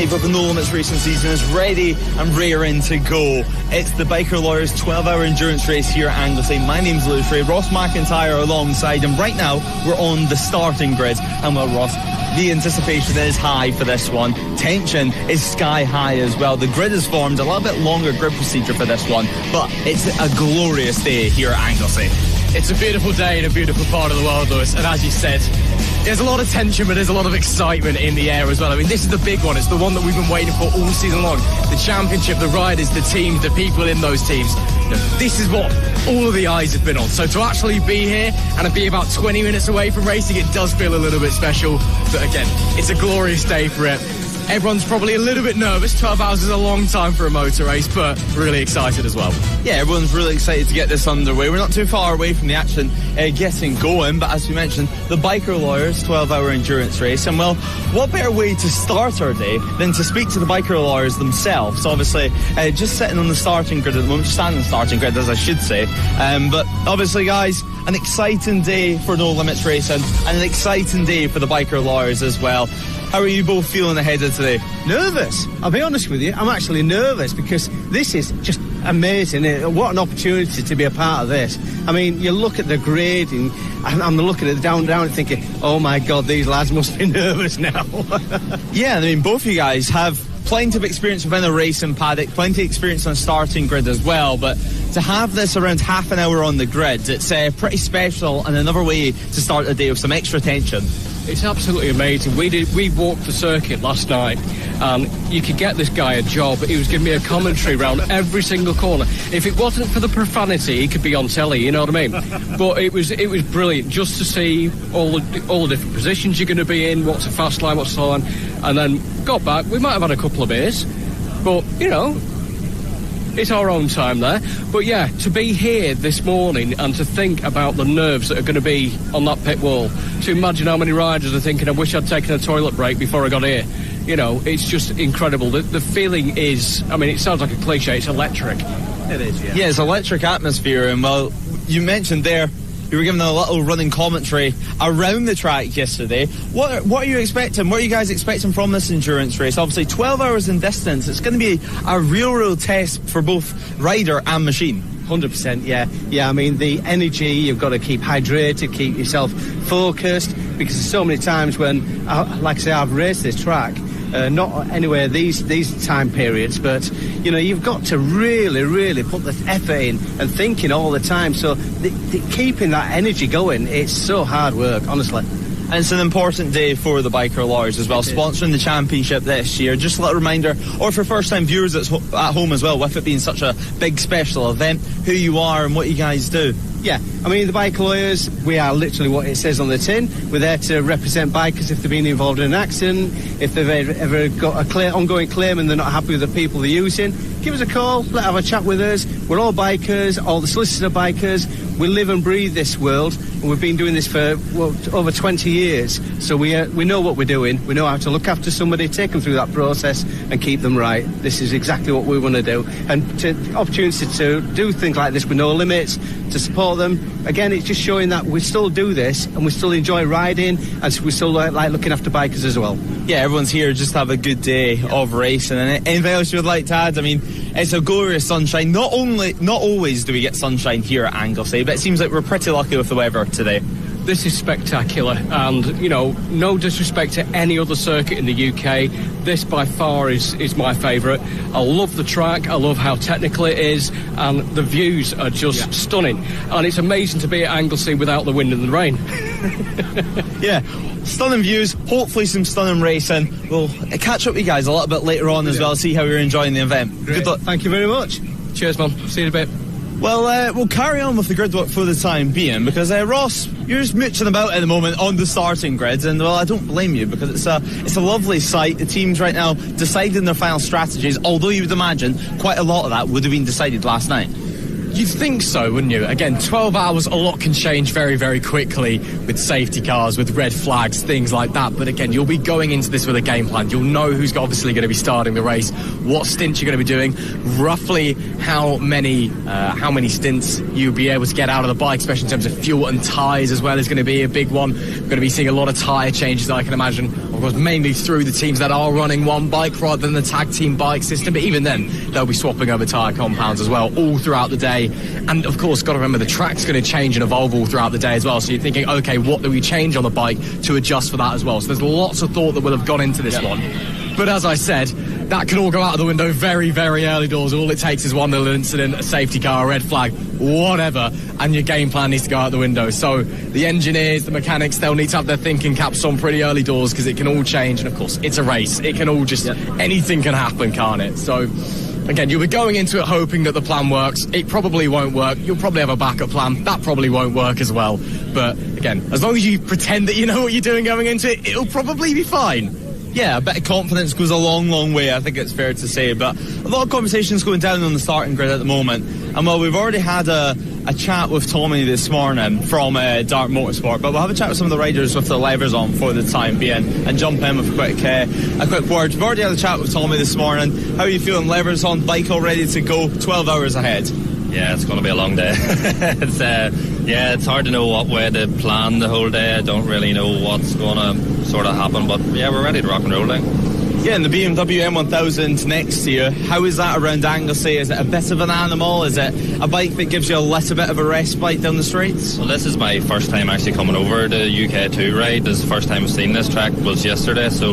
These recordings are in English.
but the No Limits racing season is ready and raring to go. It's the Biker Lawyers 12-hour endurance race here at Anglesey. My name's Lewis Ray, Ross McIntyre alongside, and right now we're on the starting grid. And well, Ross, the anticipation is high for this one. Tension is sky high as well. The grid is formed, a little bit longer grid procedure for this one, but it's a glorious day here at Anglesey. It's a beautiful day in a beautiful part of the world, Lewis, and as you said, there's a lot of tension, but there's a lot of excitement in the air as well. I mean, this is the big one. It's the one that we've been waiting for all season long. The championship, the riders, the teams, the people in those teams. This is what all of the eyes have been on. So to actually be here and be about 20 minutes away from racing, it does feel a little bit special. But again, it's a glorious day for it. Everyone's probably a little bit nervous. 12 hours is a long time for a motor race, but really excited as well. Yeah, everyone's really excited to get this underway. We're not too far away from the action getting going, but as we mentioned, the Biker Lawyers 12-hour endurance race. And well, what better way to start our day than to speak to the Biker Lawyers themselves? Obviously, just sitting on the starting grid at the moment, standing on the starting grid, as I should say. But obviously, guys, an exciting day for No Limits racing and an exciting day for the Biker Lawyers as well. How are you both feeling ahead of today? Nervous. I'll be honest with you. I'm actually nervous because this is just amazing. What an opportunity to be a part of this. I mean, you look at the grading, and I'm looking at the down and thinking, oh my God, these lads must be nervous now. Yeah, I mean, both of you guys have plenty of experience within a racing paddock, plenty of experience on a starting grid as well, but to have this around half an hour on the grid, it's pretty special and another way to start the day with some extra tension. It's absolutely amazing. We walked the circuit last night, and you could get this guy a job. He was giving me a commentary around every single corner. If it wasn't for the profanity, he could be on telly, you know what I mean? But it was brilliant just to see all the different positions you're going to be in, what's a fast line, what's a slow line, and then got back. We might have had a couple of beers, but, you know, it's our own time there. But yeah, to be here this morning and to think about the nerves that are going to be on that pit wall, to imagine how many riders are thinking, I wish I'd taken a toilet break before I got here. You know, it's just incredible. The feeling is, I mean, it sounds like a cliche, it's electric. It is, yeah. Yeah, it's electric atmosphere, and well, you mentioned there, you were giving a little running commentary around the track yesterday. What are you expecting? What are you guys expecting from this endurance race? Obviously, 12 hours in distance. It's going to be a real test for both rider and machine. 100%, yeah. Yeah, I mean, the energy, you've got to keep hydrated, keep yourself focused, because there's so many times when, like I say, I've raced this track, not anywhere these time periods, but, you know, you've got to really put the effort in and thinking all the time. So keeping that energy going, it's so hard work, honestly. And it's an important day for the Biker Lawyers as well, sponsoring the championship this year. Just a little reminder, or for first-time viewers at home as well, with it being such a big special event, who you are and what you guys do. Yeah, I mean, the Biker Lawyers, we are literally what it says on the tin. We're there to represent bikers if they've been involved in an accident, if they've ever got a ongoing claim and they're not happy with the people they're using. Give us a call, have a chat with us. We're all bikers, all the solicitors are bikers. We live and breathe this world, and we've been doing this for over 20 years. So we know what we're doing. We know how to look after somebody, take them through that process, and keep them right. This is exactly what we want to do. And opportunity to do things like this with No Limits, to support them. Again, it's just showing that we still do this, and we still enjoy riding, and we still like looking after bikers as well. Yeah, everyone's here just to have a good day of racing. And anything else you would like to add? I mean, it's a glorious sunshine. Not always do we get sunshine here at Anglesey, but it seems like we're pretty lucky with the weather today. This is spectacular, and, you know, no disrespect to any other circuit in the UK, this by far is my favourite. I love the track, I love how technical it is, and the views are just stunning. And it's amazing to be at Anglesey without the wind and the rain. Yeah, stunning views, hopefully some stunning racing. We'll catch up with you guys a little bit later on as well, see how you're enjoying the event. Great. Good luck. Thank you very much. Cheers, man. See you in a bit. Well, we'll carry on with the grid work for the time being, because Ross, you're just mooching about at the moment on the starting grid, and well, I don't blame you, because it's a lovely sight. The teams right now deciding their final strategies, although you would imagine quite a lot of that would have been decided last night. You'd think so, wouldn't you? Again, 12 hours, a lot can change very, very quickly with safety cars, with red flags, things like that. But again, you'll be going into this with a game plan. You'll know who's obviously going to be starting the race, what stints you're going to be doing, roughly how many stints you'll be able to get out of the bike, especially in terms of fuel and tyres as well is going to be a big one. We're going to be seeing a lot of tyre changes, I can imagine, of course, mainly through the teams that are running one bike rather than the tag team bike system. But even then, they'll be swapping over tyre compounds as well all throughout the day. And of course, got to remember the track's going to change and evolve all throughout the day as well. So you're thinking, okay, what do we change on the bike to adjust for that as well? So there's lots of thought that will have gone into this one. But as I said, that can all go out of the window very, very early doors. All it takes is one little incident, a safety car, a red flag, whatever, and your game plan needs to go out the window. So the engineers, the mechanics, they'll need to have their thinking caps on pretty early doors, because it can all change. And of course, it's a race. It can all just, anything can happen, can't it? So again, you'll be going into it hoping that the plan works. It probably won't work. You'll probably have a backup plan. That probably won't work as well. But again, as long as you pretend that you know what you're doing going into it, it'll probably be fine. Yeah, a bit of confidence goes a long, long way, I think it's fair to say. But a lot of conversations going down on the starting grid at the moment. And well, we've already had a chat with Tommy this morning from Dart Motorsport, but we'll have a chat with some of the riders with the levers on for the time being and jump in with a quick word. We've already had a chat with Tommy this morning. How are you feeling? Levers on, bike all ready to go, 12 hours ahead. Yeah, it's going to be a long day. It's hard to know what way to plan the whole day. I don't really know what's going to sort of happen, but yeah, we're ready to rock and roll now. Yeah, and the BMW M1000 next to you, how is that around Anglesey? Is it a bit of an animal? Is it a bike that gives you a little bit of a respite down the streets? Well, this is my first time actually coming over to UK2 ride. This is the first time I've seen this track, was yesterday, so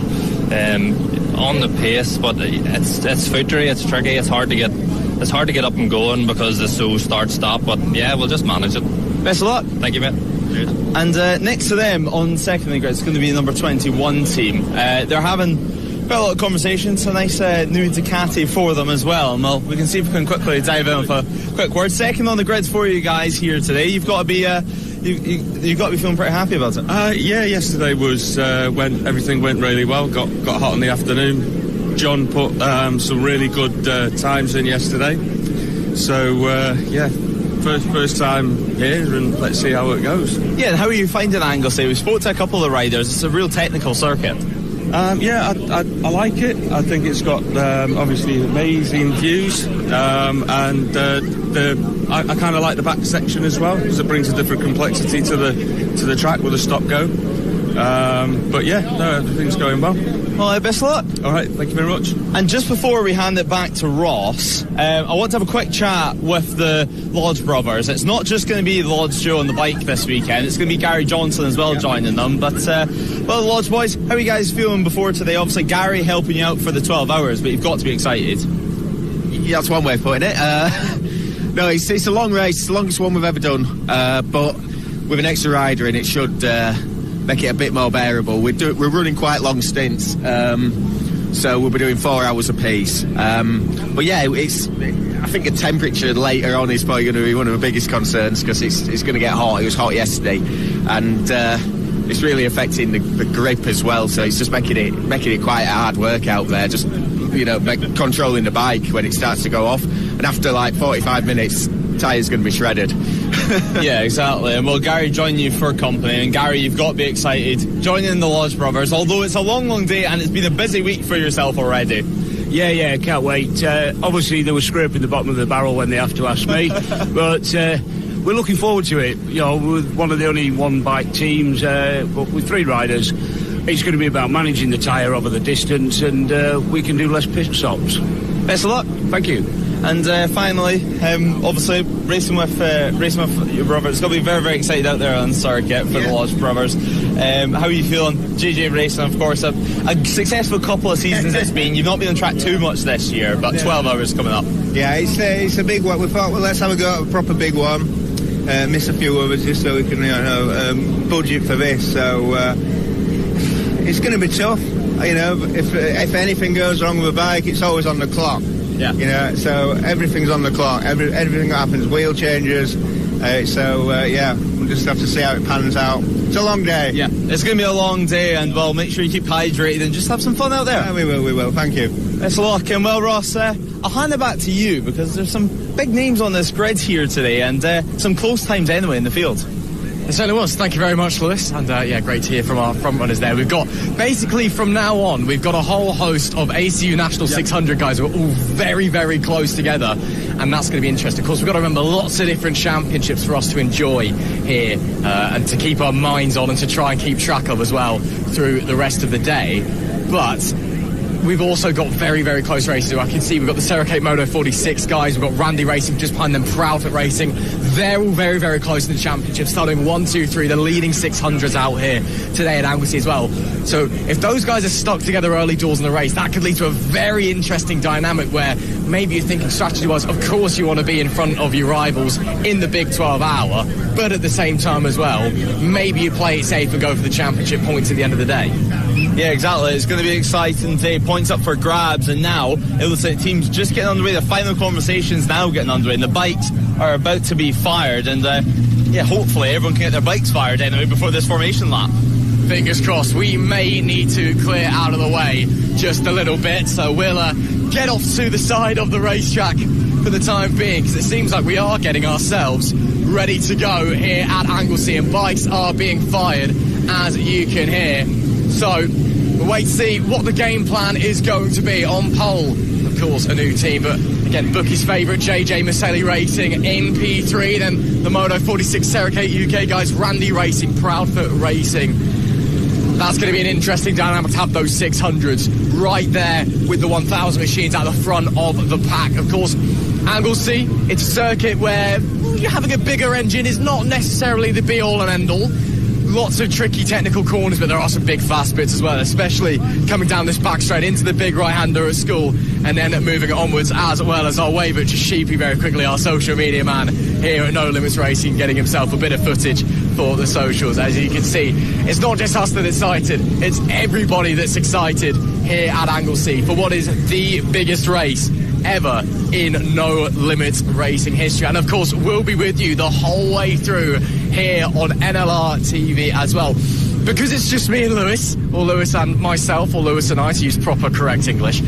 on the pace, but it's footery, it's tricky, it's hard to get up and going because it's so start-stop, but yeah, we'll just manage it. Best of luck. Thank you, mate. Cheers. And next to them on second grid, it's going to be the number 21 team. They're having quite a lot of conversations, a nice new Ducati for them as well. And well, we can see if we can quickly dive in with a quick word. Second on the grid for you guys here today. You've got to be you've got to be feeling pretty happy about it. Yeah, yesterday was when everything went really well. Got hot in the afternoon. John put some really good times in yesterday. So first time here, and let's see how it goes. Yeah, and how are you finding Anglesey? We spoke to a couple of the riders. It's a real technical circuit. I like it. I think it's got obviously amazing views, and I kind of like the back section as well, because it brings a different complexity to the track with a stop go. But yeah, no, everything's going well. Well, best of luck. All right, thank you very much. And just before we hand it back to Ross, I want to have a quick chat with the Lodge brothers. It's not just going to be the Lodge duo on the bike this weekend, it's going to be Gary Johnson as well joining them. But, well, the Lodge boys, how are you guys feeling before today? Obviously, Gary helping you out for the 12 hours, but you've got to be excited. Yeah, that's one way of putting it. No, it's a long race, it's the longest one we've ever done, but with an extra rider in, it should make it a bit more bearable. We're running quite long stints, so we'll be doing 4 hours apiece. But yeah, I think the temperature later on is probably going to be one of the biggest concerns, because it's going to get hot. It was hot yesterday, and it's really affecting the grip as well. So it's just making it quite a hard work out there. Just controlling the bike when it starts to go off, and after like 45 minutes, tyre's going to be shredded. Yeah, exactly. And well, Gary joining you for company, and Gary, you've got to be excited joining the Lodge brothers, although it's a long day and it's been a busy week for yourself already. Yeah, can't wait. Obviously they were scraping the bottom of the barrel when they have to ask me, but we're looking forward to it. You know, with one of the only one bike teams, but with 3 riders, it's going to be about managing the tyre over the distance, and we can do less pit stops. Best of luck. Thank you. And finally, obviously, racing with your brother, it's going to be very, very excited out there on the circuit for the Lodge brothers. How are you feeling? JJ Racing, of course, a successful couple of seasons it's been. You've not been on track too much this year, but 12 hours coming up. Yeah, it's a big one. We thought, well, let's have a go at a proper big one. Miss a few others just so we can, budget for this. So it's going to be tough. If anything goes wrong with a bike, it's always on the clock. Yeah. So everything's on the clock. Everything that happens, wheel changes. We'll just have to see how it pans out. It's a long day. Yeah, it's going to be a long day, and well, make sure you keep hydrated and just have some fun out there. Yeah, we will. Thank you. Best of luck. And well, Ross, I'll hand it back to you, because there's some big names on this grid here today, and some close times anyway in the field. It certainly was. Thank you very much for this, and great to hear from our front runners there. We've got, basically from now on, we've got a whole host of ACU National 600 guys who are all very, very close together, and that's going to be interesting. Of course, we've got to remember lots of different championships for us to enjoy here and to keep our minds on and to try and keep track of as well through the rest of the day. But we've also got very, very close races. I can see we've got the 𝐔𝐾𝐓𝐄 Moto 46 guys. We've got Randy Racing just behind them, Proudfoot Racing. They're all very, very close to the championship, starting 1, 2, 3, the leading 600s out here today at Anglesey as well. So if those guys are stuck together early doors in the race, that could lead to a very interesting dynamic where maybe you're thinking strategy-wise, of course you want to be in front of your rivals in the big 12-hour, but at the same time as well, maybe you play it safe and go for the championship points at the end of the day. Yeah, exactly. It's going to be an exciting day. Points up for grabs, and now it looks like teams just getting underway. The final conversations now getting underway, and the bikes are about to be fired. And hopefully everyone can get their bikes fired anyway before this formation lap. Fingers crossed. We may need to clear out of the way just a little bit, so we'll get off to the side of the racetrack for the time being, because it seems like we are getting ourselves ready to go here at Anglesey, and bikes are being fired, as you can hear. So we'll wait to see what the game plan is going to be. On pole, of course, a new team, but again, Bookie's favourite, 𝐽𝐽 Racing in P3, then the Moto 46 𝐔𝐾𝐓𝐄 UK guys, Randy Racing, Proudfoot Racing. That's going to be an interesting dynamic to have those 600s right there with the 1,000 machines at the front of the pack. Of course, Anglesey, it's a circuit where having a bigger engine is not necessarily the be-all and end-all. Lots of tricky technical corners, but there are some big fast bits as well, especially coming down this back straight into the big right-hander at school and then moving onwards, as well as our wave, just Sheepy very quickly, our social media man here at No Limits Racing, getting himself a bit of footage for the socials. As you can see, it's not just us that's excited, it's everybody that's excited here at Anglesey for what is the biggest race ever in No Limits Racing history. And of course, we'll be with you the whole way through here on NLR TV as well. Because it's just me and Lewis, or Lewis and myself, or Lewis and I, to use proper correct English.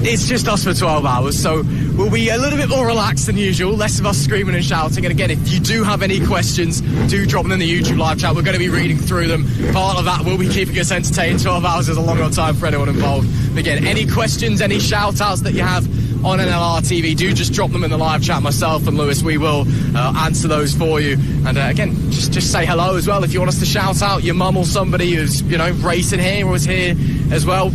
It's just us for 12 hours, so we'll be a little bit more relaxed than usual, less of us screaming and shouting. And again, if you do have any questions, do drop them in the YouTube live chat. We're going to be reading through them. Part of that will be keeping us entertained. 12 hours is a long old time for anyone involved. But again, any questions, any shout-outs that you have on NLR TV, do just drop them in the live chat. Myself and Lewis, we will answer those for you. And again, just say hello as well. If you want us to shout out your mum or somebody who's, racing here or is here as well,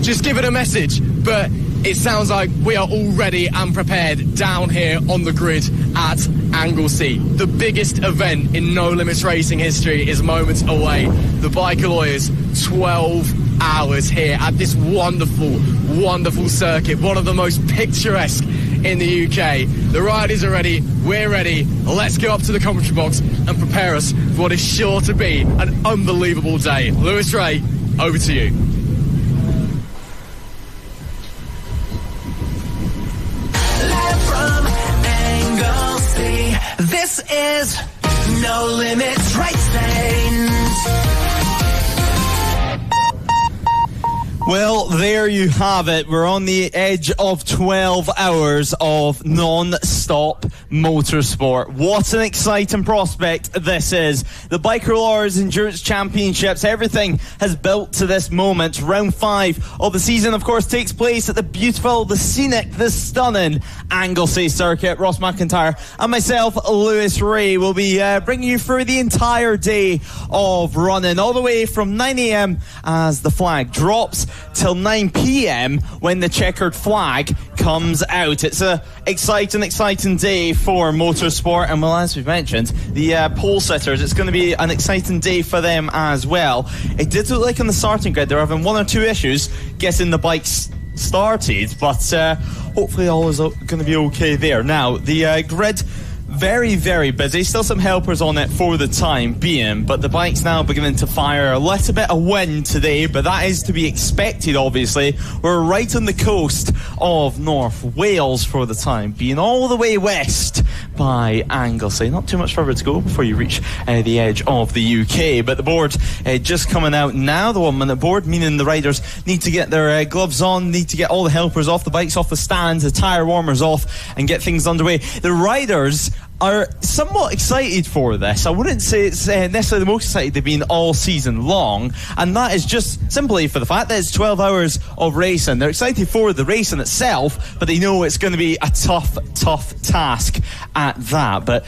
just give it a message. But it sounds like we are all ready and prepared down here on the grid at Anglesey. The biggest event in No Limits Racing history is moments away. The Biker Lawyers, 12 hours here at this wonderful, wonderful circuit, one of the most picturesque in the UK. The riders are ready, we're ready. Let's go up to the commentary box and prepare us for what is sure to be an unbelievable day. Lewis Ray, over to you. This is No Limits Racing. Well, there you have it. We're on the edge of 12 hours of non-stop motorsport. What an exciting prospect this is. The Biker Lawyers Endurance Championships, everything has built to this moment. Round 5 of the season, of course, takes place at the beautiful, the scenic, the stunning Anglesey circuit. Ross McIntyre and myself, Lewis Ray, will be bringing you through the entire day of running, all the way from 9 a.m. as the flag drops till 9 p.m. when the checkered flag comes out. It's a exciting day for motorsport, and well, as we've mentioned, the pole sitters, it's going to be an exciting day for them as well. It did look like on the starting grid they're having one or two issues getting the bikes started, but hopefully all is going to be okay there. Now, the grid, very, very busy. Still some helpers on it for the time being, but the bike's now beginning to fire. A little bit of wind today, but that is to be expected, obviously. We're right on the coast of North Wales for the time being, all the way west by Anglesey. Not too much further to go before you reach the edge of the UK, but the board just coming out now, the 1 minute board, meaning the riders need to get their gloves on, need to get all the helpers off, the bikes off the stands, the tyre warmers off, and get things underway. The riders are somewhat excited for this. I wouldn't say it's necessarily the most excited they've been all season long, and that is just simply for the fact that it's 12 hours of racing. They're excited for the racing itself, but they know it's going to be a tough task at that. But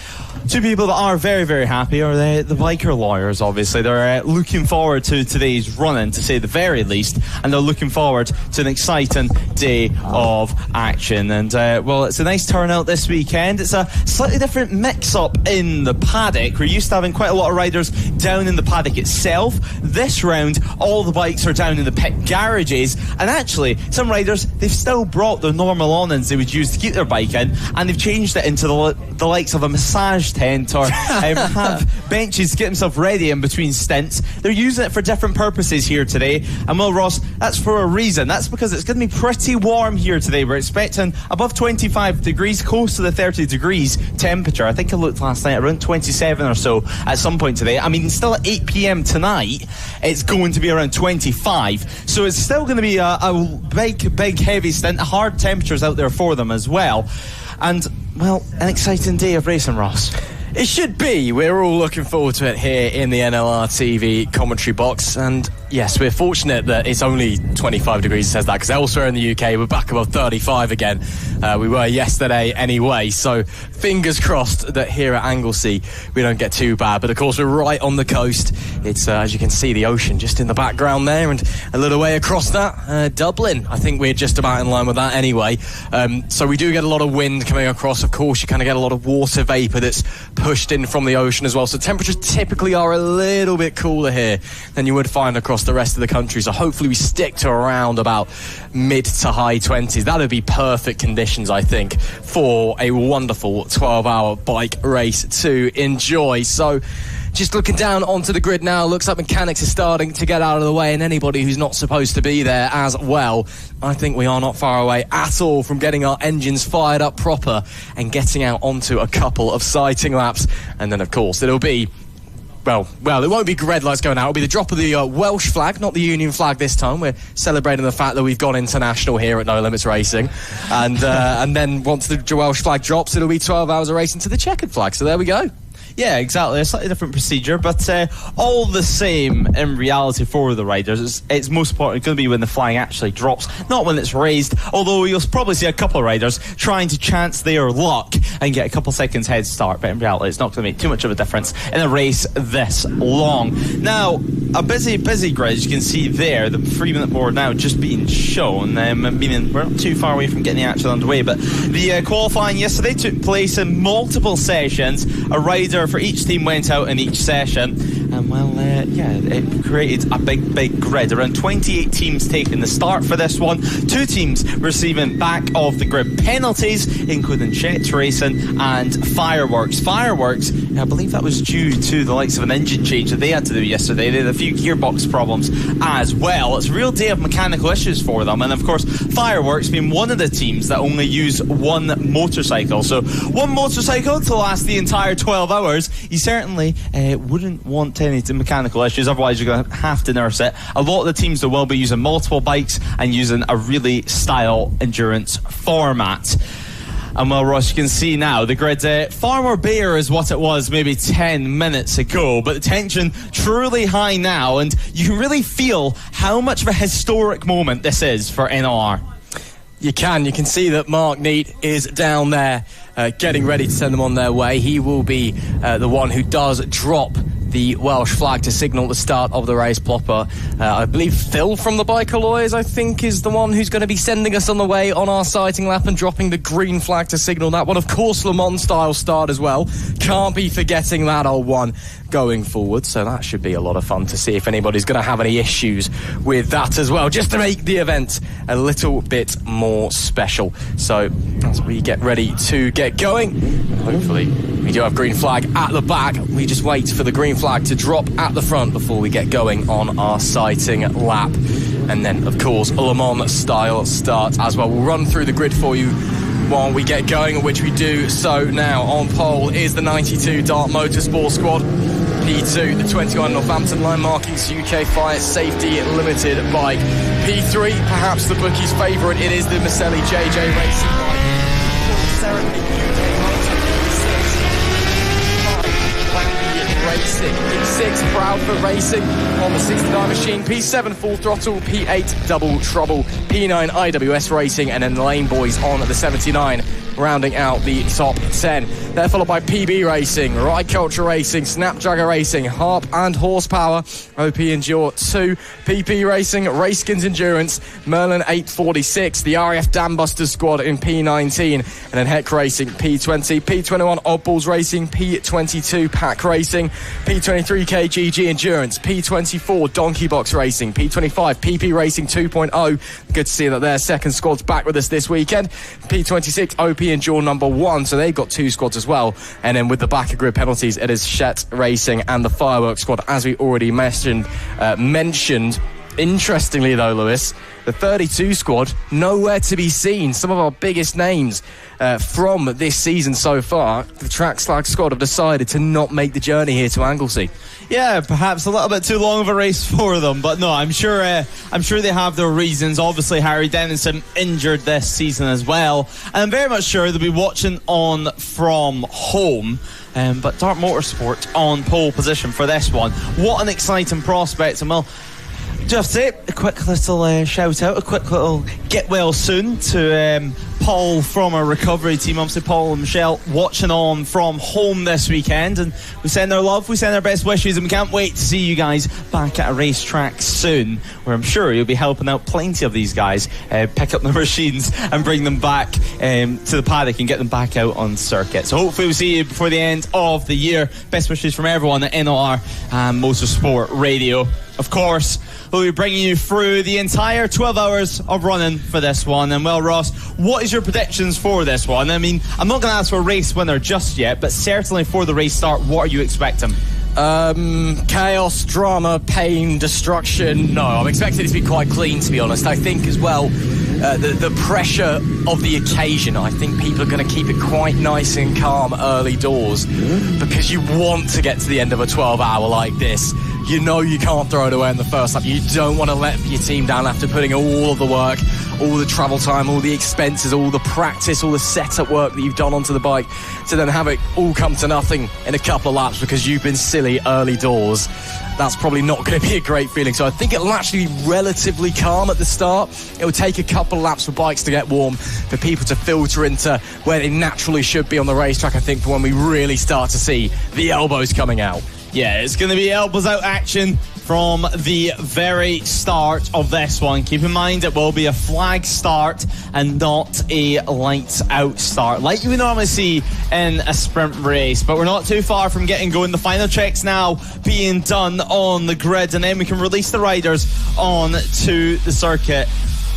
two people that are very, very happy are the biker lawyers, obviously. They're looking forward to today's running, to say the very least, and they're looking forward to an exciting day of action. And, well, it's a nice turnout this weekend. It's a slightly different mix-up in the paddock. We're used to having quite a lot of riders down in the paddock itself. This round, all the bikes are down in the pit garages, and actually, some riders, they've still brought their normal awnings they would use to keep their bike in, and they've changed it into the likes of a massage tent, or have benches to get themselves ready in between stints. They're using it for different purposes here today, and well, Ross, that's for a reason. That's because it's going to be pretty warm here today. We're expecting above 25 degrees, close to the 30 degrees temperature. I think I looked last night, around 27 or so at some point today. I mean, still at 8 p.m. tonight, it's going to be around 25. So it's still going to be a big, heavy stint. Hard temperatures out there for them as well. And, well, an exciting day of racing, Ross. It should be. We're all looking forward to it here in the NLR TV commentary box, and yes, we're fortunate that it's only 25 degrees, it says that, because elsewhere in the UK we're back above 35 again. We were yesterday anyway, so fingers crossed that here at Anglesey we don't get too bad. But of course we're right on the coast. It's as you can see, the ocean just in the background there, and a little way across that, Dublin. I think we're just about in line with that anyway. So we do get a lot of wind coming across. Of course, you kind of get a lot of water vapour that's pushed in from the ocean as well, so temperatures typically are a little bit cooler here than you would find across the rest of the country. So hopefully we stick to around about mid to high 20s. That would be perfect conditions, I think, for a wonderful 12-hour bike race to enjoy. So just looking down onto the grid now, looks like mechanics are starting to get out of the way, and anybody who's not supposed to be there as well. I think we are not far away at all from getting our engines fired up proper and getting out onto a couple of sighting laps. And then, of course, it'll be Well, it won't be red lights going out. It'll be the drop of the Welsh flag, not the Union flag this time. We're celebrating the fact that we've gone international here at No Limits Racing. And then once the Welsh flag drops, it'll be 12 hours of racing to the checkered flag. So there we go. Yeah, exactly. A slightly different procedure, but all the same in reality for the riders. It's most important going to be when the flag actually drops, not when it's raised, although you'll probably see a couple of riders trying to chance their luck and get a couple seconds head start, but in reality it's not going to make too much of a difference in a race this long. Now, a busy grid, as you can see there, the 3-minute board now just being shown, meaning we're not too far away from getting the action underway, but the qualifying yesterday took place in multiple sessions. A rider for each team went out in each session, and well, it created a big grid. Around 28 teams taking the start for this one. 2 teams receiving back of the grid penalties, including Chet's Racing and Fireworks. Fireworks, I believe that was due to the likes of an engine change that they had to do yesterday. They had a few gearbox problems as well. It's a real day of mechanical issues for them, and of course Fireworks being one of the teams that only use one motorcycle. So one motorcycle to last the entire 12 hours. You certainly wouldn't want any mechanical issues, otherwise you're going to have to nurse it. A lot of the teams that will be using multiple bikes and using a really style endurance format. And well, Ross, you can see now the grid far more bare is what it was maybe 10 minutes ago, but the tension truly high now, and you can really feel how much of a historic moment this is for NLR. You can see that Mark Neate is down there getting ready to send them on their way. He will be the one who does drop the Welsh flag to signal the start of the race proper. I believe Phil from the Biker Lawyers, I think, is the one who's going to be sending us on the way on our sighting lap and dropping the green flag to signal that one. Of course, Le Mans style start as well. Can't be forgetting that old one going forward, so that should be a lot of fun to see if anybody's going to have any issues with that as well, just to make the event a little bit more special. So as we get ready to get going, hopefully we do have green flag at the back. We just wait for the green flag to drop at the front before we get going on our sighting lap. And then, of course, a Le Mans style start as well. We'll run through the grid for you while we get going, which we do so now. On pole is the 92 Dart Motorsport Squad. P2, the 21 Northampton line markings, UK Fire Safety Limited bike. P3, perhaps the bookie's favourite, it is the Maselli JJ Racing bike. P6 Proudfoot Racing on the 69 machine, P7 Full Throttle, P8 Double Trouble, P9 IWS Racing, and then the Lane Boys on the 79, rounding out the top 10. They're followed by PB Racing, Ride Culture Racing, Snapjagger Racing, Harp and Horsepower, OP Endure 2, PP Racing, Racekins Endurance, Merlin 846, the RAF Dambusters squad in P19, and then Heck Racing P20, P21 Oddballs Racing, P22 Pack Racing, P23 𝐀𝐍𝐆 Endurance, P24 Donkey Box Racing, P25 PP Racing 2.0. Good to see that their second squad's back with us this weekend. P26 OP Endure number 1, so they've got 2 squads as well. And then with the back of grid penalties, it is Shet Racing and the Fireworks squad, as we already mentioned. Interestingly though, Lewis, the 32 squad, nowhere to be seen. Some of our biggest names from this season so far, the Track Slag squad have decided to not make the journey here to Anglesey. Yeah, perhaps a little bit too long of a race for them, but no, I'm sure they have their reasons. Obviously, Harry Dennison injured this season as well, and I'm very much sure they'll be watching on from home. But Dart Motorsport on pole position for this one. What an exciting prospect, and well, just a quick little shout out, a quick little get well soon to Paul from our recovery team. Obviously Paul and Michelle watching on from home this weekend, and we send our love, we send our best wishes, and we can't wait to see you guys back at a racetrack soon, where I'm sure you'll be helping out plenty of these guys pick up their machines and bring them back to the paddock and get them back out on circuit. So hopefully we'll see you before the end of the year. Best wishes from everyone at NOR Motorsport Radio. Of course, we'll be bringing you through the entire 12 hours of running for this one. And well, Ross, what is your predictions for this one? I mean, I'm not going to ask for a race winner just yet, but certainly for the race start, what are you expecting? Chaos, drama, pain, destruction. No, I'm expecting it to be quite clean, to be honest. I think as well, the pressure of the occasion, I think people are going to keep it quite nice and calm early doors, because you want to get to the end of a 12-hour like this. You know you can't throw it away in the first lap. You don't want to let your team down after putting all of the work, all the travel time, all the expenses, all the practice, all the setup work that you've done onto the bike, to then have it all come to nothing in a couple of laps because you've been silly early doors. That's probably not going to be a great feeling. So I think it'll actually be relatively calm at the start. It'll take a couple of laps for bikes to get warm, for people to filter into where they naturally should be on the racetrack, I think, for when we really start to see the elbows coming out. Yeah, it's going to be elbows out action from the very start of this one. Keep in mind it will be a flag start and not a lights out start like you would normally see in a sprint race. But we're not too far from getting going. The final checks now being done on the grid, and then we can release the riders on to the circuit.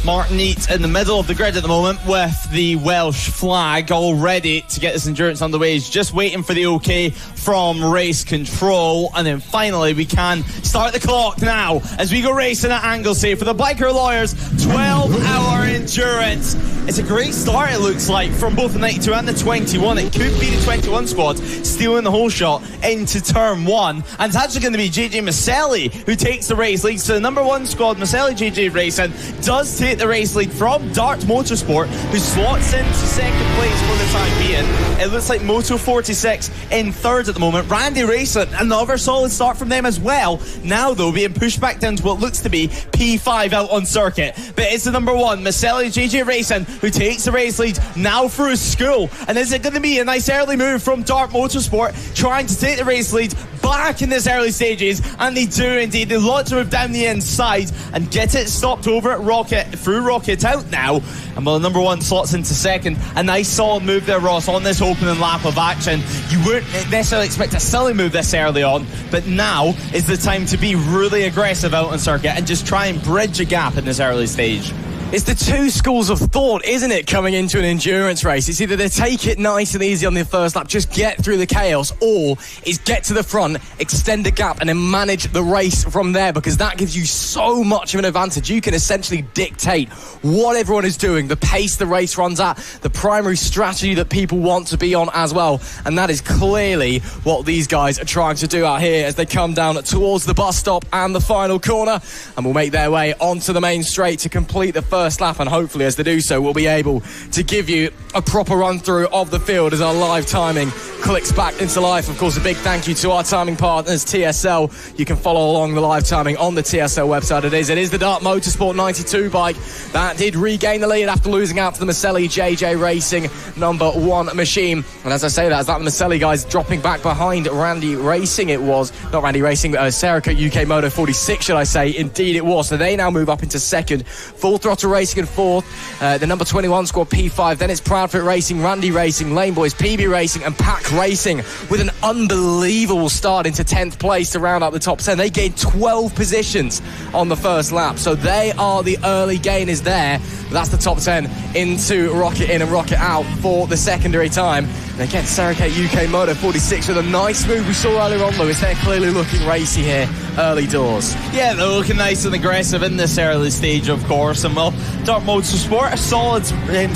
Martin Eates in the middle of the grid at the moment with the Welsh flag, all ready to get this endurance underway. He's just waiting for the OK from race control, and then finally we can start the clock now as we go racing at Anglesey for the Biker Lawyers 12-hour endurance. It's a great start, it looks like, from both the 92 and the 21. It could be the 21 squad stealing the whole shot into turn 1, and it's actually going to be JJ Maselli who takes the race lead. So the number 1 squad, Maselli JJ Racing, does take the race lead from Dart Motorsport, who slots into second place for the time being. It looks like Moto 46 in third at the moment. Randy Racing, another solid start from them as well. Now though, being pushed back down to what looks to be P5 out on circuit. But it's the number 1, Maselli JJ Racing, who takes the race lead now through school. And is it going to be a nice early move from Dart Motorsport trying to take the race lead back in this early stages? And they do indeed. They launch a move down the inside and get it stopped over at Rocket, through Rocket out now. And well, the number 1 slots into second. A nice solid move there, Ross, on this opening lap of action. You wouldn't necessarily expect a silly move this early on, but now is the time to be really aggressive out on circuit and just try and bridge a gap in this early stage. It's the two schools of thought, isn't it, coming into an endurance race? It's either they take it nice and easy on the first lap, just get through the chaos, or it's get to the front, extend the gap, and then manage the race from there, because that gives you so much of an advantage. You can essentially dictate what everyone is doing, the pace the race runs at, the primary strategy that people want to be on as well. And that is clearly what these guys are trying to do out here as they come down towards the bus stop and the final corner, and will make their way onto the main straight to complete the first first lap, and hopefully as they do so we'll be able to give you a proper run through of the field as our live timing clicks back into life. Of course, a big thank you to our timing partners, TSL. You can follow along the live timing on the TSL website. It is the Dart Motorsport 92 bike that did regain the lead after losing out to the Maselli JJ Racing number 1 machine. And as I say that, as that Maselli guys dropping back behind Randy Racing, it was not Randy Racing, 𝐔𝐋𝐓𝐄 UK Moto 46, should I say. Indeed it was. So they now move up into second. Full Throttle Racing in fourth. The number 21 squad P5. Then it's Proudfoot Racing, Randy Racing, Lane Boys, PB Racing and Pack Racing with an unbelievable start into 10th place to round up the top 10. They gained 12 positions on the first lap. So they are the early gainers there. That's the top 10 into Rocket in and Rocket out for the secondary time. And again, 𝐔𝐋𝐓𝐄 UK Moto 46 with a nice move we saw earlier on, Lewis. They're clearly looking racy here, early doors. Yeah, they're looking nice and aggressive in this early stage, of course. And well, Dart Motorsport, a solid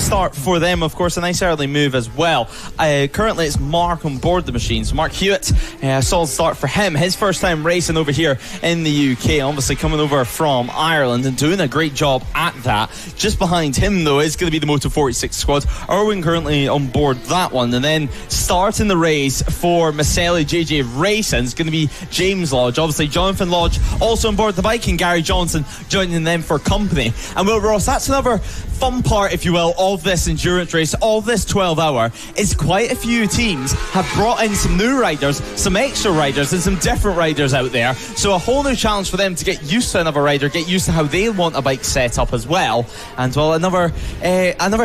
start for them, of course, a nice early move as well. Currently, it's Mark on board the machine. So Mark Hewitt, a solid start for him. His first time racing over here in the UK, obviously coming over from Ireland and doing a great job at that. Just behind him, though, is going to be the Moto 46 squad. Erwin currently on board that one. And then starting the race for Maselli JJ Racing is going to be James Lodge. Obviously, Jonathan Lodge also on board the bike, and Gary Johnson joining them for company. And Will Ross, that's another fun part, if you will, of this endurance race, of this 12-hour, is quite a few teams have brought in some new riders, some extra riders, and some different riders out there. So a whole new challenge for them to get used to another rider, get used to how they want a bike set up as well. And well, another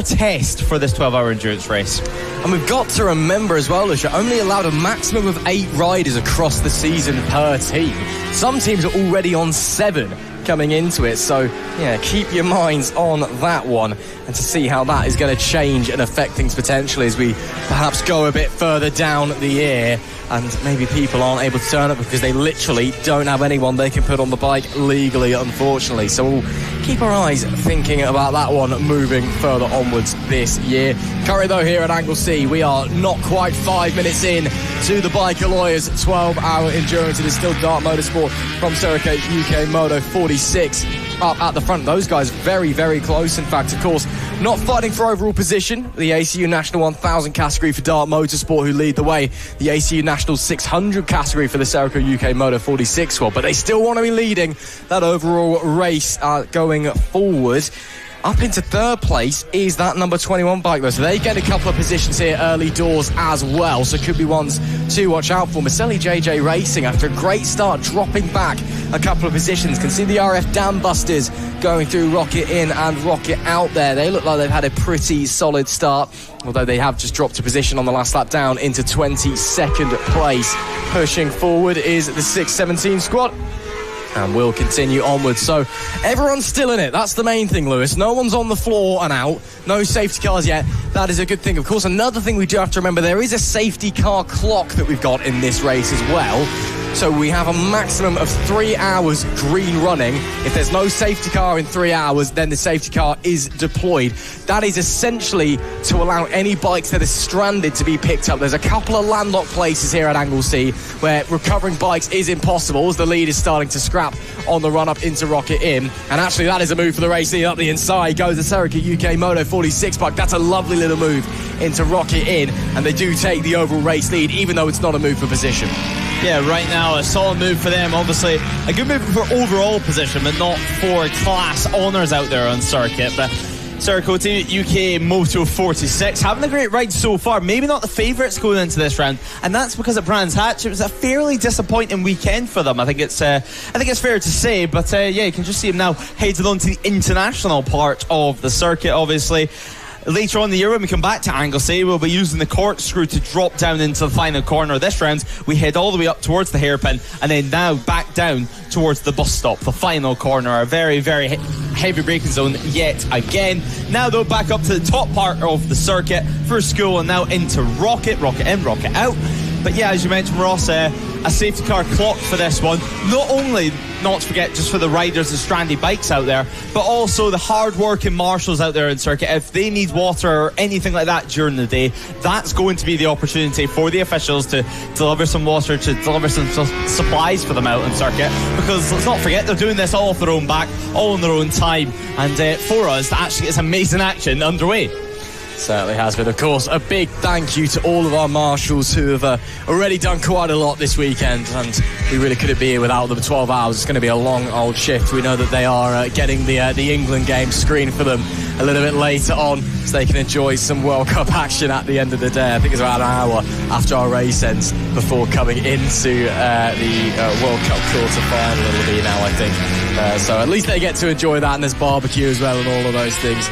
test for this 12-hour endurance race. And we've got to remember as well, Lucia, only allowed a maximum of 8 riders across the season per team. Some teams are already on 7 coming into it, so yeah, keep your minds on that one and to see how that is going to change and affect things potentially as we perhaps go a bit further down the year and maybe people aren't able to turn up because they literally don't have anyone they can put on the bike legally, unfortunately. So we'll keep our eyes thinking about that one moving further onwards this year. Currently though, here at Anglesey, we are not quite 5 minutes in to the Biker Lawyers 12-hour endurance. It is still Dart Motorsport from 𝐔𝐋𝐓𝐄 UK Moto 46 up at the front. Those guys very, very close. In fact, of course, not fighting for overall position. The ACU National 1000 category for Dart Motorsport, who lead the way. The ACU National 600 category for the 𝐔𝐋𝐓𝐄 UK Moto 46 squad. But they still want to be leading that overall race going forward. Up into third place is that number 21 bike though, so they get a couple of positions here early doors as well, so could be ones to watch out for. Maselli JJ Racing, after a great start, dropping back a couple of positions. Can see the RF Dam Busters going through Rocket in and Rocket out there. They look like they've had a pretty solid start, although they have just dropped a position on the last lap down into 22nd place. Pushing forward is the 617 squad. And we'll continue onwards. So everyone's still in it. That's the main thing, Lewis. No one's on the floor and out. No safety cars yet. That is a good thing. Of course, another thing we do have to remember, there is a safety car clock that we've got in this race as well. So we have a maximum of 3 hours green running. If there's no safety car in 3 hours, then the safety car is deployed. That is essentially to allow any bikes that are stranded to be picked up. There's a couple of landlocked places here at Anglesey where recovering bikes is impossible as the lead is starting to scrap on the run up into Rocket in. And actually that is a move for the race lead. Up the inside goes the 𝐔𝐋𝐓𝐄 UK Moto 46 bike. That's a lovely little move into Rocket in, and they do take the overall race lead, even though it's not a move for position. Yeah, right now a solid move for them. Obviously a good move for overall position, but not for class honours out there on circuit. But 𝐔𝐋𝐓𝐄 UK Moto 46 having a great ride so far. Maybe not the favourites going into this round, and that's because at Brands Hatch it was a fairly disappointing weekend for them. I think it's fair to say. But yeah, you can just see them now headed on to the international part of the circuit. Obviously, later on in the year, when we come back to Anglesey, we'll be using the corkscrew to drop down into the final corner of this round. We head all the way up towards the hairpin and then now back down towards the bus stop, the final corner. A very, very heavy braking zone yet again. Now though, back up to the top part of the circuit for school and now into Rocket in, Rocket out. But yeah, as you mentioned, Ross, a safety car clocked for this one. Not only, not to forget, just for the riders and stranded bikes out there, but also the hard-working marshals out there in circuit. If they need water or anything like that during the day, that's going to be the opportunity for the officials to deliver some water, to deliver some supplies for them out in circuit, because let's not forget, they're doing this all off their own back, all in their own time, and for us to actually get some amazing action underway. Certainly has been. Of course, a big thank you to all of our marshals who have already done quite a lot this weekend, and we really couldn't be here without them. 12 hours, it's going to be a long old shift. We know that they are getting the England game screened for them a little bit later on, so they can enjoy some World Cup action at the end of the day. I think it's about an hour after our race ends before coming into the World Cup quarter-final it'll be now, I think. So at least they get to enjoy that, and there's barbecue as well and all of those things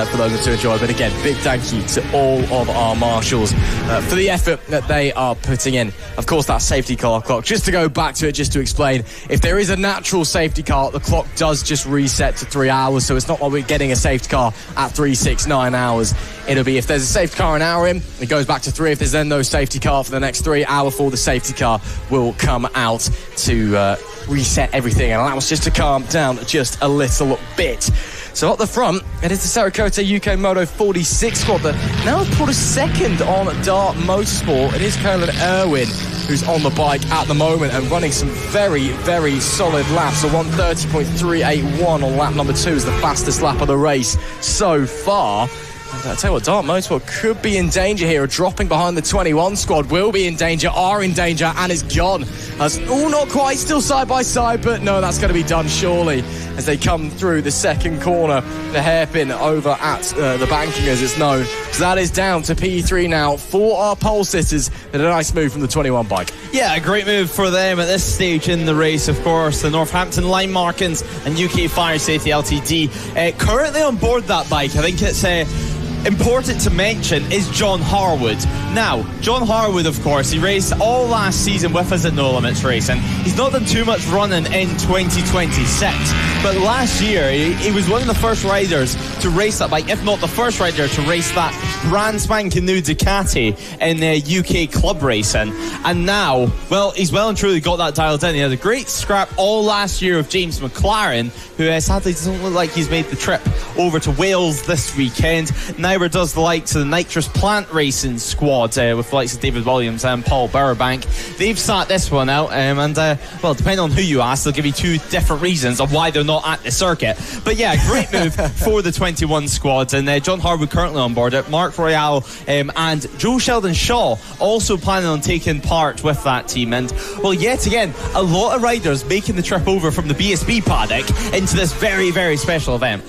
for those to enjoy. But again, big thank you to all of our marshals for the effort that they are putting in. Of course, that safety car clock, just to go back to it, just to explain, if there is a natural safety car, the clock does just reset to 3 hours, so it's not like we're getting a safety car at 3, 6, 9 hours. It'll be, if there's a safety car an hour in, it goes back to 3. If there's then no safety car for the next 3 hours, the safety car will come out to reset everything and allow us just to calm down just a little bit. So at the front, it is the 𝐔𝐄𝐓𝐄 UK Moto 46 squad that now put a second on Dart Motorsport. It is Colin Irwin who's on the bike at the moment and running some very, very solid laps. So 1:30.381 on lap number 2 is the fastest lap of the race so far. And I tell you what, Dart Motorsport could be in danger here. Dropping behind the 21 squad, will be in danger, are in danger, and is gone. Not quite, still side by side, but no, that's going to be done surely as they come through the second corner, the hairpin over at the banking as it's known. So that is down to P3 now for our pole sitters, and a nice move from the 21 bike. Yeah, a great move for them at this stage in the race, of course. The Northampton Line Markins and UK Fire Safety Ltd. Currently on board that bike, I think it's important to mention, is John Harwood. Now, John Harwood, of course, he raced all last season with us at No Limits Racing. He's not done too much running in 2026, but last year he was one of the first riders to race that bike, if not the first rider to race that brand spanking new Ducati in UK club racing. And now, well, he's well and truly got that dialed in. He had a great scrap all last year with James McLaren, who sadly doesn't look like he's made the trip over to Wales this weekend. Neither does the likes of the Nitrous Plant Racing squad with the likes of David Williams and Paul Burbank. They've sat this one out, and well, depending on who you ask, they'll give you 2 different reasons of why they're not at the circuit. But yeah, great move for the 21 squad, and John Harwood currently on board it. Mark Royale and Joe Sheldon Shaw also planning on taking part with that team. And well, yet again, a lot of riders making the trip over from the BSB paddock into this very, very special event.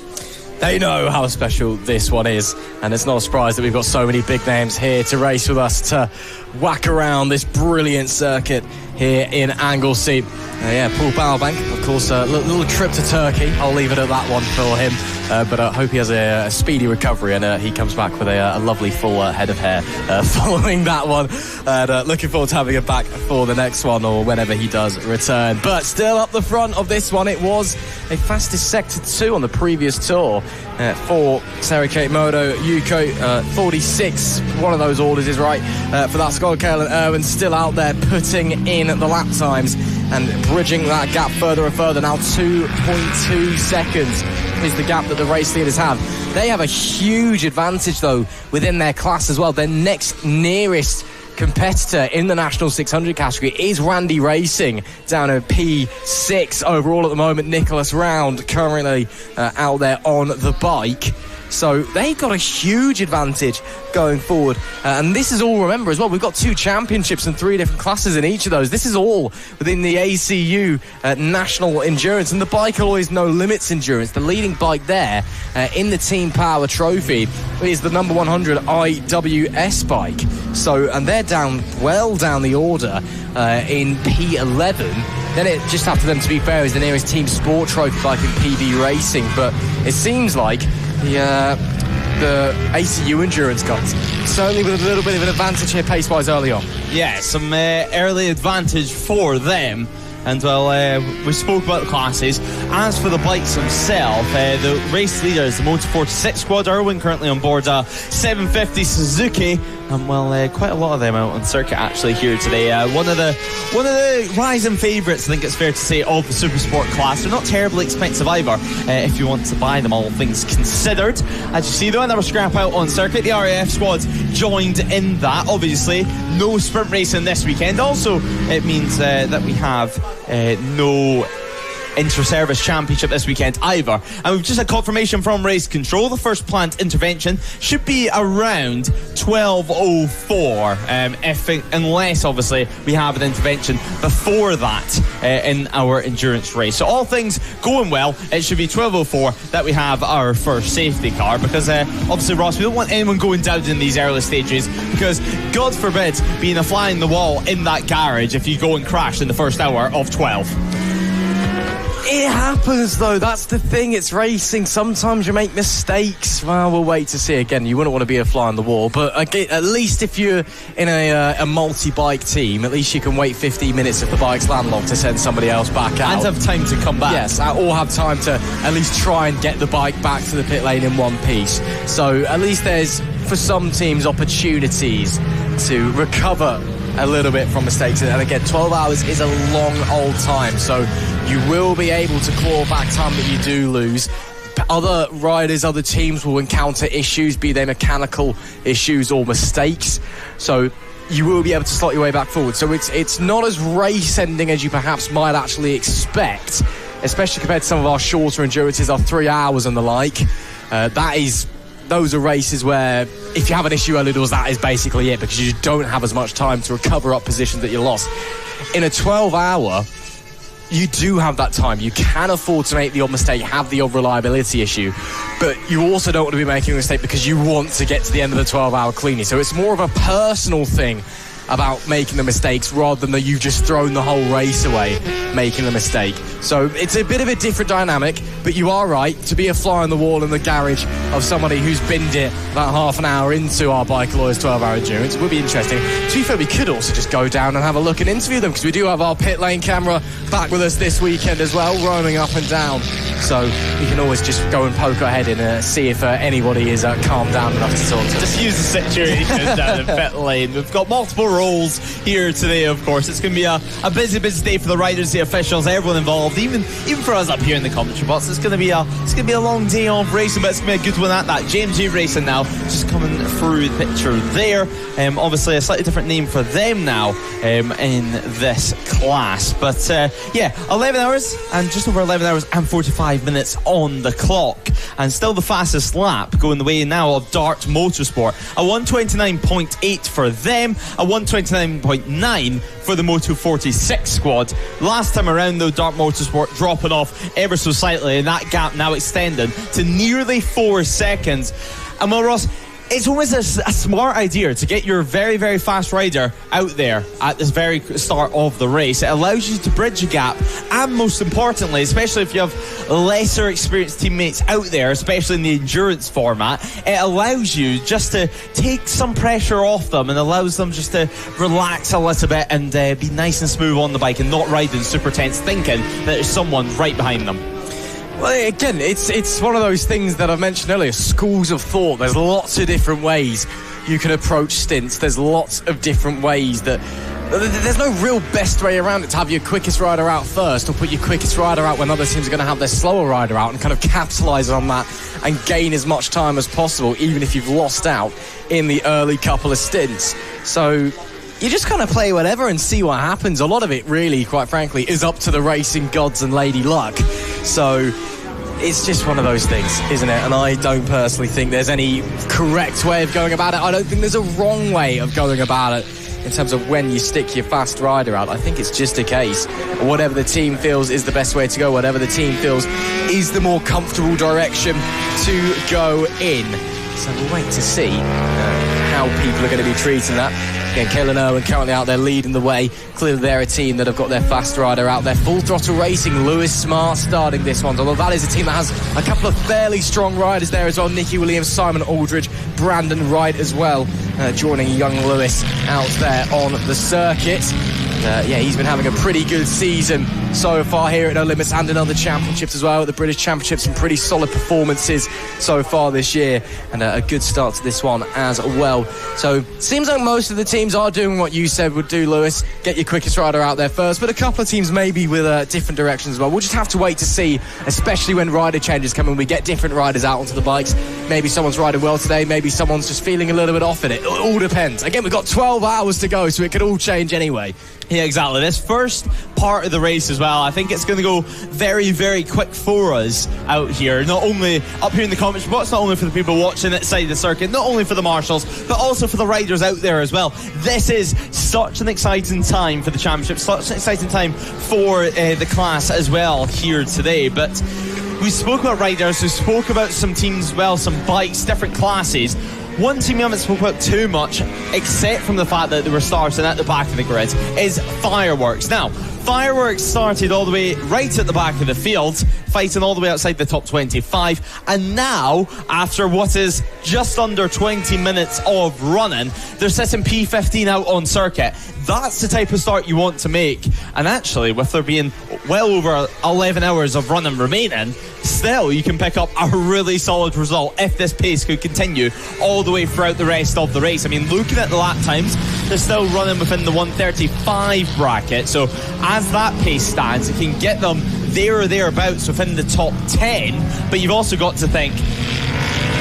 They know how special this one is, and it's not a surprise that we've got so many big names here to race with us, to whack around this brilliant circuit here in Anglesey. Paul Bowerbank, of course, a little trip to Turkey. I'll leave it at that one for him, but I hope he has a speedy recovery and he comes back with a lovely full head of hair following that one. And looking forward to having him back for the next one or whenever he does return. But still up the front of this one, it was a fastest Sector 2 on the previous tour for 𝐔𝐄𝐓𝐄 Moto UK 46. One of those orders is right for that squad. Caelan Irwin still out there putting in the lap times and bridging that gap further and further. Now 2.2 seconds is the gap that the race leaders have. They have a huge advantage though within their class as well. Their next nearest competitor in the National 600 category is Randy Racing, down at P6 overall at the moment. Nicholas Round currently out there on the bike. So they've got a huge advantage going forward. And this is all, remember as well, we've got 2 championships and 3 different classes in each of those. This is all within the ACU National Endurance. And the bike always No Limits Endurance. The leading bike there in the Team Power Trophy is the number 100 IWS bike. So, and they're well down the order in P11. Then it just after them, to be fair, is the nearest Team Sport Trophy bike in PB Racing. But it seems like the ACU Endurance guys certainly with a little bit of an advantage here pace-wise early on. Yeah, some early advantage for them. And well, we spoke about the classes. As for the bikes themselves, the race leaders, the Motor 46 squad, Irwin currently on board a 750 Suzuki And well, quite a lot of them out on circuit actually here today. One of the rising favourites, I think it's fair to say, of the super sport class. They're not terribly expensive either, if you want to buy them, all things considered. As you see though, another scrap out on circuit. The RAF squad joined in that. Obviously, no sprint racing this weekend. Also, it means that we have no inter-service championship this weekend either. And we've just had confirmation from race control. The first planned intervention should be around 12:04, unless obviously we have an intervention before that in our endurance race. So all things going well, it should be 12:04 that we have our first safety car, because obviously, Ross, we don't want anyone going down in these early stages, because God forbid being a fly in the wall in that garage if you go and crash in the first hour of 12. It happens though, that's the thing, it's racing, sometimes you make mistakes. Well, we'll wait to see. Again, you wouldn't want to be a fly on the wall, but at least if you're in a multi-bike team, at least you can wait 15 minutes if the bike's landlocked to send somebody else back out. And have time to come back. Yes, or have time to at least try and get the bike back to the pit lane in one piece. So at least there's, for some teams, opportunities to recover a little bit from mistakes. And again, 12 hours is a long old time, so you will be able to claw back time that you do lose. Other riders, other teams will encounter issues, be they mechanical issues or mistakes, so you will be able to slot your way back forward. So it's not as race ending as you perhaps might actually expect, especially compared to some of our shorter endurances, our 3 hours and the like. Those are races where if you have an issue early doors, that is basically it, because you don't have as much time to recover up positions that you lost. In a 12-hour, you do have that time. You can afford to make the odd mistake, have the odd reliability issue, but you also don't want to be making a mistake because you want to get to the end of the 12-hour cleanly. So it's more of a personal thing about making the mistakes rather than that you've just thrown the whole race away making the mistake. So it's a bit of a different dynamic, but you are right, to be a fly on the wall in the garage of somebody who's binned it about half an hour into our Bike Lawyers 12-hour endurance would be interesting. To be fair, we could also just go down and have a look and interview them, because we do have our pit lane camera back with us this weekend as well, roaming up and down. So we can always just go and poke our head in and see if anybody is calmed down enough to talk to us. Just use the situation down in pit lane. We've got multiple roles here today, of course. It's going to be a busy day for the riders, the officials, everyone involved, even for us up here in the commentary box. It's going to be a long day of racing, but it's going to be a good one at that. James G Racing now just coming through the picture there. Obviously a slightly different name for them now in this class, but 11 hours and just over 11 hours and 45 minutes on the clock, and still the fastest lap going the way now of Dart Motorsport. A 1:29.8 for them, a 1:29.9 for the Moto 46 squad. Last time around though, Dart Motorsport dropping off ever so slightly, and that gap now extending to nearly 4 seconds. And well, Ross, it's always a smart idea to get your very, very fast rider out there at this very start of the race. It allows you to bridge a gap, and most importantly, especially if you have lesser experienced teammates out there, especially in the endurance format, it allows you just to take some pressure off them and allows them just to relax a little bit and be nice and smooth on the bike and not riding super tense, thinking that there's someone right behind them. Well, again, it's one of those things that I mentioned earlier, schools of thought. There's lots of different ways you can approach stints. There's lots of different ways that... There's no real best way around it to have your quickest rider out first, or put your quickest rider out when other teams are going to have their slower rider out, and kind of capitalise on that and gain as much time as possible, even if you've lost out in the early couple of stints. So... you just kind of play whatever and see what happens. A lot of it, really, quite frankly, is up to the racing gods and Lady Luck. So it's just one of those things, isn't it? And I don't personally think there's any correct way of going about it. I don't think there's a wrong way of going about it in terms of when you stick your fast rider out. I think it's just a case of whatever the team feels is the best way to go, whatever the team feels is the more comfortable direction to go in. So we'll wait to see how people are going to be treating that. Again, 𝐂𝐍𝐿 currently out there leading the way. Clearly they're a team that have got their fast rider out there. Full Throttle Racing, Lewis Smart starting this one. Although that is a team that has a couple of fairly strong riders there as well. Nicky Williams, Simon Aldridge, Brandon Wright as well, joining young Lewis out there on the circuit. He's been having a pretty good season so far here at No Limits and in other championships as well. At the British Championships, some pretty solid performances so far this year, and a good start to this one as well. So seems like most of the teams are doing what you said would do, Lewis. Get your quickest rider out there first, but a couple of teams maybe with different directions as well. We'll just have to wait to see, especially when rider changes come and we get different riders out onto the bikes. Maybe someone's riding well today, maybe someone's just feeling a little bit off in it. It all depends. Again, we've got 12 hours to go, so it could all change anyway. Yeah, exactly. This first part of the race as well, I think it's going to go very, very quick for us out here. Not only up here in the commentary box, not only for the people watching outside the circuit, not only for the marshals, but also for the riders out there as well. This is such an exciting time for the championship, such an exciting time for the class as well here today. But we spoke about riders, we spoke about some teams, well, some bikes, different classes. One team we haven't spoken about too much, except from the fact that they were starting at the back of the grid, is Fireworks. Now, Fireworks started all the way right at the back of the field, fighting all the way outside the top 25, and now, after what is just under 20 minutes of running, they're sitting P15 out on circuit. That's the type of start you want to make, and actually, with there being well over 11 hours of running remaining, still you can pick up a really solid result if this pace could continue all the way throughout the rest of the race. I mean, looking at the lap times, they're still running within the 1:35 bracket, so as that pace stands, it can get them there or thereabouts within the top 10, but you've also got to think,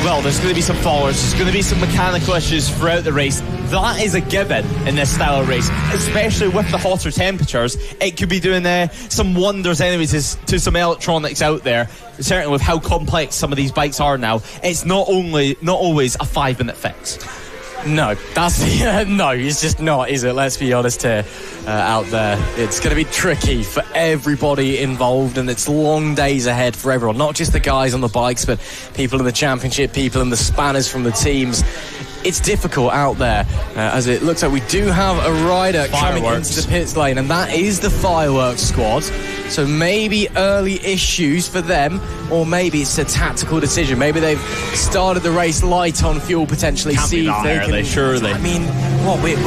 well, there's going to be some followers, there's going to be some mechanical issues throughout the race. That is a given in this style of race, especially with the hotter temperatures. It could be doing some wonders anyways to some electronics out there. Certainly with how complex some of these bikes are now, it's not always a 5-minute fix. No, no, it's just not, is it? Let's be honest here, out there. It's going to be tricky for everybody involved, and it's long days ahead for everyone, not just the guys on the bikes, but people in the championship, people in the spanners from the teams. It's difficult out there, as it looks like we do have a rider coming into the pits lane, and that is the Fireworks squad. So maybe early issues for them, or maybe it's a tactical decision. Maybe they've started the race light on fuel, potentially. Can't see be if they can. Early, surely. I mean, what? We're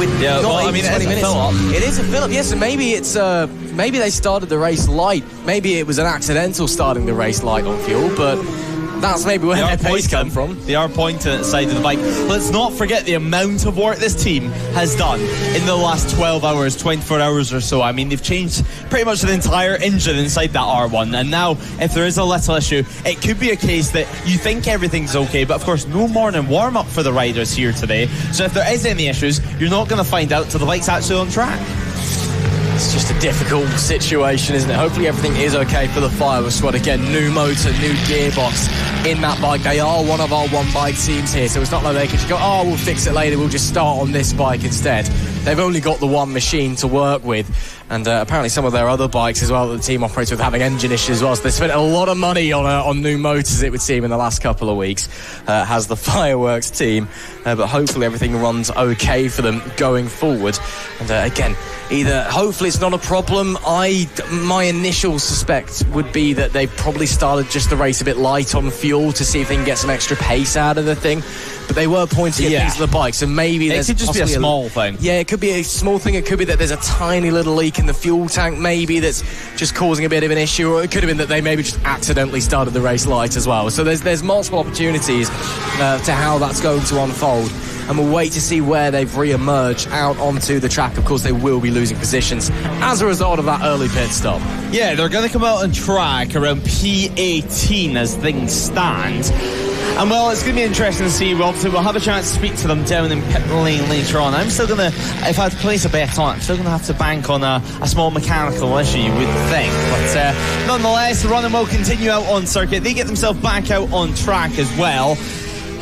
not even 20 minutes. It is a fill-up. Yes, and maybe it's maybe they started the race light. Maybe it was an accidental starting the race light on fuel, but that's maybe where their pace come from. They are pointing at the side of the bike. Let's not forget the amount of work this team has done in the last 12 hours, 24 hours or so. I mean, they've changed pretty much the entire engine inside that R1, and now if there is a little issue, it could be a case that you think everything's okay, but of course no morning warm-up for the riders here today, so if there is any issues, you're not going to find out till the bike's actually on track. It's just a difficult situation, isn't it? Hopefully everything is okay for the Fireworks squad. Again, new motor, new gearbox in that bike. They are one of our one-bike teams here, so it's not like they can just go, oh, we'll fix it later, we'll just start on this bike instead. They've only got the one machine to work with, and apparently some of their other bikes as well that the team operates with having engine issues as well, so they spent a lot of money on new motors, it would seem, in the last couple of weeks, has the Fireworks team, but hopefully everything runs okay for them going forward. And again, either hopefully it's not a problem. My initial suspect would be that they probably started just the race a bit light on fuel to see if they can get some extra pace out of the thing, but they were pointing at things of the bike, so maybe it could just be a small thing. Yeah, it could be a small thing. It could be that there's a tiny little leak in the fuel tank maybe that's just causing a bit of an issue, or it could have been that they maybe just accidentally started the race light as well. So there's multiple opportunities to how that's going to unfold, and we'll wait to see where they've re-emerged out onto the track. Of course, they will be losing positions as a result of that early pit stop. Yeah, they're going to come out on track around P18 as things stand. And well, it's going to be interesting to see. Well, obviously, we'll have a chance to speak to them down in pit lane later on. I'm still going to, if I had to place a bet on it, I'm still going to have to bank on a small mechanical issue, you would think. But nonetheless, the running will continue out on circuit. They get themselves back out on track as well.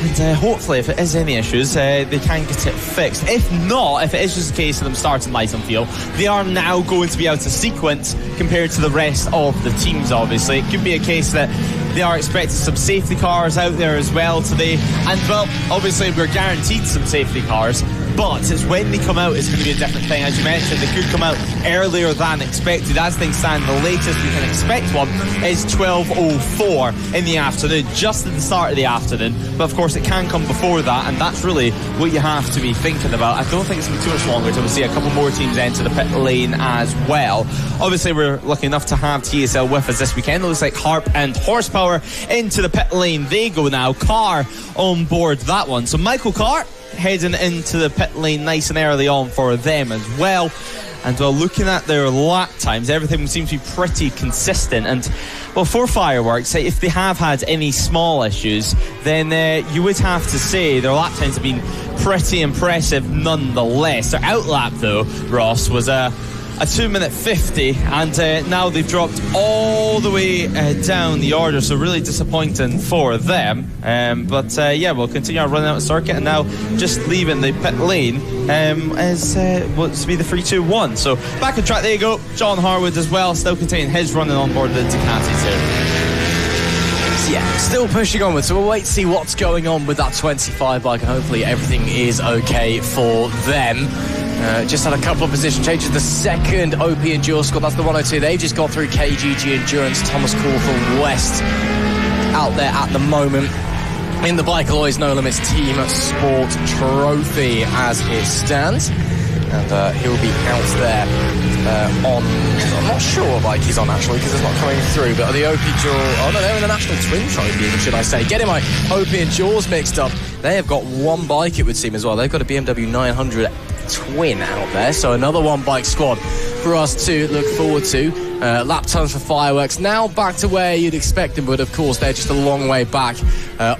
And hopefully, if it is any issues, they can get it fixed. If not, if it is just a case of them starting light on fuel, they are now going to be out of sequence compared to the rest of the teams, obviously. It could be a case that they are expecting some safety cars out there as well today. And, well, obviously, we're guaranteed some safety cars. but it's when they come out it's going to be a different thing. As you mentioned, they could come out earlier than expected. As things stand, the latest we can expect one is 12:04 in the afternoon, just at the start of the afternoon. But of course, it can come before that, and that's really what you have to be thinking about. I don't think it's going to be too much longer until we see a couple more teams enter the pit lane as well. Obviously, we're lucky enough to have TSL with us this weekend. It looks like Harp and Horsepower into the pit lane. They go now. Carr on board that one. So Michael Carr heading into the pit lane nice and early on for them as well. And looking at their lap times, everything seems to be pretty consistent. And well, for Fireworks, if they have had any small issues, then you would have to say their lap times have been pretty impressive nonetheless. Their outlap, though, Ross, was a 2-minute 50, and now they've dropped all the way down the order, so really disappointing for them. But we'll continue our run out of circuit, and now just leaving the pit lane is what's to be the 3-2-1. So back on track, there you go. John Harwood as well, still containing his running on board the Ducatis here. Yeah, still pushing onward, so we'll wait to see what's going on with that 25 bike, and hopefully everything is okay for them. Just had a couple of position changes. The second OP Endure squad, that's the 102. They've just got through 𝐾𝐍𝐺 Endurance. Thomas Caulfield West out there at the moment in the Bike Alloys No Limits Team Sport Trophy as it stands. And he'll be out there on... I'm not sure what bike he's on, actually, because it's not coming through. But the OP Endure... Oh, no, they're in the National Twin Trophy, even, should I say. Getting my OP Endures mixed up. They have got one bike, it would seem, as well. They've got a BMW 900 Twin out there. So another one-bike squad for us to look forward to. Lap times for Fireworks. Now back to where you'd expect them, but, of course, they're just a long way back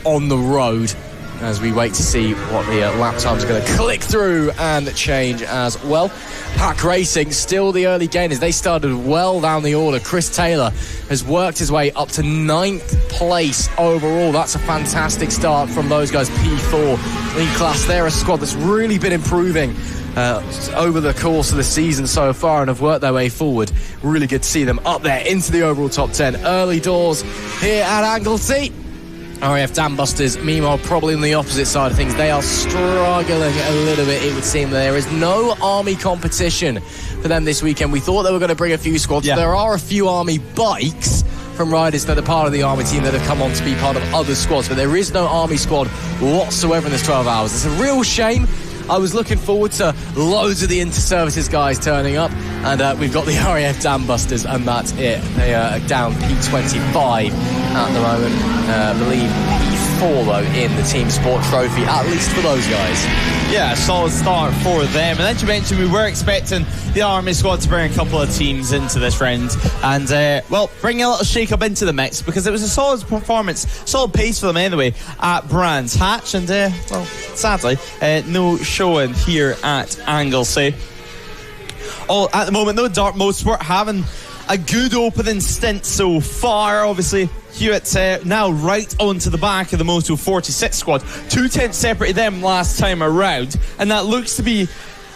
on the road, as we wait to see what the lap times are going to click through and change as well. Pack Racing, still the early gainers. They started well down the order. Chris Taylor has worked his way up to 9th place overall. That's a fantastic start from those guys. P4 in class. They're a squad that's really been improving over the course of the season so far and have worked their way forward. Really good to see them up there into the overall top 10. Early doors here at Anglesey. RAF Dambusters, meanwhile, probably on the opposite side of things. They are struggling a little bit, it would seem. There is no Army competition for them this weekend. We thought they were going to bring a few squads. Yeah. There are a few Army bikes from riders that are part of the Army team that have come on to be part of other squads, but there is no Army squad whatsoever in this 12 hours. It's a real shame. I was looking forward to loads of the inter-services guys turning up, and we've got the RAF Dambusters, and that's it. They are down P25 at the moment. I believe P4, though, in the Team Sport Trophy, at least for those guys. Yeah, a solid start for them. And then you mentioned we were expecting the Army squad to bring a couple of teams into this round and, bring a little shake-up into the mix, because it was a solid performance, solid pace for them anyway at Brands Hatch. And, sadly, no showing here at Anglesey. At the moment, though, Dart Motorsport having a good opening stint so far. Obviously, Hewitt now right onto the back of the Moto 46 squad. 2 tenths separated them last time around, and that looks to be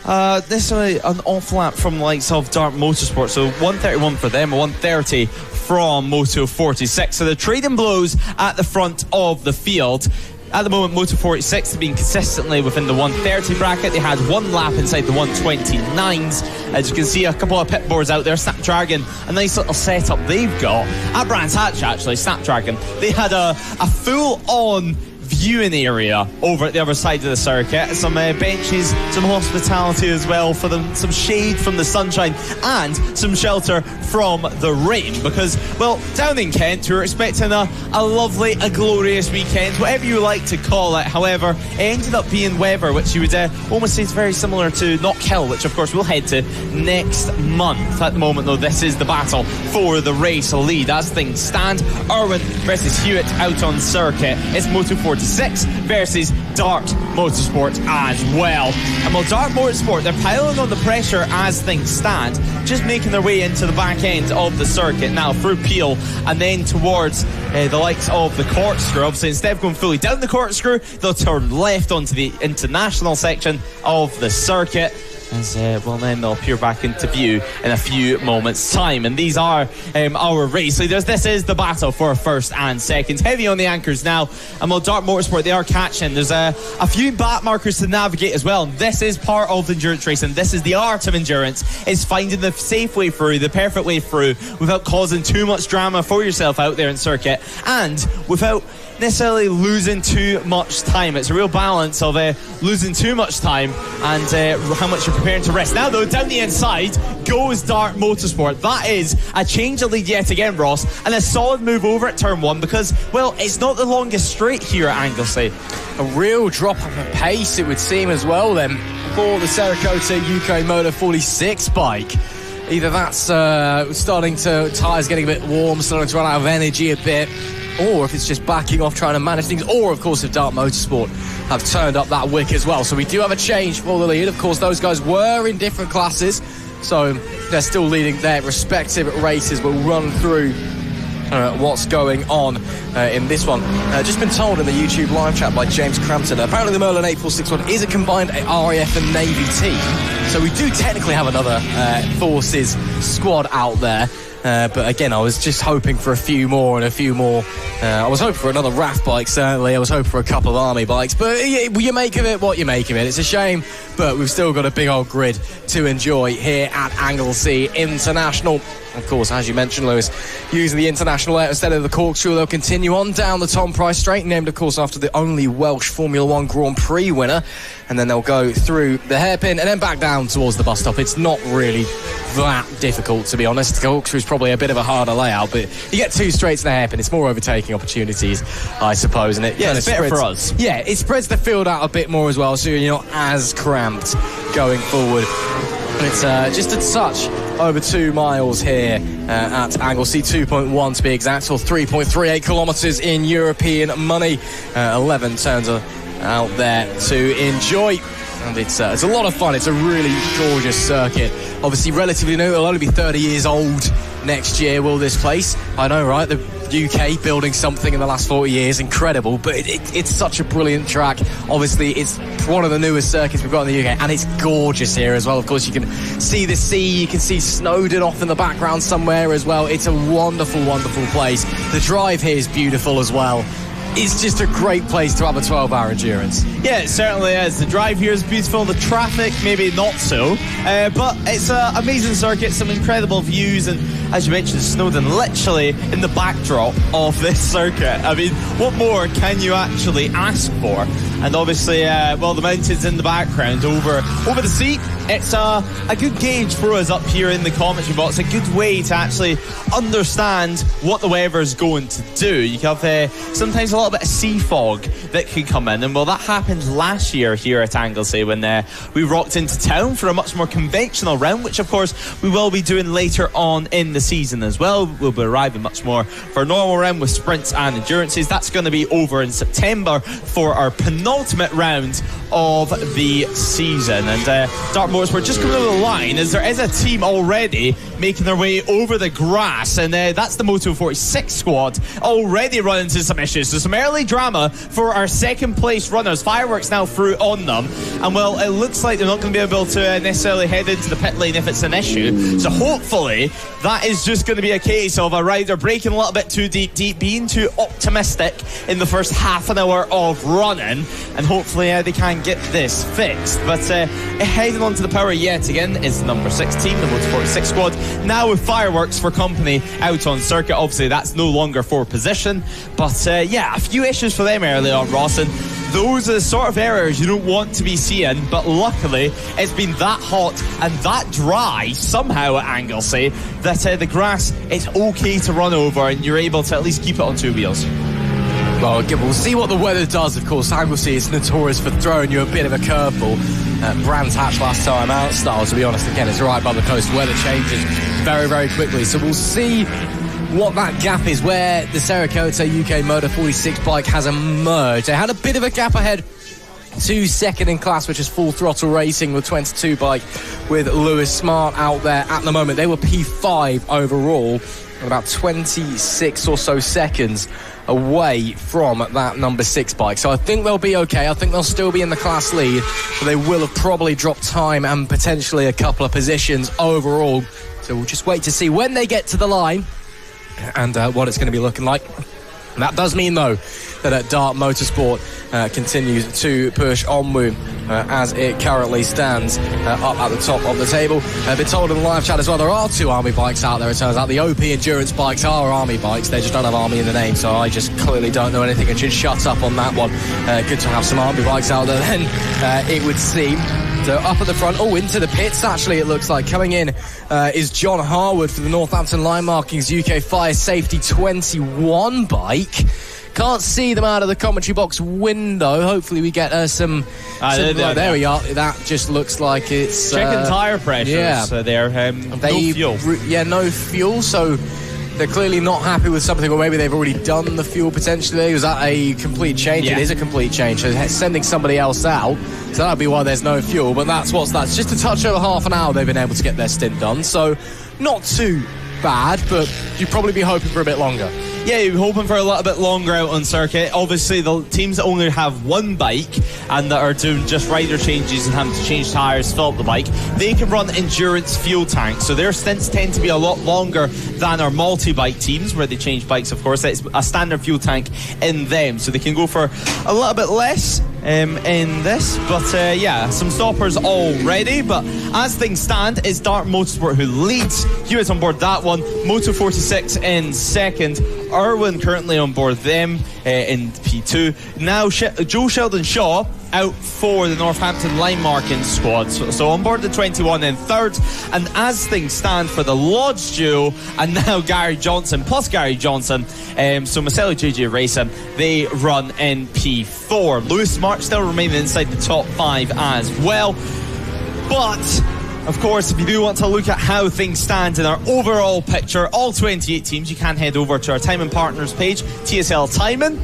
necessarily an off lap from the likes of Dart Motorsport. So 131 for them, 130 from Moto 46. So the trading blows at the front of the field. At the moment, Moto 46 have been consistently within the 130 bracket. They had one lap inside the 129s. As you can see, a couple of pit boards out there. Snapdragon, a nice little setup they've got. At Brands Hatch, actually, Snapdragon, they had a full-on viewing area over at the other side of the circuit. Some benches, some hospitality as well for them, some shade from the sunshine and some shelter from the rain, because, well, down in Kent we were expecting a lovely, a glorious weekend, whatever you like to call it. However, it ended up being weather which you would almost say is very similar to Knockhill, which of course we'll head to next month. At the moment, though, this is the battle for the race lead as things stand. Irwin versus Hewitt out on circuit. It's Moto 46 versus Dart Motorsport as well. And while Dart Motorsport, they're piling on the pressure as things stand, just making their way into the back end of the circuit now through Peel and then towards the likes of the corkscrew. Obviously, instead of going fully down the corkscrew, they'll turn left onto the international section of the circuit. As well, then they'll appear back into view in a few moments' time. And these are our race leaders. This is the battle for first and second. Heavy on the anchors now. And while Dart Motorsport, they are catching, there's a few back markers to navigate as well. This is part of the endurance race, and this is the art of endurance, is finding the safe way through, the perfect way through, without causing too much drama for yourself out there in circuit, and without necessarily losing too much time. It's a real balance of losing too much time and how much you're preparing to rest. Now though, down the inside goes Dart Motorsport. That is a change of lead yet again, Ross, and a solid move over at turn 1 because, well, it's not the longest straight here at Anglesey. A real drop off of pace, it would seem, as well then, for the 𝐔𝐋𝐓𝐄 Moto 46 bike. Either that's tyres getting a bit warm, starting to run out of energy a bit, or if it's just backing off trying to manage things, or of course if Dart Motorsport have turned up that wick as well. So we do have a change for the lead. Of course those guys were in different classes, so they're still leading their respective races. We'll run through what's going on in this one. Just been told in the YouTube live chat by James Crampton, apparently the Merlin 8461 is a combined RAF and Navy team, so we do technically have another Forces squad out there. But again, I was just hoping for a few more. I was hoping for another RAF bike, certainly. I was hoping for a couple of Army bikes. But you make of it what you make of it. It's a shame, but we've still got a big old grid to enjoy here at Anglesey International. Of course, as you mentioned, Lewis, using the International Air instead of the corkscrew, they'll continue on down the Tom Price Straight, named, of course, after the only Welsh Formula 1 Grand Prix winner. And then they'll go through the hairpin and then back down towards the bus stop. It's not really that difficult, to be honest. The corkscrew is probably a bit of a harder layout, but you get 2 straights and a hairpin. It's more overtaking opportunities, I suppose. And it it's better for us. Yeah, it spreads the field out a bit more as well, so you're not as cramped going forward. It's just a touch over 2 miles here at Anglesey, 2.1 to be exact, or 3.38 kilometres in European money. 11 turns out there to enjoy. And it's a lot of fun. It's a really gorgeous circuit. Obviously relatively new. It'll only be 30 years old next year, will this place? I know, right? The UK building something in the last 40 years. Incredible. But it's such a brilliant track. Obviously, it's one of the newest circuits we've got in the UK. And it's gorgeous here as well. Of course, you can see the sea. You can see Snowdon off in the background somewhere as well. It's a wonderful, wonderful place. The drive here is beautiful as well. It's just a great place to have a 12-hour endurance. Yeah, it certainly is. The drive here is beautiful. The traffic, maybe not so. But it's an amazing circuit, some incredible views. And as you mentioned, Snowdon literally in the backdrop of this circuit. I mean, what more can you actually ask for? And obviously, well, the mountains in the background over the sea. It's a good gauge for us up here in the commentary box. A good way to actually understand what the weather is going to do. You can have sometimes a little bit of sea fog that can come in, and well, that happened last year here at Anglesey when we rocked into town for a much more conventional round, which of course we will be doing later on in the season as well. We'll be arriving much more for a normal round with sprints and endurances. That's going to be over in September for our penultimate round of the season. And Dart Motorsport just coming over the line as there is a team already making their way over the grass, and that's the Moto 46 squad already running into some issues. So some early drama for our second place runners. Fireworks now through on them, and well, it looks like they're not going to be able to necessarily head into the pit lane if it's an issue. So hopefully that is just going to be a case of a rider braking a little bit too deep, being too optimistic in the first half an hour of running, and hopefully they can get this fixed. But heading on to the power yet again is the number 6 team, the Moto 46 squad, now with fireworks for company out on circuit. Obviously that's no longer for position, but yeah, a few issues for them early on, Ross, and those are the sort of errors you don't want to be seeing. But luckily it's been that hot and that dry somehow at Anglesey that the grass is okay to run over, and you're able to at least keep it on 2 wheels. Well, we'll see what the weather does. Of course, Anglesey is notorious for throwing you a bit of a curveball. Brands Hatch last time out style, to be honest, again, it's right by the coast. Weather changes very, very quickly. So we'll see what that gap is, where the 𝐔𝐋𝐓𝐄 UK Moto 46 bike has emerged. They had a bit of a gap ahead to second in class, which is Full Throttle Racing, with 22 bike with Lewis Smart out there at the moment. They were P5 overall. about 26 or so seconds away from that number 6 bike. So I think they'll be okay. I think they'll still be in the class lead, but they will have probably dropped time and potentially a couple of positions overall. So we'll just wait to see when they get to the line and what it's going to be looking like. And that does mean, though, that Dart Motorsport continues to push onward as it currently stands up at the top of the table. I've been told in the live chat as well, there are 2 Army bikes out there. It turns out the OP endurance bikes are Army bikes. They just don't have Army in the name, so I just clearly don't know anything and should shut up on that one. Good to have some Army bikes out there then, it would seem. So up at the front, into the pits, actually, it looks like. Coming in is John Harwood for the Northampton Line Markings UK Fire Safety 21 bike. Can't see them out of the commentary box window. Hopefully we get some there we are. That just looks like it's... Checking tyre pressures. Yeah. So they're no fuel. No fuel, so... They're clearly not happy with something, or maybe they've already done the fuel potentially. Was that a complete change? Yeah. It is a complete change. So sending somebody else out, so that'll be why there's no fuel. But that's just a touch over half an hour they've been able to get their stint done. So not too bad, but you'd probably be hoping for a bit longer. Yeah, you're hoping for a little bit longer out on circuit. Obviously, the teams that only have one bike and that are doing just rider changes and having to change tyres, fill up the bike, they can run endurance fuel tanks. So their stints tend to be a lot longer than our multi-bike teams, where they change bikes, of course. It's a standard fuel tank in them. So they can go for a little bit less in this. But some stoppers already. But as things stand, it's Dart Motorsport who leads. Hewitt on board that one. Moto 46 in second. Irwin currently on board them in P2. Now Joe Sheldon Shaw out for the Northampton Line Marking squad. So on board the 21 in third. And as things stand for the Lodge duo, and now Gary Johnson plus Gary Johnson, so Marcelo JJ Racing, they run in P4. Lewis March still remaining inside the top 5 as well. But of course, if you do want to look at how things stand in our overall picture, all 28 teams, you can head over to our Timing Partners page, TSL Timing.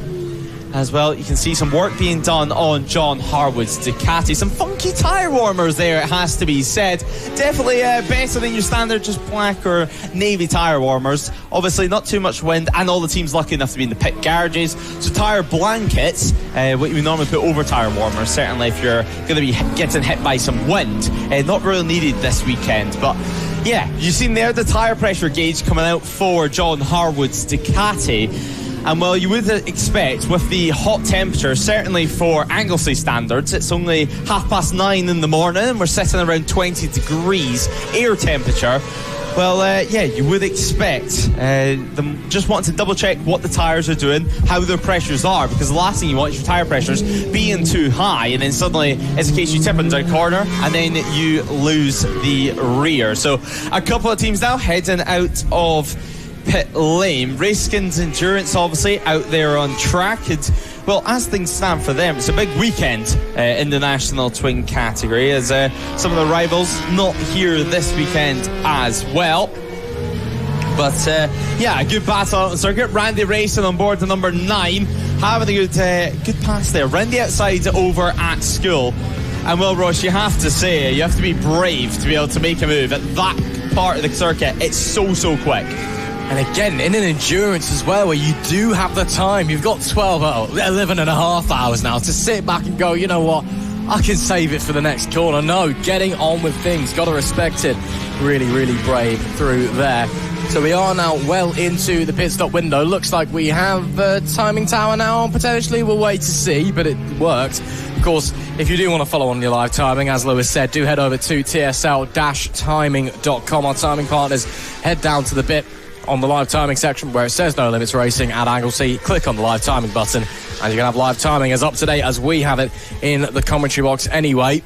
As well, you can see some work being done on John Harwood's Ducati. Some funky tyre warmers there, it has to be said. Definitely better than your standard just black or navy tyre warmers. Obviously, not too much wind, and all the teams lucky enough to be in the pit garages. So tyre blankets, what you would normally put over tyre warmers, certainly if you're going to be getting hit by some wind. Not really needed this weekend, but yeah, you've seen there the tyre pressure gauge coming out for John Harwood's Ducati. And well, you would expect with the hot temperature, certainly for Anglesey standards, it's only 9:30 in the morning and we're sitting around 20 degrees air temperature. Well, you would expect them just wanting to double check what the tyres are doing, how their pressures are, because the last thing you want is your tyre pressures being too high, and then suddenly it's a case you tip into a corner and then you lose the rear. So a couple of teams now heading out of pit lane. Racekin's Endurance obviously out there on track. Well, as things stand for them, it's a big weekend in the National Twin category, as some of the rivals not here this weekend as well. But a good battle out on circuit. Randy Racing on board the number 9, having a good pass there. Randy outside over at school. And well, Ross, you have to say, you have to be brave to be able to make a move at that part of the circuit. It's so quick. And again, in an endurance as well, where you do have the time. You've got 11 and a half hours now to sit back and go, you know what, I can save it for the next corner. No, getting on with things. Got to respect it. Really brave through there. So we are now well into the pit stop window. Looks like we have a timing tower now, potentially. We'll wait to see, but it worked. Of course, if you do want to follow on your live timing, as Lewis said, do head over to tsl-timing.com. Our timing partners, head down to the bit on the live timing section where it says No Limits Racing at Anglesey. Click on the live timing button and you can have live timing as up to date as we have it in the commentary box anyway.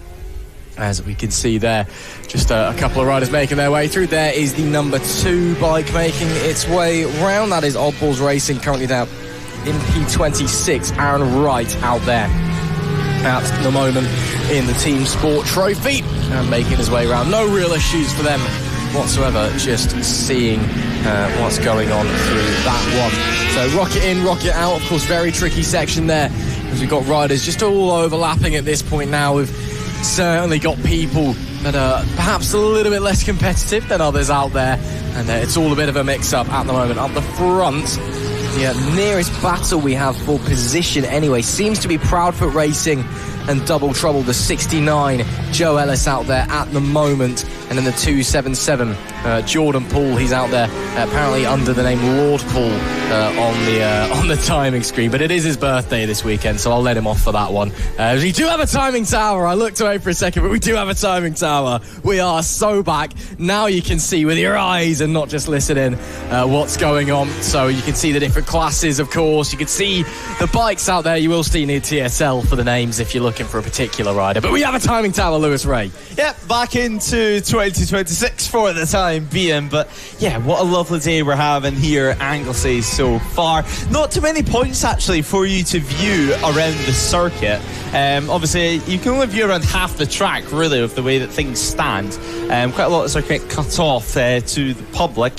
As we can see there, just a couple of riders making their way through. There is the number 2 bike making its way round. That is Oddballs Racing, currently down in P26. Aaron Wright out there at the moment in the Team Sport Trophy and making his way around. No real issues for them whatsoever, just seeing what's going on through that one. So rocket in, rocket out. Of course, very tricky section there, as we've got riders just all overlapping at this point now. We've certainly got people but perhaps a little bit less competitive than others out there. And it's all a bit of a mix-up at the moment. Up the front, the nearest battle we have for position anyway seems to be Proudfoot Racing and Double Trouble, the 69. Joe Ellis out there at the moment. And then the 277, Jordan Poole, he's out there apparently under the name Lord Poole on the timing screen. But it is his birthday this weekend, so I'll let him off for that one. We do have a timing tower. I looked away for a second, but we do have a timing tower. We are so back. Now you can see with your eyes and not just listening what's going on. So you can see the different classes, of course. You can see the bikes out there. You will still need TSL for the names if you're looking for a particular rider. But we have a timing tower, Lewis Ray. Yep, back into 2026 for the time being. But yeah, what a lovely day we're having here at Anglesey so far. Not too many points actually for you to view around the circuit. Obviously you can only view around half the track really with the way that things stand. Quite a lot of circuit cut off to the public.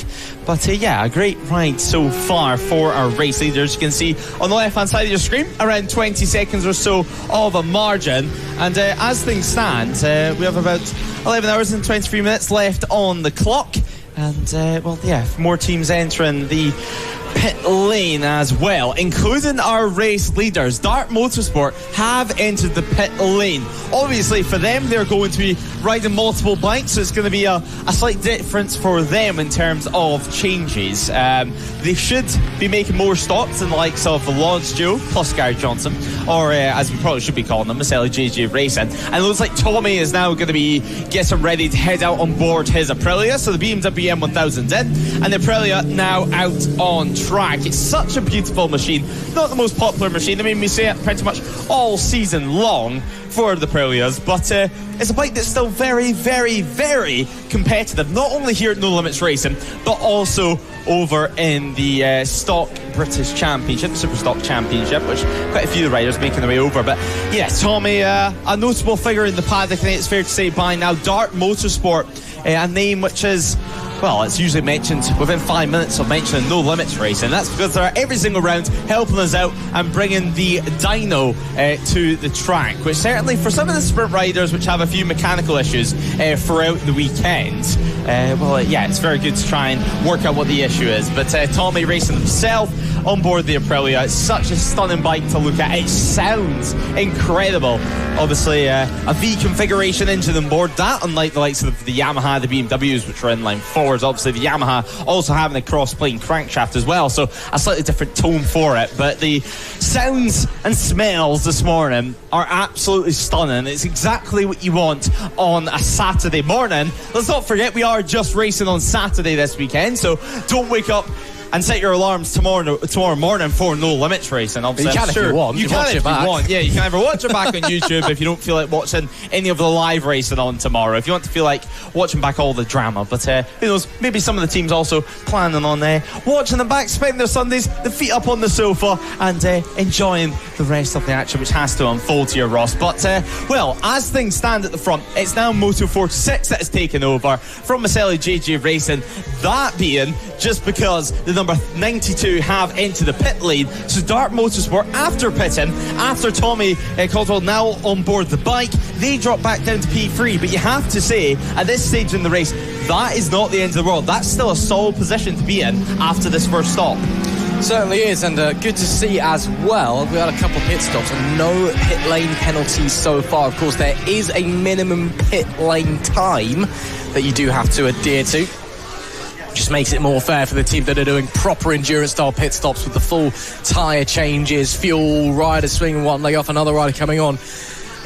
But yeah, a great ride so far for our race leaders. You can see on the left hand side of your screen around 20 seconds or so of a margin. And as things stand, we have about 11 hours and 23 minutes left on the clock. And well, yeah, more teams entering the pit lane as well, including our race leaders. Dart Motorsport have entered the pit lane. Obviously for them, they're going to be riding multiple bikes, so it's going to be a slight difference for them in terms of changes. They should be making more stops than the likes of the Lodge Joe plus Gary Johnson, or as we probably should be calling them, Maselli JJ Racing. And it looks like Tommy is now going to be getting ready to head out on board his Aprilia, so the BMW M1000 in, and the Aprilia now out on track. It's such a beautiful machine, not the most popular machine. I mean, we say it pretty much all season long for the Aprilias, but it's a bike that's still very, very, very competitive, not only here at No Limits Racing, but also over in the Stock British Championship, the Super Stock Championship, which quite a few riders making their way over. But yeah, Tommy, a notable figure in the paddock, I think it's fair to say by now. Dart Motorsport, a name which is, well, it's usually mentioned within 5 minutes of mentioning No Limits Racing. That's because they're every single round helping us out and bringing the dyno to the track, which certainly for some of the sprint riders which have a few mechanical issues throughout the weekend, well, yeah, it's very good to try and work out what the issue is. But Tommy racing himself on board the Aprilia. It's such a stunning bike to look at. It sounds incredible. Obviously, a V configuration engine on board, that unlike the likes of the Yamaha, the BMWs, which are inline forwards. Obviously, the Yamaha also having a cross-plane crankshaft as well, so a slightly different tone for it. But the sounds and smells this morning are absolutely stunning. It's exactly what you want on a Saturday morning. Let's not forget, we are just racing on Saturday this weekend, so don't wake up and set your alarms tomorrow morning for No Limits Racing. Obviously, you can if you want. You can if you want. Yeah, you can either watch it back on YouTube if you don't feel like watching any of the live racing on tomorrow, if you want to feel like watching back all the drama. But who knows, maybe some of the teams also planning on watching them back, spending their Sundays, the feet up on the sofa, and enjoying the rest of the action which has to unfold here, Ross. But well, as things stand at the front, it's now Moto 46 that has taken over from Maselli JJ Racing, that being just because the number 92 have entered the pit lane. So Dart Motorsport, after pitting, after Tommy Caldwell now on board the bike, they drop back down to P3. But you have to say, at this stage in the race, that is not the end of the world. That's still a solid position to be in after this first stop. Certainly is, and good to see as well. We had a couple of pit stops and no pit lane penalties so far. Of course, there is a minimum pit lane time that you do have to adhere to. Just makes it more fair for the team that are doing proper endurance style pit stops with the full tyre changes, fuel, riders swinging one leg off, another rider coming on.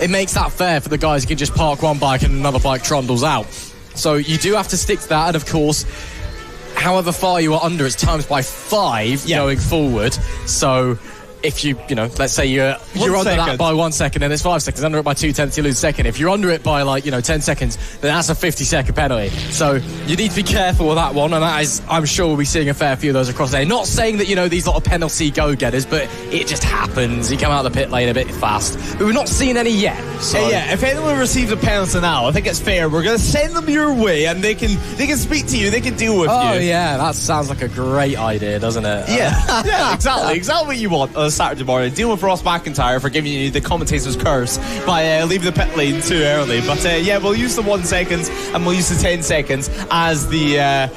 It makes that fair for the guys who can just park one bike and another bike trundles out. So you do have to stick to that, and of course, however far you are under, it's times by 5 going forward. So if you let's say you're under that by 1 second, then it's 5 seconds. Under it by 2/10, you lose a second. If you're under it by 10 seconds, then that's a 50-second penalty. So you need to be careful with that one, and that is, I'm sure we'll be seeing a fair few of those across there. Not saying that these lot of penalty go-getters, but it just happens. You come out of the pit lane a bit fast, but we're not seeing any yet. So yeah, if anyone receives a penalty now, I think it's fair. We're going to send them your way, and they can speak to you. They can deal with you. Oh yeah, that sounds like a great idea, doesn't it? Yeah, yeah, exactly what you want. this Saturday morning. Deal with Ross McIntyre for giving you the commentator's curse by leaving the pit lane too early. But yeah, we'll use the 1 second and we'll use the 10 seconds as the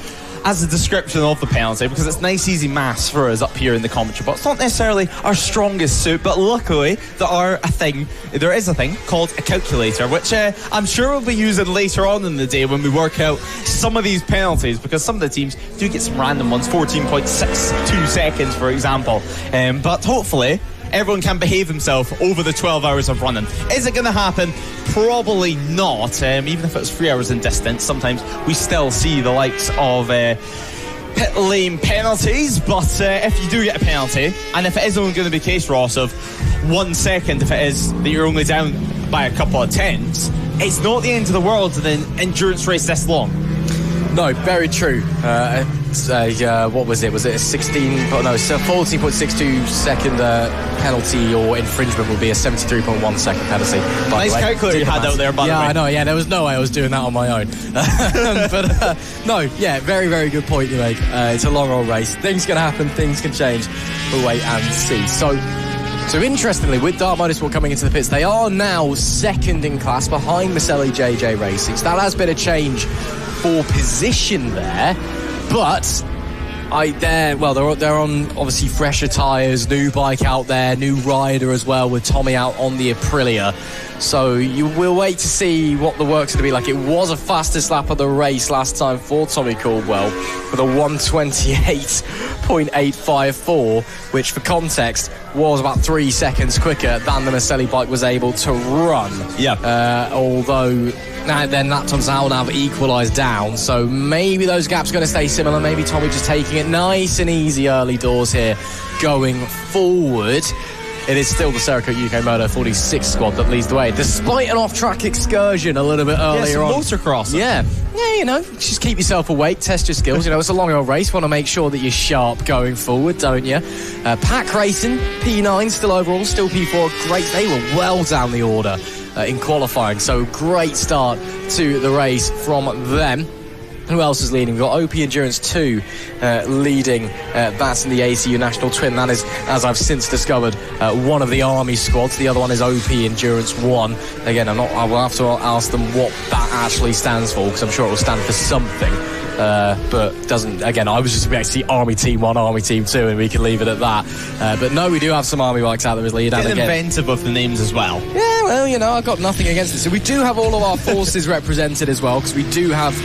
description of the penalty, because it's nice easy maths for us up here in the commentary box. It's not necessarily our strongest suit, but luckily there is a thing called a calculator, which I'm sure we'll be using later on in the day when we work out some of these penalties, because some of the teams do get some random ones, 14.62 seconds for example, but hopefully everyone can behave himself over the 12 hours of running. Is it going to happen? Probably not. Even if it's 3 hours in distance, sometimes we still see the likes of pit lane penalties. But if you do get a penalty, and if it is only going to be a case, Ross, of 1 second, if it is that you're only down by a couple of tenths, it's not the end of the world in an endurance race this long. No, very true. What was it? Was it a 14.62 second penalty or infringement would be a 73.1 second penalty. Nice calculator you had out there, by the way. Yeah, I know. Yeah, there was no way I was doing that on my own. But no, yeah, very, very good point you make. It's a long old race. Things can happen. Things can change. We'll wait and see. So interestingly, with Dart Motorsport coming into the pits, they are now second in class behind Maselli JJ Racing. So that has been a change for position there, but they're on obviously fresher tyres, new bike out there, new rider as well, with Tommy out on the Aprilia. So you will wait to see what the work's going to be like. It was a fastest lap of the race last time for Tommy Caldwell with a 1:28.854, which for context was about 3 seconds quicker than the Maselli bike was able to run. Yeah. Although then that times now have equalised down, so maybe those gaps are going to stay similar. Maybe Tommy just taking it nice and easy early doors here going forward. It is still the Circuit UK Moto 46 squad that leads the way, despite an off-track excursion a little bit earlier on. Motocross. Yeah, you know, just keep yourself awake, test your skills. You know, it's a long old race. Want to make sure that you're sharp going forward, don't you? Pack Racing, P9, still overall, still P4. Great, they were well down the order in qualifying, so great start to the race from them. Who else is leading? We've got OP Endurance 2 leading. That's in the ACU National Twin. That is, as I've since discovered, one of the Army squads. The other one is OP Endurance 1. Again, I will have to ask them what that actually stands for, because I'm sure it will stand for something. But doesn't. Again, I was just expecting to see Army Team 1, Army Team 2, and we can leave it at that. But no, we do have some Army bikes out there as lead. Get inventive of the names as well. Yeah, well, you know, I've got nothing against it. So we do have all of our forces represented as well, because we do have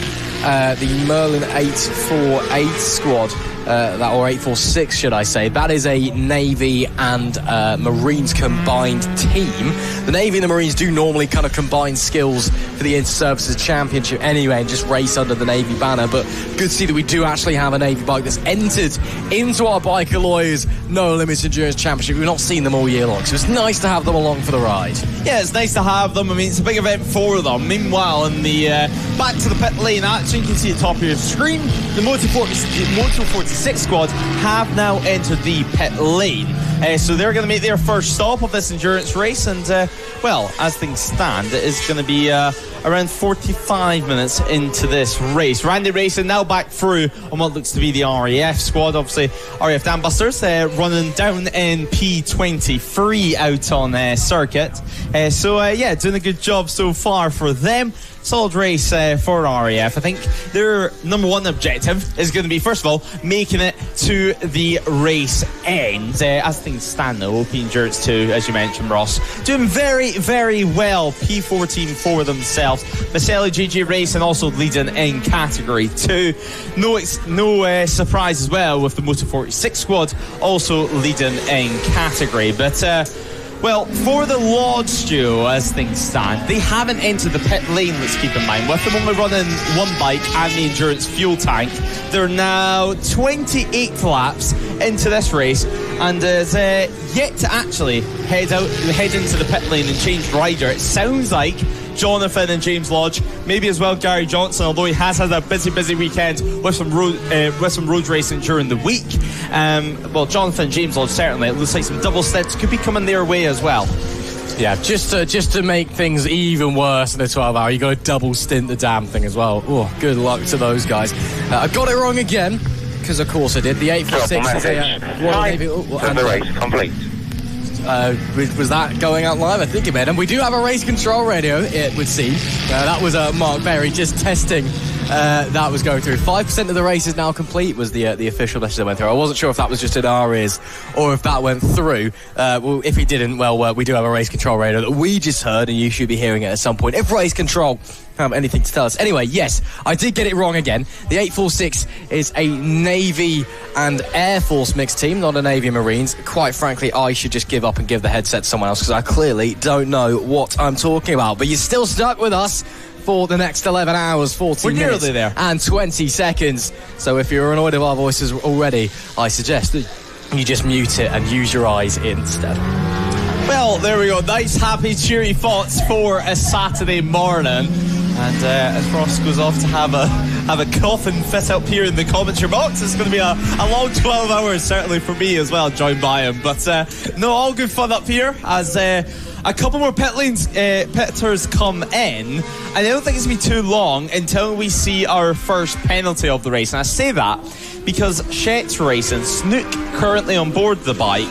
the Merlin 848 squad, or 846 should I say. That is a Navy and Marines combined team. The Navy and the Marines do normally kind of combine skills for the Inter-Services Championship anyway and just race under the Navy banner, but good to see that we do actually have a Navy bike that's entered into our Biker Lawyers No Limits Endurance Championship. We've not seen them all year long, so it's nice to have them along for the ride. Yeah, it's nice to have them. I mean, it's a big event for them. Meanwhile, in the back to the pit lane action, you can see at the top of your screen, the Moto 46 squad have now entered the pit lane. So they're going to make their first stop of this endurance race, and well, as things stand, it is going to be around 45 minutes into this race. Randy Racing now back through on what looks to be the RAF squad. Obviously, RAF Dambusters running down in P23 out on circuit. So yeah, doing a good job so far for them. Solid race for RAF. I think their number one objective is going to be, first of all, making it to the race end. As things stand though, OP Endurance 2, as you mentioned, Ross, doing very, very well. P14 for themselves. Maselli JJ Racing also leading in Category 2. No surprise as well with the Moto 46 squad also leading in category. But well, for the Lodge duo, as things stand, they haven't entered the pit lane, let's keep in mind. With them only running one bike and the endurance fuel tank, they're now 28 laps into this race and is yet to actually head into the pit lane and change rider. It sounds like Jonathan and James Lodge, maybe as well Gary Johnson, although he has had a busy weekend with some road racing during the week. Well, Jonathan and James Lodge, certainly, it looks like some double stints could be coming their way as well. Yeah, just to make things even worse in a 12-hour, you got to double stint the damn thing as well. Oh, good luck to those guys. I got it wrong again, because of course I did. The 846 is the race complete. Was that going out live? I think it made. And we do have a race control radio, it would seem. That was Mark Berry just testing that was going through. 5% of the race is now complete was the official message that went through. I wasn't sure if that was just in our ears or if that went through. Well, if he didn't, well, we do have a race control radio that we just heard, and you should be hearing it at some point. If race control have anything to tell us. Anyway, yes, I did get it wrong again. The 846 is a Navy and Air Force mixed team, not a Navy and Marines. Quite frankly, I should just give up and give the headset to someone else because I clearly don't know what I'm talking about. But you're still stuck with us for the next 11 hours, 14 minutes there. And 20 seconds. So if you're annoyed with our voices already, I suggest that you just mute it and use your eyes instead. Well, there we go. Nice, happy, cheery thoughts for a Saturday morning. And as Ross goes off to have a coffin fit up here in the commentary box, it's going to be a long 12 hours, certainly for me as well, joined by him. But no, all good fun up here as a couple more pitters come in. And I don't think it's going to be too long until we see our first penalty of the race. And I say that because Shet's Racing, Snook currently on board the bike,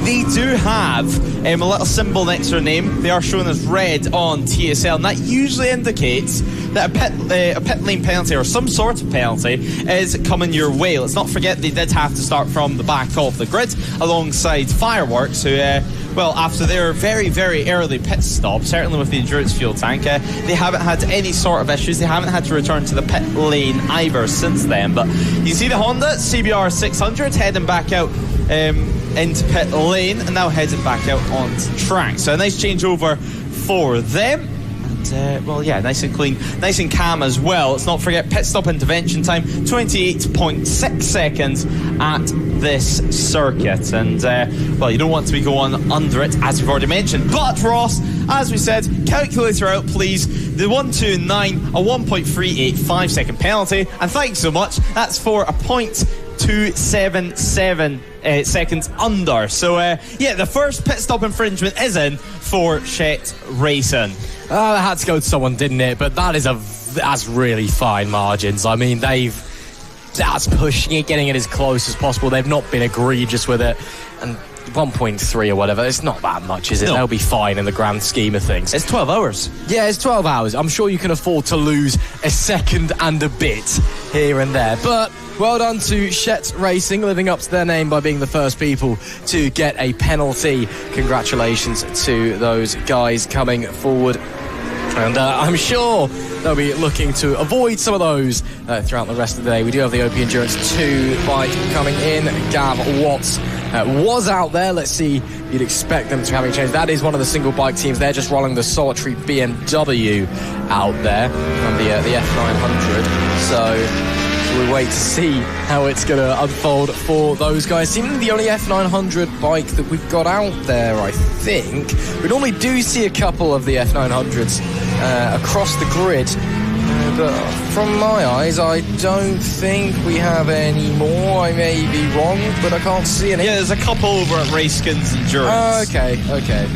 they do have a little symbol next to their name. They are shown as red on TSL, and that usually indicates that a pit lane penalty or some sort of penalty is coming your way. Let's not forget they did have to start from the back of the grid alongside Fireworks, who well, after their very, very early pit stop, certainly with the endurance fuel tank, they haven't had any sort of issues. They haven't had to return to the pit lane either since then. But you see the Honda CBR 600 heading back out into pit lane and now heading back out onto track. So a nice changeover for them. Well, yeah, nice and clean, nice and calm as well. Let's not forget pit stop intervention time, 28.6 seconds at this circuit. And, well, you don't want to be going under it, as we've already mentioned. But, Ross, as we said, calculator out, please. The 129, a 1.385 second penalty. And thanks so much. That's for a 0.277 seconds under. So, yeah, the first pit stop infringement is in for Shet Racing. That had to go to someone, didn't it? But that's really fine margins. I mean, that's pushing it, getting it as close as possible. They've not been egregious with it. And 1.3 or whatever, it's not that much, is it? No. They'll be fine in the grand scheme of things. It's 12 hours. Yeah, it's 12 hours. I'm sure you can afford to lose a second and a bit here and there. But well done to Shet Racing, living up to their name by being the first people to get a penalty. Congratulations to those guys coming forward. And I'm sure they'll be looking to avoid some of those throughout the rest of the day. We do have the OP Endurance 2 bike coming in. Gav Watts was out there. Let's see, you'd expect them to having changed. That is one of the single bike teams. They're just rolling the solitary BMW out there from the F900. So we wait to see how it's going to unfold for those guys. Seemingly the only F900 bike that we've got out there, I think. We normally do see a couple of the F900s across the grid. But from my eyes, I don't think we have any more. I may be wrong, but I can't see any. Yeah, there's a couple over at Racekins Endurance. Okay.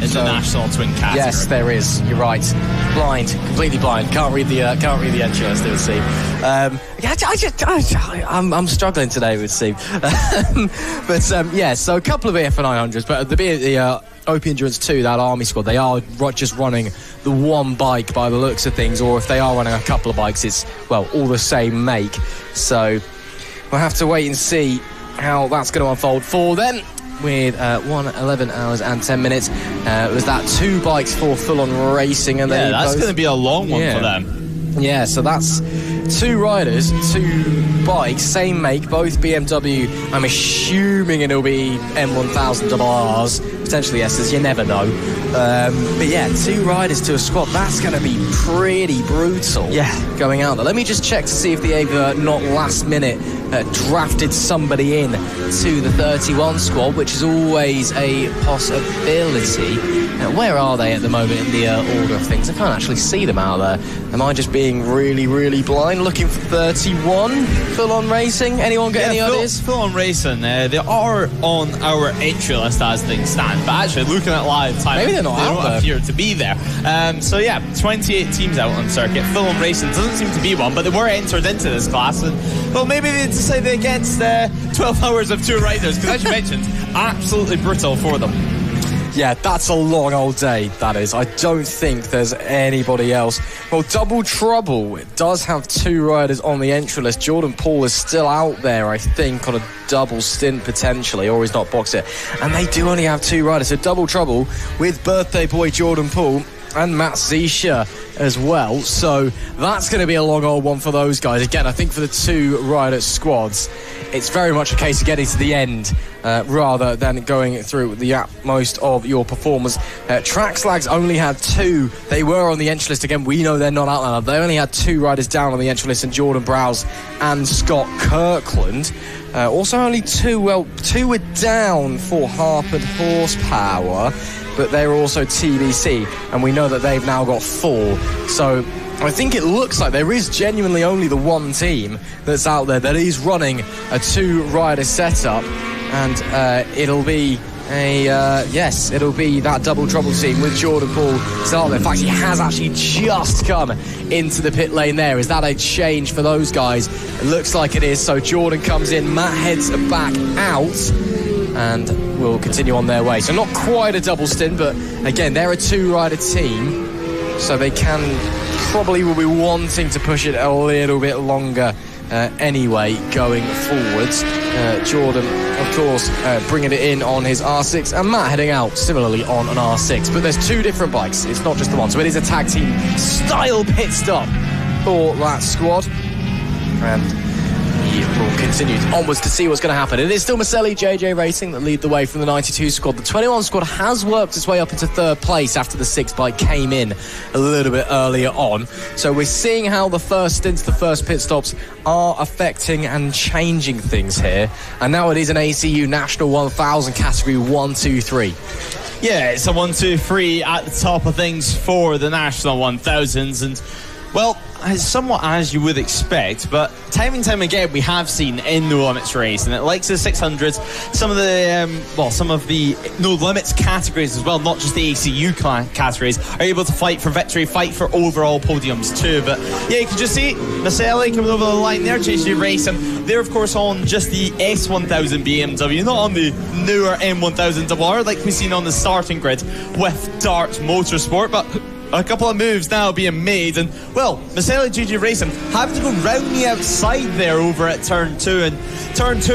International twin category. Yes, there is. You're right. Blind, completely blind. Can't read the entry list. It would seem. I'm struggling today, it would seem. But yeah, so a couple of F900s, but the OP Endurance 2, that Army squad, they are just running the one bike by the looks of things, or if they are running a couple of bikes, it's, well, all the same make. So we'll have to wait and see how that's going to unfold for them. With 11 hours and 10 minutes. Was that 2 bikes for full-on racing? And yeah, that's going to be a long one for them. Yeah, so that's 2 riders, 2 bikes, same make, both BMW. I'm assuming it'll be M1000RRs, potentially S's, you never know. But yeah, 2 riders to a squad, that's going to be pretty brutal. Yeah. Going out there. Let me just check to see if they've not last minute drafted somebody in to the 31 squad, which is always a possibility. Where are they at the moment in the order of things? I can't actually see them out there. Am I just being really, really blind? Looking for 31 full-on racing? Anyone get any ideas? Full-on racing, they are on our entry list as things stand, but actually looking at live time, maybe they don't appear to be there. So yeah, 28 teams out on circuit. Full-on racing doesn't seem to be one, but they were entered into this class, and well, maybe they decided against 12 hours of 2 riders, because as you mentioned, absolutely brutal for them. Yeah, that's a long old day, that is. I don't think there's anybody else. Well, Double Trouble does have 2 riders on the entry list. Jordan Poole is still out there, I think, on a double stint potentially, or he's not boxed it. And they do only have 2 riders. So Double Trouble with birthday boy Jordan Poole and Matt Zisha as well. So that's going to be a long old one for those guys. Again, I think for the 2 rider squads, it's very much a case of getting to the end rather than going through the utmost of your performers. Track Slags only had 2. They were on the entry list. Again, we know they're not out now. They only had 2 riders down on the entry list, and Jordan Browse and Scott Kirkland. Also only 2 were down for Harpered Horsepower, but they were also TBC, and we know that they've now got 4. So I think it looks like there is genuinely only the one team that's out there that is running a 2-rider setup, and it'll be it'll be that Double Trouble team with Jordan Poole still out there. In fact, he has actually just come into the pit lane there. Is that a change for those guys? It looks like it is. So Jordan comes in, Matt heads back out, and will continue on their way. So not quite a double stint, but again, they're a 2-rider team, so they probably will be wanting to push it a little bit longer anyway going forwards. Jordan, of course, bringing it in on his R6, and Matt heading out similarly on an R6. But there's 2 different bikes, it's not just the one, so it is a tag team style pit stop for that squad, and will continue onwards to see what's going to happen. It is still Maselli JJ Racing that lead the way from the 92 squad. The 21 squad has worked its way up into 3rd place after the 6 bike came in a little bit earlier on. So we're seeing how the first stints, the first pit stops, are affecting and changing things here. And now it is an ACU National 1000 category 1, 2, 3. Yeah, it's a 1, 2, 3 at the top of things for the National 1000s, and well, it's somewhat as you would expect, but time and time again we have seen in No Limits race, and it likes the 600s, some of the No Limits categories as well, not just the ACU categories, are able to fight for victory, fight for overall podiums too. But yeah, you can just see Maselli coming over the line there, JJ Racing. They're of course on just the S1000 BMW, not on the newer M1000RR like we've seen on the starting grid with Dart Motorsport, but a couple of moves now being made, and well, Maselli JJ Racing having to go round the outside there over at turn 2, and turn 2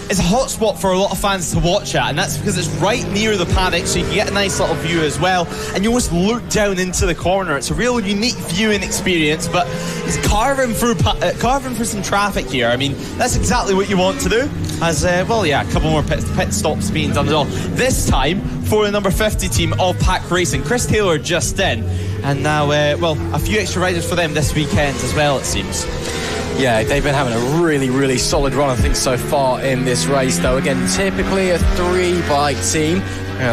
it's a hot spot for a lot of fans to watch at, and that's because it's right near the paddock, so you can get a nice little view as well, and you almost look down into the corner. It's a real unique viewing experience, but it's carving through some traffic here. I mean, that's exactly what you want to do. As a couple more pit stops being done as well. This time for the number 50 team of Pack Racing. Chris Taylor just in, and now a few extra riders for them this weekend as well, it seems. Yeah, they've been having a really, really solid run, I think, so far in this race, though. Again, typically a 3-bike team.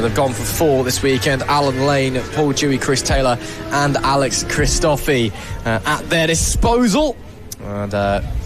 They've gone for 4 this weekend. Alan Lane, Paul Dewey, Chris Taylor, and Alex Christophe at their disposal. And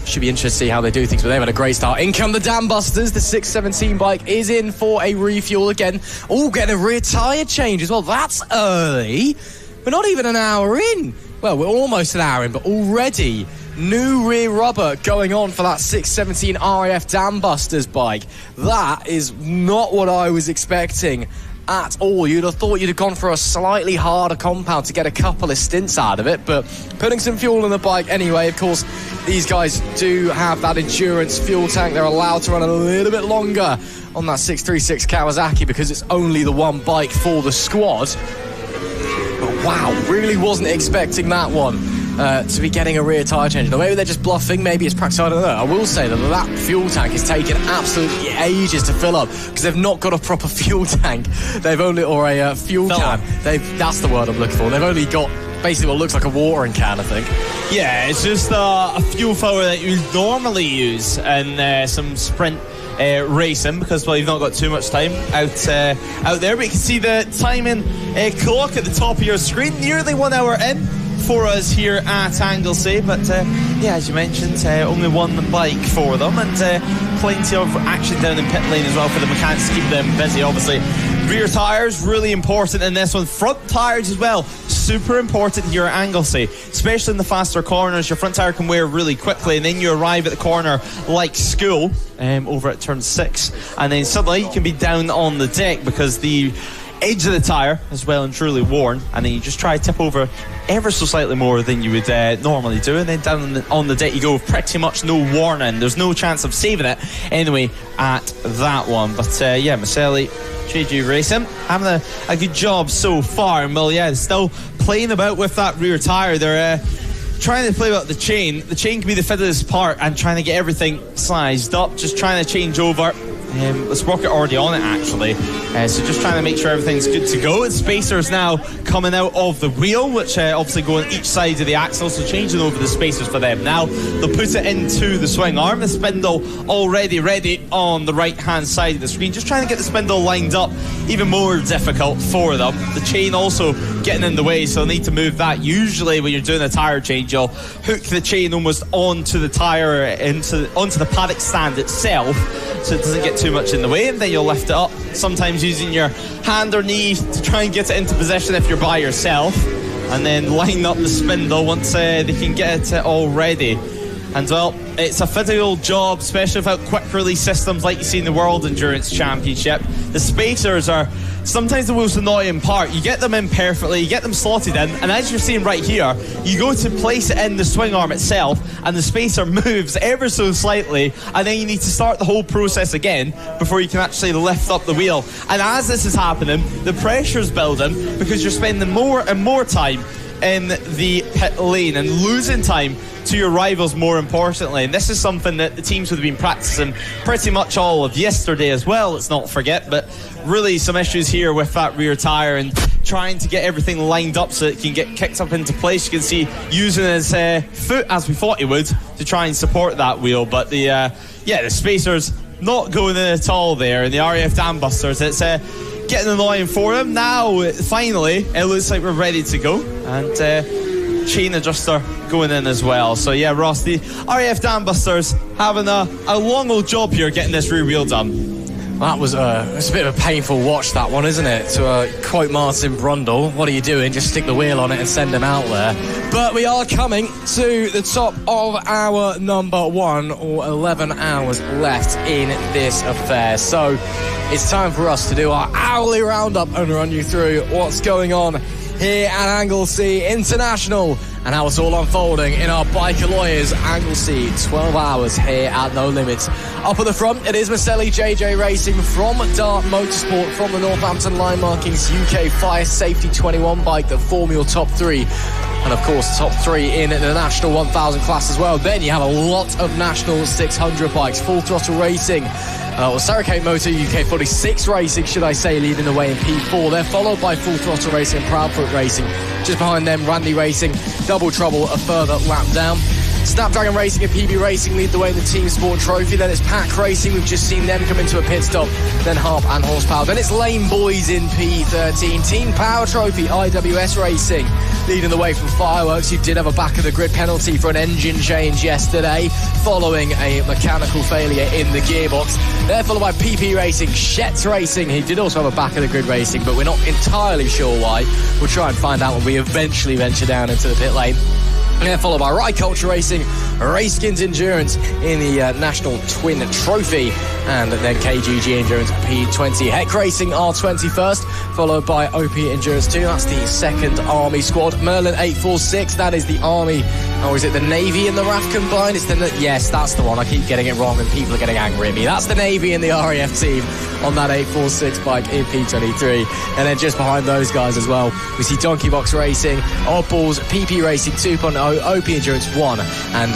should be interesting to see how they do things, but they've had a great start. In come the Dam Busters. The 617 bike is in for a refuel again. Oh, getting a rear tyre change as well. That's early. We're not even an hour in. Well, we're almost an hour in, but already new rear rubber going on for that 617 RAF Dam Busters bike. That is not what I was expecting at all. You'd have thought you'd have gone for a slightly harder compound to get a couple of stints out of it, but putting some fuel in the bike anyway. Of course, these guys do have that endurance fuel tank. They're allowed to run a little bit longer on that 636 Kawasaki because it's only the one bike for the squad. But wow, really wasn't expecting that one to be getting a rear tyre change. Now, maybe they're just bluffing, maybe it's practice, I don't know. I will say that fuel tank is taking absolutely ages to fill up because they've not got a proper fuel tank. They've only, or a fuel can. That's the word I'm looking for. They've only got basically what looks like a watering can, I think. Yeah, it's just a fuel filler that you normally use in some sprint racing because, well, you've not got too much time out there. But you can see the timing clock at the top of your screen, nearly 1 hour in for us here at Anglesey, but as you mentioned, only one bike for them, and plenty of action down in pit lane as well for the mechanics to keep them busy. Obviously, rear tyres really important in this one. Front tyres as well, super important here at Anglesey, especially in the faster corners. Your front tyre can wear really quickly, and then you arrive at the corner like school over at turn 6, and then suddenly you can be down on the deck because the edge of the tyre is well and truly worn, and then you just try to tip over ever so slightly more than you would normally do, and then down on the deck you go with pretty much no warning. There's no chance of saving it anyway at that one. But yeah, Maselli, 𝐔𝐋𝐓𝐔𝐑𝐍 Racing having a good job so far, and well, yeah, still playing about with that rear tyre. They're trying to play about the chain. The chain can be the fiddliest part, and trying to get everything sized up, just trying to change over. The sprocket already on it, actually, so just trying to make sure everything's good to go. The spacers now coming out of the wheel, which obviously go on each side of the axle, so changing over the spacers for them. Now they'll put it into the swing arm. The spindle already ready on the right hand side of the screen, just trying to get the spindle lined up. Even more difficult for them. The chain also getting in the way, so they'll need to move that. Usually when you're doing a tyre change, you'll hook the chain almost onto the tyre, onto the paddock stand itself, so it doesn't get too much in the way, and then you'll lift it up, sometimes using your hand or knee to try and get it into position if you're by yourself, and then line up the spindle once they can get it all ready. And well, it's a fiddly job, especially without quick release systems like you see in the World Endurance Championship. The spacers are sometimes the most annoying part. You get them in perfectly, you get them slotted in, and as you're seeing right here, you go to place it in the swing arm itself, and the spacer moves ever so slightly, and then you need to start the whole process again before you can actually lift up the wheel. And as this is happening, the pressure's building because you're spending more and more time in the pit lane and losing time to your rivals, more importantly. And this is something that the teams would have been practicing pretty much all of yesterday as well, let's not forget. But really some issues here with that rear tyre and trying to get everything lined up so it can get kicked up into place. You can see using his foot, as we thought he would, to try and support that wheel. But the spacers not going in at all there, and the RAF Dam Busters, it's getting annoying for them. Now finally it looks like we're ready to go, and chain adjuster going in as well. So yeah, Ross, the RAF Dam Busters having a long old job here getting this rear wheel done. That was it's a bit of a painful watch, that one, isn't it? To quote Martin Brundle, what are you doing? Just stick the wheel on it and send them out there. But we are coming to the top of our number one, or 11 hours left in this affair. So it's time for us to do our hourly roundup and run you through what's going on here at Anglesey International and how it's all unfolding in our Biker Lawyers Anglesey 12 hours here at No Limits. Up at the front, it is Maselli 𝐔𝐋𝐓𝐔𝐑𝐍 Racing from Dart Motorsport, from the Northampton Line Markings UK Fire Safety 21 bike that form your top three. And of course, top three in the National 1000 class as well. Then you have a lot of National 600 bikes, Full Throttle Racing, Surricate Motor UK 46 Racing, should I say, leading the way in P4. They're followed by Full Throttle Racing and Proudfoot Racing. Just behind them, Randy Racing, Double Trouble a further lap down. Snapdragon Racing and PB Racing lead the way in the Team Sport Trophy. Then it's Pack Racing, we've just seen them come into a pit stop. Then Harp and Horsepower. Then it's Lane Boys in P13. Team Power Trophy, IWS Racing leading the way from Fireworks, who did have a back of the grid penalty for an engine change yesterday following a mechanical failure in the gearbox. They're followed by PP Racing, 𝐔𝐋𝐓𝐔𝐑𝐍 Racing, who did also have a back of the grid racing, but we're not entirely sure why. We'll try and find out when we eventually venture down into the pit lane. Yeah, followed by Ride Culture Racing, Racekins Endurance in the National Twin Trophy, and then KGG Endurance P20. Heck Racing R21st, followed by OP Endurance 2. That's the second Army squad. Merlin 846, that is the Army. Or is it the Navy and the RAF combined? Yes, that's the one. I keep getting it wrong and people are getting angry at me. That's the Navy and the RAF team on that 846 bike in P23. And then just behind those guys as well, we see Donkey Box Racing, Oddballs, PP Racing 2.0, OP Endurance 1, and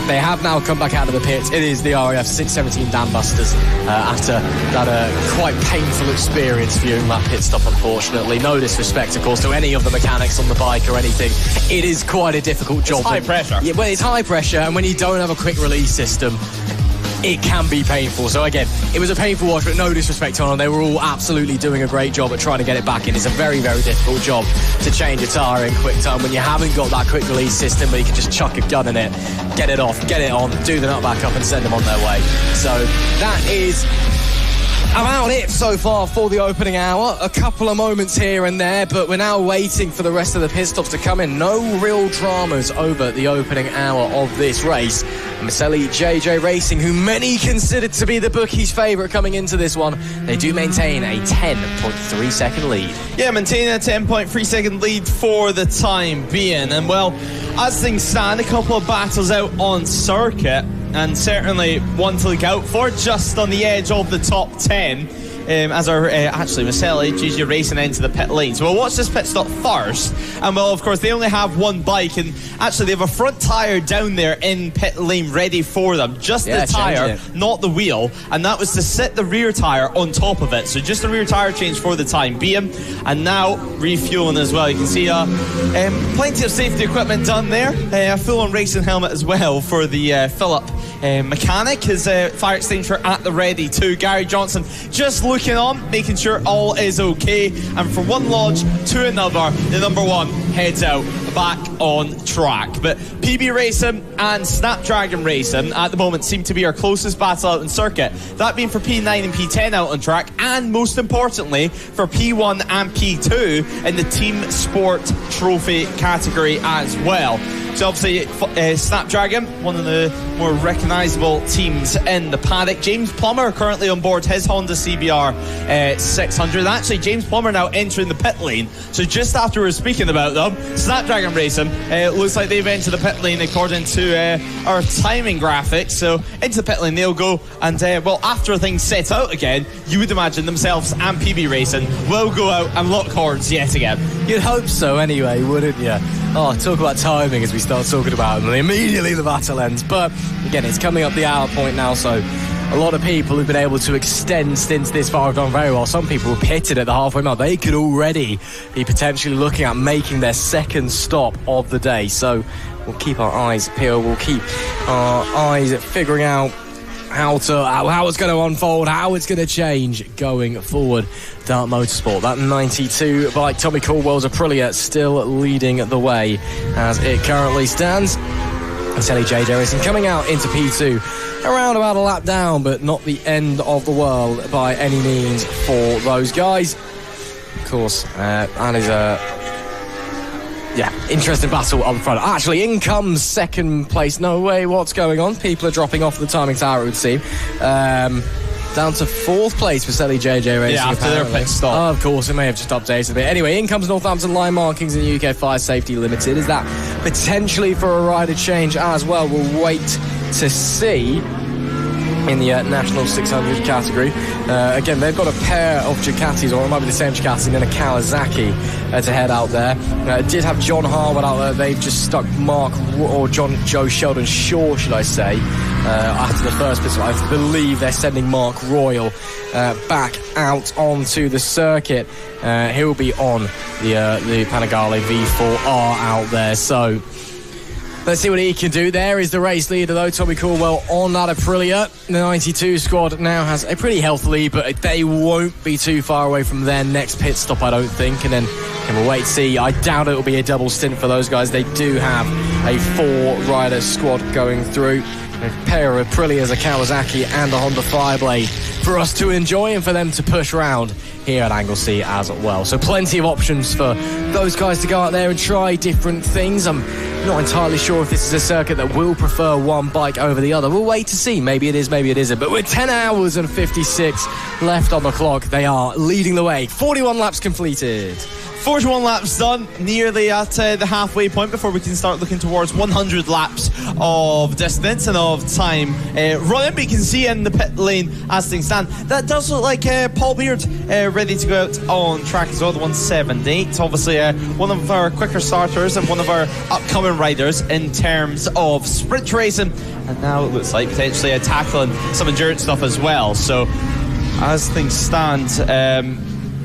they have now come back out of the pits. It is the RAF 617 Dam Busters after that quite painful experience viewing that pit stop, unfortunately. No disrespect, of course, to any of the mechanics on the bike or anything. It is quite a difficult job. It's high pressure. Yeah, well, it's high pressure, and when you don't have a quick release system, it can be painful. So again, it was a painful watch, but no disrespect on them. They were all absolutely doing a great job at trying to get it back in. It's a very, very difficult job to change a tyre in quick time when you haven't got that quick release system where you can just chuck a gun in it, get it off, get it on, do the nut back up and send them on their way. So that is About it so far for the opening hour. A couple of moments here and there, but we're now waiting for the rest of the pit stops to come in. No real dramas over the opening hour of this race. Maselli JJ Racing, who many considered to be the bookies' favourite coming into this one, they do maintain a 10.3 second lead. Yeah, maintaining a 10.3 second lead for the time being. And well, as things stand, a couple of battles out on circuit, and certainly one to look out for, just on the edge of the top 10. As our actually Maselli JJ Racing into the pit lane. So we'll watch this pit stop first, and well, of course, they only have one bike, and actually they have a front tyre down there in pit lane ready for them. Just the tyre, not the wheel, and that was to sit the rear tyre on top of it. So just a rear tyre change for the time being, and now refueling as well. You can see plenty of safety equipment done there. A full-on racing helmet as well for the Philip mechanic. His fire extinguisher at the ready too. Gary Johnson just looking on, making sure all is okay, and from one lodge to another, the number one heads out back on track. But PB Racing and Snapdragon Racing at the moment seem to be our closest battle out on circuit, that being for P9 and P10 out on track, and most importantly for P1 and P2 in the Team Sport Trophy category as well. So obviously Snapdragon, one of the more recognisable teams in the paddock. James Plummer currently on board his Honda CBR 600. Actually, James Plummer now entering the pit lane. So just after we were speaking about them, Snapdragon Racing, looks like they've entered the pit lane according to our timing graphics. So into the pit lane they'll go, and well, after things set out again, you would imagine themselves and PB Racing will go out and lock horns yet again. You'd hope so anyway, wouldn't you? Oh, talk about timing as we start talking about them, and immediately the battle ends. But again, it's coming up the hour point now, so a lot of people who've been able to extend stints this far have done very well. Some people were pitted at the halfway mark. They could already be potentially looking at making their second stop of the day. So we'll keep our eyes peeled. We'll keep our eyes figuring out how it's going to unfold, how it's going to change going forward. Dart Motorsport, that 92 bike, Tommy Caldwell's Aprilia, still leading the way as it currently stands. And Sally JJ Racing coming out into P2 around about a lap down, but not the end of the world by any means for those guys. Of course, that is interesting battle up front. Actually, in comes second place. No way, what's going on? People are dropping off the timing tower, it would seem. Down to fourth place for Sally JJ Racing. Yeah, after their pit stop. Oh, of course, it may have just updated a bit. Anyway, in comes Northampton Line Markings in UK Fire Safety Limited. Is that potentially for a rider change as well? We'll wait to see. In the National 600 category. Again, they've got a pair of Ducatis, or it might be the same Ducati and then a Kawasaki to head out there. Did have John Harwood out there. They've just stuck Joe Sheldon Shaw, should I say, after the first pit stop. I believe they're sending Mark Royal back out onto the circuit. He'll be on the Panigale V4R out there. So let's see what he can do. There is the race leader, though, Tommy Caldwell on that Aprilia. The 92 squad now has a pretty healthy lead, but they won't be too far away from their next pit stop, I don't think. And then we'll wait to see. I doubt it'll be a double stint for those guys. They do have a 4-rider squad going through. A pair of Aprilias, a Kawasaki and a Honda Fireblade for us to enjoy and for them to push around here at Anglesey as well. So plenty of options for those guys to go out there and try different things. I'm not entirely sure if this is a circuit that will prefer one bike over the other. We'll wait to see. Maybe it is, maybe it isn't. But with 10 hours and 56 left on the clock, they are leading the way. 41 laps completed. 41 laps done, nearly at the halfway point before we can start looking towards 100 laps of distance and of time running. But you can see in the pit lane as things stand, that does look like Paul Beard ready to go out on track as well, the 178. Obviously one of our quicker starters and one of our upcoming riders in terms of sprint racing. And now it looks like potentially tackling some endurance stuff as well. So as things stand,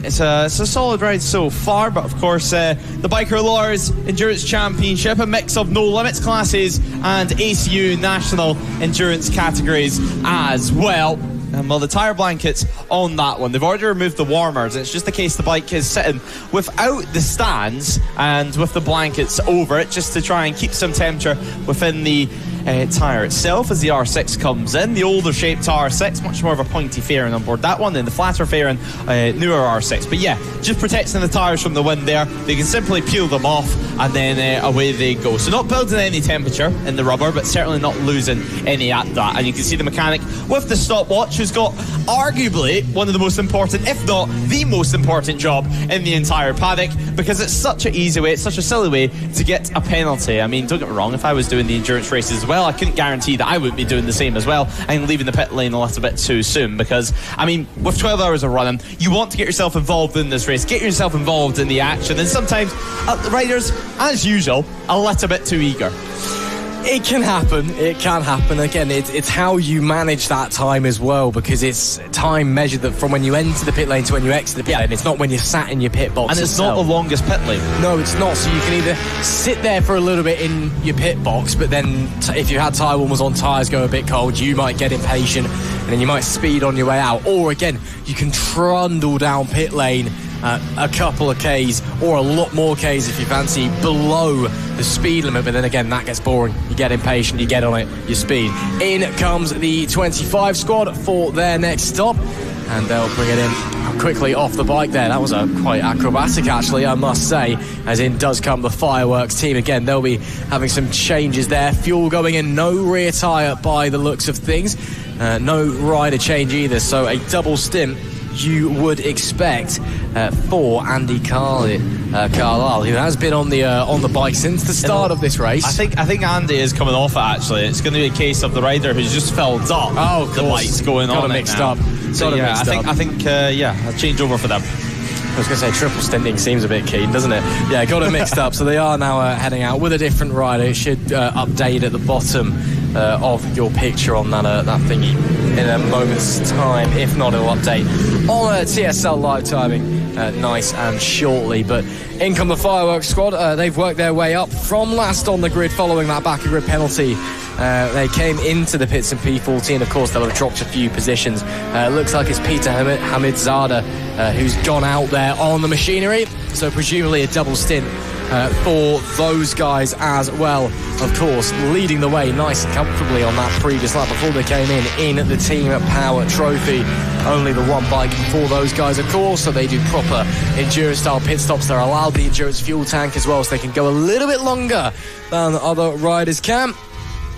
it's a solid ride so far, but of course the Biker Lawyers Endurance Championship, a mix of no limits classes and ACU national endurance categories as well. And well, the tyre blankets on that one, they've already removed the warmers. It's just the case the bike is sitting without the stands and with the blankets over it, just to try and keep some temperature within the tyre itself as the R6 comes in. The older shaped R6, much more of a pointy fairing on board that one than the flatter fairing newer R6. But yeah, just protecting the tyres from the wind there. They can simply peel them off and then away they go. So not building any temperature in the rubber, but certainly not losing any at that. And you can see the mechanic with the stopwatch who's got arguably one of the most important, if not the most important job in the entire paddock, because it's such an easy way, it's such a silly way to get a penalty. I mean, don't get me wrong, if I was doing the endurance races as well, I couldn't guarantee that I would be doing the same as well and leaving the pit lane a little bit too soon, because I mean, with 12 hours of running, you want to get yourself involved in this race, get yourself involved in the action, and sometimes the riders, as usual, a little bit too eager. It can happen. It can happen. Again, it's how you manage that time as well, because it's time measured that from when you enter the pit lane to when you exit the pit lane. It's not when you're sat in your pit box. And it's not the longest pit lane. No, it's not. So you can either sit there for a little bit in your pit box, but then if you had tyre warmers on, tyres go a bit cold, you might get impatient and then you might speed on your way out. Or again, you can trundle down pit lane a couple of Ks or a lot more Ks if you fancy below the speed limit, but then again that gets boring. You get impatient, you get on it, you speed. In comes the 25 squad for their next stop, and they'll bring it in quickly off the bike there. That was quite acrobatic actually, I must say, as in does come the fireworks team. Again, they'll be having some changes there. Fuel going in, no rear tyre by the looks of things, no rider change either, so a double stint you would expect for Andy Carlisle, who has been on the bike since the start of this race. I think Andy is coming off it actually. It's going to be a case of the rider who's just filled up. Oh, the bike's going on mixed now. up. So yeah, I think a change over for them. I was going to say triple stinting seems a bit keen, doesn't it? Yeah, got it mixed up. So they are now heading out with a different rider. It should update at the bottom of your picture on that thingy in a moment's time. If not, it'll update on TSL live timing nice and shortly. But in come the fireworks squad. They've worked their way up from last on the grid following that back of grid penalty. They came into the pits in P14. Of course, they'll have dropped a few positions. Looks like it's Peter Hamidzada who's gone out there on the machinery, so presumably a double stint for those guys as well. Of course, leading the way nice and comfortably on that previous lap before they came in the Team Power Trophy. Only the one bike for those guys, of course, so they do proper endurance style pit stops. They're allowed the endurance fuel tank as well, so they can go a little bit longer than other riders can.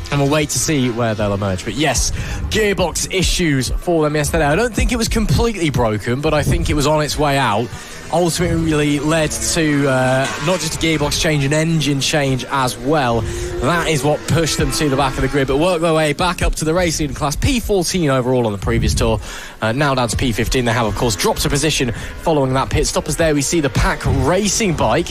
And we'll wait to see where they'll emerge. But yes, gearbox issues for them yesterday. I don't think it was completely broken, but I think it was on its way out. Ultimately led to not just a gearbox change, an engine change as well. That is what pushed them to the back of the grid, but worked their way back up to the race leading class. P14 overall on the previous tour, now down to P15. They have, of course, dropped a position following that pit stop, as there we see the Pack Racing bike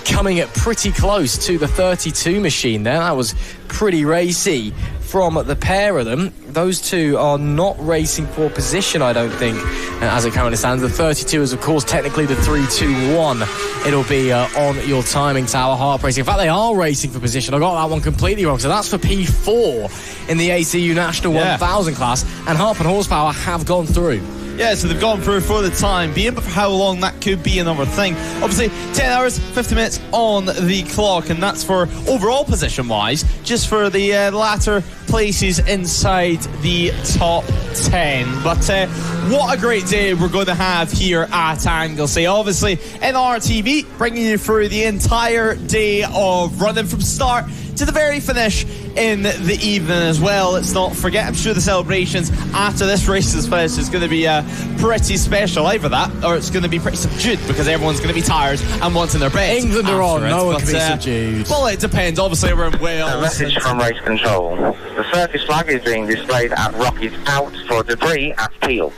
coming at pretty close to the 32 machine there. That was pretty racy from the pair of them. Those two are not racing for position, I don't think, as it currently stands. The 32 is, of course, technically the 3-2-1. It'll be on your timing tower, Harp Racing. In fact, they are racing for position. I got that one completely wrong. So that's for P4 in the ACU National 1000 class, and Harp and Horsepower have gone through. Yeah, so they've gone through for the time being, but for how long, that could be another thing. Obviously, 10 hours, 50 minutes on the clock, and that's for overall position-wise, just for the latter places inside the top 10. But what a great day we're going to have here at Anglesey. Obviously, NRTV bringing you through the entire day of running from start to the very finish in the evening as well. Let's not forget, I'm sure the celebrations after this race is finished is going to be pretty special. Either that, or it's going to be pretty subdued, because everyone's going to be tired and wanting their beds. England are on, no one can be subdued. Well, it depends. Obviously, we're in Wales. A message from race control. The circus flag is being displayed at Rocket Out for debris at Peel.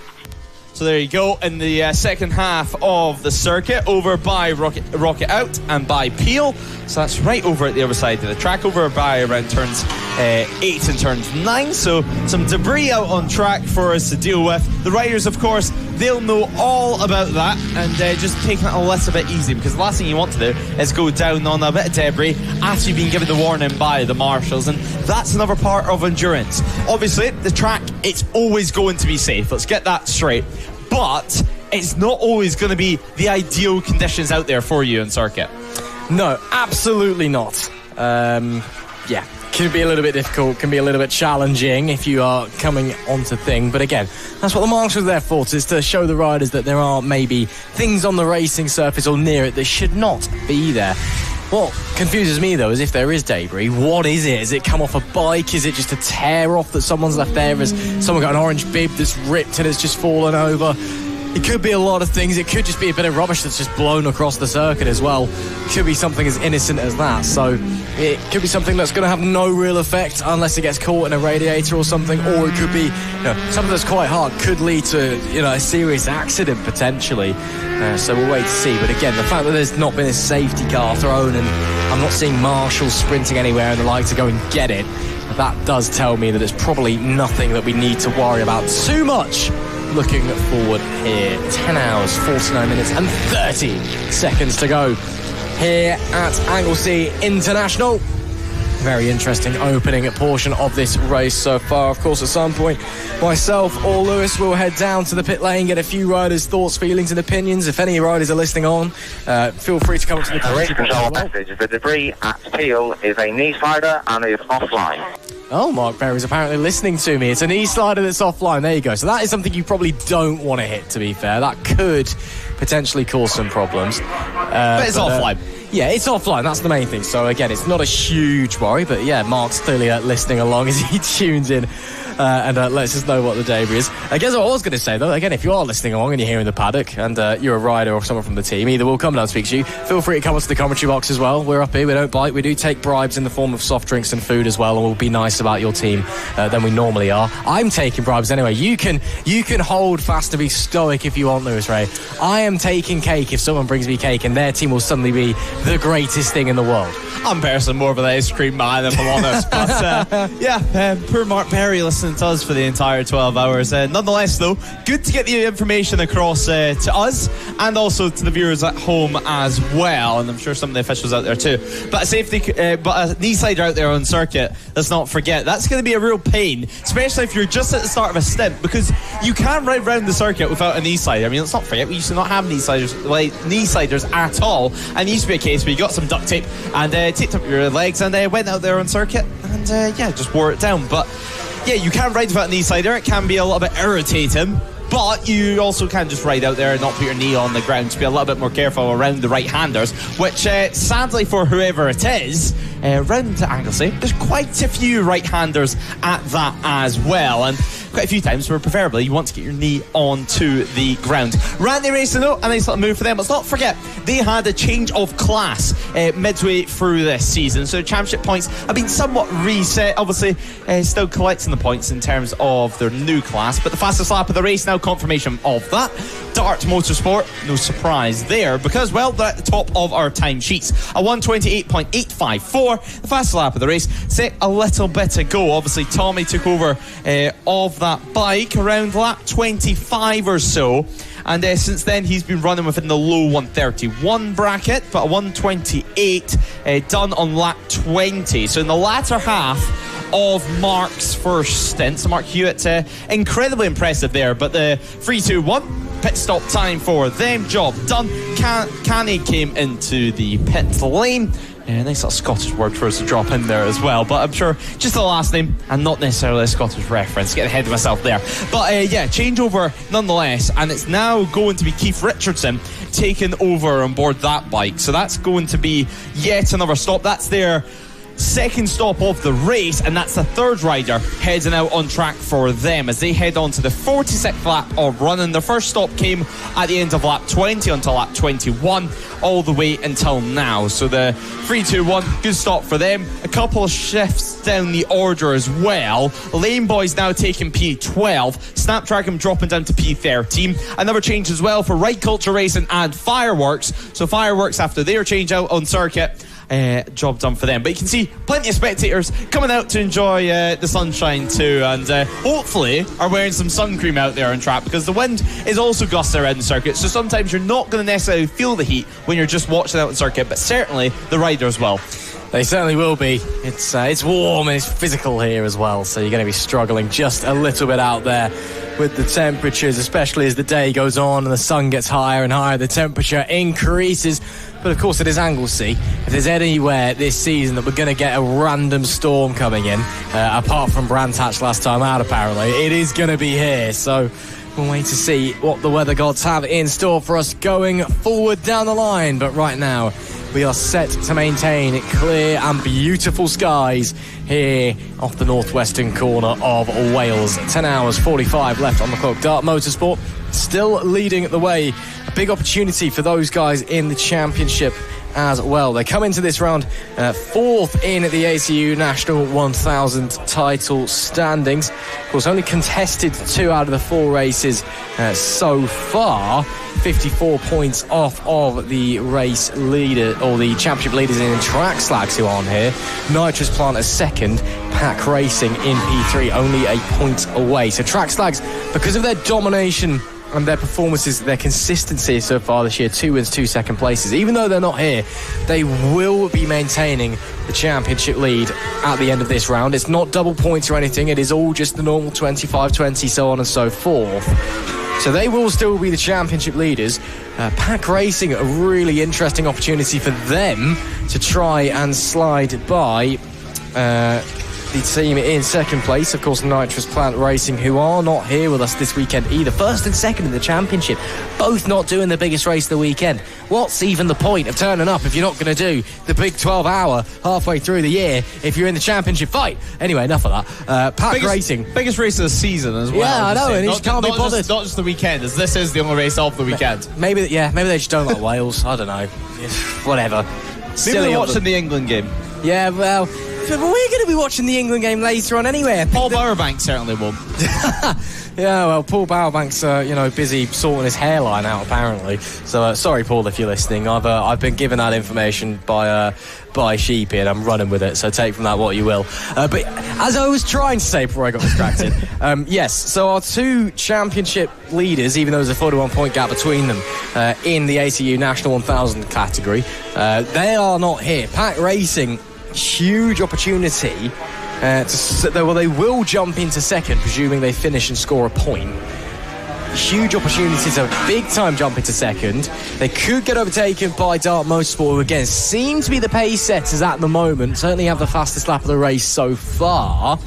So there you go, in the second half of the circuit, over by Rocket Out and by Peel. So that's right over at the other side of the track, over by around turns 8 and turns 9. So some debris out on track for us to deal with. The riders, of course, they'll know all about that, and just taking it a little bit easy, because the last thing you want to do is go down on a bit of debris after you've been given the warning by the marshals, and that's another part of endurance. Obviously, the track, it's always going to be safe. Let's get that straight. But it's not always going to be the ideal conditions out there for you in circuit. No, absolutely not. Yeah, can be a little bit difficult, can be a little bit challenging if you are coming onto thing. But again, that's what the marshals are there for, is to show the riders that there are maybe things on the racing surface or near it that should not be there. What confuses me, though, is if there is debris, what is it? Has it come off a bike? Is it just a tear-off that someone's left there? Has someone got an orange bib that's ripped and it's just fallen over? It could be a lot of things. It could just be a bit of rubbish that's just blown across the circuit as well. It could be something as innocent as that. So it could be something that's going to have no real effect unless it gets caught in a radiator or something. Or it could be something that's quite hard. Could lead to a serious accident potentially. So we'll wait to see. But again, the fact that there's not been a safety car thrown and I'm not seeing marshals sprinting anywhere and the like to go and get it, that does tell me that it's probably nothing that we need to worry about too much. Looking forward here, 10 hours, 49 minutes and 30 seconds to go here at Anglesey International. Very interesting opening portion of this race so far. Of course, at some point, myself or Lewis will head down to the pit lane, get a few riders' thoughts, feelings and opinions. If any riders are listening on, feel free to come up to the Race control message. The debris at Peel is a knee slider and is offline. Oh, Mark Berry's apparently listening to me. It's an e-slider that's offline. There you go. So that is something you probably don't want to hit, to be fair. That could potentially cause some problems. But it's offline. Yeah, it's offline. That's the main thing. So, again, it's not a huge worry. But, yeah, Mark's clearly listening along as he tunes in and lets us know what the debris is. I guess what I was going to say, though, again, if you are listening along and you're here in the paddock and you're a rider or someone from the team, either we'll come down and speak to you. Feel free to come onto the commentary box as well. We're up here. We don't bite. We do take bribes in the form of soft drinks and food as well, and we'll be nice about your team than we normally are. I'm taking bribes anyway. You can hold fast to be stoic if you want, Lewis Ray. I am taking cake if someone brings me cake, and their team will suddenly be the greatest thing in the world. I'm personally more of an ice cream man, if I'm honest. But poor Mark Berry listening to us for the entire 12 hours. Nonetheless, though, good to get the information across to us and also to the viewers at home as well. And I'm sure some of the officials out there too. But a knee slider out there on circuit, let's not forget, that's going to be a real pain, especially if you're just at the start of a stint, because you can't ride around the circuit without a knee slider. I mean, let's not forget, we used to not have knee sliders at all. And it used to be a case where you got some duct tape and taped up your legs and went out there on circuit and just wore it down. But yeah, you can ride without a knee slider. It can be a little bit irritating, but you also can just ride out there and not put your knee on the ground, to be a little bit more careful around the right-handers, which sadly for whoever it is, round Anglesey, there's quite a few right-handers at that as well, and quite a few times where preferably you want to get your knee onto the ground. Randy Racing, though, a nice little move for them. Let's not forget, they had a change of class midway through this season, so championship points have been somewhat reset. Obviously, still collecting the points in terms of their new class, but the fastest lap of the race, now confirmation of that. Dart Motorsport, no surprise there, because, well, they're at the top of our timesheets. A 128.854, the fastest lap of the race, set a little bit ago. Obviously, Tommy took over of that bike around lap 25 or so, and since then he's been running within the low 131 bracket, but a 128 done on lap 20. So in the latter half of Mark's first stint, so Mark Hewitt, incredibly impressive there, but the 3-2-1 pit stop time for them, job done. Canny came into the pit lane. Nice little Scottish word for us to drop in there as well, but I'm sure just the last name and not necessarily a Scottish reference. Getting ahead of myself there. But changeover nonetheless, and it's now going to be Keith Richardson taking over on board that bike. So that's going to be yet another stop. That's their second stop of the race, and that's the third rider heading out on track for them as they head on to the 46th lap of running. Their first stop came at the end of lap 20 until lap 21, all the way until now. So the 3-2-1, good stop for them. A couple of shifts down the order as well. Lane Boys now taking P12, Snapdragon dropping down to P13. Another change as well for Ride Culture Racing and Fireworks. So Fireworks, after their change out on circuit, job done for them. But you can see plenty of spectators coming out to enjoy the sunshine too, and hopefully are wearing some sun cream out there on track, because the wind is also gusting around the circuit, so sometimes you're not going to necessarily feel the heat when you're just watching out on circuit, but certainly the riders will. They certainly will be. It's warm and it's physical here as well, so you're going to be struggling just a little bit out there with the temperatures, especially as the day goes on and the sun gets higher and higher, the temperature increases. But of course it is Anglesey. If there's anywhere this season that we're going to get a random storm coming in, apart from Brands Hatch last time out apparently, it is going to be here. So we'll wait to see what the weather gods have in store for us going forward down the line. But right now, we are set to maintain clear and beautiful skies here off the northwestern corner of Wales. 10 hours 45 left on the clock. Dart Motorsport still leading the way. A big opportunity for those guys in the championship as well. They come into this round fourth in the ACU National 1000 title standings. Of course, only contested 2 out of the 4 races so far. 54 points off of the race leader, or the championship leaders in track slags who aren't here. Nitrous Plant as second, Pack Racing in P3 only a point away. So track slags, because of their domination and their performances, their consistency so far this year, 2 wins, 2 second places. Even though they're not here, they will be maintaining the championship lead at the end of this round. It's not double points or anything. It is all just the normal 25-20, so on and so forth. So they will still be the championship leaders. Pack Racing, a really interesting opportunity for them to try and slide by the team in second place. Of course, Nitrous Plant Racing, who are not here with us this weekend either. First and second in the championship, both not doing the biggest race of the weekend. What's even the point of turning up if you're not going to do the big 12-hour halfway through the year if you're in the championship fight? Anyway, enough of that. Pack Racing. Biggest race of the season as well. Yeah, I know, and he just can't be bothered. Not just the weekend, as this is the only race of the weekend. Maybe they just don't like Wales. I don't know. Whatever. Maybe they're watching the England game. Yeah, well, we're going to be watching the England game later on anyway. Paul Bowerbank certainly won't. Yeah, well, Paul Bowerbank's busy sorting his hairline out apparently. So sorry, Paul, if you're listening. I've been given that information by Sheepy, and I'm running with it. So take from that what you will. But as I was trying to say before I got distracted, yes. So our 2 championship leaders, even though there's a 41 point gap between them in the ACU National 1000 category, they are not here. Pack Racing, huge opportunity. They will jump into second, presuming they finish and score a point. Huge opportunity to big time jump into second. They could get overtaken by Dart Motorsport, who again seem to be the pace setters at the moment. Certainly have the fastest lap of the race so far.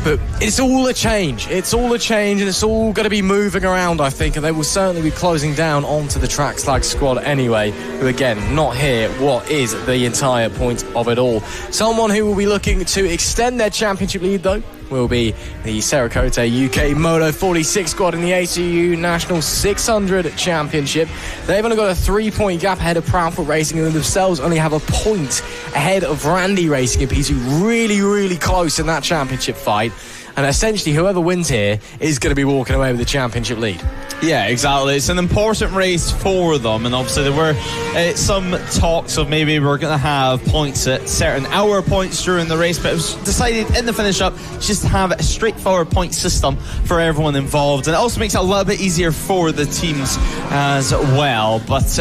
But it's all a change. It's all a change, and it's all going to be moving around, I think, and they will certainly be closing down onto the track slag squad anyway, who, again, not here. What is the entire point of it all? Someone who will be looking to extend their championship lead, though, will be the 𝐔𝐋𝐓𝐄 UK Moto 46 squad in the ACU National 600 Championship. They've only got a 3-point gap ahead of Proudfoot Racing, and themselves only have a point ahead of Randy Racing and P2. Really, really close in that championship fight. And essentially, whoever wins here is going to be walking away with the championship lead. Yeah, exactly. It's an important race for them, and obviously there were some talks of maybe we're going to have points at certain hour points during the race, but it was decided in the finish-up just to have a straightforward point system for everyone involved, and it also makes it a little bit easier for the teams as well. But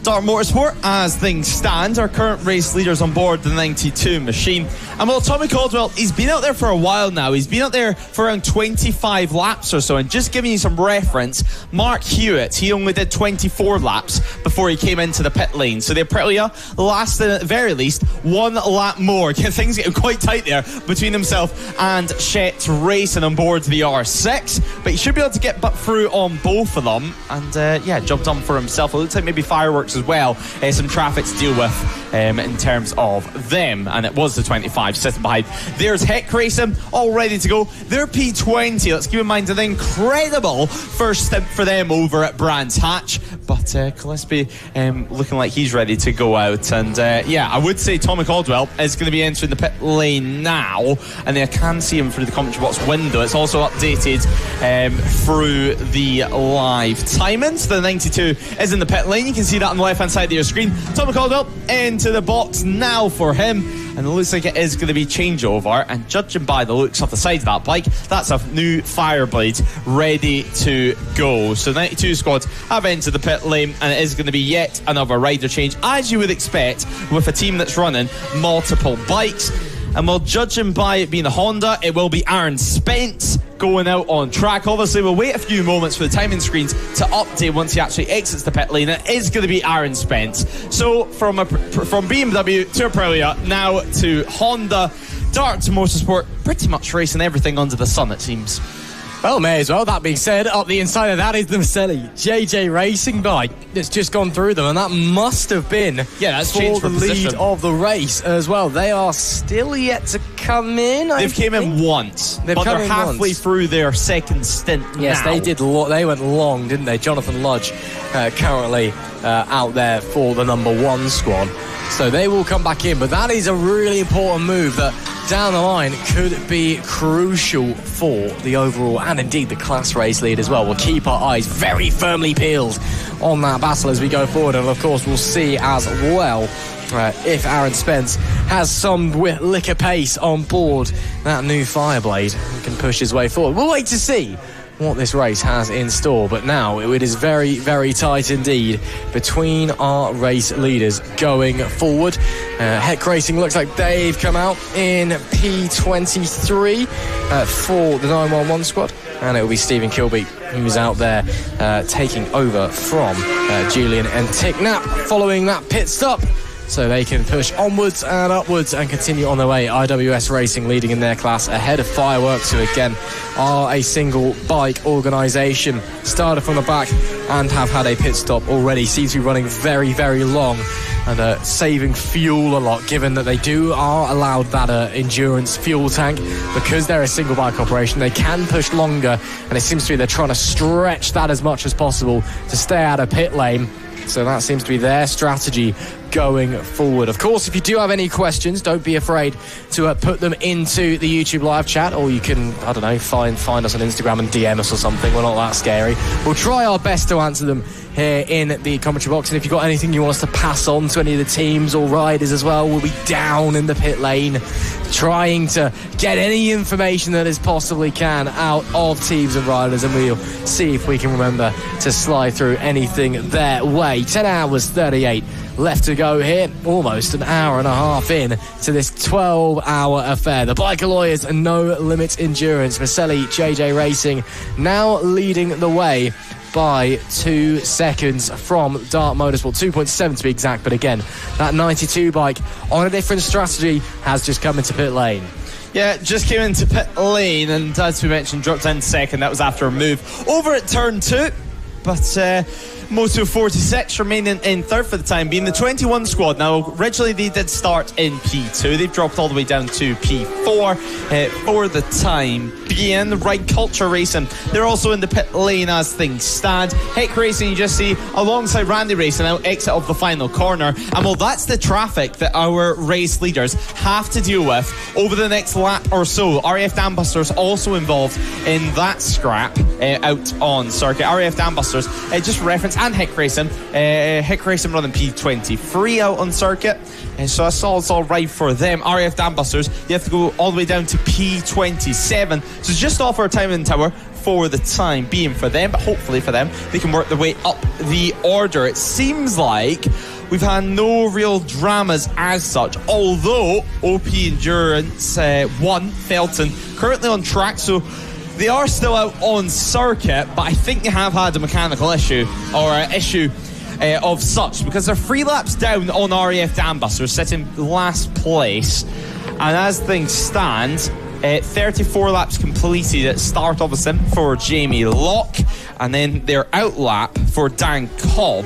Dart Motorsport, as things stand, our current race leaders on board the 92 machine. And well, Tommy Caldwell, he's been out there for a while now. He's been out there for around 25 laps or so. And just giving you some reference, Mark Hewitt, he only did 24 laps before he came into the pit lane. So the Aprilia lasted at the very least 1 lap more. Things getting quite tight there between himself and Chet Racing on board the R6. But he should be able to get through on both of them. And jumped on for himself. It looks like maybe fireworks as well, some traffic to deal with in terms of them, and it was the 25 sitting behind. There's Heck Racing all ready to go. They're P20. Let's keep in mind an incredible first stint for them over at Brands Hatch, but Gillespie looking like he's ready to go out. And I would say Tommy Caldwell is going to be entering the pit lane now, and I can see him through the commentary box window. It's also updated through the live timings. The 92 is in the pit lane. You can see that on the left hand side of your screen. Tommy Caldwell into the box now for him, and it looks like it is going to be changeover, and judging by the looks off the side of that bike, that's a new Fireblade ready to go. So 92 squads have entered the pit lane, and it is going to be yet another rider change, as you would expect with a team that's running multiple bikes. And well, judging by it being a Honda, it will be Aaron Spence going out on track. Obviously, we'll wait a few moments for the timing screens to update once he actually exits the pit lane. It is going to be Aaron Spence. So from BMW to Aprilia, now to Honda, Darts Motorsport, pretty much racing everything under the sun, it seems. Well, may as well. That being said, up the inside of that is the Maselli JJ Racing bike that's just gone through them, and that must have been that's for the lead of the race as well. They are still yet to come in. They've came in once, but they're halfway through their second stint. Yes, now. they did. They went long, didn't they? Jonathan Lodge currently out there for the number 1 squad. So they will come back in, but that is a really important move that down the line could be crucial for the overall and indeed the class race lead as well. We'll keep our eyes very firmly peeled on that battle as we go forward, and of course we'll see as well if Aaron Spence has some liquor pace on board that new Fireblade and can push his way forward. We'll wait to see what this race has in store, but now it is very, very tight indeed between our race leaders going forward. Heck Racing looks like they've come out in P23 for the 911 squad, and it will be Stephen Kilby who's out there taking over from Julian and Ticknap following that pit stop, so they can push onwards and upwards and continue on their way. IWS Racing leading in their class ahead of Fireworks, who again are a single bike organisation. Started from the back and have had a pit stop already. Seems to be running very, very long and saving fuel a lot, given that they are allowed that endurance fuel tank. Because they're a single bike operation, they can push longer, and it seems to be they're trying to stretch that as much as possible to stay out of pit lane. So that seems to be their strategy going forward. Of course, if you do have any questions, don't be afraid to put them into the YouTube live chat, or you can, I don't know, find us on Instagram and DM us or something. We're not that scary. We'll try our best to answer them here in the commentary box, and if you've got anything you want us to pass on to any of the teams or riders as well, we'll be down in the pit lane trying to get any information that is possibly can out of teams and riders, and we'll see if we can remember to slide through anything their way. 10 hours 38 left to go here, almost an hour and a half in to this 12-hour affair. The Biker Lawyers and No Limit Endurance, Maselli JJ Racing now leading the way by 2 seconds from Dart Motorsport, 2.7 to be exact, but again, that 92 bike on a different strategy has just come into pit lane. Yeah, just came into pit lane, and as we mentioned, dropped down second. That was after a move over at turn 2, but Moto 46 remaining in third for the time being. The 21 squad, now originally they did start in P2. They've dropped all the way down to P4 for the time being. Ride Culture Racing, they're also in the pit lane as things stand. Heck Racing, you just see alongside Randy Racing out exit of the final corner. And well, that's the traffic that our race leaders have to deal with over the next lap or so. RAF Dambusters also involved in that scrap out on circuit. RAF Dambusters, just reference, and Heck Racing running P23 out on circuit, and so it's all right for them. RAF Dambusters, you have to go all the way down to P27, so just off our timing tower for the time being for them, but hopefully for them they can work their way up the order. It seems like we've had no real dramas as such, although OP Endurance 1 Felton currently on track, so they are still out on circuit, but I think they have had a mechanical issue, or an issue of such, because they're 3 laps down on RAF Dambusters, sitting last place. And as things stand, 34 laps completed at start of a sim for Jamie Locke, and then their outlap for Dan Cobb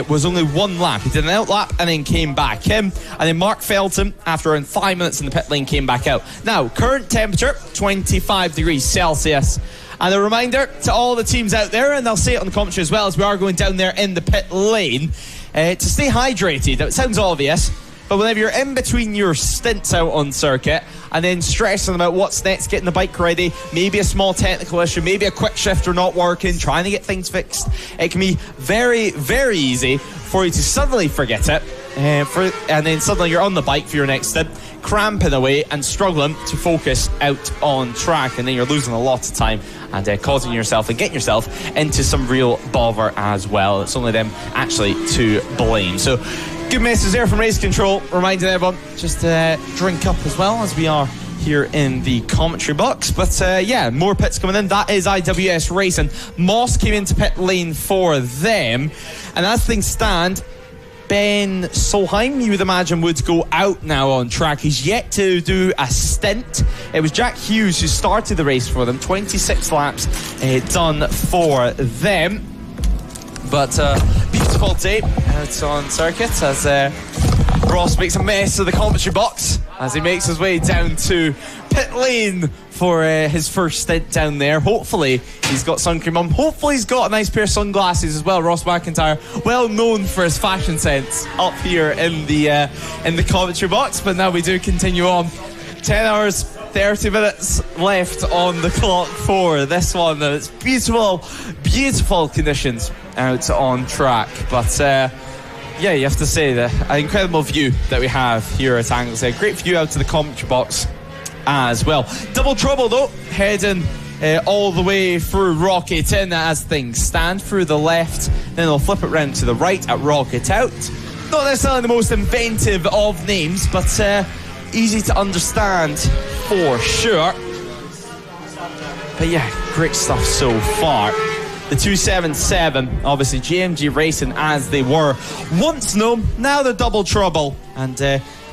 was only 1 lap. He did an outlap and then came back in, and then Mark Felton, after around 5 minutes in the pit lane, came back out. Now, current temperature 25 degrees Celsius. And a reminder to all the teams out there, and they'll say it on the commentary as well, as we are going down there in the pit lane, to stay hydrated. It sounds obvious, but whenever you're in between your stints out on circuit and then stressing about what's next, getting the bike ready, maybe a small technical issue, maybe a quick shifter not working, trying to get things fixed, it can be very, very easy for you to suddenly forget it and then suddenly you're on the bike for your next stint, cramping away and struggling to focus out on track, and then you're losing a lot of time and causing yourself and getting yourself into some real bother as well. It's only them actually to blame. So good message there from Race Control, reminding everyone just to drink up as well as we are here in the commentary box. But yeah, more pits coming in. That is IWS Racing. Moss came into pit lane for them, and as things stand, Ben Solheim, you would imagine, would go out now on track. He's yet to do a stint. It was Jack Hughes who started the race for them. 26 laps done for them. But beautiful day out on circuit as Ross makes a mess of the commentary box as he makes his way down to pit lane for his first stint down there. Hopefully he's got sun cream on. Hopefully he's got a nice pair of sunglasses as well. Ross McIntyre, well known for his fashion sense up here in the commentary box. But now we do continue on. 10 hours 30 minutes left on the clock for this one. It's beautiful conditions out on track. But yeah, you have to say the incredible view that we have here at Anglesey. A great view out to the commentary box as well. Double trouble though, heading all the way through Rocket In as things stand. Through the left, then they'll flip it round to the right at Rocket Out. Not necessarily the most inventive of names, but easy to understand for sure. But yeah, great stuff so far. The 277, obviously JMG Racing as they were once known, now they're Double Trouble, and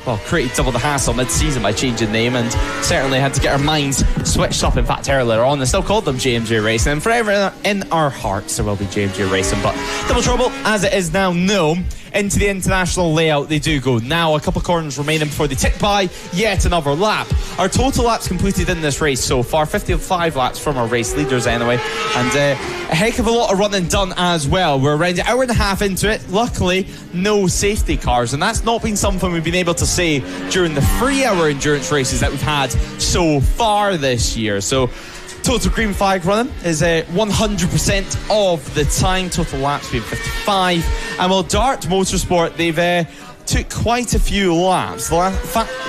well, created double the hassle mid-season by changing name, and certainly had to get our minds switched up. In fact, earlier on they still called them JMG Racing, and forever in our hearts there will be JMG Racing. But Double Trouble, as it is now known, into the international layout they do go. Now a couple corners remaining before they tick by yet another lap. Our total laps completed in this race so far, 55 laps from our race leaders anyway, and a heck of a lot of running done as well. We're around an hour and a half into it. Luckily no safety cars, and that's not been something we've been able to say during the 3-hour endurance races that we've had so far this year. So total green flag running is 100% of the time. Total laps being 55. And well, Dart Motorsport, they've took quite a few laps. The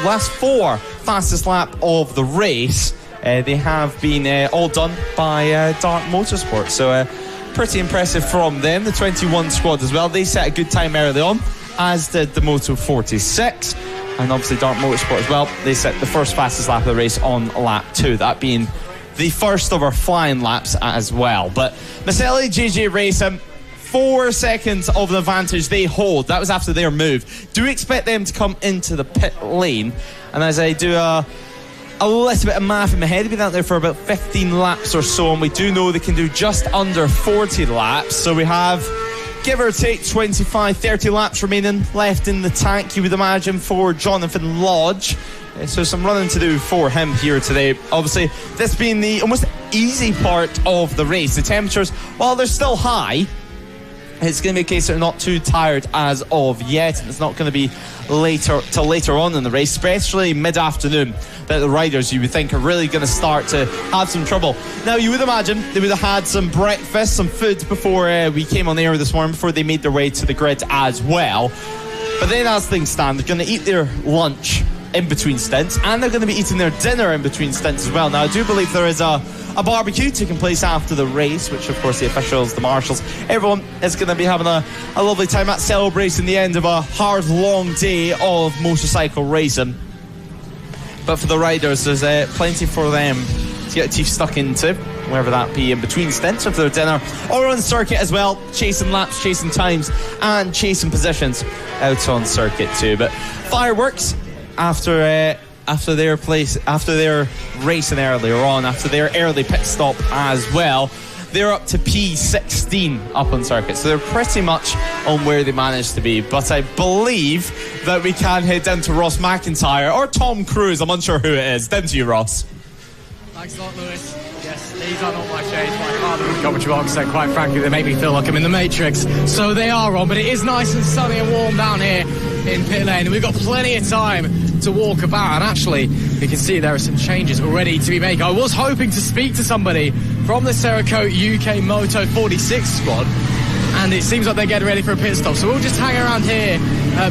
last 4 fastest lap of the race, they have been all done by Dart Motorsport. So pretty impressive from them. The 21 squad as well, they set a good time early on, as did the Moto 46. And obviously Dart Motorsport as well, they set the first fastest lap of the race on lap 2, that being the first of our flying laps as well. But Maselli JJ Racing, 4 seconds of an advantage they hold. That was after their move. Do expect them to come into the pit lane, and as I do a little bit of math in my head, they've been out there for about 15 laps or so, and we do know they can do just under 40 laps. So we have, give or take, 25-30 laps remaining left in the tank, you would imagine, for Jonathan Lodge. So some running to do for him here today. Obviously, this being the almost easy part of the race. The temperatures, while they're still high, it's going to be a case that they're not too tired as of yet. And it's not going to be till later on in the race, especially mid-afternoon, that the riders, you would think, are really going to start to have some trouble. Now, you would imagine they would have had some breakfast, some food before we came on air this morning, before they made their way to the grid as well. But then as things stand, they're going to eat their lunch in between stints, and they're going to be eating their dinner in between stints as well. Now, I do believe there is a barbecue taking place after the race, which of course the officials, the marshals, everyone is going to be having a lovely time at celebrating the end of a hard, long day of motorcycle racing. But for the riders, there's plenty for them to get their teeth stuck into, whether that be in between stints or for their dinner, or on circuit as well, chasing laps, chasing times, and chasing positions out on circuit too. But fireworks after their racing earlier on, after their early pit stop as well, they're up to P16 up on circuit, so they're pretty much on where they managed to be. But I believe that we can head down to Ross McIntyre or Tom Cruise. I'm unsure who it is. Down to you, Ross. Thanks a lot, Lewis. Yes, these are not my shades, my father in the commentary box, and quite frankly they make me feel like I'm in the Matrix. So they are on, but it is nice and sunny and warm down here in pit lane, and we've got plenty of time to walk about. And actually, you can see there are some changes already to be made. I was hoping to speak to somebody from the 𝐔𝐋𝐓𝐄 UK Moto 46 squad, and it seems like they're getting ready for a pit stop. So we'll just hang around here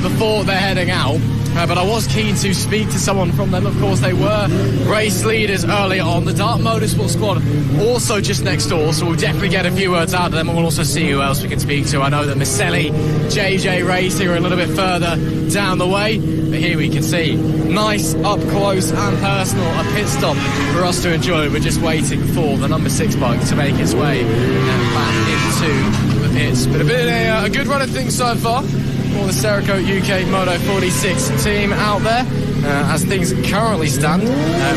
before they're heading out. But I was keen to speak to someone from them. Of course, they were race leaders earlier on. The Dart Motorsport squad also just next door, so we'll definitely get a few words out of them, and we'll also see who else we can speak to. I know that Misselli, JJ Racing are a little bit further down the way, but here we can see nice, up close and personal, a pit stop for us to enjoy. We're just waiting for the number 6 bike to make its way back into the pits. But a good run of things so far for the 𝐔𝐋𝐄𝐓 UK Moto 46 team out there, as things currently stand,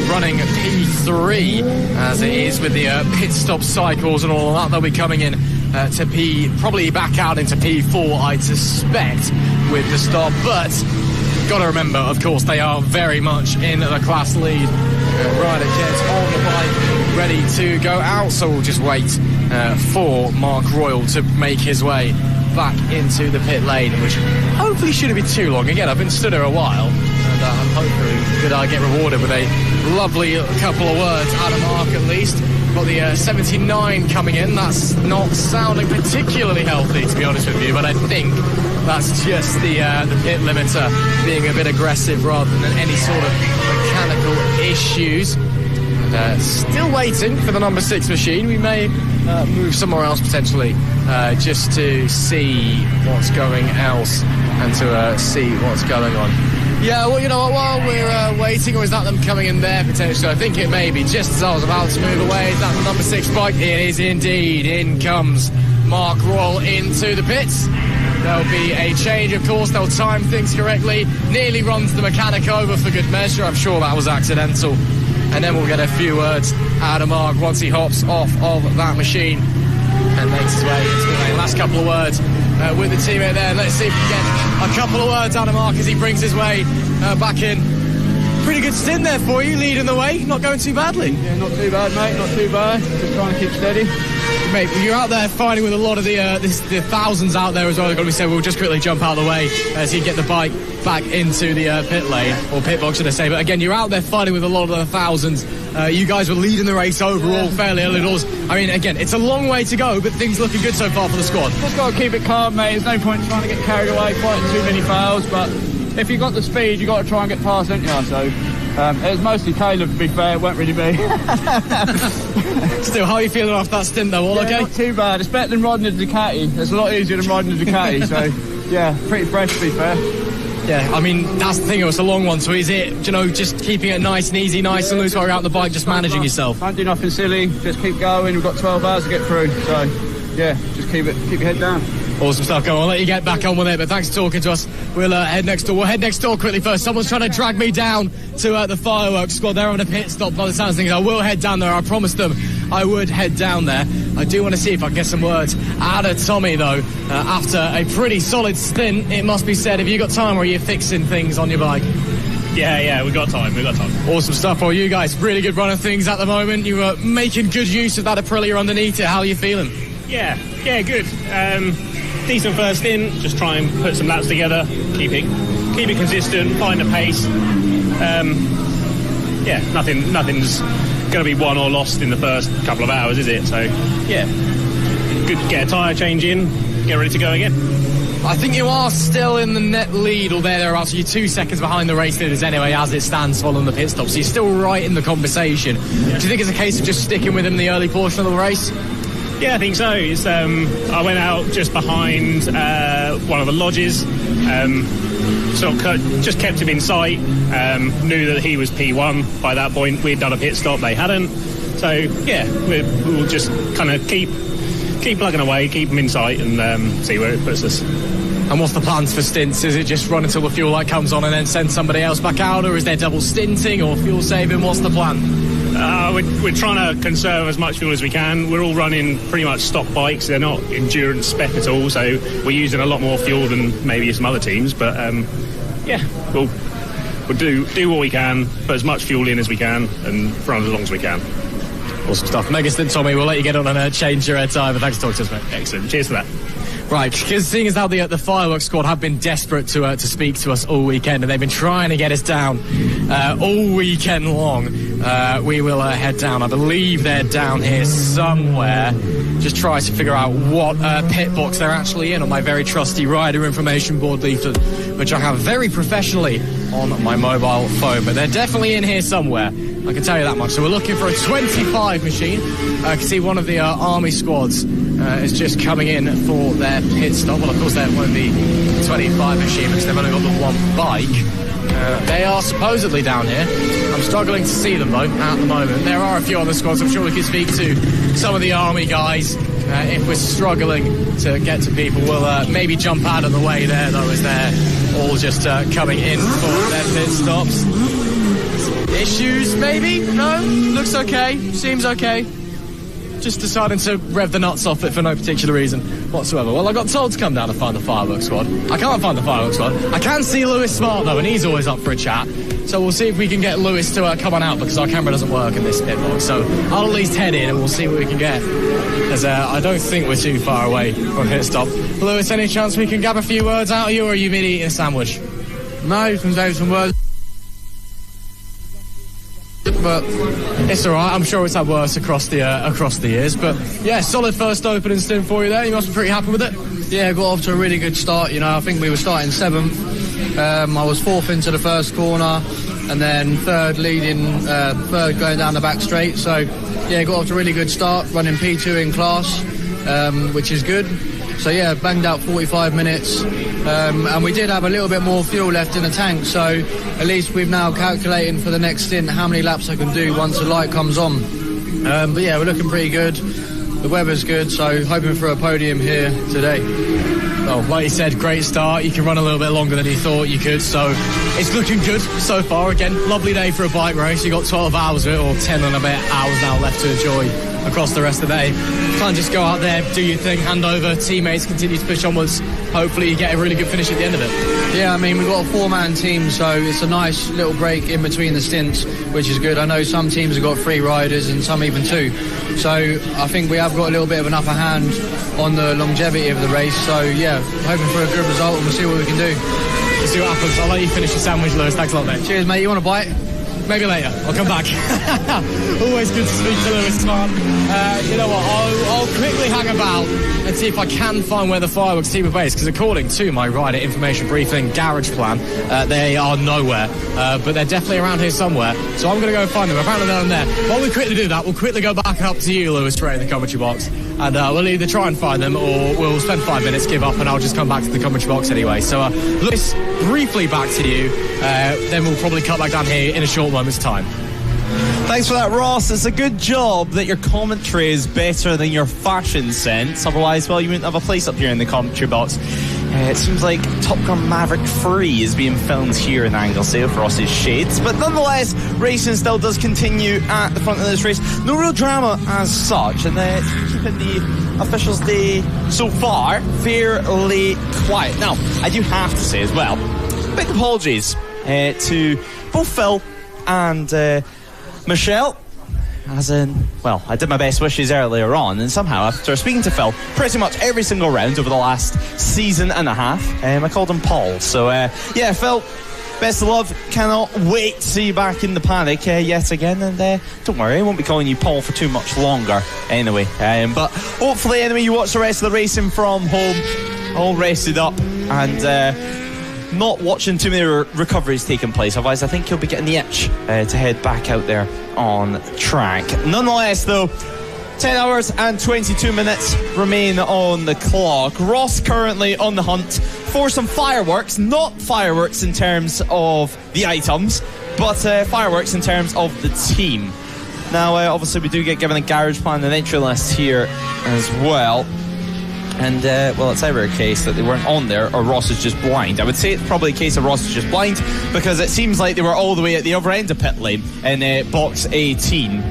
running P3 as it is with the pit stop cycles and all of that. They'll be coming in to probably back out into P4, I'd suspect, with the stop. But got to remember, of course, they are very much in the class lead. Ryder gets on the bike, ready to go out, so we'll just wait for Mark Royal to make his way back into the pit lane, which hopefully shouldn't be too long. Again, I've been stood here a while, and I'm hoping that I get rewarded with a lovely couple of words out of Mark at least. Got the 79 coming in. That's not sounding particularly healthy, to be honest with you, but I think that's just the pit limiter being a bit aggressive rather than any sort of mechanical issues. And still waiting for the number 6 machine. We may move somewhere else potentially, just to see what's going else and to see what's going on. Yeah, well, you know what, while we're waiting, or is that them coming in there potentially? I think it may be, just as I was about to move away. Is that the number 6 bike? It is indeed. In comes Mark Royal into the pits. There'll be a change, of course. They'll time things correctly. Nearly runs the mechanic over for good measure. I'm sure that was accidental. And then we'll get a few words out of Mark once he hops off of that machine and makes his way into the lane. Last couple of words with the teammate there. Let's see if we can get a couple of words out of Mark as he brings his way back in. Pretty good stint there for you, leading the way. Not going too badly. Yeah, not too bad, mate. Not too bad. Just trying to keep steady. Mate, you're out there fighting with a lot of the thousands out there as well. They're going to be saying, we'll just quickly jump out of the way as you get the bike back into the pit lane, or pit box, should I say. But again, you're out there fighting with a lot of the thousands. You guys were leading the race overall fairly early doors. I mean, again, it's a long way to go, but things looking good so far for the squad. Just got to keep it calm, mate. There's no point trying to get carried away, fighting too many fouls. But if you've got the speed, you've got to try and get past, haven't you? So it was mostly 𝐂𝐓, to be fair. It won't really be. Still, how are you feeling after that stint, though? All okay? Not too bad. It's better than riding a Ducati. It's a lot easier than riding a Ducati. So, yeah, pretty fresh, to be fair. Yeah, I mean, that's the thing. It was a long one. So is it, you know, just keeping it nice and easy, nice and loose while you're out on the bike, just managing yourself? Don't do nothing silly. Just keep going. We've got 12 hours to get through. So, yeah, just keep your head down. Awesome stuff. Go on, I'll let you get back on with it, but thanks for talking to us. We'll head next door. We'll head next door quickly first. Someone's trying to drag me down to the fireworks squad. They're on a pit stop by the sounds of things. I will head down there. I promised them I would head down there. I do want to see if I can get some words out of Tommy, though. After a pretty solid stint, it must be said. Have you got time, or are you fixing things on your bike? Yeah, we got time. Awesome stuff. Well, you guys, really good run of things at the moment. You were making good use of that Aprilia underneath it. How are you feeling? Yeah, good. Decent first in. Just try and put some laps together. Keep it consistent. Find a pace. Nothing's going to be won or lost in the first couple of hours, is it? So, yeah, good. Get a tyre change in. Get ready to go again. I think you are still in the net lead, or thereabouts. You're 2 seconds behind the race leaders anyway, as it stands following the pit stop. So you're still right in the conversation. Yeah. Do you think it's a case of just sticking with him the early portion of the race? Yeah, I think so. It's, I went out just behind one of the lodges, just kept him in sight, knew that he was P1 by that point. We'd done a pit stop, they hadn't. So, yeah, we'll just kind of keep plugging away, keep him in sight, and see where it puts us. And what's the plans for stints? Is it just run until the fuel light comes on and then send somebody else back out, or is there double stinting or fuel saving? What's the plan? We're trying to conserve as much fuel as we can. We're all running pretty much stock bikes. They're not endurance spec at all, so we're using a lot more fuel than maybe some other teams. But we'll do what we can, put as much fuel in as we can, and run as long as we can. Awesome stuff. Mega stint, Tommy. We'll let you get on and change your time. But thanks for talking to us, mate. Excellent. Cheers for that. Right, because seeing as how the fireworks squad have been desperate to speak to us all weekend, and they've been trying to get us down all weekend long. we will head down. I believe they're down here somewhere. Just try to figure out what pit box they're actually in on my very trusty rider information board leaflet, which I have very professionally on my mobile phone. But they're definitely in here somewhere, I can tell you that much. So we're looking for a 25 machine. I can see one of the army squads is just coming in for their pit stop. Well, of course, they're one of the 25 machine because they've only got the one bike. They are supposedly down here. I'm struggling to see them, though, at the moment. There are a few other squads. I'm sure we can speak to some of the army guys. If we're struggling to get to people, we'll maybe jump out of the way there, though, as they're all just coming in for their pit stops. Issues, maybe? No? Looks okay. Seems okay. Just deciding to rev the nuts off it for no particular reason whatsoever. Well, I got told to come down and find the fireworks squad. I can't find the fireworks squad. I can see Lewis Smart, though, and he's always up for a chat. So we'll see if we can get Lewis to come on out, because our camera doesn't work in this pit box. So I'll at least head in and we'll see what we can get, as I don't think we're too far away from pit stop. Lewis, any chance we can grab a few words out of you, or are you been eating a sandwich? No, you can say some words. But it's alright, I'm sure it's had worse across the years. But yeah, solid first opening stint for you there. You must be pretty happy with it. Yeah, got off to a really good start. You know, I think we were starting 7th. I was 4th into the first corner, and then third going down the back straight. So yeah, got off to a really good start, running P2 in class, which is good. So yeah, banged out 45 minutes, and we did have a little bit more fuel left in the tank, so at least we've now calculating for the next stint how many laps I can do once the light comes on. But yeah, we're looking pretty good. The weather's good, so hoping for a podium here today. Well, like you said, great start. You can run a little bit longer than you thought you could, so it's looking good so far. Again, lovely day for a bike race. You got 12 hours of it, or 10 and a bit hours now left to enjoy across the rest of the day. Can't just go out there, do your thing, hand over, teammates continue to push onwards. Hopefully you get a really good finish at the end of it. Yeah, I mean, we've got a 4-man team, so it's a nice little break in between the stints, which is good. I know some teams have got 3 riders and some even 2. So I think we have got a little bit of an upper hand on the longevity of the race. So yeah, hoping for a good result, and we'll see what we can do. We'll see what happens. I'll let you finish your sandwich, Lewis. Thanks a lot, mate. Cheers, mate. You want a bite? Maybe later. I'll come back. Always good to speak to Lewis Smart. You know what? I'll quickly hang about and see if I can find where the fireworks team are based, because according to my rider information briefing garage plan, they are nowhere. But they're definitely around here somewhere. So I'm going to go and find them. Apparently they're in there. While we quickly do that, we'll quickly go back up to you, Lewis, right in the commentary box. And we'll either try and find them, or we'll spend 5 minutes, give up, and I'll just come back to the commentary box anyway. So Lewis, briefly back to you. Then we'll probably cut back down here in a short moment's time. Thanks for that, Ross. It's a good job that your commentary is better than your fashion sense. Otherwise, well, you wouldn't have a place up here in the commentary box. It seems like Top Gun Maverick 3 is being filmed here in Anglesey with Ross's shades. But nonetheless, racing still does continue at the front of this race. No real drama as such, and keeping the officials' day so far fairly quiet. Now, I do have to say as well, big apologies to both Phil and Michelle, as in, well, I did my best wishes earlier on, and somehow after speaking to Phil pretty much every single round over the last season and a half, I called him Paul. So yeah, Phil, best of love. Cannot wait to see you back in the paddock yet again, and don't worry, I won't be calling you Paul for too much longer anyway. But hopefully anyway you watch the rest of the racing from home, all rested up, and not watching too many recoveries taking place. Otherwise, I think you'll be getting the itch to head back out there on track. Nonetheless, though, 10 hours and 22 minutes remain on the clock. Ross currently on the hunt for some fireworks. Not fireworks in terms of the items, but fireworks in terms of the team. Now, obviously, we do get given a garage plan and entry list here as well. And, well, it's either a case that they weren't on there or Ross is just blind. I would say it's probably a case of Ross is just blind, because it seems like they were all the way at the other end of pit lane in box 18.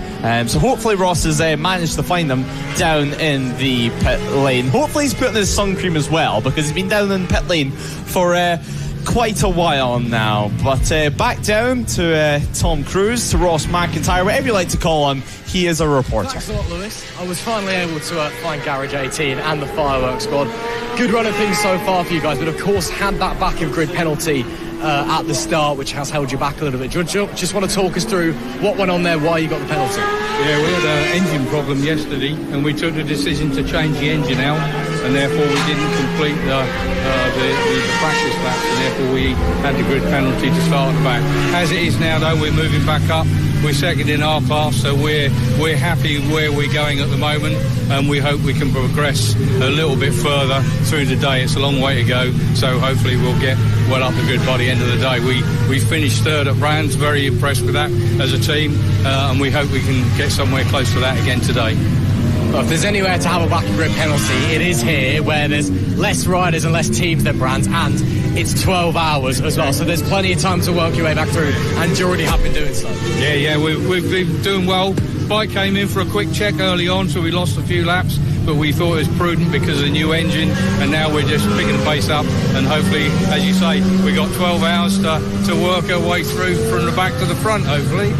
So hopefully Ross has managed to find them down in the pit lane. Hopefully he's putting his sun cream as well, because he's been down in pit lane for quite a while now. But back down to Tom Cruise, to Ross McIntyre, whatever you like to call him. He is a reporter. Thanks a lot, Lewis. I was finally able to find Garage 18 and the fireworks squad. Good run of things so far for you guys, but of course had that back of grid penalty at the start, which has held you back a little bit. Do you just want to talk us through what went on there, why you got the penalty? Yeah, we had an engine problem yesterday, and we took the decision to change the engine out, and therefore we didn't complete the practice laps, and therefore we had the grid penalty to start the back. As it is now, though, we're moving back up. We're second in our class, so we're happy where we're going at the moment, and we hope we can progress a little bit further through the day. It's a long way to go, so hopefully we'll get well up the grid by the end of the day. We finished third at Brands, very impressed with that as a team, and we hope we can get somewhere close to that again today. Well, if there's anywhere to have a back and grid penalty, it is here, where there's less riders and less teams than Brands, and it's 12 hours as well, so there's plenty of time to work your way back through, and you already have been doing so. Yeah, we've been doing well. Bike came in for a quick check early on, so we lost a few laps, but we thought it was prudent because of the new engine, and now we're just picking the pace up, and hopefully, as you say, we got 12 hours to work our way through from the back to the front, hopefully.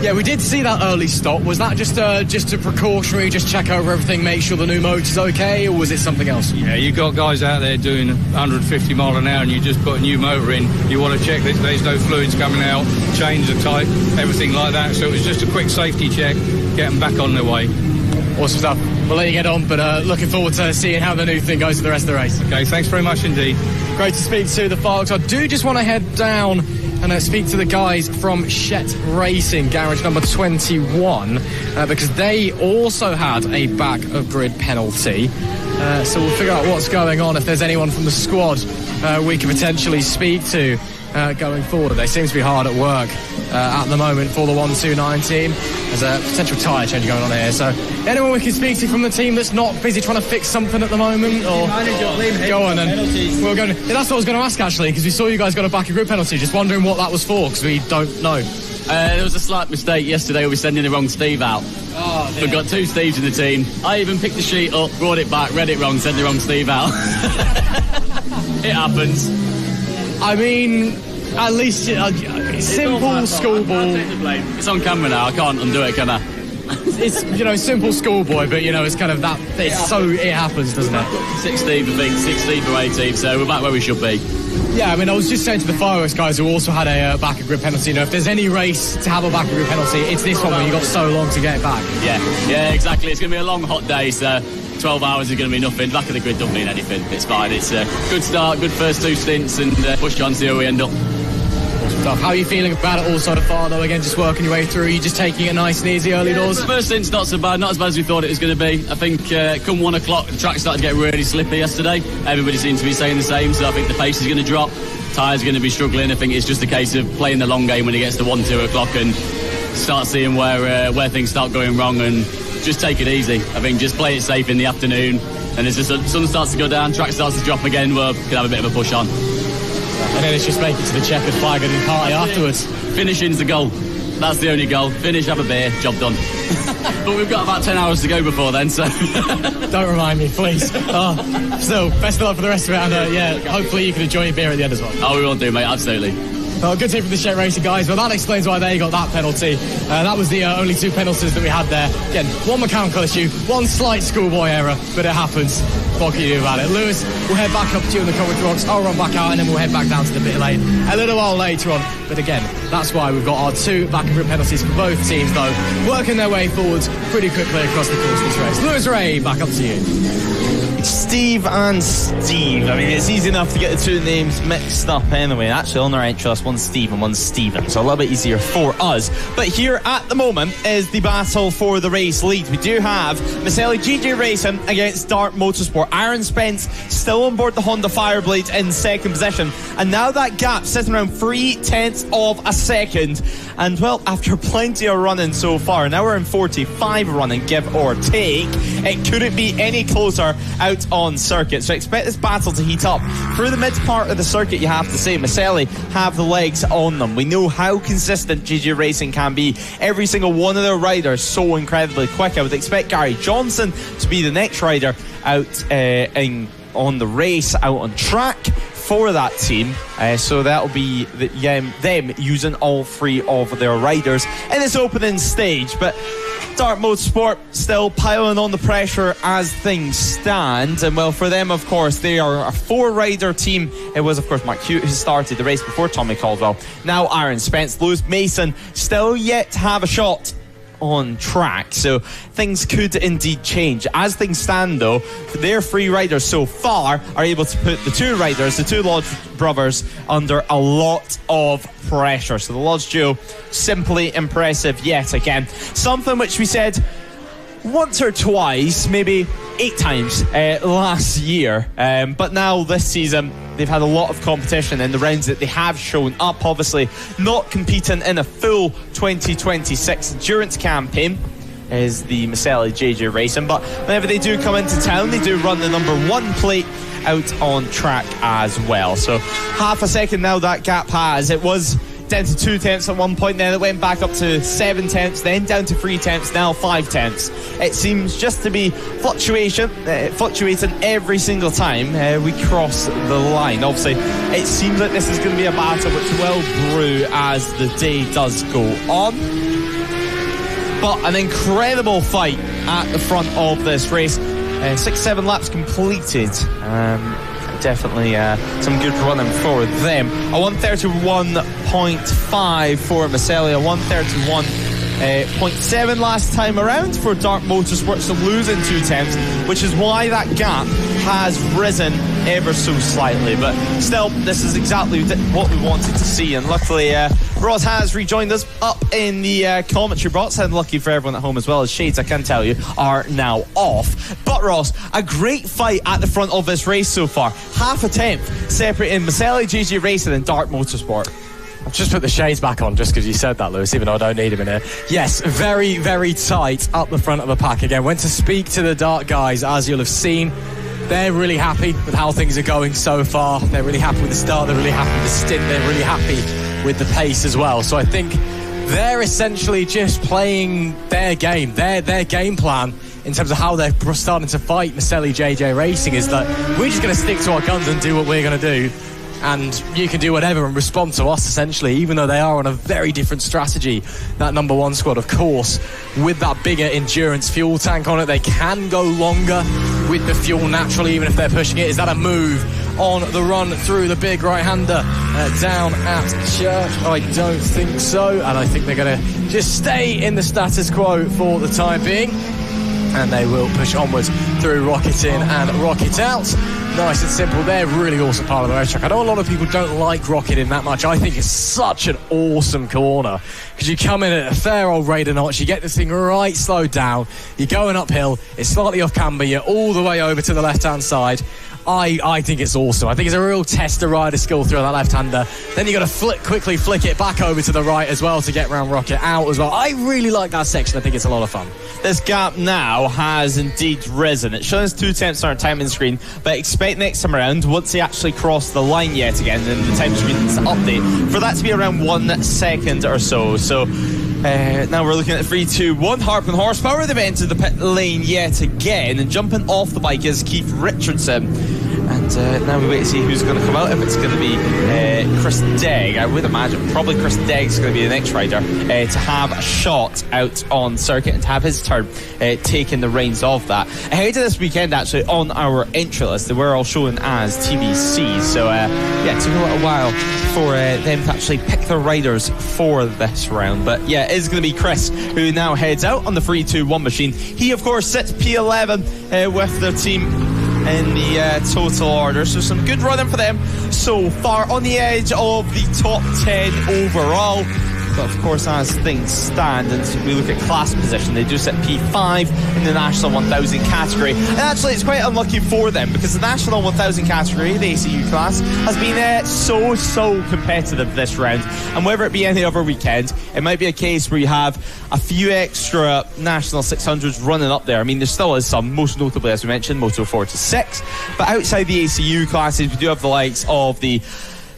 Yeah, we did see that early stop. Was that just a precautionary, just check over everything, make sure the new motor's okay, or was it something else? Yeah, you got guys out there doing 150 mile an hour and you just put a new motor in. You want to check that there's no fluids coming out, chains are tight, everything like that. So it was just a quick safety check, get them back on their way. Awesome stuff. We'll let you get on, but looking forward to seeing how the new thing goes for the rest of the race. Okay, thanks very much indeed. Great to speak to the folks. I do just want to head down and speak to the guys from 𝐶𝐄 Racing, garage number 21, because they also had a back of grid penalty. So we'll figure out what's going on, if there's anyone from the squad we can potentially speak to going forward. They seem to be hard at work at the moment for the 1-2-9 team. There's a potential tyre change going on here. So anyone we can speak to from the team that's not busy trying to fix something at the moment? Or go on then. We're going to, that's what I was going to ask actually, because we saw you guys got a back of grid penalty. Just wondering what that was for, because we don't know. There was a slight mistake yesterday. We were sending the wrong Steve out. Oh, we've got two Steves in the team. I even picked the sheet up, brought it back, read it wrong, sent the wrong Steve out. It happens. I mean, at least simple schoolboy. It's on camera now. I can't undo it, can I? It's simple schoolboy, but it's kind of that. It happens, doesn't it? 6 Steve, I think, 6 Steve for 18. So we're back where we should be. Yeah, I mean, I was just saying to the fireworks guys who also had a back of grid penalty, if there's any race to have a back of grid penalty, it's this one where you got so long to get it back. Yeah, exactly. It's going to be a long, hot day, so 12 hours is going to be nothing. Back of the grid don't mean anything. It's fine. It's a good start, good first 2 stints, and push on, see where we end up. How are you feeling about it all so far, though? Again, just working your way through. Are you just taking it nice and easy early doors? The first stint's not so bad, not as bad as we thought it was going to be. I think come 1 o'clock, the track started to get really slippy yesterday. Everybody seems to be saying the same, so I think the pace is going to drop. Tyres are going to be struggling. I think it's just a case of playing the long game when it gets to 1-2 o'clock and start seeing where things start going wrong, and just take it easy. I think just play it safe in the afternoon, and as the sun starts to go down, track starts to drop again, we can have a bit of a push on. And then it's just make it to the checkered flag and party afterwards. Finishing's the goal. That's the only goal. Finish, have a beer, job done. But we've got about 10 hours to go before then, so... Don't remind me, please. Still, best of luck for the rest of it, and hopefully you can enjoy your beer at the end as well. Oh, we will do, mate, absolutely. Well, good tip from the 𝐶𝐄 Racing guys. Well, that explains why they got that penalty. That was the only 2 penalties that we had there. Again, 1 mechanical issue, 1 slight schoolboy error, but it happens. What can you do about it? Lewis, we'll head back up to you in the commentary box. I'll run back out, and then we'll head back down to the pit lane a little while later on. But again, that's why we've got our 2 back and grid penalties for both teams, though, working their way forwards pretty quickly across the course of this race. Lewis Ray, back up to you. Steve and Steve. I mean, it's easy enough to get the 2 names mixed up anyway. Actually, on our entry list, one's Steve and one's Stephen, so a little bit easier for us. But here at the moment is the battle for the race lead. We do have Maselli GJ Racing against Dart Motorsport. Aaron Spence still on board the Honda Fireblade in 2nd position, and now that gap sitting around 0.3 of a second. And well, after plenty of running so far, now we're in 45 running, give or take, it couldn't be any closer out on circuit. So expect this battle to heat up through the mid part of the circuit. You have to say Maselli have the legs on them. We know how consistent GJ Racing can be. Every single one of their riders so incredibly quick. I would expect Gary Johnson to be the next rider out on the race, out on track for that team. So that'll be them using all 3 of their riders in this opening stage. But Dart Motorsport still piling on the pressure as things stand, and well, for them, of course, they are a 4-rider team. It was, of course, Mark Hugh who started the race before Tommy Caldwell. Now Aaron Spence, Lewis Mason still yet to have a shot on track, so things could indeed change. As things stand, though, their 3 riders so far are able to put the 2 riders, the 2 Lodge brothers, under a lot of pressure. So the Lodge duo, simply impressive yet again. Something which we said once or twice, maybe 8 times last year, but now this season they've had a lot of competition in the rounds that they have shown up. Obviously not competing in a full 2026 endurance campaign is the Maselli JJ Racing, but whenever they do come into town, they do run the number 1 plate out on track as well. So half a second now that gap has. It was down to 2 tenths at one point, then it went back up to 7 tenths, then down to 3 tenths, now 5 tenths. It seems just to be fluctuating every single time we cross the line. Obviously, it seems like this is going to be a battle which will brew as the day does go on. But an incredible fight at the front of this race. 6-7 laps completed. Definitely some good running for them. A 131.5 for Maselli, a 131.7 last time around for Dart Motorsport, so losing 2 tenths, which is why that gap has risen ever so slightly. But still, this is exactly what we wanted to see, and luckily Ross has rejoined us up in the commentary box, and lucky for everyone at home as well, as shades, I can tell you, are now off. But Ross, a great fight at the front of this race so far. Half a tenth separating Maselli JJ Racing and Dart Motorsport. I've just put the shades back on just because you said that, Lewis, even though I don't need them in here. Yes, very, very tight up the front of the pack again. Went to speak to the Dart guys, as you'll have seen. They're really happy with how things are going so far. They're really happy with the start. They're really happy with the stint. They're really happy with the pace as well. So I think they're essentially just playing their game. Their game plan in terms of how they're starting to fight Maselli JJ Racing is that we're just going to stick to our guns and do what we're going to do, and you can do whatever and respond to us, essentially, even though they are on a very different strategy. That number 1 squad, of course, with that bigger endurance fuel tank on it, they can go longer with the fuel naturally, even if they're pushing it. Is that a move on the run through the big right-hander down at Church? I don't think so, and I think they're going to just stay in the status quo for the time being, and they will push onwards through Rocket In and Rocket Out. Nice and simple. They're really awesome part of the racetrack. I know a lot of people don't like Rocket In that much. I think it's such an awesome corner, because you come in at a fair old rate of knots, you get this thing right slowed down, you're going uphill, it's slightly off camber, you're all the way over to the left-hand side. I think it's awesome. I think it's a real test of rider skill through that left-hander. Then you've got to quickly flick it back over to the right as well to get round Rocket Out as well. I really like that section. I think it's a lot of fun. This gap now has indeed risen. It shows 2 tenths on our timing screen, but expect next time around, once they actually cross the line yet again, and the time screen needs to update, for that to be around 1 second or so. So now we're looking at 3-2-1. Harping Horsepower, they've entered the pit lane yet again, and jumping off the bike is Keith Richardson. And now we wait to see who's going to come out. If it's going to be Chris Degg, I would imagine probably Chris Degg's going to be the next rider to have a shot out on circuit and to have his turn taking the reins of that. Ahead of this weekend, actually, on our entry list, they were all shown as TBC. So it took a little while for them to actually pick their riders for this round. But yeah, it is going to be Chris who now heads out on the 3-2-1 machine. He, of course, sits P11 with their team in the total order, so some good running for them so far, on the edge of the top 10 overall. But of course, as things stand, and we look at class position, they do sit P5 in the National 1000 category. And actually, it's quite unlucky for them, because the National 1000 category, the ACU class, has been so competitive this round. And whether it be any other weekend, it might be a case where you have a few extra National 600s running up there. I mean, there still is some, most notably, as we mentioned, Moto 46. But outside the ACU classes, we do have the likes of the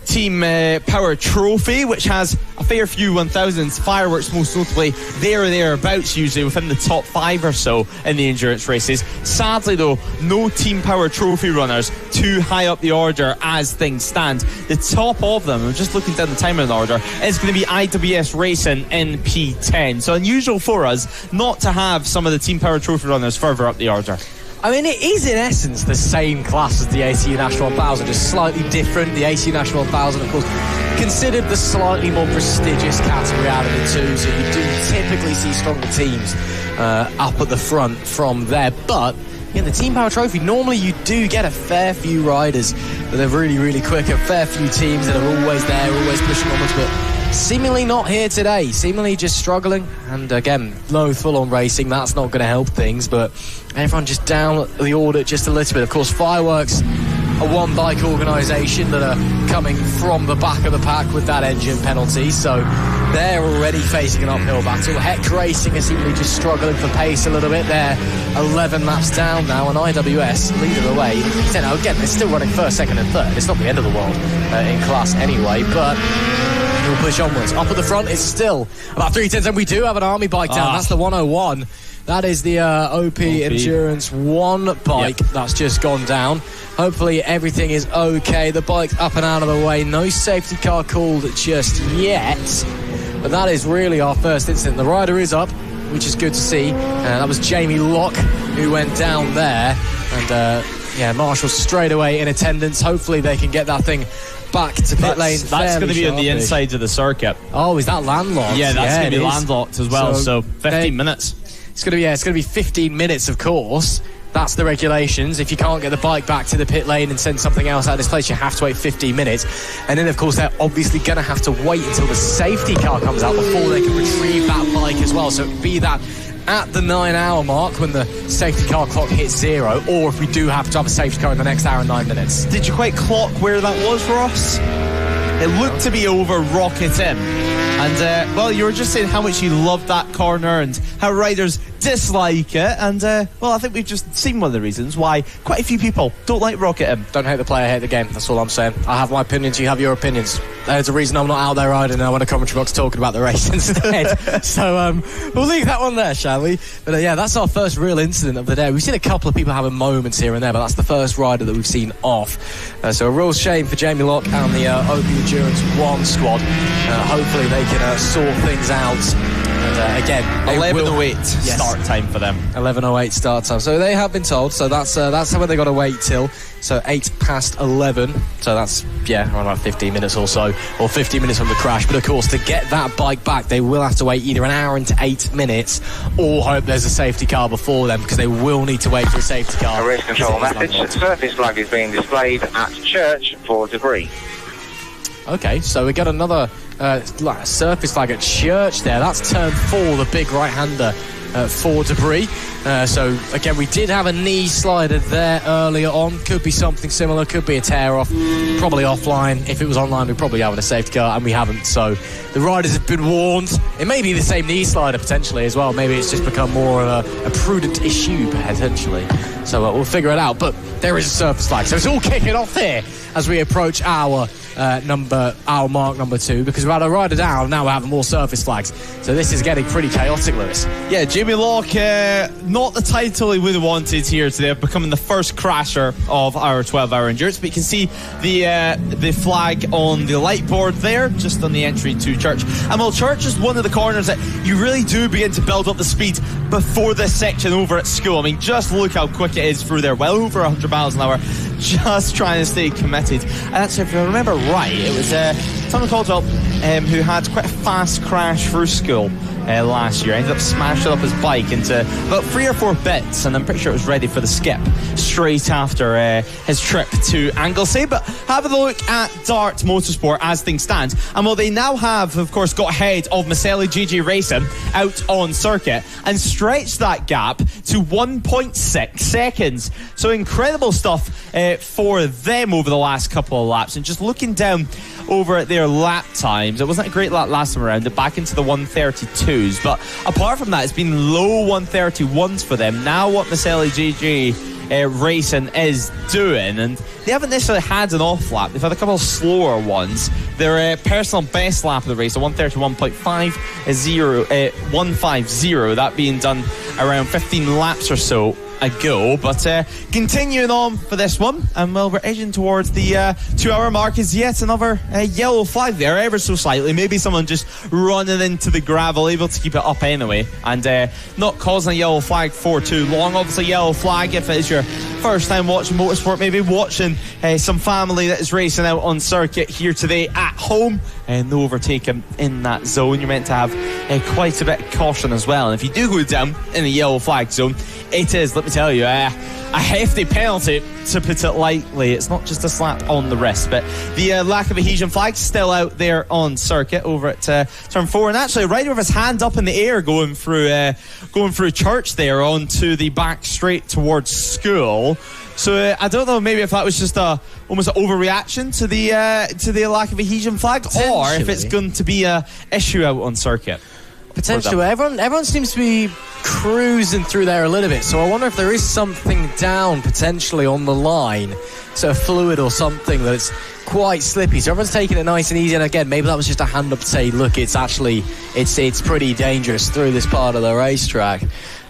Team Power Trophy, which has a fair few 1000s, fireworks most notably, there or thereabouts, usually within the top 5 or so in the endurance races. Sadly though, no Team Power Trophy runners too high up the order as things stand. The top of them, I'm just looking down the timing order, is going to be IWS Racing in P10. So unusual for us not to have some of the Team Power Trophy runners further up the order. I mean, it is in essence the same class as the ACU National 1000, just slightly different. The ACU National 1000, of course, considered the slightly more prestigious category out of the two, so you do typically see stronger teams up at the front from there. But the Team Power Trophy, normally you do get a fair few riders that are really, really quick, a fair few teams that are always there, always pushing onwards, but seemingly not here today, seemingly just struggling. And again, no full-on racing, that's not going to help things, but everyone just down the order just a little bit. Of course, Fireworks, a one-bike organisation that are coming from the back of the pack with that engine penalty, so they're already facing an uphill battle. 𝐔𝐿 Racing are seemingly just struggling for pace a little bit. They're 11 laps down now, and IWS lead the way. Now, again, they're still running first, second and third. It's not the end of the world in class anyway, but we'll push onwards. Up at the front, it's still about 3/10, and we do have an army bike down. That's the 101. That is the OP Endurance 1 bike that's just gone down. Hopefully everything is okay. The bike's up and out of the way. No safety car called just yet. But that is really our first incident. The rider is up, which is good to see. That was Jamie Locke who went down there. And Marshall straight away in attendance. Hopefully they can get that thing back to pit lane. That's going to be on the inside of the circuit. Oh, is that landlocked? Yeah, that's going to be landlocked as well. So 15 minutes. It's going to be 15 minutes, of course. That's the regulations. If you can't get the bike back to the pit lane and send something else out of this place, you have to wait 15 minutes. And then, of course, they're obviously going to have to wait until the safety car comes out before they can retrieve that bike as well. So it would be that at the 9-hour mark when the safety car clock hits 0, or if we do have to have a safety car in the next hour and 9 minutes. Did you quite clock where that was for us? It looked to be over Rocket Inn. And, well, you were just saying how much you loved that corner and how riders dislike it. And, well, I think we've just seen one of the reasons why quite a few people don't like Rocket Inn. Don't hate the player, hate the game. That's all I'm saying. I have my opinions, you have your opinions. There's a reason I'm not out there riding now in a commentary box talking about the race instead. So, we'll leave that one there, shall we? But, yeah, that's our first real incident of the day. We've seen a couple of people having moments here and there, but that's the first rider that we've seen off. So a real shame for Jamie Locke and the OP Endurance 1 squad. Hopefully they can sort things out. And again, 11:08 start time for them. 11:08 start time. So they have been told. So that's when they got to wait till. So 11:08. So that's around about 15 minutes or so, or 15 minutes from the crash. But of course, to get that bike back, they will have to wait either an hour into 8 minutes, or hope there's a safety car before them, because they will need to wait for a safety car. A race control message: surface flag is being displayed at church for debris. Okay, so we got another surface flag at church there. That's turn 4, the big right-hander for debris. So, again, we did have a knee slider there earlier on. Could be something similar, could be a tear-off. Probably offline. If it was online, we'd probably have a safety car, and we haven't. So, the riders have been warned. It may be the same knee slider, potentially, as well. Maybe it's just become more of a prudent issue, potentially. So, we'll figure it out. But there is a surface flag. So, it's all kicking off here as we approach our mark number 2, because we've had a rider down, now we're having more surface flags. So this is getting pretty chaotic, Lewis. Yeah, Jamie Locke, not the title he would have wanted here today, becoming the first crasher of our 12-hour endurance. But you can see the flag on the light board there, just on the entry to Church. And while Church is one of the corners that you really do begin to build up the speed before this section over at school. I mean, just look how quick it is through there, well over 100 miles an hour, just trying to stay committed. And that's, if you remember right, it was Tom Caldwell who had quite a fast crash through school last year. Ended up smashing up his bike into about 3 or 4 bits, and I'm pretty sure it was ready for the skip straight after his trip to Anglesey. But have a look at Dart Motorsport as things stand, and well, they now have, of course, got ahead of Maselli GG Racing out on circuit and stretched that gap to 1.6 seconds. So incredible stuff for them over the last couple of laps. And just looking down over at their lap times, it wasn't a great lap last time around, back into the 132s, but apart from that, it's been low 131s for them. Now what Maselli GG racing is doing, and they haven't necessarily had an off lap. They've had a couple of slower ones. Their personal best lap of the race, a 1:31.50, that being done around 15 laps or so ago. But continuing on for this one, and well, we're edging towards the 2 hour mark, is yet another yellow flag there, ever so slightly. Maybe someone just running into the gravel, able to keep it up anyway, and not causing a yellow flag for too long. Obviously, yellow flag if it is your first time watching motorsport, maybe watching some family that is racing out on circuit here today at home, and no overtaking in that zone. You're meant to have quite a bit of caution as well, and if you do go down in the yellow flag zone, it is, let me tell you, a hefty penalty, to put it lightly. It's not just a slap on the wrist, but the lack of adhesion flag still out there on circuit over at turn 4, and actually a rider with his hand up in the air going through church there onto the back straight towards school. So I don't know, maybe if that was just almost an overreaction to the lack of adhesion flag, or if it's going to be a issue out on circuit. Potentially. Everyone seems to be cruising through there a little bit, so I wonder if there is something down potentially on the line, sort of fluid or something that's quite slippy. So everyone's taking it nice and easy, and again, maybe that was just a hand up to say, look, it's pretty dangerous through this part of the racetrack.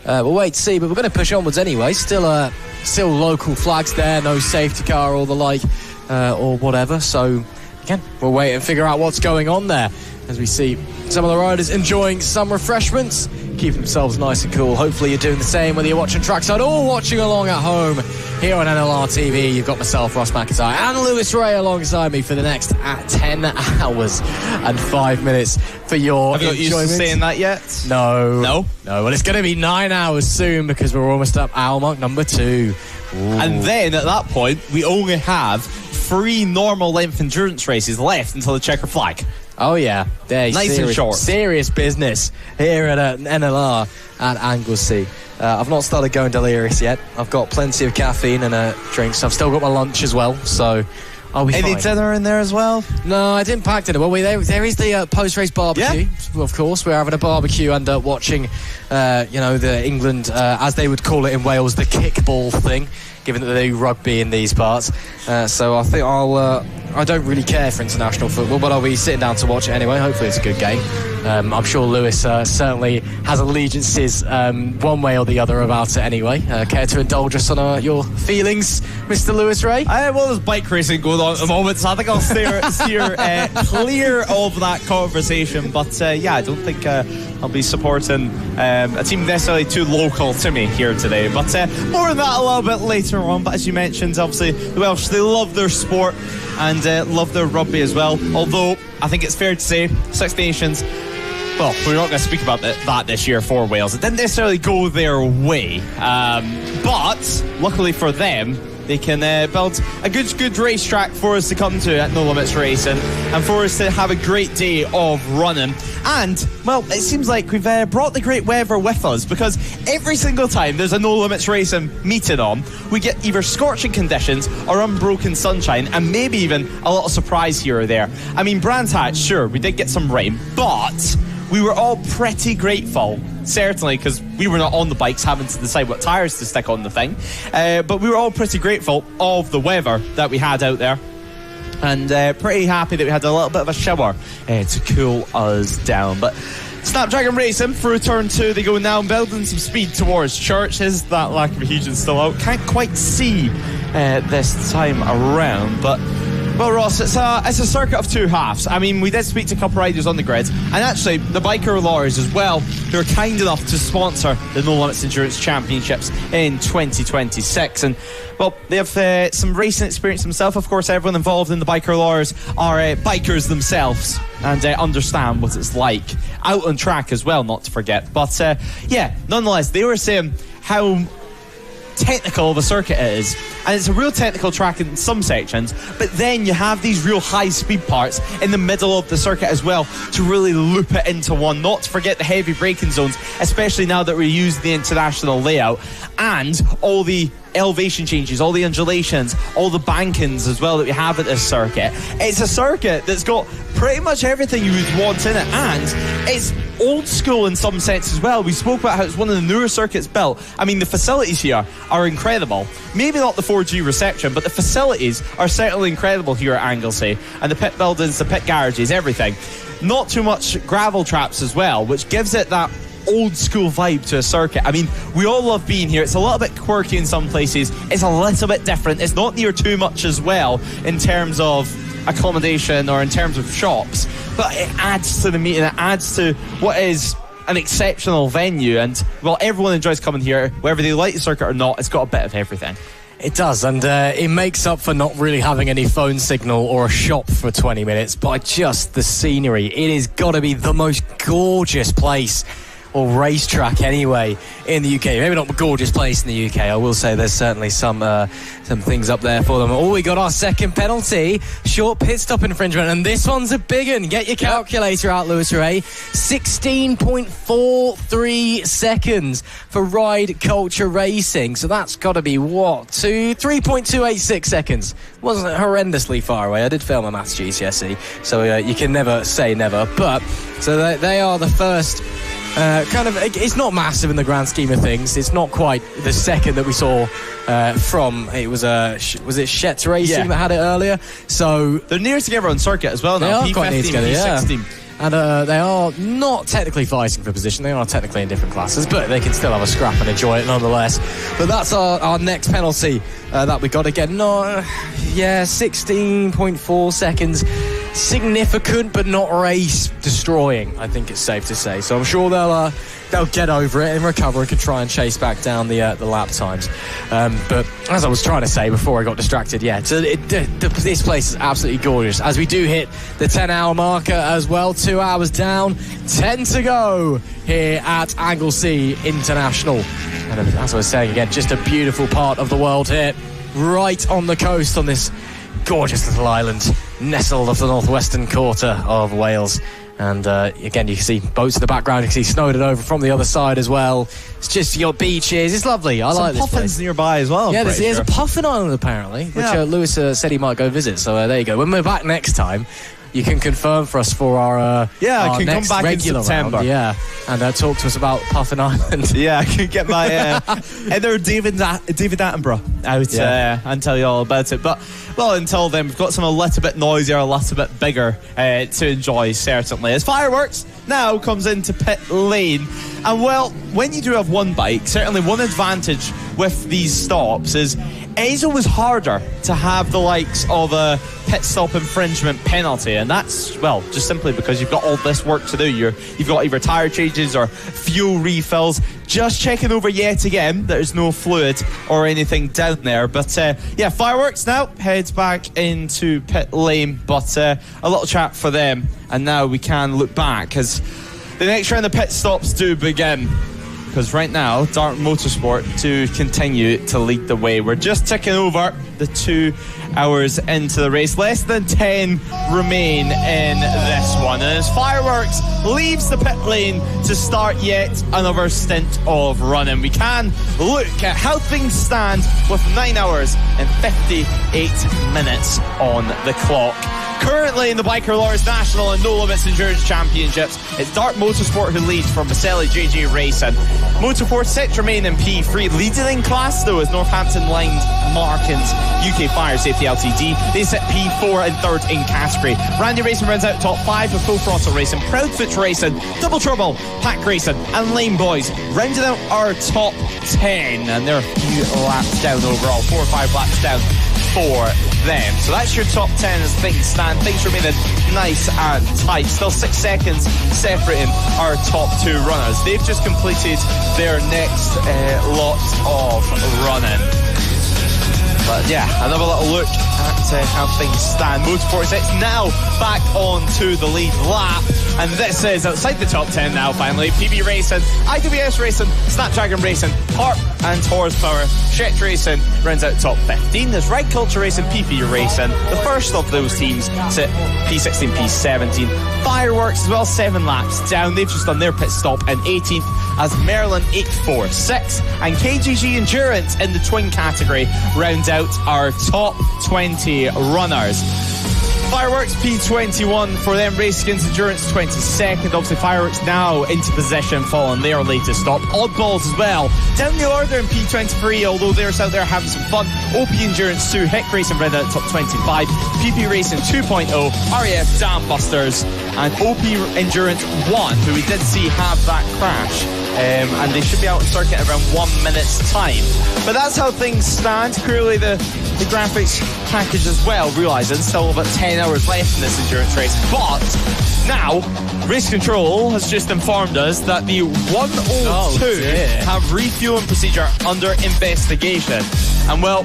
We'll wait to see, but we're going to push onwards anyway. Still local flags there, no safety car or the like, or whatever. So again, we'll wait and figure out what's going on there as we see some of the riders enjoying some refreshments, keep themselves nice and cool. Hopefully you're doing the same, whether you're watching trackside or watching along at home here on NLR TV. You've got myself, Ross McIntyre, and Lewis Ray alongside me for the next 10 hours and 5 minutes for your Have you got used to saying that yet? No. Well, it's going to be 9 hours soon, because we're almost up hour mark number 2. Ooh. And then at that point, we only have 3 normal length endurance races left until the checker flag. Oh yeah, nice and short. Serious business here at NLR at Anglesey. I've not started going delirious yet. I've got plenty of caffeine and drinks. I've still got my lunch as well, so I'll be fine. Any dinner in there as well? No, I didn't pack dinner. Well, there is the post-race barbecue. Yeah. Of course, we're having a barbecue and watching, the England, as they would call it in Wales, the kickball thing, given that they do rugby in these parts. So I think I don't really care for international football, but I'll be sitting down to watch it anyway. Hopefully it's a good game. I'm sure Lewis certainly has allegiances one way or the other about it anyway. Care to indulge us on your feelings, Mr. Lewis Ray? Well, there's bike racing going on at the moment, so I think I'll steer clear of that conversation. But I don't think I'll be supporting a team necessarily too local to me here today. But more on that a little bit later on. But as you mentioned, obviously the Welsh, they love their sport and love their rugby as well. Although I think it's fair to say Six Nations, well, we're not going to speak about that this year for Wales. It didn't necessarily go their way, but luckily for them, they can build a good racetrack for us to come to at No Limits Racing, and for us to have a great day of running. And, well, it seems like we've brought the great weather with us, because every single time there's a No Limits Racing meeting on, we get either scorching conditions or unbroken sunshine, and maybe even a little surprise here or there. I mean, Brands Hatch, sure, we did get some rain, but we were all pretty grateful, certainly, because we were not on the bikes having to decide what tyres to stick on the thing, but we were all pretty grateful of the weather that we had out there, and pretty happy that we had a little bit of a shower to cool us down. But Snapdragon Racing through turn 2, they go now, building some speed towards Church. Is that lack of adhesion still out? Can't quite see this time around, but well, Ross, it's a circuit of 2 halves. I mean, we did speak to a couple of riders on the grid, and actually the biker lorries as well, who are kind enough to sponsor the No Limits Endurance Championships in 2026. And well, they have some racing experience themselves. Of course, everyone involved in the biker lorries are bikers themselves and understand what it's like out on track as well, not to forget. But nonetheless, they were saying how technical of a circuit it is, and it's a real technical track in some sections, but then you have these real high speed parts in the middle of the circuit as well to really loop it into one, not to forget the heavy braking zones, especially now that we use the international layout, and all the elevation changes, all the undulations, all the bankings as well that we have at this circuit. It's a circuit that's got pretty much everything you would want in it, and it's old school in some sense as well. We spoke about how it's one of the newer circuits built. I mean, the facilities here are incredible. Maybe not the 4G reception, but the facilities are certainly incredible here at Anglesey. And the pit buildings, the pit garages, everything. Not too much gravel traps as well, which gives it that old school vibe to a circuit. I mean, we all love being here. It's a little bit quirky in some places. It's a little bit different. It's not near too much as well in terms of accommodation or in terms of shops, but it adds to the meeting. It adds to what is an exceptional venue, and well, everyone enjoys coming here, whether they like the circuit or not. It's got a bit of everything. It does, and it makes up for not really having any phone signal or a shop for 20 minutes by just the scenery. It has got to be the most gorgeous place or racetrack anyway in the UK. Maybe not a gorgeous place in the UK. I will say there's certainly some things up there for them. Oh, we got our second penalty. Short pit stop infringement, and this one's a big one. Get your calculator out, Lewis Ray. 16.43 seconds for Ride Culture Racing. So that's got to be what? 3.286 seconds. Wasn't horrendously far away. I did fail my maths GCSE, so you can never say never. But so they are the first. It's not massive in the grand scheme of things. It's not quite the second that we saw from. It was it Shetz Racing that had it earlier. So they're near together on circuit as well now. They are quite near together, P16. Yeah. And they are not technically fighting for position. They are technically in different classes, but they can still have a scrap and enjoy it nonetheless. But that's our next penalty that we got again. 16.4 seconds. Significant, but not race destroying, I think it's safe to say. So I'm sure they'll get over it and recover and can try and chase back down the lap times. But as I was trying to say before I got distracted, this place is absolutely gorgeous. As we do hit the 10-hour marker as well, 2 hours down, 10 to go here at Anglesey International. And as I was saying again, just a beautiful part of the world here, right on the coast on this gorgeous little island nestled off the northwestern quarter of Wales. And again, you can see boats in the background. You can see Snowdon over from the other side as well. It's just your beaches. It's lovely. I like this place. Puffins nearby as well. Yeah, there's a Puffin Island apparently, which Lewis said he might go visit. So there you go. When we're back next time, you can confirm for us for our I can next come back regular in September. Round, and talk to us about Puffin Island. I can get my either David Attenborough out and tell you all about it. But well, until then, we've got some a little bit noisier, a little bit bigger to enjoy, certainly. As fireworks now comes into pit lane. And well, when you do have one bike, certainly one advantage with these stops is it is always harder to have the likes of a pit stop infringement penalty, and that's, well, just simply because you've got all this work to do. You've got either tyre changes or fuel refills. Just checking over yet again there's no fluid or anything down there. But fireworks now heads back into pit lane, but a little chat for them, and now we can look back as the next round of pit stops do begin. Because right now, Dart Motorsport to continue to lead the way. We're just ticking over the 2 hours into the race. Less than 10 remain in this one. And as Fireworks leaves the pit lane to start yet another stint of running, we can look at how things stand with 9 hours and 58 minutes on the clock. Currently in the Biker Lorries National and No Limits Endurance Championships, it's Dart Motorsport who leads from Maselli JJ Racing. Motorsport set to remain in P3. Leading in class though is Northampton Lined Markins UK Fire Safety Ltd. They sit P4 and third in category. Randy Racing runs out top 5 with Full Throttle Racing, Proudfoot Racing, Double Trouble, Pack Racing and Lane Boys rounding out our top 10, and they're a few laps down overall, 4 or 5 laps down for them. So that's your top 10 as things stand. Things remaining nice and tight. Still 6 seconds separating our top 2 runners. They've just completed their next lot of running. But another little look at how things stand. Motorsport 6 now back onto the lead lap, and this is outside the top 10 now finally. PB Racing, IWS Racing, Snapdragon Racing, Harp and Horsepower. Shet Racing rounds out top 15. There's Ride Culture Racing, PP Racing. The first of those teams sit P16, P17. Fireworks as well, 7 laps down. They've just done their pit stop in 18th as Merlin 846 and KGG Endurance in the twin category round out our top 20 runners. Fireworks P21 for them. Race Against Endurance 22nd. Obviously Fireworks now into possession following their latest stop. Oddballs as well down the order in P23, although they're out there having some fun. OP Endurance 2, Hick Racing Red at top 25, PP Racing 2.0, RAF Dam Busters, and OP Endurance 1, who we did see have that crash. And they should be out on circuit around 1 minute's time. But that's how things stand. Clearly the graphics package as well, realising still about 10 hours left in this endurance race. But now, Race Control has just informed us that the 102 have refueling procedure under investigation. And well,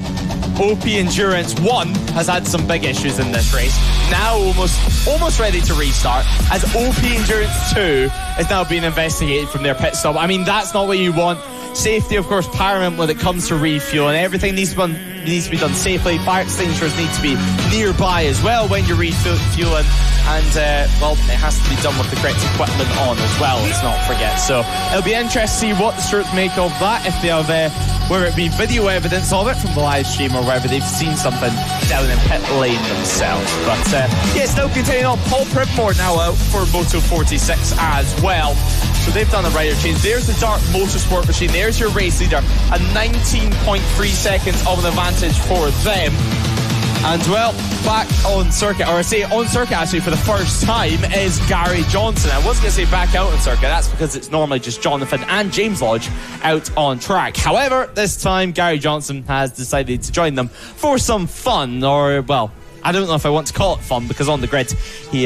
OP Endurance 1 has had some big issues in this race. Now almost ready to restart, as OP Endurance 2 is now being investigated from their pit stop. I mean, that's not what you want. Safety, of course, paramount when it comes to refueling. Everything needs to be done safely. Fire extinguishers need to be nearby as well when you're refueling. And, well, it has to be done with the correct equipment on as well, let's not forget. So it'll be interesting to see what the stewards make of that, if they have, whether it be video evidence of it from the live stream or whether they've seen something down in pit lane themselves. But, yeah, still continuing on. Paul Primmore now out for Moto 46 as well. So they've done a rider change. There's the Dart Motorsport machine. There's your race leader. A 19.3 seconds of an advantage for them. And, well, back on circuit, or I say on circuit actually for the first time, is Gary Johnson. I was going to say back out on circuit. That's because it's normally just Jonathan and James Lodge out on track. However, this time Gary Johnson has decided to join them for some fun, or, well, I don't know if I want to call it fun, because on the grid he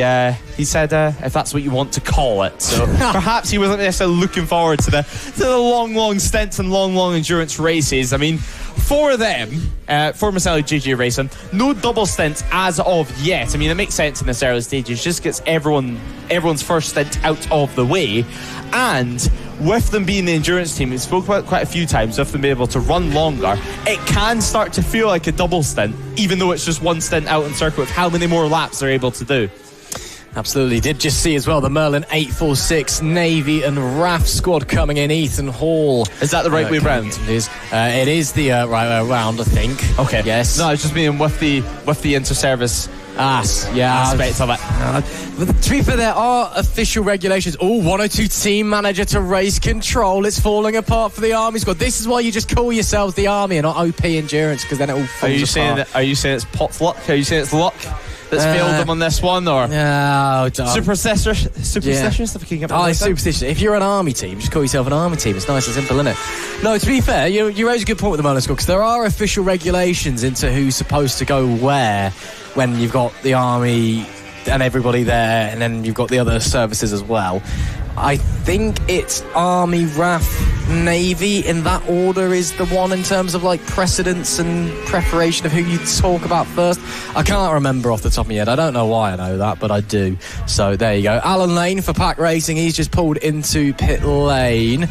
said if that's what you want to call it. So perhaps he wasn't necessarily looking forward to the long stints and long endurance races. I mean, for them, for Maselli GG Racing, no double stints as of yet. I mean, it makes sense in this early stages. Just gets everyone's first stint out of the way. And with them being the endurance team, we spoke about quite a few times, with them being able to run longer, it can start to feel like a double stint, even though it's just one stint out on circuit with how many more laps they're able to do. Absolutely. Did just see as well the Merlin 846 Navy and RAF squad coming in. Ethan Hall. Is that the right way round? It is the right way around, I think. Okay. Yes. No, it's just meaning with the inter-service aspect of it. But to be fair, there are official regulations. 102 team manager to Race Control. It's falling apart for the Army squad. This is why you just call yourselves the Army and not OP Endurance, because then it all falls apart. Are you saying it's pot's luck? Are you saying it's luck that's failed them on this one, or no? Superstitious? Superstitious. If you're an Army team, just call yourself an Army team. It's nice and simple, isn't it? No, to be fair, you raise a good point with the Merlin squad, because there are official regulations into who's supposed to go where when you've got the Army and everybody there, and then you've got the other services as well. I think it's Army, RAF, Navy in that order is the one in terms of like precedence and preparation of who you talk about first. I can't remember off the top of my head. I don't know why I know that, but I do. So there you go. Alan Lane for Pack Racing. He's just pulled into pit lane,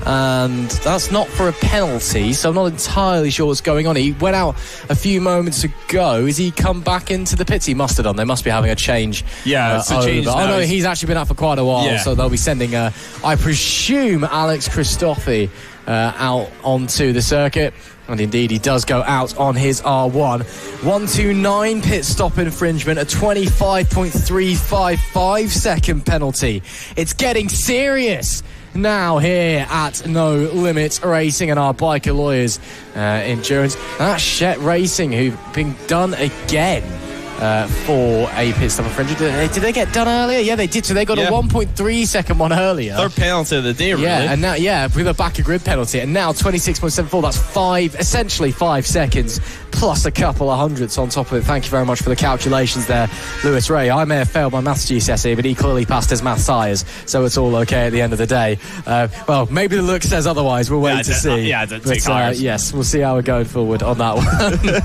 and that's not for a penalty, so I'm not entirely sure what's going on. He went out a few moments ago. Has he come back into the pits? He must have done. They must be having a change. Yeah, it's a change now. Oh no, he's actually been out for quite a while, so they'll be sending, I presume, Alex Christophe out onto the circuit. And indeed, he does go out on his R1. 129 pit stop infringement, a 25.355 second penalty. It's getting serious now here at No Limits Racing and our biker lawyers endurance. That's Shet Racing, who've been done again for a pit stop infringement. Did they get done earlier? Yeah, they did. So they got a 1.3 second one earlier. Third penalty of the day, really. Yeah, and now, with a back of grid penalty, and now 26.74. That's essentially 5 seconds plus a couple of hundredths on top of it. Thank you very much for the calculations there, Lewis Ray. I may have failed my maths GCSE, but he clearly passed his maths IAs, so it's all okay at the end of the day. Well, maybe the look says otherwise. We'll wait to see. I don't take ours. Yes, we'll see how we're going forward on that one.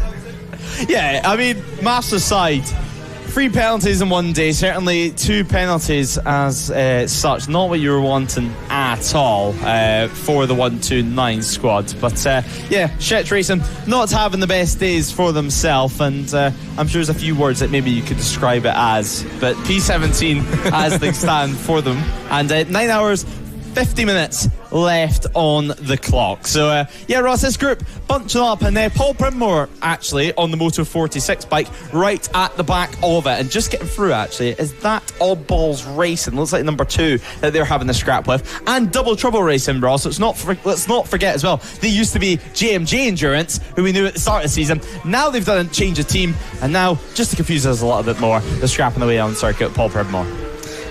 Yeah, I mean, maths aside, 3 penalties in one day, certainly 2 penalties as such, not what you were wanting at all for the 129 squad. But yeah, Shet Racing not having the best days for themselves, and I'm sure there's a few words that maybe you could describe it as, but P17 as they stand for them. And 9 hours 50 minutes left on the clock. So, yeah, Ross, this group bunching up, and Paul Pridmore, actually, on the Moto 46 bike, right at the back of it. And just getting through, actually, is that Odd Balls Racing. Looks like number 2 that they're having the scrap with. And Double Trouble Racing, Ross. Let's not forget as well, they used to be JMJ Endurance, who we knew at the start of the season. Now they've done a change of team, and now, just to confuse us a little bit more, they're scrapping away on circuit, Paul Pridmore.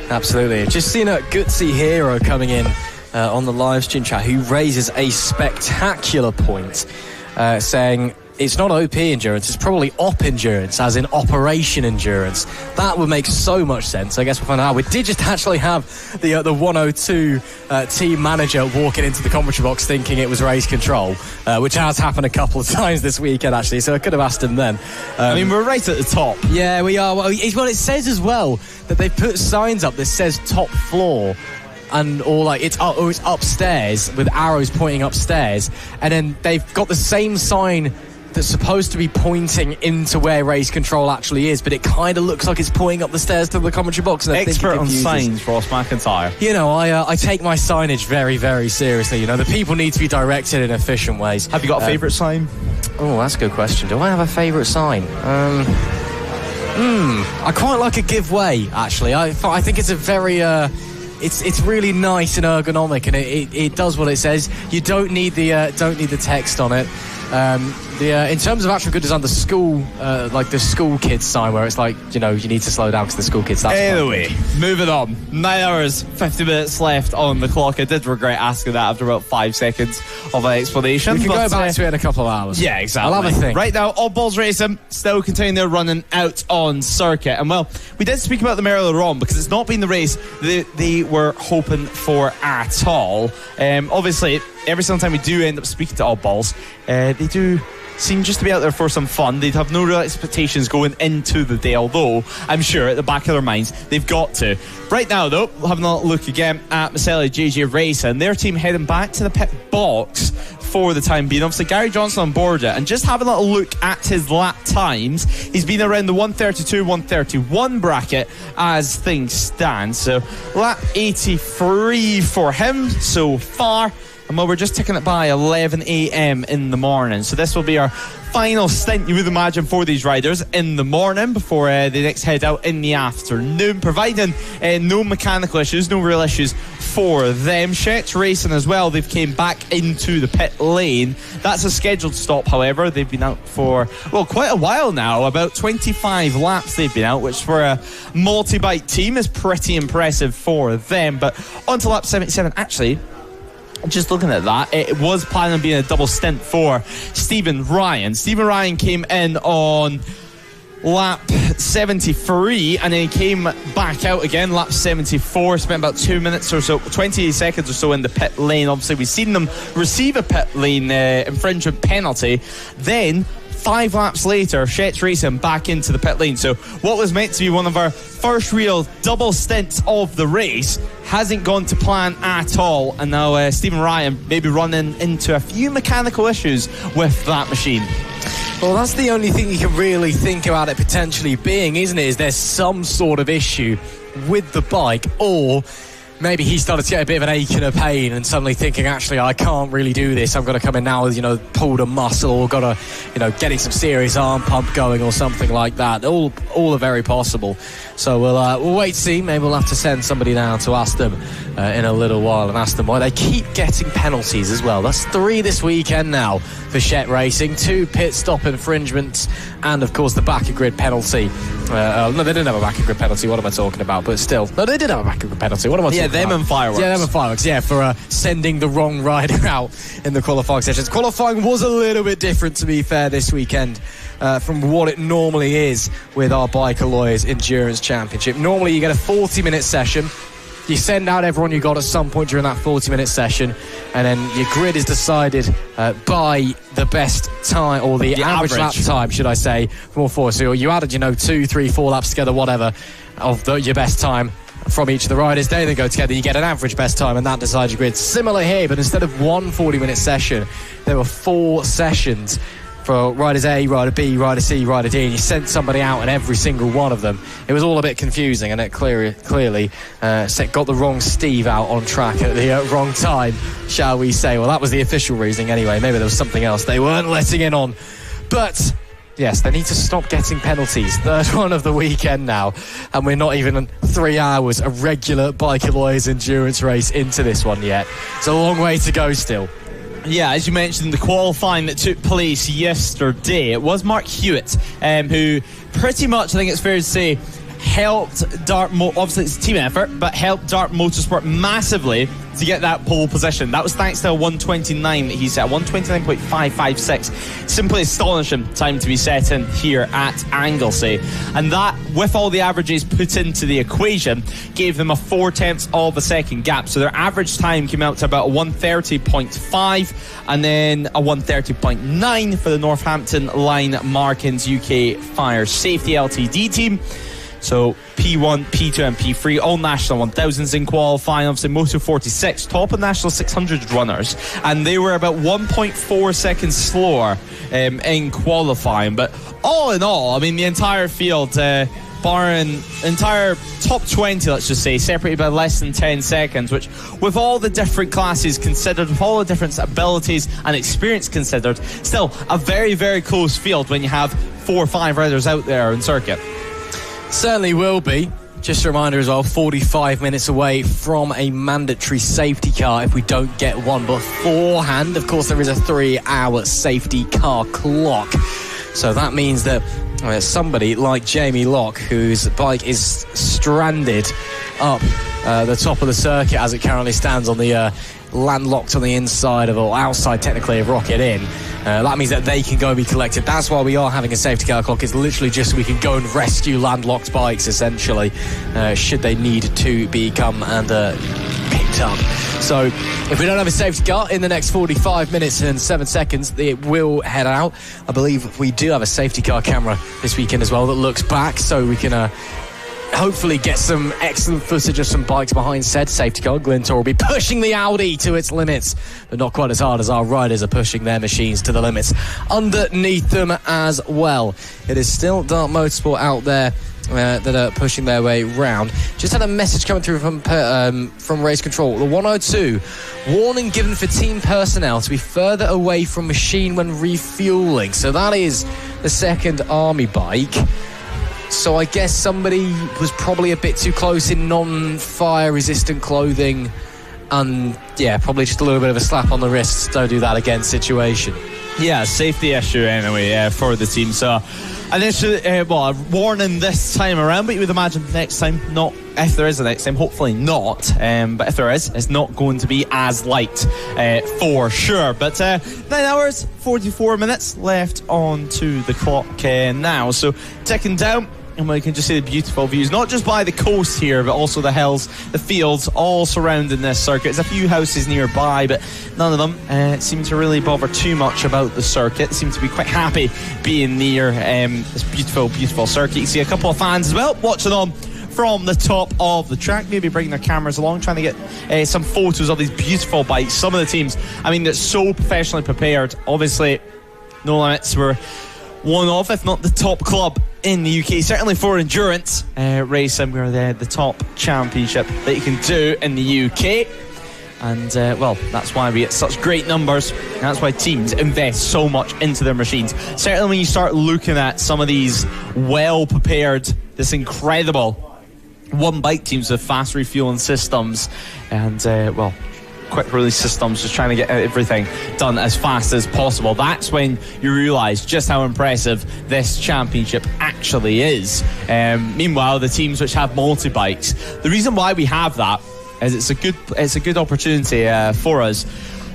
Absolutely. Just seen a 𝐑𝐄𝐓𝐔𝐑𝐍 coming in on the live stream chat, who raises a spectacular point, saying it's not OP endurance, it's probably op endurance, as in operation endurance. That would make so much sense. I guess we'll find out. We did just actually have the 102 team manager walking into the commentary box thinking it was race control, which has happened a couple of times this weekend, actually, so I could have asked him then. I mean, we're right at the top. Yeah, we are. Well, it says as well that they put signs up that says top floor, or it's upstairs with arrows pointing upstairs, and then they've got the same sign that's supposed to be pointing into where race control actually is, but it kind of looks like it's pointing up the stairs to the commentary box. And expert on signs, Ross McIntyre. You know, I take my signage very, very seriously. You know, the people need to be directed in efficient ways. Have you got a favourite sign? Oh, that's a good question. Do I have a favourite sign? I quite like a give way, actually. I think it's a very it's really nice and ergonomic, and it does what it says. You don't need the text on it. In terms of actual good design, the school kids sign, where it's like, you know, you need to slow down because the school kids. Anyway, moving on. 9 hours, 50 minutes left on the clock. I did regret asking that after about 5 seconds of an explanation. We can go back to it in a couple of hours. Yeah, exactly. I'll have a think. Right now, Odd Balls Racing still continuing their running out on circuit. And well, we did speak about them earlier on because it's not been the race they were hoping for at all. Obviously, every single time we do end up speaking to Odd Balls, they do seem just to be out there for some fun. They'd have no real expectations going into the day, although I'm sure at the back of their minds they've got to. Right now, though, having a look again at Maselli JJ Racing, their team heading back to the pit box for the time being. Obviously, Gary Johnson on board it, and just having a little look at his lap times, he's been around the 132, 131 bracket as things stand. So lap 83 for him so far. And well, we're just ticking it by 11 a.m. in the morning. So this will be our final stint, you would imagine, for these riders in the morning before they next head out in the afternoon, providing no mechanical issues, no real issues for them. 𝐔𝐋𝐓𝐿 Racing as well, they've came back into the pit lane. That's a scheduled stop, however. They've been out for, well, quite a while now. About 25 laps they've been out, which for a multi-bike team is pretty impressive for them. But on to lap 77, actually. Just looking at that, it was planning on being a double stint for Stephen Ryan. Stephen Ryan came in on lap 73 and then he came back out again, lap 74, spent about 2 minutes or so, 20 seconds or so in the pit lane. Obviously, we've seen them receive a pit lane infringement penalty. Then 5 laps later, 𝐔𝐋𝐓𝐿 Racing back into the pit lane. So what was meant to be one of our first real double stints of the race hasn't gone to plan at all. And now Stephen Ryan may be running into a few mechanical issues with that machine. Well, that's the only thing you can really think about it potentially being, isn't it? Is there some sort of issue with the bike, or maybe he started to get a bit of an ache and a pain and suddenly thinking, actually, I can't really do this. I'm going to come in now with, you know, pulled a muscle or got a, you know, getting some serious arm pump going or something like that. All are very possible. So we'll wait to see. Maybe we'll have to send somebody down to ask them in a little while and ask them why they keep getting penalties as well. That's 3 this weekend now for 𝐔𝐋𝐓𝐿 Racing. 2 pit stop infringements and, of course, the back of grid penalty. No, they didn't have a back of grid penalty. What am I talking about? But still, no, they did have a back of grid penalty. What am I talking about? Them and fireworks. Yeah, them and fireworks. Yeah, for sending the wrong rider out in the qualifying sessions. Qualifying was a little bit different, to be fair, this weekend from what it normally is with our Biker Lawyers Endurance Championship. Normally, you get a 40-minute session. You send out everyone you got at some point during that 40-minute session, and then your grid is decided by the best time, or the average lap time, should I say, from all 4. So you added, 2, 3, 4 laps together, whatever, of your best time from each of the riders. They then go together, you get an average best time, and that decides your grid. Similar here, but instead of one 40-minute session, there were 4 sessions for riders A, rider B, rider C, rider D, and you sent somebody out in every single one of them. It was all a bit confusing, and it clearly got the wrong Steve out on track at the wrong time, shall we say. Well, that was the official reasoning anyway. Maybe there was something else they weren't letting in on. But yes, they need to stop getting penalties. Third one of the weekend now, and we're not even 3 hours a regular Biker Lawyers endurance race into this one yet. It's a long way to go still. Yeah, as you mentioned, the qualifying that took place yesterday, it was Mark Hewitt, who pretty much, I think it's fair to say, helped obviously it's a team effort, but helped Dart Motorsport massively to get that pole position. That was thanks to a 129 that he set, 129.556. Simply astonishing time to be set in here at Anglesey. And that, with all the averages put into the equation, gave them a 0.4 of a second gap. So their average time came out to about a 130.5 and then a 130.9 for the Northampton Line Markins UK Fire Safety Ltd team. So P1, P2 and P3, all national 1000s in qualifying. Obviously Moto 46, top of national 600 runners, and they were about 1.4 seconds slower in qualifying. But all in all, I mean, the entire field, barring entire top 20, let's just say, separated by less than 10 seconds, which with all the different classes considered, with all the different abilities and experience considered, still a very, very close field when you have 4 or 5 riders out there in circuit. Certainly will be. Just a reminder as well, 45 minutes away from a mandatory safety car if we don't get one beforehand. Of course, there is a 3-hour safety car clock. So that means that somebody like Jamie Locke, whose bike is stranded up the top of the circuit as it currently stands on the landlocked on the inside of, or outside technically, of Rocket Inn. That means that they can go and be collected. That's why we are having a safety car clock. It's literally just so we can go and rescue landlocked bikes, essentially, should they need to become and picked up. So if we don't have a safety car in the next 45 minutes and 7 seconds, it will head out. I believe we do have a safety car camera this weekend as well that looks back, so we can hopefully get some excellent footage of some bikes behind said safety car. Glentor will be pushing the Audi to its limits, but not quite as hard as our riders are pushing their machines to the limits underneath them as well. It is still Dart Motorsport out there that are pushing their way round. Just had a message coming through from Race Control. The 102, warning given for team personnel to be further away from machine when refueling. So that is the second army bike. So I guess somebody was probably a bit too close in non-fire resistant clothing, and yeah, probably just a little bit of a slap on the wrist, don't do that again situation. Yeah, safety issue anyway for the team. So an issue, a warning this time around, but you would imagine next time, not if there is a next time, hopefully not, but if there is, it's not going to be as light for sure. But 9 hours 44 minutes left onto the clock now, so ticking down. And we can just see the beautiful views, not just by the coast here, but also the hills, the fields, all surrounding this circuit. There's a few houses nearby, but none of them seem to really bother too much about the circuit. They seem to be quite happy being near this beautiful, beautiful circuit. You can see a couple of fans as well watching on from the top of the track, maybe bringing their cameras along, trying to get some photos of these beautiful bikes. Some of the teams, I mean, they're so professionally prepared. Obviously, No Limits were one of, if not the top club in the UK, certainly for endurance racing. We're the top championship that you can do in the UK, and that's why we get such great numbers, and that's why teams invest so much into their machines. Certainly when you start looking at some of these well prepared, this incredible one bike teams with fast refueling systems and quick release systems, just trying to get everything done as fast as possible. That's when you realise just how impressive this championship actually is. Meanwhile, the teams which have multi-bikes, the reason why we have that is it's a good opportunity for us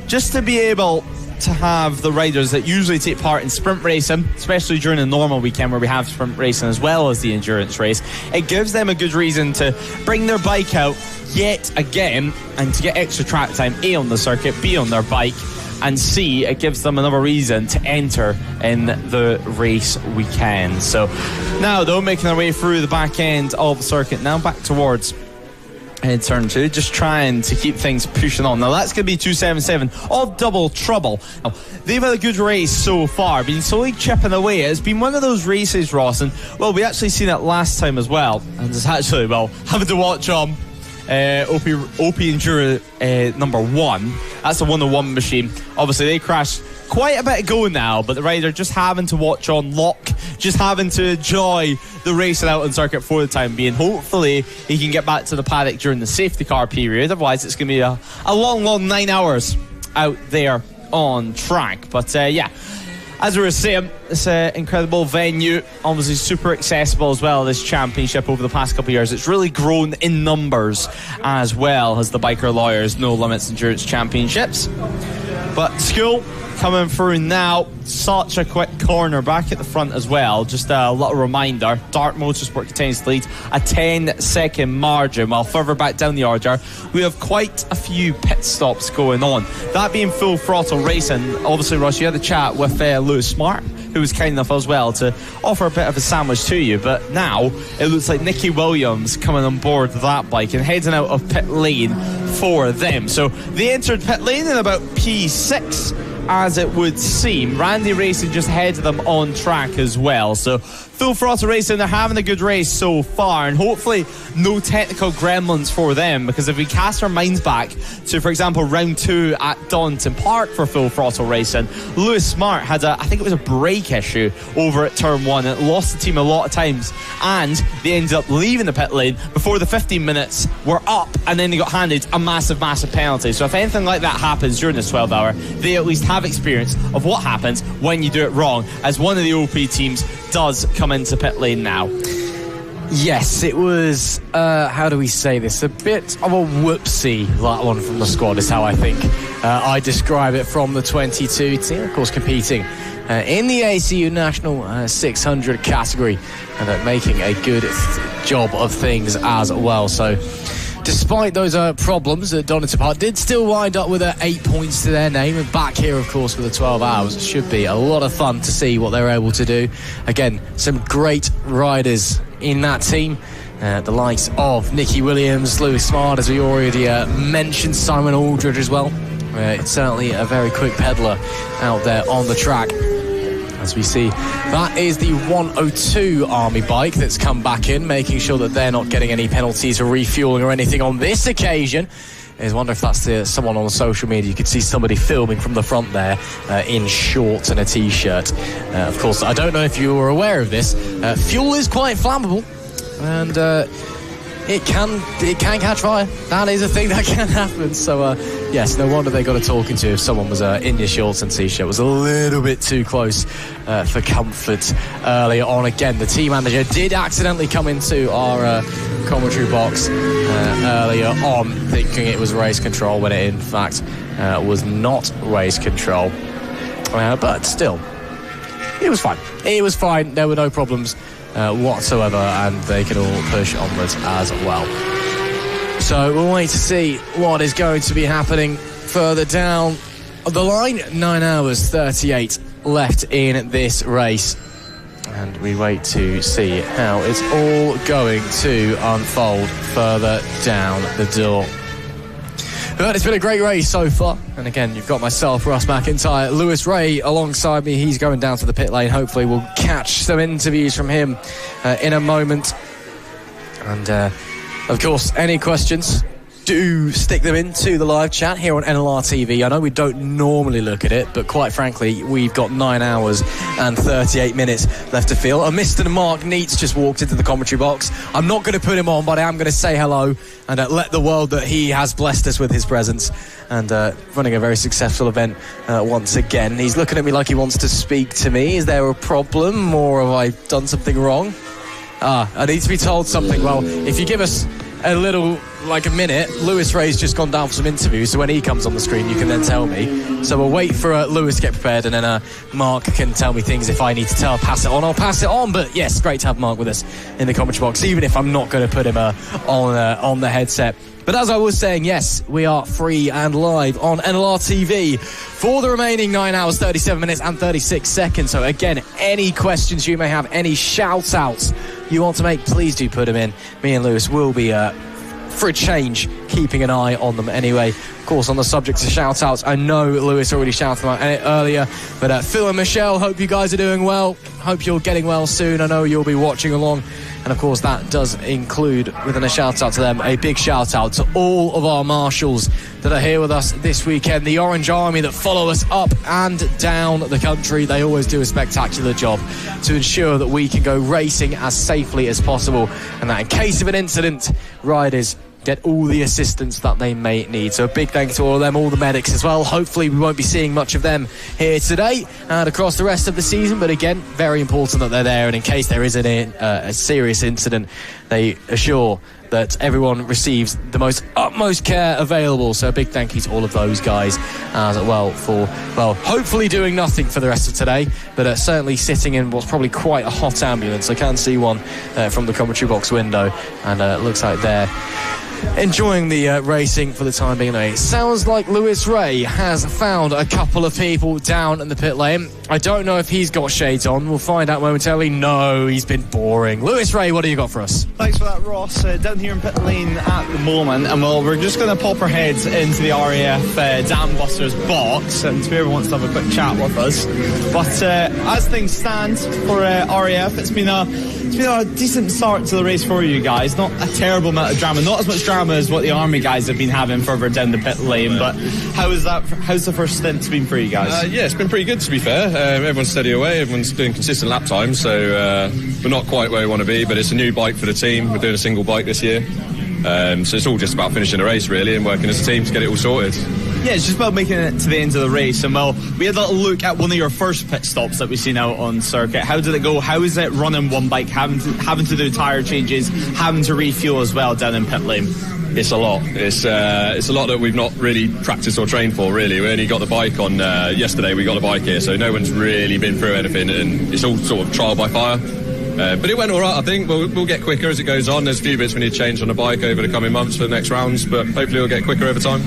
just to be able to have the riders that usually take part in sprint racing, especially during a normal weekend where we have sprint racing as well as the endurance race. It gives them a good reason to bring their bike out yet again and to get extra track time, A, on the circuit, B, on their bike, and C, it gives them another reason to enter in the race weekend. So now though, making our way through the back end of the circuit, now back towards in turn 2, just trying to keep things pushing on. Now that's going to be 277 of Double Trouble. Now, they've had a good race so far, been slowly chipping away. It's been one of those races, Ross, and well, we actually seen it last time as well, and it's actually, well, having to watch OP Enduro number 1. That's the 101 machine. Obviously they crashed quite a bit ago now, but the rider just having to watch on lock, just having to enjoy the racing out on circuit for the time being. Hopefully he can get back to the paddock during the safety car period, otherwise it's going to be a long 9 hours out there on track. But yeah, as we were saying, it's an incredible venue, obviously super accessible as well, this championship over the past couple of years. It's really grown in numbers as well as the Biker Lawyers No Limits Endurance Championships. But School coming through now, such a quick corner back at the front as well. Just a little reminder, Dart Motorsport continues to lead a 10-second margin, while further back down the order we have quite a few pit stops going on, that being Full Throttle Racing. Obviously, Ross, you had a chat with Lewis Smart, who was kind enough as well to offer a bit of a sandwich to you, but now it looks like Nicky Williams coming on board that bike and heading out of pit lane for them. So they entered pit lane in about P6, as it would seem. Randy Racing just ahead of them on track as well. So Full Throttle Racing, they're having a good race so far, and hopefully no technical gremlins for them, because if we cast our minds back to, for example, round 2 at Donington Park for Full Throttle Racing, Lewis Smart had I think it was a brake issue over at turn 1, and it lost the team a lot of times, and they ended up leaving the pit lane before the 15 minutes were up, and then they got handed a massive penalty. So if anything like that happens during this 12 hour, they at least have experience of what happens when you do it wrong, as one of the OP teams does come into pit lane now. Yes, it was, how do we say this? A bit of a whoopsie, that one from the squad is how I think I describe it, from the 22 team, of course, competing in the ACU National 600 category, and making a good job of things as well. So despite those problems at Donington Park, did still wind up with 8 points to their name, and back here, of course, with the 12 hours. It should be a lot of fun to see what they're able to do. Again, some great riders in that team. The likes of Nicky Williams, Lewis Smart, as we already mentioned, Simon Aldridge as well. It's certainly a very quick peddler out there on the track. As we see, that is the 102 Army bike that's come back in, making sure that they're not getting any penalties for refueling or anything on this occasion. I wonder if that's someone on the social media. You could see somebody filming from the front there in shorts and a t-shirt. Of course, I don't know if you were aware of this. Fuel is quite flammable, and it can catch fire. That is a thing that can happen. So yes, no wonder they got a talking to if someone was in your shorts and t-shirt. It was a little bit too close for comfort earlier on. Again, the team manager did accidentally come into our commentary box earlier on, thinking it was race control, when it in fact was not race control. But still, it was fine. It was fine. There were no problems whatsoever, and they can all push onwards as well. So we'll wait to see what is going to be happening further down the line. 9 hours 38 left in this race, and we wait to see how it's all going to unfold further down the door. But it's been a great race so far, and again, you've got myself, Russ McIntyre, Lewis Ray alongside me. He's going down to the pit lane. Hopefully we'll catch some interviews from him in a moment. And of course, any questions, do stick them into the live chat here on NLR TV. I know we don't normally look at it, but quite frankly, we've got 9 hours and 38 minutes left to fill. And Mr. Mark Neitz just walked into the commentary box. I'm not going to put him on, but I am going to say hello and let the world that he has blessed us with his presence, and running a very successful event once again. He's looking at me like he wants to speak to me. Is there a problem, or have I done something wrong? I need to be told something. Well, if you give us a minute, Lewis Ray's just gone down for some interviews, so when he comes on the screen you can then tell me. So we'll wait for Lewis to get prepared, and then Mark can tell me things. If I need to pass it on, I'll pass it on. But yes, great to have Mark with us in the commentary box, even if I'm not going to put him on the headset. But as I was saying, yes, we are free and live on NLR TV for the remaining 9 hours, 37 minutes and 36 seconds. So again, any questions you may have, any shout-outs you want to make, please do put them in. Me and Lewis will be for a change, keeping an eye on them anyway. Of course, on the subject of shout-outs, I know Lewis already shouted them out earlier, but Phil and Michelle, hope you guys are doing well. Hope you're getting well soon. I know you'll be watching along. And of course, that does include, within a shout-out to them, a big shout-out to all of our marshals that are here with us this weekend. The Orange Army that follow us up and down the country. They always do a spectacular job to ensure that we can go racing as safely as possible, and that in case of an incident, riders get all the assistance that they may need. So a big thank you to all of them, all the medics as well. Hopefully we won't be seeing much of them here today and across the rest of the season, but again, very important that they're there, and in case there is a serious incident, they assure that everyone receives the utmost care available. So a big thank you to all of those guys as well for, well, hopefully doing nothing for the rest of today, but certainly sitting in what's probably quite a hot ambulance. I can see one from the commentary box window, and it looks like they're enjoying the racing for the time being. It sounds like Lewis Ray has found a couple of people down in the pit lane. I don't know if he's got shades on. We'll find out momentarily. No, he's been boring. Lewis Ray, what do you got for us? Thanks for that, Ross. Down here in pit lane at the moment, and well, we're just going to pop our heads into the RAF Dam Busters box, and whoever wants to have a quick chat with us. But as things stand for RAF, it's been a decent start to the race for you guys. Not a terrible amount of drama, not as much drama as what the Army guys have been having further down the pit lane. But how's the first stint been for you guys? Yeah, it's been pretty good, to be fair. Everyone's steady away, everyone's doing consistent lap times, so we're not quite where we want to be, but it's a new bike for the team. We're doing a single bike this year, so it's all just about finishing the race really and working as a team to get it all sorted. Yeah, it's just about making it to the end of the race. And well, we had a little look at one of your first pit stops that we've seen out on circuit. How did it go? How is it running one bike, having to do tyre changes, having to refuel as well down in pit lane? It's a lot. It's a lot that we've not really practiced or trained for, really. We only got the bike on yesterday. We got the bike here, so no one's really been through anything, and it's all sort of trial by fire. But it went all right, I think. We'll get quicker as it goes on. There's a few bits we need to change on the bike over the coming months for the next rounds, but hopefully we'll get quicker over time.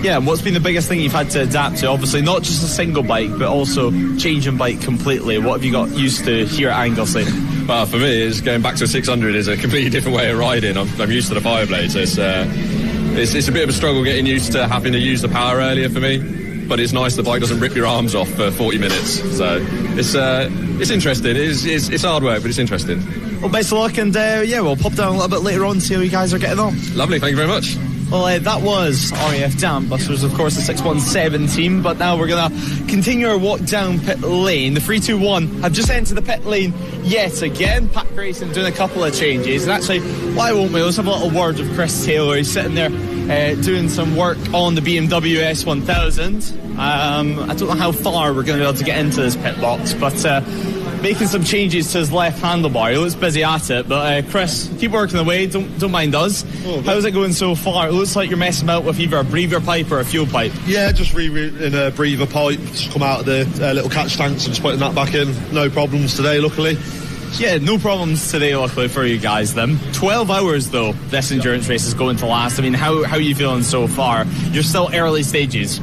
Yeah, and what's been the biggest thing you've had to adapt to? Obviously, not just a single bike, but also changing bike completely. What have you got used to here at Anglesey? Well, for me, is going back to a 600 is a completely different way of riding. I'm used to the Fireblade, so it's a bit of a struggle getting used to having to use the power earlier for me. But it's nice the bike doesn't rip your arms off for 40 minutes. So it's interesting. It's hard work, but it's interesting. Well, best of luck, and we'll pop down a little bit later on to see how you guys are getting on. Lovely, thank you very much. Well, that was RAF Dam Busters, of course, the 617 team, but now we're going to continue our walk down pit lane. The 321 have just entered the pit lane yet again. Pat Grayson doing a couple of changes, and actually, why won't we? Let's have a little word with Chris Taylor. He's sitting there doing some work on the BMW S1000. I don't know how far we're going to be able to get into this pit box, but making some changes to his left handlebar. He looks busy at it, but Chris, keep working away, don't mind us. Oh, how's it going so far? It looks like you're messing about with either a breather pipe or a fuel pipe. Yeah, just rerouting a breather pipe to come out of the little catch tanks and just putting that back in. No problems today, luckily. Yeah, no problems today, luckily for you guys then. 12 hours though this endurance race is going to last. I mean, how are you feeling so far? You're still early stages.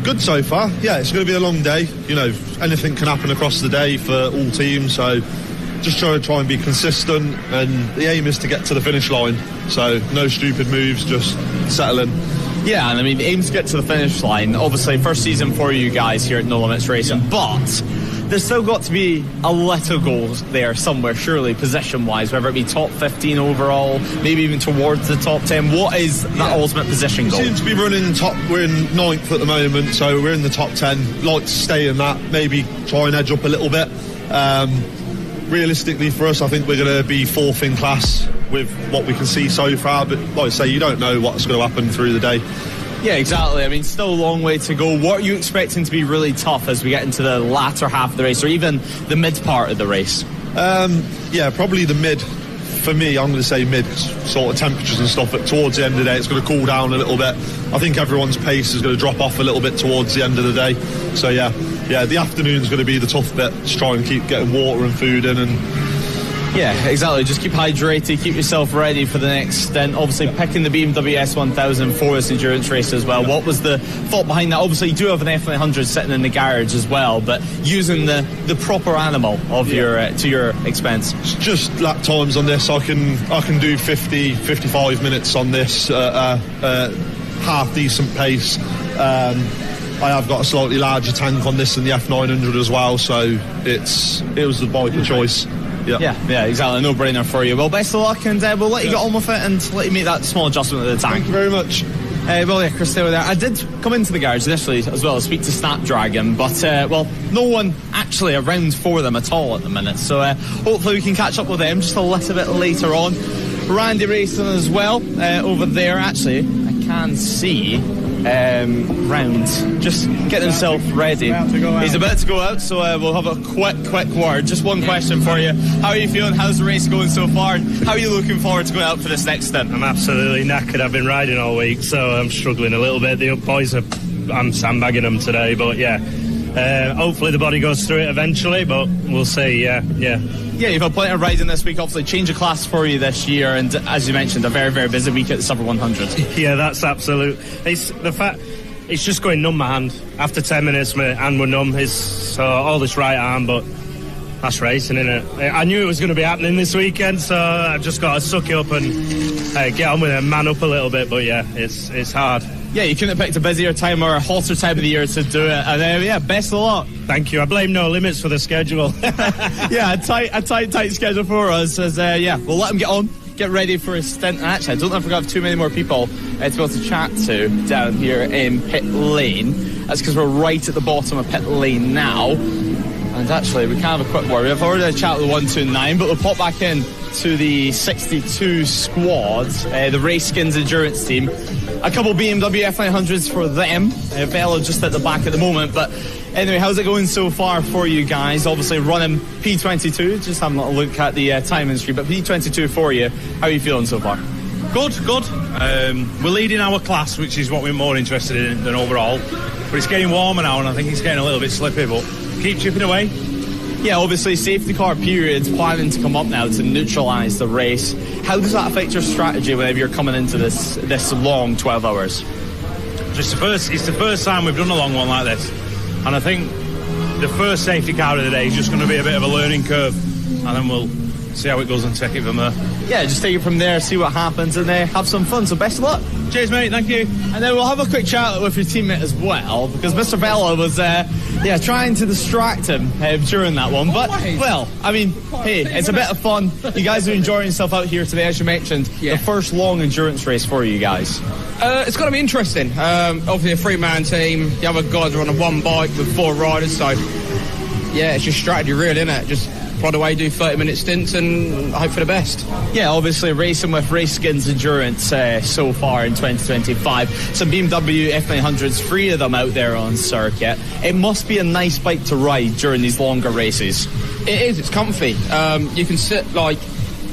Good so far. Yeah, it's going to be a long day. You know, anything can happen across the day for all teams, so just try and be consistent, and the aim is to get to the finish line. So no stupid moves, just settling. Yeah, and I mean, the aim is to get to the finish line. Obviously, first season for you guys here at No Limits Racing, but there's still got to be a little goal there somewhere, surely, position-wise, whether it be top 15 overall, maybe even towards the top 10. What is that ultimate position goal? We seem to be running top. We're in 9th at the moment, so we're in the top 10. Like to stay in that, maybe try and edge up a little bit. Realistically for us, I think we're going to be 4th in class with what we can see so far, but like I say, you don't know what's going to happen through the day. Yeah, exactly. I mean, still a long way to go. What are you expecting to be really tough as we get into the latter half of the race, or even the mid part of the race? Yeah, probably the mid. For me, I'm going to say mid, sort of temperatures and stuff, but towards the end of the day, it's going to cool down a little bit. I think everyone's pace is going to drop off a little bit towards the end of the day. So, yeah, the afternoon's going to be the tough bit, to try and keep getting water and food in and Yeah, exactly. Just keep hydrated, keep yourself ready for the next stint. Obviously, picking the BMW S1000 for this endurance race as well. What was the thought behind that? Obviously, you do have an F900 sitting in the garage as well, but using the proper animal of your to your expense. It's just lap times on this. I can do 50, 55 minutes on this, half decent pace. I have got a slightly larger tank on this than the F900 as well, so it was the bike of choice. Yeah, exactly. No brainer for you. Well, best of luck, and we'll let you get on with it and let you make that small adjustment at the tank. Thank you very much. Well, yeah, Chris, stay with there. I did come into the garage initially as well to speak to Snapdragon, but no one actually around for them at all at the minute. So hopefully we can catch up with them just a little bit later on. Randy racing as well over there. Actually, I can see round just getting himself ready. He's about to go out, so we'll have a quick word. Just one question for you. How are you feeling? How's the race going so far? And how are you looking forward to going out for this next stint? I'm absolutely knackered. I've been riding all week, so I'm struggling a little bit. The boys I'm sandbagging them today, but yeah. Hopefully the body goes through it eventually, but we'll see. Yeah, you've had plenty of riding this week. Obviously, change of class for you this year, and as you mentioned, a very, very busy week at the Summer 100. Yeah, that's absolute. It's the fact. It's just going numb, my hand. After 10 minutes, my hand were numb. It's all this right arm, but that's racing, isn't it? I knew it was going to be happening this weekend, so I've just got to suck it up and get on with it and man up a little bit. But yeah, it's hard. Yeah, you couldn't have picked a busier time or a hotter time of the year to do it. And best of luck. Thank you. I blame No Limits for the schedule. Yeah, a tight schedule for us. As we'll let him get on, get ready for his stint. And actually, I don't know if we're going to have too many more people to be able to chat to down here in pit lane. That's because we're right at the bottom of pit lane now. And actually, we can have a quick word. We've already had a chat with the 129, but we'll pop back in to the 62 squad, the Race Skins endurance team. A couple BMW F900s for them. Velo just at the back at the moment, but anyway, how's it going so far for you guys? Obviously running P22, just having a look at the time industry, but P22 for you. How are you feeling so far? Good. We're leading our class, which is what we're more interested in than overall. But it's getting warmer now, and I think it's getting a little bit slippy, but keep chipping away. Yeah, obviously safety car period's planning to come up now to neutralise the race. How does that affect your strategy whenever you're coming into this long 12 hours? It's the first time we've done a long one like this, and I think the first safety car of the day is just going to be a bit of a learning curve, and then we'll see how it goes and take it from there. Yeah, just take it from there, see what happens, and have some fun. So best of luck. Cheers, mate. Thank you. And then we'll have a quick chat with your teammate as well, because Mr. Vella was trying to distract him during that one. But hey, it's a bit of fun. You guys are enjoying yourself out here today, as you mentioned. The first long endurance race for you guys. It's going to be interesting. Obviously a 3-man team. The other guys are on a one bike with 4 riders, so yeah, it's just strategy really, isn't it? Just plod away, do 30-minute stints and hope for the best. Yeah, obviously racing with Race Skins Endurance so far in 2025. Some BMW F900s, 3 of them out there on circuit. It must be a nice bike to ride during these longer races. It is, it's comfy. You can sit,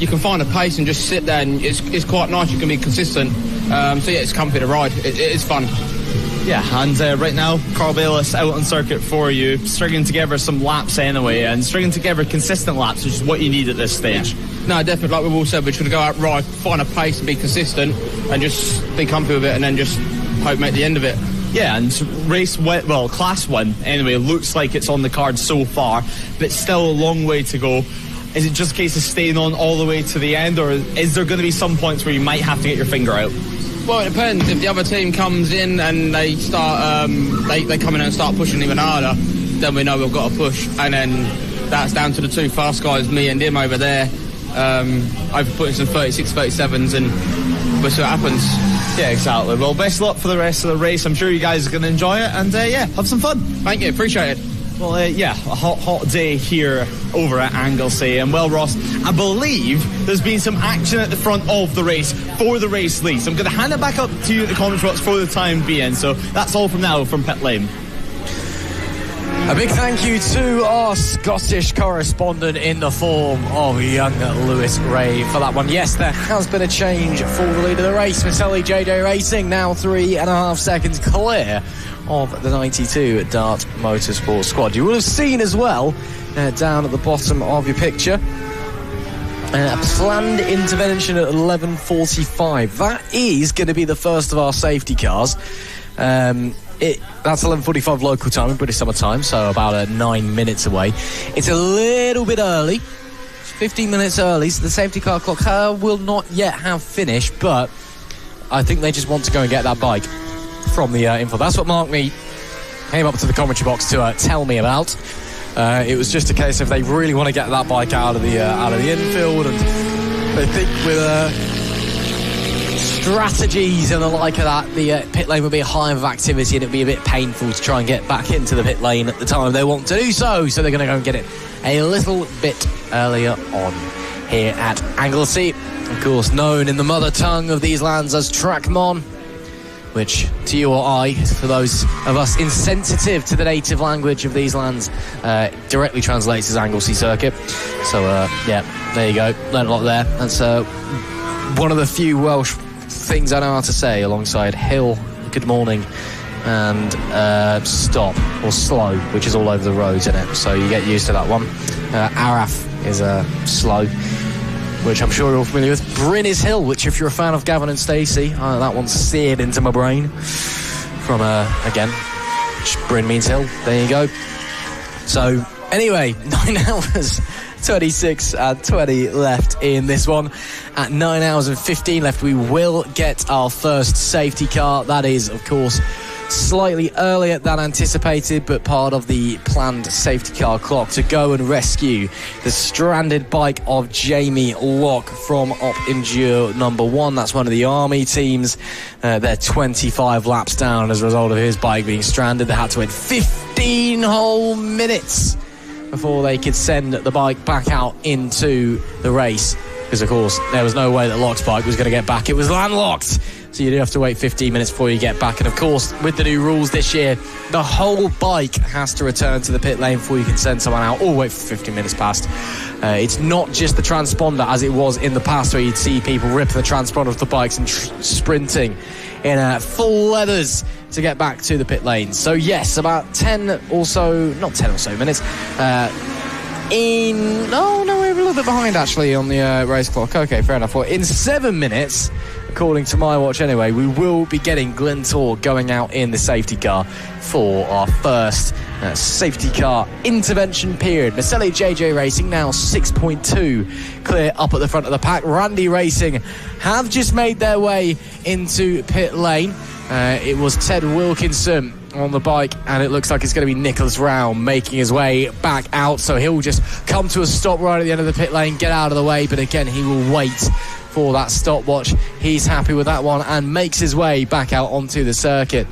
you can find a pace and just sit there, and it's quite nice, you can be consistent. So yeah, it's comfy to ride. It is fun. Yeah, and right now, Carl Bayliss out on circuit for you, stringing together some laps anyway, and stringing together consistent laps, which is what you need at this stage. Yeah. No, definitely, like we've all said, we're trying to go out, ride, find a pace and be consistent, and just be comfy with it, and then just hope make the end of it. Yeah, and Class 1, anyway, looks like it's on the card so far, but still a long way to go. Is it just a case of staying on all the way to the end, or is there going to be some points where you might have to get your finger out? Well, it depends. If the other team comes in and they start, they come in and start pushing even harder, then we know we've got to push. And then that's down to the 2 fast guys, me and him over there, overputting some 36, 37s, and we'll see what happens. Yeah, exactly. Well, best luck for the rest of the race. I'm sure you guys are going to enjoy it, and have some fun. Thank you, appreciate it. Well, a hot day here over at Anglesey. And, well, Ross, I believe there's been some action at the front of the race for the race lead. So I'm going to hand it back up to you at the commentary box for the time being. So that's all from now from pit lane. A big thank you to our Scottish correspondent in the form of young Lewis Ray for that one. Yes, there has been a change for the lead of the race. Maselli JJ Racing now 3.5 seconds clear of the 92 Dart Motorsport squad. You will have seen as well down at the bottom of your picture A planned intervention at 11:45. That is going to be the first of our safety cars. That's 11:45 local time in British summer time, so about 9 minutes away. It's a little bit early. It's 15 minutes early, so the safety car clock will not yet have finished, but I think they just want to go and get that bike from the info. That's what Mark Me came up to the commentary box to tell me about. It was just a case of they really want to get that bike out of the infield, and they think with strategies and the like of that, the pit lane would be a hive of activity, and it'd be a bit painful to try and get back into the pit lane at the time they want to do so. So they're going to go and get it a little bit earlier on here at Anglesey, of course known in the mother tongue of these lands as Trackmon, which to you or I, for those of us insensitive to the native language of these lands, directly translates as Anglesey Circuit. So yeah, there you go, learned a lot there. That's one of the few Welsh things I know how to say, alongside hill, good morning, and stop or slow, which is all over the roads, isn't it? So you get used to that one. Araf is slow, which I'm sure you're all familiar with. Bryn is hill, which if you're a fan of Gavin and Stacey, that one's seared into my brain from again, Bryn means hill. There you go. So anyway, 9 hours 26 and 20 left in this one. At 9 hours and 15 left, we will get our first safety car. That is, of course, slightly earlier than anticipated, but part of the planned safety car clock to go and rescue the stranded bike of Jamie Locke from Op Endure number 1. That's one of the Army teams. They're 25 laps down as a result of his bike being stranded. They had to wait 15 whole minutes before they could send the bike back out into the race, because of course there was no way that Locke's bike was going to get back. It was landlocked, so you do have to wait 15 minutes before you get back. And of course, with the new rules this year, the whole bike has to return to the pit lane before you can send someone out, or wait for 15 minutes past. It's not just the transponder as it was in the past, where you'd see people rip the transponder off the bikes and sprinting in full leathers to get back to the pit lane. So yes, about 10 or so, not 10 or so minutes, we're a little bit behind actually on the race clock. Okay, fair enough. Well, in 7 minutes, according to my watch anyway, we will be getting Glentor going out in the safety car for our first safety car intervention period. Maselli JJ Racing now 6.2 clear up at the front of the pack. Randy Racing have just made their way into pit lane. It was Ted Wilkinson on the bike, and it looks like it's going to be Nicholas Rao making his way back out, so he'll just come to a stop right at the end of the pit lane, get out of the way, but again he will wait for that stopwatch. He's happy with that one and makes his way back out onto the circuit.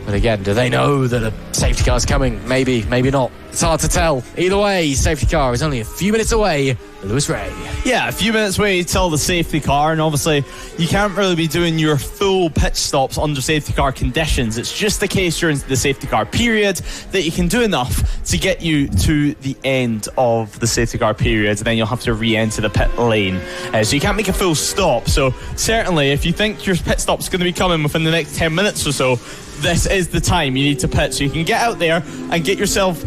But again, do they know that a safety car is coming? Maybe, maybe not. It's hard to tell. Either way, safety car is only a few minutes away. Lewis Ray. Yeah, a few minutes away till the safety car, and obviously you can't really be doing your full pit stops under safety car conditions. It's just the case during the safety car period that you can do enough to get you to the end of the safety car period, and then you'll have to re-enter the pit lane. So you can't make a full stop. So certainly if you think your pit stop's going to be coming within the next 10 minutes or so, this is the time you need to pit, so you can get out there and get yourself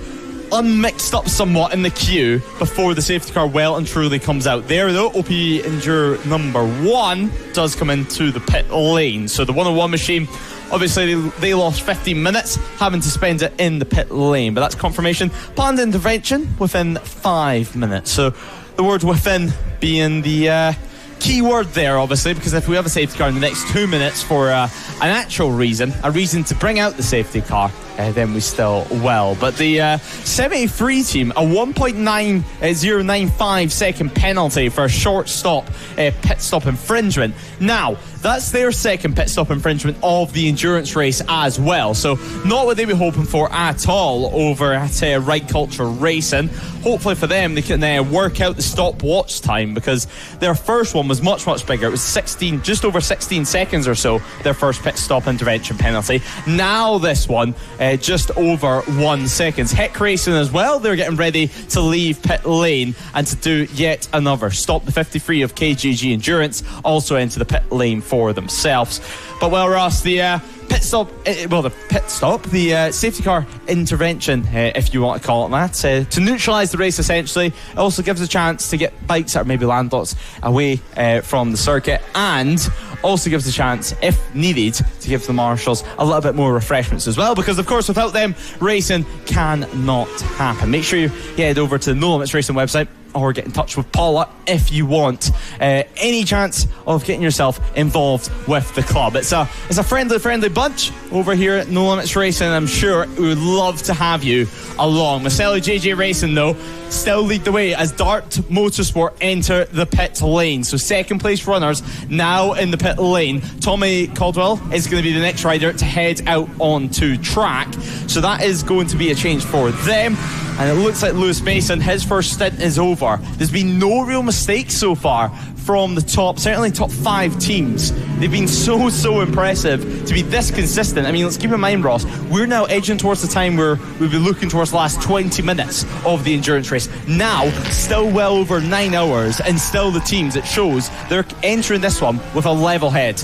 unmixed up somewhat in the queue before the safety car well and truly comes out. There though, OP Endure number 1 does come into the pit lane. So the 101 machine, obviously they lost 15 minutes having to spend it in the pit lane, but that's confirmation. Planned intervention within 5 minutes. So the word within being the key word there, obviously, because if we have a safety car in the next 2 minutes for an actual reason, a reason to bring out the safety car, then we still will. But the 73 team, a 1.9095 second penalty for a short stop pit stop infringement. Now, that's their second pit stop infringement of the endurance race as well. So not what they were hoping for at all over at Right Culture Racing. Hopefully for them, they can work out the stopwatch time, because their first one was much, much bigger. It was just over 16 seconds or so, their first pit stop intervention penalty. Now this one, just over 1 second. Heck Racing as well, they're getting ready to leave pit lane and to do yet another stop. The 53 of KGG Endurance also into the pit lane for themselves. But well, Ross, the pit pit stop, the safety car intervention, if you want to call it that, to neutralise the race essentially. It also gives a chance to get bikes that are maybe landlocked away from the circuit, and also gives a chance, if needed, to give the marshals a little bit more refreshments as well, because of course without them, racing cannot happen. Make sure you head over to the No Limits Racing website or get in touch with Paula if you want any chance of getting yourself involved with the club. It's a friendly bunch over here at No Limits Racing. I'm sure we would love to have you along. Maselli JJ Racing, though, still lead the way as Dart Motorsport enter the pit lane. So second place runners now in the pit lane. Tommy Caldwell is going to be the next rider to head out onto track. So that is going to be a change for them. And it looks like Lewis Mason, his first stint is over. There's been no real mistakes so far from the certainly top 5 teams. They've been so impressive to be this consistent. I mean, let's keep in mind, Ross, we're now edging towards the time where we'll be looking towards the last 20 minutes of the endurance race. Now, still well over 9 hours, and still the teams, it shows they're entering this one with a level head.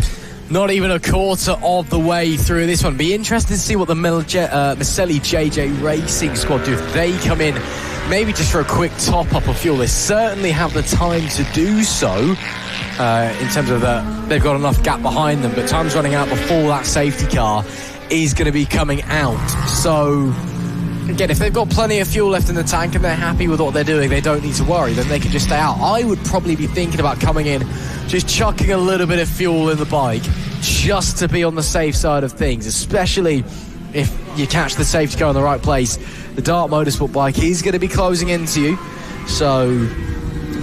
Not even a quarter of the way through this one. Be interested to see what the Maselli JJ Racing squad do if they come in, maybe just for a quick top-up of fuel. They certainly have the time to do so, in terms of they've got enough gap behind them, but time's running out before that safety car is going to be coming out. So, again, if they've got plenty of fuel left in the tank and they're happy with what they're doing, they don't need to worry, then they can just stay out. I would probably be thinking about coming in, just chucking a little bit of fuel in the bike, just to be on the safe side of things, especially if you catch the safety car in the right place. The Dart Motorsport bike is going to be closing into you, so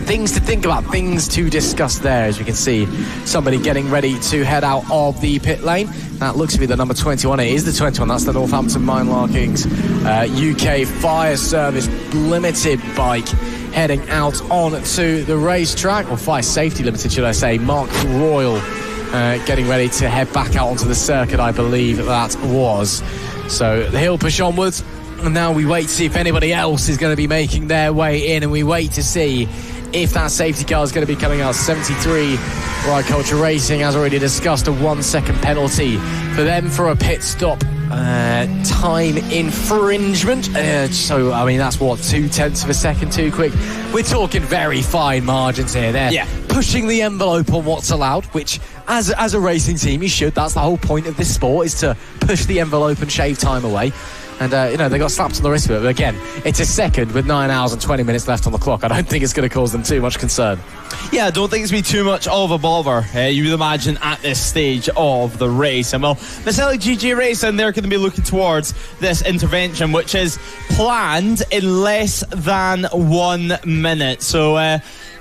things to think about, things to discuss there. As we can see, somebody getting ready to head out of the pit lane. That looks to be the number 21. It is the 21. That's the Northampton Mine Larkings UK Fire Service Limited bike heading out onto the racetrack, or Fire Safety Limited, should I say. Mark Royal getting ready to head back out onto the circuit, I believe that was. So the hill push onwards, and now we wait to see if anybody else is going to be making their way in, and we wait to see if that safety car is going to be coming out. 73 Ride Culture Racing has already discussed a 1-second penalty for them for a pit stop time infringement. So, I mean, that's what, 0.2 of a second too quick. We're talking very fine margins here. They're pushing the envelope on what's allowed, which, as a racing team, you should. That's the whole point of this sport, is to push the envelope and shave time away. And, they got slapped on the wrist with it. But again, it's a second with 9 hours and 20 minutes left on the clock. I don't think it's going to cause them too much concern. Yeah, I don't think it's going to be too much of a bother, you would imagine, at this stage of the race. And, well, Maselli GG Racing, they're going to be looking towards this intervention, which is planned in less than 1 minute. So,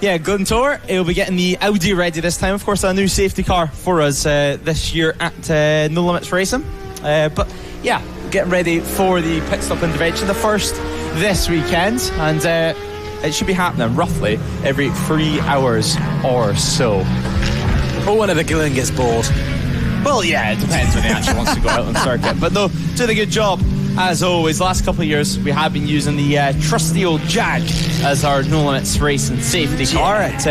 Guntor, he'll be getting the Audi ready this time. Of course, a new safety car for us this year at No Limits Racing. But, yeah, getting ready for the pit stop intervention, the first this weekend, and it should be happening roughly every 3 hours or so. Or whenever Glenn gets bored. Well, yeah, it depends when he actually wants to go out on circuit. But no, doing a good job as always. Last couple of years we have been using the trusty old Jag as our No Limits Racing safety car at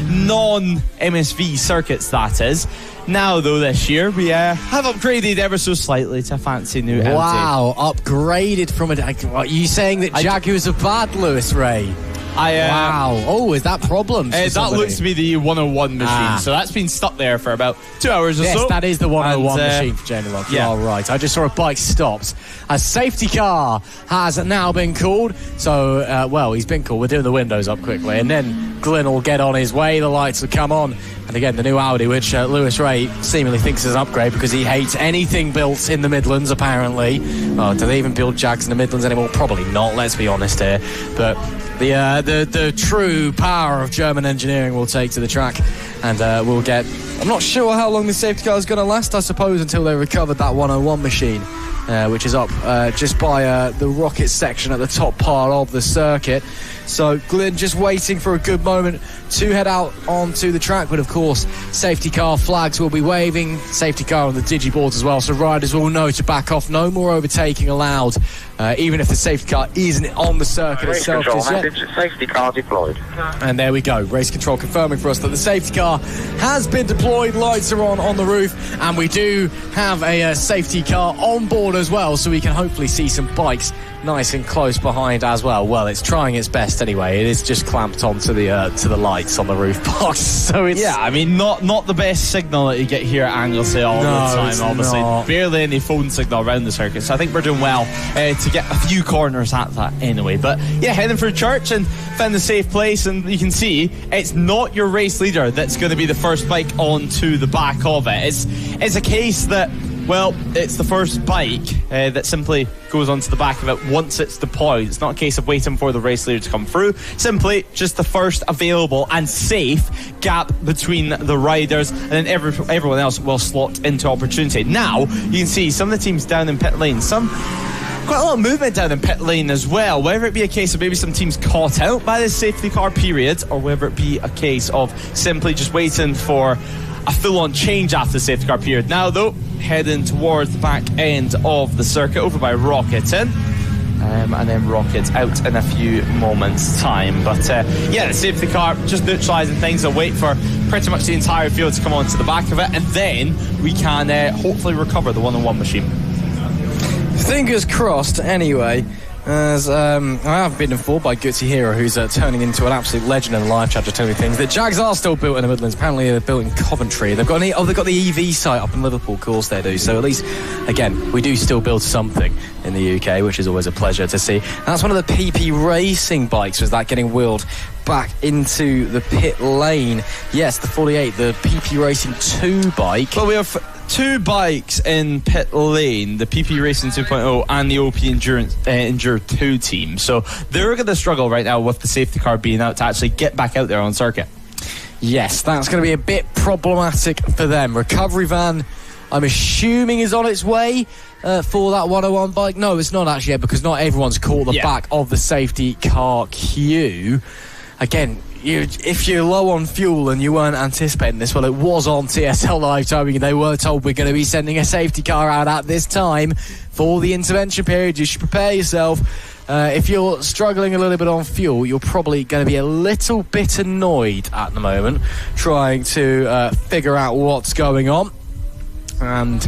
non-MSV circuits, that is. Now, though, this year, we have upgraded ever so slightly to a fancy new Audi. Wow, upgraded from a... Are you saying that Jaguars are bad, Lewis Ray? Wow. Oh, is that problems? That looks to be the 101 machine. So that's been stuck there for about 2 hours or so. Yes, that is the 101 machine for Jamie Locke. Yeah. You're right. I just saw a bike stopped. A safety car has now been called. So, he's been called. We're doing the windows up quickly. And then Glyn will get on his way. The lights will come on. And again, the new Audi, which Lewis Ray seemingly thinks is an upgrade because he hates anything built in the Midlands, apparently. Well, do they even build Jags in the Midlands anymore? Probably not, let's be honest here. But the true power of German engineering will take to the track, and we'll get... I'm not sure how long the safety car is going to last, I suppose, until they recovered that 101 machine, which is up just by the rocket section at the top part of the circuit. So Glyn just waiting for a good moment to head out onto the track, but of course safety car flags will be waving, safety car on the digiboards as well, so riders will know to back off. No more overtaking allowed even if the safety car isn't on the circuit Race itself control just yet. message, safety car deployed. And there we go, race control confirming for us that the safety car has been deployed, lights are on the roof, and we do have a safety car on board as well, so we can hopefully see some bikes nice and close behind as well. Well, it's trying its best anyway. It is just clamped onto the lights on the roof box, so it's... Yeah, I mean, not the best signal that you get here at Anglesey all the time, obviously. Not. Barely any phone signal around the circuit, so I think we're doing well to get a few corners at that anyway. But yeah, heading for church and found a safe place, and you can see it's not your race leader that's going to be the first bike onto the back of it. It's a case that, well, it's the first bike that simply goes onto the back of it once it's deployed. It's not a case of waiting for the race leader to come through. Simply just the first available and safe gap between the riders, and then everyone else will slot into opportunity. Now, you can see some of the teams down in pit lane, quite a lot of movement down in pit lane as well, whether it be a case of maybe some teams caught out by the safety car period, or whether it be a case of simply just waiting for a full-on change after the safety car period. Now though, heading towards the back end of the circuit over by Rocketon, and then Rockets out in a few moments time. But yeah, the safety car just neutralising things. They'll wait for pretty much the entire field to come onto the back of it, and then we can hopefully recover the one-on-one machine. Fingers crossed anyway, as I have been informed by 𝐑𝐄𝐓𝐔𝐑𝐍, who's turning into an absolute legend in the live chat, to tell me things. The Jags are still built in the Midlands. Apparently they're built in Coventry. They've got the EV site up in Liverpool. Of course they do. So at least, again, we do still build something in the UK, which is always a pleasure to see. And that's one of the PP Racing bikes. Was that getting wheeled back into the pit lane? Yes, the 48, the PP Racing 2 bike. Well, we have two bikes in pit lane, the PP Racing 2.0 and the OP Endure 2 team. So they're going to struggle right now with the safety car being out to actually get back out there on circuit. Yes, that's going to be a bit problematic for them. Recovery van, I'm assuming, is on its way for that 101 bike. No, it's not actually yet, because not everyone's caught the back of the safety car queue. Again, if you're low on fuel and you weren't anticipating this, well, it was on TSL Live Towing. They were told we're going to be sending a safety car out at this time for the intervention period. You should prepare yourself. If you're struggling a little bit on fuel, you're probably going to be a little bit annoyed at the moment, trying to figure out what's going on. And,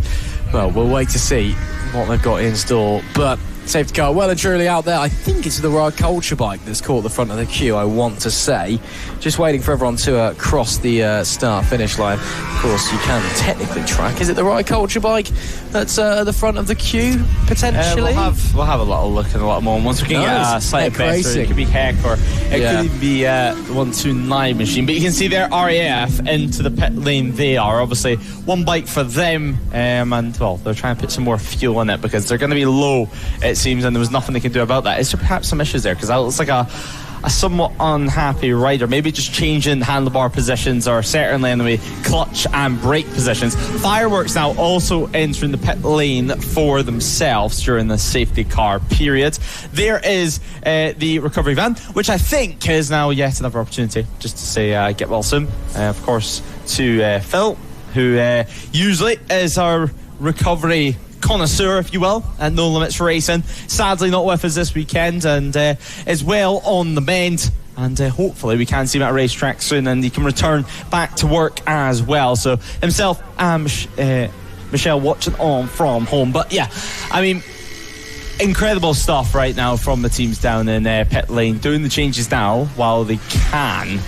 well, we'll wait to see what they've got in store. But safety car well and truly out there. I think it's the 𝐔𝐿𝐶𝐓 bike that's caught the front of the queue, I want to say. Just waiting for everyone to cross the start-finish line. Of course, you can technically track. Is it the 𝐔𝐿𝐶𝐓 bike that's at the front of the queue, potentially? We'll have a little look in a little moment. Once we can get a slightly better, it could be 𝐷𝐿, or it could even be the 129 machine. But you can see there, RAF into the pit lane. They are obviously one bike for them, and well, they're trying to put some more fuel in it because they're going to be low, it seems, and there was nothing they can do about that. Is there perhaps some issues there? Because that looks like a somewhat unhappy rider, maybe just changing handlebar positions, or certainly anyway clutch and brake positions. Fireworks now also entering the pit lane for themselves during the safety car period. There is the recovery van, which I think is now yet another opportunity just to say get well soon, of course, to Phil, who usually is our recovery connoisseur, if you will, at No Limits Racing. Sadly not with us this weekend, and is well on the mend, and hopefully we can see him at a racetrack soon and he can return back to work as well. So himself and Michelle watching on from home. But yeah, I mean, incredible stuff right now from the teams down in pit lane, doing the changes now while they can.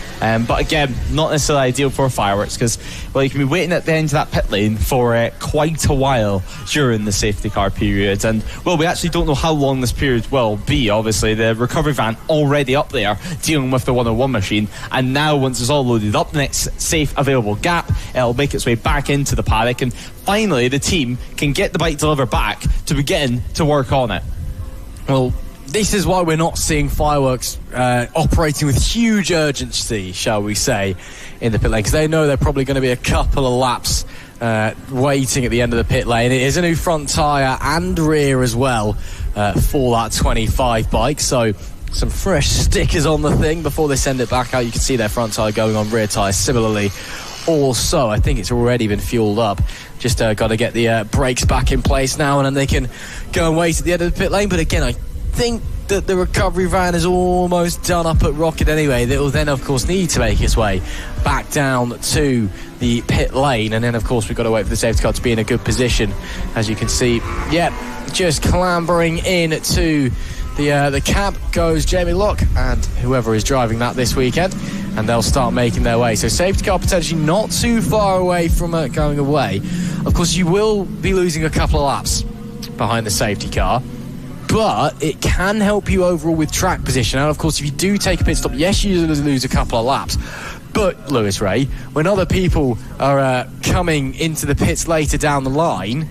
But again, not necessarily ideal for fireworks, because, well, you can be waiting at the end of that pit lane for quite a while during the safety car period. And, well, we actually don't know how long this period will be. Obviously, the recovery van already up there dealing with the 101 machine. And now, once it's all loaded up, the next safe available gap, it'll make its way back into the paddock. And finally, the team can get the bike delivered back to begin to work on it. Well, this is why we're not seeing fireworks operating with huge urgency, shall we say, in the pit lane, because they know they're probably going to be a couple of laps waiting at the end of the pit lane. It is a new front tyre and rear as well for that 25 bike, so some fresh stickers on the thing before they send it back out. You can see their front tyre going on, rear tyre similarly or so. I think it's already been fueled up. Just got to get the brakes back in place now, and then they can go and wait at the end of the pit lane. But again, I think that the recovery van is almost done up at Rocket anyway. That will then, of course, need to make its way back down to the pit lane, and then, of course, we've got to wait for the safety car to be in a good position. As you can see, just clambering in to the cab goes Jamie Locke and whoever is driving that this weekend, and they'll start making their way. So safety car potentially not too far away from going away. Of course, you will be losing a couple of laps behind the safety car, but it can help you overall with track position. And of course, if you do take a pit stop, yes, you lose a couple of laps. But, Lewis Ray, when other people are coming into the pits later down the line,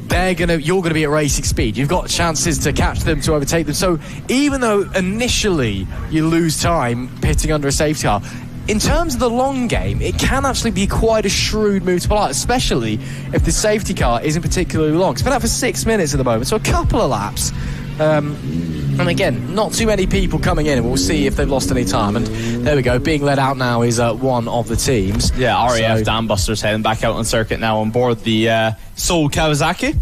you're going to be at racing speed. You've got chances to catch them, to overtake them. So even though initially you lose time pitting under a safety car, in terms of the long game, it can actually be quite a shrewd move to pull out, especially if the safety car isn't particularly long. It's been out for 6 minutes at the moment, so a couple of laps. And again, not too many people coming in, and we'll see if they've lost any time. And there we go, being led out now is one of the teams. Yeah, RAF Dam Busters heading back out on circuit now on board the 𝐔𝐋𝐓𝐿 Kawasaki.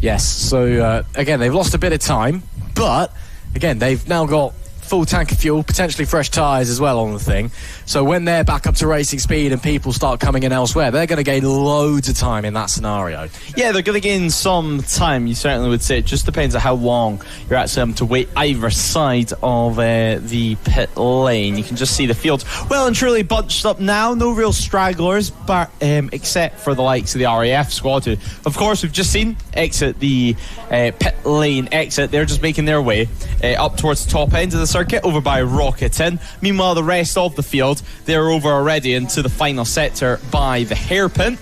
Yes, so again, they've lost a bit of time, but again, they've now got full tank of fuel, potentially fresh tyres as well on the thing. So when they're back up to racing speed and people start coming in elsewhere, they're going to gain loads of time in that scenario. Yeah, they're going to gain some time, you certainly would say. It just depends on how long you're actually having to wait either side of the pit lane. You can just see the field well and truly bunched up now. No real stragglers, but except for the likes of the RAF squad, who, of course, we've just seen exit the pit lane exit. They're just making their way up towards the top end of the circuit, over by Rocketon. Meanwhile, the rest of the field, they're over already into the final sector by the hairpin.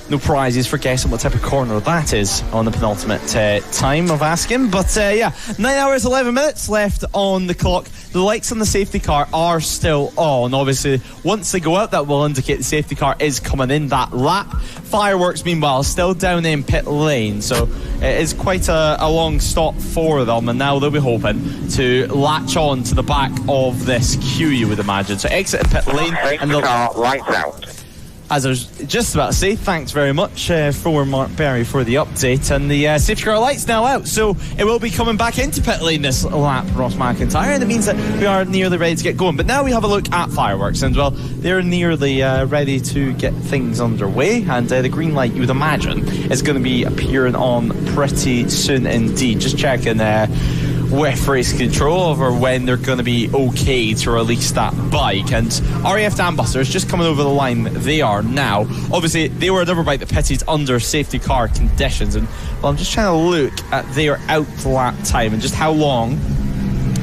No prizes for guessing what type of corner that is on the penultimate time of asking. But 9 hours 11 minutes left on the clock. The lights on the safety car are still on. Obviously, once they go out, that will indicate the safety car is coming in that lap. Fireworks, meanwhile, still down in pit lane. So it is quite a long stop for them. And now they'll be hoping to latch on to the back of this queue, you would imagine. So exit pit lane. And the car lights out. As I was just about to say, thanks very much for Mark Berry for the update. And the safety car light's now out, so it will be coming back into pit lane this lap, Ross McIntyre, and it means that we are nearly ready to get going. But now we have a look at fireworks, and well, they're nearly ready to get things underway, and the green light, you would imagine, is going to be appearing on pretty soon indeed. Just checking with race control over when they're going to be okay to release that bike. And RAF Dam Busters just coming over the line. They are now. Obviously, they were another bike that pitted under safety car conditions, and well, I'm just trying to look at their out lap time and just how long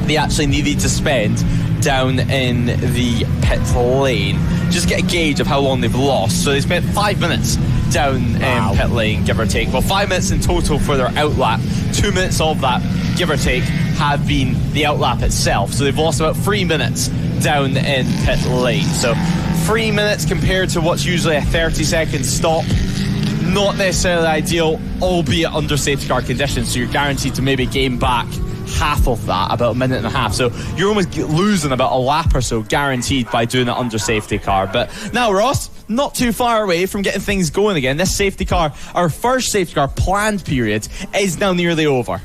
they actually needed to spend down in the pit lane. Just get a gauge of how long they've lost. So they spent 5 minutes down in pit lane, give or take. Well, 5 minutes in total for their out lap. 2 minutes of that, give or take, have been the out lap itself. So they've lost about 3 minutes down in pit lane. So 3 minutes compared to what's usually a 30-second stop. Not necessarily ideal, albeit under safety car conditions. So you're guaranteed to maybe gain back half of that, about a minute and a half. So you're almost losing about a lap or so guaranteed by doing it under safety car. But now, Ross, not too far away from getting things going again. This safety car, our first safety car planned period, is now nearly over.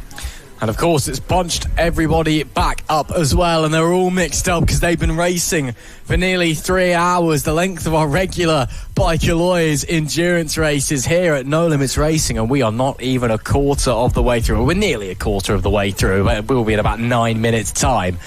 And of course, it's bunched everybody back up as well, and they're all mixed up because they've been racing for nearly 3 hours, the length of our regular Bike Alloys endurance races here at No Limits Racing, and we are not even a quarter of the way through. We're nearly a quarter of the way through. We'll be in about 9 minutes' time,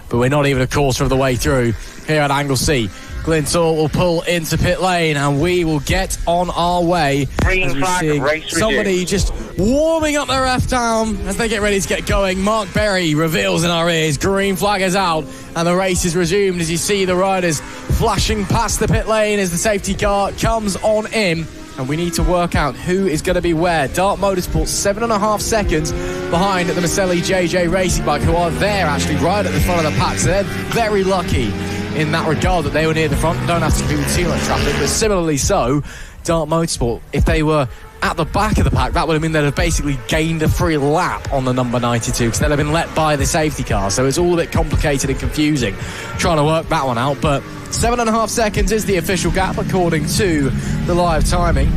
but we're not even a quarter of the way through here at Anglesey. Glentor will pull into pit lane, and we will get on our way. Green flag, race somebody resumed. just warming up their F down as they get ready to get going. Mark Berry reveals in our ears, green flag is out, and the race is resumed as you see the riders flashing past the pit lane as the safety car comes on in. And we need to work out who is going to be where. Dart Motorsport 7.5 seconds behind the Maselli JJ Racing Bike, who are there actually right at the front of the pack. So they're very lucky in that regard that they were near the front. Don't have to compete with too much traffic, but similarly so, Dart Motorsport, if they were at the back of the pack, that would have mean they'd have basically gained a free lap on the number 92 because they'd have been let by the safety car. So it's all a bit complicated and confusing trying to work that one out. But 7.5 seconds is the official gap according to the live timing.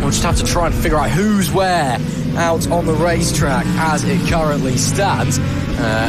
We'll just have to try and figure out who's where out on the racetrack as it currently stands.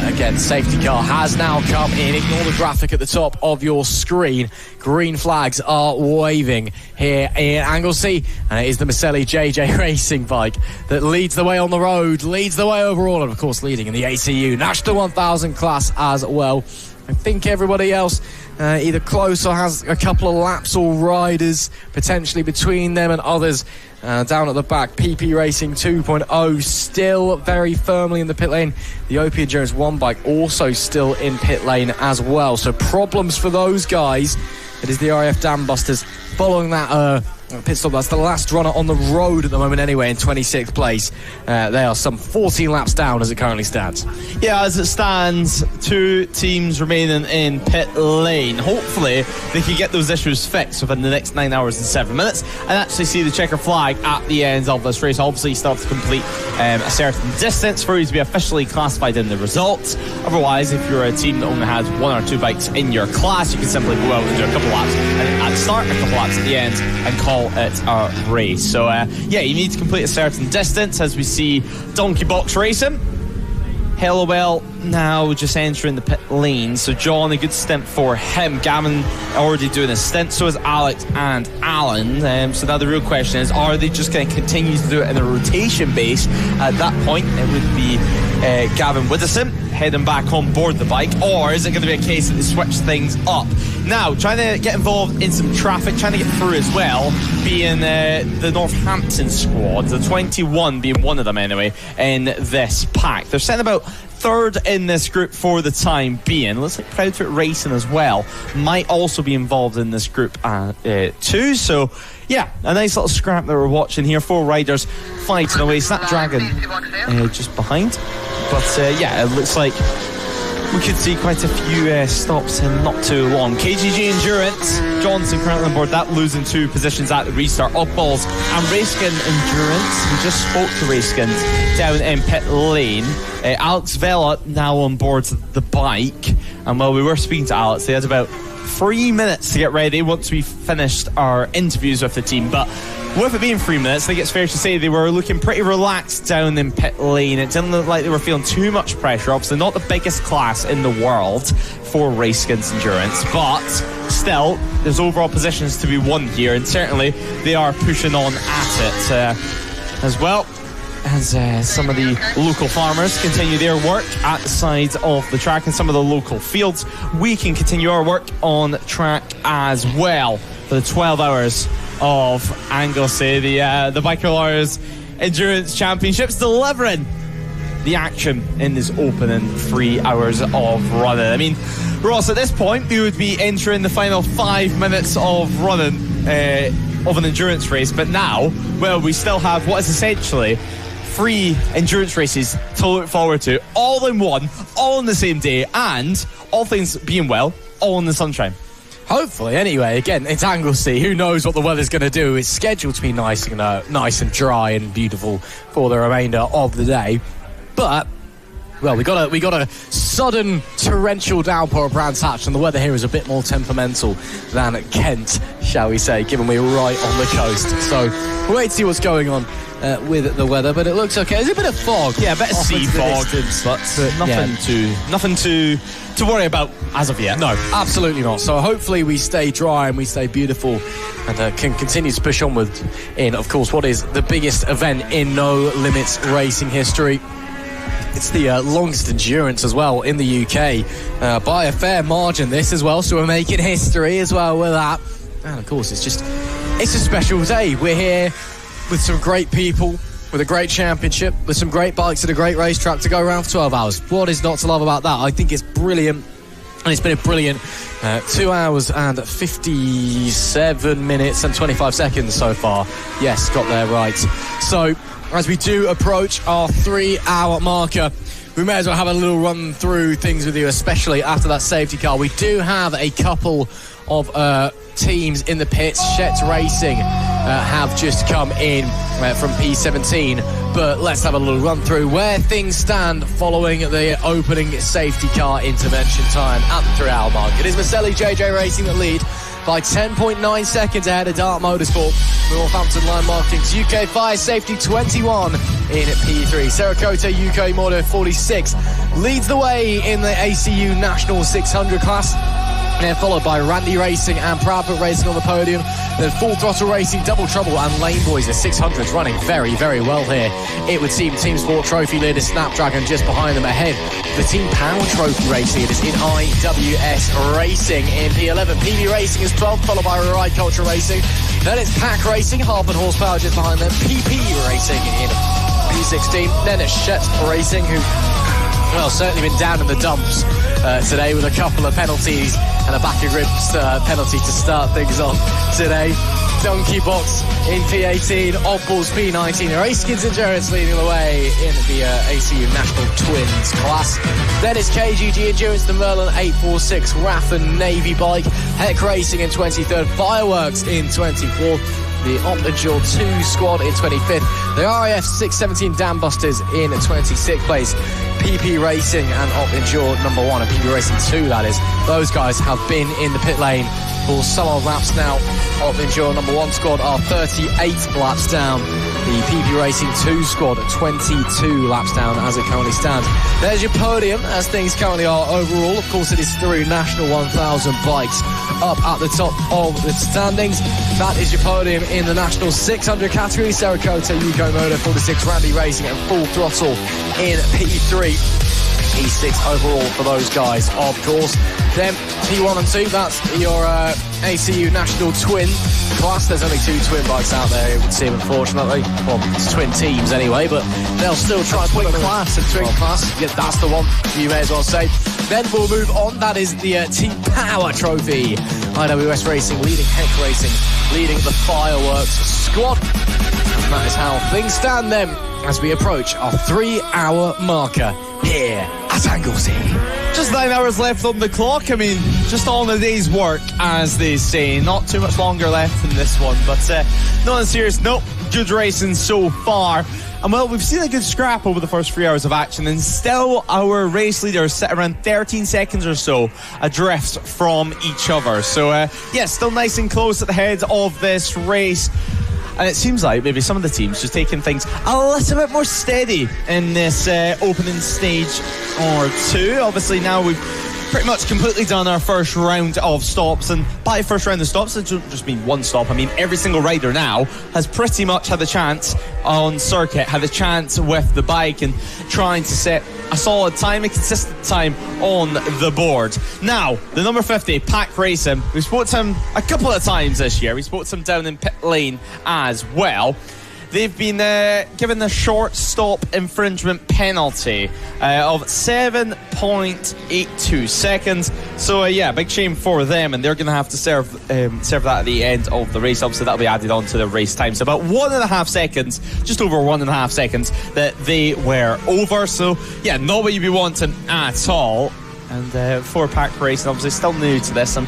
Again, safety car has now come in. Ignore the graphic at the top of your screen. Green flags are waving here in Anglesey, and it is the Maselli JJ Racing bike that leads the way on the road, leads the way overall, and of course leading in the ACU National 1000 class as well. I think everybody else either close or has a couple of laps or riders potentially between them and others down at the back. PP Racing 2.0 still very firmly in the pit lane. The OP Endurance 1 bike also still in pit lane as well. So problems for those guys. It is the RAF Dam Busters following that pit stop. That's the last runner on the road at the moment anyway, in 26th place. They are some 14 laps down as it currently stands. Yeah, as it stands, 2 teams remaining in pit lane. Hopefully they can get those issues fixed within the next 9 hours and 7 minutes and actually see the checker flag at the end of this race. Obviously you still have to complete a certain distance for you to be officially classified in the results. Otherwise, if you're a team that only has 1 or 2 bikes in your class, you can simply go out and do a couple laps at the start, a couple laps at the end, and call it a race. So yeah, you need to complete a certain distance as we see Donkey Box Racing. Hellowell now just entering the pit lane. So John, a good stint for him. Gavin already doing a stint, so is Alex and Alan. So now the real question is, are they just going to continue to do it in a rotation base? At that point it would be Gavin Widdowson heading back on board the bike, or is it going to be a case that they switch things up? Now, trying to get involved in some traffic, trying to get through as well, being the Northampton squad, the 21 being one of them anyway, in this pack. They're sitting about 3rd in this group for the time being. Looks like Proudfoot Racing as well might also be involved in this group too. So yeah, a nice little scrap that we're watching here. 4 riders fighting away. Snapdragon just behind. But yeah, it looks like we could see quite a few stops in not too long. KGG Endurance, Johnson currently on board that, losing 2 positions at the restart. Upballs and Racekin Endurance, we just spoke to Racekin down in pit lane. Alex Vela now on board the bike, and while we were speaking to Alex, they had about 3 minutes to get ready once we finished our interviews with the team. But with it being 3 minutes, I think it's fair to say they were looking pretty relaxed down in pit lane. It didn't look like they were feeling too much pressure. Obviously not the biggest class in the world for Racekin's Endurance, but still there's overall positions to be won here, and certainly they are pushing on at it as well as some of the local farmers continue their work at the side of the track, and some of the local fields. We can continue our work on track as well for the 12 hours of Anglesey, the Biker Lawyers Endurance Championships, delivering the action in this opening 3 hours of running. I mean, Ross, at this point we would be entering the final 5 minutes of running of an endurance race, but now, well, we still have what is essentially 3 endurance races to look forward to, all in one, all on the same day, and all things being well, all in the sunshine. Hopefully, anyway. Again, it's Anglesey. Who knows what the weather's going to do? It's scheduled to be nice and dry and beautiful for the remainder of the day. But, well, we got a sudden torrential downpour at Brands Hatch, and the weather here is a bit more temperamental than Kent, shall we say, given we're right on the coast. So we'll wait to see what's going on with the weather, but it looks okay. There's a bit of fog. Yeah, a bit of sea fog, but nothing to worry about as of yet. No, absolutely not. So hopefully we stay dry and we stay beautiful and can continue to push onward in, of course, what is the biggest event in No Limits racing history. It's the longest endurance as well in the UK by a fair margin, this as well, so we're making history as well with that. And of course, it's a special day. We're here with some great people, with a great championship, with some great bikes at a great racetrack to go around for 12 hours. What is not to love about that? I think it's brilliant, and it's been a brilliant 2 hours and 57 minutes and 25 seconds so far. Yes, got there right. So, as we do approach our 3-hour marker, we may as well have a little run through things with you, especially after that safety car. We do have a couple of teams in the pits. Shet Racing have just come in from P17. But let's have a little run through where things stand following the opening safety car intervention time at the 3-hour mark. It is Maselli JJ Racing that lead by 10.9 seconds ahead of Dart Motorsport. Northampton Line Marketing's UK Fire Safety 21 in P3. 𝐔𝐿𝐄𝐓𝐿 UK 46 leads the way in the ACU National 600 class. They're followed by Randy Racing and Proudfoot Racing on the podium. Then Full Throttle Racing, Double Trouble and Lane Boys, the 600s running very, very well here. It would seem Team Sport Trophy leader Snapdragon just behind them ahead. The Team Power Trophy Racing, it is in IWS Racing in P11. PB Racing is 12th, followed by Ride Culture Racing. Then it's Pack Racing, half and horsepower just behind them. PP Racing in P16. Then it's Shet Racing, who, well, certainly been down in the dumps today with a couple of penalties and a back of ribs penalty to start things off today. Donkey Box in P18, Oddballs P19, Race Kids Endurance leading the way in the ACU National Twins class. Then it's KGG Endurance, the Merlin 846, Rathan Navy Bike, Heck Racing in 23rd, Fireworks in 24th, the Optendure 2 squad in 25th, the RAF 617 Dam Busters in 26th place, PP Racing and Optendure number 1 and PP Racing 2, that is. Those guys have been in the pit lane for some odd laps now. Optendure number 1 squad are 38 laps down. The PP Racing 2 squad at 22 laps down as it currently stands. There's your podium as things currently are overall. Of course, it is 3 National 1000 bikes up at the top of the standings. That is your podium in the National 600 category. 𝐔𝐿𝐄𝐓𝐿 UK 46, Randy Racing and Full Throttle in P3. P6 overall for those guys, of course. Then P1 and 2, that's your ACU National Twin class. There's only 2 twin bikes out there, it would seem, unfortunately. Well, it's twin teams anyway, but they'll still try to put them in class. A twin class, yeah, that's the one, you may as well say. Then we'll move on, that is the Team Power Trophy. IWS Racing leading Heck Racing, leading the Fireworks squad. And that is how things stand then as we approach our 3-hour marker here at Anglesey. Just 9 hours left on the clock. I mean, just on a day's work, as they say. Not too much longer left in this one, but not on a serious note, good racing so far. And well, we've seen a good scrap over the first 3 hours of action, and still our race leaders sit around 13 seconds or so adrift from each other. So, yeah, still nice and close at the head of this race. And it seems like maybe some of the teams just taking things a little bit more steady in this opening stage or 2. Obviously, now we've pretty much completely done our first round of stops, and by first round of stops, it doesn't just mean one stop. I mean, every single rider now has pretty much had the chance on circuit, had a chance with the bike and trying to set a solid time, a consistent time on the board. Now, the number 50, Pack Racing, we spoke to him a couple of times this year. We spoke to him down in pit lane as well. They've been given a short stop infringement penalty of 7.82 seconds. So, yeah, big shame for them, and they're going to have to serve that at the end of the race. Obviously, that'll be added on to the race time. So about 1.5 seconds, just over 1.5 seconds that they were over. So, yeah, not what you'd be wanting at all. And for Pack Racing, obviously still new to this, and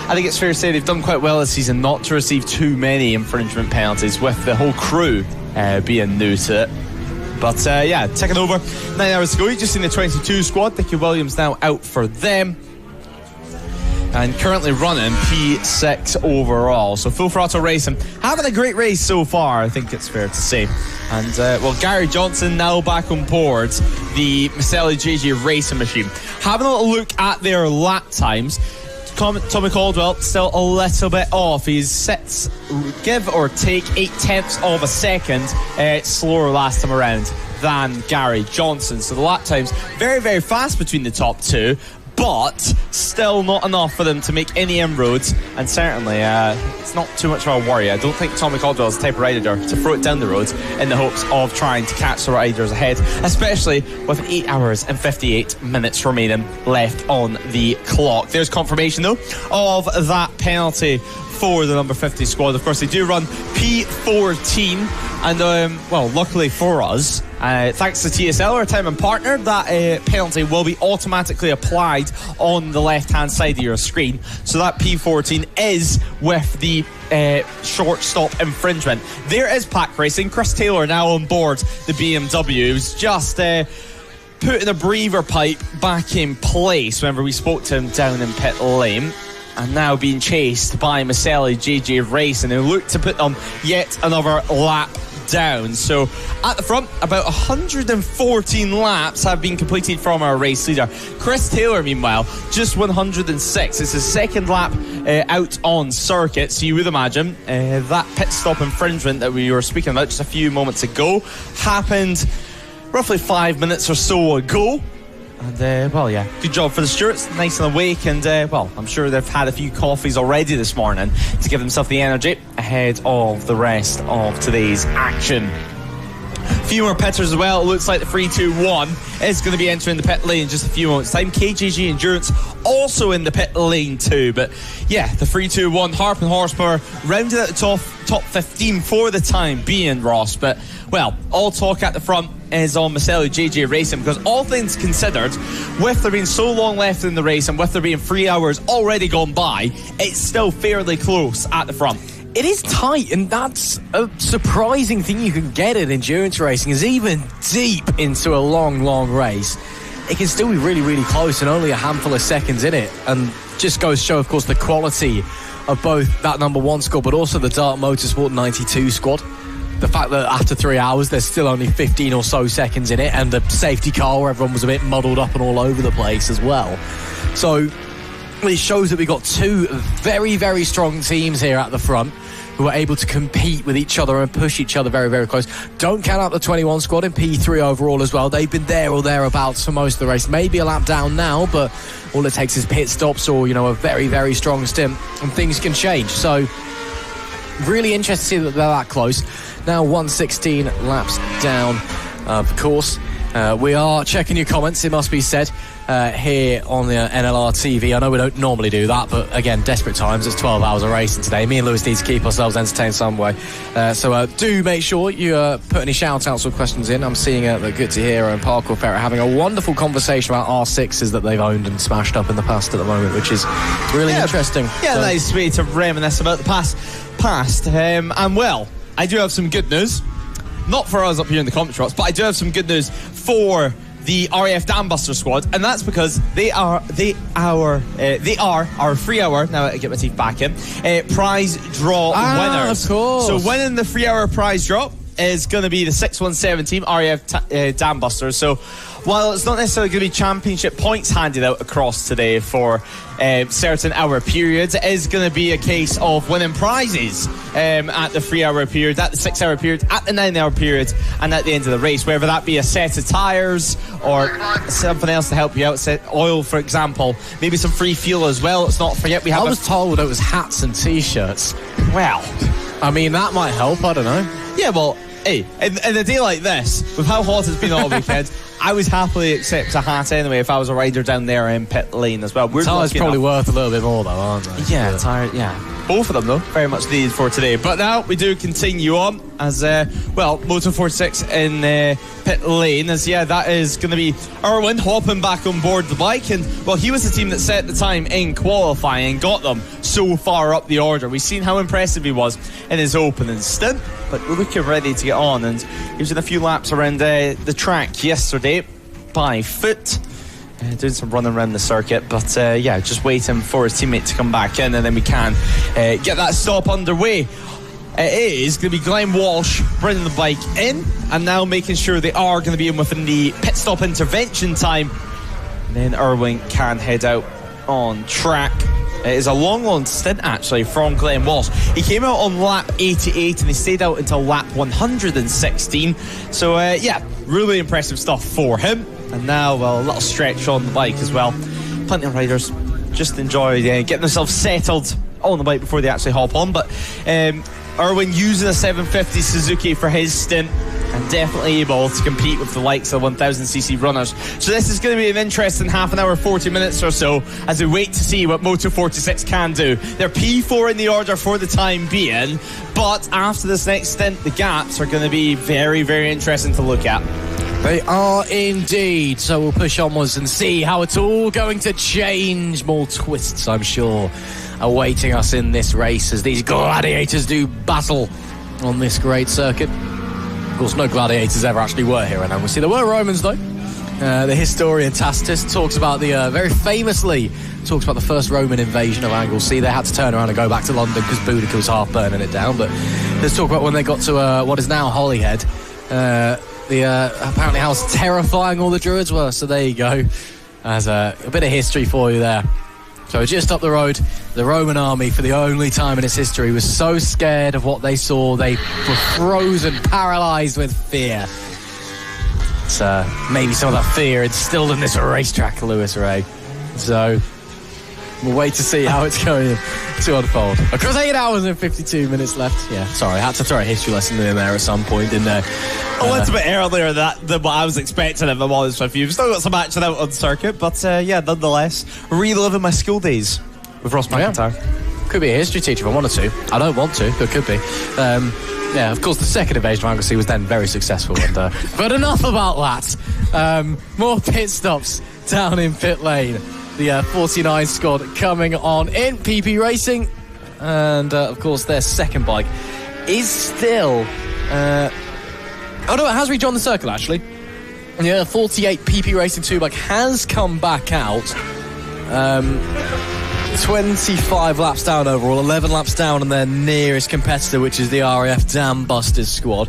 I think it's fair to say they've done quite well this season not to receive too many infringement penalties, with the whole crew being new to it. But yeah, taking over 9 hours ago. You just seen the 22 squad. Dickie Williams now out for them, and currently running P6 overall. So Full Throttle Racing having a great race so far, I think it's fair to say. And well, Gary Johnson now back on board the Maselli JJ Racing machine, having a little look at their lap times. Tommy Caldwell still a little bit off. He's sits, give or take, 0.8 of a second slower last time around than Gary Johnson. So the lap times very, very fast between the top two, but still not enough for them to make any inroads. And certainly it's not too much of a worry. I don't think Tommy Caldwell is the type of rider to throw it down the road in the hopes of trying to catch the riders ahead, especially with 8 hours and 58 minutes remaining left on the clock. There's confirmation though of that penalty for the number 50 squad. Of course, they do run P14, and well, luckily for us, thanks to TSL, our time and partner, that penalty will be automatically applied on the left-hand side of your screen. So that P14 is with the short stop infringement. There is pack racing. Chris Taylor now on board the BMW. Who's just putting a breather pipe back in place whenever we spoke to him down in pit lane. And now being chased by Maselli JJ Racing, who look to put them yet another lap down. So at the front, about 114 laps have been completed from our race leader. Chris Taylor, meanwhile, just 106. It's his second lap out on circuit. So you would imagine that pit stop infringement that we were speaking about just a few moments ago happened roughly 5 minutes or so ago. And, well, yeah, good job for the stewards, nice and awake, and, well, I'm sure they've had a few coffees already this morning to give themselves the energy ahead of the rest of today's action. A few more pitters as well. It looks like the 3-2-1 is going to be entering the pit lane in just a few moments' time. KJG Endurance also in the pit lane too, but yeah, the 3-2-1 Harp and Horsepower rounded at the top 15 for the time being, Ross. But, well, all talk at the front is on Maselli JJ Racing, because all things considered, with there being so long left in the race and with there being 3 hours already gone by, it's still fairly close at the front. It is tight, and that's a surprising thing you can get in endurance racing, is even deep into a long race, it can still be really, really close and only a handful of seconds in it. And just goes to show, of course, the quality of both that number 1 squad, but also the Dart Motorsport 92 squad. The fact that after 3 hours there's still only 15 or so seconds in it, and the safety car where everyone was a bit muddled up and all over the place as well. So it shows that we've got two very, very strong teams here at the front who are able to compete with each other and push each other very, very close. Don't count out the 21 squad in P3 overall as well. They've been there or thereabouts for most of the race. Maybe a lap down now, but all it takes is pit stops or, a very, very strong stint, and things can change. So really interesting to see that they're that close. Now 116 laps down, of course. We are checking your comments, it must be said, here on the NLR TV. I know we don't normally do that, but again, desperate times. It's 12 hours of racing today. Me and Lewis need to keep ourselves entertained some way. So do make sure you put any shout-outs or questions in. I'm seeing that 𝐑𝐄𝐓𝐔𝐑𝐍 and Parkour Ferret having a wonderful conversation about R6s that they've owned and smashed up in the past at the moment, which is really interesting. Yeah, so nice way to reminisce about the past. And well, I do have some good news. Not for us up here in the commentary box, but I do have some good news for the RAF Dambuster squad, and that's because they are our 3 hour, now I get my teeth back in, prize draw winners. Of course. So winning the 3 hour prize draw is going to be the 617 team, RAF Dambusters. So while it's not necessarily going to be championship points handed out across today for certain hour periods, it is going to be a case of winning prizes at the 3 hour period, at the 6 hour period, at the 9 hour period, and at the end of the race, whether that be a set of tyres or something else to help you out, set oil for example, maybe some free fuel as well. Let's not forget I was told it was hats and t-shirts. Well, I mean, that might help, I don't know. Yeah, well, hey, in a day like this, with how hot it's been all weekend, I would happily accept a hat anyway if I was a rider down there in pit lane as well. Tyres probably worth a little bit more though, aren't they? Yeah, tyre, yeah. Both of them though, very much needed for today. But now we do continue on as, Motor 46 in pit lane, as that is going to be Erwin hopping back on board the bike. And, well, he was the team that set the time in qualifying, got them so far up the order. We've seen how impressive he was in his opening stint, but looking ready to get on. And he was in a few laps around the track yesterday by foot. Doing some running around the circuit, but just waiting for his teammate to come back in, and then we can get that stop underway. It is going to be Glenn Walsh bringing the bike in, and now making sure they are going to be in within the pit stop intervention time. And then Erwin can head out on track. It is a long stint actually from Glenn Walsh. He came out on lap 88 and he stayed out until lap 116. So really impressive stuff for him. And now, well, a little stretch on the bike as well. Plenty of riders just enjoy getting themselves settled on the bike before they actually hop on. But Erwin using a 750 Suzuki for his stint, and definitely able to compete with the likes of 1000cc runners. So this is going to be an interesting half an hour, 40 minutes or so, as we wait to see what Moto 46 can do. They're P4 in the order for the time being, but after this next stint, the gaps are going to be very, very interesting to look at. They are indeed. So we'll push onwards and see how it's all going to change. More twists, I'm sure, awaiting us in this race as these gladiators do battle on this great circuit. Of course, no gladiators ever actually were here in Anglesey. There were Romans, though. The historian Tacitus talks about very famously talks about the first Roman invasion of Anglesey. They had to turn around and go back to London because Boudicca was half burning it down. But let's talk about when they got to what is now Holyhead. Apparently how terrifying all the Druids were. So there you go. As a bit of history for you there. So just up the road, the Roman army, for the only time in its history, was so scared of what they saw, they were frozen, paralysed with fear. It's maybe some of that fear instilled in this racetrack, Lewis Ray. So we'll wait to see how it's going to unfold. Across 8 hours and 52 minutes left. Yeah, sorry, I had to throw a history lesson in there at some point, didn't I? A little bit earlier than what I was expecting, if I'm honest with you. We've still got some action out on circuit, but nonetheless, reliving my school days with Ross McIntyre. Yeah. Could be a history teacher if I wanted to. I don't want to, but could be. Yeah, of course, the second invasion of Anglesey was then very successful. But enough about that. More pit stops down in pit lane. The 49 squad coming on in PP Racing. And, of course, their second bike is still... it has rejoined the circle, actually. Yeah, 48 PP Racing 2 bike has come back out. 25 laps down overall, 11 laps down on their nearest competitor, which is the RAF Dam Busters squad.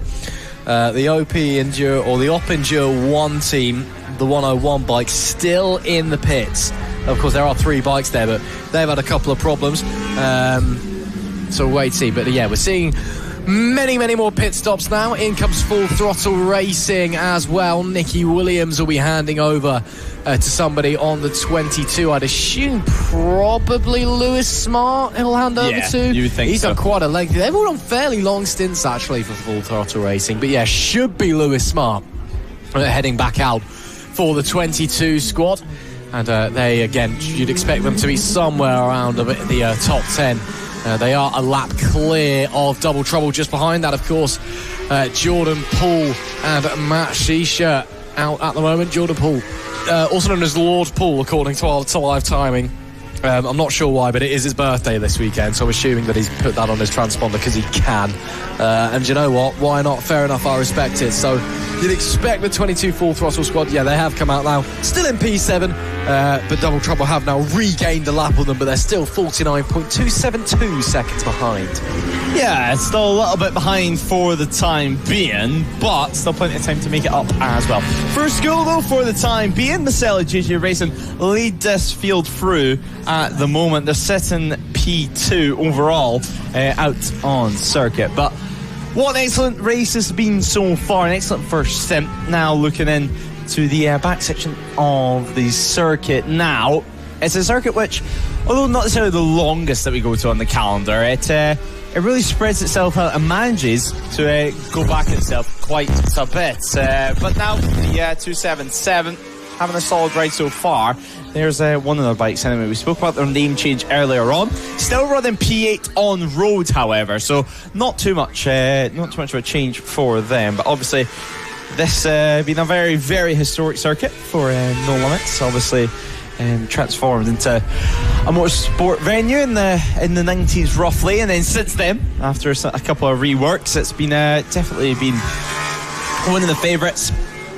The OP Endure, or the Op Endure 1 team, the 101 bike, still in the pits. Of course, there are 3 bikes there, but they've had a couple of problems. So wait to see. But yeah, we're seeing many more pit stops now. In comes Full Throttle Racing as well. Nicky Williams will be handing over to somebody on the 22. I'd assume probably Lewis Smart he'll hand over to. You would think He's so. on quite a lengthy. They've all on fairly long stints actually for Full Throttle Racing. But yeah, should be Lewis Smart heading back out for the 22 squad. And they, again, you'd expect them to be somewhere around the top 10. They are a lap clear of Double Trouble. Just behind that, of course, Jordan Poole and Matt Shisha out at the moment. Jordan Poole, also known as Lord Poole, according to live timing. I'm not sure why, but it is his birthday this weekend, so I'm assuming that he's put that on his transponder because he can. And you know what? Why not? Fair enough, I respect it. So you'd expect the 22 Full Throttle squad, they have come out now. Still in P7, but Double Trouble have now regained a lap on them, but they're still 49.272 seconds behind. Yeah, it's still a little bit behind for the time being, but still plenty of time to make it up as well. For school, though, for the time being, Maselli JJ Racing lead this field through at the moment. They're sitting P2 overall out on circuit. But what an excellent race has been so far. An excellent first stint. Now looking in to the back section of the circuit now. It's a circuit which, although not necessarily the longest that we go to on the calendar, it really spreads itself out and manages to go back itself quite a bit. But now the 277 having a solid ride so far. There's one of their bikes anyway. We spoke about their name change earlier on. Still running P8 on road, however, so not too much of a change for them. But obviously, this been a very, very historic circuit for No Limits. Obviously, transformed into a motorsport venue in the 90s roughly, and then since then, after a couple of reworks, it's been definitely been one of the favourites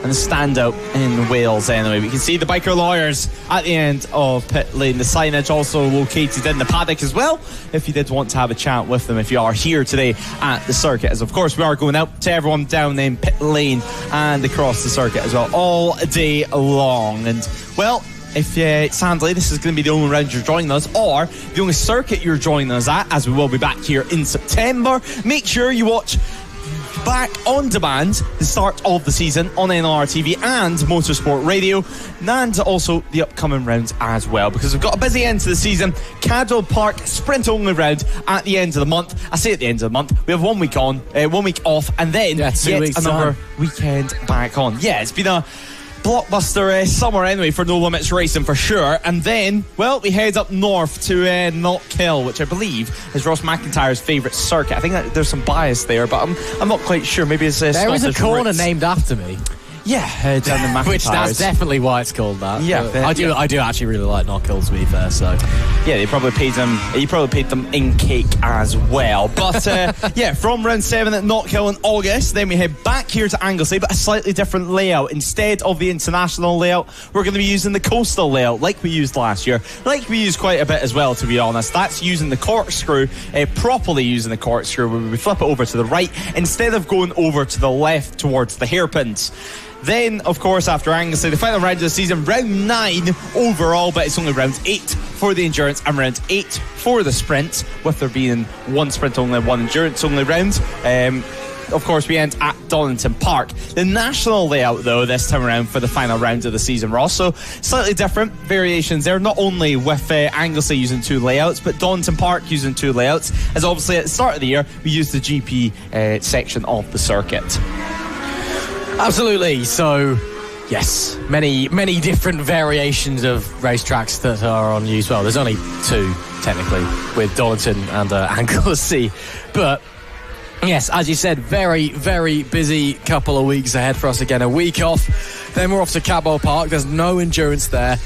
and a standout in Wales anyway. We can see the biker lawyers at the end of pit lane. The signage also located in the paddock as well, if you did want to have a chat with them if you are here today at the circuit, as of course we are going out to everyone down in pit lane and across the circuit as well all day long. And well, if sadly this is going to be the only round you're joining us, or the only circuit you're joining us at, as we will be back here in September, make sure you watch back on demand the start of the season on NLR TV and Motorsport Radio, and also the upcoming rounds as well, because we've got a busy end to the season. Cadwell Park sprint only round at the end of the month. I say at the end of the month, we have 1 week on, 1 week off, and then yet another weekend back on. Yeah, it's been a blockbuster summer anyway for No Limits Racing for sure. And then, well, we head up north to Knockhill, which I believe is Ross McIntyre's favourite circuit. I think that there's some bias there, but I'm not quite sure. Maybe it's there is a corner named after me. Yeah, down the McIntyres. Which that's definitely why it's called that. Yeah, I do actually really like Knockhill, to be fair. So yeah, he probably paid them in cake as well. But yeah, from round 7 at Knockhill in August, then we head back here to Anglesey, but a slightly different layout. Instead of the international layout, we're going to be using the coastal layout, like we used last year, like we used quite a bit as well, to be honest. That's using the corkscrew, properly using the corkscrew, where we flip it over to the right instead of going over to the left towards the hairpins. Then, of course, after Anglesey, the final round of the season, round 9 overall, but it's only round 8 for the endurance and round 8 for the sprint, with there being one sprint only, one endurance only round. Of course, we end at Donington Park. The national layout, though, this time around for the final round of the season, Ross, so slightly different variations there, not only with Anglesey using 2 layouts, but Donington Park using 2 layouts, as obviously at the start of the year, we used the GP section of the circuit. Absolutely. So, yes, many different variations of racetracks that are on use. Well, there's only 2, technically, with Donington and Anglesey. But, yes, as you said, very, very busy couple of weeks ahead for us again. A week off, then we're off to Cadwell Park. There's no endurance there.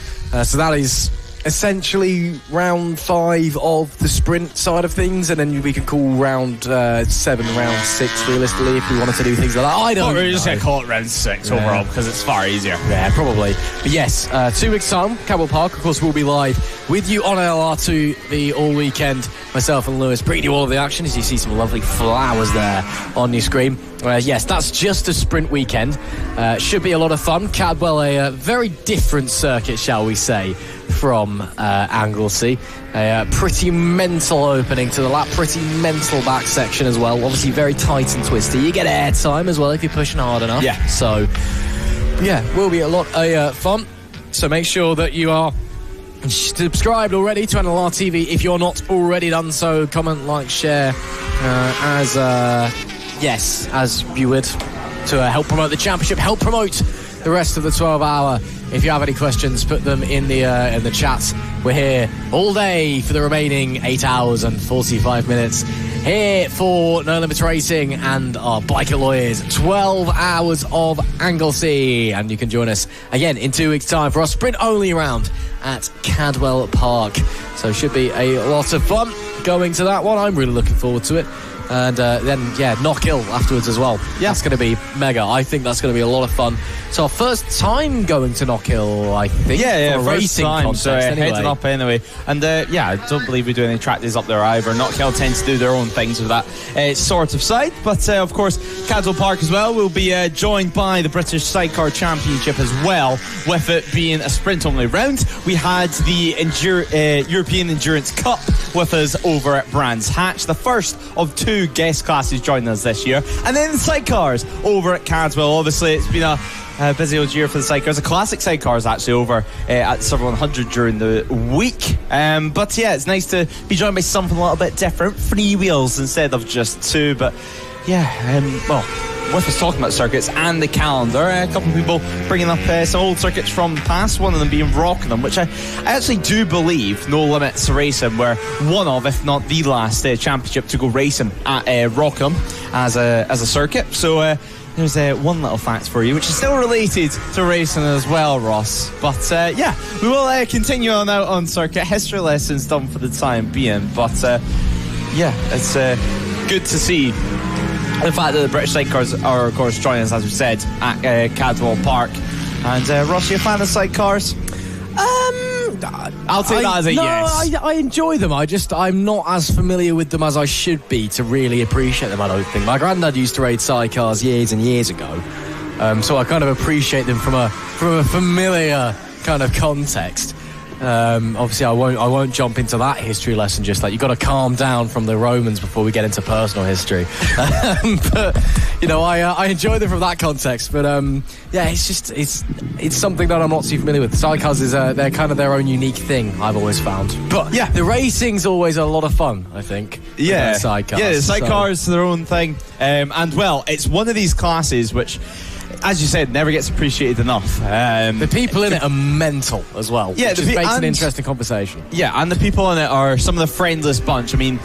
So that is essentially round 5 of the sprint side of things, and then we can call round 7, round 6 realistically if we wanted to do things like that. I don't know. We're just going to call it round 6 overall because it's far easier. Yeah, probably. But yes, 2 weeks time, Cadwell Park, of course, we'll be live with you on LR2 the all weekend. Myself and Lewis bringing you all of the action, as you see some lovely flowers there on your screen. Yes, that's just a sprint weekend. Should be a lot of fun. Cadwell, a very different circuit, shall we say, from Anglesey. A pretty mental opening to the lap, pretty mental back section as well. Obviously very tight and twisty. You get air time as well if you're pushing hard enough. Yeah. So, yeah, will be a lot of fun. So make sure that you are subscribed already to NLR TV if you're not already done so. Comment, like, share, as you would, to help promote the championship, help promote the rest of the 12-hour. If you have any questions, put them in the chat. We're here all day for the remaining 8 hours and 45 minutes. Here for No Limits Racing and our biker lawyers. 12 hours of Anglesey. And you can join us again in 2 weeks' time for our sprint-only round at Cadwell Park. So it should be a lot of fun going to that one. I'm really looking forward to it. And then, Knockhill afterwards as well. Yeah. That's going to be mega. I think that's going to be a lot of fun. It's our first time going to Knockhill, I think. Yeah, for a first racing time, contest, so anyway. heading up anyway. And I don't believe we do any track days up there either. Knockhill tends to do their own things with that sort of side. But of course, Cadwell Park as well will be joined by the British Sidecar Championship as well, with it being a sprint-only round. We had the European Endurance Cup with us over at Brands Hatch, the first of 2 guest classes joining us this year. And then the sidecars over at Cadwell. Obviously, it's been a busy old year for the sidecars. The classic sidecars actually over at Silver 100 during the week. But yeah, it's nice to be joined by something a little bit different. 3 wheels instead of just 2. But yeah, with us talking about circuits and the calendar, a couple of people bringing up some old circuits from the past, one of them being Rockingham, which I actually do believe No Limits Racing were one of, if not the last championship to go racing at Rockingham as a circuit. So there's one little fact for you, which is still related to racing as well, Ross. But we will continue on out on circuit. History lessons done for the time being. But it's good to see the fact that the British sidecars are, of course, joining us, as we said, at Cadwell Park. And Ross, you a fan of sidecars? I'll take that as a yes. I enjoy them. I'm not as familiar with them as I should be to really appreciate them, I don't think. My granddad used to race sidecars years and years ago, so I kind of appreciate them from a familiar kind of context. Obviously, I won't jump into that history lesson just like you've got to calm down from the Romans before we get into personal history. But I enjoy them from that context. But it's something that I'm not too familiar with. Sidecars is they're kind of their own unique thing, I've always found. But the racing's always a lot of fun, I think. Yeah, sidecars. Yeah, the sidecars are their own thing. And it's one of these classes which, as you said, never gets appreciated enough. The people in it are mental as well, which makes an interesting conversation. Yeah, and the people in it are some of the friendliest bunch. I mean,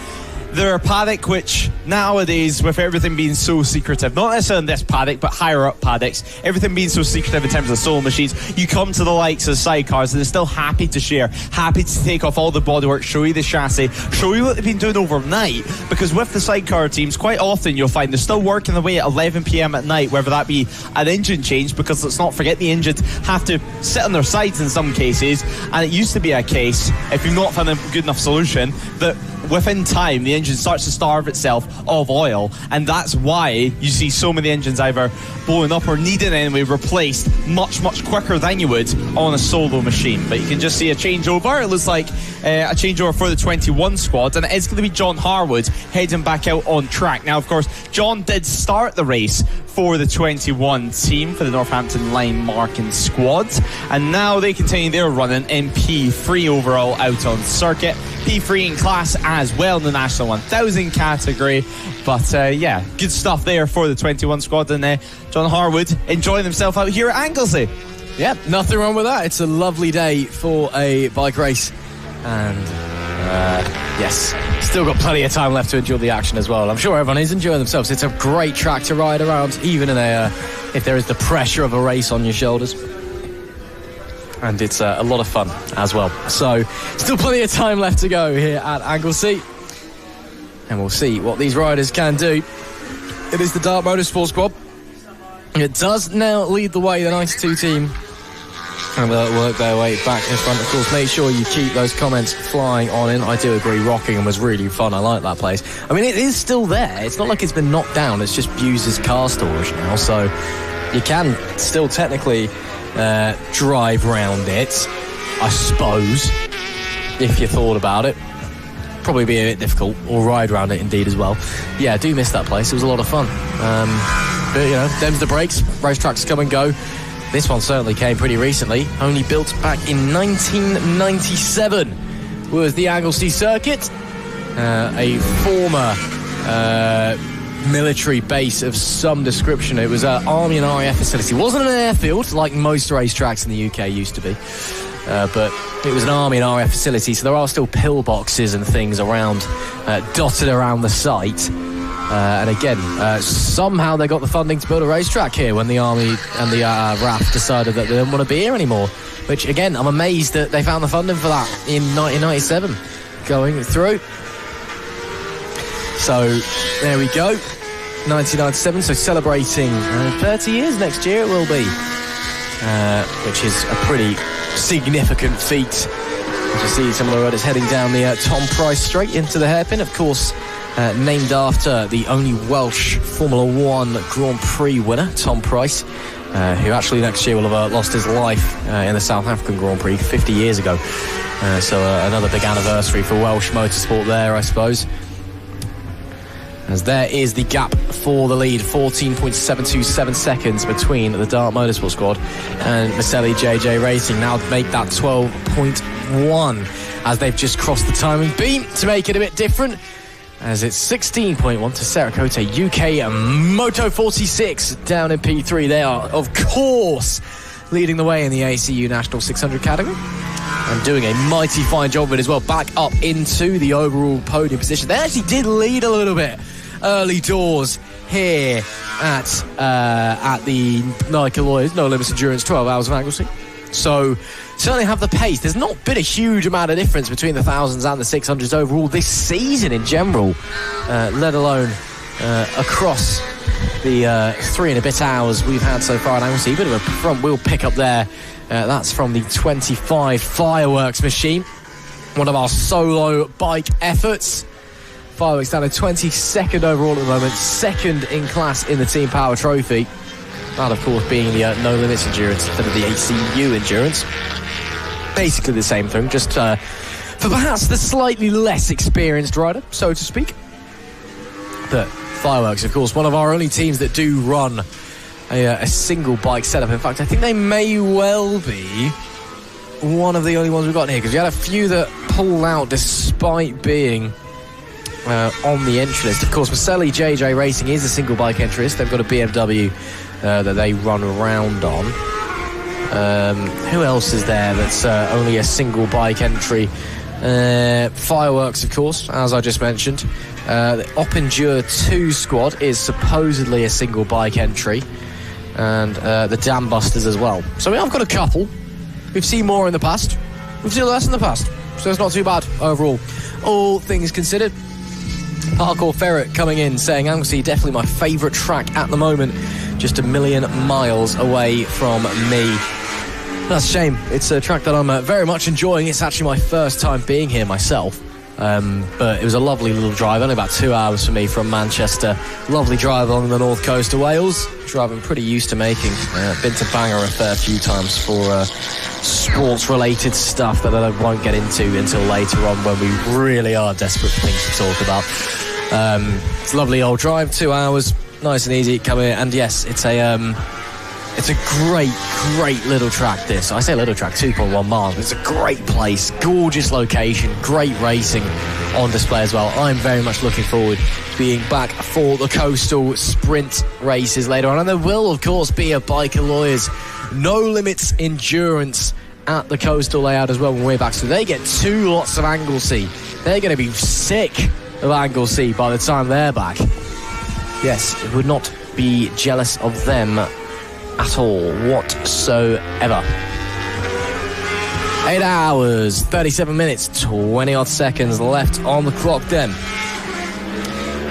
their paddock, which nowadays, with everything being so secretive, not necessarily in this paddock, but higher up paddocks, everything being so secretive in terms of solo machines, you come to the likes of sidecars and they're still happy to share, happy to take off all the bodywork, show you the chassis, show you what they've been doing overnight, because with the sidecar teams, quite often you'll find they're still working away at 11 p.m. at night, whether that be an engine change, because let's not forget the engines have to sit on their sides in some cases, and it used to be a case, if you've not found a good enough solution, that within time the engine starts to starve itself of oil, and that's why you see so many engines either blowing up or needing anyway replaced much quicker than you would on a solo machine. But you can just see a changeover. It looks like a changeover for the 21 squad, and it is going to be John Harwood heading back out on track. Now, of course, John did start the race for the 21 team for the Northampton Line Marking squad, and now they continue their running in P3 overall out on circuit, P3 in class as well in the National 1000 category. But yeah, good stuff there for the 21 squad, and John Harwood enjoying himself out here at Anglesey. Yeah, nothing wrong with that. It's a lovely day for a bike race, and yes, still got plenty of time left to enjoy the action as well. I'm sure everyone is enjoying themselves. It's a great track to ride around, even in if there is the pressure of a race on your shoulders. And it's a lot of fun as well. So, still plenty of time left to go here at Anglesey, and we'll see what these riders can do. It is the Dart Motorsport squad. It does now lead the way, the 92 team, and they'll work their way back in front. Of course, make sure you keep those comments flying on in. I do agree, Rockingham was really fun. I like that place. I mean, it is still there. It's not like it's been knocked down. It's just used as car storage now, so you can still technically drive round it, I suppose, if you thought about it. Probably be a bit difficult, or ride around it indeed as well. Yeah, I do miss that place. It was a lot of fun. But you know, them's the breaks. Racetracks come and go. This one certainly came pretty recently, only built back in 1997. Was the Anglesey circuit, a former military base of some description. It was an Army and RAF facility. It wasn't an airfield like most racetracks in the UK used to be, but it was an Army and RAF facility, so there are still pillboxes and things around, dotted around the site. And again, somehow they got the funding to build a racetrack here when the Army and the RAF decided that they didn't want to be here anymore, which again, I'm amazed that they found the funding for that in 1997 going through. So there we go, 1997, so celebrating 30 years next year it will be, which is a pretty significant feat. As you see some of the riders heading down the Tom Price straight into the hairpin, of course, named after the only Welsh Formula 1 Grand Prix winner, Tom Price, who actually next year will have lost his life in the South African Grand Prix 50 years ago. So another big anniversary for Welsh motorsport there, I suppose. As there is the gap for the lead, 14.727 seconds between the Dart Motorsport squad and Maselli JJ Racing. Now make that 12.1 as they've just crossed the timing beam to make it a bit different, as it's 16.1 to 𝐔𝐋𝐓𝐄𝐄 UK Moto 46 down in P3. They are, of course, leading the way in the ACU National 600 category and doing a mighty fine job of it as well, back up into the overall podium position. They actually did lead a little bit early doors here at the Nike Lawyers No Limits Endurance 12 Hours of Anglesey. So certainly have the pace. There's not been a huge amount of difference between the 1000s and the 600s overall this season in general, let alone across the 3 and a bit hours we've had so far at Anglesey. A bit of a front wheel pickup there. That's from the 25 Fireworks machine, one of our solo bike efforts. Fireworks down to 22nd overall at the moment, second in class in the Team Power Trophy. That, of course, being the No Limits Endurance instead of the ACU Endurance. Basically the same thing, just for perhaps the slightly less experienced rider, so to speak. But Fireworks, of course, one of our only teams that do run a single bike setup. In fact, I think they may well be one of the only ones we've got here, because we had a few that pulled out despite being on the entry list. Of course, Maselli JJ Racing is a single bike entry list. They've got a BMW that they run around on. Who else is there that's only a single bike entry Fireworks, of course, as I just mentioned. The Opendure 2 squad is supposedly a single bike entry, and the Dam Busters as well. So I've got a couple. We've seen more in the past. We've seen less in the past. So it's not too bad overall. All things considered. Parkour Ferret coming in saying, Anglesey, definitely my favourite track at the moment. Just a million miles away from me. That's a shame. It's a track that I'm very much enjoying. It's actually my first time being here myself. But it was a lovely little drive, only about 2 hours for me from Manchester. Lovely drive along the north coast of Wales. Drive I'm pretty used to making. Been to Bangor a fair few times for sports-related stuff that I won't get into until later on when we really are desperate for things to talk about. It's a lovely old drive, 2 hours, nice and easy. Come here, and yes, it's a great little track, this. I say little track, 2.1 miles, but it's a great place, gorgeous location, great racing on display as well. I'm very much looking forward to being back for the coastal sprint races later on. And there will, of course, be a Biker Lawyers No Limits Endurance at the coastal layout as well when we're back. So they get 2 lots of Anglesey. They're going to be sick of Anglesey by the time they're back. Yes, it would not be jealous of them at all whatsoever. 8 hours, 37 minutes, 20 odd seconds left on the clock then.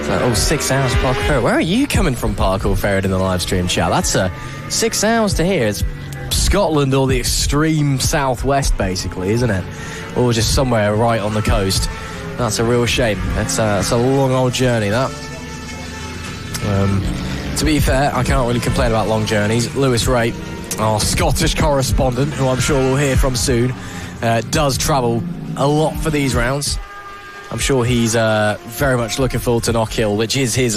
So, 6 hours Parkour Ferret. Where are you coming from, Parkour Ferret, in the live stream chat? That's 6 hours to here. It's Scotland or the extreme southwest, basically, isn't it? Or just somewhere right on the coast. That's a real shame. It's a long old journey, that. To be fair, I can't really complain about long journeys. Lewis Ray, our Scottish correspondent, who I'm sure we'll hear from soon, does travel a lot for these rounds. I'm sure he's very much looking forward to Knockhill, which is his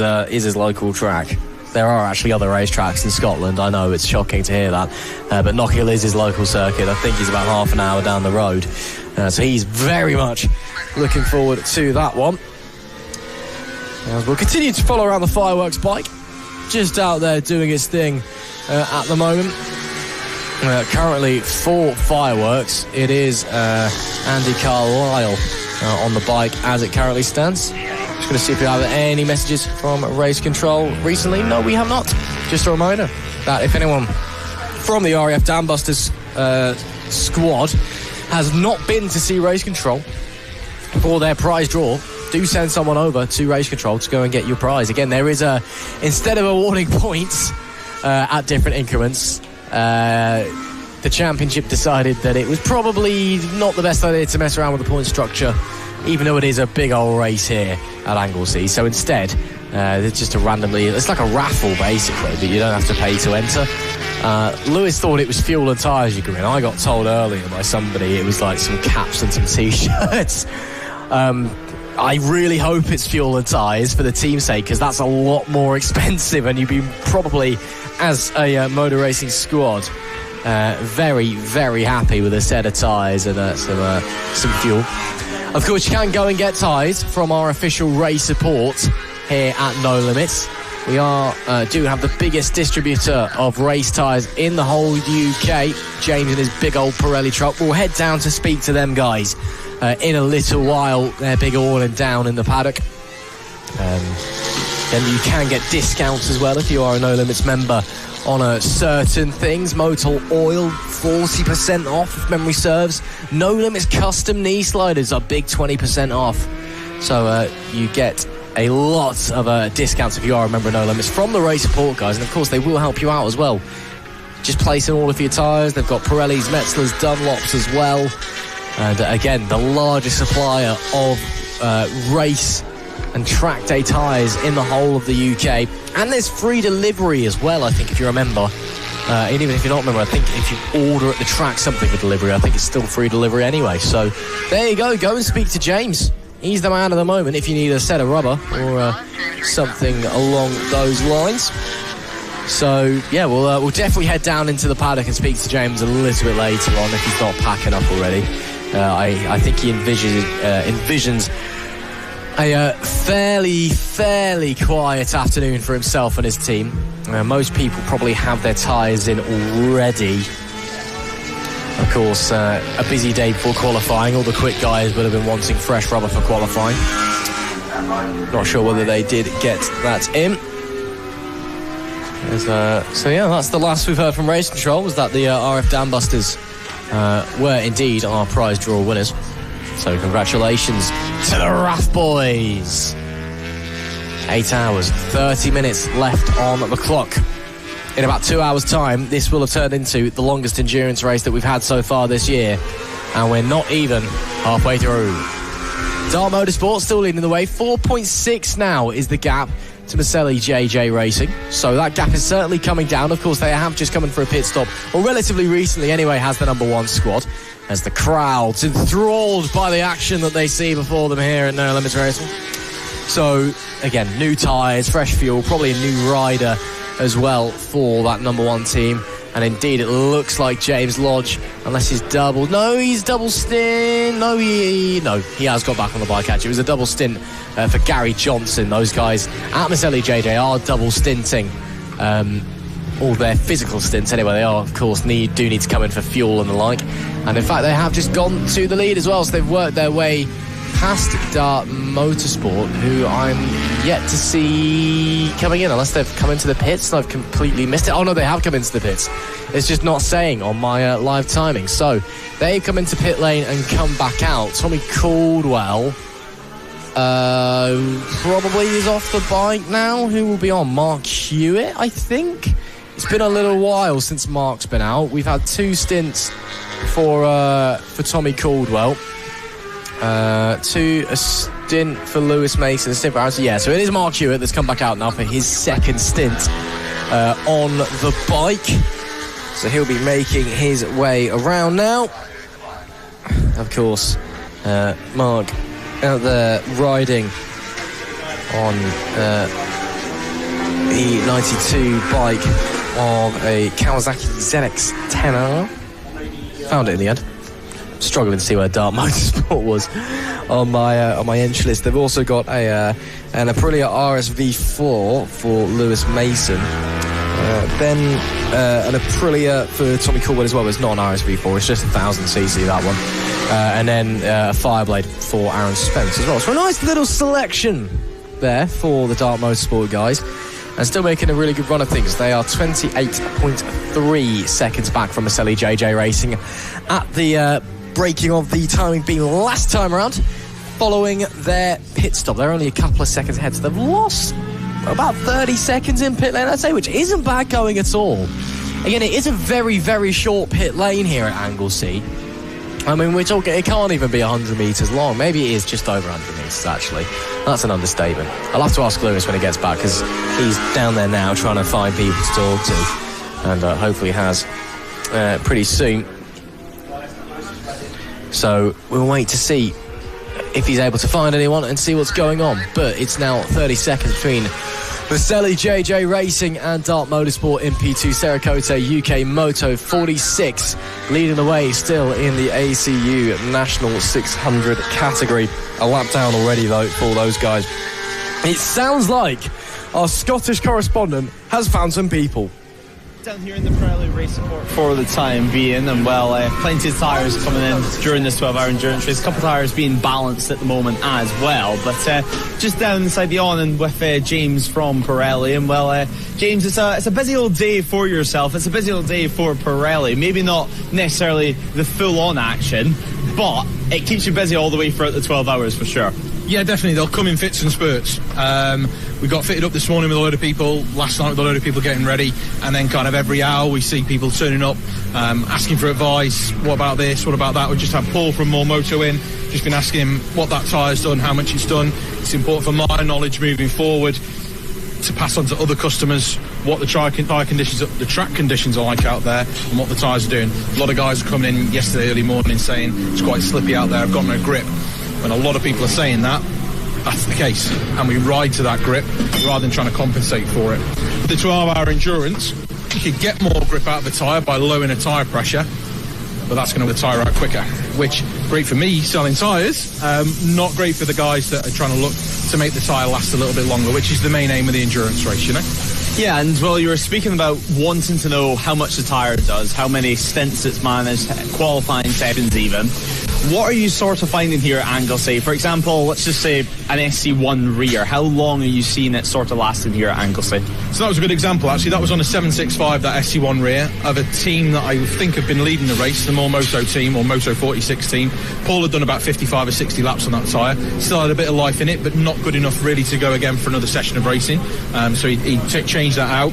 local track. There are actually other racetracks in Scotland. I know it's shocking to hear that, but Knockhill is his local circuit. I think he's about half an hour down the road, so he's very much looking forward to that one. As we'll continue to follow around the fireworks bike, just out there doing its thing at the moment. Currently 4 fireworks. It is Andy Carlisle on the bike as it currently stands. Just going to see if we have any messages from Race Control recently. No, we have not. Just a reminder that if anyone from the RAF Dam Busters squad has not been to see Race Control for their prize draw, do send someone over to Race Control to go and get your prize. Again, there is instead of awarding points at different increments, the championship decided that it was probably not the best idea to mess around with the point structure, even though it is a big old race here at Anglesey. So instead, it's just it's like a raffle basically, but you don't have to pay to enter. Lewis thought it was fuel and tyres you could win. I got told earlier by somebody it was like some caps and some t-shirts. I really hope it's fuel and tyres for the team's sake, because that's a lot more expensive, and you'd be probably, as a motor racing squad, very, very happy with a set of tyres and some fuel. Of course, you can go and get tyres from our official race support here at No Limits. We do have the biggest distributor of race tyres in the whole UK. James and his big old Pirelli truck. We'll head down to speak to them guys in a little while. They're big awning down in the paddock. Then you can get discounts as well if you are a No Limits member on certain things. Motor oil, 40% off if memory serves. No Limits custom knee sliders are big 20% off. So you get a lot of discounts if you are a member of No Limits from the race support guys, and of course they will help you out as well. Just placing all of your tyres. They've got Pirellis, Metzlers, Dunlops as well, and again the largest supplier of race and track day tyres in the whole of the UK. And there's free delivery as well, I think, if you remember. And even if you're not a member, I think if you order at the track something for delivery, I think it's still free delivery anyway. So there you go and speak to James. He's the man at the moment if you need a set of rubber or something along those lines. So yeah, we'll definitely head down into the paddock and speak to James a little bit later on if he's not packing up already. I think he envisions a fairly quiet afternoon for himself and his team. Most people probably have their tyres in already. course, a busy day before qualifying. All the quick guys would have been wanting fresh rubber for qualifying. Not sure whether they did get that in. So yeah, that's the last we've heard from Race Control, was that the RF Dambusters were indeed our prize draw winners. So congratulations to the RAF boys. 8 hours, 30 minutes left on the clock. In about 2 hours' time, this will have turned into the longest endurance race that we've had so far this year. And we're not even halfway through. Dart Motorsport still leading the way. 4.6 now is the gap to Maselli JJ Racing. So that gap is certainly coming down. Of course, they have just come in for a pit stop, or relatively recently anyway, has the number one squad, as the crowd's enthralled by the action that they see before them here at No Limits Racing. So, again, new tyres, fresh fuel, probably a new rider as well for that number one team. And indeed, it looks like James Lodge, unless he's double... No, he's double stint. No, he has got back on the bike, actually. It was a double stint for Gary Johnson. Those guys at Maselli JJ are double stinting. All their physical stints, anyway. They are, of course, do need to come in for fuel and the like. And in fact, they have just gone to the lead as well. So they've worked their way past Dart Motorsport, who I'm yet to see coming in, unless they've come into the pits and I've completely missed it. Oh no, they have come into the pits. It's just not saying on my live timing. So they've come into pit lane and come back out. Tommy Caldwell probably is off the bike now. Who will be on? Mark Hewitt, I think. It's been a little while since Mark's been out. We've had 2 stints for Tommy Caldwell. A stint for Lewis Mason, a stint for Aaron. Yeah, so it is Mark Hewitt that's come back out now for his second stint on the bike. So he'll be making his way around now. Of course, Mark out there riding on the 92 bike of a Kawasaki ZX 10R. Found it in the end. Struggling to see where Dart Motorsport was on my entry list. They've also got an Aprilia RSV4 for Lewis Mason. Then an Aprilia for Tommy Caldwell as well. It's not an RSV4, it's just 1000cc, that one. And then a Fireblade for Aaron Spence as well. So a nice little selection there for the Dart Motorsport guys. And still making a really good run of things. They are 28.3 seconds back from Maselli JJ Racing at the breaking of the timing being last time around, following their pit stop. They're only a couple of seconds ahead, so they've lost about 30 seconds in pit lane, I'd say, which isn't bad going at all. Again, it is a very, very short pit lane here at Anglesey. I mean, we're talking, it can't even be 100 metres long. Maybe it is just over 100 metres, actually. That's an understatement. I'll have to ask Lewis when he gets back, because he's down there now trying to find people to talk to, and hopefully has pretty soon. So we'll wait to see if he's able to find anyone and see what's going on. But it's now 30 seconds between Maselli JJ Racing and Dart Motorsport in P2. 𝐔𝐋𝐓𝐄 UK Moto 46 leading the way still in the ACU National 600 category. A lap down already though for those guys. It sounds like our Scottish correspondent has found some people. Down here in the Pirelli race support for the time being, and plenty of tyres coming in during this 12-hour endurance race. A couple of tyres being balanced at the moment as well, but just down inside the awning with James from Pirelli, and James, it's a busy old day for yourself. It's a busy old day for Pirelli. Maybe not necessarily the full-on action, but it keeps you busy all the way throughout the 12 hours for sure. Yeah, definitely. They'll come in fits and spurts. We got fitted up this morning with a load of people, last night with a load of people getting ready, and then kind of every hour we see people turning up, asking for advice. What about this? What about that? We just had Paul from More Moto in, just been asking him what that tyre's done, how much it's done. It's important for my knowledge moving forward to pass on to other customers what the tyre conditions, the track conditions are like out there, and what the tyres are doing. A lot of guys are coming in yesterday early morning saying it's quite slippy out there, I've got no grip. When a lot of people are saying that, that's the case, and we ride to that grip rather than trying to compensate for it. The 12-hour endurance, you can get more grip out of the tyre by lowering the tyre pressure, but that's going to the tyre out quicker, which great for me selling tyres, not great for the guys that are trying to look to make the tyre last a little bit longer, which is the main aim of the endurance race, you know. Yeah, and well, you were speaking about wanting to know how much the tyre does, how many stints it's managed, qualifying sessions even. What are you sort of finding here at Anglesey? For example, let's just say an SC1 rear. How long are you seeing it sort of lasting here at Anglesey? So that was a good example, actually. That was on a 765, that SC1 rear, of a team that I think have been leading the race, the More Moto team, or Moto 46 team. Paul had done about 55 or 60 laps on that tyre. Still had a bit of life in it, but not good enough really to go again for another session of racing. So he changed that out.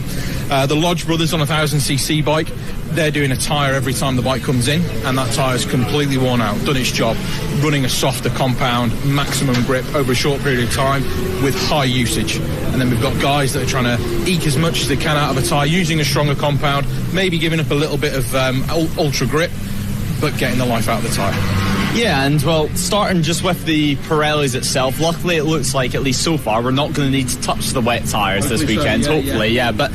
The Lodge brothers on a 1000cc bike, they're doing a tyre every time the bike comes in, and that tyre's completely worn out, done its job, running a softer compound, maximum grip over a short period of time with high usage. And then we've got guys that are trying to eke as much as they can out of a tyre, using a stronger compound, maybe giving up a little bit of ultra grip, but getting the life out of the tyre. Yeah, and well, starting just with the Pirellis itself, luckily it looks like, at least so far, we're not going to need to touch the wet tyres this weekend, hopefully, yeah. But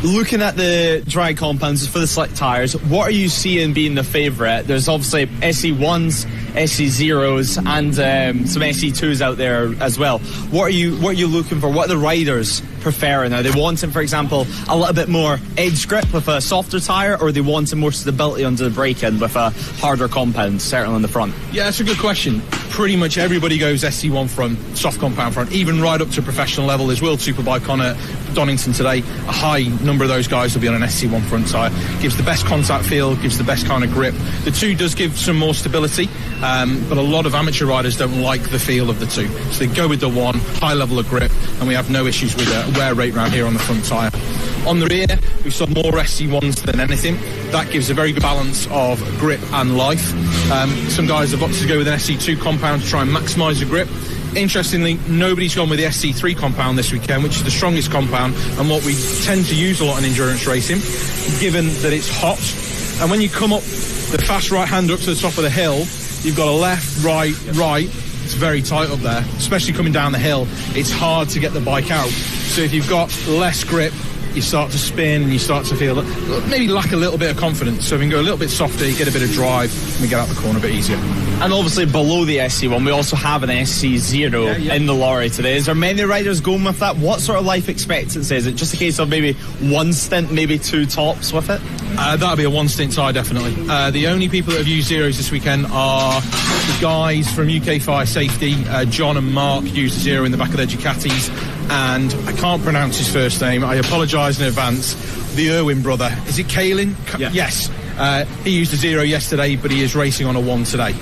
looking at the dry compounds for the slick tyres, what are you seeing being the favourite? There's obviously SE1s, SE0s, and some SE2s out there as well. What are you looking for? What are the riders preferring? Are they wanting, for example, a little bit more edge grip with a softer tyre, or are they wanting more stability under the brake-in with a harder compound, certainly on the front? Yeah, that's a good question. Pretty much everybody goes SC1 front, soft compound front, even right up to professional level. There's World Superbike on at Donington today. A high number of those guys will be on an SC1 front tyre. Gives the best contact feel, gives the best kind of grip. The 2 does give some more stability, but a lot of amateur riders don't like the feel of the 2. So they go with the 1, high level of grip, and we have no issues with wear rate around here on the front tyre. On the rear, we saw more SC1s than anything. That gives a very good balance of grip and life. Some guys have opted to go with an SC2 compound to try and maximise the grip. Interestingly, nobody's gone with the SC3 compound this weekend, which is the strongest compound and what we tend to use a lot in endurance racing, given that it's hot. And when you come up the fast right hand up to the top of the hill, you've got a left, right. It's very tight up there, especially coming down the hill. It's hard to get the bike out. So if you've got less grip, you start to spin and you start to feel maybe lack a little bit of confidence. So we can go a little bit softer, you get a bit of drive, and we get out the corner a bit easier. And obviously below the SC1, we also have an SC0 in the lorry today. Is there many riders going with that? What sort of life expectancy? Is it just a case of maybe 1 stint, maybe 2 tops with it? That'll be a 1 stint tyre, definitely. The only people that have used zeros this weekend are the guys from UK Fire Safety. John and Mark used a 0 in the back of their Ducatis, and I can't pronounce his first name, I apologise in advance, the Irwin brother. Is it Kalin? Yes. He used a 0 yesterday, but he is racing on a 1 today.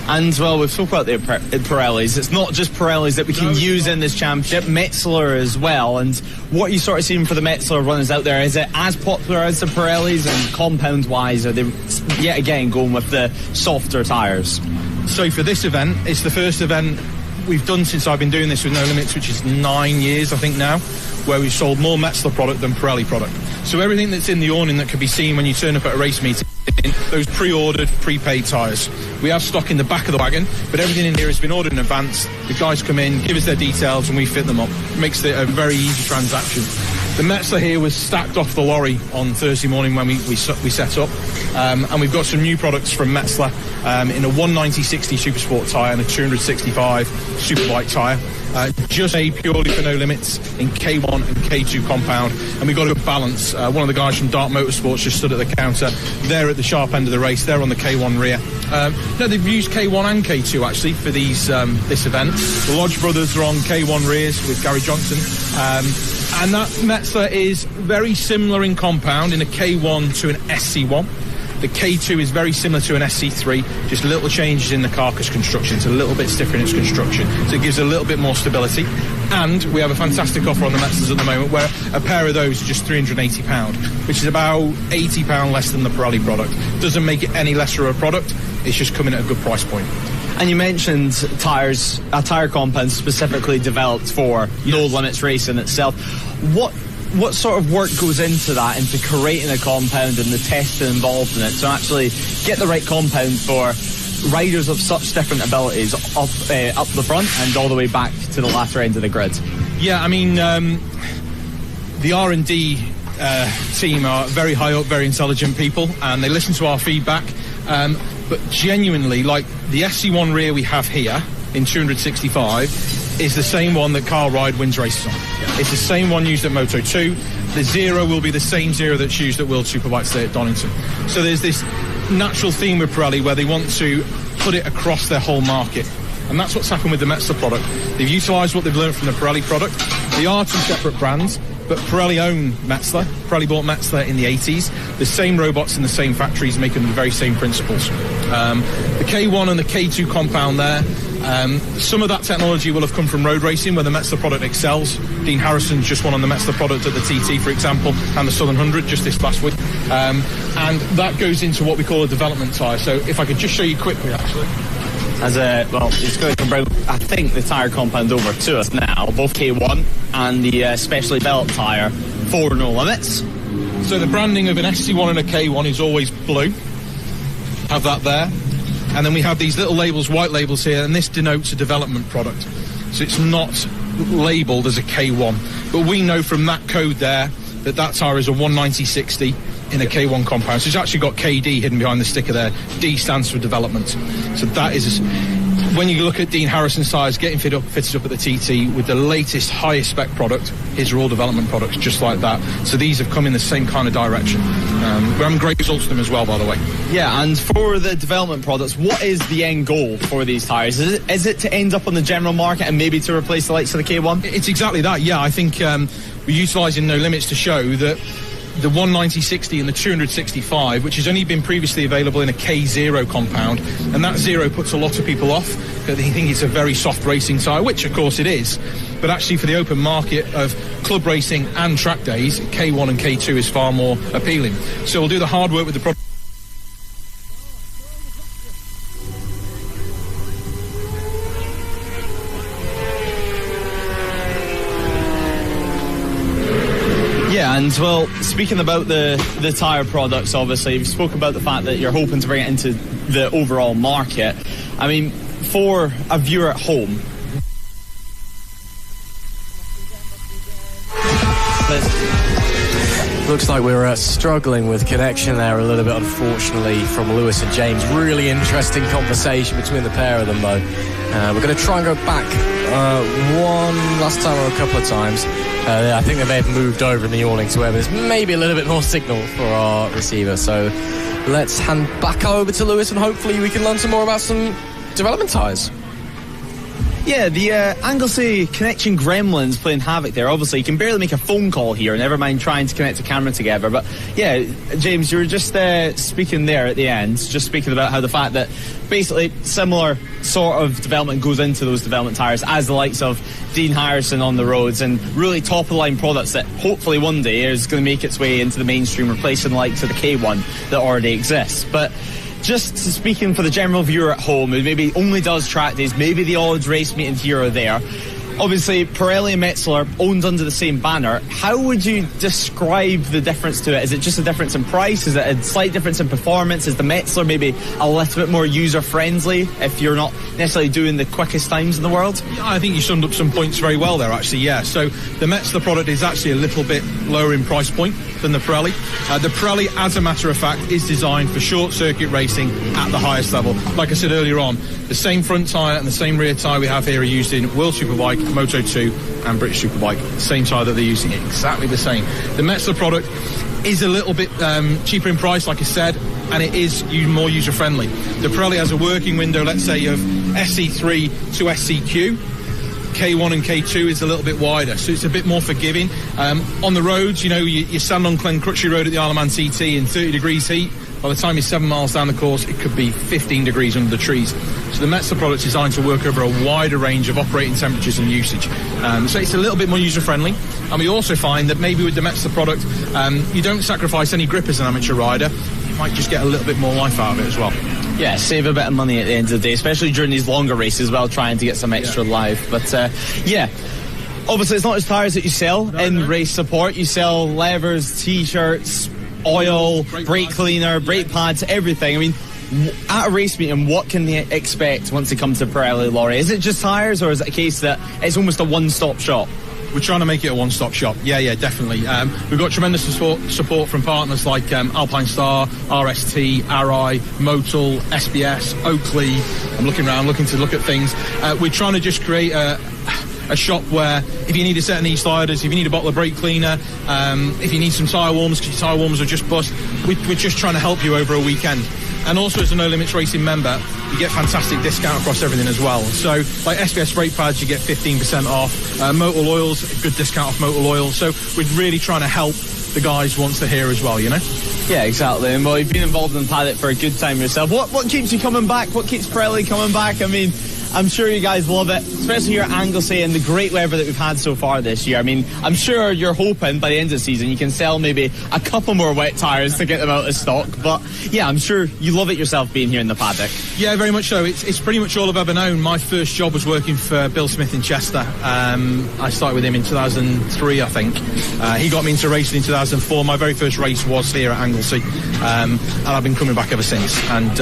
And, well, we've talked about the Pirellis. It's not just Pirellis that we can use in this championship, Metzeler as well. And what are you sort of seeing for the Metzeler runners out there? Is it as popular as the Pirellis? And compound-wise, are they yet again going with the softer tyres? So for this event, it's the first event we've done since I've been doing this with No Limits, which is 9 years, I think now, where we've sold more Metzeler product than Pirelli product. So everything that's in the awning that can be seen when you turn up at a race meeting, those pre-ordered, prepaid tyres. We have stock in the back of the wagon, but everything in here has been ordered in advance. The guys come in, give us their details, and we fit them up. It makes it a very easy transaction. The Metzeler here was stacked off the lorry on Thursday morning when we set up, and we've got some new products from Metzeler in a 190/60 Supersport tyre and a 265 Superbike tyre. Just made purely for No Limits in K1 and K2 compound, and we've got a good balance. One of the guys from Dart Motorsports just stood at the counter. They're at the sharp end of the race. They're on the K1 rear. No, they've used K1 and K2 actually for this event. The Lodge brothers are on K1 rears with Gary Johnson. And that Metzeler is very similar in compound in a K1 to an SC1. The K2 is very similar to an SC3, just little changes in the carcass construction. It's a little bit stiffer in its construction, so it gives a little bit more stability. And we have a fantastic offer on the Metzelers at the moment, where a pair of those are just £380, which is about £80 less than the Pirelli product. Doesn't make it any lesser of a product, it's just coming at a good price point. And you mentioned tyres, a tyre compound specifically developed for No Limits racing itself. What sort of work goes into that, into creating a compound and the testing involved in it, to actually get the right compound for riders of such different abilities up the front and all the way back to the latter end of the grid? Yeah, I mean, the R&D team are very high up, very intelligent people, and they listen to our feedback. But genuinely, like the SC1 rear we have here in 265 is the same one that Carl Ride wins races on. It's the same one used at Moto 2. the zero will be the same zero that's used at World Superbikes Day at Donington. So there's this natural theme with Pirelli where they want to put it across their whole market. And that's what's happened with the Metzler product. They've utilised what they've learned from the Pirelli product. They are two separate brands, but Pirelli own Metzler. Pirelli bought Metzler in the 80s. The same robots in the same factories, making the very same principles. The K1 and the K2 compound there, some of that technology will have come from road racing, where the Metzler product excels. Dean Harrison just won on the Metzler product at the TT, for example, and the Southern 100 just this last week. And that goes into what we call a development tyre. So if I could just show you quickly, actually. It's going to bring, I think, the tyre compound over to us now, both K1 and the specially built tyre for No Limits. So the branding of an SC1 and a K1 is always blue. Have that there. And then we have these little labels, white labels here, and this denotes a development product. So it's not labelled as a K1. But we know from that code there that tyre is a 190/60 in a K1 compound. So it's actually got KD hidden behind the sticker there. D stands for development. So that is, when you look at Dean Harrison's tyres getting fitted up at the TT with the latest highest spec product, his are all development products just like that. So these have come in the same kind of direction. We're having great results with them as well, by the way. Yeah, and for the development products, what is the end goal for these tyres? Is it to end up on the general market and maybe to replace the likes of the K1? It's exactly that, yeah. I think we're utilising No Limits to show that the 190/60 and the 265, which has only been previously available in a K0 compound, and that zero puts a lot of people off because they think it's a very soft racing tyre, which of course it is, but actually for the open market of club racing and track days, K1 and K2 is far more appealing. So we'll do the hard work with the product. Yeah, and well, speaking about the tyre products, obviously, you've spoken about the fact that you're hoping to bring it into the overall market. I mean, for a viewer at home, looks like we're struggling with connection there a little bit, unfortunately, from Lewis and James. Really interesting conversation between the pair of them, though. We're going to try and go back one last time or a couple of times. I think they may have moved over in the awning to where there's maybe a little bit more signal for our receiver. So let's hand back over to Lewis, and hopefully we can learn some more about some development tyres. Yeah, the Anglesey connection gremlins playing havoc there. Obviously, you can barely make a phone call here, never mind trying to connect a camera together. But yeah, James, you were just speaking there at the end, just speaking about how the fact that basically similar sort of development goes into those development tyres as the likes of Dean Harrison on the roads, and really top of the line products that hopefully one day is going to make its way into the mainstream, replacing the likes of the K1 that already exists. But just speaking for the general viewer at home who maybe only does track days, maybe the odd race meeting here or there, obviously Pirelli and Metzler owned under the same banner. How would you describe the difference to it? Is it just a difference in price? Is it a slight difference in performance? Is the Metzler maybe a little bit more user friendly if you're not necessarily doing the quickest times in the world? I think you summed up some points very well there, actually, yeah. So the Metzler product is actually a little bit lower in price point than the Pirelli. The Pirelli, as a matter of fact, is designed for short circuit racing at the highest level. Like I said earlier on, the same front tyre and the same rear tyre we have here are used in World Superbike, Moto2 and British Superbike. Same tyre that they're using, exactly the same. The Metzler product is a little bit cheaper in price, like I said, and it is more user friendly. The Pirelli has a working window, let's say, of SC3 to SCQ. K1 and K2 is a little bit wider, so it's a bit more forgiving. On the roads, you know, you stand on Glencrutchy Road at the Isle of Man TT in 30 degrees heat. By the time you're 7 miles down the course, it could be 15 degrees under the trees. So the Metzler product is designed to work over a wider range of operating temperatures and usage. So it's a little bit more user-friendly. And we also find that maybe with the Metzler product, you don't sacrifice any grip as an amateur rider. You might just get a little bit more life out of it as well. Yeah, save a bit of money at the end of the day, especially during these longer races while trying to get some extra life. But yeah, obviously it's not just tyres that you sell in race support. You sell levers, T-shirts, oil, brake cleaner, brake pads, everything. I mean, at a race meeting, what can they expect once they come to Pirelli, Laurie? Is it just tyres, or is it a case that it's almost a one-stop shop? We're trying to make it a one-stop shop. Yeah, definitely. We've got tremendous support from partners like Alpine Star, RST, Arai, Motul, SBS, Oakley. I'm looking around, looking to look at things. We're trying to just create a shop where if you need a set of knee sliders, if you need a bottle of brake cleaner, if you need some tyre warmers because your tyre warmers are just bust, we're just trying to help you over a weekend. And also, as a No Limits Racing member, you get fantastic discount across everything as well. So, like SBS brake pads, you get 15% off. Motor oils, a good discount off motor oil. So, we're really trying to help the guys once they're here as well, you know? Yeah, exactly. And well, you've been involved in the paddock for a good time yourself. What keeps you coming back? What keeps Pirelli coming back? I mean, I'm sure you guys love it, especially here at Anglesey and the great weather that we've had so far this year. I mean, I'm sure you're hoping by the end of the season you can sell maybe a couple more wet tyres to get them out of stock. But yeah, I'm sure you love it yourself being here in the paddock. Yeah, very much so. It's pretty much all I've ever known. My first job was working for Bill Smith in Chester. I started with him in 2003, I think. He got me into racing in 2004. My very first race was here at Anglesey, and I've been coming back ever since. And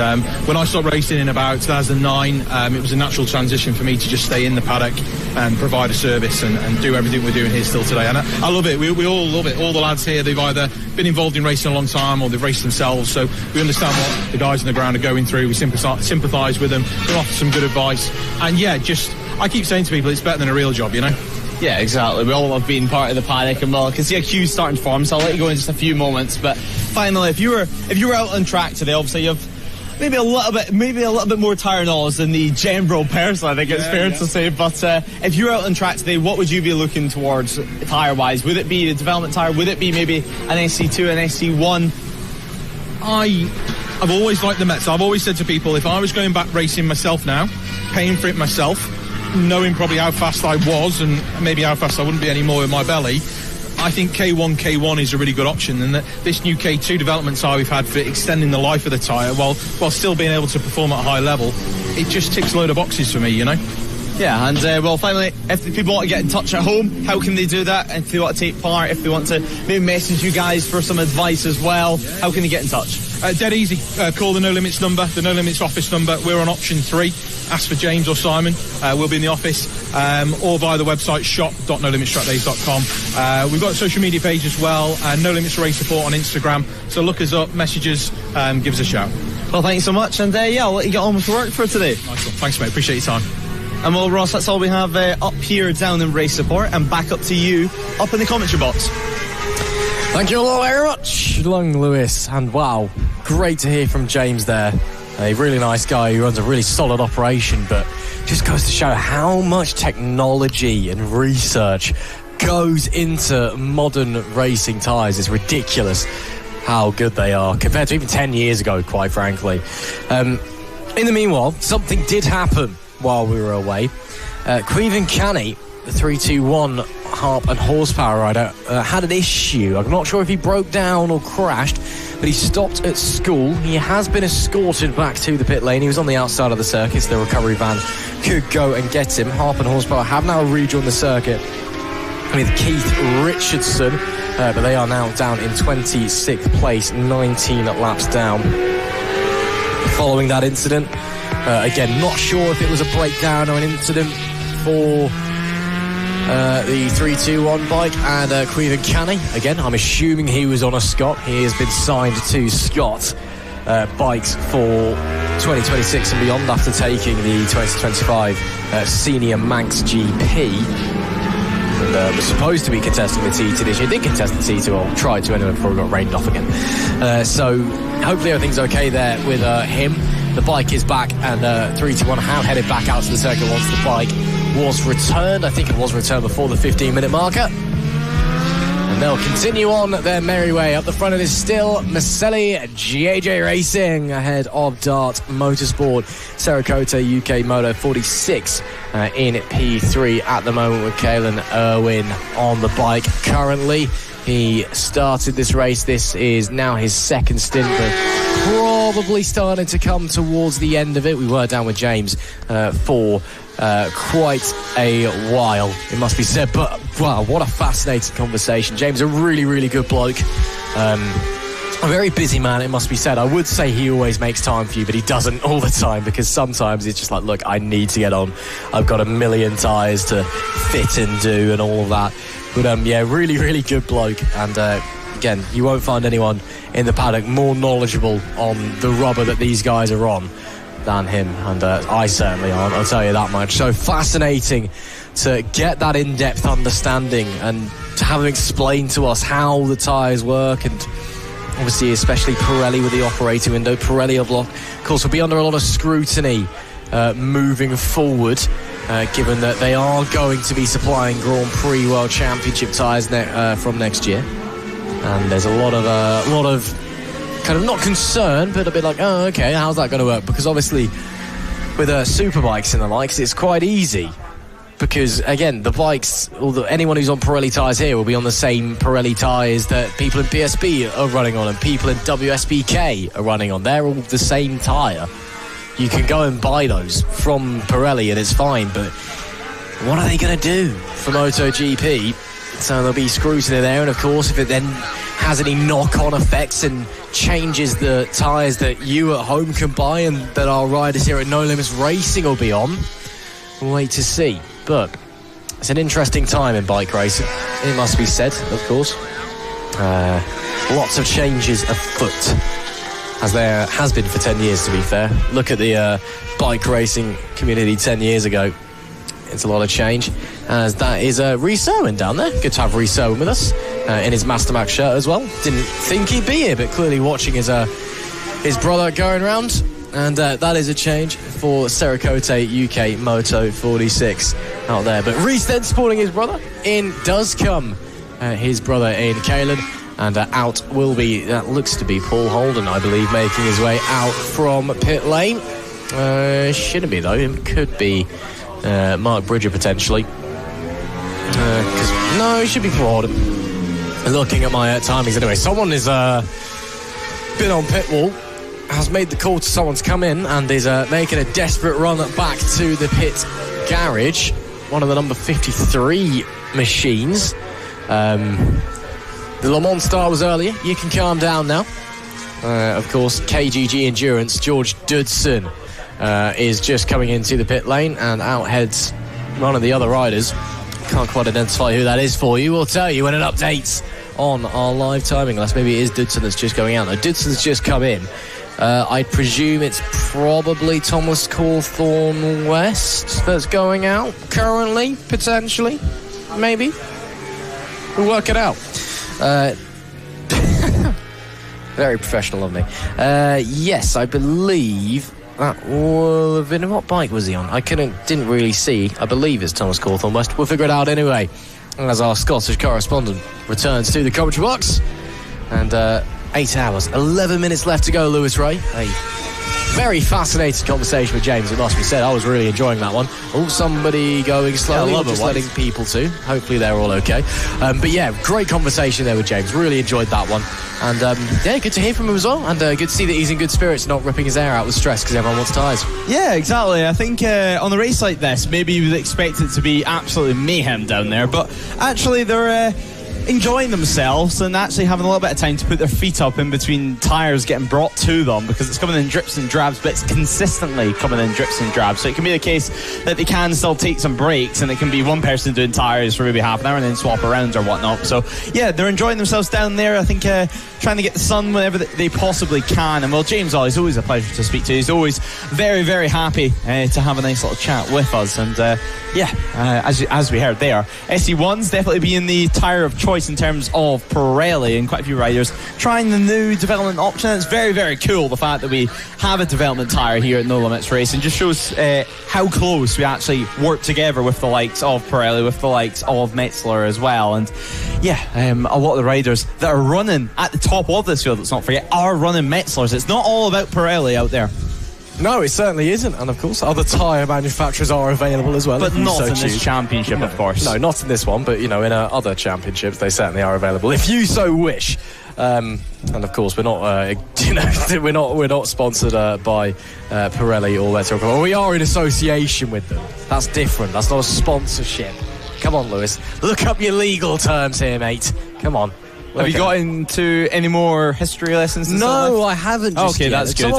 when I stopped racing in about 2009, it was a natural transition for me to just stay in the paddock and provide a service and do everything we're doing here still today. And I love it. We all love it. All the lads here, they've either been involved in racing a long time or they've raced themselves, so we understand what the guys on the ground are going through. We sympathise with them, we offer some good advice, and yeah, I keep saying to people it's better than a real job, you know? Yeah, exactly. We all love being part of the paddock, and well, I can see a queue's starting to form, so I'll let you go in just a few moments. But finally, if you were out on track today, obviously you've maybe a little bit more tyre knowledge than the general person, I think it's fair to say. But if you're out on track today, what would you be looking towards tyre-wise? Would it be the development tyre? Would it be maybe an SC2, an SC1? I've always liked the Mets. I've always said to people, if I was going back racing myself now, paying for it myself, knowing probably how fast I was and maybe how fast I wouldn't be anymore in my belly, I think K1 is a really good option, and that this new K2 development tyre we've had for extending the life of the tyre while still being able to perform at a high level, it just ticks a load of boxes for me, you know? Yeah, and well, finally, if people want to get in touch at home, how can they do that? If they want to take part, if they want to maybe message you guys for some advice as well, how can they get in touch? Dead easy. Call the No Limits number, the No Limits office number. We're on option 3. Ask for James or Simon. We'll be in the office, or via the website shop.nolimitstrackdays.com. We've got a social media page as well, No Limits Race Support on Instagram. So look us up, message us, give us a shout. Well, thanks so much, and yeah, I'll let you get on with work for today. Nice one. Thanks, mate. Appreciate your time. And well, Ross, that's all we have up here down in Race Support, and back up to you up in the commentary box. Thank you all very much, Long Lewis, and wow, great to hear from James there. A really nice guy who runs a really solid operation, but just goes to show how much technology and research goes into modern racing tyres. It's ridiculous how good they are compared to even 10 years ago, quite frankly. In the meanwhile, something did happen while we were away. 𝐂𝐓𝐿, the 321 Harp and horsepower rider, had an issue. I'm not sure if he broke down or crashed, but he stopped at school. He has been escorted back to the pit lane. He was on the outside of the circuit, so the recovery van could go and get him. Harp and horsepower have now rejoined the circuit with Keith Richardson, but they are now down in 26th place, 19 laps down. Following that incident, again, not sure if it was a breakdown or an incident for the 321 bike and 𝐂𝐓𝐿. Again, I'm assuming he was on a Scott. He has been signed to Scott bikes for 2026 and beyond after taking the 2025 Senior Manx GP. And was supposed to be contesting the T2 this year. Did contest the T2, or tried to anyway before it got rained off again. So hopefully everything's okay there with him. The bike is back, and 321 have headed back out to the circuit once the bike was returned. I think it was returned before the 15-minute marker. And they'll continue on their merry way. Up the front of this still, Maselli JJ Racing ahead of Dart Motorsport. 𝐔𝐋𝐓𝐄 UK Moto 46 in P3 at the moment, with Caelan Irwin on the bike currently. He started this race. This is now his second stint, but probably starting to come towards the end of it. We were down with James for quite a while, it must be said, but wow, what a fascinating conversation. James, a really, really good bloke. A very busy man, it must be said. I would say he always makes time for you, but he doesn't all the time, because sometimes it's just like, look, I need to get on. I've got a million tyres to fit and do and all of that. But yeah, really, really good bloke. And again, you won't find anyone in the paddock more knowledgeable on the rubber that these guys are on than him, and I certainly aren't, I'll tell you that much. So fascinating to get that in-depth understanding and to have them explain to us how the tyres work, and obviously especially Pirelli with the operating window. Pirelli of course will be under a lot of scrutiny moving forward, given that they are going to be supplying Grand Prix World Championship tyres from next year. And there's a lot of kind of not concern, but a bit like, oh, okay, how's that going to work? Because obviously with superbikes and the likes, it's quite easy. Because, again, the bikes, anyone who's on Pirelli tyres here will be on the same Pirelli tyres that people in PSB are running on and people in WSBK are running on. They're all the same tyre. You can go and buy those from Pirelli and it's fine, but what are they going to do for MotoGP? So there'll be scrutiny there, and of course, if it then has any knock-on effects and changes the tyres that you at home can buy and that our riders here at No Limits Racing will be on, we'll wait to see. But it's an interesting time in bike racing, it must be said, of course. Lots of changes afoot, as there has been for 10 years, to be fair. Look at the bike racing community 10 years ago. It's a lot of change, as that is Rhys Irwin down there. Good to have Rhys Irwin with us in his Master Max shirt as well. Didn't think he'd be here, but clearly watching his brother going round. And that is a change for 𝐔𝐋𝐓𝐄 UK Moto 46 out there. But Rhys then supporting his brother in does come his brother in Caelan. And out will be, that looks to be Paul Holden, I believe, making his way out from pit lane. Shouldn't be, though. It could be Mark Bridger, potentially. No, it should be Paul Holden. Looking at my timings anyway. Someone has been on pit wall, has made the call to someone to come in, and is making a desperate run back to the pit garage. One of the number 53 machines. The Le Mans start was earlier. You can calm down now. Of course, KGG Endurance, George Dudson is just coming into the pit lane, and out heads one of the other riders. Can't quite identify who that is for you. We'll tell you when it updates on our live timing, unless maybe it is Dudson that's just going out. No, Dudson's just come in. I presume it's probably Thomas Cawthorne West that's going out currently, potentially, maybe. We'll work it out. Very professional of me. Yes, I believe that will have been... What bike was he on? I didn't really see. I believe it's Thomas Cawthorne West. We'll figure it out anyway, as our Scottish correspondent returns to the commentary box. And 8 hours, 11 minutes left to go, Lewis Ray. A very fascinating conversation with James, it must be said. I was really enjoying that one. Oh, somebody going slowly, just letting people to. Hopefully they're all okay. But yeah, great conversation there with James. Really enjoyed that one. And yeah, good to hear from him as well. And good to see that he's in good spirits, not ripping his hair out with stress because everyone wants tyres. Yeah, exactly. I think on a race like this, maybe you would expect it to be absolutely mayhem down there. But actually, they're... enjoying themselves and actually having a little bit of time to put their feet up in between tyres getting brought to them, because it's coming in drips and drabs, but it's consistently coming in drips and drabs. So it can be the case that they can still take some breaks, and it can be one person doing tyres for maybe half an hour and then swap around or whatnot. So yeah, they're enjoying themselves down there. I think trying to get the sun whenever they possibly can. And well, James, is always a pleasure to speak to. He's always very, very happy to have a nice little chat with us. And yeah, as we heard there, SE1's definitely being the tyre of choice in terms of Pirelli, and quite a few riders trying the new development option. It's very, very cool, the fact that we have a development tyre here at No Limits Racing. Just shows how close we actually work together with the likes of Pirelli, with the likes of Metzeler as well. And yeah, a lot of the riders that are running at the top of this field, let's not forget, are running Metzelers. It's not all about Pirelli out there. No, it certainly isn't. And of course, other tyre manufacturers are available as well. But not in this championship, of course. No, not in this one, but you know, in other championships, they certainly are available if you so wish. And of course, we're not, we're not sponsored by Pirelli or Metzeler. Well, we are in association with them. That's different. That's not a sponsorship. Come on, Lewis. Look up your legal terms here, mate. Come on. Have you got into any more history lessons? No, I haven't. Okay, that's good.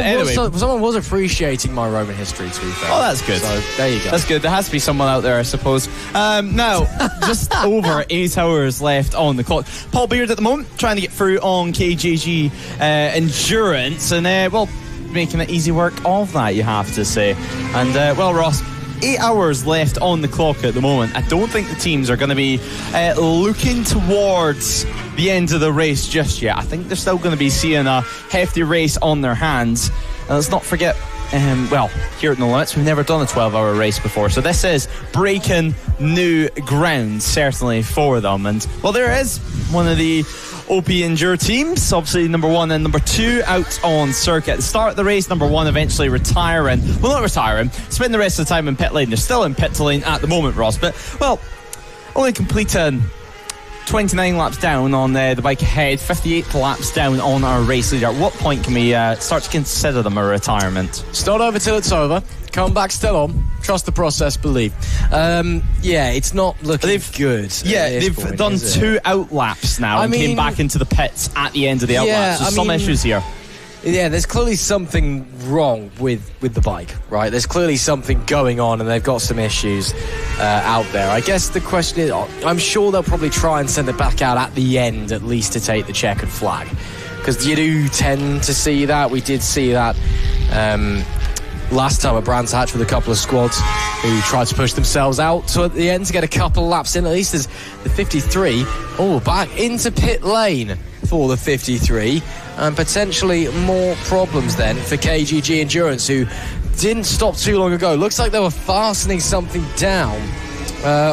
Someone was appreciating my Roman history, to be fair. Oh, that's good. So there you go. That's good. There has to be someone out there, I suppose. Now, just over 8 hours left on the clock. Paul Beard at the moment trying to get through on KGG Endurance, and well, making it easy work of that, you have to say. And well, Ross, 8 hours left on the clock at the moment. I don't think the teams are going to be looking towards the end of the race just yet. I think they're still going to be seeing a hefty race on their hands. And let's not forget, here at No Limits, we've never done a 12-hour race before, so this is breaking new ground, certainly, for them. And, well, there is one of the OP Endure teams, obviously number 1 and number 2 out on circuit. At the start of the race, number 1 eventually retiring. Well, not retiring, spend the rest of the time in pit lane. They're still in pit lane at the moment, Ross, but, well, only completing 29 laps down on the bike ahead, 58 laps down on our race leader. At what point can we start to consider them a retirement? It's not over till it's over. Come back still on. Trust the process, believe. It's not looking good. Yeah, they've done 2 out laps now and came back into the pits at the end of the out laps. So some issues here. Yeah, there's clearly something wrong with the bike, right? There's clearly something going on, and they've got some issues out there. I guess the question is, I'm sure they'll probably try and send it back out at the end, at least to take the checkered flag, because you do tend to see that. We did see that last time at Brands Hatch with a couple of squads who tried to push themselves out so at the end to get a couple of laps in. At least as the 53 back into pit lane for the 53, and potentially more problems then for KGG Endurance, who didn't stop too long ago. Looks like they were fastening something down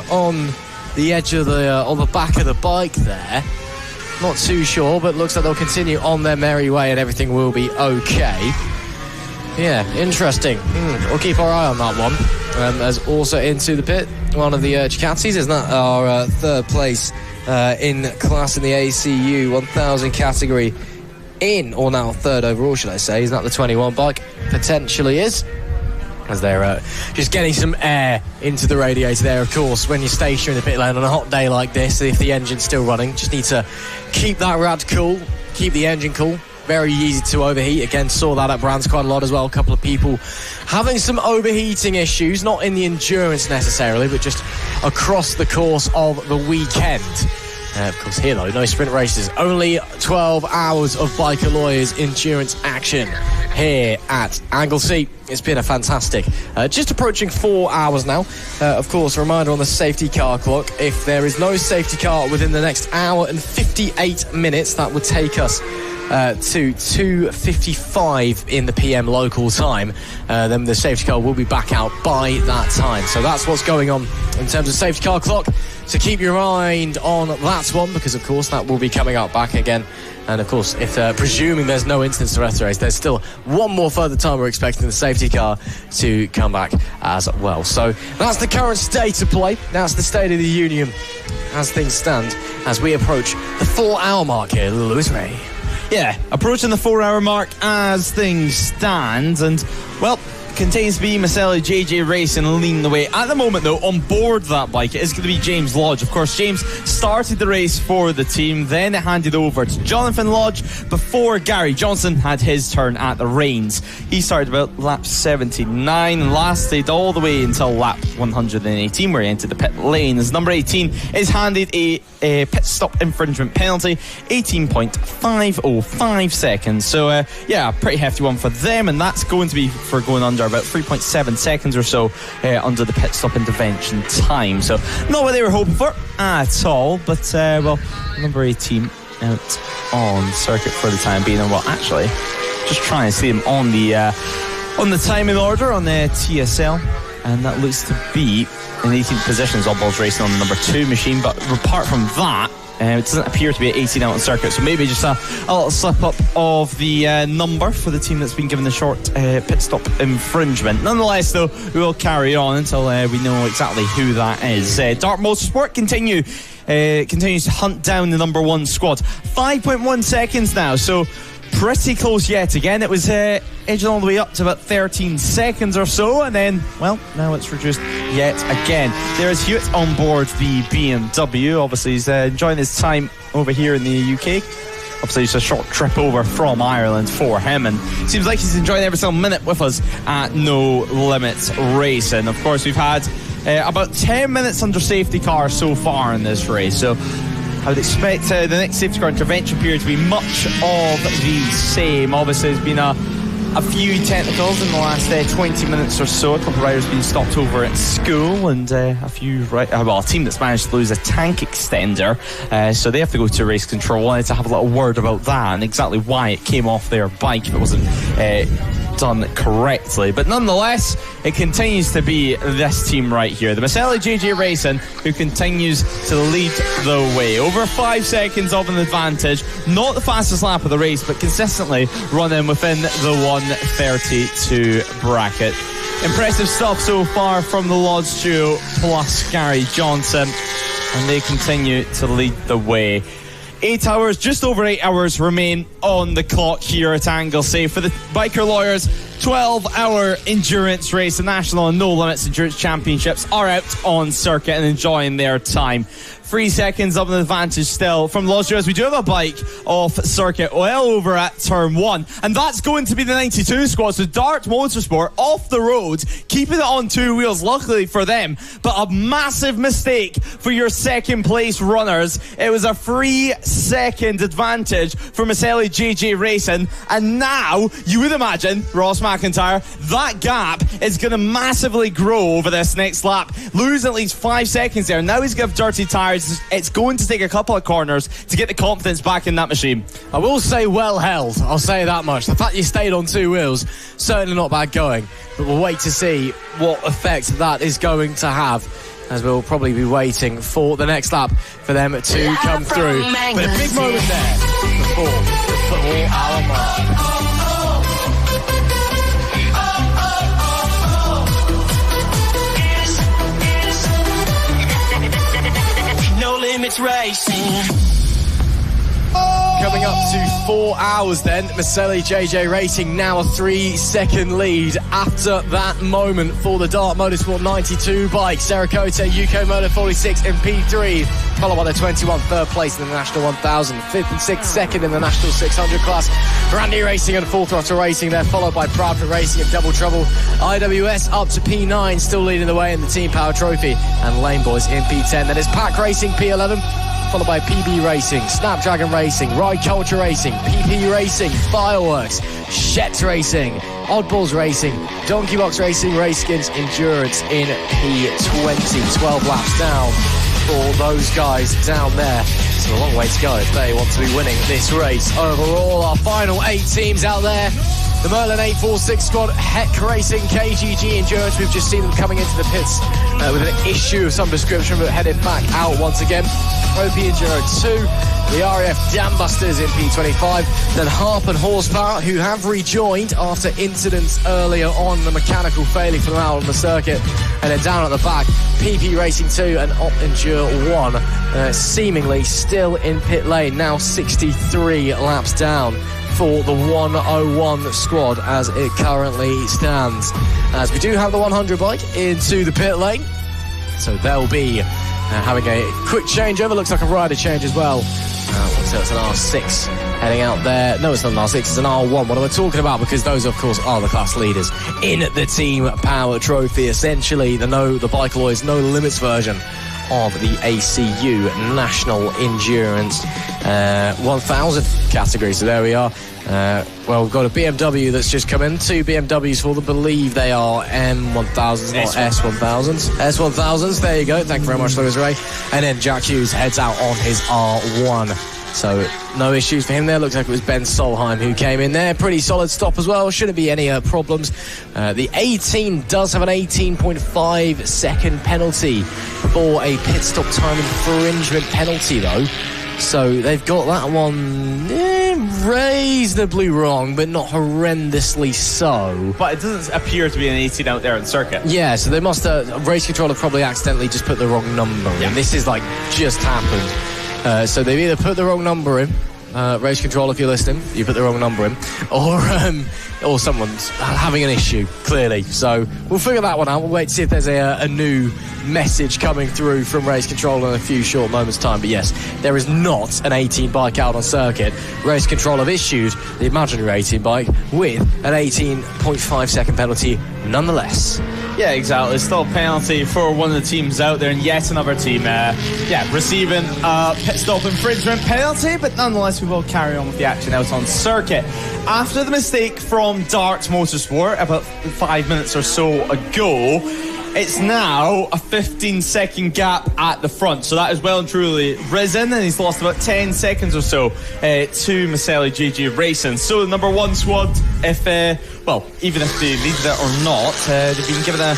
on the edge of on the back of the bike there. Not too sure, but looks like they'll continue on their merry way and everything will be okay. Yeah, interesting. We'll keep our eye on that one. As also into the pit, one of the 𝐑𝐄𝐓𝐔𝐑𝐍s, isn't that our third place in class in the ACU 1000 category or now third overall, should I say. Isn't that the 21 bike? Potentially is. As they're just getting some air into the radiator there, of course. When you're stationary in the pit lane on a hot day like this, if the engine's still running, just need to keep that rad cool, keep the engine cool. Very easy to overheat. Again, saw that at Brands quite a lot as well. A couple of people having some overheating issues, not in the endurance necessarily, but just across the course of the weekend. Of course, here though, no sprint races. Only 12 hours of Biker Lawyers endurance action here at Anglesey. It's been a fantastic, just approaching 4 hours now. Of course, a reminder on the safety car clock. If there is no safety car within the next hour and 58 minutes, that would take us to 2:55 in the PM local time. Then the safety car will be back out by that time. So that's what's going on in terms of safety car clock. So keep your mind on that one, because of course that will be coming up back again. And of course, if presuming there's no incidents to rest the race, there's still one more further time we're expecting the safety car to come back as well. So that's the current state of play. That's the state of the union as things stand as we approach the 4 hour mark here, Lewis Ray. Yeah, approaching the 4 hour mark as things stand, and well, continues to be Maselli JJ Racing leading the way. At the moment though, on board that bike, it is going to be James Lodge. Of course, James started the race for the team, then it handed over to Jonathan Lodge before Gary Johnson had his turn at the reins. He started about lap 79 and lasted all the way until lap 118, where he entered the pit lane as number 18 is handed a pit stop infringement penalty, 18.505 seconds. So yeah, pretty hefty one for them, and that's going to be for going under about 3.7 seconds or so under the pit stop intervention time. So not what they were hoping for at all, but well, number 18 out on circuit for the time being. And well, actually, just trying to see him on the timing order on the TSL, and that looks to be in 18th position as Oddballs racing on the number 2 machine. But apart from that, it doesn't appear to be at 18 out on circuit, so maybe just a little slip up of the number for the team that's been given the short pit stop infringement. Nonetheless, though, we will carry on until we know exactly who that is. Dart Motorsport continues to hunt down the number 1 squad. 5.1 seconds now, so pretty close yet again. It was edging all the way up to about 13 seconds or so, and then, well, now it's reduced yet again. There's Hewitt on board the BMW. Obviously, he's enjoying his time over here in the UK. Obviously, it's a short trip over from Ireland for him, and seems like he's enjoying every single minute with us at No Limits Racing. Of course, we've had about 10 minutes under safety car so far in this race, so I would expect the next safety car intervention period to be much of the same. Obviously, there's been a a few technicals in the last 20 minutes or so. A couple of riders being stopped over at school, and a team that's managed to lose a tank extender, so they have to go to race control. I wanted to have a little word about that and exactly why it came off their bike if it wasn't done correctly. But nonetheless, it continues to be this team right here, the Maselli JJ Racing, who continues to lead the way. Over 5 seconds of an advantage. Not the fastest lap of the race, but consistently running within the 1:32 bracket. Impressive stuff so far from the Lodge duo plus Gary Johnson, and they continue to lead the way. 8 hours, just over 8 hours remain on the clock here at Anglesey for the Biker Lawyers 12-hour endurance race. The National and No Limits Endurance Championships are out on circuit and enjoying their time. 3 seconds of an advantage still from Lodge, as we do have a bike off circuit well over at turn 1, and that's going to be the 92 squad. So Dart Motorsport off the road, keeping it on 2 wheels, luckily for them, but a massive mistake for your second place runners. It was a 3-second advantage for Maselli JJ Racing, and now you would imagine, Ross McIntyre, that gap is going to massively grow over this next lap. Lose at least 5 seconds there. Now he's got dirty tires. It's going to take a couple of corners to get the confidence back in that machine. I will say well held, I'll say that much. The fact you stayed on 2 wheels, certainly not bad going, but we'll wait to see what effect that is going to have, as we'll probably be waiting for the next lap for them to come through. But a big moment there before the 4-hour mark. Limits racing. Coming up to 4 hours then, Maselli JJ Racing now a 3-second lead after that moment for the Dart Motorsport 92 bike. 𝐔𝐋𝐓𝐄 Motor 46 in P3, followed by the 21 third place in the National 1000, 5th and 6th second in the National 600 class. Brandy Racing and Full Throttle Racing there, followed by Proudfoot Racing and Double Trouble. IWS up to P9, still leading the way in the Team Power Trophy, and Lane Boys in P10. Then it's Pack Racing P11, followed by PB Racing, Snapdragon Racing, Ride Culture Racing, PP Racing, Fireworks, Shet Racing, Oddballs Racing, Donkey Box Racing, Raceskins Endurance in P20. 12 laps down for those guys down there. It's a long way to go if they want to be winning this race. Overall, our final 8 teams out there. The Merlin 846 squad, Heck Racing, KGG Endurance. We've just seen them coming into the pits with an issue of some description, but headed back out once again. OP Enduro 2, the RAF Dambusters in P25, then Harp and Horsepower, who have rejoined after incidents earlier on, the mechanical failing for them out on the circuit. And then down at the back, PP Racing 2 and Op Endure 1, seemingly still in pit lane, now 63 laps down for the 101 squad as it currently stands. As we do have the 100 bike into the pit lane, so they'll be having a quick changeover. Looks like a rider change as well. So it's an R6 heading out there. No, it's not an R6, it's an R1. What am I talking about? Because those, of course, are the class leaders in the Team Power Trophy. Essentially, the Bike Lawyers No Limits version of the ACU National Endurance 1000 category. So there we are. Well, we've got a BMW that's just come in. 2 BMWs for them. Believe they are M1000s, not S1000s. S1000s, there you go. Thank you very much, Lewis Ray. And then Jack Hughes heads out on his R1. So no issues for him there. Looks like it was Ben Solheim who came in there. Pretty solid stop as well. Shouldn't be any problems. The 18 does have an 18.5 second penalty for a pit stop time infringement penalty, though. So they've got that one reasonably wrong, but not horrendously so. But it doesn't appear to be an 18 out there on circuit. Yeah, so they must have... Race controller probably accidentally just put the wrong number in. This is like just happened. So they've either put the wrong number in, race control, if you're listening, you put the wrong number in, or someone's having an issue, clearly. So we'll figure that one out. We'll wait to see if there's a new message coming through from race control in a few short moments' time. But yes, there is not an 18 bike out on circuit. Race control have issued the imaginary 18 bike with an 18.5 second penalty nonetheless. Yeah, exactly. Still a penalty for one of the teams out there, and yet another team, receiving a pit stop infringement penalty, but nonetheless we will carry on with the action out on circuit. After the mistake from Darts Motorsport about 5 minutes or so ago, it's now a 15-second gap at the front, so that is well and truly risen, and he's lost about 10 seconds or so to Maselli GG Racing. So the number one squad, even if they lead it or not, they've been given a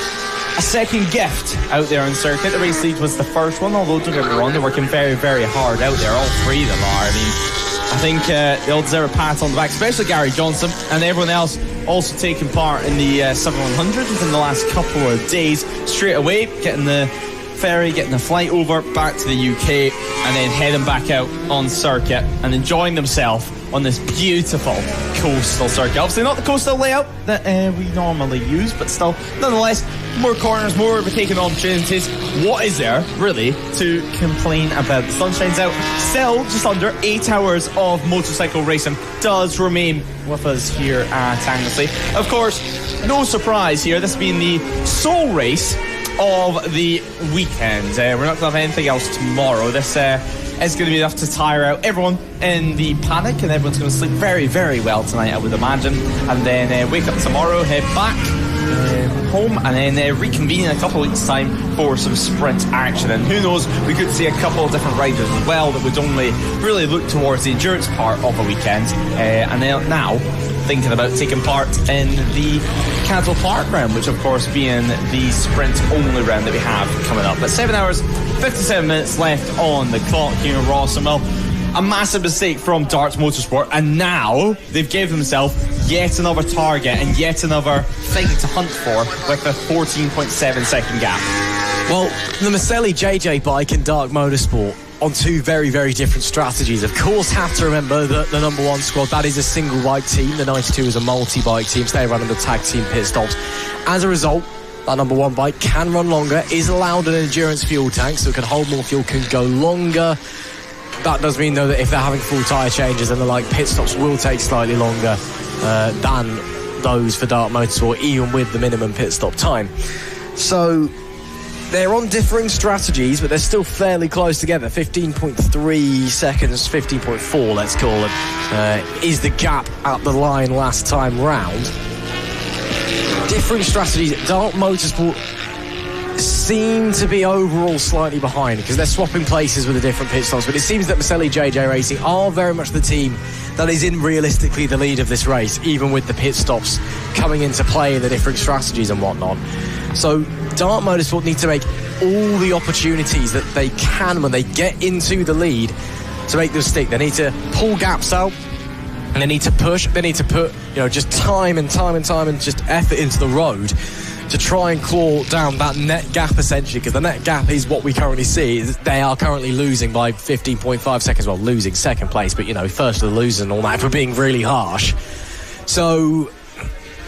second gift out there on circuit. The race lead was the first one, although don't get me wrong, they're working very, very hard out there. All three of them are. I mean, I think they all deserve a pat on the back, especially Gary Johnson and everyone else also taking part in the 7100 within the last couple of days. Straight away, getting the ferry, getting the flight over back to the UK, and then heading back out on circuit and enjoying themselves on this beautiful coastal circuit. Obviously not the coastal layout that we normally use, but still, nonetheless, more corners, more overtaking opportunities. What is there, really, to complain about? The sun shines out. Still, just under 8 hours of motorcycle racing does remain with us here at Anglesey. Of course, no surprise here, this being the sole race of the weekend. We're not going to have anything else tomorrow. This is going to be enough to tire out everyone in the paddock, and everyone's going to sleep very, very well tonight, I would imagine, and then wake up tomorrow, head back home, and then reconvene in a couple of weeks' time for some sprint action. And who knows, we could see a couple of different riders as well that would only really look towards the endurance part of a weekend, and then now thinking about taking part in the Castle Park round, which of course being the sprint only round that we have coming up. But 7 hours 57 minutes left on the clock here in Ross, and well, a massive mistake from Darts Motorsport, and now they've given themselves yet another target and yet another thing to hunt for with a 14.7 second gap. Well, the Maselli JJ bike and Dark Motorsport on two very, very different strategies. Of course, have to remember that the number one squad, that is a single bike team. The 92 is a multi-bike team, so they run under tag team pit stops. As a result, that number one bike can run longer, is allowed an endurance fuel tank, so it can hold more fuel, can go longer. That does mean, though, that if they're having full tyre changes and the like, pit stops will take slightly longer than those for Dark Motorsport, even with the minimum pit stop time. So they're on differing strategies, but they're still fairly close together. 15.3 seconds, 15.4, let's call it, is the gap at the line last time round. Differing strategies. Dark Motorsport seem to be overall slightly behind because they're swapping places with the different pit stops, but it seems that Maselli JJ Racing are very much the team that is in realistically the lead of this race, even with the pit stops coming into play and the different strategies and whatnot. So Dark Motorsport need to make all the opportunities that they can when they get into the lead to make them stick. They need to pull gaps out, and they need to push. They need to put, just time and just effort into the road to try and claw down that net gap, essentially, because the net gap is what we currently see. They are currently losing by 15.5 seconds. Well, losing second place, but, first of the losers and all that, for being really harsh. So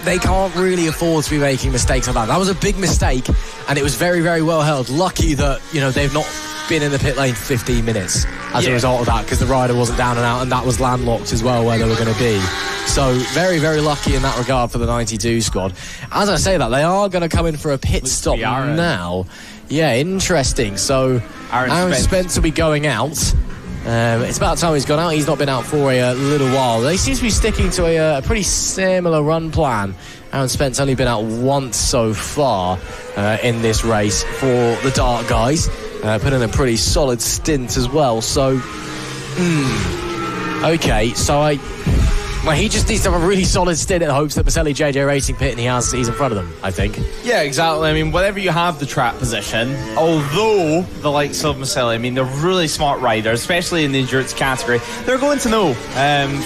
they can't really afford to be making mistakes like that. That was a big mistake, and it was very, very well held. Lucky that, they've not been in the pit lane for 15 minutes as a result of that, because the rider wasn't down and out, and that was landlocked as well where they were going to be. So very, very lucky in that regard for the 92 squad. As I say that, they are going to come in for a pit stop now. Yeah, interesting. So Aaron Spence will be going out. It's about time he's gone out. He's not been out for a little while. They seem to be sticking to a pretty similar run plan. Aaron Spence only been out once so far in this race for the Dark guys. Put in a pretty solid stint as well. So, okay, so he just needs to have a really solid stint in hopes that Maselli JJ Racing pit, and he's in front of them, I think. Yeah, exactly. I mean, whenever you have the track position, although the likes of Maselli, they're really smart riders, especially in the endurance category, they're going to know,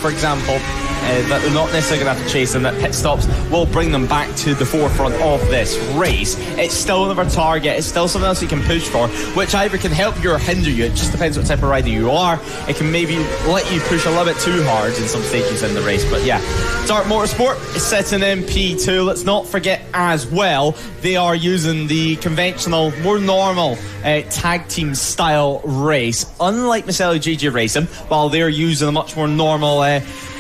for example, that they're not necessarily going to have to chase them, that pit stops will bring them back to the forefront of this race. It's still another target, it's still something else you can push for, which either can help you or hinder you. It just depends what type of rider you are. It can maybe let you push a little bit too hard in some stages in the race. But yeah, Dark Motorsport is set in MP2. Let's not forget as well, they are using the conventional, more normal tag team style race. Unlike Maselli GG Racing, while they're using a much more normal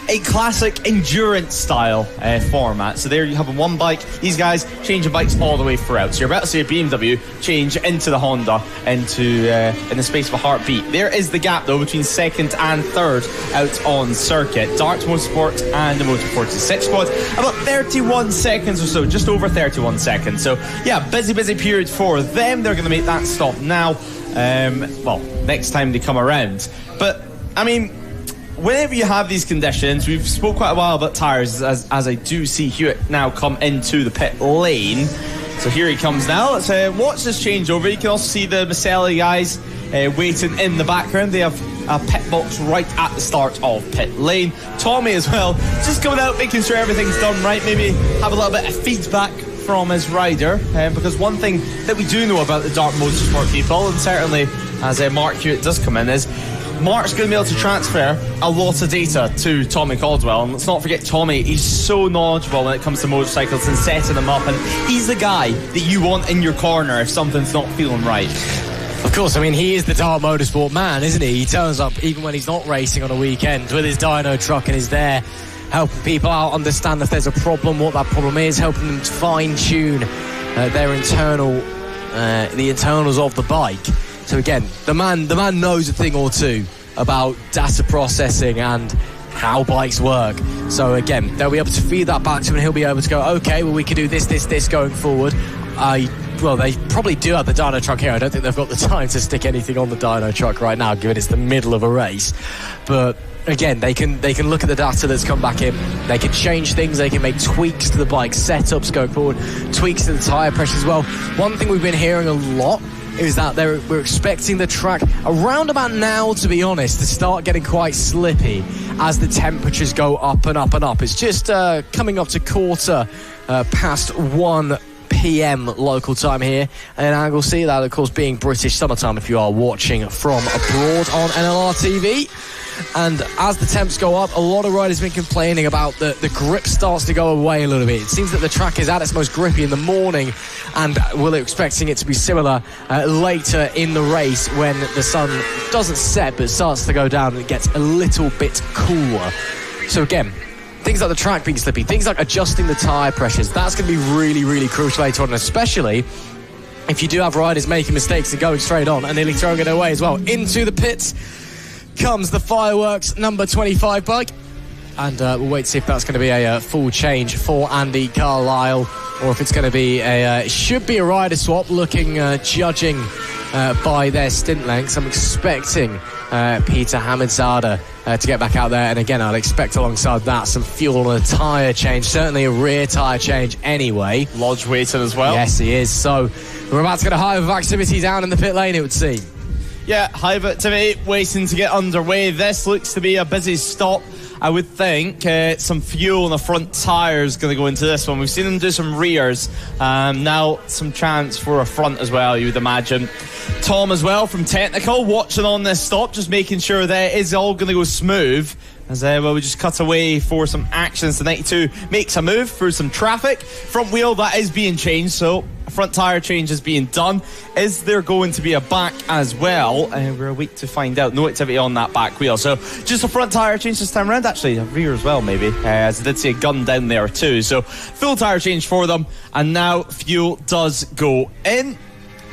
a classic endurance style format. So there you have a one bike. These guys changing bikes all the way throughout. So you're about to see a BMW change into the Honda in the space of a heartbeat. There is the gap though between second and third out on circuit. Darts Motorsport and the Motor 46 squad, about 31 seconds or so, just over 31 seconds. So yeah, busy period for them. They're going to make that stop now. Next time they come around. But I mean, whenever you have these conditions, we've spoke quite a while about tyres, as I do see Hewitt now come into the pit lane. So here he comes now. Let's watch this changeover. You can also see the Maselli guys waiting in the background. They have a pit box right at the start of pit lane. Tommy as well, just coming out, making sure everything's done right. Maybe have a little bit of feedback from his rider, because one thing that we do know about the Dart Motorsport people, and certainly as Mark Hewitt does come in, is Mark's going to be able to transfer a lot of data to Tommy Caldwell. And let's not forget Tommy, he's so knowledgeable when it comes to motorcycles and setting them up, and he's the guy that you want in your corner if something's not feeling right. Of course, I mean, he is the Dart Motorsport man, isn't he? He turns up even when he's not racing on a weekend with his dyno truck and is there helping people out, understand if there's a problem, what that problem is, helping them to fine-tune their the internals of the bike. So again, the man knows a thing or two about data processing and how bikes work. So again, they'll be able to feed that back to him and he'll be able to go, okay, well, we can do this going forward. They probably do have the dyno truck here. I don't think they've got the time to stick anything on the dyno truck right now, given it's the middle of a race. But again, they can look at the data that's come back in. They can change things. They can make tweaks to the bike setups going forward, tweaks to the tyre pressure as well. One thing we've been hearing a lot is that we're expecting the track around about now, to be honest, to start getting quite slippy as the temperatures go up and up and up. It's just coming up to quarter past 1 p.m. local time here in Anglesey. That, of course, being British summertime if you are watching from abroad on NLR TV. And as the temps go up, a lot of riders have been complaining about the grip starts to go away a little bit. It seems that the track is at its most grippy in the morning, and we're expecting it to be similar later in the race when the sun doesn't set but starts to go down and it gets a little bit cooler. So again, things like the track being slippy, things like adjusting the tyre pressures, that's going to be really, really crucial later on, especially if you do have riders making mistakes and going straight on and nearly throwing it away as well. Into the pits comes the Fireworks number 25 bike, and we'll wait to see if that's going to be a full change for Andy Carlisle, or if it's going to be should be a rider swap, looking judging by their stint lengths. I'm expecting Peter Hamidzada to get back out there, and again I'd expect alongside that some fuel and a tyre change, certainly a rear tyre change anyway. Lodge waiting as well. Yes, he is. So we're about to get a hive of activity down in the pit lane, it would seem. Yeah, hive activity waiting to get underway. This looks to be a busy stop. I would think some fuel on the front tyre is going to go into this one. We've seen them do some rears. Now some chance for a front as well, you would imagine. Tom as well from Technical watching on this stop, just making sure that it is all going to go smooth. As we just cut away for some actions. The 92 makes a move through some traffic. Front wheel, that is being changed, so a front tyre change is being done. Is there going to be a back as well? We're a week to find out. No activity on that back wheel. So just a front tyre change this time around. Actually, a rear as well, maybe. As I did see a gun down there too. So full tyre change for them. And now fuel does go in.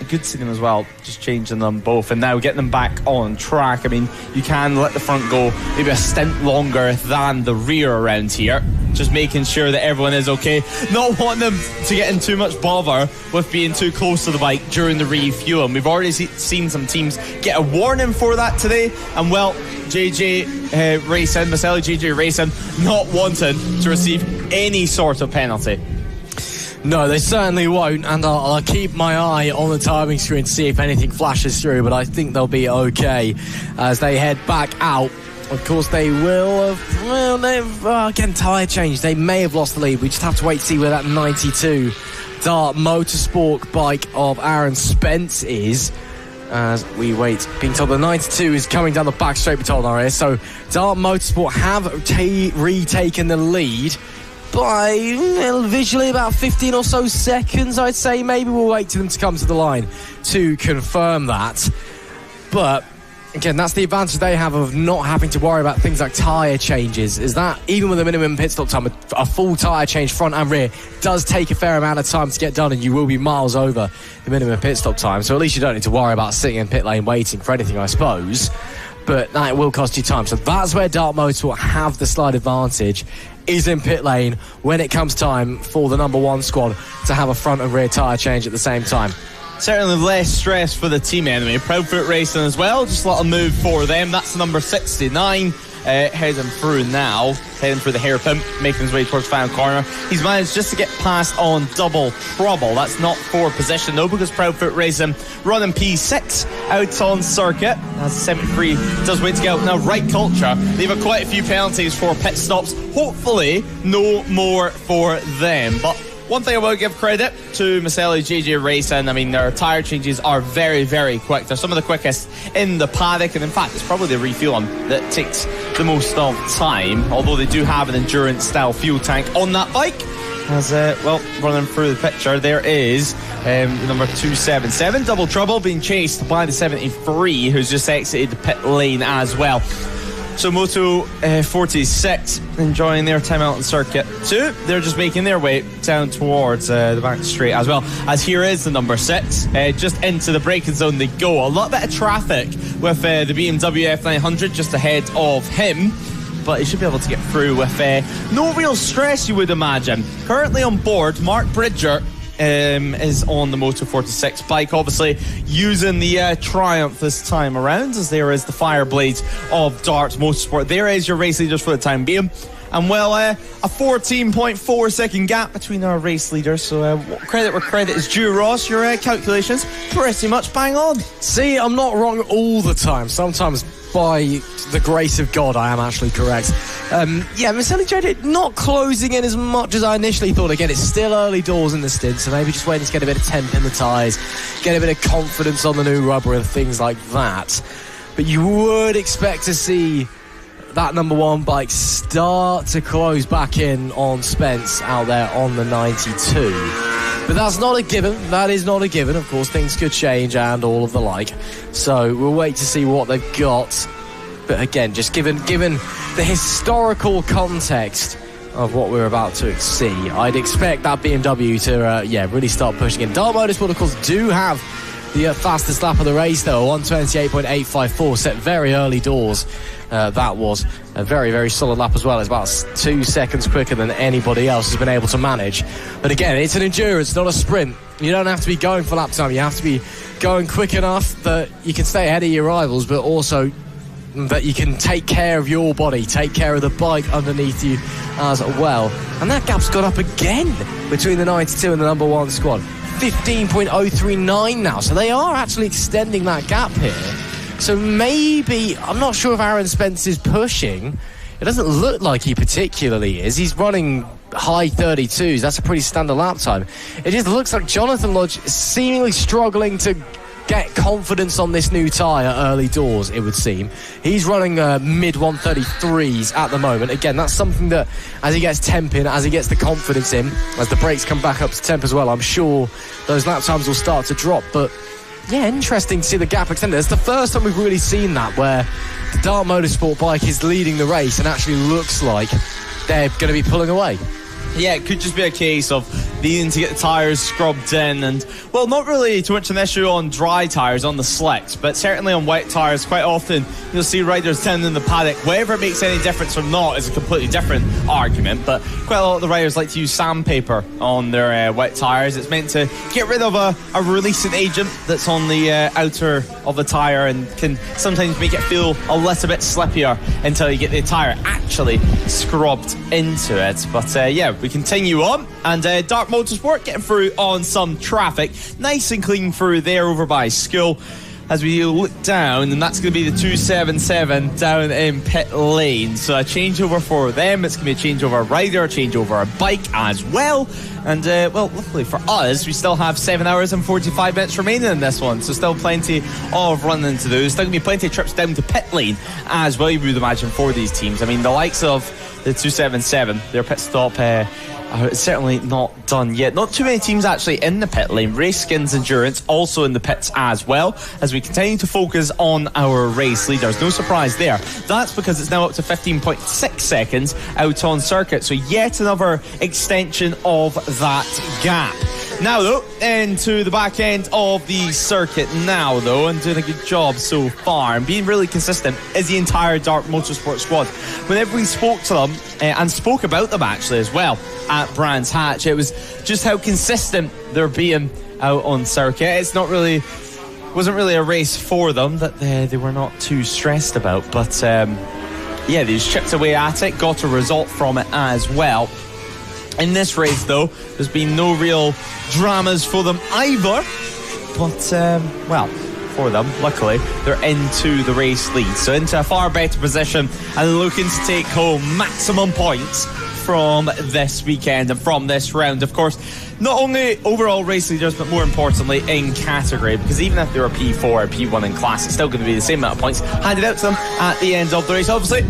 Good seeing them as well, just changing them both and now getting them back on track. I mean, you can let the front go maybe a stint longer than the rear around here, just making sure that everyone is okay, not wanting them to get in too much bother with being too close to the bike during the refueling. We've already seen some teams get a warning for that today, and well, JJ Racing, Maselli JJ Racing, not wanting to receive any sort of penalty. No, they certainly won't, and I'll keep my eye on the timing screen to see if anything flashes through, but I think they'll be okay as they head back out. Of course, they will have, they've, again, tyre change. They may have lost the lead. We just have to wait to see where that 92 Dart Motorsport bike of Aaron Spence is. As we wait, being told the 92 is coming down the back straight, we're told our ear. So Dart Motorsport have retaken the lead by visually about 15 or so seconds, I'd say. Maybe we'll wait for them to come to the line to confirm that. But Again, that's the advantage they have of not having to worry about things like tyre changes, is that even with a minimum pit stop time, a full tyre change front and rear does take a fair amount of time to get done, and you will be miles over the minimum pit stop time. So at least you don't need to worry about sitting in pit lane waiting for anything, I suppose. But that will cost you time. So that's where Dart Motorsport have the slight advantage, is in pit lane when it comes time for the number one squad to have a front and rear tyre change at the same time. Certainly less stress for the team anyway. Proudfoot Racing as well, just a little move for them. That's the number 69 heading through now, heading through the hairpin, making his way towards the final corner. He's managed just to get past on Double Trouble. That's not for position though, because Proudfoot Racing running P6 out on circuit as 73 does wait to go. Now Right Culture, they've had quite a few penalties for pit stops. Hopefully no more for them, but one thing I will give credit to Maselli JJ Racing, I mean, their tyre changes are very, very quick. They're some of the quickest in the paddock, and in fact, it's probably the refueling that takes the most of time, although they do have an endurance-style fuel tank on that bike. As, running through the picture, there is number 277, Double Trouble, being chased by the 73, who's just exited the pit lane as well. So Moto 46 enjoying their time out on circuit 2. They're just making their way down towards the back straight as well. As here is the number 6. Just into the braking zone they go. A little bit of traffic with the BMW F900 just ahead of him, but he should be able to get through with no real stress, you would imagine. Currently on board, Mark Bridger is on the Moto 46 bike, obviously using the Triumph this time around, as there is the Fireblades of Dart Motorsport. There is your race leaders for the time being. And well, a 14.4 second gap between our race leaders. So credit where credit is due, Ross. Your calculations pretty much bang on. See, I'm not wrong all the time. Sometimes, by the grace of God, I am actually correct. Maselli JJ not closing in as much as I initially thought. Again, it's still early doors in the stint, so maybe just waiting to get a bit of temp in the tyres, get a bit of confidence on the new rubber and things like that. But you would expect to see that number one bike start to close back in on Spence out there on the 92. But that's not a given. That is not a given. Of course, things could change and all of the like. So we'll wait to see what they've got. But again, just given the historical context of what we're about to see, I'd expect that BMW to really start pushing in. Dart Motorsport, of course, do have the fastest lap of the race, though, 1:28.854, set very early doors. That was a very, very solid lap as well. It's about 2 seconds quicker than anybody else has been able to manage. But again, it's an endurance, not a sprint. You don't have to be going for lap time. You have to be going quick enough that you can stay ahead of your rivals, but also that you can take care of your body, take care of the bike underneath you as well. And that gap's got up again between the 92 and the number one squad. 15.039 now, so they are actually extending that gap here. So maybe, I'm not sure if Aaron Spence is pushing. It doesn't look like he particularly is. He's running high 32s. That's a pretty standard lap time. It just looks like Jonathan Lodge is seemingly struggling to get confidence on this new tyre early doors, it would seem. He's running mid 133s at the moment. Again, that's something that as he gets temp in, as he gets the confidence in, as the brakes come back up to temp as well, I'm sure those lap times will start to drop. But yeah, interesting to see the gap extended. It's the first time we've really seen that, where the Dart Motorsport bike is leading the race and actually looks like they're going to be pulling away. Yeah, it could just be a case of needing to get the tyres scrubbed in, and, well, not really too much an issue on dry tyres, on the slicks, but certainly on wet tyres, quite often you'll see riders down in the paddock. Whether it makes any difference or not is a completely different argument, but quite a lot of the riders like to use sandpaper on their wet tyres. It's meant to get rid of a releasing agent that's on the outer of the tyre and can sometimes make it feel a little bit slippier until you get the tyre actually scrubbed into it. But we continue on, and Dart Motorsport getting through on some traffic, nice and clean through there over by School. As we look down, and that's going to be the 277 down in pit lane. So a changeover for them. It's going to be a changeover rider, a changeover bike as well. And, luckily for us, we still have 7 hours and 45 minutes remaining in this one. So still plenty of running to do. Still going to be plenty of trips down to pit lane as well, you would imagine, for these teams. I mean, the likes of the 277. Their pit stop certainly not done yet. Not too many teams actually in the pit lane. Race Skins Endurance also in the pits as well, as we continue to focus on our race leaders. No surprise there. That's because it's now up to 15.6 seconds out on circuit, so yet another extension of that gap. Now though, into the back end of the circuit now though, and doing a good job so far and being really consistent is the entire Dart Motorsport squad. Whenever we spoke to them and spoke about them actually as well at Brands Hatch, it was just how consistent they're being out on circuit. It's wasn't really a race for them that they were not too stressed about, but yeah, they just chipped away at it, got a result from it as well. In this race though, there's been no real dramas for them either, but well, for them, luckily, they're into the race lead, so into a far better position and looking to take home maximum points from this weekend and from this round. Of course, not only overall race leaders, but more importantly in category, because even if they were P4 or P1 in class, it's still going to be the same amount of points handed out to them at the end of the race. Obviously,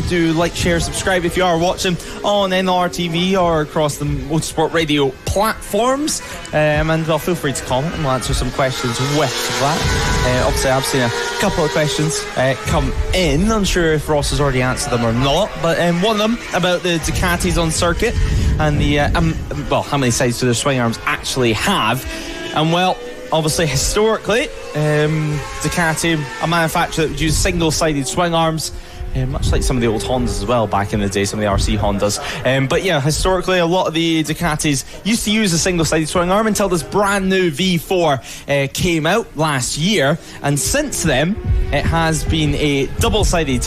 do like, share, subscribe if you are watching on NRTV or across the Motorsport Radio platforms, and well, feel free to comment and we'll answer some questions with that. Obviously, I've seen a couple of questions come in. I'm sure if Ross has already answered them or not, but one of them about the Ducatis on circuit and the well, how many sides do their swing arms actually have. And well, obviously historically, Ducati, a manufacturer that would use single-sided swing arms, much like some of the old Hondas as well back in the day, some of the RC Hondas. But yeah, historically a lot of the Ducatis used to use a single-sided swing arm until this brand new V4 came out last year, and since then it has been a double-sided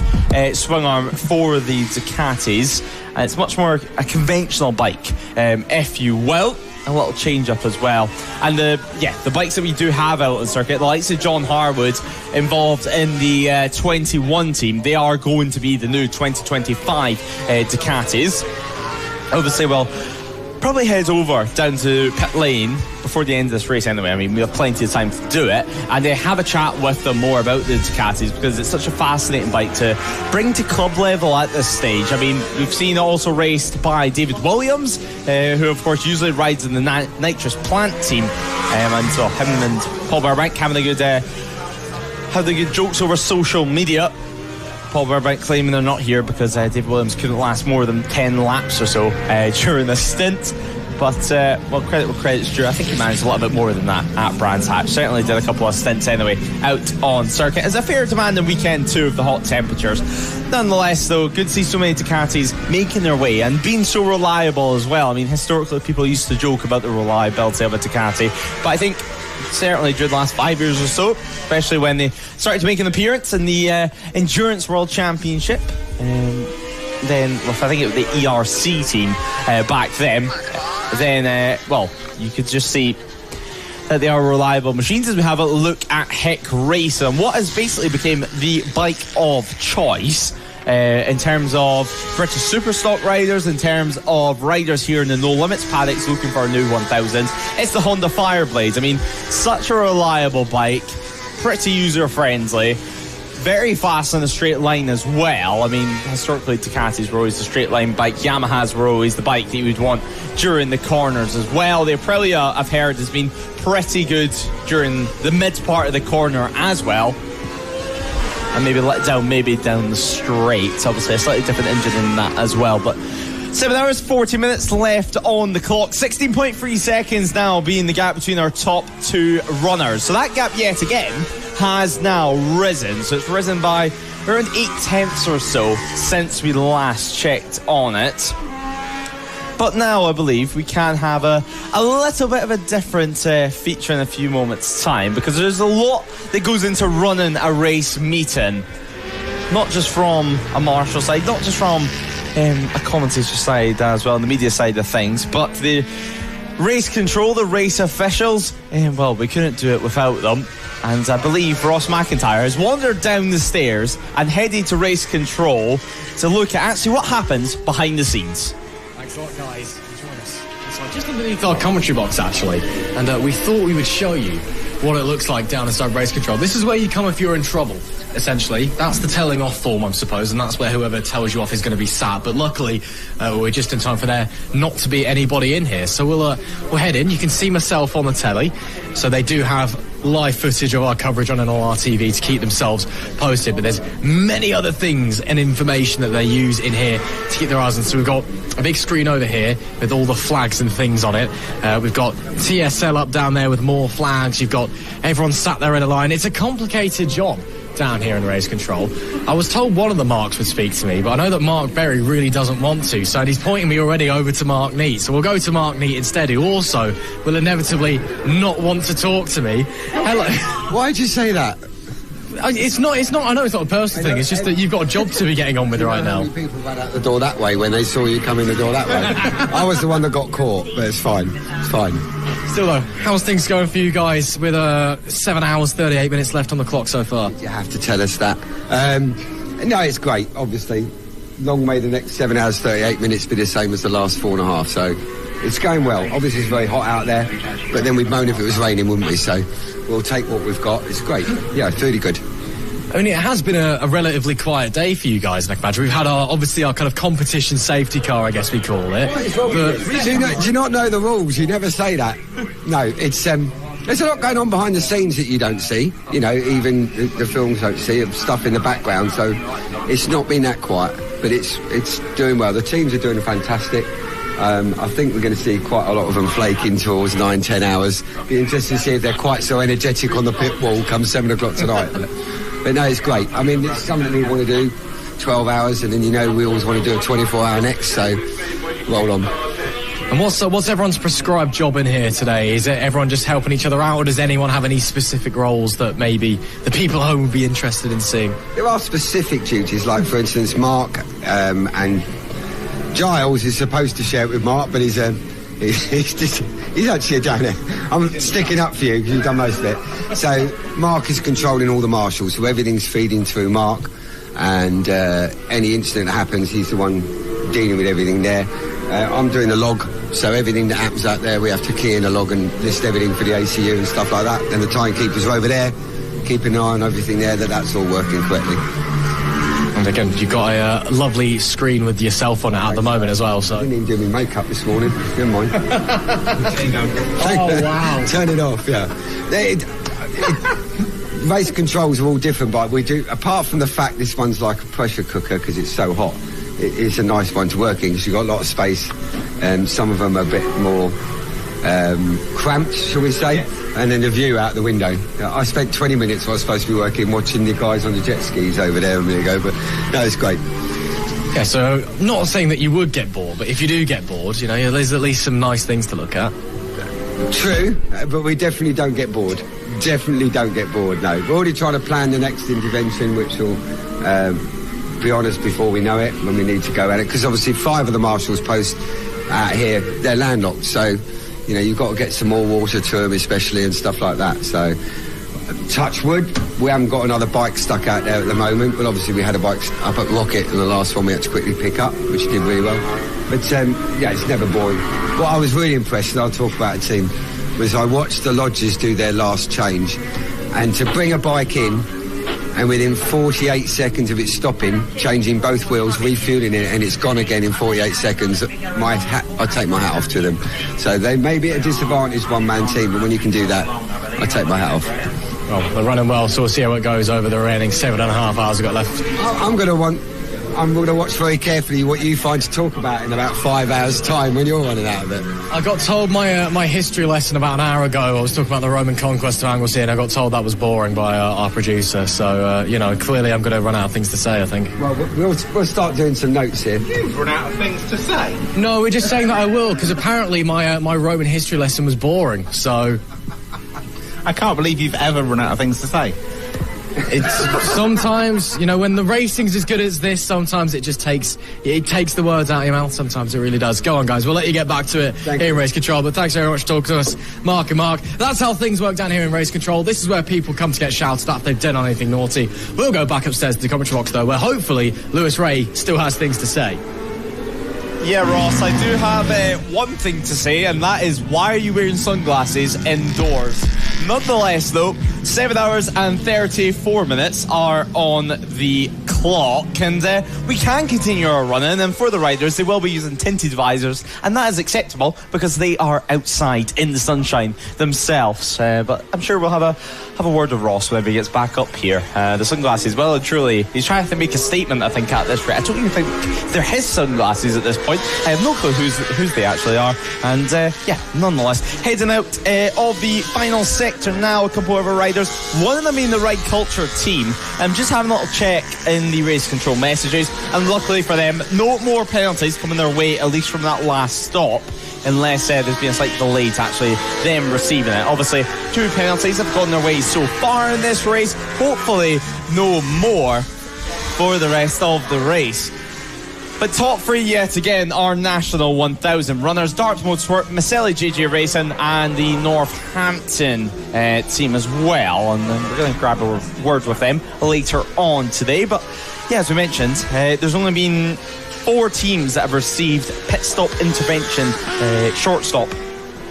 swing arm for the Ducatis, and it's much more a conventional bike, if you will. A little change up as well. And the bikes that we do have out on circuit, the likes of John Harwood involved in the 21 team, they are going to be the new 2025 Ducatis. Obviously, well, probably head over down to pit lane before the end of this race anyway. I mean, we have plenty of time to do it, and have a chat with them more about the Ducatis, because it's such a fascinating bike to bring to club level at this stage. I mean, we've seen it also raced by David Williams, who of course usually rides in the nitrous plant team, and so him and Paul Burbank having a good jokes over social media. Paul Burbank claiming they're not here because David Williams couldn't last more than 10 laps or so during the stint. But, well, credit where credit's due. I think he managed a little bit more than that at Brands Hatch. Certainly did a couple of stints anyway out on circuit. It's a fair demand in weekend 2 of the hot temperatures. Nonetheless, though, good to see so many Ducatis making their way and being so reliable as well. I mean, historically, people used to joke about the reliability of a Ducati, but I think certainly during the last 5 years or so, especially when they started to make an appearance in the Endurance World Championship, then I think it was the ERC team back then, well, you could just see that they are reliable machines. As we have a look at Ħekk Racing, and what has basically become the bike of choice in terms of British Superstock riders, in terms of riders here in the No Limits paddocks looking for a new 1000. It's the Honda Fireblade. I mean, such a reliable bike, pretty user friendly, very fast on the straight line as well. I mean, historically Ducatis were always the straight line bike. Yamahas were always the bike that you would want during the corners as well. The Aprilia, I've heard, has been pretty good during the mid part of the corner as well, and maybe let down down the straight. Obviously a slightly different engine in that as well. But 7 hours 40 minutes left on the clock. 16.3 seconds now being the gap between our top 2 runners. So that gap yet again has now risen. So it's risen by around 8/10 or so since we last checked on it. But now I believe we can have a little bit of a different feature in a few moments' time, because there's a lot that goes into running a race meeting. Not just from a marshal side, not just from a commentator side as well, the media side of things, but the race control, the race officials, well, we couldn't do it without them. And I believe Ross McIntyre has wandered down the stairs and headed to race control to look at actually what happens behind the scenes. Thanks a lot, guys. Join us. So just underneath our commentary box, actually, and we thought we would show you what it looks like down inside race control. This is where you come if you're in trouble, essentially. That's the telling off form, I suppose, and that's where whoever tells you off is going to be sat. But luckily, we're just in time for there not to be anybody in here. So we'll head in. You can see myself on the telly. So they do have live footage of our coverage on NLR TV to keep themselves posted, but there's many other things and information that they use in here to keep their eyes on. So we've got a big screen over here with all the flags and things on it. We've got TSL up down there with more flags. You've got everyone sat there in a line. It's a complicated job down here in race control. I was told one of the Marks would speak to me, but I know that Mark Berry really doesn't want to, so he's pointing me already over to Mark Neate. So we'll go to Mark Neate instead, who also will inevitably not want to talk to me. Hello. Why'd you say that? It's not, I know it's not a personal thing, it's just that you've got a job to be getting on with right now. People ran out the door that way when they saw you come in the door that way. I was the one that got caught, but it's fine. It's fine. Still though, how's things going for you guys with 7 hours, 38 minutes left on the clock so far? You have to tell us that. No, it's great, obviously. Long may the next 7 hours, 38 minutes be the same as the last 4.5, so it's going well. Obviously it's very hot out there, but then we'd moan if it was raining, wouldn't we? So we'll take what we've got. It's great. Yeah, it's really good. I mean, it has been a relatively quiet day for you guys, Nick Badger. We've had obviously our kind of competition safety car, I guess we call it. But do you not know the rules? You never say that. No, it's there's a lot going on behind the scenes that you don't see. You know, even the films don't see, of stuff in the background. So it's not been that quiet, but it's doing well. The teams are doing fantastic. I think we're going to see quite a lot of them flaking towards 9-10 hours. Be interested to see if they're quite so energetic on the pit wall come 7 o'clock tonight. But no, it's great. I mean, it's something we want to do, 12 hours, and then, you know, we always want to do a 24-hour next, so roll on. And what's everyone's prescribed job in here today? Is it everyone just helping each other out, or does anyone have any specific roles that maybe the people at home would be interested in seeing? There are specific duties, like, for instance, Mark and Giles is supposed to share it with Mark, but he's actually a donor. I'm sticking up for you because you've done most of it. So Mark is controlling all the marshals, so everything's feeding through Mark, and any incident that happens, he's the one dealing with everything there. I'm doing the log, so everything that happens out there we have to key in a log and list everything for the ACU and stuff like that. And the timekeepers are over there, keeping an eye on everything there, that's all working correctly. And again, you've got a lovely screen with yourself on it at the moment as well. So I didn't even do my makeup this morning. Never mind. Oh wow! Turn it off. Yeah. Race controls are all different, but we do. Apart from the fact this one's like a pressure cooker because it's so hot, it's a nice one to work in because you've got a lot of space, and some of them are a bit more cramped, shall we say? And then the view out the window. I spent 20 minutes I was supposed to be working watching the guys on the jet skis over there a minute ago, but no, it's great. Yeah, so not saying that you would get bored, but if you do get bored, you know, there's at least some nice things to look at. True, but we definitely don't get bored. Definitely don't get bored, no. We're already trying to plan the next intervention, which will be on us before we know it, when we need to go at it, because obviously 5 of the marshals posts out here, they're landlocked, so you know, you've got to get some more water to them, especially, and stuff like that. So, touch wood, we haven't got another bike stuck out there at the moment, but obviously we had a bike up at Rocket, and the last one we had to quickly pick up, which did really well. But, yeah, it's never boring. What I was really impressed, and I'll talk about a team, was I watched the lodges do their last change, and to bring a bike in, and within 48 seconds of it stopping, changing both wheels, refueling it, and it's gone again in 48 seconds, I take my hat off to them. So they may be at a disadvantage one-man team, but when you can do that, I take my hat off. Well, they're running well, so we'll see how it goes over the remaining 7.5 hours we've got left. I'm going to watch very carefully what you find to talk about in about 5 hours' time when you're running out of it. I got told my history lesson about an hour ago. I was talking about the Roman conquest of Anglesey, and I got told that was boring by our producer. So, you know, clearly I'm going to run out of things to say, I think. Well, we'll start doing some notes here. You've run out of things to say? No, we're just saying that I will, because apparently my Roman history lesson was boring, so... I can't believe you've ever run out of things to say. It's sometimes, you know, when the racing's as good as this, sometimes it just takes the words out of your mouth. Sometimes it really does. Go on, guys. We'll let you get back to it here in Race Control. But thanks very much for talking to us, Mark and Mark. That's how things work down here in Race Control. This is where people come to get shouted at if they've done anything naughty. We'll go back upstairs to the commentary box, though, where hopefully Lewis Ray still has things to say. Yeah, Ross, I do have one thing to say, and that is, why are you wearing sunglasses indoors? Nonetheless, though, 7 hours and 34 minutes are on the clock, and we can continue our running, and for the riders, they will be using tinted visors, and that is acceptable because they are outside in the sunshine themselves. But I'm sure we'll have a word with Ross whenever he gets back up here. The sunglasses, well and truly, he's trying to make a statement, I think, at this rate. I don't even think they're his sunglasses at this point. I have no clue whose they actually are. And yeah, nonetheless, heading out of the final sector now, a couple of our riders, one of them being the Ride Culture team. I'm just having a little check in the race control messages, and luckily for them, no more penalties coming their way, at least from that last stop, unless there's been a slight delay to actually them receiving it. Obviously, 2 penalties have gone their way so far in this race. Hopefully, no more for the rest of the race. But top 3 yet again are National 1000 runners, Darts Motorsport, Maselli JJ Racing, and the Northampton team as well. And we're going to grab a word with them later on today. But yeah, as we mentioned, there's only been 4 teams that have received pit stop intervention, short stop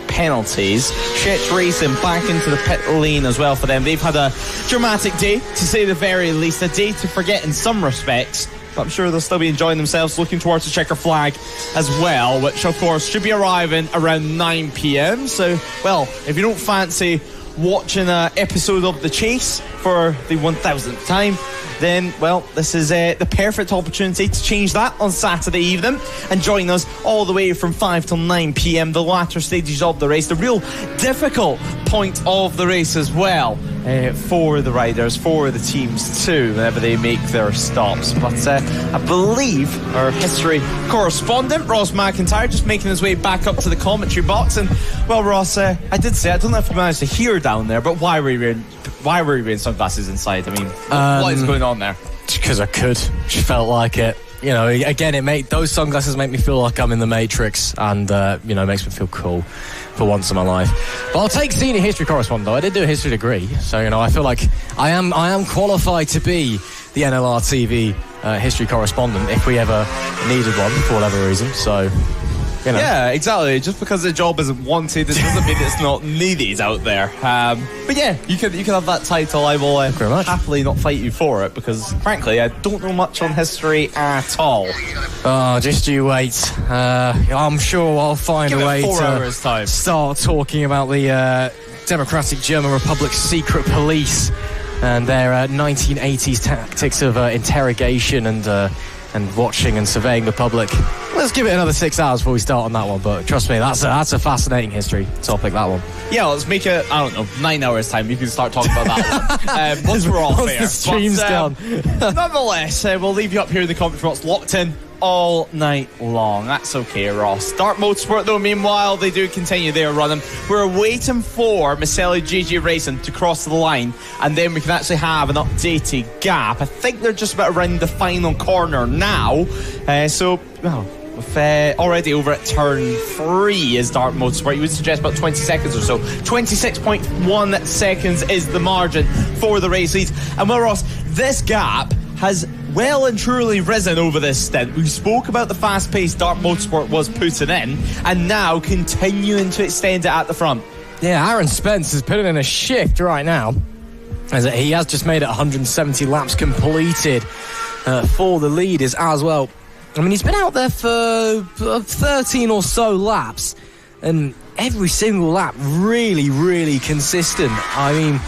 penalties. Hetch Racing back into the pit lane as well for them. They've had a dramatic day, to say the very least, a day to forget in some respects. But I'm sure they'll still be enjoying themselves, looking towards the checker flag as well, which of course should be arriving around 9 p.m. So, well, if you don't fancy watching an episode of The Chase for the 1000th time, then, well, this is the perfect opportunity to change that on Saturday evening and join us all the way from 5 till 9 p.m, the latter stages of the race, the real difficult point of the race as well, for the riders, for the teams too, whenever they make their stops. But I believe our history correspondent, Ross McIntyre, just making his way back up to the commentary box. And, well, Ross, I did say, I don't know if you managed to hear down there, but why were you wearing sunglasses inside? I mean, what is going on there? Because I could. Just felt like it. You know, again, those sunglasses make me feel like I'm in the Matrix, and you know, makes me feel cool for once in my life. But I'll take senior history correspondent, though. I did do a history degree, so you know, I feel like I am qualified to be the NLR TV history correspondent if we ever needed one for whatever reason. So, you know. Yeah, exactly. Just because the job isn't wanted, it doesn't mean it's not needed out there. But yeah, you can have that title. I will happily not fight you for it, because frankly, I don't know much on history at all. Oh, just you wait. I'm sure I'll find a way to start talking about the Democratic German Republic's secret police and their 1980s tactics of interrogation and watching and surveying the public. Let's give it another 6 hours before we start on that one, but trust me, that's a fascinating history topic, that one. Yeah, let's make it, I don't know, 9 hours time. You can start talking about that one. Once we're all fair. The stream's done. Nonetheless, we'll leave you up here in the commentary box, locked in all night long. That's okay, Ross. Dart Motorsport, though, meanwhile, they do continue their running. We're waiting for Maselli JJ Racing to cross the line, and then we can actually have an updated gap. I think they're just about around the final corner now. Already over at turn 3 is Dart Motorsport. You would suggest about 20 seconds or so. 26.1 seconds is the margin for the race lead. And well, Ross, this gap has well and truly risen over this stint. We spoke about the fast pace Dart Motorsport was putting in, and now continuing to extend it at the front. Yeah, Aaron Spence is putting in a shift right now, as he has just made it 170 laps completed for the leaders as well. I mean, he's been out there for 13 or so laps, and every single lap really, really consistent. I mean,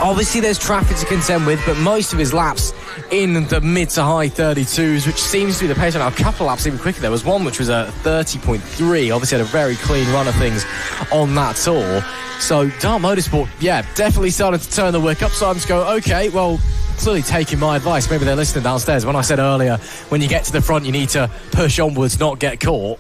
obviously there's traffic to contend with, but most of his laps in the mid to high 32s, which seems to be the pace. Now, a couple of laps even quicker. There was one which was a 30.3. Obviously had a very clean run of things on that tour. So Dart Motorsport, yeah, definitely starting to turn the wick up. So I'm just going, okay, well, clearly taking my advice. Maybe they're listening downstairs. When I said earlier, when you get to the front, you need to push onwards, not get caught.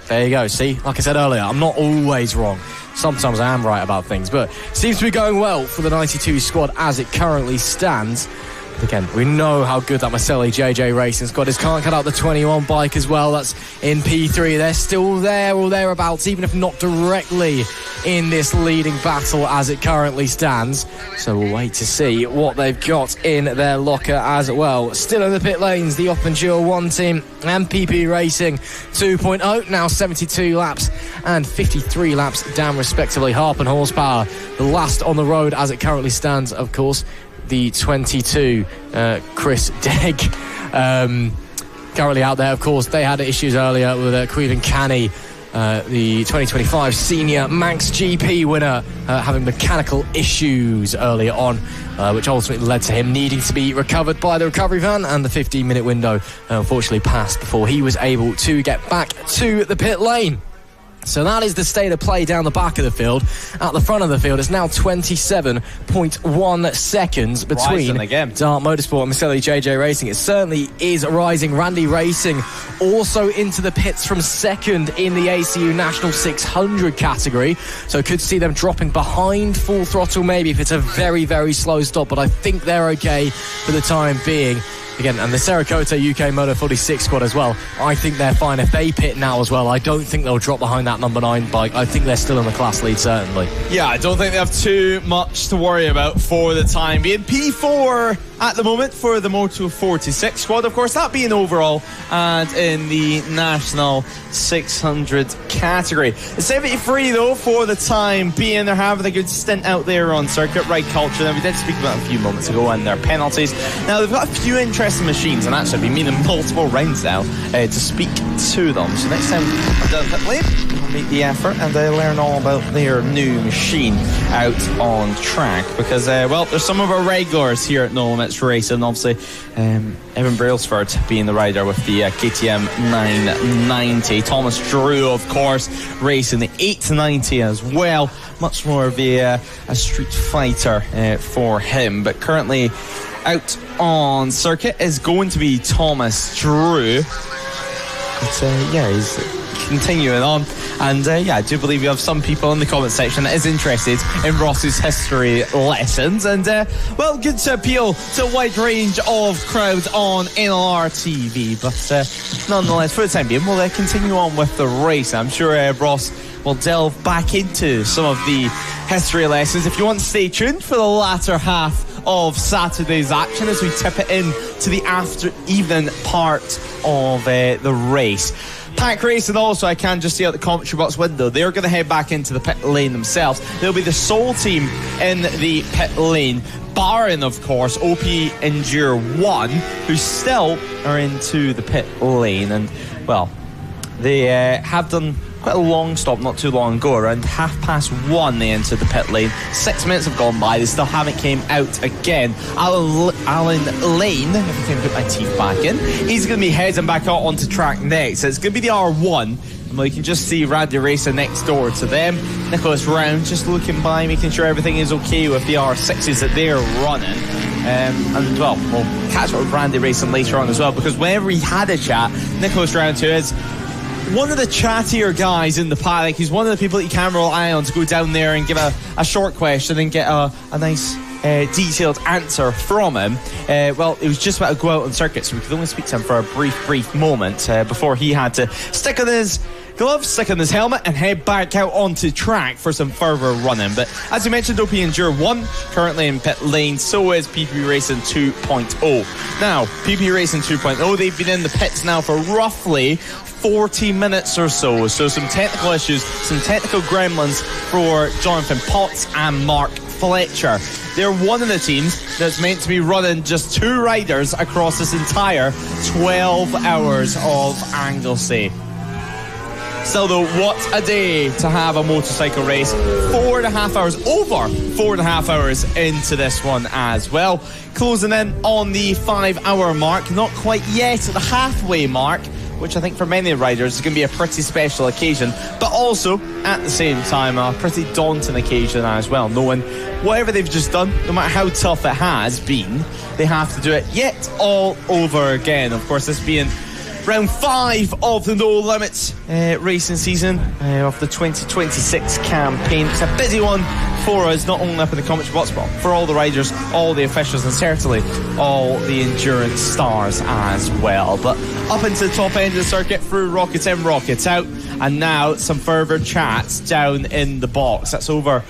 There you go. See, like I said earlier, I'm not always wrong. Sometimes I am right about things, but seems to be going well for the 92 squad as it currently stands. Again, we know how good that Maselli JJ Racing's got. His can't cut out the 21 bike as well. That's in P3. They're still there or thereabouts, even if not directly in this leading battle as it currently stands. So we'll wait to see what they've got in their locker as well. Still in the pit lanes, the Opendure 1 team and PP Racing 2.0, now 72 laps and 53 laps down respectively. Harp and horsepower, the last on the road as it currently stands, of course. The 22 Chris Degg currently out there. Of course, they had issues earlier with 𝐂𝐓𝐿, the 2025 Senior Manx GP winner, having mechanical issues earlier on, which ultimately led to him needing to be recovered by the recovery van, and the 15-minute window unfortunately passed before he was able to get back to the pit lane. So that is the state of play down the back of the field. At the front of the field, it's now 27.1 seconds between Dart Motorsport and Maselli JJ Racing. It certainly is rising. Randy Racing also into the pits from second in the ACU National 600 category. So could see them dropping behind Full Throttle maybe if it's a very, very slow stop. But I think they're okay for the time being. Again, and the 𝐔𝐿𝐾 UK Moto 46 squad as well, I think they're fine. If they pit now as well, I don't think they'll drop behind that number 9 bike. I think they're still in the class lead, certainly. Yeah, I don't think they have too much to worry about for the time being. P4 at the moment for the Moto 46 squad, of course, that being overall and in the National 600 category. The 73 though, for the time being, they're having a good stint out there on circuit, ride culture. Now, we did speak about it a few moments ago and their penalties. Now, they've got a few interesting machines, and actually been meaning multiple rounds now to speak to them. So next time I'm down pit lane, we'll make the effort and learn all about their new machine out on track, because well, there's some of our regulars here at No Limits Racing. Obviously Evan Brailsford being the rider with the KTM 990, Thomas Drew of course racing the 890 as well, much more of a street fighter for him, but currently out on circuit is going to be Thomas Drew. But yeah, he's continuing on, and yeah, I do believe you have some people in the comment section that is interested in Ross's history lessons, and well, good to appeal to a wide range of crowds on NLR TV. But nonetheless, for the time being, we'll continue on with the race. I'm sure Ross will delve back into some of the history lessons. If you want to stay tuned for the latter half of Saturday's action as we tip it in to the after evening part of the race. Pack Racing also, I can just see out the commentary box window, they're going to head back into the pit lane themselves. They'll be the sole team in the pit lane, barring of course OP Endure 1, who still are into the pit lane. And well, they have done quite a long stop not too long ago. Around 1:30 they entered the pit lane. 6 minutes have gone by, they still haven't came out again. Alan Lane, if I can put my teeth back in, he's going to be heading back out onto track next. So it's going to be the R1, and we can just see Randy Racer next door to them. Nicholas Round just looking by, making sure everything is okay with the R6s that they're running. And well, we'll catch up with Randy Racing later on as well, because whenever he had a chat, Nicholas Round, who is one of the chattier guys in the paddock, he's one of the people that you can rely on to go down there and give a short question and get a nice detailed answer from him. Well, it was just about to go out on circuit, so we could only speak to him for a brief moment before he had to stick on his gloves, stick on his helmet, and head back out onto track for some further running. But as you mentioned, OP Endure 1 currently in pit lane, so is PP Racing 2.0. Now, PP Racing 2.0, they've been in the pits now for roughly 40 minutes or so. So some technical issues, some technical gremlins for Jonathan Potts and Mark Fletcher. They're one of the teams that's meant to be running just 2 riders across this entire 12 hours of Anglesey. Still though, what a day to have a motorcycle race. 4.5 hours, over 4.5 hours into this one as well. Closing in on the 5-hour mark, not quite yet at the halfway mark, which I think for many riders is going to be a pretty special occasion, but also at the same time a pretty daunting occasion as well, knowing whatever they've just done, no matter how tough it has been, they have to do it yet all over again. Of course, this being round 5 of the No Limits racing season of the 2026 campaign. It's a busy one for us, not only up in the commentary box, but for all the riders, all the officials, and certainly all the endurance stars as well. But up into the top end of the circuit, through rockets in, rockets out, and now some further chats down in the box. That's over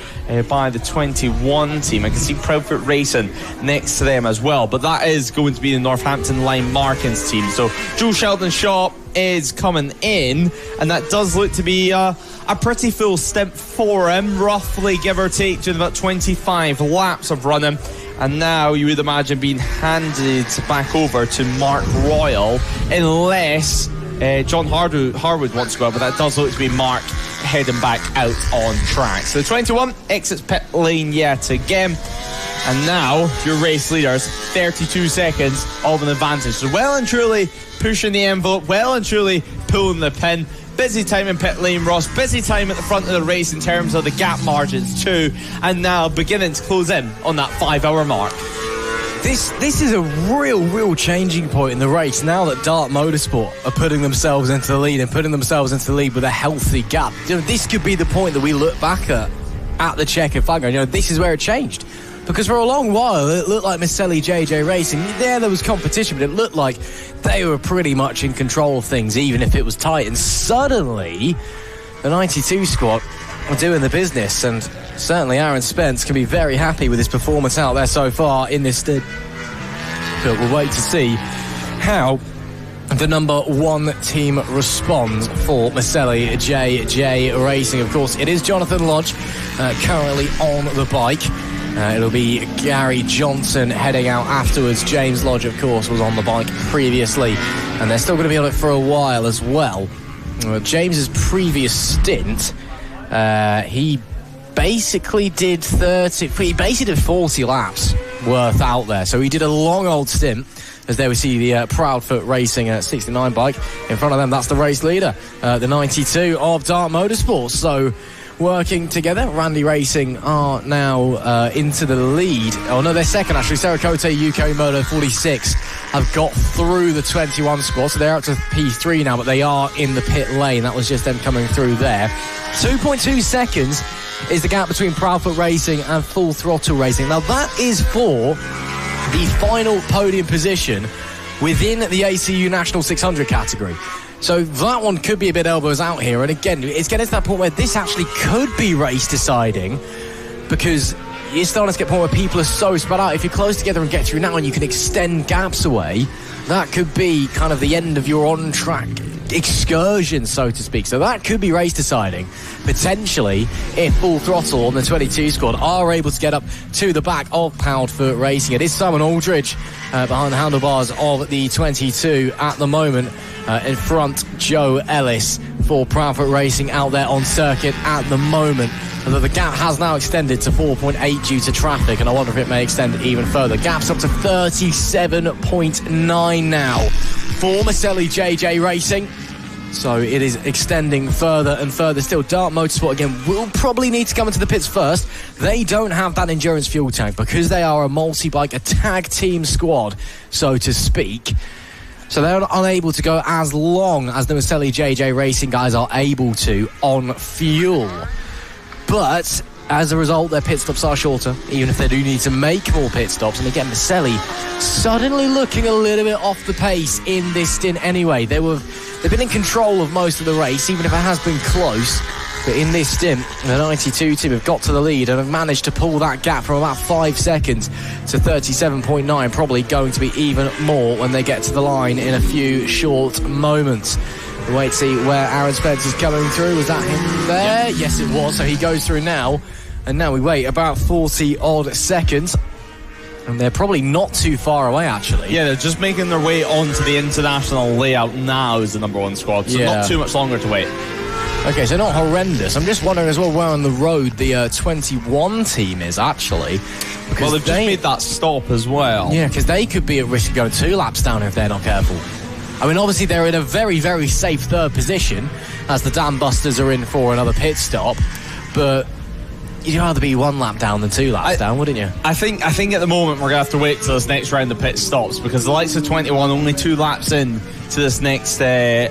by the 21 team. I can see Proudfoot Racing next to them as well, but that is going to be the Northampton Line Markins team. So Joe Sheldon Shaw is coming in, and that does look to be a pretty full stint for him, roughly give or take, doing about 25 laps of running. And now you would imagine being handed back over to Mark Royal, unless John Harwood wants to go, but that does look to be Mark heading back out on track. So the 21 exits pit lane yet again. And now your race leaders, 32 seconds of an advantage. So well and truly pushing the envelope, well and truly pulling the pin. Busy time in pit lane, Ross. Busy time at the front of the race in terms of the gap margins too. And now beginning to close in on that 5 hour mark. This is a real changing point in the race now that Dart Motorsport are putting themselves into the lead and putting themselves into the lead with a healthy gap. You know, this could be the point that we look back at the 𝐑𝐄𝐓𝐔𝐑𝐍. You know, this is where it changed. Because for a long while, it looked like Miceli JJ Racing, there was competition, but it looked like they were pretty much in control of things, even if it was tight. And suddenly, the 92 squad are doing the business, and certainly Aaron Spence can be very happy with his performance out there so far in this stint. But we'll wait to see how the number one team responds for Miceli JJ Racing. Of course, it is Jonathan Lodge currently on the bike. It'll be Gary Johnson heading out afterwards. James Lodge, of course, was on the bike previously, and they're still going to be on it for a while as well. James's previous stint, he basically did 40 laps worth out there. So he did a long old stint, as there we see the Proudfoot Racing 69 bike in front of them. That's the race leader, the 92 of Dart Motorsports. So working together, Randy Racing are now into the lead. Oh no, they're second actually. 𝐔𝐋𝐓𝐄 UK Moto 46 have got through the 21 squad, so they're up to P3 now, but they are in the pit lane. That was just them coming through there. 2.2 seconds is the gap between Proudfoot Racing and Full Throttle Racing. Now that is for the final podium position within the ACU National 600 category. So that one could be a bit elbows out here. And again, it's getting to that point where this actually could be race deciding, because you're starting to get to a point where people are so spread out. If you're close together and get through now and you can extend gaps away, that could be kind of the end of your on-track excursion, so to speak. So that could be race deciding, potentially, if Full Throttle on the 22 squad are able to get up to the back of Proudfoot Racing. It is Simon Aldridge behind the handlebars of the 22 at the moment. In front, Joe Ellis for Proudfoot Racing out there on circuit at the moment. Although the gap has now extended to 4.8 due to traffic, and I wonder if it may extend even further. Gap's up to 37.9 now for Miceli JJ Racing. So it is extending further and further still. Dart Motorsport, again, will probably need to come into the pits first. They don't have that endurance fuel tank because they are a multi-bike, a tag team squad, so to speak. So they're unable to go as long as the Miceli JJ Racing guys are able to on fuel. But as a result, their pit stops are shorter, even if they do need to make more pit stops. And again, Miceli suddenly looking a little bit off the pace in this stint anyway. They've been in control of most of the race, even if it has been close. But in this stint, the 92 team have got to the lead and have managed to pull that gap from about 5 seconds to 37.9, probably going to be even more when they get to the line in a few short moments. We'll wait to see where Aaron Spence is coming through. Was that him there? Yep. Yes, it was. So he goes through now. And now we wait about 40-odd seconds. And they're probably not too far away, actually. Yeah, they're just making their way onto the international layout now as the number one squad. So not too much longer to wait. Okay, so not horrendous. I'm just wondering as well where on the road the 21 team is, actually. Well, they've just made that stop as well. Yeah, because they could be at risk of going 2 laps down if they're not careful. I mean, obviously, they're in a very, very safe third position as the Dam Busters are in for another pit stop. But you'd rather be 1 lap down than 2 laps down, wouldn't you? I think at the moment we're going to have to wait till this next round of pit stops, because the likes of 21 only 2 laps in to this next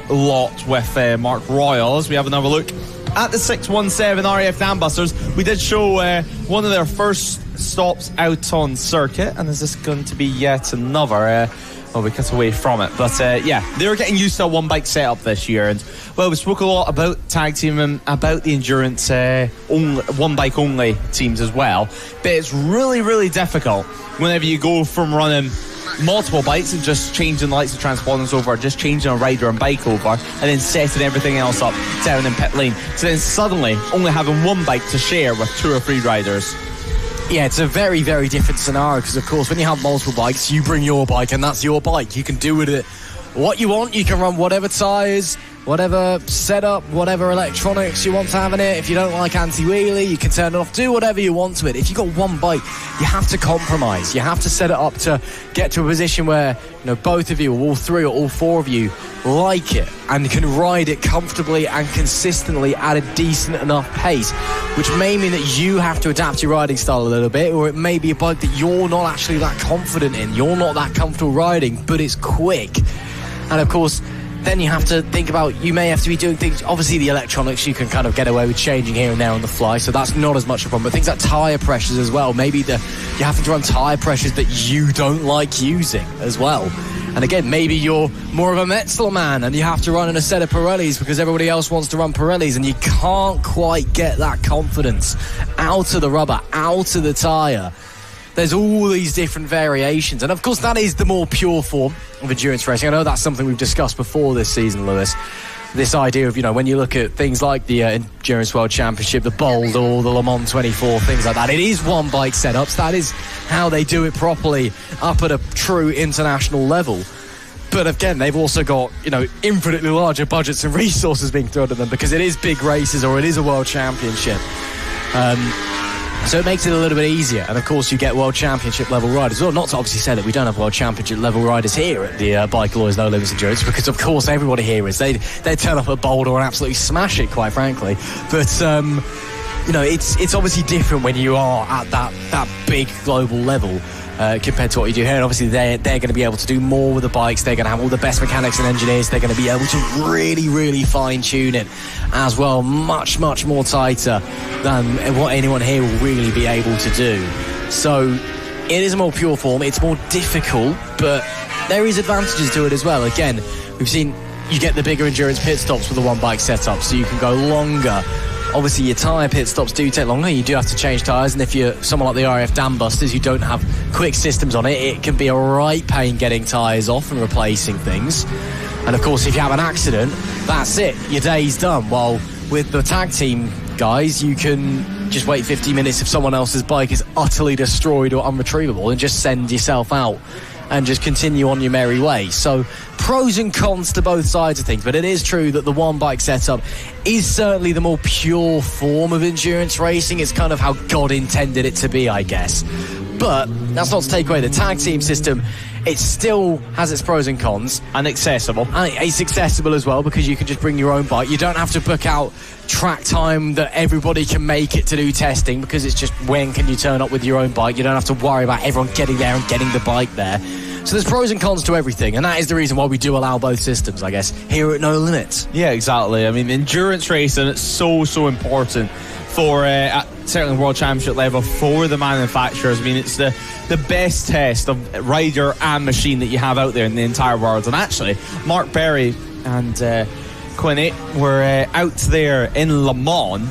lot with Mark Royal. As we have another look at the 617 RAF Dambusters. We did show one of their first stops out on circuit, and is this going to be yet another? We cut away from it, but they were getting used to a one bike setup this year, and we spoke a lot about tag team and about the endurance one bike only teams as well, but it's really, really difficult whenever you go from running multiple bikes and just changing the lights and transponders over, just changing a rider and bike over, and then setting everything else up down in pit lane, to then suddenly only having one bike to share with 2 or 3 riders. Yeah, it's a very, very different scenario because, of course, when you have multiple bikes, you bring your bike and that's your bike. You can do with it what you want. You can run whatever tyres, whatever setup, whatever electronics you want to have in it. If you don't like anti-wheelie, you can turn it off. Do whatever you want to it. If you've got one bike, you have to compromise. You have to set it up to get to a position where, both of you, or all 3 or all 4 of you, like it and can ride it comfortably and consistently at a decent enough pace, which may mean that you have to adapt your riding style a little bit, or it may be a bike that you're not actually that confident in. You're not that comfortable riding, but it's quick. And of course, then you have to think about, you may have to be doing things, obviously the electronics you can kind of get away with changing here and there on the fly, so that's not as much of a problem, but things like tyre pressures as well, maybe you have to run tyre pressures that you don't like using as well. And again, maybe you're more of a Metzeler man and you have to run in a set of Pirellis because everybody else wants to run Pirellis, and you can't quite get that confidence out of the rubber, out of the tyre. There's all these different variations, and of course that is the more pure form of endurance racing. I know that's something we've discussed before this season, Lewis. This idea of, when you look at things like the Endurance World Championship, the Bold or the Le Mans 24, things like that, it is one bike setups. That is how they do it properly up at a true international level. But again, they've also got, infinitely larger budgets and resources being thrown at them because it is big races or it is a world championship. So it makes it a little bit easier. And of course, you get world championship level riders. Well, not to obviously say that we don't have world championship level riders here at the Bike Lawyers No Limits Endurance, because of course everybody here is. They turn up at Boulder and absolutely smash it, quite frankly. But it's obviously different when you are at that big global level. Compared to what you do here, and obviously they're going to be able to do more with the bikes. They're going to have all the best mechanics and engineers. They're going to be able to really, really fine-tune it as well, much, much more tighter than what anyone here will really be able to do. So it is a more pure form. It's more difficult, but there is advantages to it as well. Again, we've seen you get the bigger endurance pit stops with the one bike setup, so you can go longer. Obviously, your tyre pit stops do take longer. You do have to change tyres, and if you're someone like the RAF Dambusters who don't have quick systems on it, it can be a right pain getting tyres off and replacing things. And of course, if you have an accident, that's it. Your day's done. While with the tag team guys, you can just wait 15 minutes if someone else's bike is utterly destroyed or unretrievable, and just send yourself out and just continue on your merry way. So pros and cons to both sides of things, but it is true that the one bike setup is certainly the more pure form of endurance racing. It's kind of how God intended it to be, I guess. But that's not to take away the tag team system. It still has its pros and cons. And accessible. And it's accessible as well, because you can just bring your own bike. You don't have to book out track time that everybody can make it to do testing, because it's just when can you turn up with your own bike. You don't have to worry about everyone getting there and getting the bike there. So there's pros and cons to everything, and that is the reason why we do allow both systems, I guess, here at No Limits. Yeah, exactly. I mean, endurance racing, it's so important for certainly World Championship level for the manufacturers. I mean, it's the best test of rider and machine that you have out there in the entire world. And actually, Mark Berry and Quinn were out there in Le Mans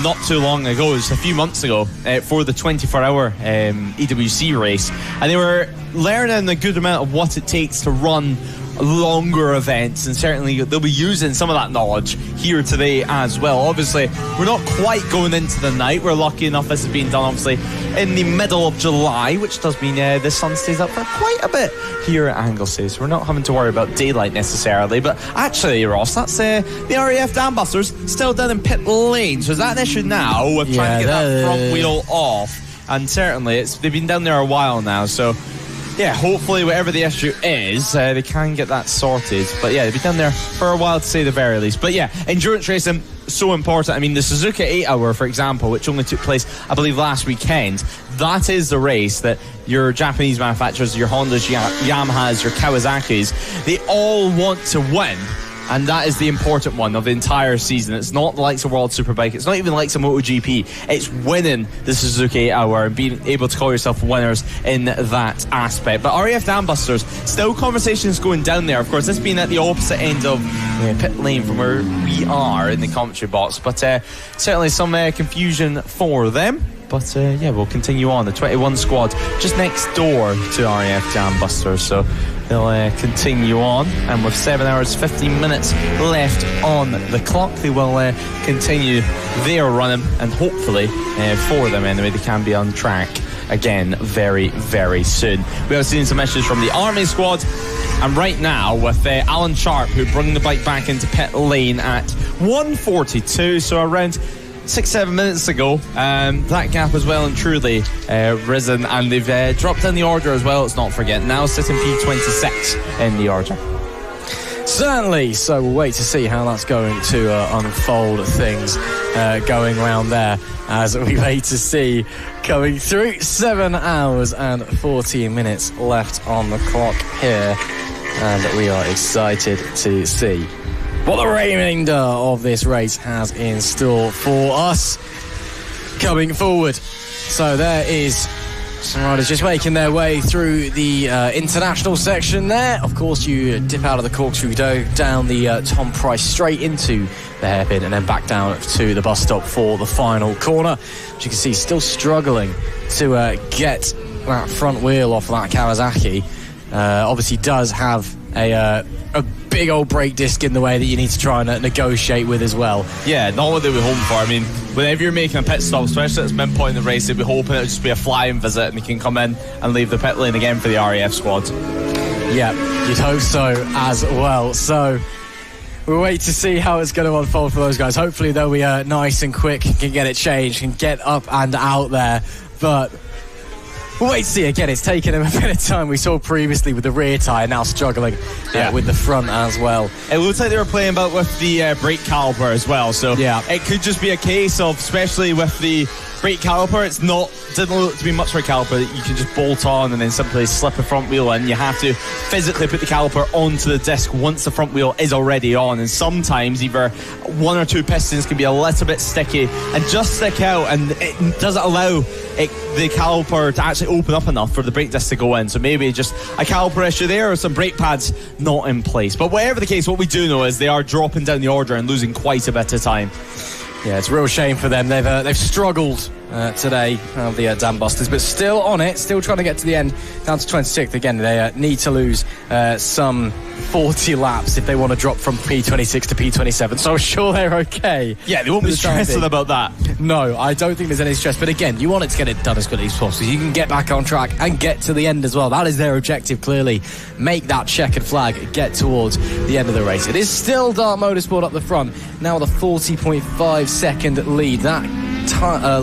not too long ago, just a few months ago, for the 24-hour EWC race, and they were learning a good amount of what it takes to run longer events, and certainly they'll be using some of that knowledge here today as well. Obviously, we're not quite going into the night. We're lucky enough this is being done obviously in the middle of July, which does mean the sun stays up for quite a bit here at Anglesey, so we're not having to worry about daylight necessarily. But actually, Ross, that's the RAF Dambusters still down in pit lane, so is that an issue now with trying to get that front wheel off? And certainly they've been down there a while now, so yeah, hopefully whatever the issue is, they can get that sorted. But yeah, they've been down there for a while, to say the very least. But yeah, endurance racing, so important. I mean, the Suzuka 8 Hour, for example, which only took place, I believe, last weekend, that is the race that your Japanese manufacturers, your Hondas, your Yamahas, your Kawasaki's, they all want to win And that is the important one of the entire season. It's not the likes of World Superbike. It's not even the likes of MotoGP. It's winning the Suzuki 8 Hour and being able to call yourself winners in that aspect. But RAF Dambusters, still conversations going down there. Of course, this being at the opposite end of pit lane from where we are in the commentary box. But certainly some confusion for them. But we'll continue on. The 21 squad just next door to RAF Dambusters. So they'll continue on, and with 7 hours 15 minutes left on the clock, they will continue their running, and hopefully for them anyway, they can be on track again very, very soon. We have seen some messages from the Army squad, and right now with Alan Sharp, who bring the bike back into pit lane at 1:42, so around 6-7 minutes ago. That gap has well and truly risen, and they've dropped in the order as well. Let's not forget, now sitting P26 in the order. Certainly, so we'll wait to see how that's going to unfold things going round there, as we wait to see coming through. 7 hours and 14 minutes left on the clock here, and we are excited to see what the remainder of this race has in store for us coming forward. So there is some riders just making their way through the international section there. Of course, you dip out of the 𝐂𝐓𝐔𝐑𝐍, down the Tom Price straight into the hairpin, and then back down to the bus stop for the final corner. As you can see, still struggling to get that front wheel off that Kawasaki. Obviously does have a big old brake disc in the way that you need to try and negotiate with as well. Yeah, not what they were hoping for. I mean, whenever you're making a pit stop, especially at this midpoint in the race, they'd be hoping it would just be a flying visit and they can come in and leave the pit lane again for the RAF squad. Yeah, you'd hope so as well. So we'll wait to see how it's going to unfold for those guys. Hopefully they'll be nice and quick, can get it changed, can get up and out there. But we'll wait to see. Again, it's taken him a bit of time. We saw previously with the rear tyre, now struggling with the front as well. It looks like they were playing about with the brake caliper as well. So it could just be a case of, especially with the brake caliper, didn't look to be much for a caliper that you can just bolt on and then simply slip a front wheel in. You have to physically put the caliper onto the disc once the front wheel is already on, and sometimes either one or two pistons can be a little bit sticky and just stick out, and it doesn't allow the caliper to actually open up enough for the brake disc to go in. So maybe just a caliper issue there, or some brake pads not in place. But whatever the case, what we do know is they are dropping down the order and losing quite a bit of time. Yeah, it's a real shame for them. They've struggled today, the Dambusters, but still on it, still trying to get to the end, down to 26th. Again, they need to lose some 40 laps if they want to drop from P26 to P27, so I'm sure they're okay. Yeah, they won't be stressing about that. No, I don't think there's any stress, but again, you want it to get it done as quickly as possible so you can get back on track and get to the end as well. That is their objective, clearly. Make that checkered flag, get towards the end of the race. It is still Dart Motorsport up the front, now with a 40.5 second lead. That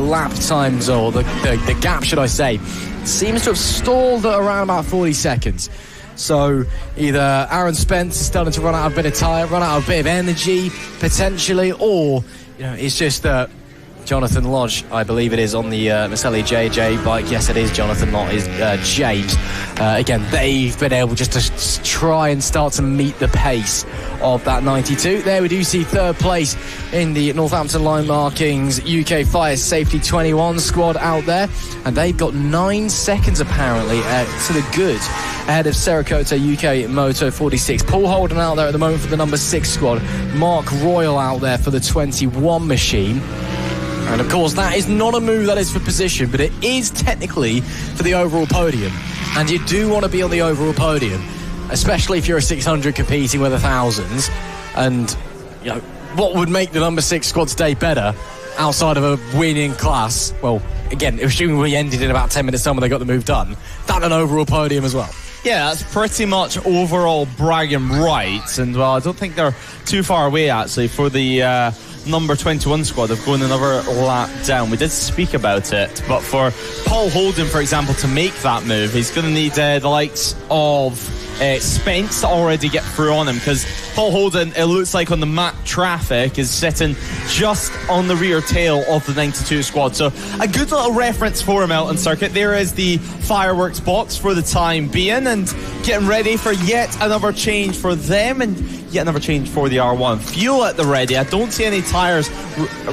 lap times, or the gap, should I say, seems to have stalled at around about 40 seconds. So either Aaron Spence is starting to run out of a bit of tyre, run out of a bit of energy, potentially, or it's just that Jonathan Lodge, I believe it is, on the Maselli JJ bike. Yes, it is Jonathan, not his James. Again, they've been able just to try and start to meet the pace of that 92. There we do see third place in the Northampton Line Markings UK Fire Safety 21 squad out there, and they've got 9 seconds apparently to the good ahead of Serakoto UK Moto 46. Paul Holden out there at the moment for the number 6 squad. Mark Royal out there for the 21 machine. And of course, that is not a move that is for position, but it is technically for the overall podium. And you do want to be on the overall podium, especially if you're a 600 competing with 1000s. And, what would make the number 6 squad's day better outside of a winning class? Well, again, assuming we ended in about 10 minutes time when they got the move done, than an overall podium as well. Yeah, that's pretty much overall bragging rights. And, well, I don't think they're too far away, actually, for the number 21 squad of going another lap down. We did speak about it, but for Paul Holden, for example, to make that move, he's going to need the likes of Spence already get through on him, because Paul Holden, it looks like on the map traffic, is sitting just on the rear tail of the 92 squad. So a good little reference for him out on circuit. There is the fireworks box for the time being, and getting ready for yet another change for them, and yet another change for the R1. Fuel at the ready. I don't see any tyres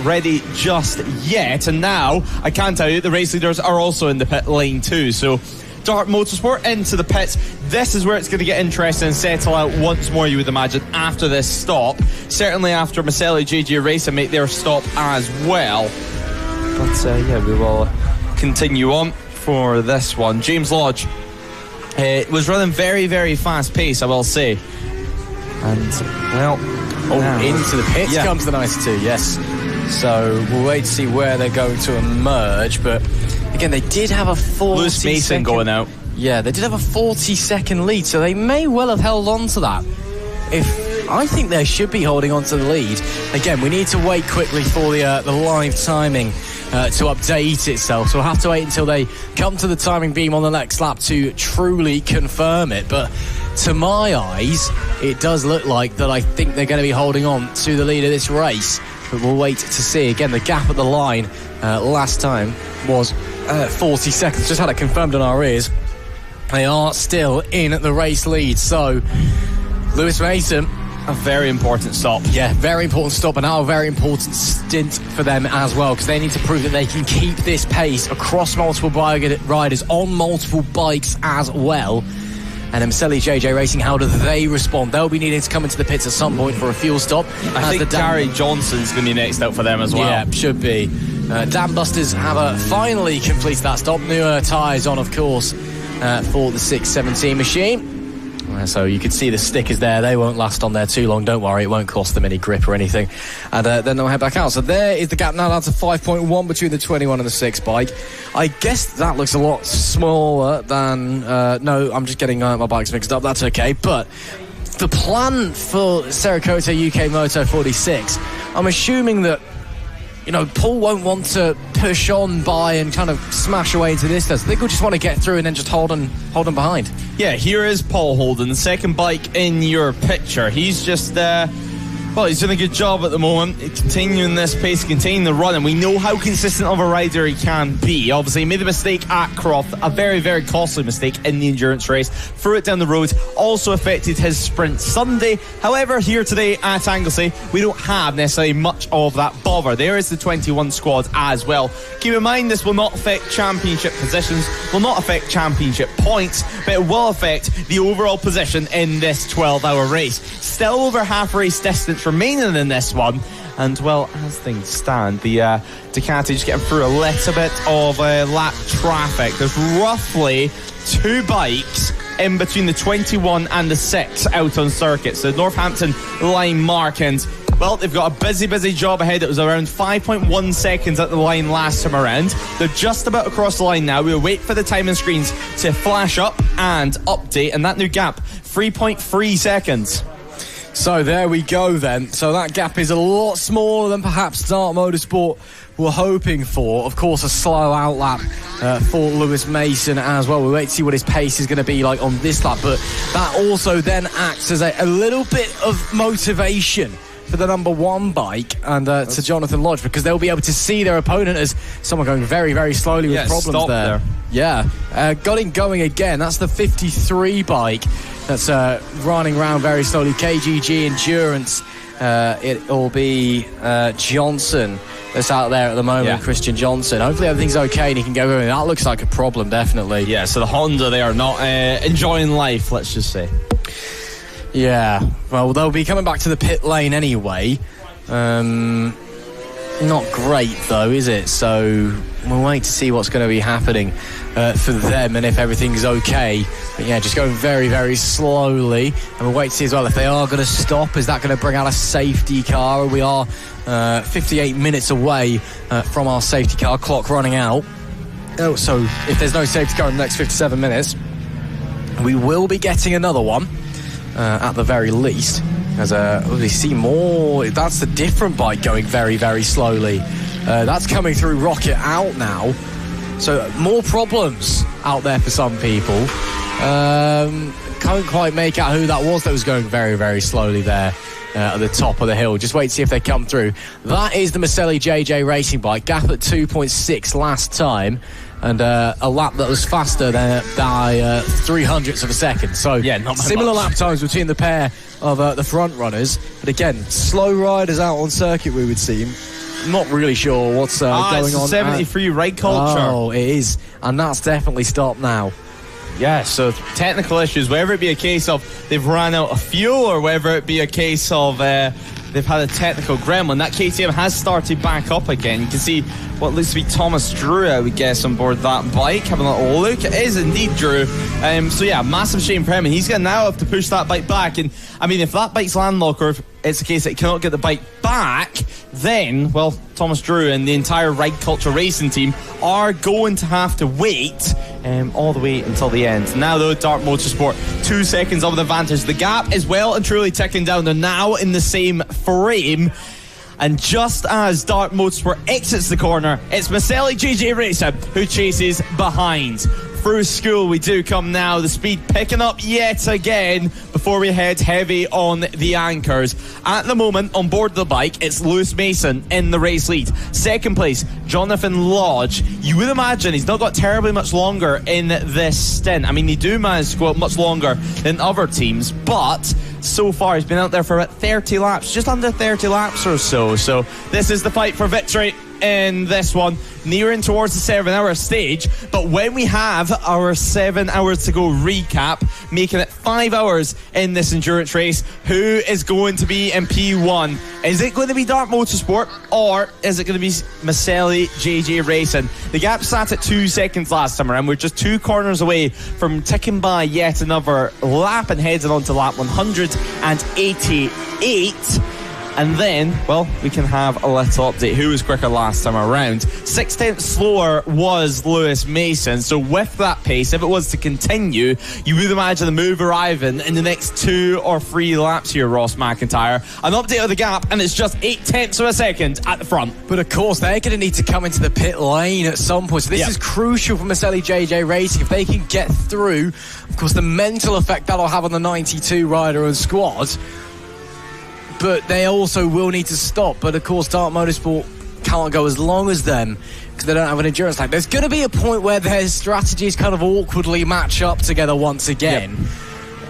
ready just yet, and now I can tell you the race leaders are also in the pit lane too. So Dart Motorsport into the pits. This is where it's going to get interesting and settle out once more, you would imagine, after this stop. Certainly after Maselli JJ Racing make their stop as well. But yeah, we will continue on for this one. James Lodge was running very, very fast pace, I will say. And, well, into the pits comes the 92, yes. So we'll wait to see where they're going to emerge, but again, they did have a 40-second... Lewis Mason going out. Yeah, they did have a 40-second lead, so they may well have held on to that. I think they should be holding on to the lead. Again, we need to wait quickly for the live timing to update itself, so we'll have to wait until they come to the timing beam on the next lap to truly confirm it. But to my eyes, it does look like that I think they're going to be holding on to the lead of this race. But we'll wait to see. Again, the gap at the line last time was 40 seconds. Just had it confirmed on our ears. They are still in the race lead. So, Lewis Mason, a very important stop. Yeah, very important stop, and now a very important stint for them as well, because they need to prove that they can keep this pace across multiple riders on multiple bikes as well. And Maselli JJ Racing, how do they respond? They'll be needing to come into the pits at some point for a fuel stop. I think Gary Johnson's going to be next out for them as well. Yeah, should be. Dam Busters have finally completed that stop. New tyres on, of course, for the 617 machine. So you can see the stickers there. They won't last on there too long. Don't worry, it won't cost them any grip or anything. And then they'll head back out. So there is the gap now down to 5.1 between the 21 and the 6 bike. I guess that looks a lot smaller than... no, I'm just getting my bikes mixed up. That's okay. But the plan for 𝐔𝐋𝐓𝐄 UK Moto 46, I'm assuming that, you know, Paul won't want to push on by and kind of smash away into this. I think we'll just want to get through and then just hold them behind. Yeah, here is Paul Holden, the second bike in your picture. He's just, well, he's doing a good job at the moment, continuing this pace, continuing the run, and we know how consistent of a rider he can be. Obviously, he made a mistake at Croft, a very, very costly mistake in the endurance race, threw it down the road, also affected his sprint Sunday. However, here today at Anglesey, we don't have necessarily much of that bother. There is the 21 squad as well. Keep in mind, this will not affect championship positions, will not affect championship points, but it will affect the overall position in this 12-hour race. Still over half race distance remaining in this one, and well, as things stand, the Ducati just getting through a little bit of lap traffic. There's roughly 2 bikes in between the 21 and the 6 out on circuit, so Northampton line mark, and well, they've got a busy job ahead. It was around 5.1 seconds at the line last time around. They're just about across the line now. We'll wait for the timing screens to flash up and update, and that new gap, 3.3 seconds. So there we go then. So that gap is a lot smaller than perhaps Dart Motorsport were hoping for. Of course, a slow out lap for Lewis Mason as well. We'll wait to see what his pace is going to be like on this lap, but that also then acts as a little bit of motivation for the number 1 bike and to Jonathan Lodge, because they'll be able to see their opponent as someone going very, very slowly with problems there. Yeah, got him going again. That's the 53 bike that's running around very slowly. KGG Endurance. It'll be Johnson that's out there at the moment, Christian Johnson. Hopefully everything's okay and he can go going. That looks like a problem, definitely. Yeah, so the Honda, they are not enjoying life, let's just say. Yeah, well, they'll be coming back to the pit lane anyway. Not great, though, is it? So we'll wait to see what's going to be happening for them and if everything's okay. But yeah, just going very, very slowly. And we'll wait to see as well if they are going to stop. Is that going to bring out a safety car? We are 58 minutes away from our safety car clock running out. Oh, so if there's no safety car in the next 57 minutes, we will be getting another one. At the very least, as we see more. That's a different bike going very, very slowly. That's coming through Rocket out now, so more problems out there for some people. Can't quite make out who that was going very, very slowly there at the top of the hill. Just wait to see if they come through. That is the Maselli JJ racing bike. Gap at 2.6 last time. And a lap that was faster than by 300ths of a second. So not similar much. lap times between the pair of the front runners. But again, slow riders out on circuit, we would seem. Not really sure what's going it's on. 73 ride culture. Oh, it is. And that's definitely stopped now. Yeah, so technical issues, whether it be a case of they've ran out of fuel or whether it be a case of they've had a technical gremlin. That KTM has started back up again. You can see what looks to be Thomas Drew, I would guess, on board that bike. Having a little look. It is indeed Drew. So yeah, massive shame for him. And he's going to now have to push that bike back. And I mean, if that bike's landlocked or if it's a case that he cannot get the bike back, then, well, Thomas Drew and the entire Ride Culture Racing team are going to have to wait all the way until the end. Now, though, Dart Motorsport, 2 seconds of an advantage. The gap is well and truly ticking down. They're now in the same frame. And just as Dart Motorsport exits the corner, it's Maselli JJ Racing who chases behind. Through school we do come now, the speed picking up yet again before we head heavy on the anchors. At the moment, on board the bike, it's Lewis Mason in the race lead. Second place, Jonathan Lodge. You would imagine he's not got terribly much longer in this stint. I mean, they do manage to go out much longer than other teams, but so far he's been out there for about 30 laps, just under 30 laps or so. So this is the fight for victory in this one, nearing towards the 7-hour stage. But when we have our 7 hours to go recap, making it 5 hours in this endurance race, who is going to be in P1? Is it going to be Dart Motorsport or is it going to be Maselli JJ Racing? The gap sat at 2 seconds last time around. We're just 2 corners away from ticking by yet another lap and heading on to lap 188. And then, well, we can have a little update. Who was quicker last time around? 6/10 slower was Lewis Mason. So with that pace, if it was to continue, you would imagine the move arriving in the next 2 or 3 laps here, Ross McIntyre. An update of the gap, and it's just 0.8 of a second at the front. But of course, they're going to need to come into the pit lane at some point. So this is crucial for Maselli JJ Racing. If they can get through, of course, the mental effect that'll have on the 92 rider and squad. But they also will need to stop. But of course, Dart Motorsport can't go as long as them because they don't have an endurance tank. There's going to be a point where their strategies kind of awkwardly match up together once again.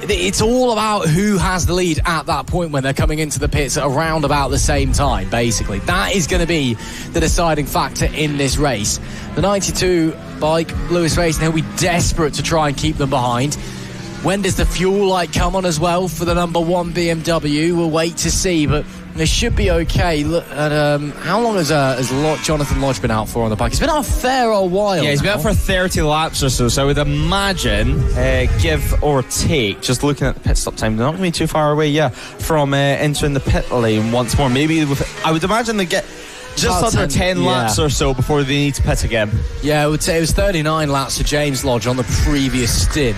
It's all about who has the lead at that point when they're coming into the pits at around about the same time, basically. That is going to be the deciding factor in this race. The 92 bike, Lewis Racing, he'll be desperate to try and keep them behind. When does the fuel light come on as well for the number 1 BMW? We'll wait to see, but they should be okay. Look at how long has Jonathan Lodge been out for on the bike? He's been out a fair old while. Yeah, he's been out for 30 laps or so. So I would imagine, give or take, just looking at the pit stop time, they're not going to be too far away, from entering the pit lane once more. Maybe I would imagine they get just under 10 laps or so before they need to pit again. Yeah, I would say it was 39 laps for James Lodge on the previous stint.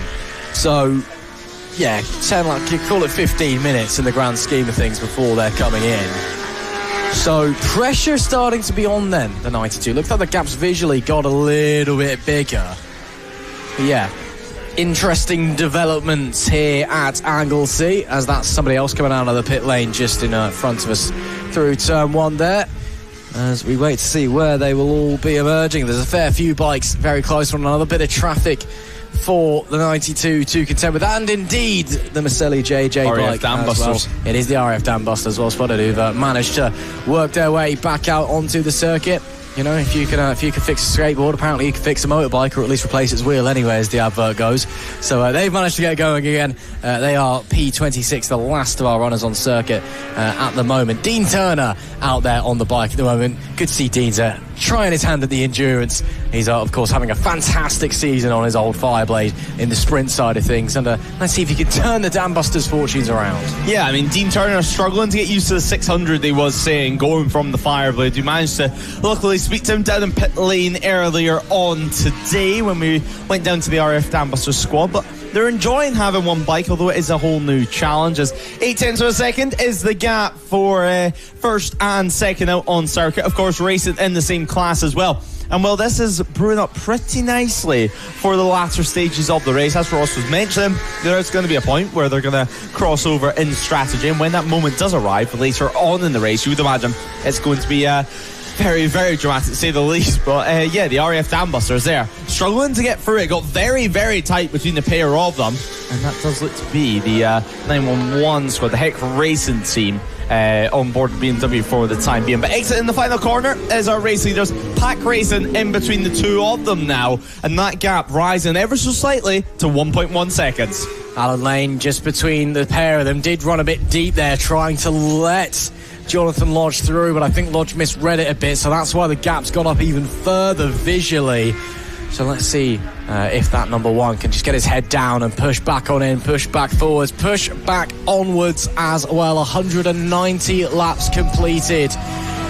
So, 10 laps, you call it 15 minutes in the grand scheme of things before they're coming in. So, pressure starting to be on them, the 92. Looks like the gaps visually got a little bit bigger. But interesting developments here at Anglesey, as that's somebody else coming out of the pit lane just in front of us through turn 1 there. As we wait to see where they will all be emerging. There's a fair few bikes very close to one another, bit of traffic for the 92 to contend with, and indeed the Maselli JJ bike as well. It is the RF Dam Busters, well spotted, who've managed to work their way back out onto the circuit. You know, if you can fix a skateboard, apparently you can fix a motorbike, or at least replace its wheel anyway, as the advert goes. So they've managed to get going again. They are P26, the last of our runners on circuit at the moment. Dean Turner out there on the bike at the moment. Good to see Dean's trying his hand at the endurance. He's, of course, having a fantastic season on his old Fireblade in the sprint side of things. And let's see if he can turn the Dam Busters' fortunes around. Yeah, I mean, Dean Turner struggling to get used to the 600 he was saying, going from the Fireblade. We managed to luckily speak to him down in pit lane earlier on today when we went down to the RF Dam Busters squad. But they're enjoying having one bike, although it is a whole new challenge. As 0.8 of a second is the gap for first and second out on circuit. Of course, racing in the same class as well. And well, this is brewing up pretty nicely for the latter stages of the race. As Ross was mentioning, there's going to be a point where they're going to cross over in strategy, and when that moment does arrive later on in the race, you would imagine it's going to be very, very dramatic to say the least. But yeah, the RAF Dambusters there struggling to get through it. Got very, very tight between the pair of them, and that does look to be the 911 squad, the Heck Racing team, on board the BMW for the time being. But exiting the final corner is our race leaders, Pack Racing, in between the two of them now, and that gap rising ever so slightly to 1.1 seconds. Alan Lane just between the pair of them, did run a bit deep there, trying to let Jonathan Lodge through, but I think Lodge misread it a bit, so that's why the gap's gone up even further visually. So let's see if that number one can just get his head down and push back on in, push back forwards, push back onwards as well. 190 laps completed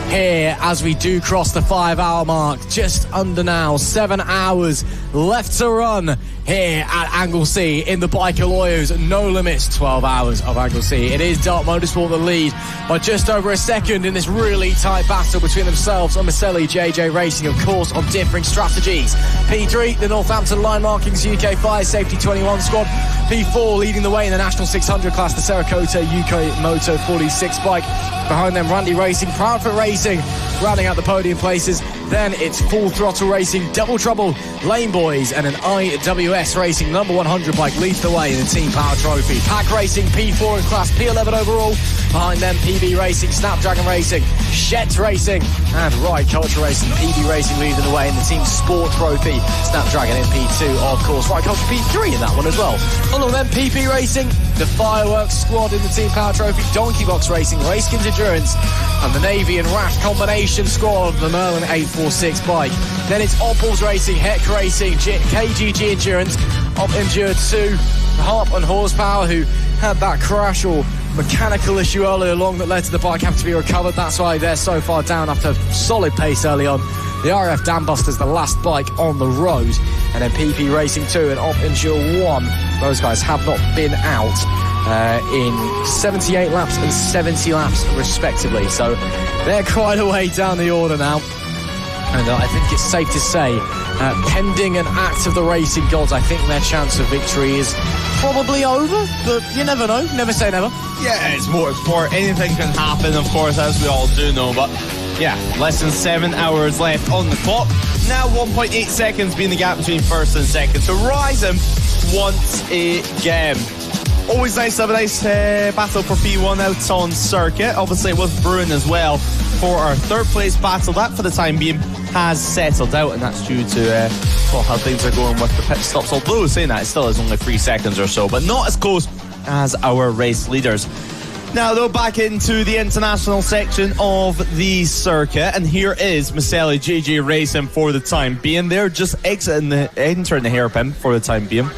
here as we do cross the 5 hour mark, just under now. 7 hours left to run here at Anglesey in the Biker Lawyers No Limits 12 hours of Anglesey. It is Dart Motorsport the lead by just over a second in this really tight battle between themselves and Maselli JJ Racing, of course, on differing strategies. P3, the Northampton Line Markings UK Fire Safety 21 squad. P4 leading the way in the National 600 class, the 𝐔𝐿𝐾𝐍 UK Moto 46 bike. Behind them, Randy Racing, Proudfoot Racing, rounding out the podium places. Then it's Full Throttle Racing, Double Trouble, Lane Boys, and an IWS Racing number 100 bike leads the way in the Team Power Trophy. Pack Racing, P4 in class, P11 overall. Behind them, PB Racing, Snapdragon Racing, Shet Racing, and Ride Culture Racing. PB Racing leading the way in the Team Sport Trophy. Snapdragon in P2, of course. Ride Culture P3 in that one as well. Along them, PP Racing, the Fireworks Squad in the Team Power Trophy, Donkey Box Racing, Racekins Endurance, and the Navy and RAF Combination Squad, the Merlin 846 bike. Then it's Opals Racing, Heck Racing, KGG Endurance, Op Endure 2, Harp and Horsepower, who had that crash or mechanical issue earlier along that led to the bike having to be recovered. That's why they're so far down after solid pace early on. The RAF Dambusters, the last bike on the road. And then PP Racing 2 and Op Endure 1. Those guys have not been out in 78 laps and 70 laps respectively. So they're quite a way down the order now. And I think it's safe to say, pending an act of the racing gods, I think their chance of victory is probably over, but you never know. Never say never. Yeah, it's motorsport. Anything can happen, of course, as we all do know. But yeah, less than 7 hours left on the clock. Now 1.8 seconds being the gap between first and second. So Ryzen once again. Always nice to have a nice battle for P1 out on circuit. Obviously, it was brewing as well for our third place battle. That, for the time being, has settled out, and that's due to how things are going with the pit stops. Although saying that, it still is only 3 seconds or so, but not as close as our race leaders. Now, though, back into the international section of the circuit, and here is Maselli JJ Racing for the time being. They're just entering the hairpin for the time being.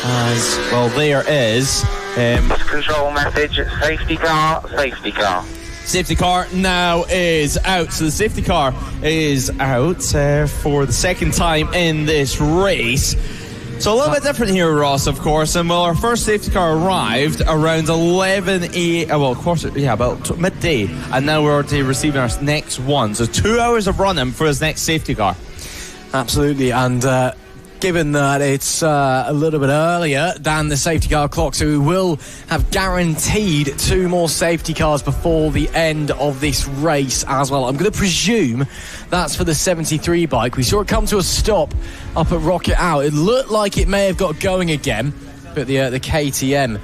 As well, there is control message, safety car, safety car. Safety car now is out. So the safety car is out for the second time in this race. So a little bit different here, Ross, of course. And well, our first safety car arrived around 11 a.m. Well, of course, yeah, about midday. And now we're already receiving our next one. So 2 hours of running for his next safety car. Absolutely. And given that it's a little bit earlier than the safety car clock, so we will have guaranteed 2 more safety cars before the end of this race as well. I'm going to presume that's for the 73 bike. We saw it come to a stop up at Rocket Out. It looked like it may have got going again, but the KTM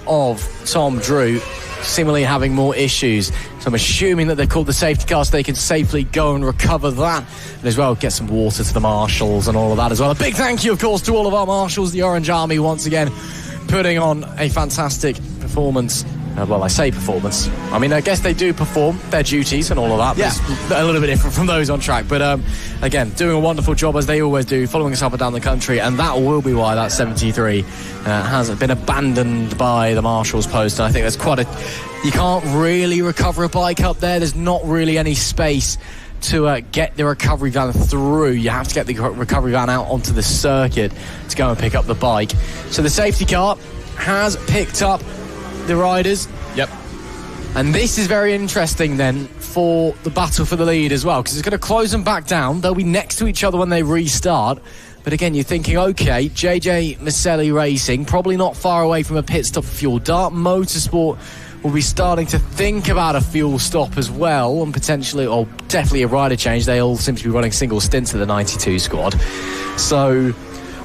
of Tom Drew similarly having more issues. So I'm assuming that they've called the safety car so they can safely go and recover that, and as well get some water to the marshals and all of that as well. A big thank you, of course, to all of our marshals, the Orange Army, once again putting on a fantastic performance. Well, I say performance, I mean, I guess they do perform their duties and all of that, but it's a little bit different from those on track. But again, doing a wonderful job as they always do, following us up and down the country, and that will be why that 73 has been abandoned by the marshal's post. And I think there's quite you can't really recover a bike up there. There's not really any space to get the recovery van through. You have to get the recovery van out onto the circuit to go and pick up the bike. So the safety car has picked up the riders. Yep. And this is very interesting then for the battle for the lead as well, because it's going to close them back down. They'll be next to each other when they restart. But again, you're thinking, okay, JJ Maselli Racing, probably not far away from a pit stop for fuel. Dart Motorsport will be starting to think about a fuel stop as well, and potentially, or definitely a rider change. They all seem to be running single stints at the 92 squad. So,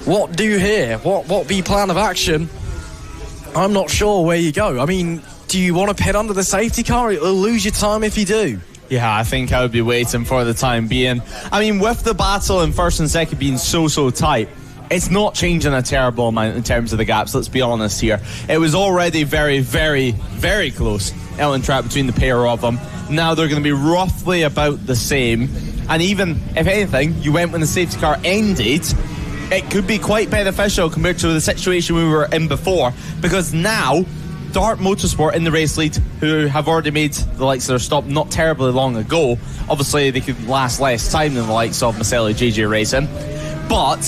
what do here? What be plan of action? I'm not sure where you go. I mean, do you want to pit under the safety car? It'll lose your time if you do. Yeah, I think I would be waiting for the time being. I mean, with the battle in first and second being so tight, it's not changing a terrible amount in terms of the gaps, let's be honest here. It was already very, very, very close out in track between the pair of them. Now they're going to be roughly about the same. And even, if anything, you went when the safety car ended, it could be quite beneficial compared to the situation we were in before, because now Dart Motorsport in the race lead, who have already made the likes of their stop not terribly long ago. Obviously, they could last less time than the likes of Maselli JJ Racing, but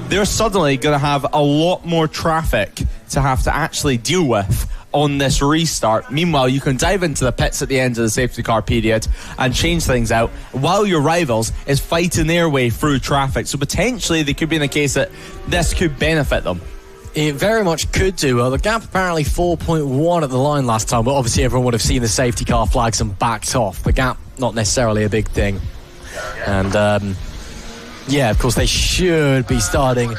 they're suddenly going to have a lot more traffic to have to actually deal with on this restart. Meanwhile, you can dive into the pits at the end of the safety car period and change things out while your rivals is fighting their way through traffic. So potentially they could be in a case that this could benefit them. It very much could do. Well, the gap apparently 4.1 at the line last time, but obviously everyone would have seen the safety car flags and backed off. The gap, not necessarily a big thing. And, yeah, of course, they should be starting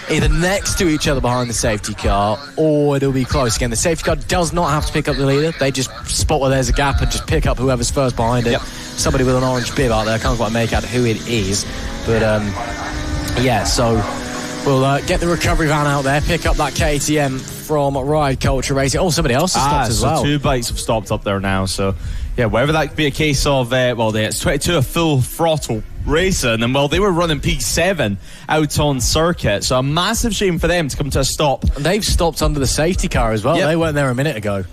either next to each other behind the safety car, or it'll be close again. The safety car does not have to pick up the leader. They just spot where there's a gap and just pick up whoever's first behind it. Yep. Somebody with an orange bib out there. I can't quite make out who it is. But, yeah, so we'll get the recovery van out there, pick up that KTM from Ride Culture Racing. Oh, somebody else has stopped as well. So two bikes have stopped up there now. So, yeah, whether that could be a case of, it's 22 a full throttle racing, and well, they were running P7 out on circuit, so a massive shame for them to come to a stop. And they've stopped under the safety car as well. Yep. They weren't there a minute ago.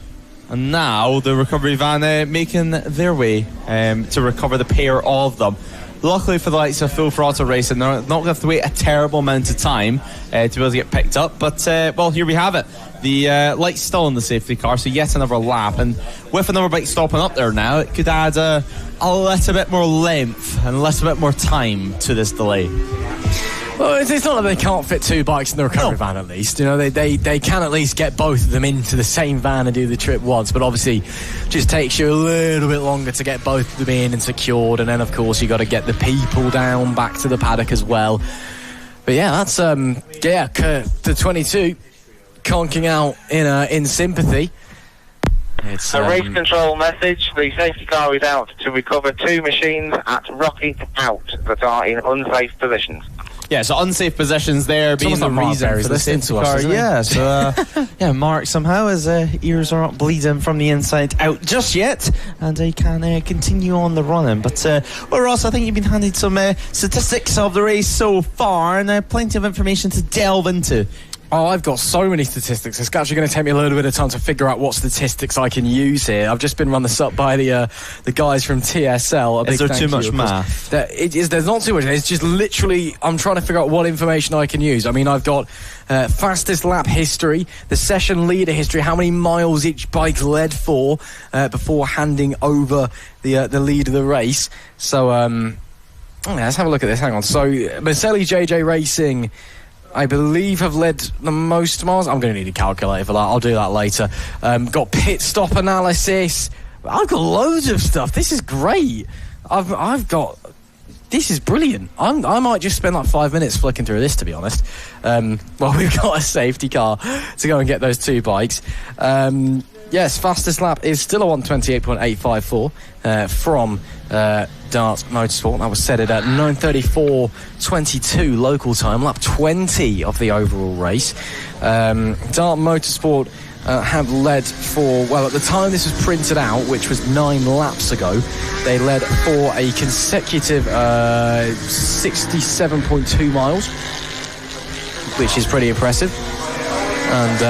And now the recovery van making their way to recover the pair of them. Luckily for the likes of full throttle racing, they're not going to have to wait a terrible amount of time to be able to get picked up. But, well, here we have it. The light's still in the safety car, so yet another lap. And with another bike stopping up there now, it could add a little bit more length and a little bit more time to this delay. Well, it's not that they can't fit two bikes in the recovery van, at least. You know, they can at least get both of them into the same van and do the trip once, but obviously just takes you a little bit longer to get both of them in and secured, and then, of course, you got to get the people down back to the paddock as well. But, yeah, that's, the 22 conking out in sympathy. It's a race control message. The safety car is out to recover two machines at Rocket Out that are in unsafe positions. Yeah, so unsafe positions there being the reason for the safety car. Yeah, so yeah, Mark somehow his ears are not bleeding from the inside out just yet, and he can continue on the running. But well, Ross, I think you've been handed some statistics of the race so far, and plenty of information to delve into. Oh, I've got so many statistics. It's actually going to take me a little bit of time to figure out what statistics I can use here. I've just been run this up by the guys from TSL. Is there too much math? There's not too much. It's just literally, I'm trying to figure out what information I can use. I mean, I've got fastest lap history, the session leader history, how many miles each bike led for before handing over the lead of the race. So, let's have a look at this. Hang on. So, Maselli JJ Racing, I believe, have led the most miles. I'm going to need a calculator for that. I'll do that later. Got pit stop analysis. I've got loads of stuff. This is great. I've got... This is brilliant. I might just spend like 5 minutes flicking through this, to be honest. Well, we've got a safety car to go and get those two bikes. Yes, fastest lap is still a 1:28.854 from Dart Motorsport. That was set at 9:34.22 local time, lap 20 of the overall race. Dart Motorsport have led for, well, at the time this was printed out, which was 9 laps ago, they led for a consecutive 67.2 miles, which is pretty impressive. And,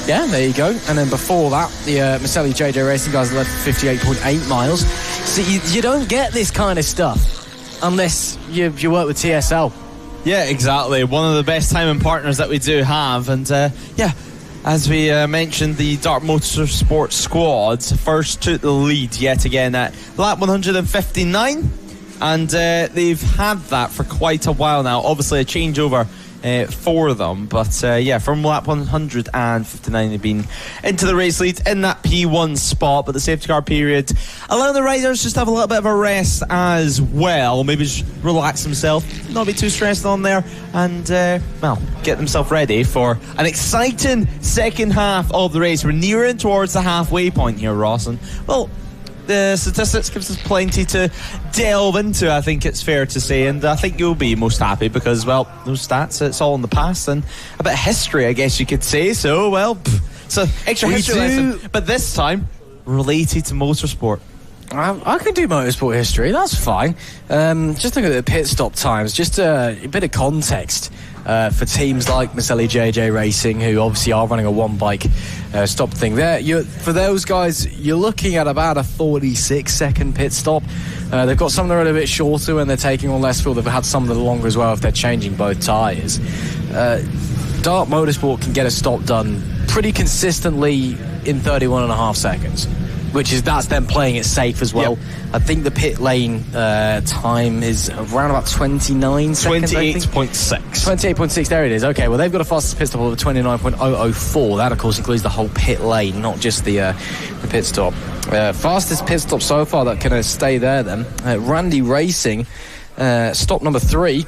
yeah, there you go. And then before that, the Maselli JJ Racing guys led for 58.8 miles. So you don't get this kind of stuff unless you work with TSL. Yeah, exactly. One of the best timing partners that we do have. And, yeah, As we mentioned, the Dart Motorsport squads first took the lead yet again at lap 159, and they've had that for quite a while now. Obviously a changeover for them, but from lap 159 they've been into the race lead in that P1 spot, but the safety car period allowing the riders just have a little bit of a rest as well, maybe just relax themselves, not be too stressed on there, and get themselves ready for an exciting second half of the race. We're nearing towards the halfway point here, Ross, and the statistics gives us plenty to delve into, I think it's fair to say, and I think you'll be most happy because, those stats, it's all in the past and a bit of history, I guess you could say. So, so extra history lesson, but this time related to motorsport. I can do motorsport history, that's fine. Just look at the pit stop times, just a bit of context for teams like Maselli JJ Racing, who obviously are running a one-bike stop thing. For those guys, you're looking at about a 46-second pit stop. They've got some that are a little bit shorter when they're taking on less fuel. They've had some that are longer as well if they're changing both tyres. Dart Motorsport can get a stop done pretty consistently in 31.5 seconds. That's them playing it safe as well. Yep. I think the pit lane time is around about 29 seconds. 28.6. 28.6, there it is. Okay, well, they've got a fastest pit stop of 29.004. That, of course, includes the whole pit lane, not just the pit stop. Fastest pit stop so far that can stay there, then. Randy Racing, stop number 3.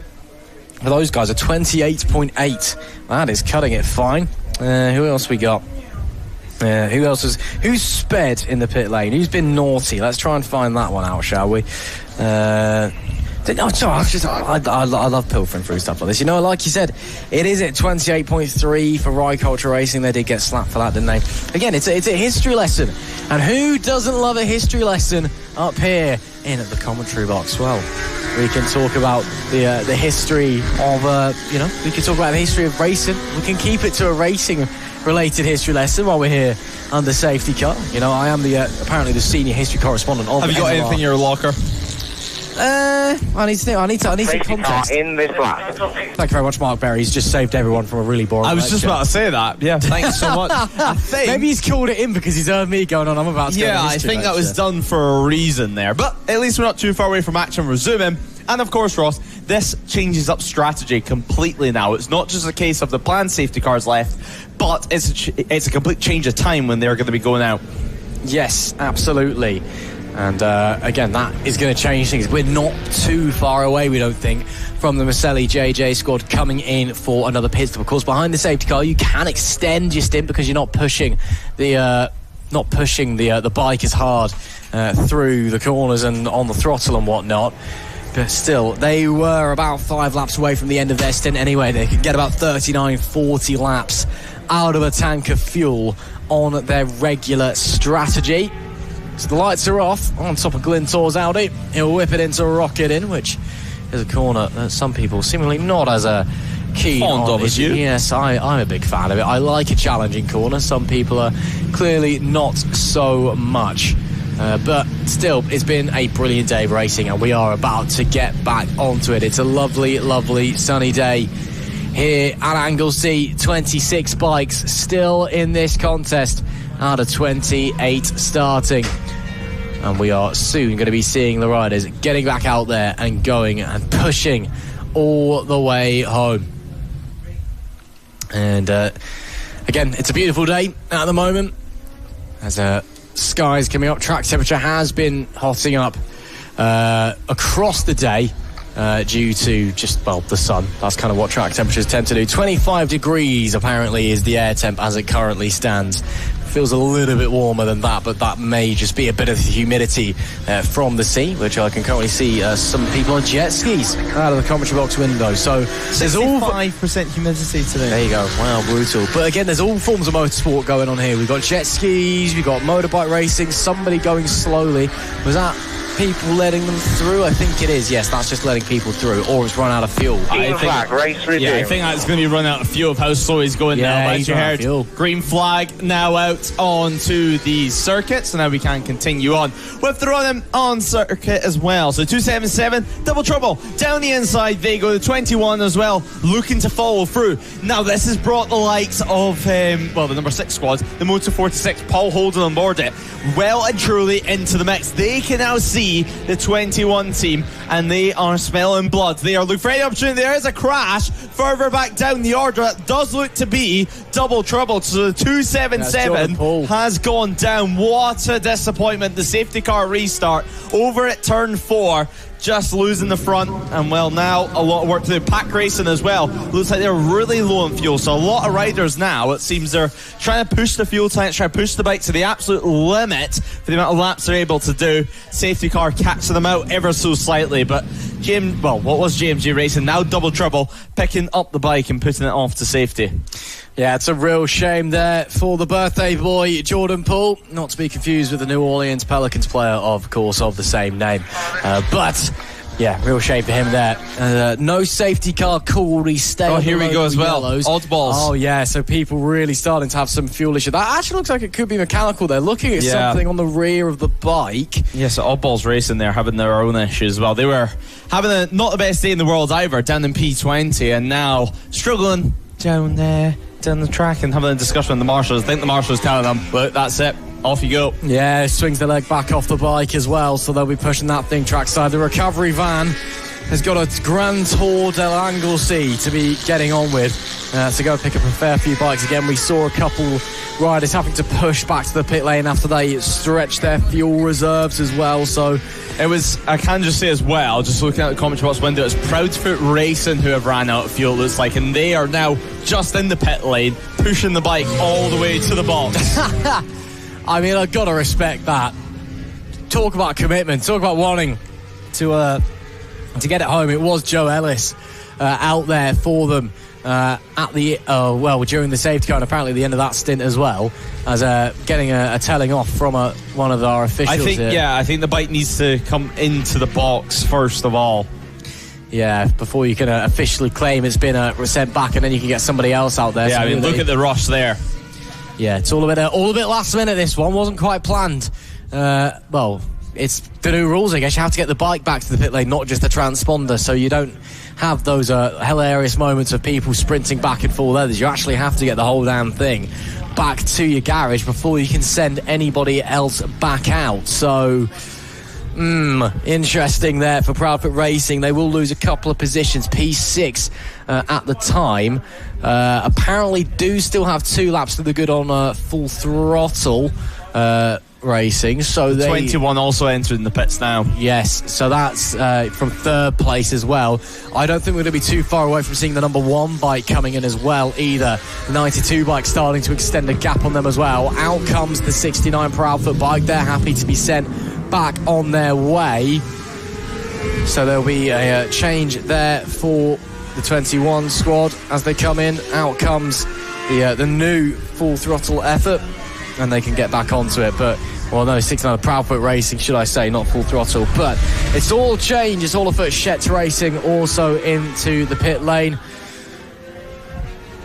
For those guys, are 28.8. That is cutting it fine. Who else we got? Who's sped in the pit lane? Who's been naughty? Let's try and find that one out, shall we? I love pilfering through stuff like this. Like you said, it is at 28.3 for Rye Culture Racing. They did get slapped for that, didn't they? Again, it's a history lesson. And who doesn't love a history lesson up here in the commentary box? Well, we can talk about the history of, we can talk about the history of racing. We can keep it to a racing-related history lesson while we're here under safety car. I am apparently the senior history correspondent of. Have you got anything in your locker? I need some context. In this lap. Thank you very much, Mark Berry. He's just saved everyone from a really boring I was just about to say that. Yeah, thanks so much. I think maybe he's called it in because he's heard me going on. I'm about to go. I think that was done for a reason there. But at least we're not too far away from action. We're zooming. And of course, Ross, this changes up strategy completely now. It's not just a case of the planned safety cars left, but it's a complete change of time when they're going to be going out. Yes, absolutely. And again, that is going to change things. We're not too far away, we don't think, from the Maselli JJ squad coming in for another pit stop. Of course, behind the safety car, you can extend your stint because you're not pushing the bike as hard through the corners and on the throttle and whatnot. But still, they were about 5 laps away from the end of their stint anyway. They could get about 39, 40 laps out of a tank of fuel on their regular strategy. So the lights are off on top of Glintor's Audi. He'll whip it into Rocketing, which is a corner that some people seemingly not as keen on as you. Yes, I'm a big fan of it. I like a challenging corner. Some people are clearly not so much. But still, it's been a brilliant day of racing, and we are about to get back onto it. It's a lovely, lovely sunny day here at Anglesey. 26 bikes still in this contest out of 28 starting. And we are soon going to be seeing the riders getting back out there and going and pushing all the way home. And again, it's a beautiful day at the moment. As skies coming up, track temperature has been hotting up across the day due to just, the sun. That's kind of what track temperatures tend to do. 25 degrees apparently is the air temp as it currently stands. Feels a little bit warmer than that, but that may just be a bit of humidity from the sea, which I can currently see some people on jet skis out of the commentary box window. So there's all 5% humidity today. There you go. Wow, brutal. But again, there's all forms of motorsport going on here. We've got jet skis, we've got motorbike racing, somebody going slowly. Was that people letting them through? I think it is. Yes, that's just letting people through, or it's run out of fuel. Green flag, race resumed. Yeah, I think that's going to be run out of fuel of how slow he's going now. As you heard, green flag now out onto the circuit, so now we can continue on with the running on circuit as well. So 277, double trouble down the inside. They go to 21 as well, looking to follow through. Now this has brought the likes of the number 6 squad, the Motor 46, Paul Holden on board it, well and truly into the mix. They can now see the 21 team, and they are smelling blood. They are looking for any opportunity. There is a crash further back down the order. That does look to be double trouble. So the 277 has gone down. What a disappointment. The safety car restart over at turn 4. Just losing the front, and now a lot of work to do. Pack racing as well. Looks like they're really low on fuel, so a lot of riders now, it seems they're trying to push the fuel tanks, trying to push the bike to the absolute limit for the amount of laps they're able to do. Safety car catching them out ever so slightly, but what was JMG Racing, now double trouble, picking up the bike and putting it off to safety. Yeah, it's a real shame there for the birthday boy, Jordan Poole. Not to be confused with the New Orleans Pelicans player, of course, of the same name. But, yeah, real shame for him there. No safety car called. He stayed. Oh, here we go as well. Yellows. Oddballs. Oh, yeah, so people really starting to have some fuel issue. That actually looks like it could be mechanical. They're looking at something on the rear of the bike. Yeah, so Oddballs Racing there having their own issues as well. They were having not the best day in the world either, down in P20, and now struggling down there. Down the track and having a discussion with the marshals. I think the marshals telling them, look, that's it, off you go. Yeah, swings the leg back off the bike as well, so they'll be pushing that thing trackside. The recovery van has got a Grand Tour de Anglesey to be getting on with, to go pick up a fair few bikes. Again, we saw a couple riders having to push back to the pit lane after they stretched their fuel reserves as well. So it was, I can just say as well, just looking at the commentary box window, it's Proudfoot Racing who have ran out of fuel, it looks like, and they are now just in the pit lane, pushing the bike all the way to the box. I mean, I've got to respect that. Talk about commitment, talk about wanting to get it home. It was Joe Ellis out there for them at the during the safety car, and apparently the end of that stint as well, as getting a telling off from one of our officials. I think the bike needs to come into the box first of all. Yeah, before you can officially claim it's been sent back, and then you can get somebody else out there. Yeah, so look at the rush there. Yeah, it's all a bit last minute. This one wasn't quite planned. It's the new rules, I guess. You have to get the bike back to the pit lane, not just the transponder, so you don't have those hilarious moments of people sprinting back and forth others. You actually have to get the whole damn thing back to your garage before you can send anybody else back out. So, interesting there for Proudfoot Racing. They will lose a couple of positions. P6 at the time. Apparently do still have 2 laps to the good on full throttle Racing, so 21 also entered in the pits now. Yes, so that's from 3rd place as well. I don't think we're going to be too far away from seeing the number 1 bike coming in as well either. 92 bike starting to extend a gap on them as well. Out comes the 69 Proudfoot bike. They're happy to be sent back on their way, so there'll be a change there for the 21 squad as they come in. Out comes the new full throttle effort, and they can get back onto it. But 69 Proudfoot Racing, should I say, not full throttle. But it's all changed. It's all afoot. Shet Racing also into the pit lane.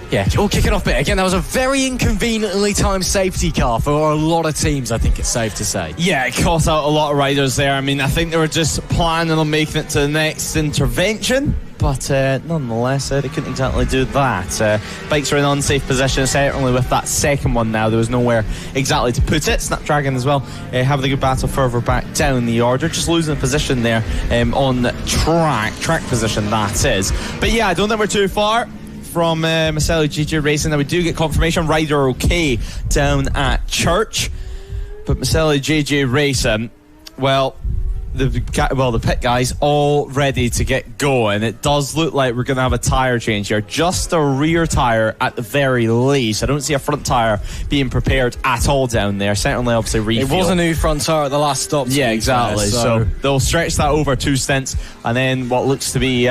Yeah, all kicking off bit. Again, that was a very inconveniently timed safety car for a lot of teams, I think it's safe to say. Yeah, it caught out a lot of riders there. I mean, I think they were just planning on making it to the next intervention, but nonetheless, they couldn't exactly do that. Bikes are in unsafe position, certainly with that second one now. There was nowhere exactly to put it. Snapdragon as well, having a good battle further back down the order, just losing a position there on track position, that is. But yeah, I don't think we're too far from Maselli GG Racing. Now we do get confirmation rider okay down at Church, but Maselli GG Racing, the pit guys all ready to get going. It does look like we're going to have a tyre change here, just a rear tyre at the very least. I don't see a front tyre being prepared at all down there. Certainly, obviously, refuel. It was a new front tyre at the last stop. Yeah, exactly. So they'll stretch that over 2 stints, and then what looks to be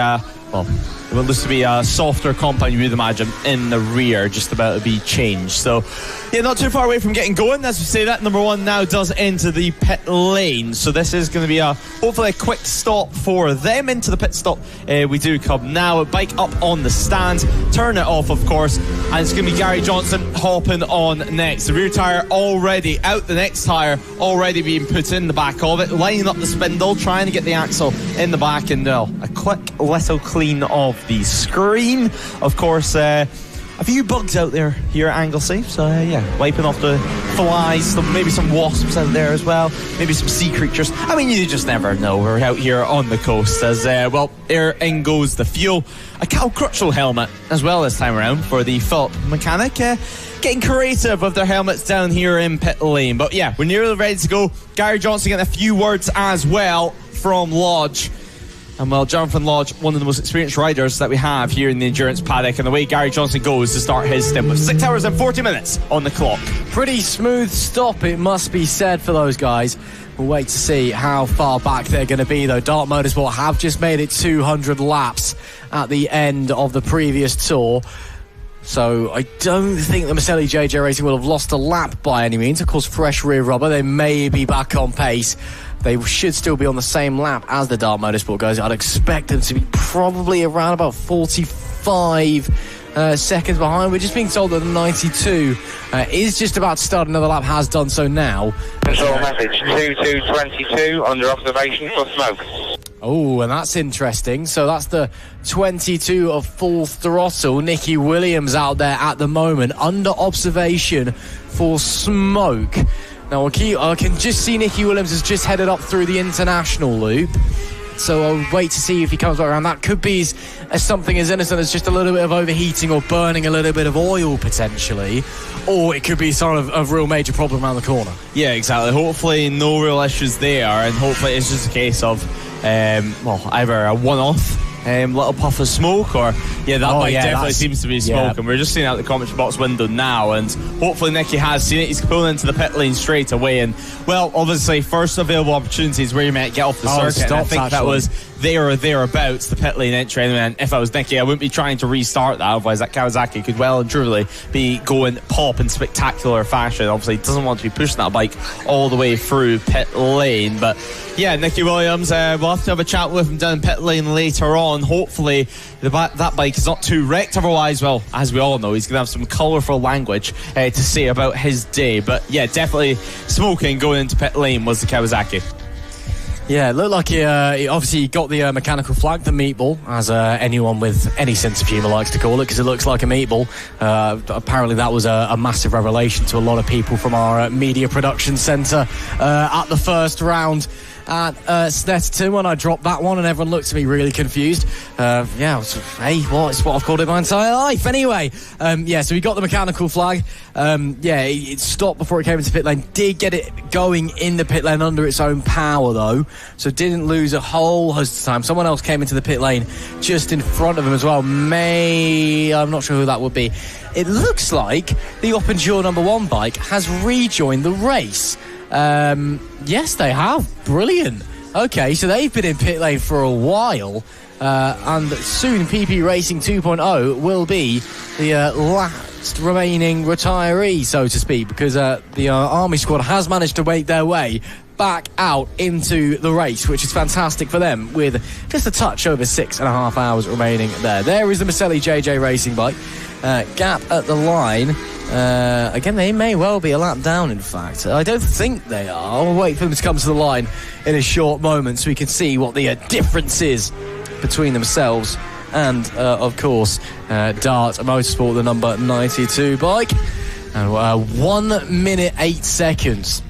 well, it looks to be a softer compound, you would imagine, in the rear, just about to be changed. So, yeah, not too far away from getting going. As we say, that number one now does enter the pit lane. So this is going to be hopefully a quick stop for them. Into the pit stop we do come now. A bike up on the stand. Turn it off, of course. And it's going to be Gary Johnson hopping on next. The rear tyre already out. The next tyre already being put in the back of it. Lining up the spindle, trying to get the axle in the back. And a quick little clean of the screen. Of course, a few bugs out there here at Anglesey, so yeah, wiping off the flies, maybe some wasps out there as well, maybe some sea creatures. I mean, you just never know. We're out here on the coast as well, in goes the fuel. A 𝐂𝐓𝐄𝐓 helmet as well this time around for the Philip mechanic. Getting creative with their helmets down here in pit lane. But yeah, we're nearly ready to go. Gary Johnson getting a few words as well from Lodge. And well, Jonathan Lodge, one of the most experienced riders that we have here in the endurance paddock, and the way Gary Johnson goes to start his stint with 6 hours and 40 minutes on the clock. Pretty smooth stop, it must be said, for those guys. We'll wait to see how far back they're going to be, though. Dart Motorsport have just made it 200 laps at the end of the previous tour. So I don't think the Maselli JJ Racing will have lost a lap by any means. Of course, fresh rear rubber, they may be back on pace. They should still be on the same lap as the Dart Motorsport guys. I'd expect them to be probably around about 45 seconds behind. We're just being told that the 92 is just about to start another lap, has done so now. Control message 2222 under observation for smoke. Oh, and that's interesting. So that's the 22 of full throttle. Nicky Williams out there at the moment under observation for smoke. Now I can just see Nicky Williams has just headed up through the international loop. So I'll wait to see if he comes back around. That could be as something as innocent as just a little bit of overheating or burning a little bit of oil potentially. Or it could be sort of a real major problem around the corner. Yeah, exactly. Hopefully no real issues there, and hopefully it's just a case of either a one-off little puff of smoke, or that bike definitely seems to be smoke, and we're just seeing out the commentary box window now, and hopefully Nicky has seen it. He's pulling into the pit lane straight away, and well, obviously first available opportunities where you might get off the circuit, and I think that was there or thereabouts, the pit lane entry. And if I was Nicky, I wouldn't be trying to restart that, otherwise that Kawasaki could well and truly be going pop in spectacular fashion. Obviously doesn't want to be pushing that bike all the way through pit lane. But yeah, Nicky Williams, we'll have to have a chat with him down pit lane later on. Hopefully that bike is not too wrecked, otherwise, well, as we all know, he's going to have some colourful language to say about his day. But yeah, definitely smoking going into pit lane was the Kawasaki. Yeah, it looked like he obviously got the mechanical flag, the meatball, as anyone with any sense of humour likes to call it, because it looks like a meatball. Apparently that was a massive revelation to a lot of people from our media production centre at the first round at Snetterton when I dropped that one, and everyone looked at me really confused. It's what I've called it my entire life. Anyway, so we got the mechanical flag. It stopped before it came into pit lane. Did get it going in the pit lane under its own power, though, so didn't lose a whole host of time. Someone else came into the pit lane just in front of him as well. I'm not sure who that would be. It looks like the Openshaw number 1 bike has rejoined the race. Yes, they have. Brilliant. Okay, so they've been in pit lane for a while, and soon PP Racing 2.0 will be the last remaining retiree, so to speak, because the Army squad has managed to make their way back out into the race, which is fantastic for them, with just a touch over 6.5 hours remaining there. There is the Maselli JJ Racing bike. Gap at the line. Again, they may well be a lap down, in fact. I don't think they are. I'll wait for them to come to the line in a short moment so we can see what the difference is between themselves and, of course, Dart Motorsport, the number 92 bike. And 1 minute 8 seconds.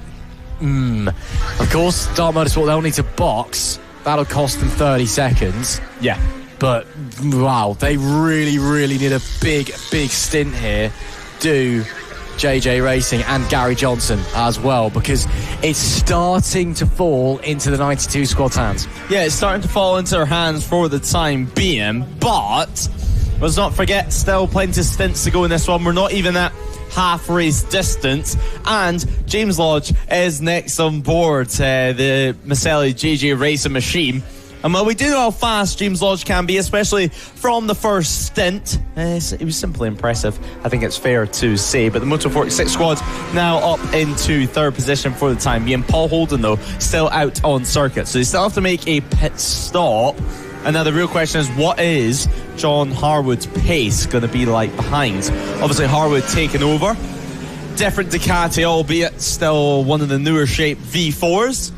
Of course, Dart Motorsport, they'll need to box. That'll cost them 30 seconds. Yeah. But, wow, they really, really need a big, big stint here. Do JJ Racing and Gary Johnson as well, because it's starting to fall into the 92 squad's hands. Yeah, it's starting to fall into their hands for the time being, but let's not forget, still plenty of stints to go in this one. We're not even at half race distance, and James Lodge is next on board the Maselli JJ Racing machine. And while we do know how fast James Lodge can be, especially from the first stint, it was simply impressive, I think it's fair to say. But the Moto 46 squad now up into third position for the time being. Paul Holden, though, still out on circuit, so they still have to make a pit stop. And now the real question is, what is John Harwood's pace going to be like behind? Obviously, Harwood taking over. Different Ducati, albeit still one of the newer shape V4s.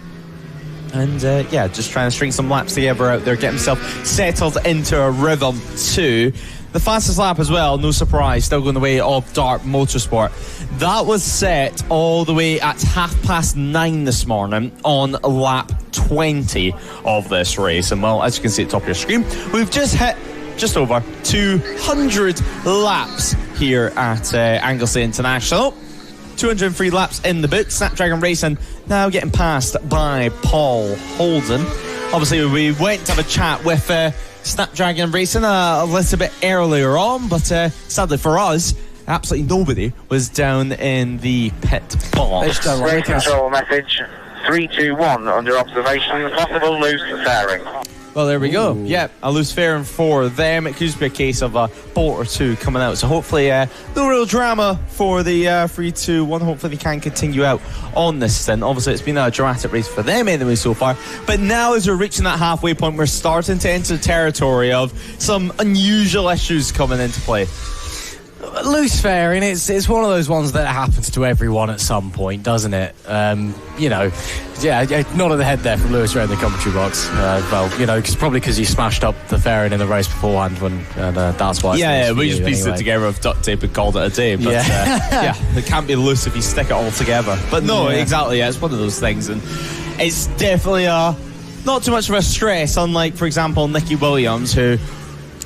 And just trying to string some laps together out there, get himself settled into a rhythm too. The fastest lap as well, no surprise, still going the way of Dart Motorsport. That was set all the way at 9:30 this morning on lap 20 of this race. And well, as you can see at the top of your screen, we've just hit just over 200 laps here at Anglesey International. 203 laps in the boot. Snapdragon Racing now getting passed by Paul Holden. Obviously, we went to have a chat with Snapdragon Racing a little bit earlier on, but sadly for us, absolutely nobody was down in the pit box. Race control message 321 under observation. Possible loose fairing. Well, there we go. Yeah, a loose fairing for them. It could just be a case of a bolt or two coming out. So hopefully, no real drama for the 3-2-1. Hopefully, they can continue out on this stint. Obviously, it's been a dramatic race for them anyway so far. But now, as we're reaching that halfway point, we're starting to enter the territory of some unusual issues coming into play. Loose fairing, it's one of those ones that happens to everyone at some point, doesn't it? Nod of the head there from Lewis Ray in the commentary box. Probably because you smashed up the fairing in the race beforehand, that's why. We just pieced it together with duct tape and called it a day. But it can't be loose if you stick it all together. But no, exactly, it's one of those things, and it's definitely not too much of a stress, unlike, for example, Nicky Williams, who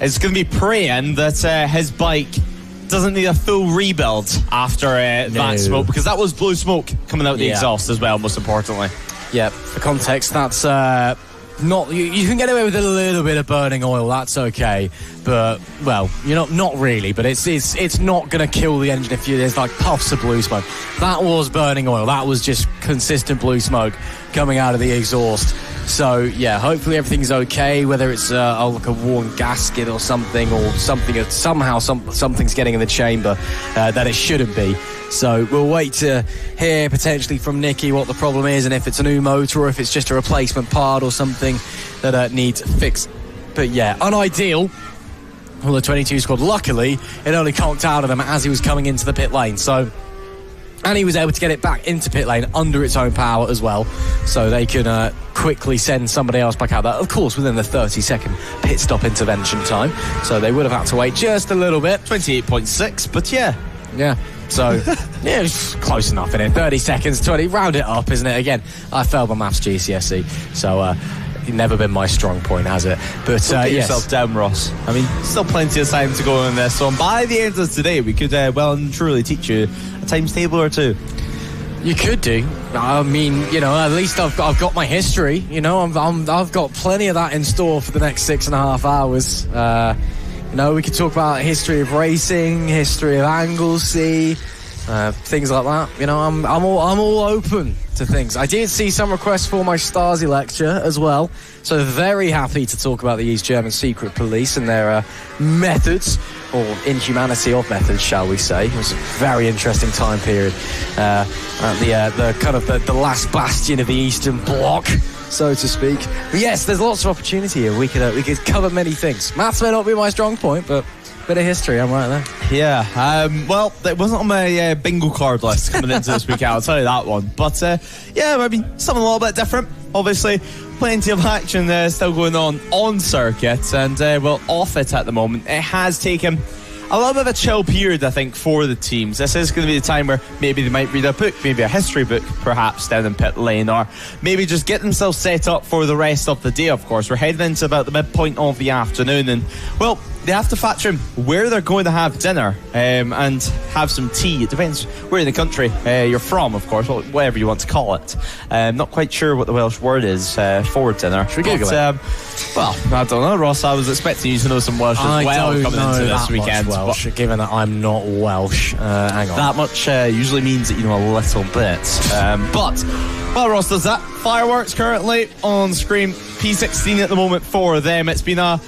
is going to be praying that his bike doesn't need a full rebuild after that smoke, because that was blue smoke coming out the exhaust as well, most importantly. Yeah, for context, that's not you can get away with a little bit of burning oil, that's okay, but well, not really, but it's not going to kill the engine if there's like puffs of blue smoke. That was burning oil, that was just consistent blue smoke coming out of the exhaust. So yeah, hopefully everything's okay, whether it's like a worn gasket or something, somehow something's getting in the chamber that it shouldn't be. So we'll wait to hear potentially from Nicky what the problem is, and if it's a new motor or if it's just a replacement part or something that needs fixed. But yeah, unideal. Well, the 22 squad, luckily, it only conked out of them as he was coming into the pit lane. And he was able to get it back into pit lane under its own power as well, so they can quickly send somebody else back out there, of course within the 30-second pit stop intervention time, so they would have had to wait just a little bit. 28.6, but yeah, so yeah, it's close enough, innit? 30 seconds, 20, round it up, isn't it? Again, I failed my maths GCSE, so never been my strong point, has it? But get yourself down, Ross. I mean, still plenty of time to go on this. So by the end of today, we could well and truly teach you a times table or two. You could do. I mean, at least I've got my history. I've got plenty of that in store for the next 6.5 hours. We could talk about history of racing, history of Anglesey, things like that. I'm all open to things. I did see some requests for my Stasi lecture as well, so very happy to talk about the East German secret police and their methods, or inhumanity of methods, shall we say. It was a very interesting time period, the kind of the last bastion of the Eastern Bloc, so to speak. But yes, there's lots of opportunity here. We could cover many things. Maths may not be my strong point, but bit of history, I'm right there. Yeah, well, it wasn't on my bingo card list coming into this weekend, I'll tell you that one. But I mean, something a little bit different. Obviously, plenty of action still going on circuit, and off it at the moment. It has taken a little bit of a chill period, I think, for the teams. This is going to be the time where maybe they might read a book, maybe a history book, perhaps, down in pit lane, or maybe just get themselves set up for the rest of the day, of course. We're heading into about the midpoint of the afternoon, and, well, they have to factor in where they're going to have dinner and have some tea. It depends where in the country you're from, of course, whatever you want to call it. Not quite sure what the Welsh word is for dinner. Should we Google it? Well, I don't know, Ross. I was expecting you to know some Welsh as well coming into this weekend. Welsh, given that I'm not Welsh. Hang on. That much usually means that you know a little bit. But Well, Ross does that. Fireworks currently on screen. P16 at the moment for them. It's been a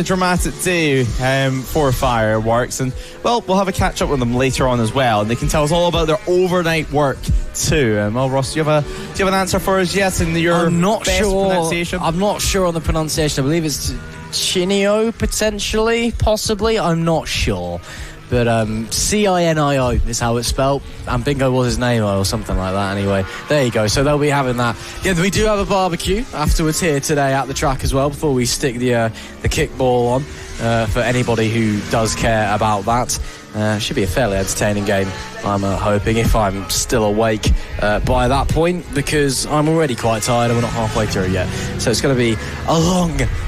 dramatic day for fireworks, and well, we'll have a catch up with them later on as well, and they can tell us all about their overnight work too. Well, Ross, do you have an answer for us yet in your best pronunciation? I'm not sure on the pronunciation. I believe it's Chinio, potentially, possibly. I'm not sure. But CINIO is how it's spelled, and Bingo was his name or something like that. Anyway, there you go. So they'll be having that. Yeah, we do have a barbecue afterwards here today at the track as well, before we stick the kickball on for anybody who does care about that. Should be a fairly entertaining game, I'm hoping, if I'm still awake by that point, because I'm already quite tired and we're not halfway through yet. So it's going to be a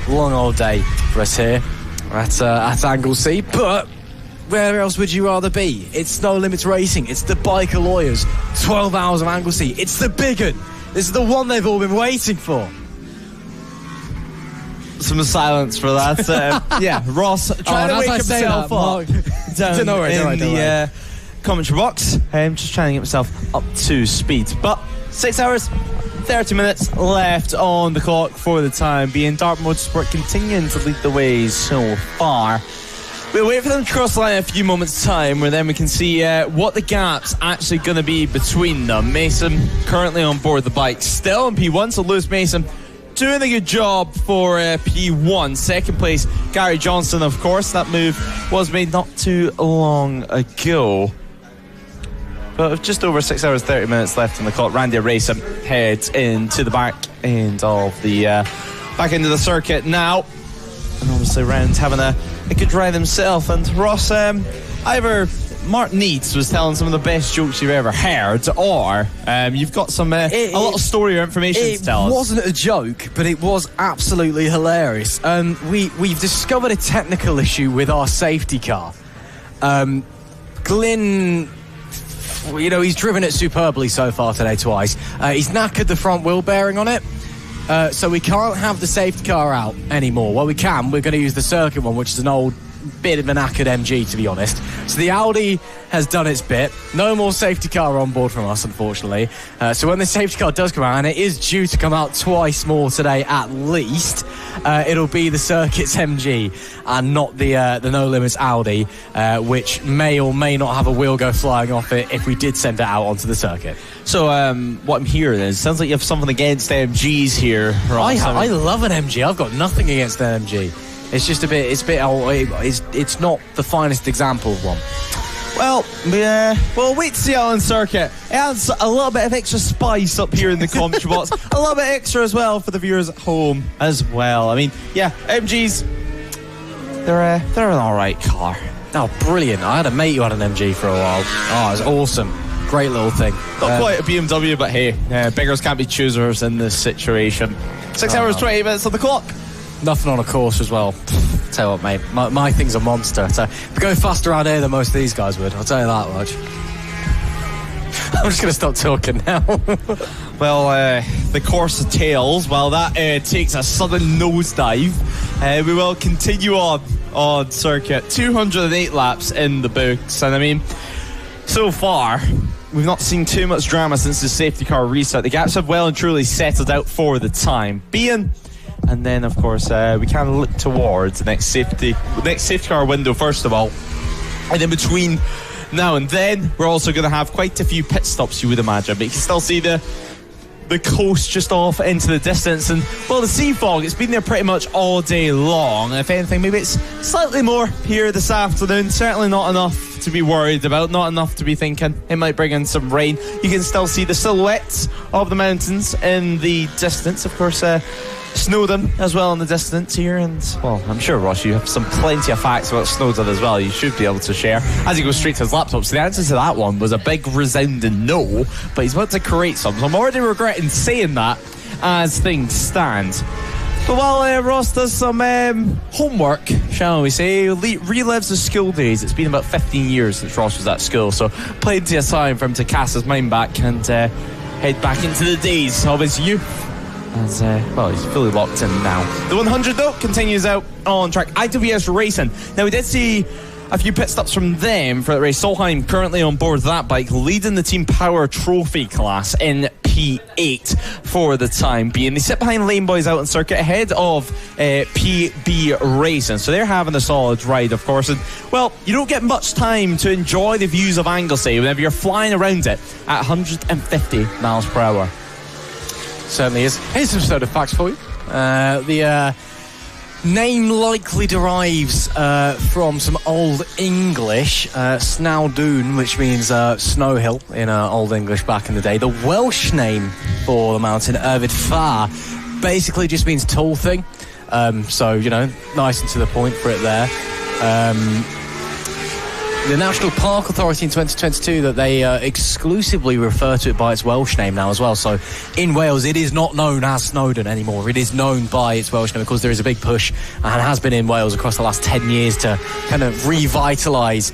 long old day for us here at Anglesey. But where else would you rather be? It's No Limits Racing. It's the biker lawyers. 12 hours of Anglesey. It's the big one. This is the one they've all been waiting for. Some silence for that. Yeah, Ross trying to wake himself up down in the commentary box. Just trying to get himself up to speed. But 6 hours, 30 minutes left on the clock for the time being. Dart Motorsport continuing to lead the way so far. We'll wait for them to cross the line in a few moments' time, where then we can see what the gap's actually going to be between them. Mason currently on board the bike, still in P1, so Lewis Mason doing a good job for P1. Second place, Gary Johnson, of course. That move was made not too long ago. But with just over 6 hours, 30 minutes left on the clock, Randy Racing heads into the back end of the circuit now. And obviously Round having a good ride himself. And Ross, either Mark Needs was telling some of the best jokes you've ever heard, or you've got some a lot of story or information to tell us. It wasn't a joke, but it was absolutely hilarious. We've discovered a technical issue with our safety car. Glyn, he's driven it superbly so far today twice. He's knackered the front wheel bearing on it. So we can't have the safety car out anymore. Well, we can. We're going to use the circuit one, which is an old bit of an knackered MG, to be honest. So the Audi has done its bit. No more safety car on board from us, unfortunately. So when the safety car does come out, and it is due to come out twice more today at least, it'll be the circuit's MG and not the No Limits Audi, which may or may not have a wheel go flying off it if we did send it out onto the circuit. So what I'm hearing is, sounds like you have something against MGs here. I love an MG. I've got nothing against an MG. It's just it's not the finest example of one. Well, we'll wait to see out on circuit. It adds a little bit of extra spice up here in the commentary box. A little bit extra as well for the viewers at home as well. I mean, yeah, MGs, they're an alright car. Oh, brilliant. I had a mate who had an MG for a while. Oh, it was awesome. Great little thing. Not quite a BMW, but hey, beggars can't be choosers in this situation. 6 hours, 20 minutes on the clock. Nothing on a course as well. Tell you what, mate, my thing's a monster. So we go faster around here than most of these guys would. I'll tell you that much. I'm just going to stop talking now. Well, the course of tails, well, that takes a sudden nosedive. We will continue on circuit. 208 laps in the books, and I mean, so far we've not seen too much drama since the safety car restart. The gaps have well and truly settled out for the time being. And then, of course, we can look towards the next safety car window, first of all. And in between now and then, we're also going to have quite a few pit stops, you would imagine. But you can still see the coast just off into the distance. And, well, the sea fog, it's been there pretty much all day long. And if anything, maybe it's slightly more here this afternoon. Certainly not enough to be worried about, not enough to be thinking it might bring in some rain. You can still see the silhouettes of the mountains in the distance. Of course, Snowdon as well in the distance here, and well, I'm sure, Ross, you have plenty of facts about Snowdon as well. You should be able to share as he goes straight to his laptop. So the answer to that one was a big resounding no, but he's about to create some, so I'm already regretting saying that as things stand. But while Ross does some homework, shall we say, relives his school days. It's been about 15 years since Ross was at school, so plenty of time for him to cast his mind back and head back into the days of his youth. As, well, he's fully locked in now. The 100, though, continues out on track. IWS Racing. Now, we did see a few pit stops from them for the race. Solheim currently on board that bike, leading the Team Power Trophy class in P8 for the time being. They sit behind Lane Boys out on circuit ahead of PB Racing, so they're having a solid ride, of course. And well, you don't get much time to enjoy the views of Anglesey whenever you're flying around it at 150 miles per hour. Certainly is. Here's some soda facts for you. The name likely derives from some Old English, Snowdoun, which means snow hill in Old English back in the day. The Welsh name for the mountain, 𝐓𝐄𝐓𝐿, basically just means tall thing. So, you know, nice and to the point for it there. The National Park Authority in 2022 that they exclusively refer to it by its Welsh name now as well. So in Wales, it is not known as Snowdon anymore. It is known by its Welsh name because there is a big push and has been in Wales across the last 10 years to kind of revitalise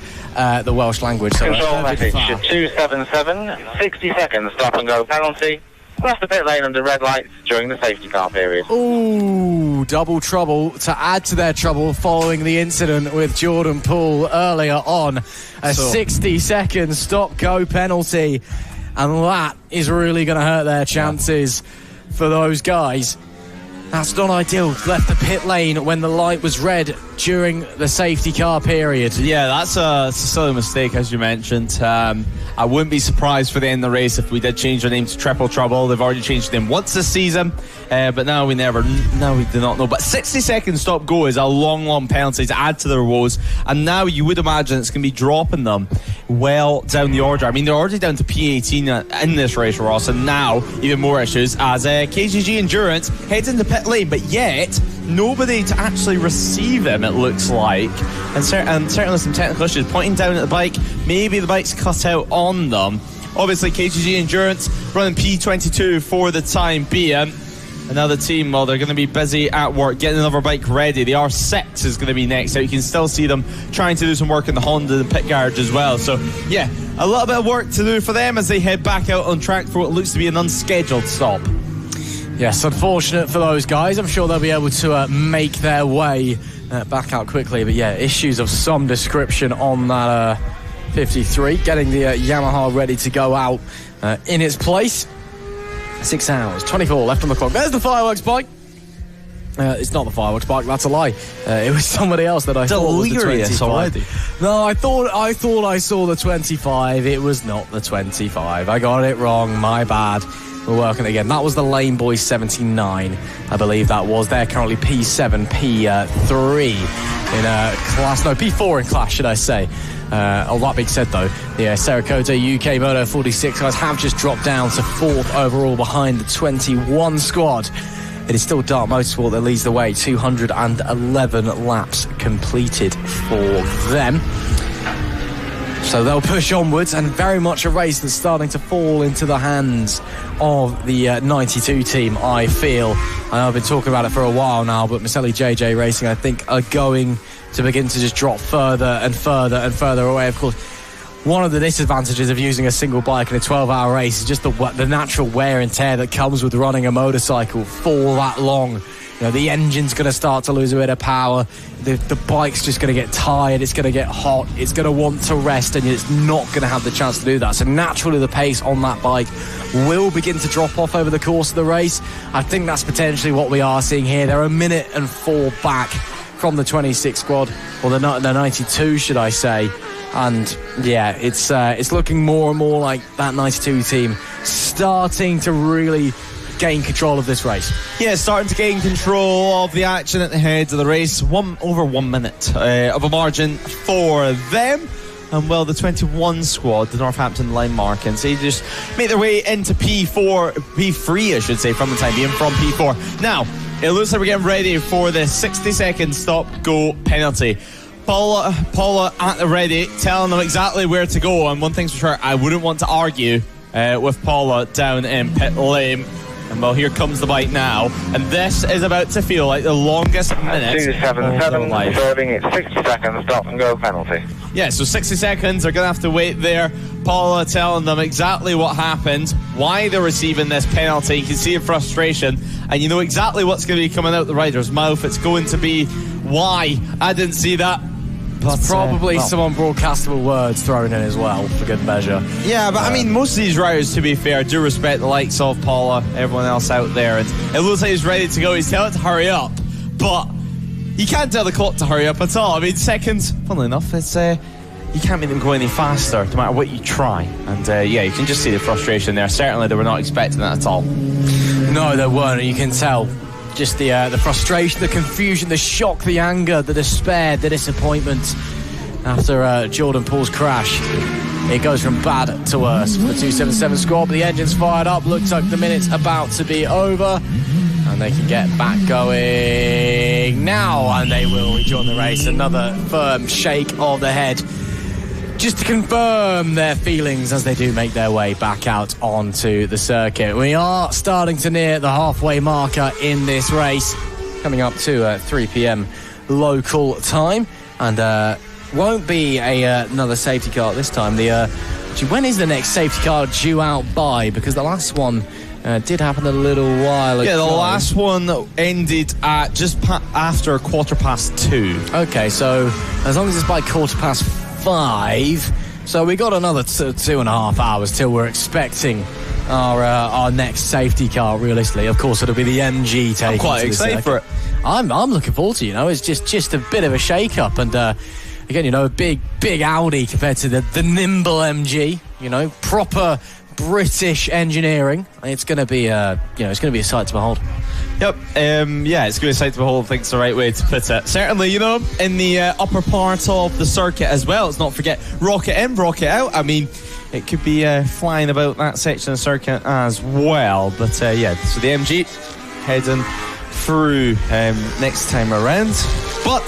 the Welsh language. So Control message 277, 60 seconds, stop and go penalty. Cross the pit lane under red lights during the safety car period. Ooh, double trouble to add to their trouble following the incident with Jordan Poole earlier on. A 60-second stop-go penalty. And that is really going to hurt their chances for those guys. That's not ideal. Left the pit lane when the light was red during the safety car period. Yeah, that's a silly mistake, as you mentioned. I wouldn't be surprised for the end of the race if we did change our name to Triple Trouble. They've already changed them once this season, but now we do not know. But 60-second stop go is a long penalty to add to their woes, and now you would imagine it's going to be dropping them well down the order. I mean, they're already down to P18 in this race, Ross, and now even more issues as 𝐾𝐍 Endurance heads into pit lane, but yet nobody to actually receive him, it looks like, and certainly some technical issues, pointing down at the bike. Maybe the bike's cut out on them. Obviously 𝐾𝐍 Endurance running P22 for the time being. Another team, well, they're going to be busy at work getting another bike ready. The R6 is going to be next out. You can still see them trying to do some work in the Honda and pit garage as well. So yeah, a little bit of work to do for them as they head back out on track for what looks to be an unscheduled stop. Yes, unfortunate for those guys. I'm sure they'll be able to make their way back out quickly. But yeah, issues of some description on that 53. Getting the Yamaha ready to go out in its place. 6 hours, 24 left on the clock. There's the fireworks bike. It's not the fireworks bike, that's a lie. It was somebody else that I thought was the 25. Already. No, I thought I saw the 25. It was not the 25. I got it wrong, my bad. We're working it again. That was the Lane Boys 79, I believe that was. They're currently P7, P3 in class. No, P4 in class, should I say. All that being said, though, the 𝐔𝐋𝐓𝐿 UK Moto 46 guys have just dropped down to 4th overall behind the 21 squad. It is still Dart Motorsport that leads the way. 211 laps completed for them. So they'll push onwards, and very much a race that's starting to fall into the hands of the 92 team, I feel. I know I've been talking about it for a while now, but Maselli JJ Racing, I think, are going to begin to just drop further and further and further away. Of course, one of the disadvantages of using a single bike in a 12-hour race is just the natural wear and tear that comes with running a motorcycle for that long. You know, the engine's going to start to lose a bit of power. The bike's just going to get tired. It's going to get hot. It's going to want to rest, and it's not going to have the chance to do that. So naturally, the pace on that bike will begin to drop off over the course of the race. I think that's potentially what we are seeing here. They're 1 minute and 4 back from the 26 squad, or the 92, should I say. And yeah, it's looking more and more like that 92 team starting to really gain control of this race. Yeah, starting to gain control of the action at the head of the race. Over 1 minute of a margin for them. And well, the 21 squad, the Northampton line markings, they just make their way into P3, I should say, from the time being, from P4. Now, it looks like we're getting ready for the 60-second stop-go penalty. Paula at the ready, telling them exactly where to go. And one thing's for sure, I wouldn't want to argue with Paula down in pit lane. And well, here comes the bike now, and this is about to feel like the longest minute 277, serving it 60 seconds, stop and go penalty. Yeah, so 60 seconds, they're going to have to wait there. Paula telling them exactly what happened, why they're receiving this penalty. You can see the frustration, and you know exactly what's going to be coming out the rider's mouth. It's going to be, why? I didn't see that. But probably some unbroadcastable words thrown in as well, for good measure. Yeah, but I mean, most of these riders, to be fair, do respect the likes of Paula, everyone else out there, and it looks like he's ready to go. He's telling it to hurry up, but you can't tell the clock to hurry up at all. I mean, seconds, funnily enough, it's you can't make them go any faster, no matter what you try. And yeah, you can just see the frustration there. Certainly, they were not expecting that at all. No, they weren't. You can tell. Just the frustration, the confusion, the shock, the anger, the despair, the disappointment after Jordan Paul's crash. It goes from bad to worse for the 277 squad, but the engine's fired up. Looks like the minute's about to be over, and they can get back going now, and they will rejoin the race. Another firm shake of the head, just to confirm their feelings as they do make their way back out onto the circuit. We are starting to near the halfway marker in this race, coming up to 3 p.m. local time, and won't be another safety car this time. When is the next safety car due out by? Because the last one did happen a little while ago. Yeah, the last one ended at just after 2:15. Okay, so as long as it's by 5:15, so we got another 2.5 hours till we're expecting our next safety car. Realistically, of course, it'll be the MG taking. I'm quite excited for it. I'm looking forward to. It's just a bit of a shake up, and again, a big Audi compared to the nimble MG. Proper British engineering. It's going to be it's going to be a sight to behold. Yep, yeah, it's going to be a sight to behold, I think it's the right way to put it. Certainly, in the upper part of the circuit as well, let's not forget rocket in, rocket out. I mean, it could be flying about that section of the circuit as well. But yeah, so the MG heading through next time around. But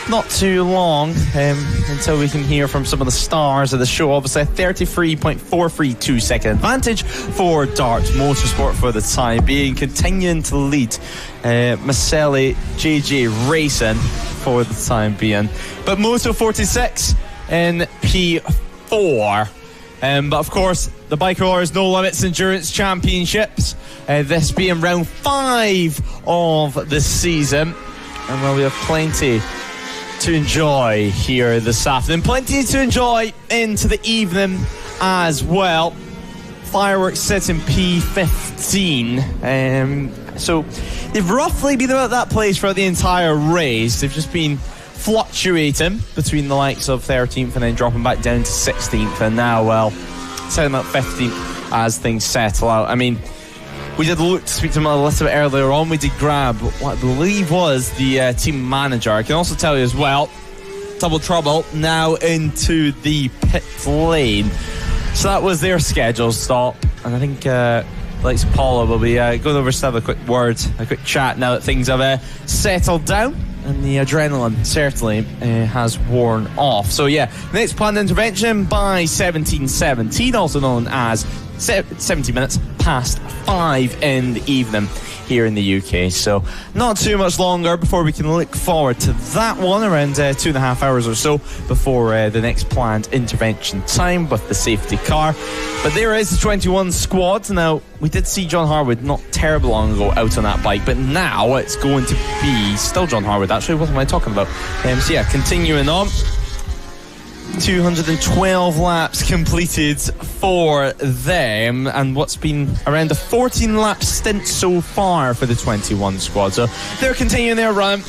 not too long until we can hear from some of the stars of the show. Obviously, a 33.432 second advantage for Dart Motorsport for the time being, continuing to lead Maselli JJ Racing for the time being. But Moto 46 in P4. But of course, the Biker Lawyers No Limits Endurance Championships, this being round 5 of the season, and well, we have plenty to enjoy here this afternoon. Plenty to enjoy into the evening as well. Fireworks set in P15. So they've roughly been about that place for the entire race. They've just been fluctuating between the likes of 13th and then dropping back down to 16th. And now, well, setting up 15th as things settle out. I mean, we did look to speak to him a little bit earlier on. We did grab what I believe was the team manager. I can also tell you as well, Double Trouble now into the pit lane. So that was their scheduled stop. And I think like Paula will be going over to have a quick word, a quick chat now that things have settled down. And the adrenaline certainly has worn off. So yeah, next planned intervention by 17:17, also known as 70 minutes past 5 in the evening here in the UK. So not too much longer before we can look forward to that one, around 2.5 hours or so before the next planned intervention time with the safety car. But there is the 21 squad. Now, we did see John Harwood not terribly long ago out on that bike, but now it's going to be still John Harwood. Actually, what am I talking about? So yeah, continuing on. 212 laps completed for them, and what's been around a 14-lap stint so far for the 21 squad. So they're continuing their run.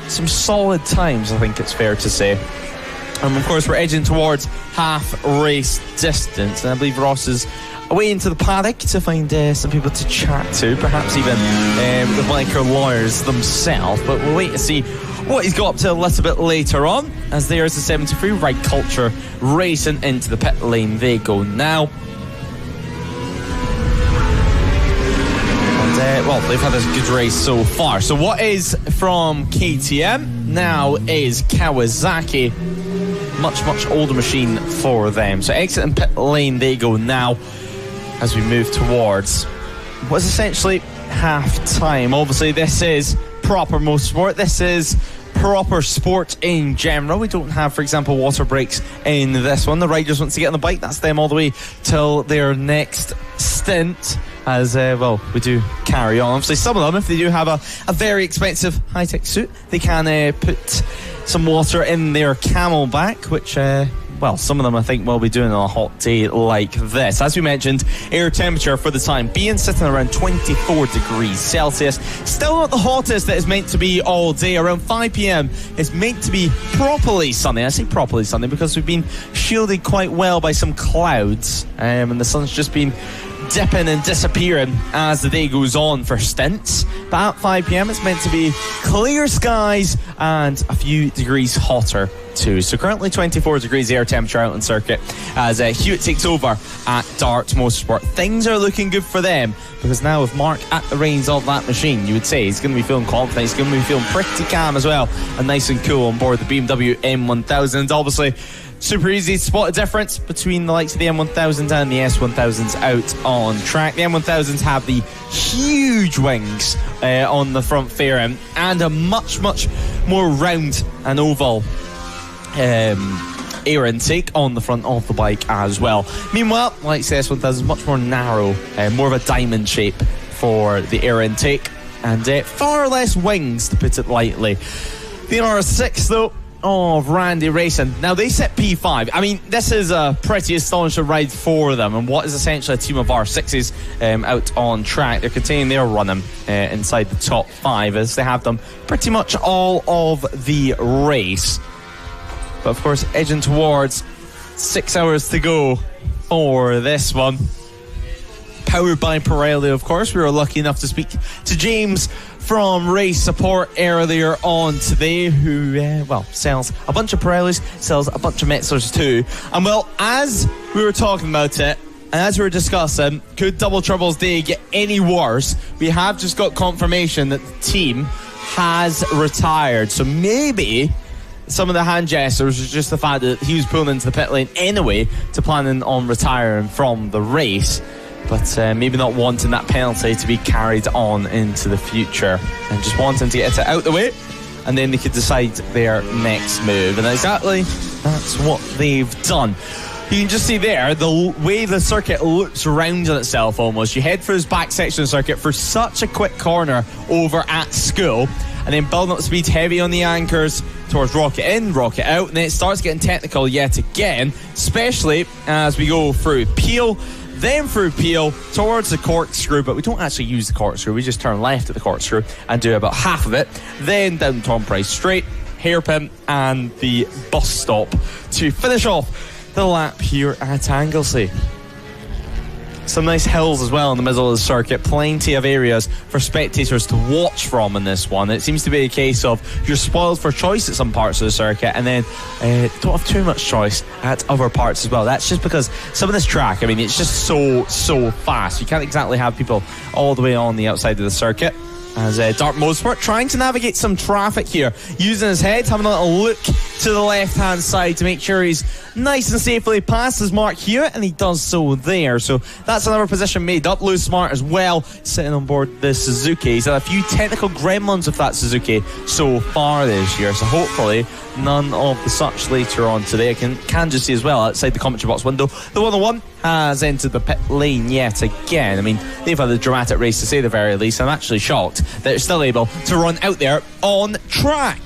Some solid times, I think it's fair to say. And of course, we're edging towards half race distance, and I believe Ross is away into the paddock to find some people to chat to, perhaps even the Biker Lawyers themselves. But we'll wait to see what he's got up to a little bit later on, as there's the 73 Ride Culture racing into the pit lane. They go now. And, well, they've had a good race so far. So what is from KTM now is Kawasaki. Much older machine for them. So exit and pit lane they go now, as we move towards what's essentially half time. Obviously, this is proper motorsport. This is proper sport in general. We don't have, for example, water breaks in this one. The riders want to get on the bike, that's them all the way till their next stint, as we do carry on. Obviously, some of them, if they do have a very expensive high-tech suit, they can put some water in their camelback, which some of them I think will be doing on a hot day like this. As we mentioned, air temperature for the time being sitting around 24 degrees Celsius. Still not the hottest that it's meant to be all day. Around 5 p.m. it's meant to be properly sunny. I say properly sunny because we've been shielded quite well by some clouds, and the sun's just been dipping and disappearing as the day goes on for stints. But at 5 p.m. it's meant to be clear skies and a few degrees hotter too. So currently 24 degrees air temperature out on circuit as Hewitt takes over at Dart Motorsport. Things are looking good for them because now with Mark at the reins of that machine, you would say he's going to be feeling confident, he's going to be feeling pretty calm as well and nice and cool on board the BMW M1000. Obviously super easy to spot a difference between the likes of the M1000 and the S1000s out on track. The M1000s have the huge wings on the front fairing and a much more round and oval air intake on the front of the bike as well. Meanwhile, like the S1000, much more narrow, more of a diamond shape for the air intake and far less wings, to put it lightly. The R6 though of Randy Racing. Now they set P5. I mean, this is a pretty astonishing ride for them, and what is essentially a team of R6s out on track. They're containing their running inside the top 5 as they have done pretty much all of the race. But of course, edging towards 6 hours to go for this one. Powered by Pirelli, of course. We were lucky enough to speak to James from Race Support earlier on today, who, sells a bunch of Pirellis, sells a bunch of Metzlers too. And as we were talking about it, and as we were discussing, could Double Trouble's day get any worse? We have just got confirmation that the team has retired. So maybe some of the hand gestures was just the fact that he was pulling into the pit lane anyway to planning on retiring from the race. But maybe not wanting that penalty to be carried on into the future and just wanting to get it out the way, and then they could decide their next move. And exactly that's what they've done. You can just see there the way the circuit looks round on itself almost. You head through this back section of the circuit for such a quick corner over at School, and then building up speed heavy on the anchors towards rocket in, rocket out, and then it starts getting technical yet again, especially as we go through Peel, then through Peel towards the corkscrew, but we don't actually use the corkscrew, we just turn left at the corkscrew and do about half of it, then down Tom Price Straight, Hairpin and the bus stop to finish off the lap here at Anglesey. Some nice hills as well in the middle of the circuit, plenty of areas for spectators to watch from in this one. It seems to be a case of you're spoiled for choice at some parts of the circuit and then don't have too much choice at other parts as well. That's just because some of this track, I mean, it's just so fast. You can't exactly have people all the way on the outside of the circuit. As Dart Motorsport trying to navigate some traffic here, using his head, having a little look to the left-hand side to make sure he's nice and safely past his Mark Hewitt, and he does so there. So that's another position made up. Lewis Smart as well, sitting on board the Suzuki. He's had a few technical gremlins with that Suzuki so far this year, so hopefully none of the such later on today. I can just see as well outside the commentary box window, the 101 has entered the pit lane yet again. I mean, they've had a dramatic race to say the very least. I'm actually shocked that they're still able to run out there on track.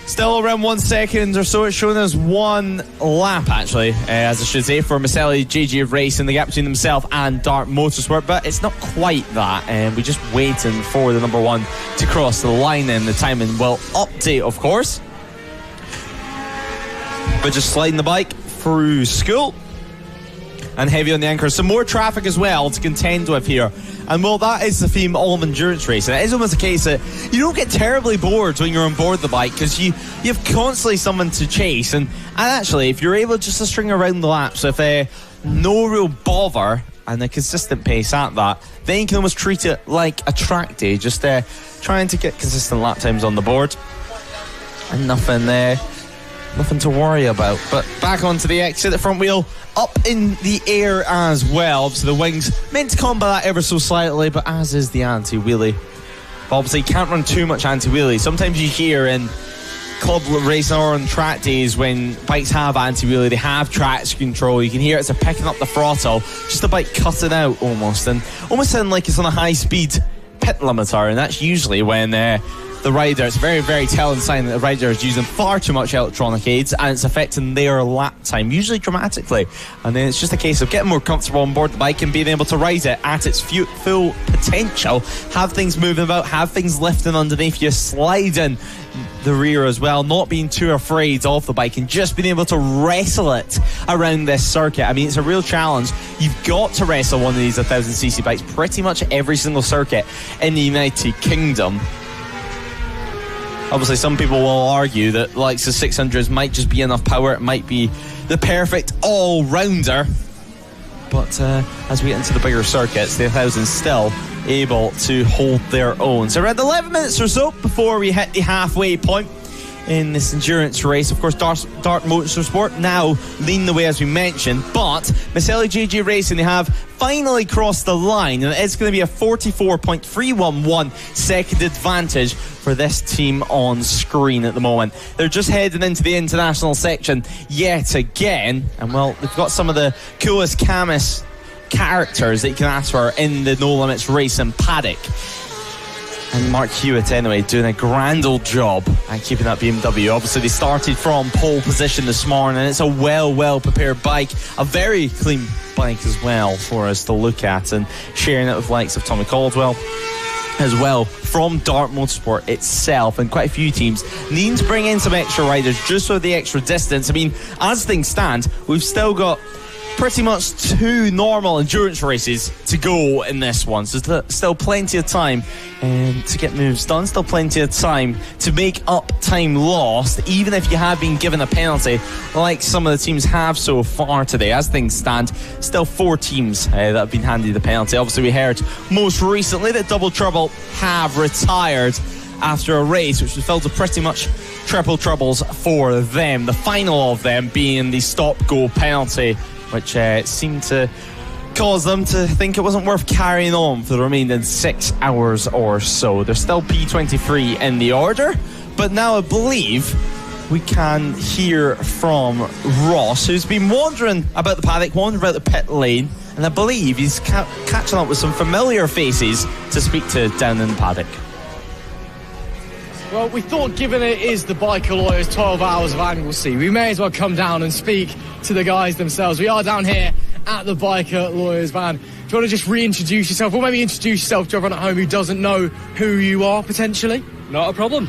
Still around 1 second or so. It's showing us one lap, actually, as I should say, for Maselli JG of Racing, the gap between himself and Dart Motorsport, but it's not quite that, and we're just waiting for the number one to cross the line, and the timing will update, of course. But just sliding the bike through School and heavy on the anchor. Some more traffic as well to contend with here. And that is the theme of endurance racing. It is almost a case that you don't get terribly bored when you're on board the bike because you have constantly someone to chase. And actually, if you're able just to string around the laps with no real bother and a consistent pace at that, then you can almost treat it like a track day, just trying to get consistent lap times on the board. And nothing to worry about. But back onto the exit, the front wheel up in the air as well. So the wings meant to combat that ever so slightly, but as is the anti-wheelie. But obviously you can't run too much anti-wheelie. Sometimes you hear in club racing or on track days when bikes have anti-wheelie, they have traction control. You can hear it as they're picking up the throttle, just the bike cutting out almost, and almost sounding like it's on a high-speed pit limiter, and that's usually when the rider, it's a very, very telling sign that the rider is using far too much electronic aids and it's affecting their lap time, usually dramatically. And then it's just a case of getting more comfortable on board the bike and being able to ride it at its full potential, have things moving about, have things lifting underneath you, sliding the rear as well, not being too afraid of the bike and just being able to wrestle it around this circuit. I mean, it's a real challenge. You've got to wrestle one of these 1000cc bikes pretty much every single circuit in the United Kingdom. Obviously, some people will argue that the likes of 600s might just be enough power. It might be the perfect all-rounder. But as we get into the bigger circuits, the 1000's still able to hold their own. So around 11 minutes or so before we hit the halfway point in this endurance race. Of course, Dart Motorsport now leading the way, as we mentioned, but Maselli JJ Racing, they have finally crossed the line, and it's going to be a 44.311 second advantage for this team on screen at the moment. They're just heading into the international section yet again, and well, they've got some of the coolest Camus characters that you can ask for in the No Limits Racing paddock. And Mark Hewitt, anyway, doing a grand old job at keeping that BMW. Obviously, they started from pole position this morning, and it's a well prepared bike. A very clean bike as well for us to look at, and sharing it with likes of Tommy Caldwell as well from Dart Motorsport itself, and quite a few teams needing to bring in some extra riders just for the extra distance. I mean, as things stand, we've still got pretty much 2 normal endurance races to go in this one, so there's still plenty of time to get moves done, still plenty of time to make up time lost, even if you have been given a penalty like some of the teams have so far today. As things stand, still 4 teams that have been handed the penalty. Obviously, we heard most recently that Double Trouble have retired after a race which was filled with pretty much triple troubles for them, the final of them being the stop-go penalty, which seemed to cause them to think it wasn't worth carrying on for the remaining 6 hours or so. There's still P23 in the order, but now I believe we can hear from Ross, who's been wandering about the paddock, wandering about the pit lane, and I believe he's catching up with some familiar faces to speak to down in the paddock. Well, we thought, given it is the Biker Lawyers 12 Hours of Anglesey, we may as well come down and speak to the guys themselves. We are down here at the Biker Lawyers van. Do you want to just reintroduce yourself, or maybe introduce yourself to everyone at home who doesn't know who you are, potentially? Not a problem.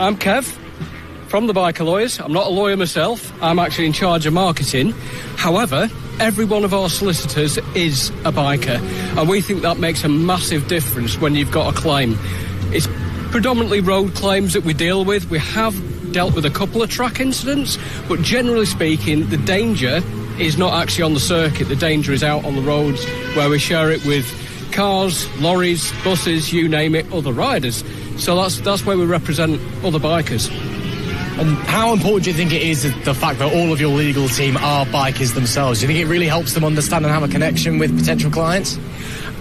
I'm Kev from the Biker Lawyers. I'm not a lawyer myself. I'm actually in charge of marketing. However, every one of our solicitors is a biker, and we think that makes a massive difference when you've got a claim. It's predominantly road claims that we deal with. We have dealt with a couple of track incidents, but generally speaking, the danger is not actually on the circuit. The danger is out on the roads, where we share it with cars, lorries, buses, you name it, other riders. So that's where we represent other bikers. And how important do you think it is, the fact that all of your legal team are bikers themselves? Do you think it really helps them understand and have a connection with potential clients?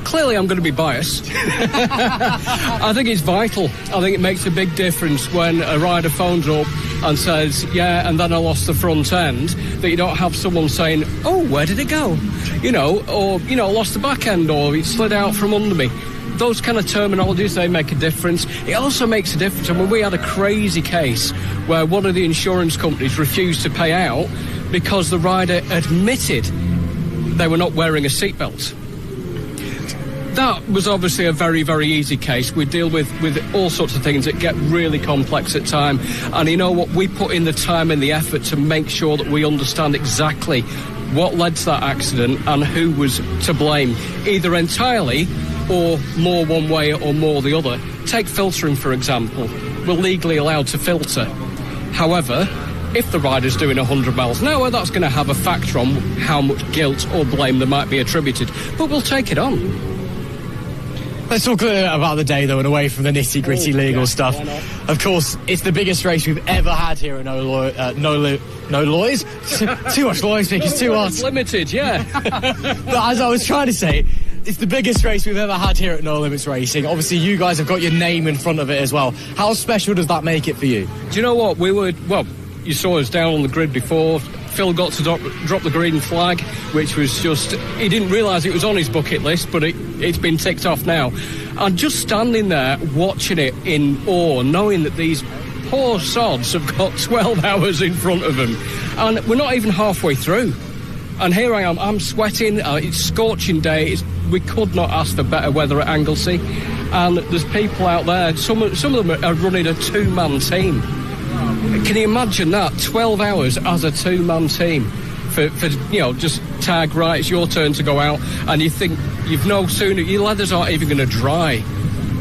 Clearly, I'm going to be biased. I think it's vital. I think it makes a big difference when a rider phones up and says, yeah, and then I lost the front end, that you don't have someone saying, oh, where did it go? Or lost the back end, or it slid out from under me. Those kind of terminologies, they make a difference. It also makes a difference. I mean, we had a crazy case where one of the insurance companies refused to pay out because the rider admitted they were not wearing a seatbelt. That was obviously a very, very easy case. We deal with all sorts of things that get really complex at time. And you know what? We put in the time and the effort to make sure that we understand exactly what led to that accident and who was to blame, either entirely or more one way or more the other. Take filtering, for example. We're legally allowed to filter. However, if the rider's doing 100 miles an hour, that's going to have a factor on how much guilt or blame there might be attributed. But we'll take it on. Let's talk a little bit about the day, though, and away from the nitty-gritty legal stuff. Of course, it's the biggest race we've ever had here at No Lawyers. Too much lawyer speak, it's too hard. Limited, yeah. But as I was trying to say, it's the biggest race we've ever had here at No Limits Racing. Obviously, you guys have got your name in front of it as well. How special does that make it for you? Do you know what? You saw us down on the grid before. Phil got to drop the green flag, which was just... He didn't realise it was on his bucket list, but it's been ticked off now. And just standing there, watching it in awe, knowing that these poor sods have got 12 hours in front of them. And we're not even halfway through. And here I am, I'm sweating, it's scorching day, we could not ask for better weather at Anglesey. And there's people out there, some of them are running a two-man team. Can you imagine that? 12 hours as a two-man team for just tag, right, it's your turn to go out, and you think you've no sooner, your leathers aren't even going to dry.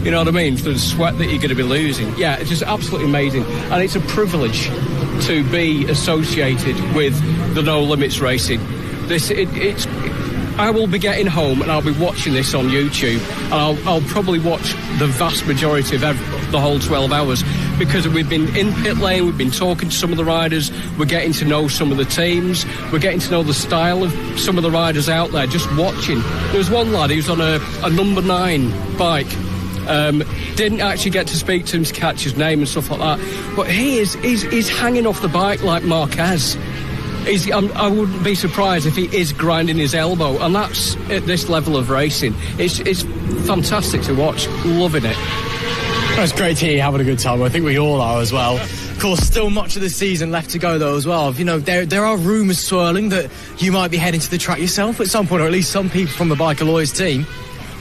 You know what I mean? For the sweat that you're going to be losing. Yeah, it's just absolutely amazing. And it's a privilege to be associated with the No Limits Racing. I will be getting home and I'll be watching this on YouTube, and I'll probably watch the vast majority of the whole 12 hours, because we've been in pit lane, we've been talking to some of the riders, we're getting to know some of the teams, we're getting to know the style of some of the riders out there, just watching. There was one lad who's on a number 9 bike. Didn't actually get to speak to him to catch his name and stuff like that, but he's hanging off the bike like Marquez. I wouldn't be surprised if he is grinding his elbow, and that's at this level of racing. It's fantastic to watch, loving it. It's great to hear you having a good time. I think we all are as well. Of course, still much of the season left to go, though, as well. You know, there are rumours swirling that you might be heading to the track yourself at some point, or at least some people from the Biker Lawyers team.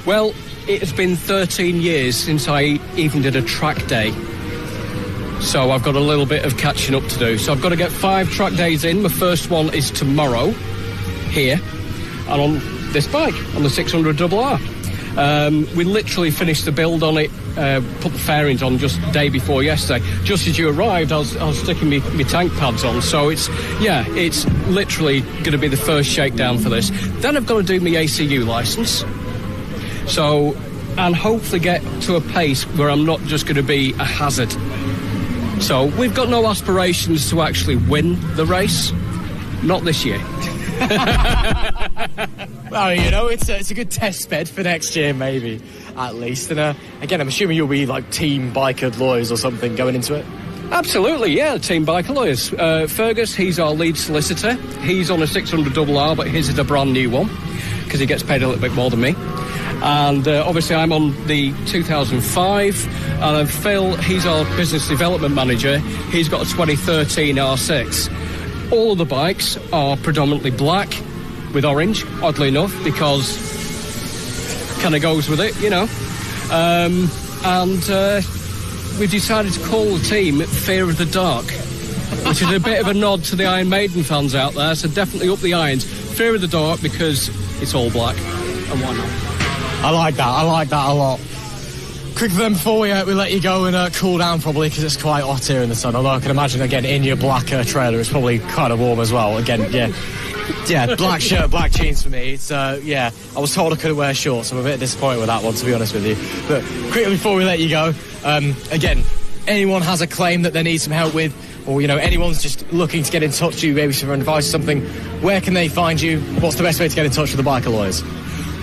Well, it has been 13 years since I even did a track day. So I've got a little bit of catching up to do. So I've got to get 5 track days in. My first one is tomorrow, here, and on this bike, on the 600RR. We literally finished the build on it, put the fairings on just the day before yesterday. Just as you arrived, I was sticking my tank pads on. So it's literally going to be the first shakedown for this. Then I've got to do my ACU licence. So, and hopefully get to a pace where I'm not just going to be a hazard. So we've got no aspirations to actually win the race. Not this year. Well, you know, it's a good test bed for next year, maybe, at least. And again, I'm assuming you'll be like Team Biker Lawyers or something going into it. Absolutely, yeah, Team Biker Lawyers. Fergus, he's our lead solicitor. He's on a 600RR, but his is a brand new one, because he gets paid a little bit more than me. And obviously I'm on the 2005, and Phil, he's our business development manager. He's got a 2013 R6. All of the bikes are predominantly black with orange, oddly enough, because kind of goes with it, you know. We've decided to call the team Fear of the Dark, which is a bit of a nod to the Iron Maiden fans out there, so definitely up the irons. Fear of the Dark, because it's all black, and why not? I like that a lot. Quick then, before we let you go and cool down, probably, because it's quite hot here in the sun, although I can imagine, again, in your black trailer, it's probably kind of warm as well. Again, yeah, black shirt, black jeans for me. It's, I was told I couldn't wear shorts. I'm a bit disappointed with that one, to be honest with you. But quickly before we let you go, again, anyone has a claim that they need some help with, or, you know, anyone's just looking to get in touch with you, maybe for advice or something, where can they find you? What's the best way to get in touch with the Biker Lawyers?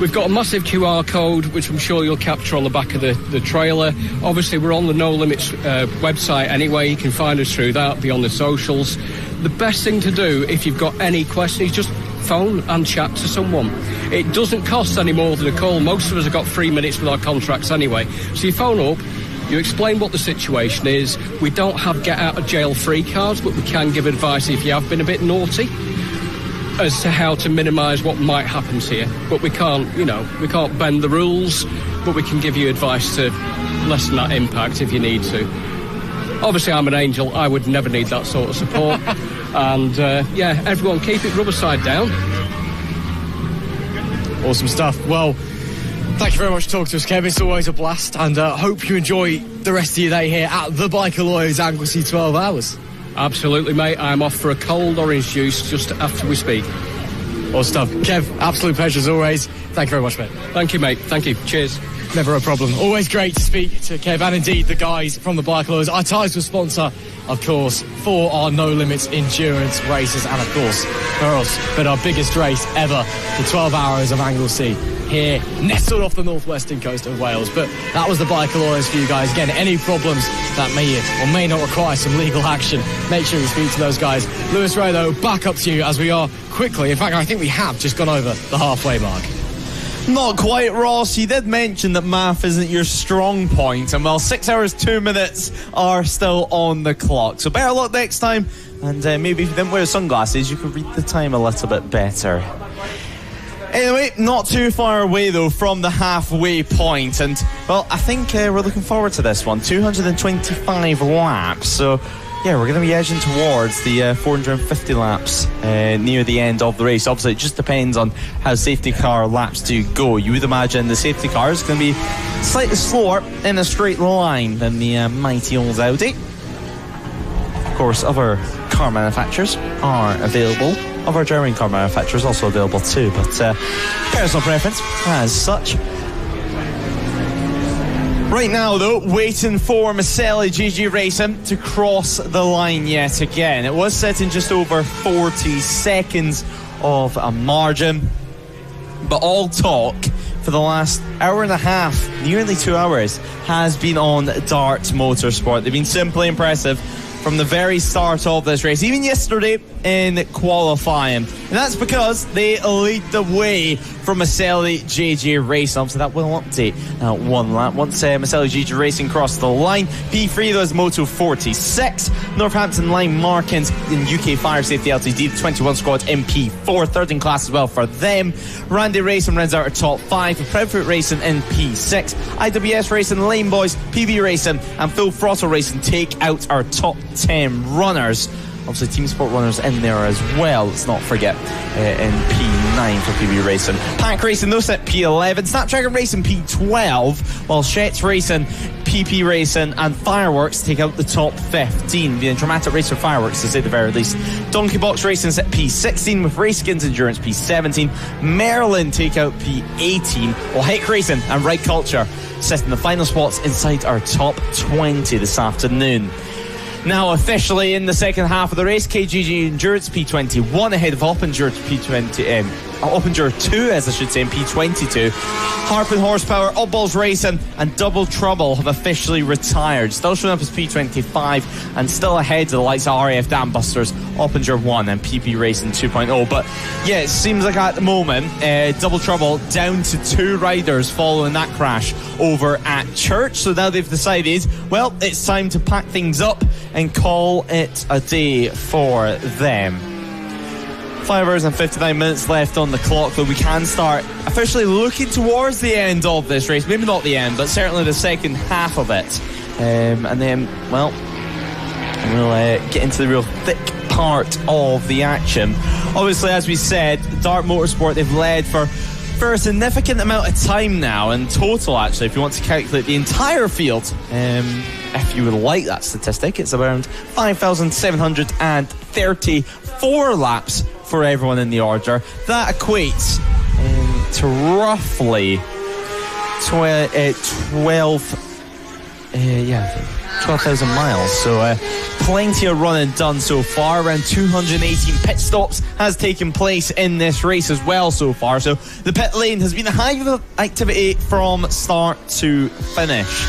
We've got a massive QR code, which I'm sure you'll capture on the back of the trailer. Obviously, we're on the No Limits website anyway. You can find us through that, be on the socials. The best thing to do, if you've got any questions, is just phone and chat to someone. It doesn't cost any more than a call. Most of us have got 3 minutes with our contracts anyway. So you phone up, you explain what the situation is. We don't have get-out-of-jail-free cards, but we can give advice if you have been a bit naughty, as to how to minimise what might happen to you. But we can't bend the rules, but we can give you advice to lessen that impact if you need to. Obviously, I'm an angel. I would never need that sort of support. And, everyone, keep it rubber side down. Awesome stuff. Well, thank you very much for talking to us, Kev. It's always a blast, and hope you enjoy the rest of your day here at the Biker Lawyers Anglesey 12 hours. Absolutely, mate. I'm off for a cold orange juice just after we speak. Awesome stuff. Kev, absolute pleasure as always. Thank you very much, mate. Thank you, mate. Thank you. Cheers. Never a problem. Always great to speak to Kev and indeed the guys from the Bike Lawyers. Our ties with sponsor, of course, for our No Limits endurance races and, of course, for us, but our biggest race ever, the 12 Hours of Anglesey, here, nestled off the northwestern coast of Wales. But that was the Bike Lawyers for you guys. Again, any problems that may or may not require some legal action, make sure you speak to those guys. Lewis Ray, though, back up to you as we are quickly. In fact, I think we have just gone over the halfway mark. Not quite, Ross. You did mention that math isn't your strong point, and well, 6 hours 2 minutes are still on the clock. So better luck next time, and maybe if you didn't wear sunglasses, you could read the time a little bit better. Anyway, not too far away though from the halfway point, and well, I think we're looking forward to this one. 225 laps, so yeah, we're going to be edging towards the 450 laps near the end of the race. Obviously, it just depends on how safety car laps do go. You would imagine the safety car is going to be slightly slower in a straight line than the mighty old Audi. Of course, other car manufacturers are available. Other German car manufacturers also available too, but personal preference as such. Right now, though, waiting for Maselli GG Racing to cross the line yet again. It was set in just over 40 seconds of a margin, but all talk for the last hour and a half, nearly 2 hours, has been on Dart Motorsport. They've been simply impressive from the very start of this race, even yesterday in qualifying. And that's because they lead the way from Maselli GG Racing. So that will update one lap. Once Maselli GG Racing crossed the line, P3 was Moto 46. Northampton Line Markins in UK Fire Safety Ltd, the 21 squad in P4. Third in class as well for them. Randy Racing runs out of top 5. Proudfoot Racing in P6. IWS Racing, Lane Boys, PB Racing and Full Throttle Racing take out our top 10 runners. Obviously Team Sport runners in there as well, let's not forget, in P9 for PB Racing. Pack Racing, those at P11. Snapdragon Racing P12, while Shet's Racing, PP Racing and Fireworks take out the top 15. Being Dramatic Race for Fireworks, to say the very least. Donkey Box Racing's at P16 with Race Skins Endurance P17. Merlin take out P18, while Heck Racing and Right Culture sit in the final spots inside our top 20 this afternoon. Now officially in the second half of the race, KGG Endurance P21 ahead of Oppinger Oppinger 2, as I should say, in P22. Harpin Horsepower, Oddballs Racing and Double Trouble have officially retired. Still showing up as P25 and still ahead of the likes of RAF Dam Busters, Oppinger 1 and PP Racing 2.0. But yeah, it seems like at the moment, Double Trouble down to 2 riders following that crash over at Church. So now they've decided, well, it's time to pack things up and call it a day for them. 5 hours and 59 minutes left on the clock, though we can start officially looking towards the end of this race. Maybe not the end, but certainly the second half of it. And then, well, we'll get into the real thick part of the action. Obviously, as we said, Dart Motorsport, they've led for a significant amount of time now, in total actually, if you want to calculate the entire field. If you would like that statistic, it's around 5,734 laps for everyone in the order. That equates to roughly 12,000 miles. So plenty of running done so far. Around 218 pit stops has taken place in this race as well so far. So the pit lane has been a hive of activity from start to finish.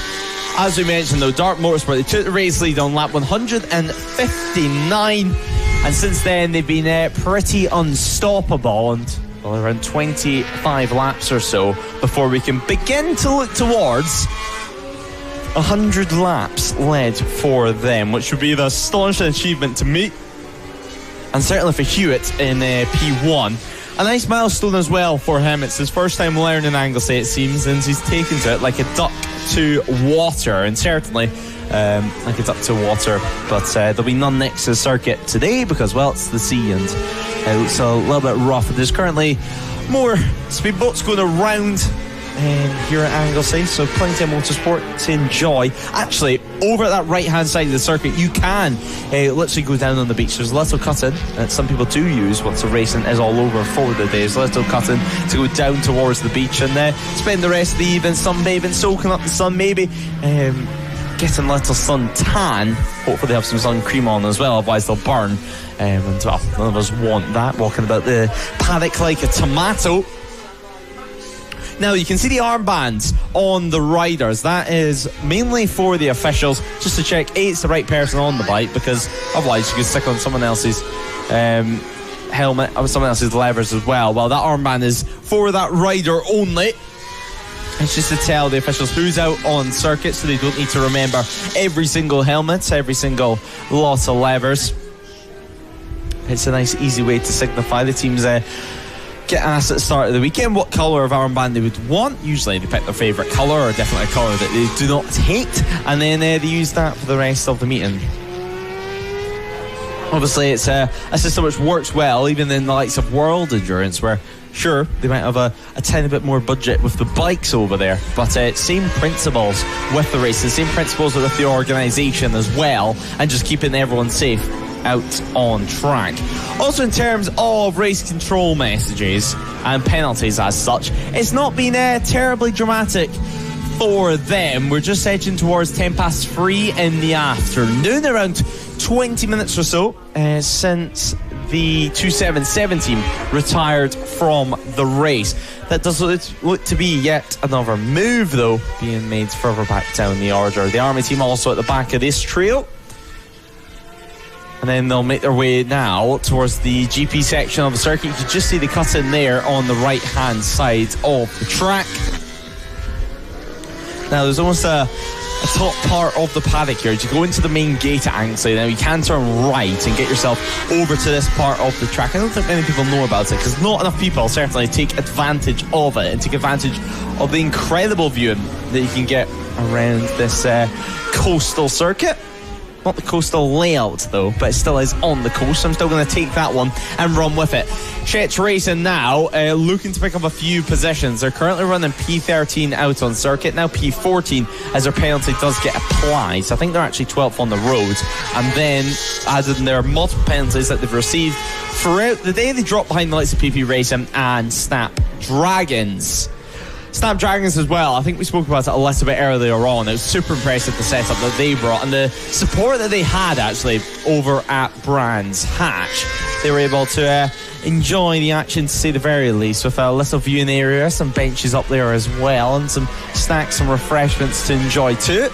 As we mentioned though, Dart Motorsport, they took the race lead on lap 159, and since then they've been pretty unstoppable, and well, around 25 laps or so before we can begin to look towards 100 laps led for them, which would be the astonishing achievement to meet, and certainly for Hewitt in P1. A nice milestone as well for him. It's his first time learning Anglesey, it seems, and he's taken to it like a duck to water, and certainly like a duck to water. But there'll be none next to the circuit today because, well, it's the sea and it looks a little bit rough. There's currently more speedboats going around here at Anglesey, so plenty of motorsport to enjoy. Actually, over at that right-hand side of the circuit, you can literally go down on the beach. There's a little cut-in that some people do use once the racing is all over for the day. There's a little cut-in to go down towards the beach and spend the rest of the evening sunbathing, soaking up the sun, maybe getting a little sun tan. Hopefully they have some sun cream on as well, otherwise they'll burn. And well, none of us want that, walking about the paddock like a tomato. Now you can see the armbands on the riders. That is mainly for the officials, just to check it's the right person on the bike, because otherwise you could stick on someone else's helmet or someone else's levers as well. Well, that armband is for that rider only. It's just to tell the officials who's out on circuit, so they don't need to remember every single helmet, every single lot of levers. It's a nice easy way to signify the teams get asked at the start of the weekend what colour of armband they would want. Usually they pick their favourite colour, or definitely a colour that they do not hate, and then they use that for the rest of the meeting. Obviously it's a system which works well even in the likes of World Endurance, where sure, they might have a tiny bit more budget with the bikes over there, but same principles with the racing, same principles with the organisation as well, and just keeping everyone safe out on track. Also, in terms of race control messages and penalties as such, it's not been terribly dramatic for them. We're just edging towards 3:10 in the afternoon, around 20 minutes or so since the 277 team retired from the race. That does look to be yet another move, though, being made further back down the order. The Army team also at the back of this trio. And then they'll make their way now towards the GP section of the circuit. You can just see the cut-in there on the right-hand side of the track. Now, there's almost a top part of the paddock here. As you go into the main gate at Anglesey, now you can turn right and get yourself over to this part of the track. I don't think many people know about it, because not enough people certainly take advantage of it and take advantage of the incredible viewing that you can get around this coastal circuit. Not the coastal layout though, but it still is on the coast, so I'm still going to take that one and run with it. Chet's Racing now looking to pick up a few positions. They're currently running P13 out on circuit, now P14 as their penalty does get applied, so I think they're actually 12th on the road. And then as in their multiple penalties that they've received throughout the day, they drop behind the likes of PP Racing and Snapdragons. Snapdragons as well, I think we spoke about it a little bit earlier on. It was super impressive, the setup that they brought and the support that they had actually over at Brands Hatch. They were able to enjoy the action, to say the very least, with a little viewing area, some benches up there as well, and some snacks and refreshments to enjoy too.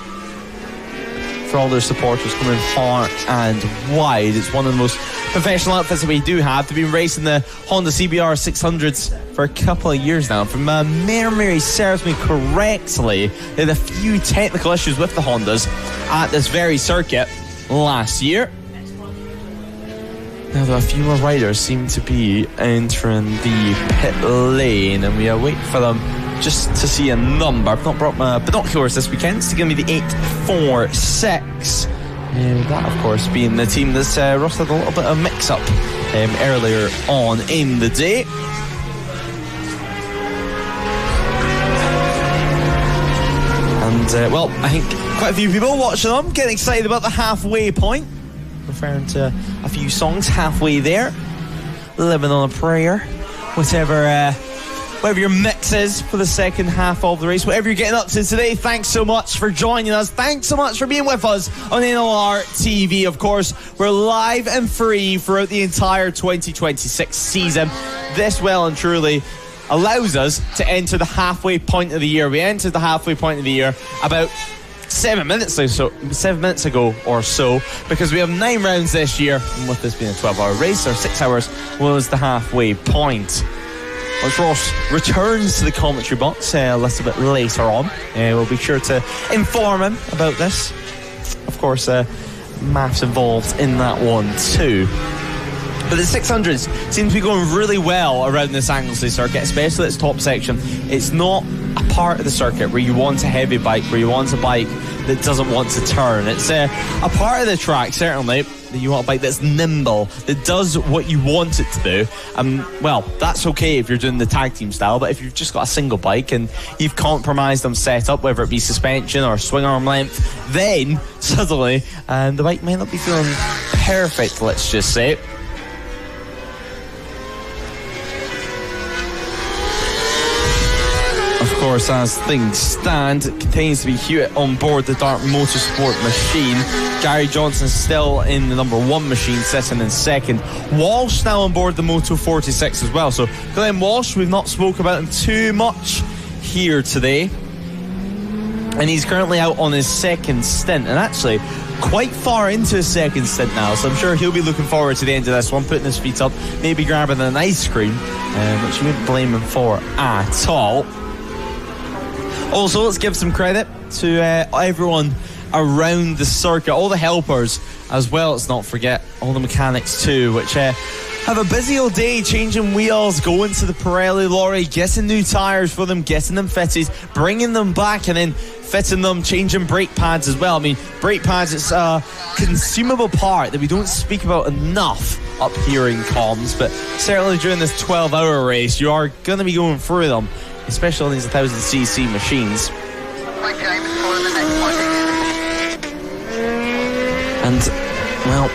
For all their supporters coming far and wide. It's one of the most professional outfits that we do have. They've been racing the Honda CBR 600s for a couple of years now. From memory serves me correctly, they had a few technical issues with the Hondas at this very circuit last year. Now there are a few more riders seem to be entering the pit lane, and we are waiting for them just to see a number. I've not brought my binoculars this weekend. It's going to be the 846. And that, of course, being the team that's rusted a little bit of mix-up earlier on in the day. And, well, I think quite a few people watching them getting excited about the halfway point. Referring to a few songs halfway there. Living on a Prayer. Whatever your mix is for the second half of the race, whatever you're getting up to today, thanks so much for joining us. Thanks so much for being with us on NLR TV. Of course, we're live and free throughout the entire 2026 season. This well and truly allows us to enter the halfway point of the year. We entered the halfway point of the year about 7 minutes ago or so, because we have 9 rounds this year, and with this being a 12-hour race, or 6 hours was the halfway point. Once Ross returns to the commentary box a little bit later on, we'll be sure to inform him about this. Of course, maths involved in that one too. But the 600s seem to be going really well around this Anglesey circuit, especially its top section. It's not a part of the circuit where you want a heavy bike, where you want a bike that doesn't want to turn. It's a part of the track, certainly, that you want a bike that's nimble, that does what you want it to do, well, that's okay if you're doing the tag team style, but if you've just got a single bike and you've compromised on setup, whether it be suspension or swing arm length, then suddenly the bike may not be feeling perfect, let's just say. Of course, as things stand, it continues to be Hewitt on board the Dart Motorsport machine. Gary Johnson still in the number 1 machine, sitting in second. Walsh now on board the Moto 46 as well. So Glenn Walsh, we've not spoke about him too much here today. And he's currently out on his second stint, and actually quite far into his second stint now, so I'm sure he'll be looking forward to the end of this one, putting his feet up, maybe grabbing an ice cream, which you wouldn't blame him for at all. Also, let's give some credit to everyone around the circuit, all the helpers as well. Let's not forget all the mechanics too, which have a busy old day changing wheels, going to the Pirelli lorry, getting new tyres for them, getting them fitted, bringing them back and then fitting them, changing brake pads as well. I mean, brake pads, it's a consumable part that we don't speak about enough up here in comms, but certainly during this 12-hour race, you are going to be going through them, especially on these 1000cc machines. And, well,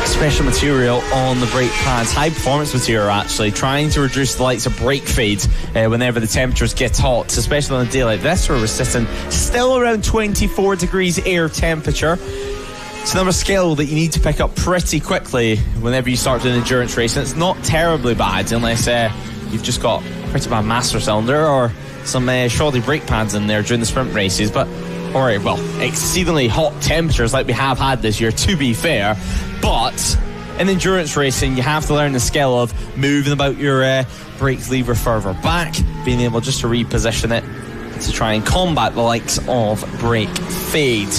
special material on the brake pads, high performance material actually, trying to reduce the likes of brake fade whenever the temperatures get hot, especially on a day like this where we're sitting still around 24 degrees air temperature. It's another skill that you need to pick up pretty quickly whenever you start doing endurance racing. It's not terribly bad unless you've just got a pretty bad master cylinder or some shoddy brake pads in there during the sprint races, or exceedingly hot temperatures like we have had this year, to be fair. But in endurance racing, you have to learn the skill of moving about your brake lever further back, being able just to reposition it to try and combat the likes of brake fade.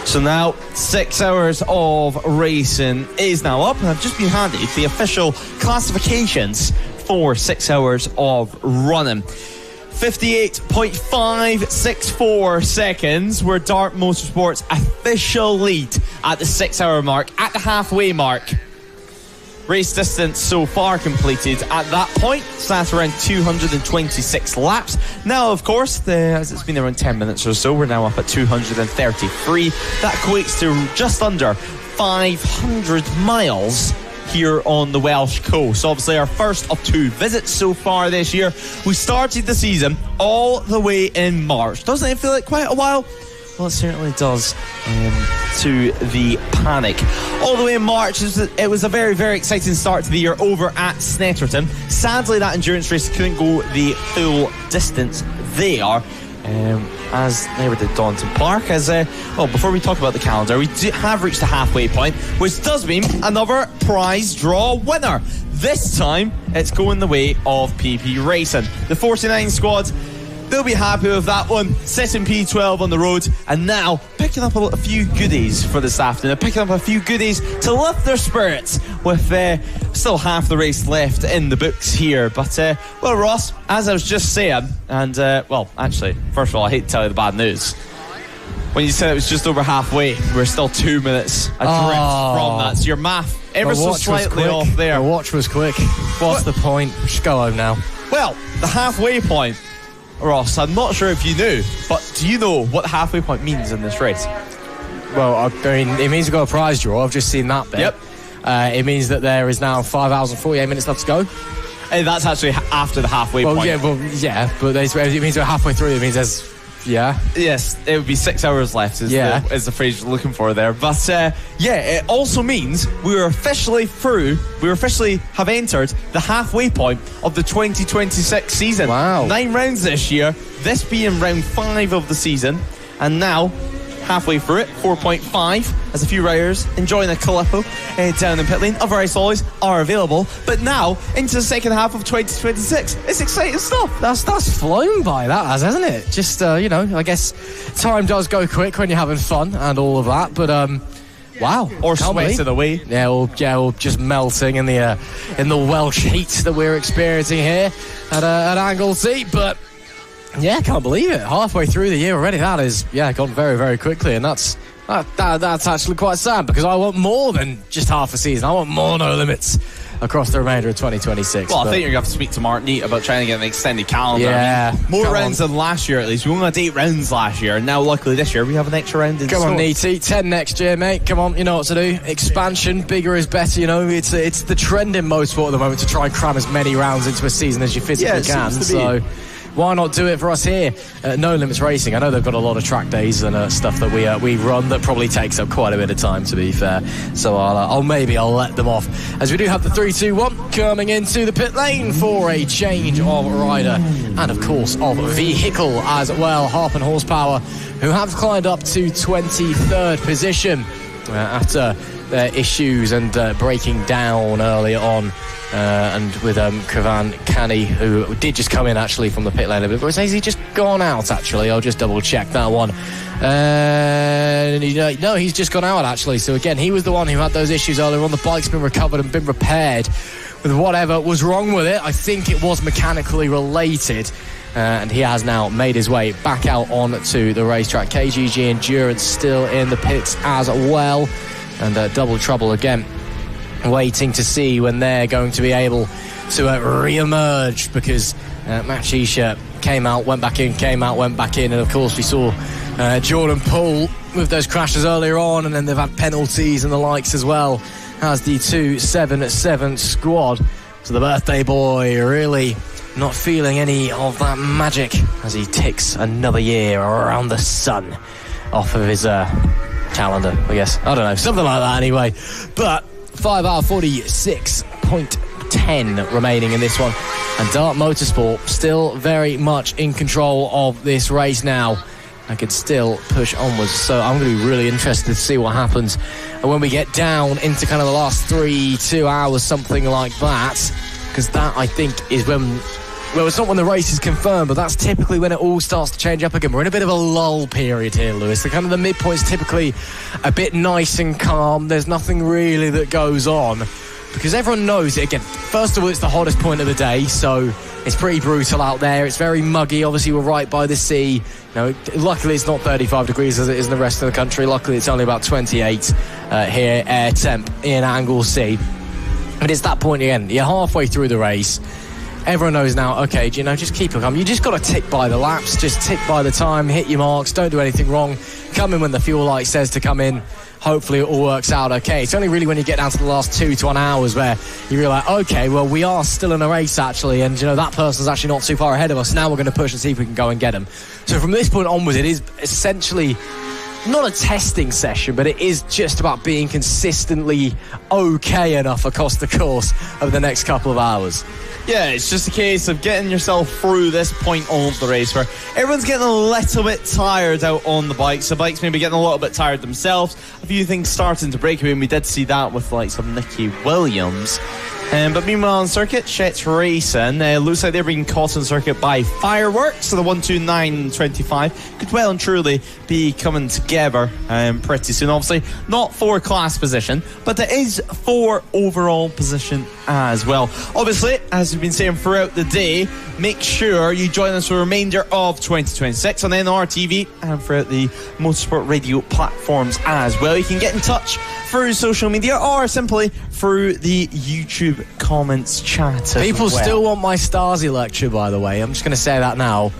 So now 6 hours of racing is now up, and I've just been handed the official classifications for 6 hours of running. 58.564 seconds were Dart Motorsport's official lead at the 6 hour mark, at the halfway mark. Race distance so far completed at that point sat around 226 laps. Now, of course, as it's been around 10 minutes or so, we're now up at 233. That equates to just under 500 miles here on the Welsh coast. Obviously our first of 2 visits so far this year. We started the season all the way in March. Doesn't it feel like quite a while? Well, it certainly does to the Paddock. All the way in March, it was a very, very exciting start to the year over at Snetterton. Sadly, that endurance race couldn't go the full distance there, as never did Donington Park. Before we talk about the calendar, we have reached the halfway point, which does mean another prize draw winner. This time, it's going the way of PP Racing. The 49 squad, they'll be happy with that one, setting P12 on the road, and now picking up a few goodies for this afternoon. Picking up a few goodies to lift their spirits with still half the race left in the books here. But, Ross, as I was just saying, and, actually, first of all, I hate to tell you the bad news. When you said it was just over halfway, we're still 2 minutes adrift from that. So your math ever so slightly off there. The watch was quick. What's the point? Just go home now. Well, the halfway point, Ross, I'm not sure if you knew, but do you know what the halfway point means in this race? Well, I mean, it means we've got a prize draw. I've just seen that bit. Yep. It means that there is now 5 hours and 48 minutes left to go. And that's actually after the halfway point. Yeah, but it means we're halfway through. It means there's... Yeah. Yes, it would be 6 hours left is the phrase you're looking for there. But it also means we are officially through, we officially have entered the halfway point of the 2026 season. Wow. 9 rounds this year, this being round 5 of the season, and now halfway through it, 4.5, as a few riders enjoying a Calippo down in pit lane. Other ice alloys are available, but now into the second half of 2026. It's exciting stuff. That's flown by, that has, hasn't it? Just I guess time does go quick when you're having fun and all of that, but wow. Or sweating away. Yeah, or just melting in the Welsh heat that we're experiencing here at Anglesey, but yeah, I can't believe it. Halfway through the year already. That is, gone very, very quickly, and that's That's actually quite sad, because I want more than just half a season. I want more No Limits across the remainder of 2026. Well, I think you're going to have to speak to Mark Neat about trying to get an extended calendar. Yeah. I mean, more rounds than last year, at least. We only had 8 rounds last year, and now, luckily, this year, we have an extra round in Come on, Neaty. 10 next year, mate. Come on, you know what to do. Expansion, bigger is better, you know. It's the trend in motorsport at the moment to try and cram as many rounds into a season as you physically can. So why not do it for us here at No Limits Racing? I know they've got a lot of track days and stuff that we run that probably takes up quite a bit of time, to be fair. So I'll let them off, as we do have the 3-2-1 coming into the pit lane for a change of rider and, of course, of vehicle as well. Harp and Horsepower, who have climbed up to 23rd position after their issues and breaking down earlier on. And with 𝐓𝐄𝐓𝐔𝐑𝐍, who did just come in actually from the pit lane a bit. Has he just gone out actually? I'll just double check that one. No, he's just gone out actually. So again, he was the one who had those issues earlier on. The bike's been recovered and been repaired with whatever was wrong with it. I think it was mechanically related. And he has now made his way back out onto the racetrack. 𝐀𝐍𝐆 Endurance still in the pits as well. And double trouble again, waiting to see when they're going to be able to re-emerge, because Machisha came out, went back in, came out, went back in, and of course we saw Jordan Poole with those crashes earlier on, and then they've had penalties and the likes as well as the 277 squad. So the birthday boy really not feeling any of that magic as he ticks another year around the sun off of his calendar, I guess. I don't know, something like that anyway. But 5 hour 46.10 remaining in this one, and Dart Motorsport still very much in control of this race now. I could still push onwards, so I'm going to be really interested to see what happens when we get down into kind of the last 2 hours, something like that, because that, I think, is when, well, it's not when the race is confirmed, but that's typically when it all starts to change up again. We're in a bit of a lull period here, Lewis. The kind of the midpoint's typically a bit nice and calm. There's nothing really that goes on, because everyone knows it. Again, first of all, it's the hottest point of the day, so it's pretty brutal out there. It's very muggy. Obviously, we're right by the sea. Luckily, it's not 35 degrees as it is in the rest of the country. Luckily, it's only about 28 here, air temp in Anglesey. But it's that point again. You're halfway through the race. Everyone knows now, okay, just keep it calm. You just got to tick by the laps, just tick by the time, hit your marks, don't do anything wrong. Come in when the fuel light says to come in. Hopefully it all works out okay. It's only really when you get down to the last 2 to 1 hours where you realise, okay, well, we are still in a race actually, and that person's actually not too far ahead of us. Now we're going to push and see if we can go and get them. So from this point onwards, it is essentially not a testing session, but it is just about being consistently okay enough across the course of the next couple of hours. Yeah, it's just a case of getting yourself through this point of the race where everyone's getting a little bit tired out on the bikes. The bikes maybe getting a little bit tired themselves. A few things starting to break away, and we did see that with like some Nicky Williams. But meanwhile on circuit, Chet's racing. Looks like they're being caught on circuit by fireworks. So the 129.25 could well and truly be coming together pretty soon. Obviously, not for class position, but there is for overall position as well. Obviously, as we've been saying throughout the day, make sure you join us for the remainder of 2026 on NRTV and throughout the Motorsport Radio platforms as well. You can get in touch through social media or simply through the YouTube comments chat. People still want my Stasi lecture, by the way. I'm just going to say that now.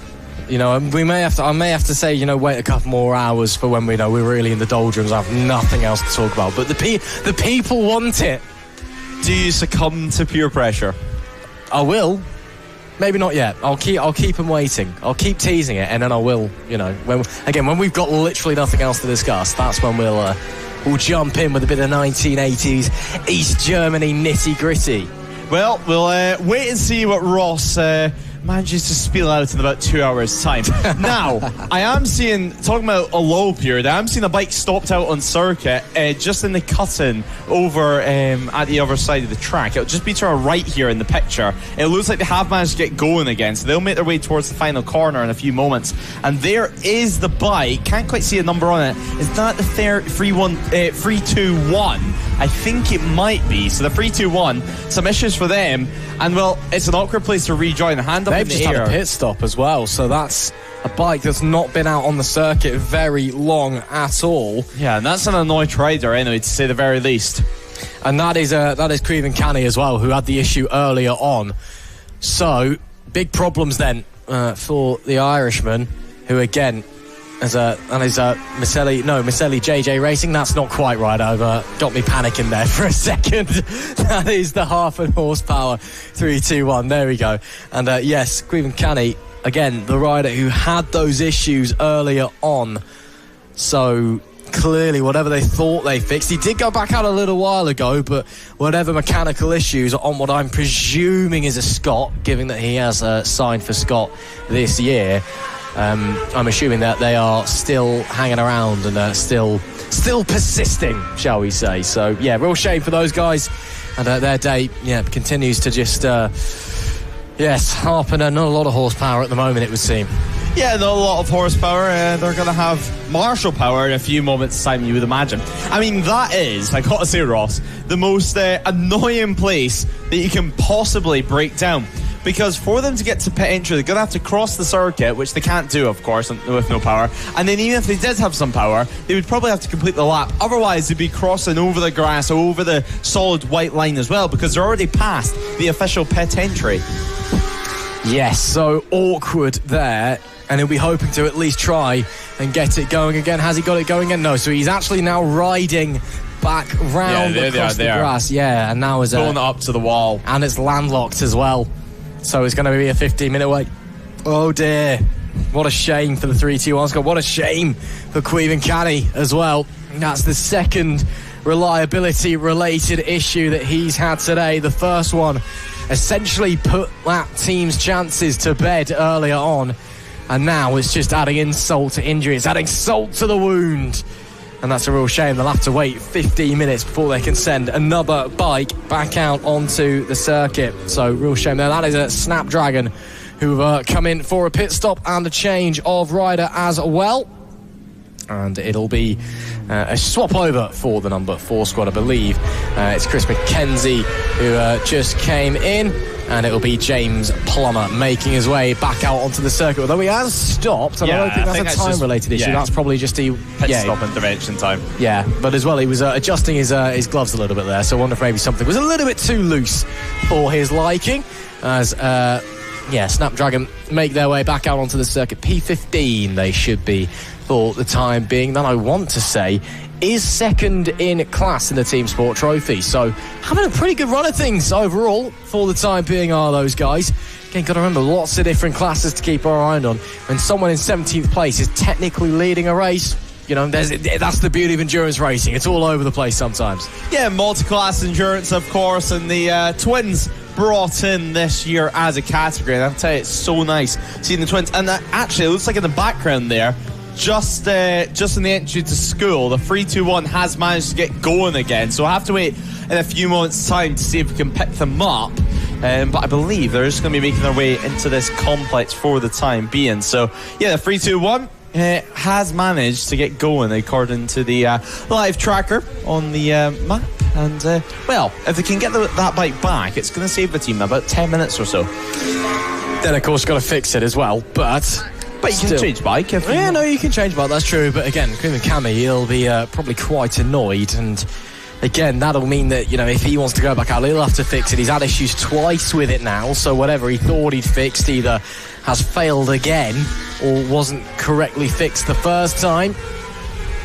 I may have to say, wait a couple more hours for when we're really in the doldrums. I have nothing else to talk about. But the people want it. Do you succumb to peer pressure? I will. Maybe not yet. I'll keep them waiting. I'll keep teasing it, and then I will. When we've got literally nothing else to discuss, that's when we'll jump in with a bit of 1980s East Germany nitty gritty. Well, we'll wait and see what Ross manages to spill out in about 2 hours' time. Now, I am seeing, talking about a low period, I am seeing a bike stopped out on circuit just in the cut-in over at the other side of the track. It'll just be to our right here in the picture. It looks like they have managed to get going again, so they'll make their way towards the final corner in a few moments. And there is the bike. Can't quite see a number on it. Is that the 321? I think it might be. So the 321, some issues for them. And, well, it's an awkward place to rejoin. Hand up They've in the just air. had a pit stop as well, so that's a bike that's not been out on the circuit very long at all. Yeah, and that's an annoyed rider anyway, to say the very least. And that is 𝐓𝐄𝐓𝐔𝐑𝐍 as well, who had the issue earlier on. So, big problems then for the Irishman, who again, Maselli JJ Racing. That's not quite right. I've got me panicking there for a second. That is the half an horsepower 321. There we go. And yes, 𝐓𝐄𝐓𝐔𝐑𝐍, again, the rider who had those issues earlier on. So clearly, whatever they thought they fixed, he did go back out a little while ago, but whatever mechanical issues are on what I'm presuming is a Scott, given that he has signed for Scott this year. I'm assuming that they are still hanging around and still persisting, shall we say. So, yeah, real shame for those guys. And their day, continues to just, harp, and not a lot of horsepower at the moment, it would seem. Yeah, not a lot of horsepower. They're going to have martial power in a few moments' time, you would imagine. I mean, that is, I got to say, Ross, the most annoying place that you can possibly break down. Because for them to get to pit entry, they're going to have to cross the circuit, which they can't do, of course, with no power. And then even if they did have some power, they would probably have to complete the lap. Otherwise, they'd be crossing over the grass, over the solid white line as well, because they're already past the official pit entry. Yes, so awkward there. And he'll be hoping to at least try and get it going again. Has he got it going again? No, so he's actually now riding back round across the grass. Yeah, and now is going up to the wall. And it's landlocked as well. So it's going to be a 15-minute wait. Oh dear. What a shame for the 321 squad. What a shame for 𝐓𝐄𝐓𝐔𝐑𝐍 as well. That's the second reliability-related issue that he's had today. The first one essentially put that team's chances to bed earlier on. And now it's just adding insult to injury. It's adding salt to the wound. And that's a real shame. They'll have to wait 15 minutes before they can send another bike back out onto the circuit. So, real shame there. That is a Snapdragon who've come in for a pit stop and a change of rider as well. And it'll be a swap over for the number 4 squad, I believe. It's Chris McKenzie who just came in. And it'll be James Plummer making his way back out onto the circuit. Although he has stopped, and I don't think that's a time-related issue. That's probably just a pit stop intervention time. Yeah, but as well, he was adjusting his gloves a little bit there. So I wonder if maybe something was a little bit too loose for his liking. As Snapdragon make their way back out onto the circuit. P15 they should be for the time being. Then I want to say is second in class in the Team Sport Trophy. So having a pretty good run of things overall for the time being are those guys. Again, got to remember, lots of different classes to keep our eye on. When someone in 17th place is technically leading a race, that's the beauty of endurance racing. It's all over the place sometimes. Yeah, multi-class endurance, of course, and the twins brought in this year as a category. And I'll tell you, it's so nice seeing the twins. And actually, it looks like in the background there, just in the entry to school, the 321 has managed to get going again. So I have to wait in a few moments' time to see if we can pick them up. But I believe they're just going to be making their way into this complex for the time being. So, yeah, the 321 has managed to get going according to the live tracker on the map. And, if they can get that bike back, it's going to save the team about 10 minutes or so. Then, of course, got to fix it as well. But you can change bike. You can change bike, that's true. But again, 𝐓𝐄𝐓𝐔𝐑𝐍, he'll be probably quite annoyed. And again, that'll mean that, if he wants to go back out, he'll have to fix it. He's had issues twice with it now. So whatever he thought he'd fixed either has failed again or wasn't correctly fixed the first time.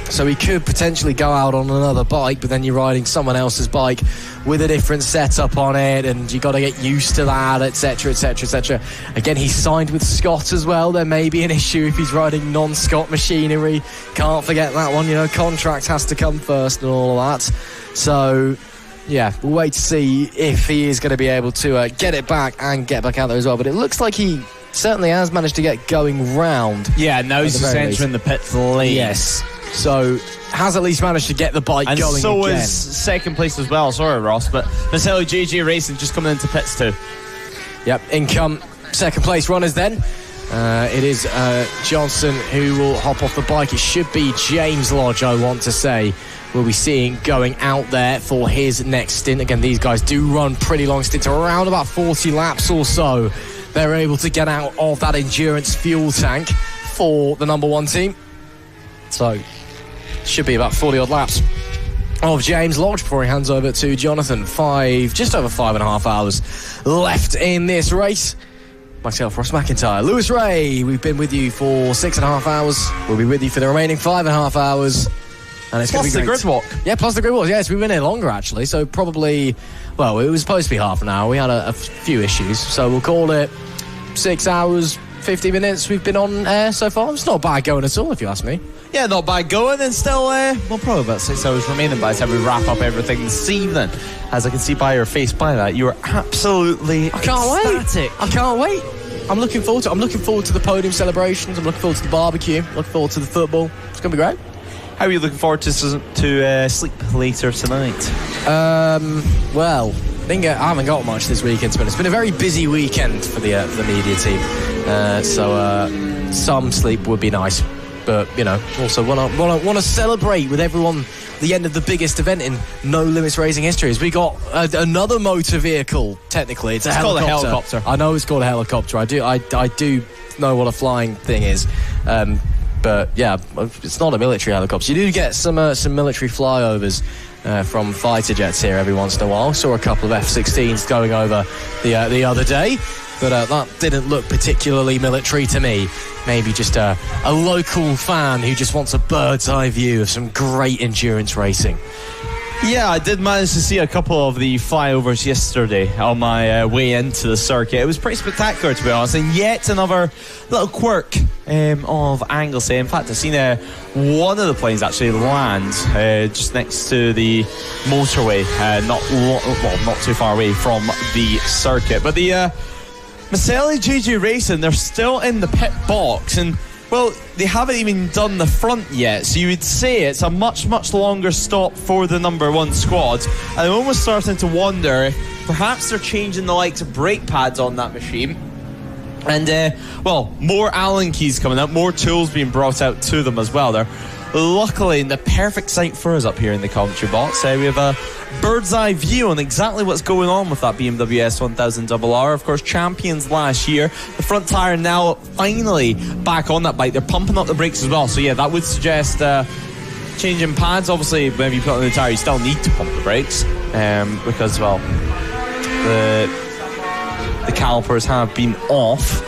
So he could potentially go out on another bike, but then you're riding someone else's bike with a different setup on it, and you got to get used to that, etc, etc, etc. Again, he's signed with Scott as well. There may be an issue if he's riding non-Scott machinery. Can't forget that one. Contract has to come first and all of that. So, yeah, we'll wait to see if he is going to be able to get it back and get back out there as well. But it looks like he certainly has managed to get going round. Yeah, now he's just entering the pits lane. Yes. So, has at least managed to get the bike going and so again. Is second place as well. Sorry, Ross, but Maselli JJ Racing just coming into pits too. Yep, in come second place runners then. It is Johnson who will hop off the bike. It should be James Lodge, I want to say, we'll be seeing going out there for his next stint. Again, these guys do run pretty long stints, around about 40 laps or so. They're able to get out of that endurance fuel tank for the number 1 team. So, should be about 40 odd laps of James Lodge before he hands over to Jonathan. Just over 5.5 hours left in this race. Myself, Ross McIntyre, Lewis Ray, we've been with you for 6.5 hours. We'll be with you for the remaining 5.5 hours. And it's going to be great. Plus the grid walk. Yeah, plus the grid walk. Yes, we've been here longer, actually. So probably, well, it was supposed to be half an hour. We had a few issues. So we'll call it 6 hours, 50 minutes we've been on air so far. It's not bad going at all, if you ask me. Yeah, not bad going, and still, probably about 6 hours remaining by the time we wrap up everything this evening. As I can see by your face by that, you are absolutely ecstatic. I can't wait. I'm looking forward to it. I'm looking forward to the podium celebrations. I'm looking forward to the barbecue. Looking forward to the football. It's going to be great. How are you looking forward to sleep later tonight? Well, I haven't got much this weekend, but it's been a very busy weekend for the media team. So some sleep would be nice. But, also want to celebrate with everyone the end of the biggest event in No Limits racing history. As we got another motor vehicle, technically. It's called a helicopter. I know it's called a helicopter. I do know what a flying thing is. But, yeah, it's not a military helicopter. You do get some military flyovers from fighter jets here every once in a while. Saw a couple of F-16s going over the other day. But that didn't look particularly military to me. Maybe just a local fan who just wants a bird's eye view of some great endurance racing. Yeah, I did manage to see a couple of the flyovers yesterday on my way into the circuit. It was pretty spectacular, to be honest, and yet another little quirk of Anglesey. In fact, I've seen one of the planes actually land just next to the motorway, not too far away from the circuit. But the Maselli JJ Racing, they're still in the pit box, and well, they haven't even done the front yet, so you would say it's a much, much longer stop for the number 1 squad. And I'm almost starting to wonder if perhaps they're changing the likes of brake pads on that machine. And, more Allen keys coming up, more tools being brought out to them as well. They're luckily in the perfect sight for us up here in the commentary box. We have a bird's eye view on exactly what's going on with that BMW S1000RR. Of course, champions last year. The front tyre now finally back on that bike. They're pumping up the brakes as well. So yeah, that would suggest changing pads. Obviously, whenever you put on the tyre, you still need to pump the brakes because, well, the calipers have been off.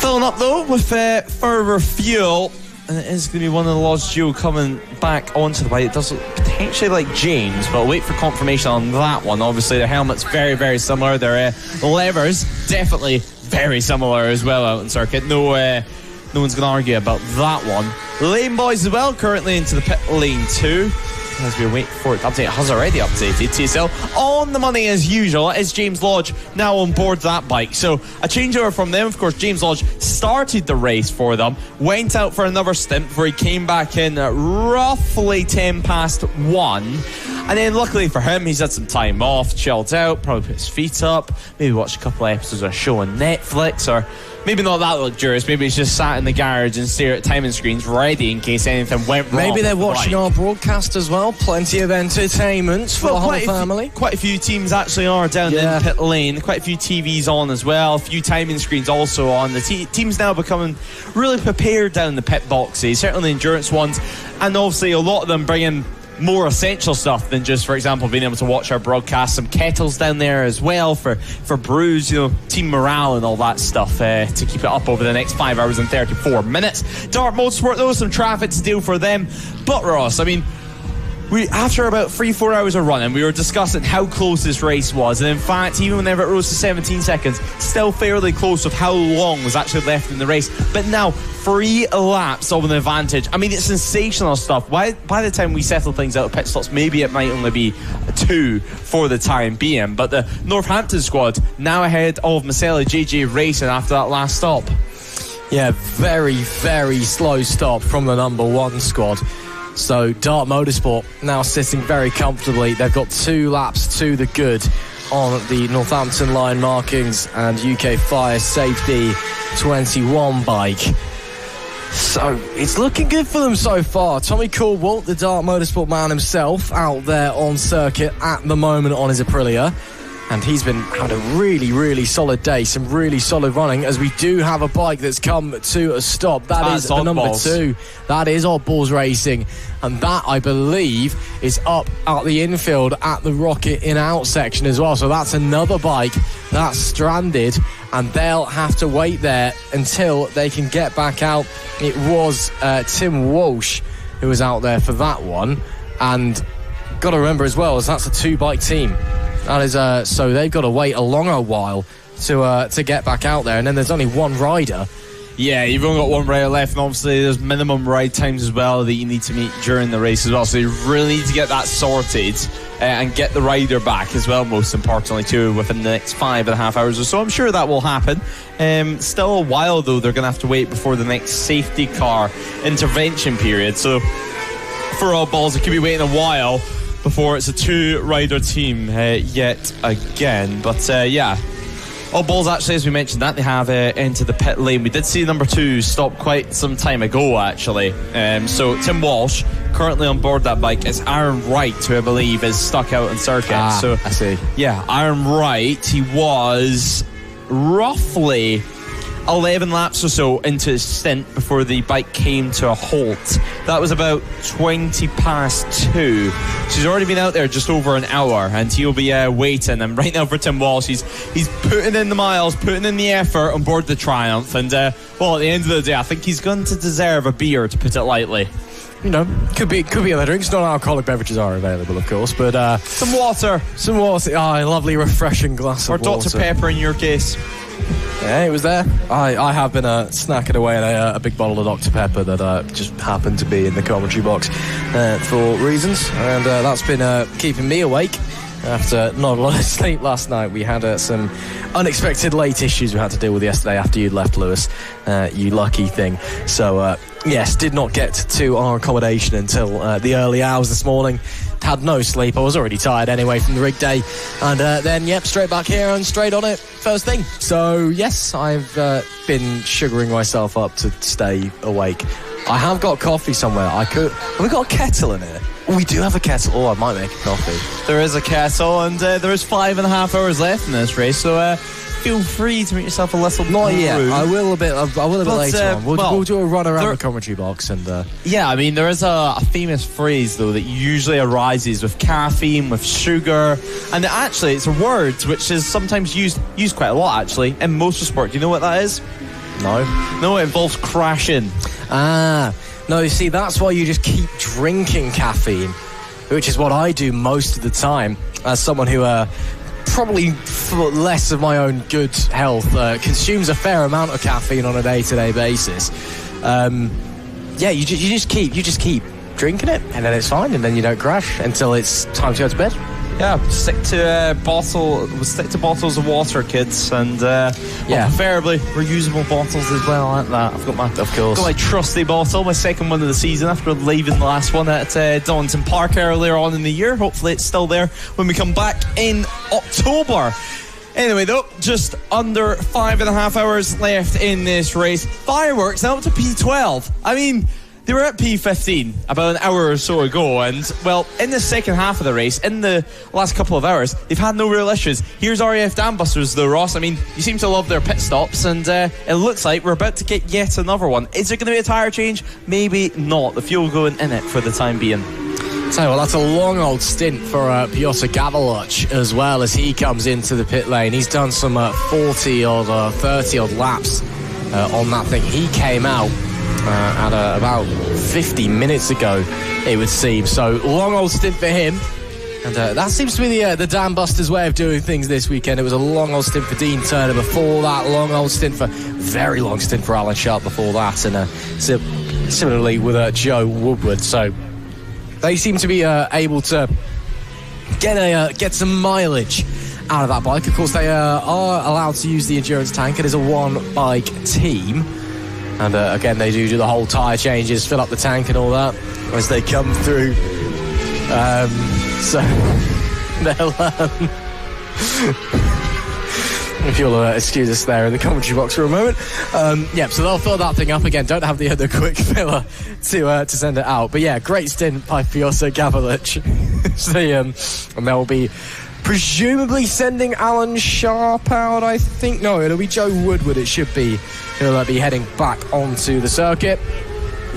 Filling up though with further fuel. And it is going to be one of the Lodge duo coming back onto the bike. It does look potentially like James, but I'll wait for confirmation on that one. Obviously, their helmet's very, very similar. Their levers definitely very similar as well out in circuit. No one's going to argue about that one. Lane boys as well, currently into the pit lane 2. As we wait for it to update, it has already updated. TSL on the money as usual. It is James Lodge now on board that bike. So a changeover from them. Of course, James Lodge started the race for them, went out for another stint before he came back in at roughly 1 And then luckily for him, he's had some time off, chilled out, probably put his feet up, maybe watched a couple of episodes of a show on Netflix, or maybe not that luxurious. Maybe he's just sat in the garage and stare at timing screens ready in case anything went wrong. Maybe they're watching our broadcast as well. Plenty of entertainment for the whole family. Quite a few teams actually are down in pit lane. Quite a few TVs on as well. A few timing screens also on. The team's now becoming really prepared down in the pit boxes, certainly endurance ones. And obviously a lot of them bring in more essential stuff than just, for example, being able to watch our broadcast. Some kettles down there as well for brews, team morale and all that stuff to keep it up over the next 5 hours and 34 minutes. Dart Motorsport, though, some traffic to deal for them. But Ross, I mean, after about 3-4 hours of running, we were discussing how close this race was, and in fact, even whenever it rose to 17 seconds, still fairly close of how long was actually left in the race. But now 3 laps of an advantage. I mean, it's sensational stuff. By the time we settle things out at pit stops, maybe it might only be 2 for the time being. But the Northampton squad now ahead of Maselli JJ Racing after that last stop. Yeah, very, very slow stop from the number 1 squad. So Dart Motorsport now sitting very comfortably. They've got 2 laps to the good on the Northampton line markings and UK Fire Safety 21 bike. So it's looking good for them so far. Tommy Caldwell, the Dart Motorsport man himself, out there on circuit at the moment on his Aprilia. and he's been having a really, really solid day, some really solid running, as we do have a bike that's come to a stop. That is the number 2. That is Oddballs Racing, and that, I believe, is up at the infield at the Rocket in-out section as well. So that's another bike that's stranded, and they'll have to wait there until they can get back out. It was Tim Walsh who was out there for that one, and got to remember as well, as that's a 2-bike team. That is so they've got to wait a longer while to get back out there, and then there's only one rider. Yeah, you've only got one rider left, and obviously there's minimum ride times as well that you need to meet during the race as well, so you really need to get that sorted and get the rider back as well, most importantly too, within the next 5.5 hours or so. I'm sure that will happen. Still a while though, they're going to have to wait before the next safety car intervention period, so for Oddballs it could be waiting a while before it's a 2-rider team yet again. But yeah, Oddballs, actually, as we mentioned, that they have entered the pit lane. We did see number 2 stop quite some time ago, actually. So Tim Walsh, currently on board that bike, is Aaron Wright, who I believe is stuck out in circuit. So I see. Yeah, Aaron Wright, he was roughly 11 laps or so into his stint before the bike came to a halt. That was about 20 past 2. So he's already been out there just over an hour, and he'll be waiting. And right now for Tim Walsh, he's putting in the miles, putting in the effort on board the Triumph, and well, at the end of the day, I think he's going to deserve a beer, to put it lightly. You know, could be other drinks. Non-alcoholic beverages are available, of course, but some water. A lovely, refreshing glass of water. Or Dr. Pepper in your case. Yeah, it was there. I have been snacking away at a big bottle of Dr. Pepper that just happened to be in the commentary box for reasons, and that's been keeping me awake after not a lot of sleep last night. We had some unexpected late issues we had to deal with yesterday after you'd left, Lewis. You lucky thing. So, yes, did not get to our accommodation until the early hours this morning. Had no sleep. I was already tired anyway from the rig day, and then straight back here and straight on it first thing. So yes, I've been sugaring myself up to stay awake. I have got coffee somewhere. Have we got a kettle in here? We do have a kettle. Oh, I might make a coffee. There is a kettle, and there is 5.5 hours left in this race, so feel free to make yourself a little not yet. I will a bit later on. We'll do a run around the commentary box, and yeah, I mean, there is a famous phrase though that usually arises with caffeine, with sugar, and actually it's a word which is sometimes used quite a lot actually in motorsport. Do you know what that is? No, it involves crashing. No, you see, that's why you just keep drinking caffeine, which is what I do most of the time as someone who probably for less of my own good health consumes a fair amount of caffeine on a day-to-day basis. Yeah, you just keep drinking it, and then it's fine, and then you don't crash until it's time to go to bed. Yeah, stick to bottles of water, kids, and preferably reusable bottles as well, like that. I've got my trusty bottle, my second one of the season after leaving the last one at Donington Park earlier on in the year. Hopefully it's still there when we come back in October. Anyway, though, just under 5.5 hours left in this race. Fireworks now up to P12. I mean, they were at P15 about an hour or so ago, and, well, in the second half of the race, in the last couple of hours, they've had no real issues. Here's RAF Dambusters, though, Ross. I mean, you seem to love their pit stops, and it looks like we're about to get yet another one. Is there going to be a tyre change? Maybe not. The fuel going in it for the time being. So, well, that's a long old stint for Piotr Gavriluch as well, as he comes into the pit lane. He's done some 40 or 30 odd laps on that thing. He came out at about 50 minutes ago, it would seem. So long old stint for him, and that seems to be the Dam Busters way of doing things this weekend. It was a long old stint for Dean Turner before that, very long stint for Alan Sharp before that, and similarly with Joe Woodward. So they seem to be able to get some mileage out of that bike. Of course, they are allowed to use the endurance tank. It is a one bike team. And again, they do the whole tyre changes, fill up the tank and all that as they come through. So they'll... if you'll excuse us there in the commentary box for a moment. So they'll fill that thing up again. Don't have the quick filler to send it out. But yeah, great stint by Piotr Gavriluch. And they'll be presumably sending Alan Sharp out, I think. No, it'll be Joe Woodward, it should be. He'll be heading back onto the circuit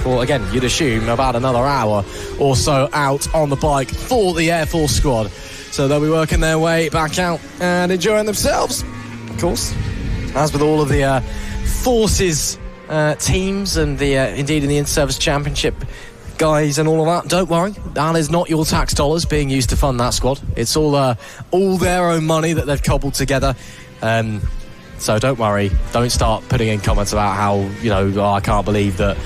for, again, you'd assume, about another hour or so out on the bike for the Air Force squad. So they'll be working their way back out and enjoying themselves, of course. As with all of the Forces teams and indeed in the Inter-Service Championship guys and all of that, don't worry, that is not your tax dollars being used to fund that squad. It's all their own money that they've cobbled together. So don't worry, don't start putting in comments about how, I can't believe that,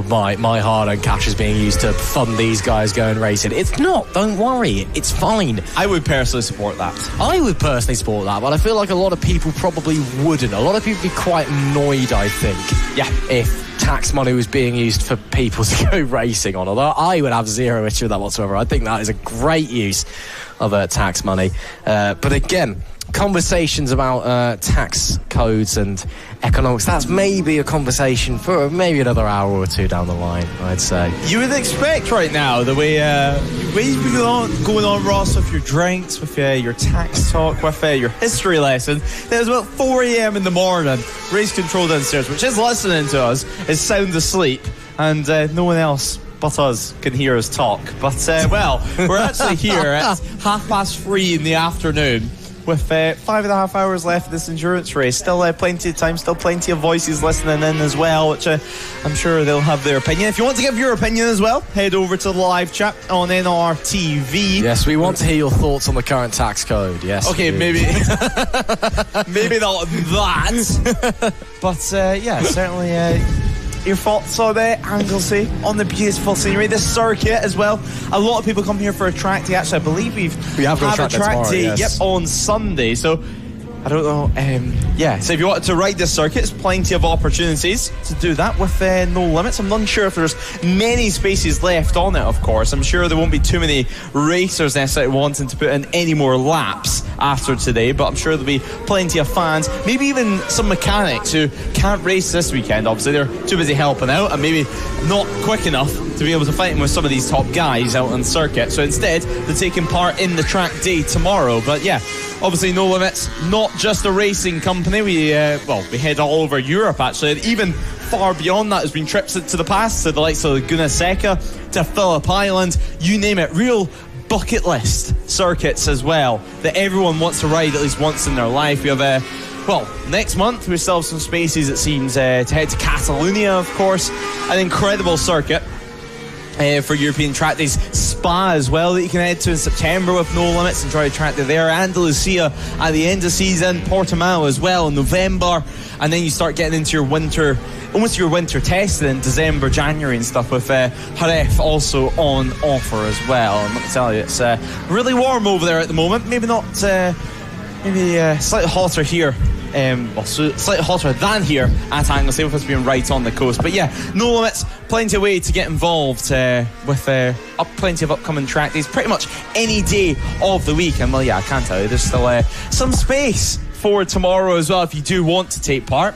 my hard-earned cash is being used to fund these guys going racing. It's not, don't worry, it's fine. I would personally support that. I would personally support that, but I feel like a lot of people probably wouldn't. A lot of people would be quite annoyed, I think, if tax money was being used for people to go racing on, although I would have zero issue with that whatsoever. I think that is a great use of tax money. But again, conversations about tax codes and economics, that's maybe a conversation for maybe another hour or two down the line, I'd say. You would expect right now, the way you've been going on, Ross, with your drinks, with your tax talk, with your history lesson, there's about 4 a.m. in the morning, race control downstairs, which is listening to us, is sound asleep, and no one else but us can hear us talk. But, we're actually here at 3:30 in the afternoon, with 5.5 hours left of this endurance race. Still plenty of time, still plenty of voices listening in as well, which I'm sure they'll have their opinion. If you want to give your opinion as well, head over to the live chat on NRTV. Yes, we want to hear your thoughts on the current tax code, yes. Okay, maybe not that. But certainly your thoughts on Anglesey, on the beautiful scenery, the circuit as well. A lot of people come here for a track day. Actually, I believe we have a track day on Sunday. So I don't know. So if you wanted to ride this circuit, there's plenty of opportunities to do that with no limits. I'm not sure if there's many spaces left on it, of course. I'm sure there won't be too many racers necessarily wanting to put in any more laps after today, but I'm sure there'll be plenty of fans, maybe even some mechanics who can't race this weekend. Obviously, they're too busy helping out and maybe not quick enough to be able to fight with some of these top guys out on the circuit. So instead, they're taking part in the track day tomorrow. But obviously, No Limits, not just a racing company. We head all over Europe, actually. And even far beyond that, has been trips to the past, to the likes of Laguna Seca, to Phillip Island, you name it. Real bucket list circuits as well that everyone wants to ride at least once in their life. We have next month we still have some spaces, it seems, to head to Catalonia, of course, an incredible circuit for European track days. Spa as well that you can head to in September with No Limits, enjoy a track day there. Andalusia at the end of season, Portimao as well in November, and then you start getting into your winter testing in December, January and stuff, with Jerez also on offer as well. I'm going to tell you, it's really warm over there at the moment. Maybe not, slightly hotter here. Slightly hotter than here at Anglesey, with us being right on the coast. But No Limits, plenty of way to get involved with plenty of upcoming track days, pretty much any day of the week. And I can tell you, there's still some space for tomorrow as well if you do want to take part,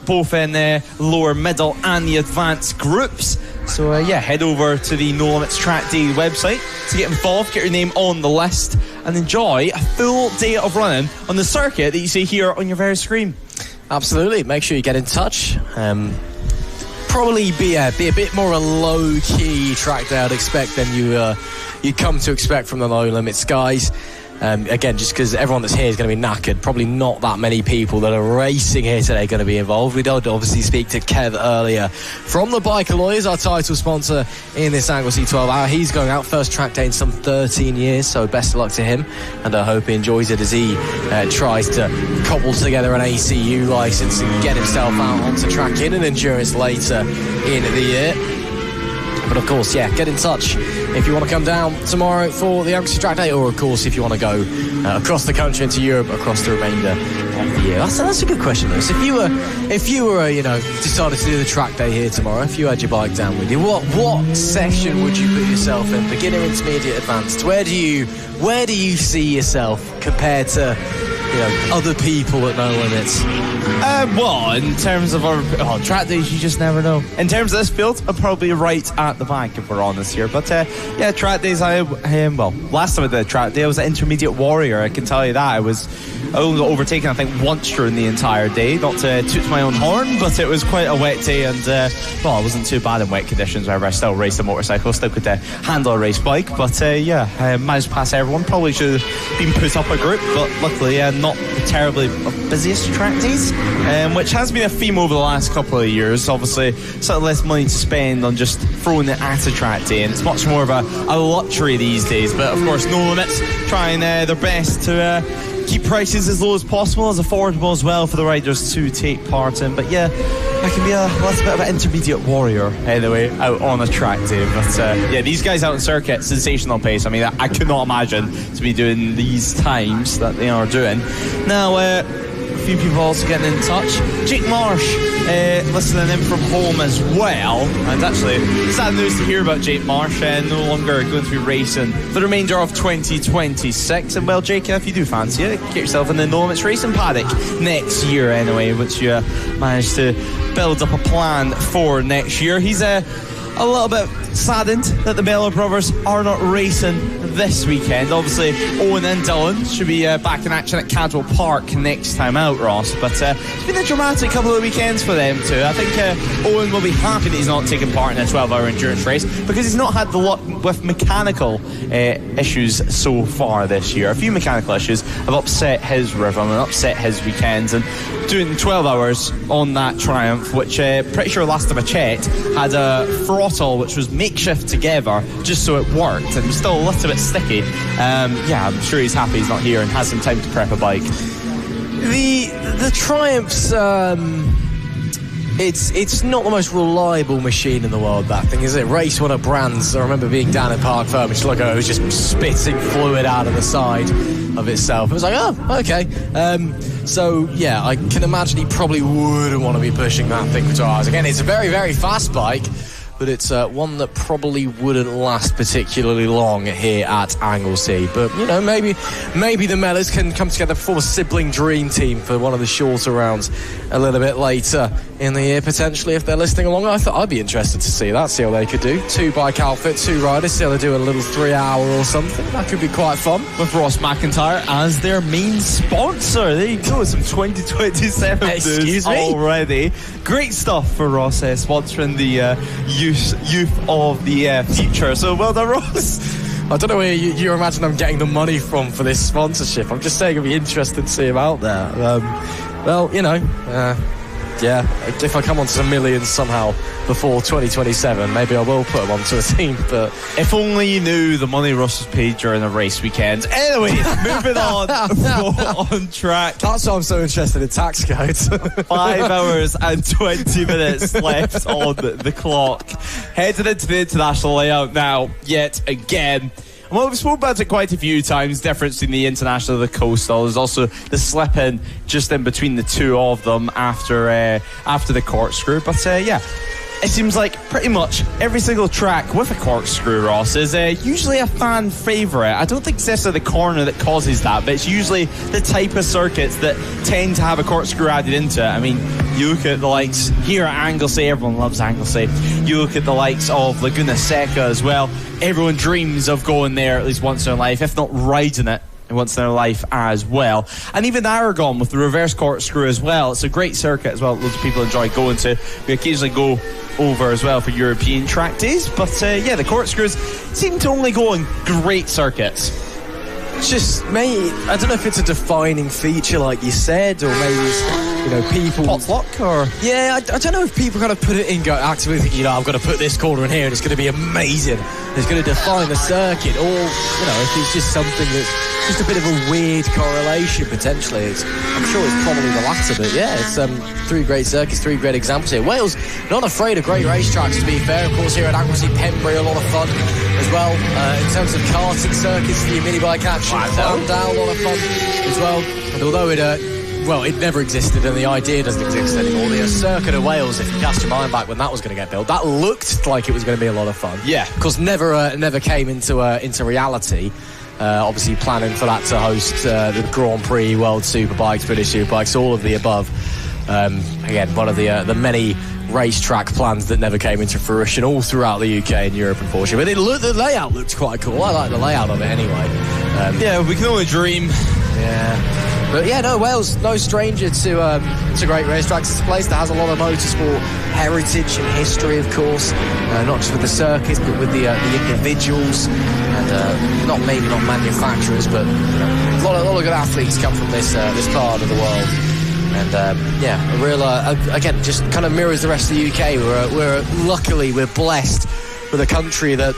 both in the lower, middle and the advanced groups. So head over to the No Limits Track Day website to get involved, get your name on the list, and enjoy a full day of running on the circuit that you see here on your very screen. Absolutely. Make sure you get in touch. Probably be a bit more a low-key track day, I'd expect, than you come to expect from the No Limits guys. Again, just because everyone that's here is going to be knackered, probably not that many people that are racing here today are going to be involved. We did obviously speak to Kev earlier from the Biker Lawyers, our title sponsor in this Anglesey 12 Hour. He's going out first track day in some 13 years, so best of luck to him, and I hope he enjoys it as he tries to cobble together an ACU licence and get himself out onto track in an endurance later in the year. But of course, get in touch if you want to come down tomorrow for the Anglesey Track Day, or of course if you want to go across the country into Europe across the remainder of the year. That's a good question, Lewis. If you were decided to do the track day here tomorrow, if you had your bike down with you, what session would you put yourself in? Beginner, intermediate, advanced? Where do you see yourself compared to other people at No Limits? Well, in terms of our track days, you just never know. In terms of this field, I'm probably right at the back if we're honest here. But track days, last time I did a track day, I was an intermediate warrior. I can tell you that. I only got overtaken, I think, once during the entire day. Not to toot my own horn, but it was quite a wet day, and it wasn't too bad in wet conditions. However, I still raced a motorcycle, still could handle a race bike. But I managed to pass everyone. Probably should have been put up a group, but luckily not terribly busiest track days, which has been a theme over the last couple of years. Obviously, sort of less money to spend on just throwing it at a track day, and it's much more of a luxury these days. But of course, No Limits trying their best to keep prices as low as possible, as affordable as well for the riders to take part in. But I can be a little bit of an intermediate warrior anyway out on a track day. But these guys out on circuit, sensational pace. I mean, I could not imagine to be doing these times that they are doing. Now, a few people also getting in touch. Jake Marsh listening in from home as well. And actually, sad news to hear about Jake Marsh no longer going to be racing the remainder of 2026. And well, Jake, if you do fancy it, get yourself in the No Limits racing paddock next year anyway, which you managed to build up a plan for next year. He's a little bit saddened that the Bello brothers are not racing this weekend. Obviously, Owen and Dylan should be back in action at Cadwell Park next time out, Ross. But it's been a dramatic couple of weekends for them too. I think Owen will be happy that he's not taking part in a 12-hour endurance race, because he's not had the luck with mechanical issues so far this year. A few mechanical issues have upset his rhythm and upset his weekends, and doing 12 hours on that Triumph, which pretty sure last time I checked had a throttle which was makeshift together just so it worked, and it was still a little bit sticky. I'm sure he's happy he's not here and has some time to prep a bike. The Triumph's it's not the most reliable machine in the world, that thing, is it? Race one at Brands, I remember being down in Park Firm, which looked like it was just spitting fluid out of the side of itself. It was like, oh, okay. I can imagine he probably wouldn't want to be pushing that thing for 2 hours. Again, it's a very, very fast bike, but it's one that probably wouldn't last particularly long here at Anglesey. But, maybe the Mellors can come together, form a sibling dream team for one of the shorter rounds a little bit later in the year, potentially, if they're listening along. I thought I'd be interested to see that, see how they could do. 2 bike outfit, 2 riders, see how they do a little 3-hour or something. That could be quite fun. With Ross McIntyre as their main sponsor. There you go, some 2027 Excuse me? already. Great stuff for Ross, sponsoring the youth of the future. So well done, Ross. I don't know where you imagine I'm getting the money from for this sponsorship. I'm just saying it'd be interesting to see him out there. If I come onto some millions somehow before 2027, maybe I will put him onto a team. But if only you knew the money Ross was paid during a race weekend. Anyway, moving on track. That's why I'm so interested in tax codes. 5 hours and 20 minutes left on the clock. Headed into the international layout now, yet again. Well, we've spoken about it quite a few times, difference in the international and the coastal. There's also the slip-in just in between the two of them after the corkscrew. But it seems like pretty much every single track with a corkscrew, Ross, is usually a fan favourite. I don't think it's necessarily the corner that causes that, but it's usually the type of circuits that tend to have a corkscrew added into it. I mean, you look at the likes here at Anglesey, everyone loves Anglesey. You look at the likes of Laguna Seca as well. Everyone dreams of going there at least once in their life, if not riding it once in their life as well. And even Aragon with the reverse corkscrew as well. It's a great circuit as well. Loads of people enjoy going to. We occasionally go over as well for European track days. But the corkscrews seem to only go on great circuits. Just, mate, I don't know if it's a defining feature like you said, or maybe it's, people... Potluck, or... Yeah, I don't know if people kind of put it in, go actively thinking, I've got to put this corner in here and it's going to be amazing. It's going to define the circuit. Or, if it's just something that's just a bit of a weird correlation, potentially. I'm sure it's probably the latter, but it's 3 great circuits, 3 great examples here. Wales, not afraid of great racetracks, to be fair. Of course, here at Anglesey, Pembury, a lot of fun as well. In terms of karting circuits, the mini bike action, down, a lot of fun as well. And although it never existed and the idea doesn't exist anymore, the Circuit of Wales, if you cast your mind back when that was going to get built, that looked like it was going to be a lot of fun. Yeah. Of course, never came into reality. Obviously planning for that to host the Grand Prix, World Superbikes, British Superbikes, all of the above. Again, one of the many racetrack plans that never came into fruition all throughout the UK and Europe, unfortunately. But the layout looks quite cool. I like the layout of it anyway. Yeah, we can only dream. Yeah. But yeah, no, Wales, no stranger to great racetracks. It's a place that has a lot of motorsport heritage and history, of course, not just with the circuits, but with the individuals, and not manufacturers, but a lot of good athletes come from this part of the world. And a real again, just kind of mirrors the rest of the UK. We're blessed with a country that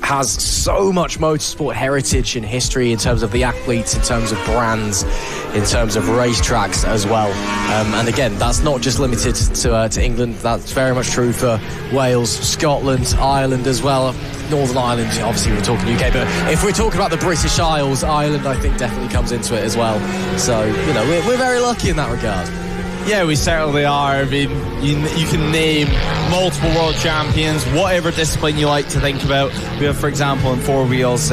has so much motorsport heritage and history in terms of the athletes, in terms of brands, in terms of racetracks as well. And again, that's not just limited to England. That's very much true for Wales, Scotland, Ireland as well. Northern Ireland, obviously we're talking UK, but if we're talking about the British Isles, Ireland I think definitely comes into it as well. So, we're very lucky in that regard. Yeah, we certainly are. I mean, you can name multiple world champions, whatever discipline you like to think about. We have, for example, in four wheels,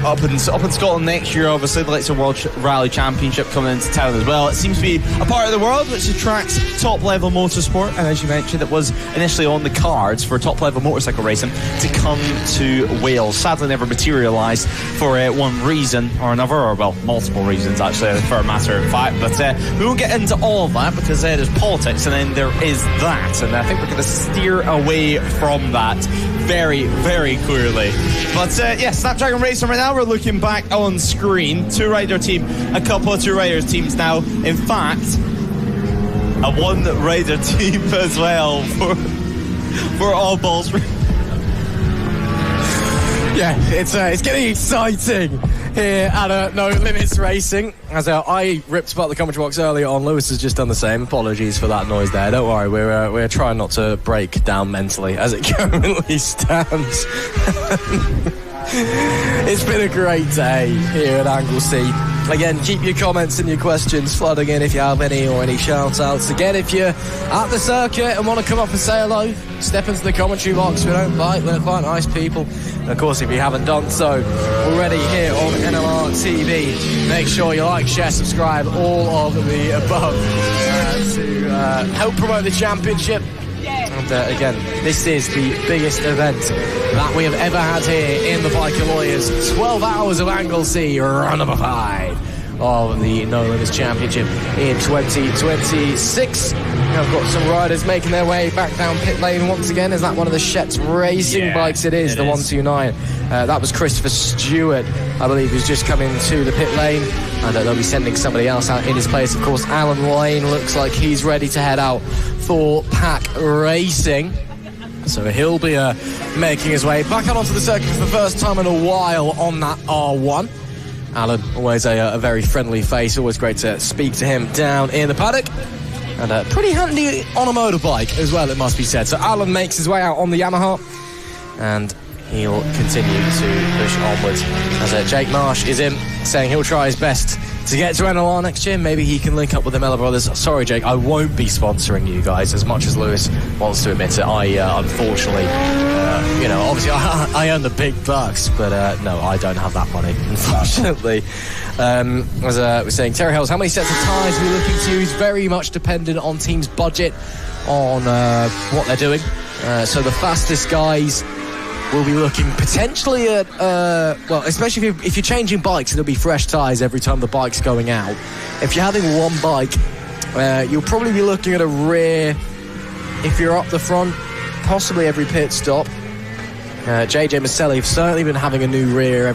up in Scotland next year, obviously, the likes of World Rally Championship coming into town as well. It seems to be a part of the world which attracts top-level motorsport, and as you mentioned, it was initially on the cards for top-level motorcycle racing to come to Wales. Sadly, never materialised for one reason or another, or, well, multiple reasons, actually, for a matter of fact. But we won't get into all of that, because there's politics, and then there is that, and I think we're going to steer away from that very, very clearly. But, Snapdragon Racing right now, we're looking back on screen. Two-rider team, a couple of two-rider teams now. In fact, a one-rider team as well for all balls. Yeah, it's getting exciting here at No Limits Racing. As I ripped apart the commentary box earlier on, Lewis has just done the same. Apologies for that noise there. Don't worry, we're trying not to break down mentally as it currently stands. It's been a great day here at Anglesey. Again, keep your comments and your questions flooding in if you have any, or any shout-outs. Again, if you're at the circuit and want to come up and say hello, step into the commentary box. We don't bite, we're quite nice people. And of course, if you haven't done so already here on NLR TV, make sure you like, share, subscribe, all of the above to help promote the championship. And again, this is the biggest event that we have ever had here in the Biker Lawyers. 12 hours of Anglesey, round number 5 of the No Limits Championship in 2026. I've got some riders making their way back down pit lane once again. Is that one of the Shet's racing bikes? It is, the 129. That was Christopher Stewart, I believe, who's just come into the pit lane. And they'll be sending somebody else out in his place. Of course, Alan Lane looks like he's ready to head out for Pack Racing. So he'll be making his way back out onto the circuit for the first time in a while on that R1. Alan, always a very friendly face. Always great to speak to him down in the paddock. And pretty handy on a motorbike as well, it must be said. So Alan makes his way out on the Yamaha. And he'll continue to push onwards as Jake Marsh is in, saying he'll try his best to get to NLR next year. Maybe he can link up with the Miller brothers. Sorry, Jake, I won't be sponsoring you guys, as much as Lewis wants to admit it. I unfortunately, obviously I earn the big bucks, but no, I don't have that money, unfortunately. As we're saying, Terry Hills, how many sets of tyres are we looking to use? Very much dependent on teams' budget, on what they're doing. So the fastest guys will be looking potentially at, especially if you're changing bikes, it'll be fresh tyres every time the bike's going out. If you're having one bike, you'll probably be looking at a rear, if you're up the front, possibly every pit stop. JJ Maselli have certainly been having a new rear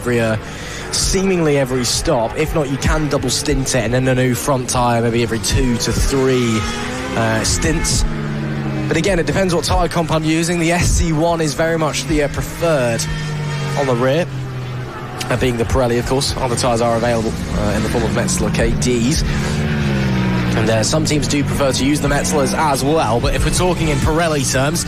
seemingly every stop. If not, you can double stint it and then a new front tyre maybe every 2 to 3 stints. But again, it depends what tyre compound you're using. The SC1 is very much the preferred on the rear, being the Pirelli, of course. Other tyres are available in the form of Metzeler KDs. And some teams do prefer to use the Metzelers as well. But if we're talking in Pirelli terms,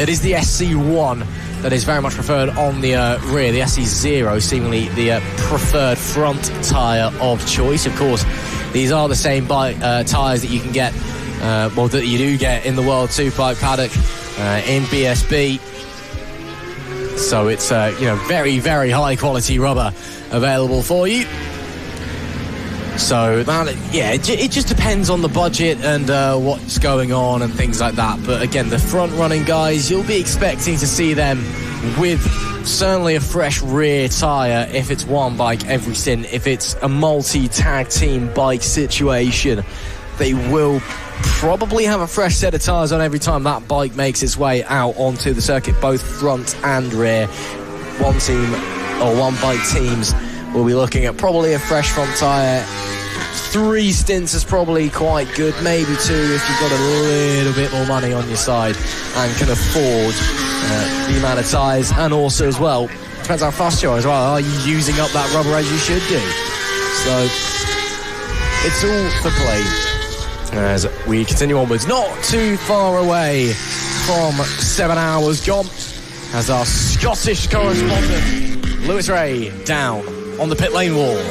it is the SC1 that is very much preferred on the rear. The SC0 seemingly the preferred front tyre of choice. Of course, these are the same tyres that you can get that you do get in the World Superbike paddock in BSB. So it's very, very high quality rubber available for you. So that, it just depends on the budget and what's going on and things like that. But again, the front running guys, you'll be expecting to see them with certainly a fresh rear tyre if it's one bike every stint. If it's a multi-tag team bike situation, they will probably have a fresh set of tyres on every time that bike makes its way out onto the circuit, both front and rear. One team or one bike teams will be looking at probably a fresh front tyre. 3 stints is probably quite good, maybe 2 if you've got a little bit more money on your side and can afford the amount of tyres. And also as well, depends how fast you are as well. Are you using up that rubber as you should do? So it's all for play as we continue onwards. Not too far away from 7 hours, John, as our Scottish correspondent Lewis Ray down on the pit lane wall.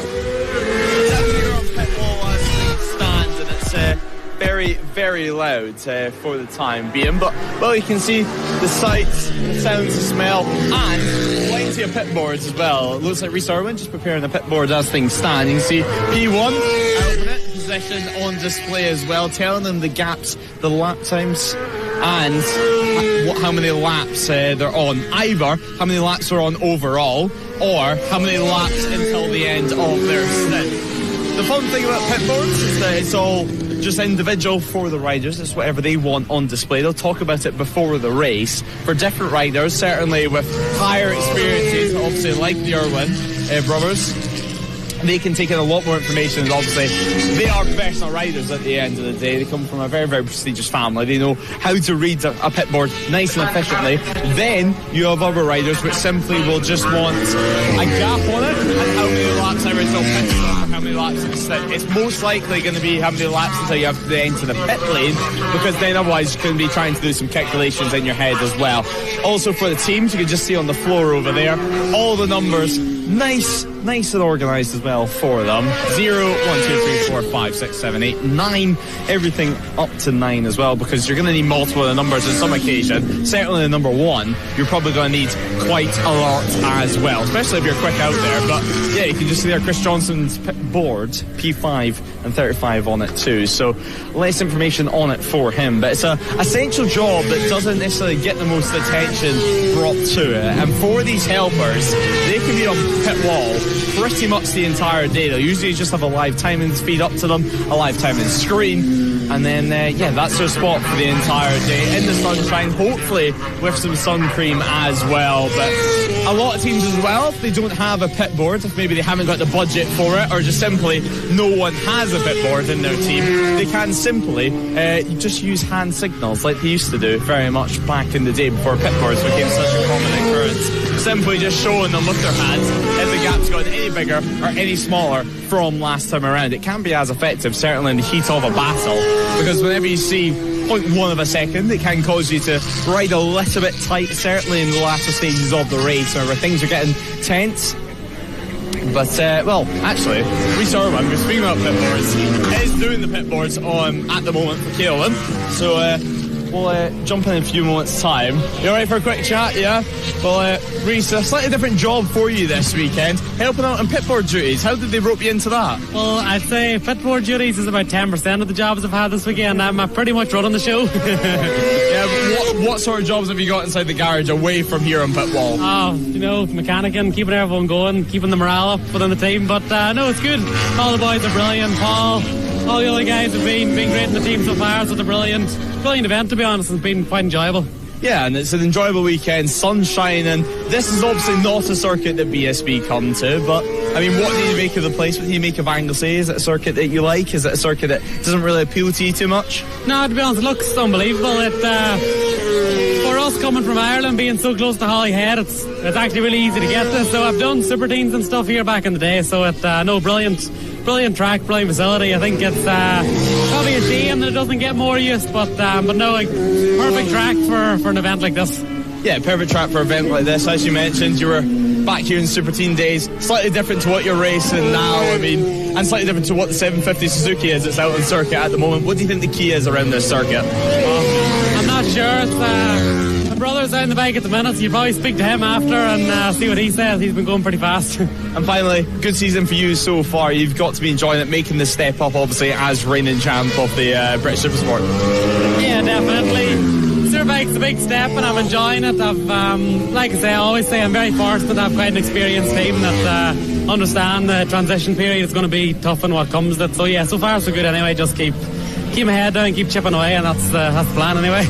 Very, very loud for the time being, but well, you can see the sights, the sounds, the smell, and plenty of pit boards as well. It looks like Rhys Irwin just preparing the pit board as things stand. You can see P1 out in it, position on display as well, telling them the gaps, the lap times, and how many laps they're on. Either how many laps are on overall, or how many laps until the end of their stint. The fun thing about pit boards is that it's all just individual for the riders. It's whatever they want on display. They'll talk about it before the race. For different riders, certainly with higher experiences, obviously like the Irwin brothers, they can take in a lot more information, and obviously they are professional riders at the end of the day. They come from a very, very prestigious family. They know how to read a pit board nice and efficiently. Then you have other riders which simply will just want a gap on it and how many laps every single pit stop, or how many laps in the stint. It's most likely going to be how many laps until you have to enter the pit lane, because then otherwise you can be trying to do some calculations in your head as well. Also for the teams, you can just see on the floor over there all the numbers, nice and organised as well for them. 0, 1, 2, 3, 4, 5, 6, 7, 8, 9, everything up to 9 as well, because you're going to need multiple of the numbers on some occasion. Certainly the number 1, you're probably going to need quite a lot as well, especially if you're quick out there. But yeah, you can just see there Chris Johnson's board, P5 and 35 on it too, so less information on it for him, but it's a essential job that doesn't necessarily get the most attention brought to it. And for these helpers, they can be on pit wall pretty much the entire day. They'll usually just have a live timing feed up to them, a live timing screen, and then that's their spot for the entire day in the sunshine, hopefully with some sun cream as well. But a lot of teams as well, if they don't have a pit board, if maybe they haven't got the budget for it, or just simply no one has a pit board in their team, they can simply just use hand signals like they used to do very much back in the day before pit boards became such a common occurrence. Simply just showing them with their hands if the gap's gotten any bigger or any smaller from last time around. It can be as effective, certainly in the heat of a battle, because whenever you see 0.1 of a second, it can cause you to ride a little bit tight, certainly in the latter stages of the race, where things are getting tense. But, actually, Rhys Irwin, we're speaking about pit boards, is doing the pit boards at the moment for Kaelin. So, we'll jump in a few moments' time. You alright for a quick chat, yeah? Well, Rhys, a slightly different job for you this weekend, helping out on pit board duties. How did they rope you into that? Well, I'd say pit board duties is about 10% of the jobs I've had this weekend. I'm pretty much running the show. Yeah, what sort of jobs have you got inside the garage away from here on pit wall? Mechanicking, keeping everyone going, keeping the morale up within the team. But no, it's good. All the boys are brilliant. Paul, all the other guys have been great in the team so far, so it's a brilliant event, to be honest. It's been quite enjoyable. Yeah, and it's an enjoyable weekend, sunshine, and this is obviously not a circuit that BSB come to, but I mean, what do you make of the place? What do you make of Anglesey? Is it a circuit that you like? Is it a circuit that doesn't really appeal to you too much? No, to be honest, it looks unbelievable. For us coming from Ireland, being so close to Holyhead, it's actually really easy to get this. So I've done super teams and stuff here back in the day, so it's brilliant track, brilliant facility. I think it's probably a shame that it doesn't get more use, but no, perfect track for an event like this. Yeah, perfect track for an event like this. As you mentioned, you were back here in Super Team days, slightly different to what you're racing now, and slightly different to what the 750 Suzuki is that's out on circuit at the moment. What do you think the key is around this circuit? I'm not sure. the brother's out in the bike at the minute, so you probably speak to him after and see what he says. He's been going pretty fast. And finally, good season for you so far. You've got to be enjoying it, making the step up, obviously, as reigning champ of the British Supersport. Yeah, definitely. Superbike's a big step and I'm enjoying it. Like I say, I always say I'm very fortunate to have quite an experienced team that understand the transition period is going to be tough and what comes with it. So yeah, so far so good anyway. Just keep my head down, keep chipping away, and that's the plan anyway.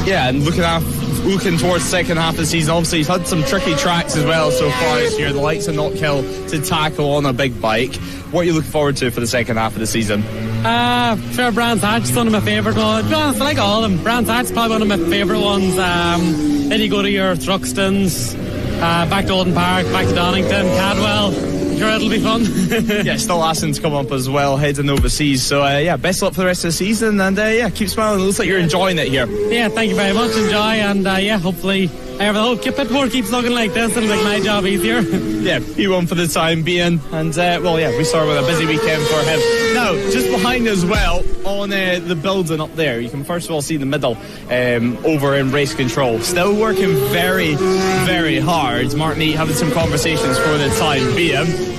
Yeah, and looking towards the second half of the season, obviously he's had some tricky tracks as well so far this year, the likes of 𝐑𝐄𝐓 to tackle on a big bike. What are you looking forward to for the second half of the season? Sure, Brands Hatch is one of my favourite ones. To be honest, I like all of them. Brands Hatch is probably one of my favourite ones. Then you go to your Thruxtons, back to Oldham Park, back to Donington, Cadwell. Sure, it'll be fun. Yeah, still asking to come up as well, heading overseas. So yeah, best luck for the rest of the season, and yeah, keep smiling. It looks like you're enjoying it here. Yeah, thank you very much. Enjoy, and yeah, hopefully I have the whole pit board keeps looking like this and make my job easier. Yeah, P1 for the time being, and well, yeah, we started with a busy weekend for him. Now, just behind as well, on the building up there, you can first of all see the middle over in race control. Still working very, very hard. Mark Neat having some conversations for the time being.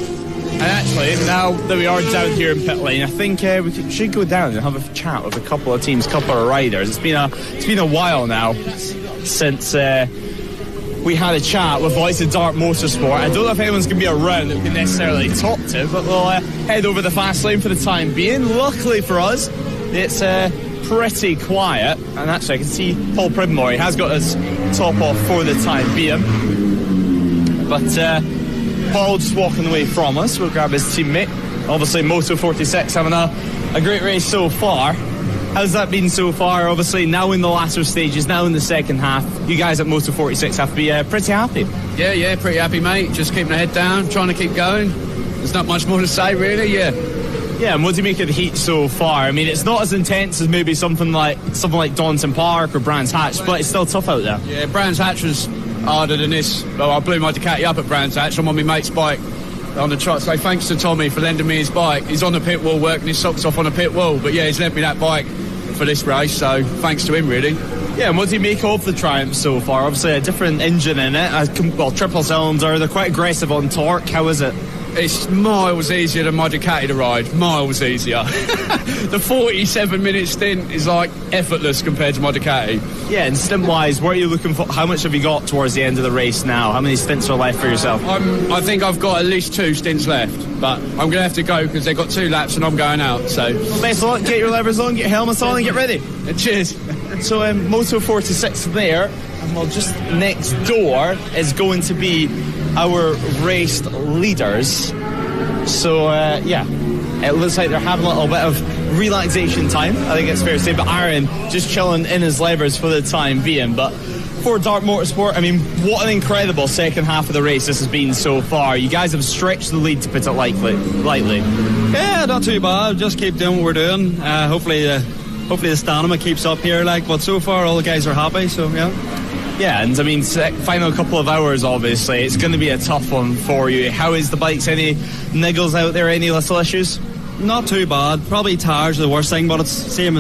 And actually, now that we are down here in pit lane, I think we should go down and have a chat with a couple of teams, couple of riders. It's been a while now since we had a chat with voice of Dart Motorsport. I don't know if anyone's going to be around that we can necessarily talk to, but we'll head over the fast lane for the time being. Luckily for us, it's pretty quiet, and actually I can see Paul Pridmore. He has got his top off for the time being, but Paul just walking away from us. We'll grab his teammate. Obviously Moto 46 having a great race so far. How's that been so far? Obviously now in the latter stages, now in the second half, you guys at Moto 46 have to be pretty happy. Yeah, pretty happy, mate. Just keeping the head down, trying to keep going. There's not much more to say, really. Yeah, and what do you make of the heat so far? I mean, it's not as intense as maybe something like Donington Park or Brands Hatch, but it's still tough out there. Yeah, Brands Hatch was harder than this. Well, I blew my Ducati up at Brands Hatch. I'm on my mate's bike on the truck. So thanks to Tommy for lending me his bike. He's on the pit wall working his socks off on a pit wall. But yeah, he's lent me that bike for this race. So thanks to him, really. Yeah, and what do you make of the Triumph so far? Obviously a different engine in it. Well, triple cylinder. They're quite aggressive on torque. How is it? It's miles easier than my Ducati to ride. Miles easier. The 47-minute stint is like effortless compared to my Ducati. Yeah, and stint-wise, what are you looking for? How much have you got towards the end of the race now? How many stints are left for yourself? I think I've got at least 2 stints left, but I'm going to have to go because they've got 2 laps and I'm going out. So best of luck. Get your levers on, get your helmets on, and get ready. Cheers. So Moto 46 there, and well, just next door is going to be our race leaders. So yeah, it looks like they're having a little bit of relaxation time, I think it's fair to say, but Aaron just chilling in his levers for the time being. But for Dart Motorsport, I mean, what an incredible second half of the race this has been so far. You guys have stretched the lead, to put it lightly. Yeah, not too bad. Just keep doing what we're doing. Hopefully the stamina keeps up here, but so far all the guys are happy, so yeah. Yeah, and I mean, final couple of hours, obviously, it's going to be a tough one for you. How is the bikes? Any niggles out there? Any little issues? Not too bad. Probably tires are the worst thing, but it's same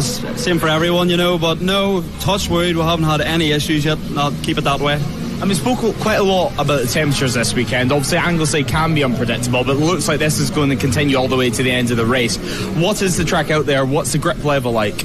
for everyone, But no, touch wood, we haven't had any issues yet. I'll keep it that way. I mean, we spoke quite a lot about the temperatures this weekend. Obviously, Anglesey can be unpredictable, but it looks like this is going to continue all the way to the end of the race. What is the track out there? What's the grip level like?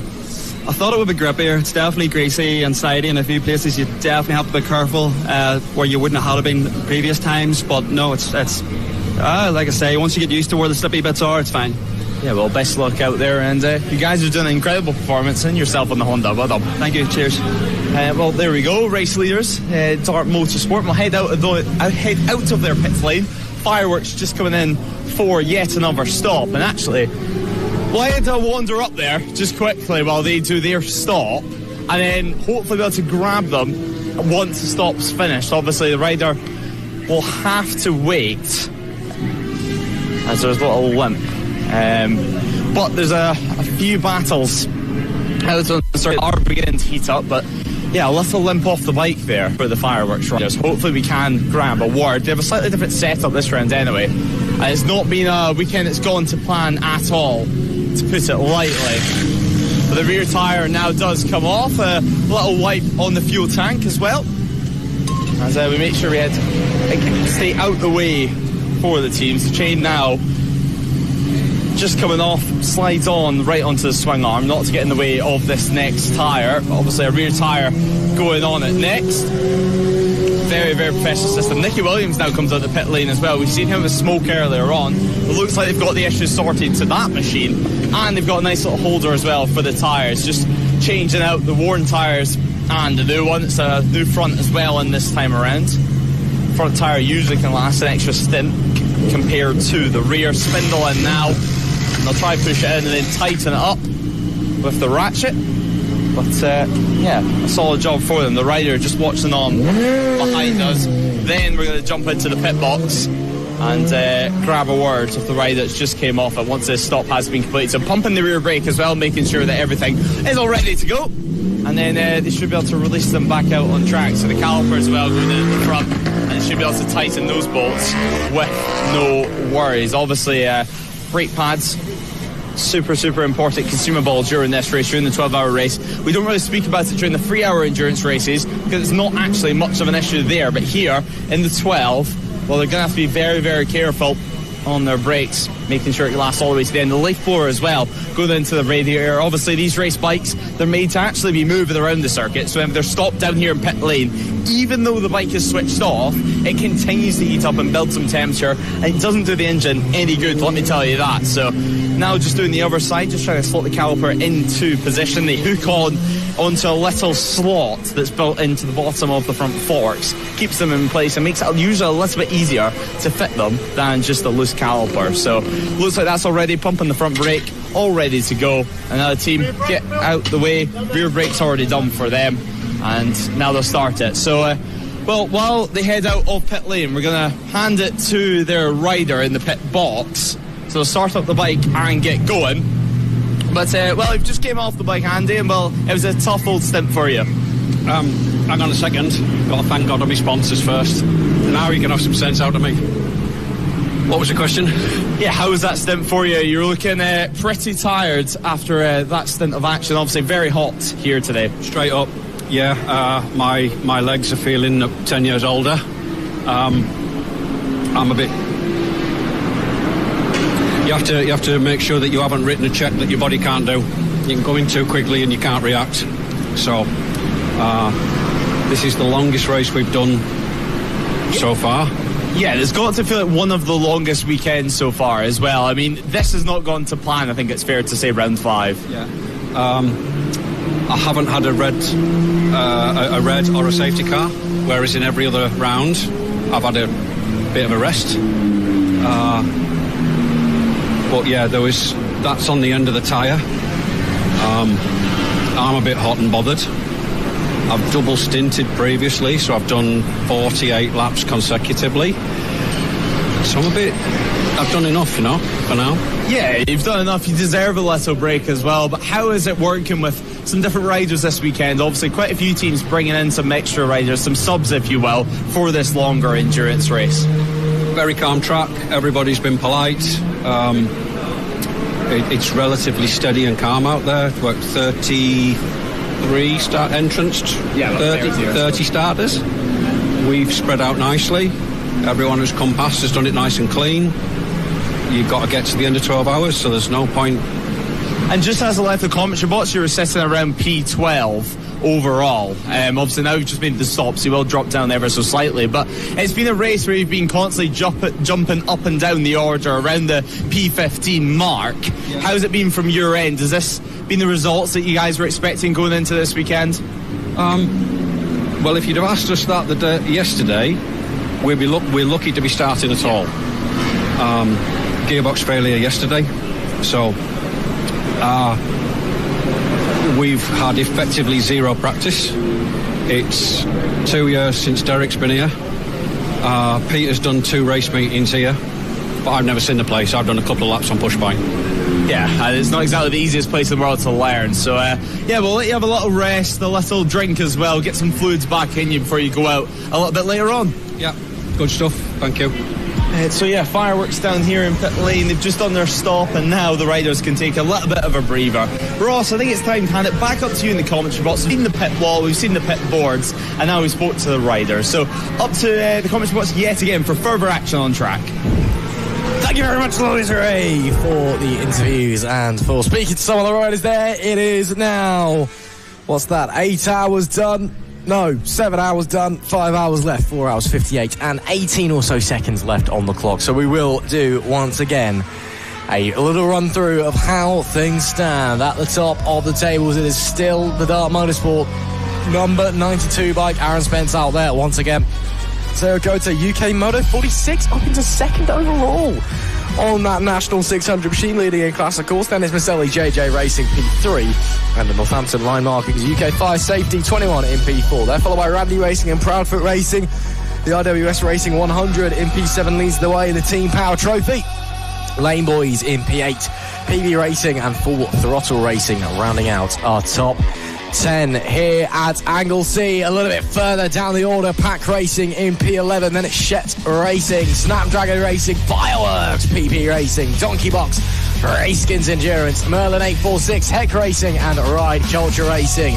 I thought it would be grippier. It's definitely greasy and slidey in a few places. You definitely have to be careful where you wouldn't have had it been previous times. But no, it's like I say, once you get used to where the slippy bits are, it's fine. Yeah, well, best of luck out there, and you guys are doing an incredible performance and yourself on the Honda. Well done. Thank you. Cheers. Well, there we go. Race leaders, Dart Motorsport. We'll head out of their pit lane. Fireworks just coming in for yet another stop, and actually, why don't I wander up there just quickly while they do their stop, and then hopefully be able to grab them once the stop's finished. Obviously, the rider will have to wait as there's a little limp. But there's a few battles are beginning to heat up, but yeah, a little limp off the bike there for the fireworks riders. Hopefully we can grab a word. They have a slightly different setup this round anyway. It's not been a weekend that's gone to plan at all, to put it lightly. But the rear tyre now does come off. A little wipe on the fuel tank as well. As we make sure we stay out the way for the teams. The chain now just coming off, slides on right onto the swing arm, not to get in the way of this next tyre. Obviously a rear tyre going on it next. Very, very professional system. Nicky Williams now comes out the pit lane as well. We've seen him with smoke earlier on. It looks like they've got the issues sorted to that machine, and they've got a nice little holder as well for the tyres, just changing out the worn tyres and the new one. It's a new front as well in this time around. Front tyre usually can last an extra stint compared to the rear. Spindle in now. They'll try push it in and then tighten it up with the ratchet. But yeah, a solid job for them. The rider just watching on behind us. Then we're going to jump into the pit box and grab a word of the rider that's just came off it once this stop has been completed. So pumping the rear brake as well, making sure that everything is all ready to go. And then they should be able to release them back out on track. So the caliper as well going in at the front, and they should be able to tighten those bolts with no worries. Obviously, brake pads, super important consumable during this race, during the 12-hour race. We don't really speak about it during the 3-hour endurance races because it's not actually much of an issue there, but here in the 12, well, they're going to have to be very, very careful on their brakes, making sure it lasts all the way to the end. The leaf blower as well going into the radiator. Obviously these race bikes, they're made to actually be moving around the circuit, so if they're stopped down here in pit lane, even though the bike is switched off, it continues to heat up and build some temperature, and it doesn't do the engine any good, let me tell you that. So now just doing the other side, just trying to slot the caliper into position. They hook on onto a little slot that's built into the bottom of the front forks, keeps them in place and makes it usually a little bit easier to fit them than just a loose caliper. So looks like that's already pumping the front brake, all ready to go. And now the team get out the way. Rear brake's already done for them, and now they'll start it. So well, while they head out of pit lane, we're going to hand it to their rider in the pit box. So they'll start up the bike and get going. But, well, you've just came off the bike, Andy, and, well, it was a tough old stint for you. Hang on a second. Got to thank God on my sponsors first. Now you can have some sense out of me. What was the question? Yeah, how was that stint for you? You were looking pretty tired after that stint of action. Obviously very hot here today. Straight up, yeah. My legs are feeling 10 years older. I'm a bit... You have to make sure that you haven't written a check that your body can't do. You can go in too quickly and you can't react. So this is the longest race we've done so far. Yeah, there's got to feel like one of the longest weekends so far as well. I mean, this has not gone to plan, I think it's fair to say, round 5. Yeah. I haven't had a red or a safety car, whereas in every other round I've had a bit of a rest. But yeah, that's on the end of the tyre. I'm a bit hot and bothered. I've double stinted previously, so I've done 48 laps consecutively. So I've done enough, for now. Yeah, you've done enough. You deserve a little break as well. But how is it working with some different riders this weekend? Obviously, quite a few teams bringing in some extra riders, some subs, if you will, for this longer endurance race. Very calm track. Everybody's been polite. It's relatively steady and calm out there. What, 33 start entranced? Yeah, 30 starters. We've spread out nicely. Everyone who's come past has done it nice and clean. You've got to get to the end of 12 hours, so there's no point. And just as a left commentary box, you were sitting around P12 overall. Obviously now you've just made the stop, so you will drop down ever so slightly, but it's been a race where you've been constantly jumping up and down the order around the P15 mark. Yeah. How's it been from your end? Has this been the results that you guys were expecting going into this weekend? Well, if you'd have asked us that yesterday, we're lucky to be starting at all. Gearbox failure yesterday, so we've had effectively zero practice. It's 2 years since Derek's been here. Peter's done 2 race meetings here, but I've never seen the place. I've done a couple of laps on push bike. Yeah, it's not exactly the easiest place in the world to learn. So, yeah, we'll let you have a little rest, a little drink as well, get some fluids back in you before you go out a little bit later on. Yeah, good stuff. Thank you. So yeah, fireworks down here in pit lane. They've just done their stop, and now the riders can take a little bit of a breather. Ross, I think it's time to hand it back up to you in the commentary box. We've seen the pit wall, we've seen the pit boards, and now we spoke to the riders. So up to the commentary box yet again for further action on track. Thank you very much, Louis Ray, for the interviews and for speaking to some of the riders there. It is now, what's that, 8 hours done? No, 7 hours done, 5 hours left, 4 hours 58, and 18 or so seconds left on the clock. So we will do, once again, a little run through of how things stand. At the top of the tables, it is still the Dart Motorsport number 92 bike. Aaron Spence out there once again. 𝐔𝐋𝐓𝐄, UK Moto 46, up into second overall on that National 600 machine, leading in class, of course. Dennis Maselli, JJ Racing P3, and the Northampton Line Markings UK 5 Safety 21 in P4. They're followed by Randy Racing and Proudfoot Racing. The RWS Racing 100 in P7 leads the way in the Team Power Trophy. Lane Boys in P8, PB Racing and Full Throttle Racing rounding out our top 10 here at Anglesey. A little bit further down the order, Pack Racing in P11, then it's Shet Racing, Snapdragon Racing, Fireworks, PP Racing, Donkey Box, Racekins Endurance, Merlin 846, Heck Racing and Ride Culture Racing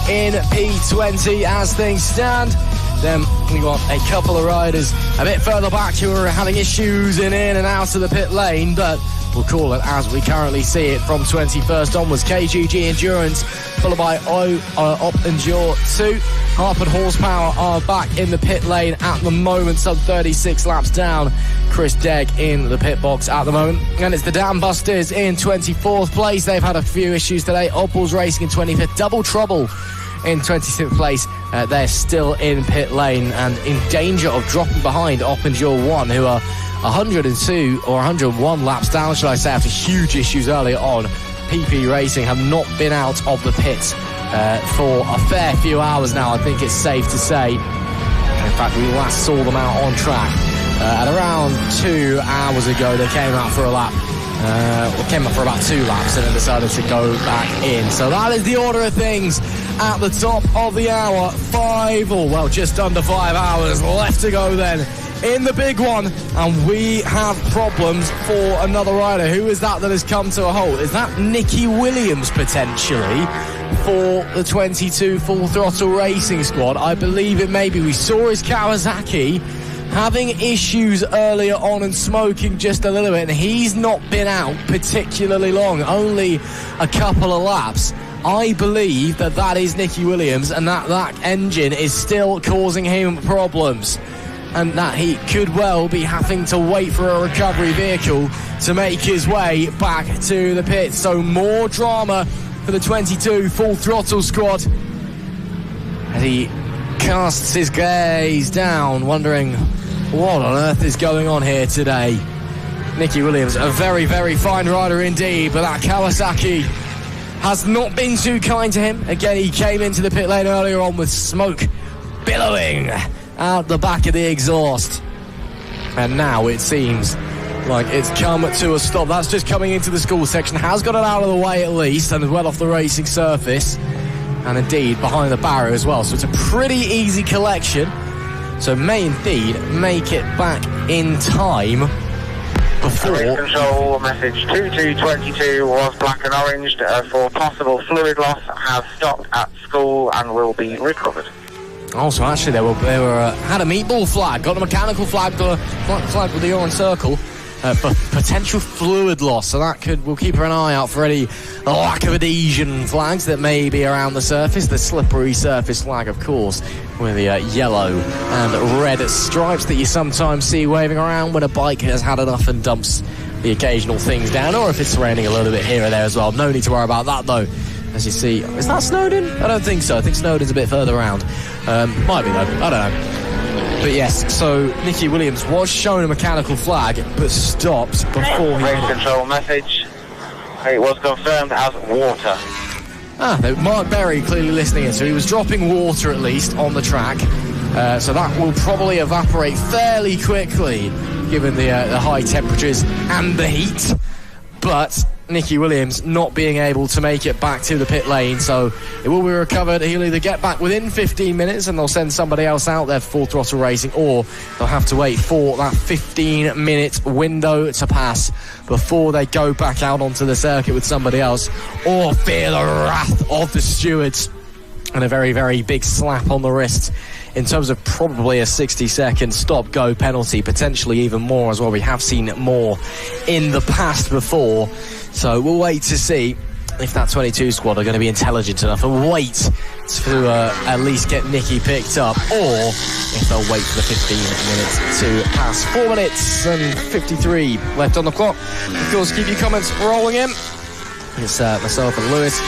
in P20 as things stand. Then we got a couple of riders a bit further back who are having issues in and out of the pit lane, but we'll call it as we currently see it from 21st onwards. KGG Endurance, followed by Op Endure 2. Harpard Horsepower are back in the pit lane at the moment, sub 36 laps down. Chris Degg in the pit box at the moment. And it's the Dam Busters in 24th place. They've had a few issues today. Opals Racing in 25th. Double Trouble in 26th place. They're still in pit lane and in danger of dropping behind Op Endure 1, who are 102 or 101 laps down, shall I say, after huge issues earlier on. PP Racing have not been out of the pit for a fair few hours now, I think it's safe to say. In fact, we last saw them out on track at around 2 hours ago. They came out for a lap. Came up for about 2 laps and then decided to go back in. So that is the order of things at the top of the hour. Just under 5 hours left to go then in the big one, and we have problems for another rider. Who is that has come to a halt? Is that Nicky Williams potentially for the 22 Full Throttle Racing squad? I believe it may be. We saw his Kawasaki having issues earlier on and smoking just a little bit, and he's not been out particularly long, only a couple of laps. I believe that is Nicky Williams, and that engine is still causing him problems, and that he could well be having to wait for a recovery vehicle to make his way back to the pits. So more drama for the 22 Full Throttle squad as he casts his gaze down, wondering what on earth is going on here today. Nicky Williams, a very, very fine rider indeed, but that Kawasaki has not been too kind to him. Again, he came into the pit lane earlier on with smoke billowing out the back of the exhaust, and now it seems like it's come to a stop. That's just coming into the school section, has got it out of the way at least, and well off the racing surface, and indeed behind the barrier as well. So it's a pretty easy collection, so may indeed make it back in time before. Race control message 2222 was black and orange for possible fluid loss, has stopped at school and will be recovered. Also, actually, they were had a meatball flag, got a mechanical flag, flag with the orange circle for potential fluid loss. So we'll keep an eye out for any lack of adhesion flags that may be around the surface. The slippery surface flag, of course, with the yellow and red stripes that you sometimes see waving around when a bike has had enough and dumps the occasional things down, or if it's raining a little bit here or there as well. No need to worry about that though. As you see, is that Snowdon? I don't think so. I think Snowdon's a bit further around. Might be though. I don't know. But yes, so Nicky Williams was shown a mechanical flag, but stopped before he... Race control message. It was confirmed as water. Mark Berry clearly listening in. So he was dropping water at least on the track. So that will probably evaporate fairly quickly, given the high temperatures and the heat. But Nicky Williams not being able to make it back to the pit lane, so it will be recovered. He'll either get back within 15 minutes and they'll send somebody else out there for full throttle racing, or they'll have to wait for that 15-minute window to pass before they go back out onto the circuit with somebody else, or fear the wrath of the stewards and a very, very big slap on the wrist in terms of probably a 60-second stop-go penalty, potentially even more as well. We have seen more in the past before, so we'll wait to see if that 22 squad are going to be intelligent enough and wait to at least get Nicky picked up, or if they'll wait for the 15 minutes to pass. 4 minutes and 53 left on the clock. Of course, keep your comments rolling in. It's myself and Lewis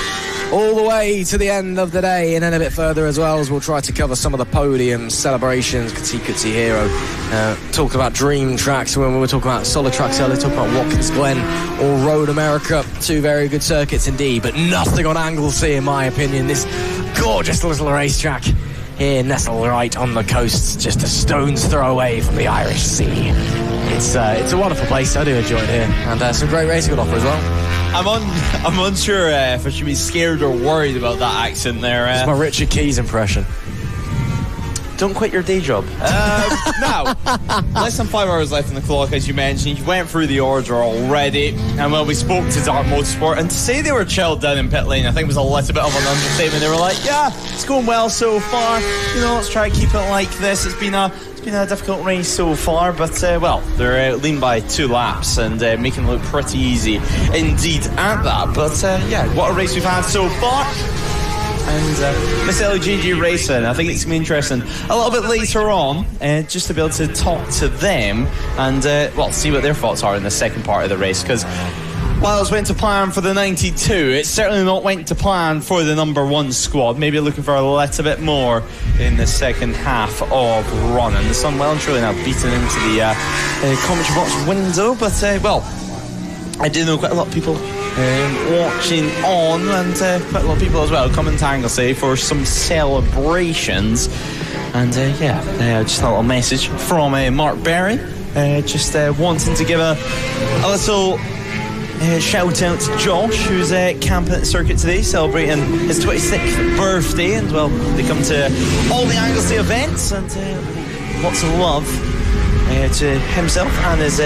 all the way to the end of the day, and then a bit further as well, as we'll try to cover some of the podium celebrations. 𝐑𝐄𝐓 talk about dream tracks when we were talking about solid tracks earlier, talk about Watkins Glen or Road America. 2 very good circuits indeed, but nothing on Anglesey in my opinion. This gorgeous little racetrack here, nestled right on the coast, just a stone's throw away from the Irish Sea. It's a wonderful place. I do enjoy it here, and some great racing on offer as well. I'm unsure if I should be scared or worried about that accent there. It's my Richard Keys impression. Don't quit your day job. Now, less than 5 hours left on the clock, as you mentioned. You went through the order already, and well, we spoke to Dart Motorsport, and to say they were chilled down in pit lane, I think was a little bit of an understatement. They were like, yeah, it's going well so far. You know, let's try to keep it like this. It's been a difficult race so far, but well, they're lean by 2 laps and making it look pretty easy indeed at that. But yeah, what a race we've had so far. And Miss LGG Racing, I think it's going to be interesting a little bit later on, just to be able to talk to them and well, see what their thoughts are in the second part of the race, because while it's went to plan for the 92, it's certainly not went to plan for the number 1 squad. Maybe looking for a little bit more in the second half of running. The sun well and truly now beaten into the commentary box window, but well, I do know quite a lot of people watching on, and quite a lot of people as well coming to Anglesey for some celebrations. And yeah, just a little message from Mark Berry, just wanting to give a little shout out to Josh, who's camping at the circuit today, celebrating his 26th birthday, and well, they come to all the Anglesey events, and lots of love to himself and his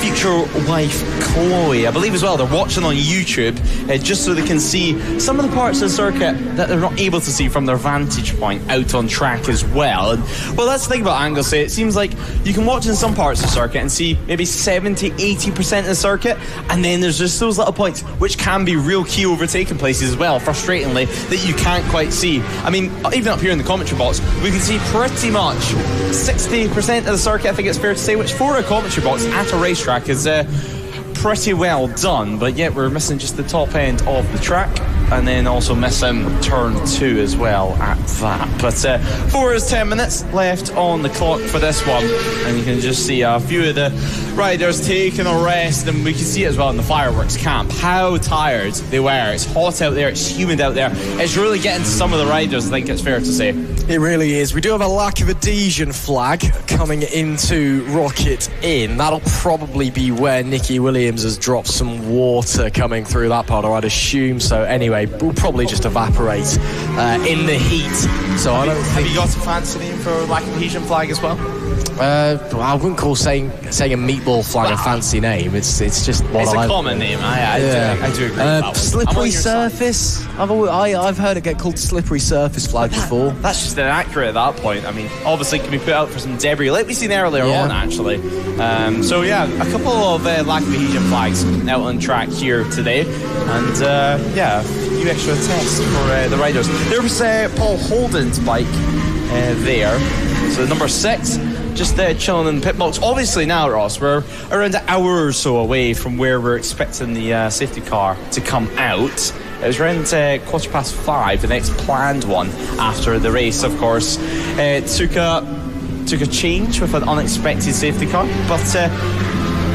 future wife Chloe. I believe as well they're watching on YouTube just so they can see some of the parts of the circuit that they're not able to see from their vantage point out on track as well. And well, that's the thing about Anglesey. It seems like you can watch in some parts of the circuit and see maybe 70-80% of the circuit, and then there's just those little points which can be real key overtaking places as well, frustratingly, that you can't quite see. I mean, even up here in the commentary box, we can see pretty much 60% of the circuit, I think it's fair to say, which for a commentary box at a racetrack is pretty well done, but yet we're missing just the top end of the track, and then also missing turn 2 as well at that. But 4 is 10 minutes left on the clock for this one, and you can just see a few of the riders taking a rest, and we can see it as well in the fireworks camp how tired they were. It's hot out there, it's humid out there, it's really getting to some of the riders, I think it's fair to say. It really is. We do have a lack of adhesion flag coming into Rocket Inn. That'll probably be where Nicky Williams has dropped some water coming through that part, or I'd assume so. Anyway, we'll probably just evaporate in the heat. So I don't think... Have you got a fancy name for lack of adhesion flag as well? I wouldn't call saying a meatball flag a fancy name. It's just what it's a common name. I do agree with that. Slippery surface. I've heard it get called slippery surface flag before. That's just inaccurate at that point. I mean, obviously it can be put out for some debris, like we've seen earlier on actually. So yeah, a couple of lack of adhesion flags out on track here today, and yeah, a few extra tests for the riders. There was Paul Holden's bike there, so number 6. Just chilling in the pit box. Obviously now, Ross, we're around an hour or so away from where we're expecting the safety car to come out. It was around 5:15, the next planned one after the race, of course. Took a change with an unexpected safety car, but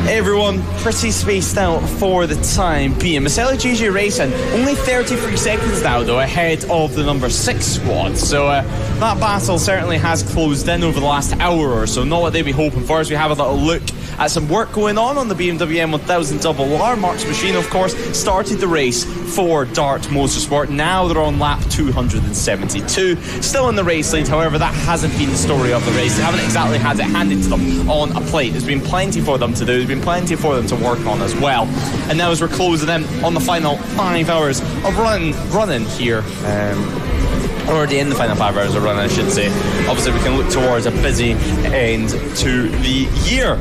Everyone pretty spaced out for the time being. 𝐔𝐄𝐓𝐔𝐑𝐍 Racing only 33 seconds now, though, ahead of the number 6 squad. So that battle certainly has closed in over the last hour or so. Not what they'd be hoping for, as we have a little look at some work going on the BMW M1000 RR. Mark's machine, of course, started the race for Dart Motorsport. Now they're on lap 272. Still in the race lead, however, that hasn't been the story of the race. They haven't exactly had it handed to them on a plate. There's been plenty for them to do. There's been plenty for them to work on as well. And now as we're closing in on the final 5 hours of running here, already in the final 5 hours of running, I should say. Obviously, we can look towards a busy end to the year.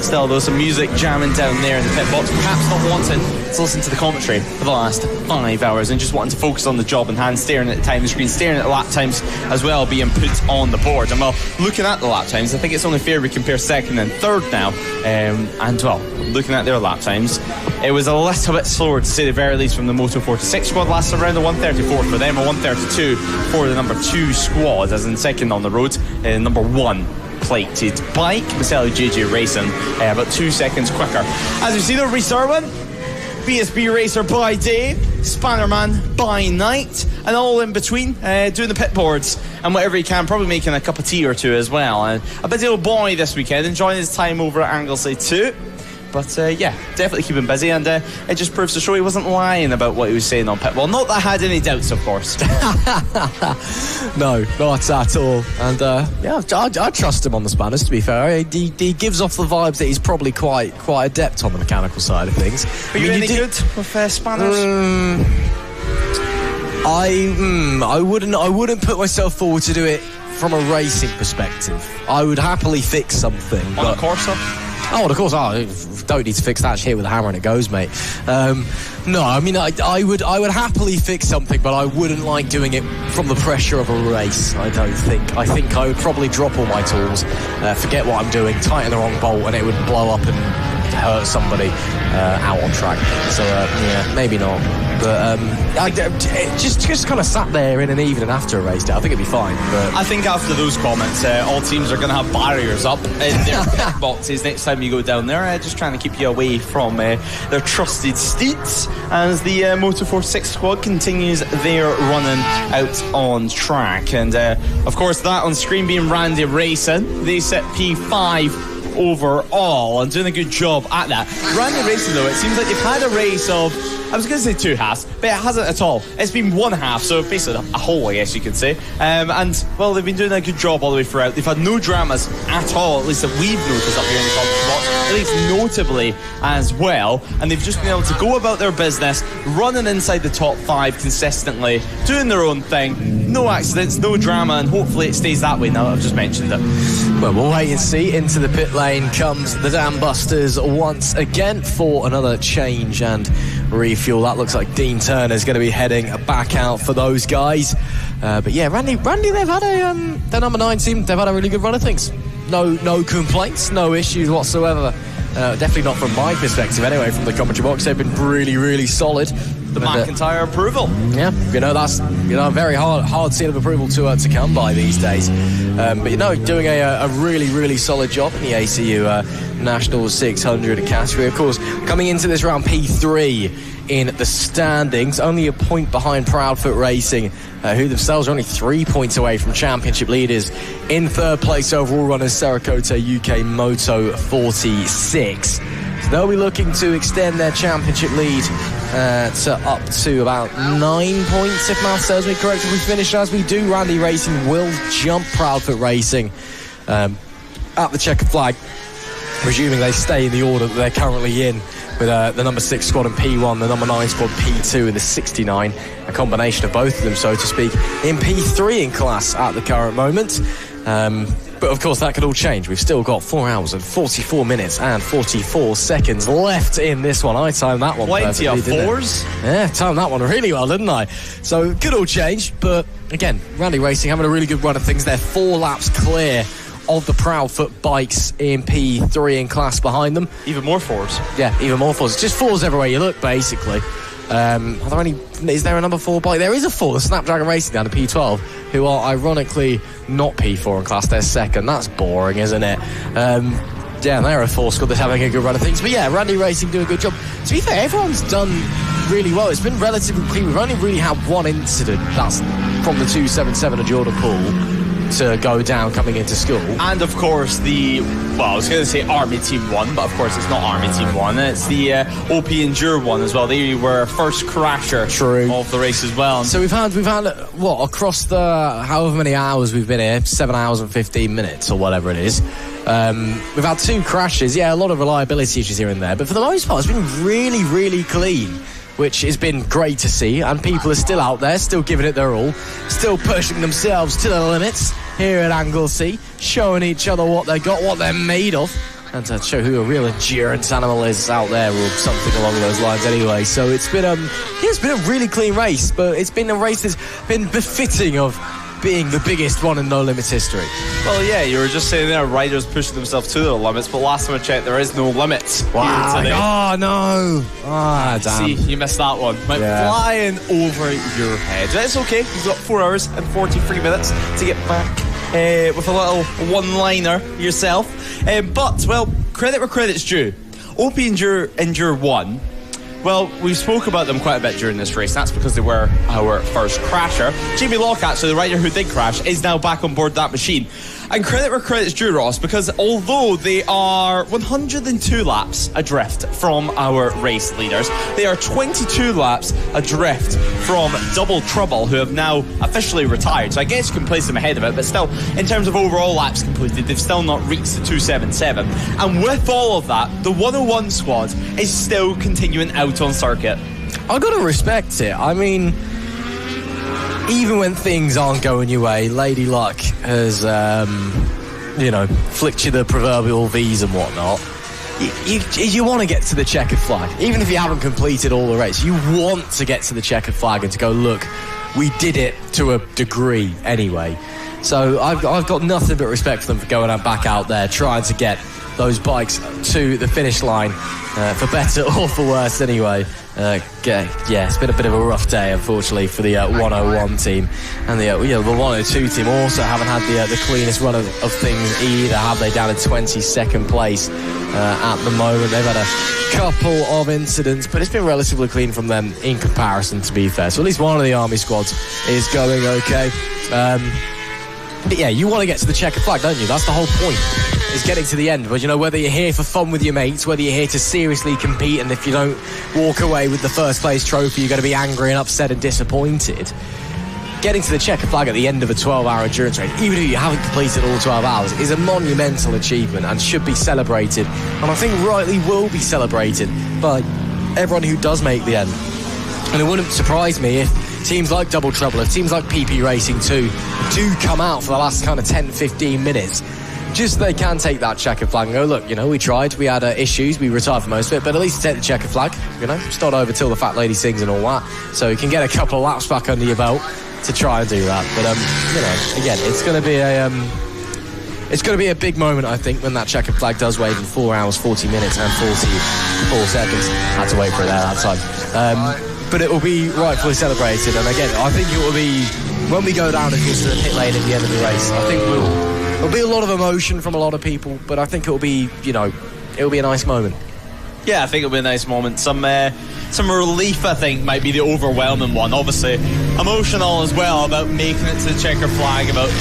Still, though, some music jamming down there in the pit box, perhaps not wanting to listen to the commentary for the last 5 hours and just wanting to focus on the job in hand, staring at the time screen, staring at the lap times as well being put on the board. And well, looking at the lap times, I think it's only fair we compare second and third now. And well, looking at their lap times, it was a little bit slower, to say the very least, from the Moto 46 squad last round. A 134 for them, a 132 for the number 2 squad, as in second on the road, number 1 plated bike, 𝐔𝐄𝐓𝐔𝐑𝐍 Racing, about 2 seconds quicker. As we see, the Reservin, BSB racer by day, Spannerman by night, and all in between, doing the pit boards and whatever he can, probably making a cup of tea or two as well. And a busy old boy this weekend, enjoying his time over at Anglesey too. But yeah, definitely keeping busy, and it just proves to show he wasn't lying about what he was saying on pit. Well, not that I had any doubts, of course. No, not at all. And yeah, I trust him on the spanners, to be fair. He gives off the vibes that he's probably quite adept on the mechanical side of things. Are you any good with spanners? I wouldn't put myself forward to do it from a racing perspective. I would happily fix something. On a Corsa? Oh, of course, I don't need to fix that. Just hit it with a hammer and it goes, mate. No, I mean, I would happily fix something, but I wouldn't like doing it from the pressure of a race, I don't think. I think I would probably drop all my tools, forget what I'm doing, tighten the wrong bolt, and it would blow up and hurt somebody out on track. So, yeah, maybe not. But I just kind of sat there in an evening after a race day. I think it'd be fine. But I think after those comments, all teams are going to have barriers up in their pit boxes next time you go down there, just trying to keep you away from their trusted steeds, as the Moto 46 squad continues their running out on track. And of course, that on screen being Randy Racing. They set P5 overall and doing a good job at that. Randy Racing, though, it seems like they've had a race of, I was going to say 2 halves, but it hasn't at all. It's been 1 half, so basically a whole, I guess you could say. And, well, they've been doing a good job all the way throughout. They've had no dramas at all, at least that we've noticed up here in the commentary box, at least notably as well. And they've just been able to go about their business, running inside the top 5 consistently, doing their own thing. No accidents, no drama, and hopefully it stays that way now that I've just mentioned it. Well, we'll wait and see. Into the pit lane comes the Dam Busters once again for another change and refuel. That looks like Dean Turner's going to be heading back out for those guys. But yeah, Randy, they've had their number 9 team, they've had a really good run of things. No complaints, no issues whatsoever. Definitely not from my perspective anyway, from the commentary box. They've been really, really solid. The McIntyre approval. Yeah, that's a very hard seal of approval to come by these days. But doing a really, really solid job in the ACU National 600 category. Of course, coming into this round P3 in the standings, only a point behind Proudfoot Racing, who themselves are only 3 points away from championship leaders. In third place overall runners 𝐔𝐋𝐓𝐄 UK Moto 46. So they'll be looking to extend their championship lead to up to about 9 points, if math serves me correct. If we finish as we do, Randy Racing will jump Proudfoot Racing at the checkered flag, presuming they stay in the order that they're currently in, with the number 6 squad in P1, the number 9 squad P2 and the 69, a combination of both of them, so to speak, in P3 in class at the current moment. But of course that could all change. We've still got 4 hours and 44 minutes and 44 seconds left in this one. I timed that one plenty of 4s. Yeah, timed that one really well, didn't I? So could all change, but again, Randy Racing having a really good run of things. They're 4 laps clear of the Proudfoot bikes in P3 in class behind them. Even more 4s. Yeah, even more 4s. Just 4s everywhere you look, basically. Is there a number 4 bike? There is a 4, the Snapdragon Racing down to P12, who are ironically not P4 in class, they're second. That's boring, isn't it? Yeah, and they're a force squad that's having a good run of things. But yeah, Randy Racing do a good job. To be fair, everyone's done really well. It's been relatively clean. We've only really had one incident. That's from the 277 of Jordan Poole to go down coming into school. And of course I was going to say Army Team 1, but of course it's not Army Team 1, it's the OP Endure 1 as well. They were first crasher of the race as well. So we've had what, across the however many hours we've been here, 7 hours and 15 minutes or whatever it is, we've had 2 crashes. Yeah, a lot of reliability issues here and there, but for the most part it's been really, really clean, which has been great to see, and people are still out there, still giving it their all, still pushing themselves to the limits here at Anglesey, showing each other what they got, what they're made of, and to show who a real endurance animal is out there, or something along those lines anyway. So it's been a really clean race, but it's been a race that's been befitting of being the biggest one in No Limits history. Well, yeah, you were just saying there, riders pushing themselves to the limits, but last time I checked, there is no limits. Wow. Oh, no. Ah, damn. See, you missed that one. Flying over your head. That's okay. You've got 4 hours and 43 minutes to get back with a little one-liner yourself. But, well, credit where credit's due. OP Endure 1. Well, we spoke about them quite a bit during this race. That's because they were our first crasher. Jamie Lockhart, so the rider who did crash, is now back on board that machine. And credit where credit's due, Ross, because although they are 102 laps adrift from our race leaders, they are 22 laps adrift from Double Trouble, who have now officially retired. So I guess you can place them ahead of it, but still, in terms of overall laps completed, they've still not reached the 277. And with all of that, the 101 squad is still continuing out on circuit. I've got to respect it. I mean, even when things aren't going your way, Lady Luck has, flicked you the proverbial V's and whatnot. You want to get to the checkered flag. Even if you haven't completed all the race, you want to get to the checkered flag and to go, look, we did it to a degree anyway. So I've got nothing but respect for them for going back out there, trying to get those bikes to the finish line, for better or for worse anyway. It's been a bit of a rough day, unfortunately, for the 101 team. And the 102 team also haven't had the cleanest run of things either, have they? Down in 22nd place at the moment. They've had a couple of incidents, but it's been relatively clean from them in comparison, to be fair. So at least one of the Army squads is going okay. But yeah, you want to get to the checkered flag, don't you? That's the whole point, is getting to the end. But, whether you're here for fun with your mates, whether you're here to seriously compete, and if you don't walk away with the first place trophy, you're going to be angry and upset and disappointed. Getting to the checkered flag at the end of a 12-hour endurance race, even if you haven't completed all 12 hours, is a monumental achievement and should be celebrated. And I think rightly will be celebrated by everyone who does make the end. And it wouldn't surprise me if teams like Double Trouble, if teams like PP Racing 2 do come out for the last kind of 10-15 minutes, just so they can take that checkered flag and go, look, we tried, we had issues, we retired for most of it, but at least take the checkered flag, it's not over till the fat lady sings and all that, so you can get a couple of laps back under your belt to try and do that. But again, it's going to be a big moment, I think, when that checkered flag does wave in 4 hours 40 minutes and 44 seconds. Had to wait for it there that time. But it will be rightfully celebrated, and again, I think it will be, when we go down, of course, to the pit lane at the end of the race, I think there'll be a lot of emotion from a lot of people, but I think it'll be a nice moment. Yeah, I think it'll be a nice moment. Some relief, I think, might be the overwhelming one. Obviously, emotional as well about making it to the checkered flag, about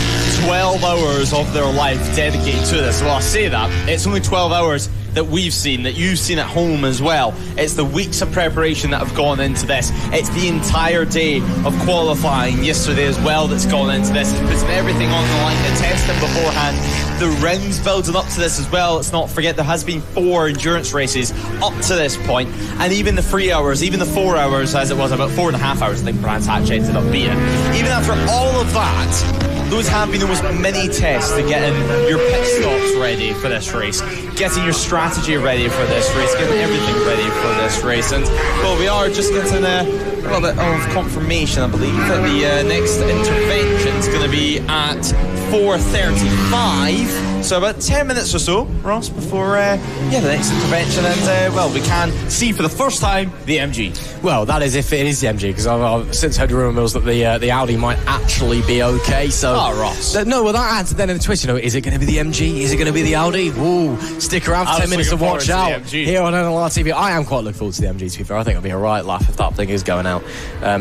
12 hours of their life dedicated to this. Well, I say that, it's only 12 hours that we've seen, that you've seen at home as well. It's the weeks of preparation that have gone into this. It's the entire day of qualifying yesterday as well that's gone into this. It's putting everything on the line, the testing beforehand, the rounds building up to this as well. Let's not forget there has been 4 endurance races up to this point, and even the 3 hours, even the 4 hours, as it was about 4.5 hours, I think Brands Hatch ended up being. Even after all of that, those have been the most many tests to getting your pit stops ready for this race, getting your strategy ready for this race, getting everything ready for this race. And, well, we are just getting a little bit of confirmation, I believe, that the next intervention is going to be at 4:35. So about 10 minutes or so, Ross, before the next intervention, and we can see for the first time the MG. Well, that is if it is the MG, because I've since heard rumour mills that the Audi might actually be okay. So, Ross. No, well, that adds then in the twist. Is it going to be the MG? Is it going to be the Audi? Ooh, stick around for 10 minutes and watch out here on NLR TV. I am quite looking forward to the MG. To be fair, I think it'll be a right laugh if that thing is going out.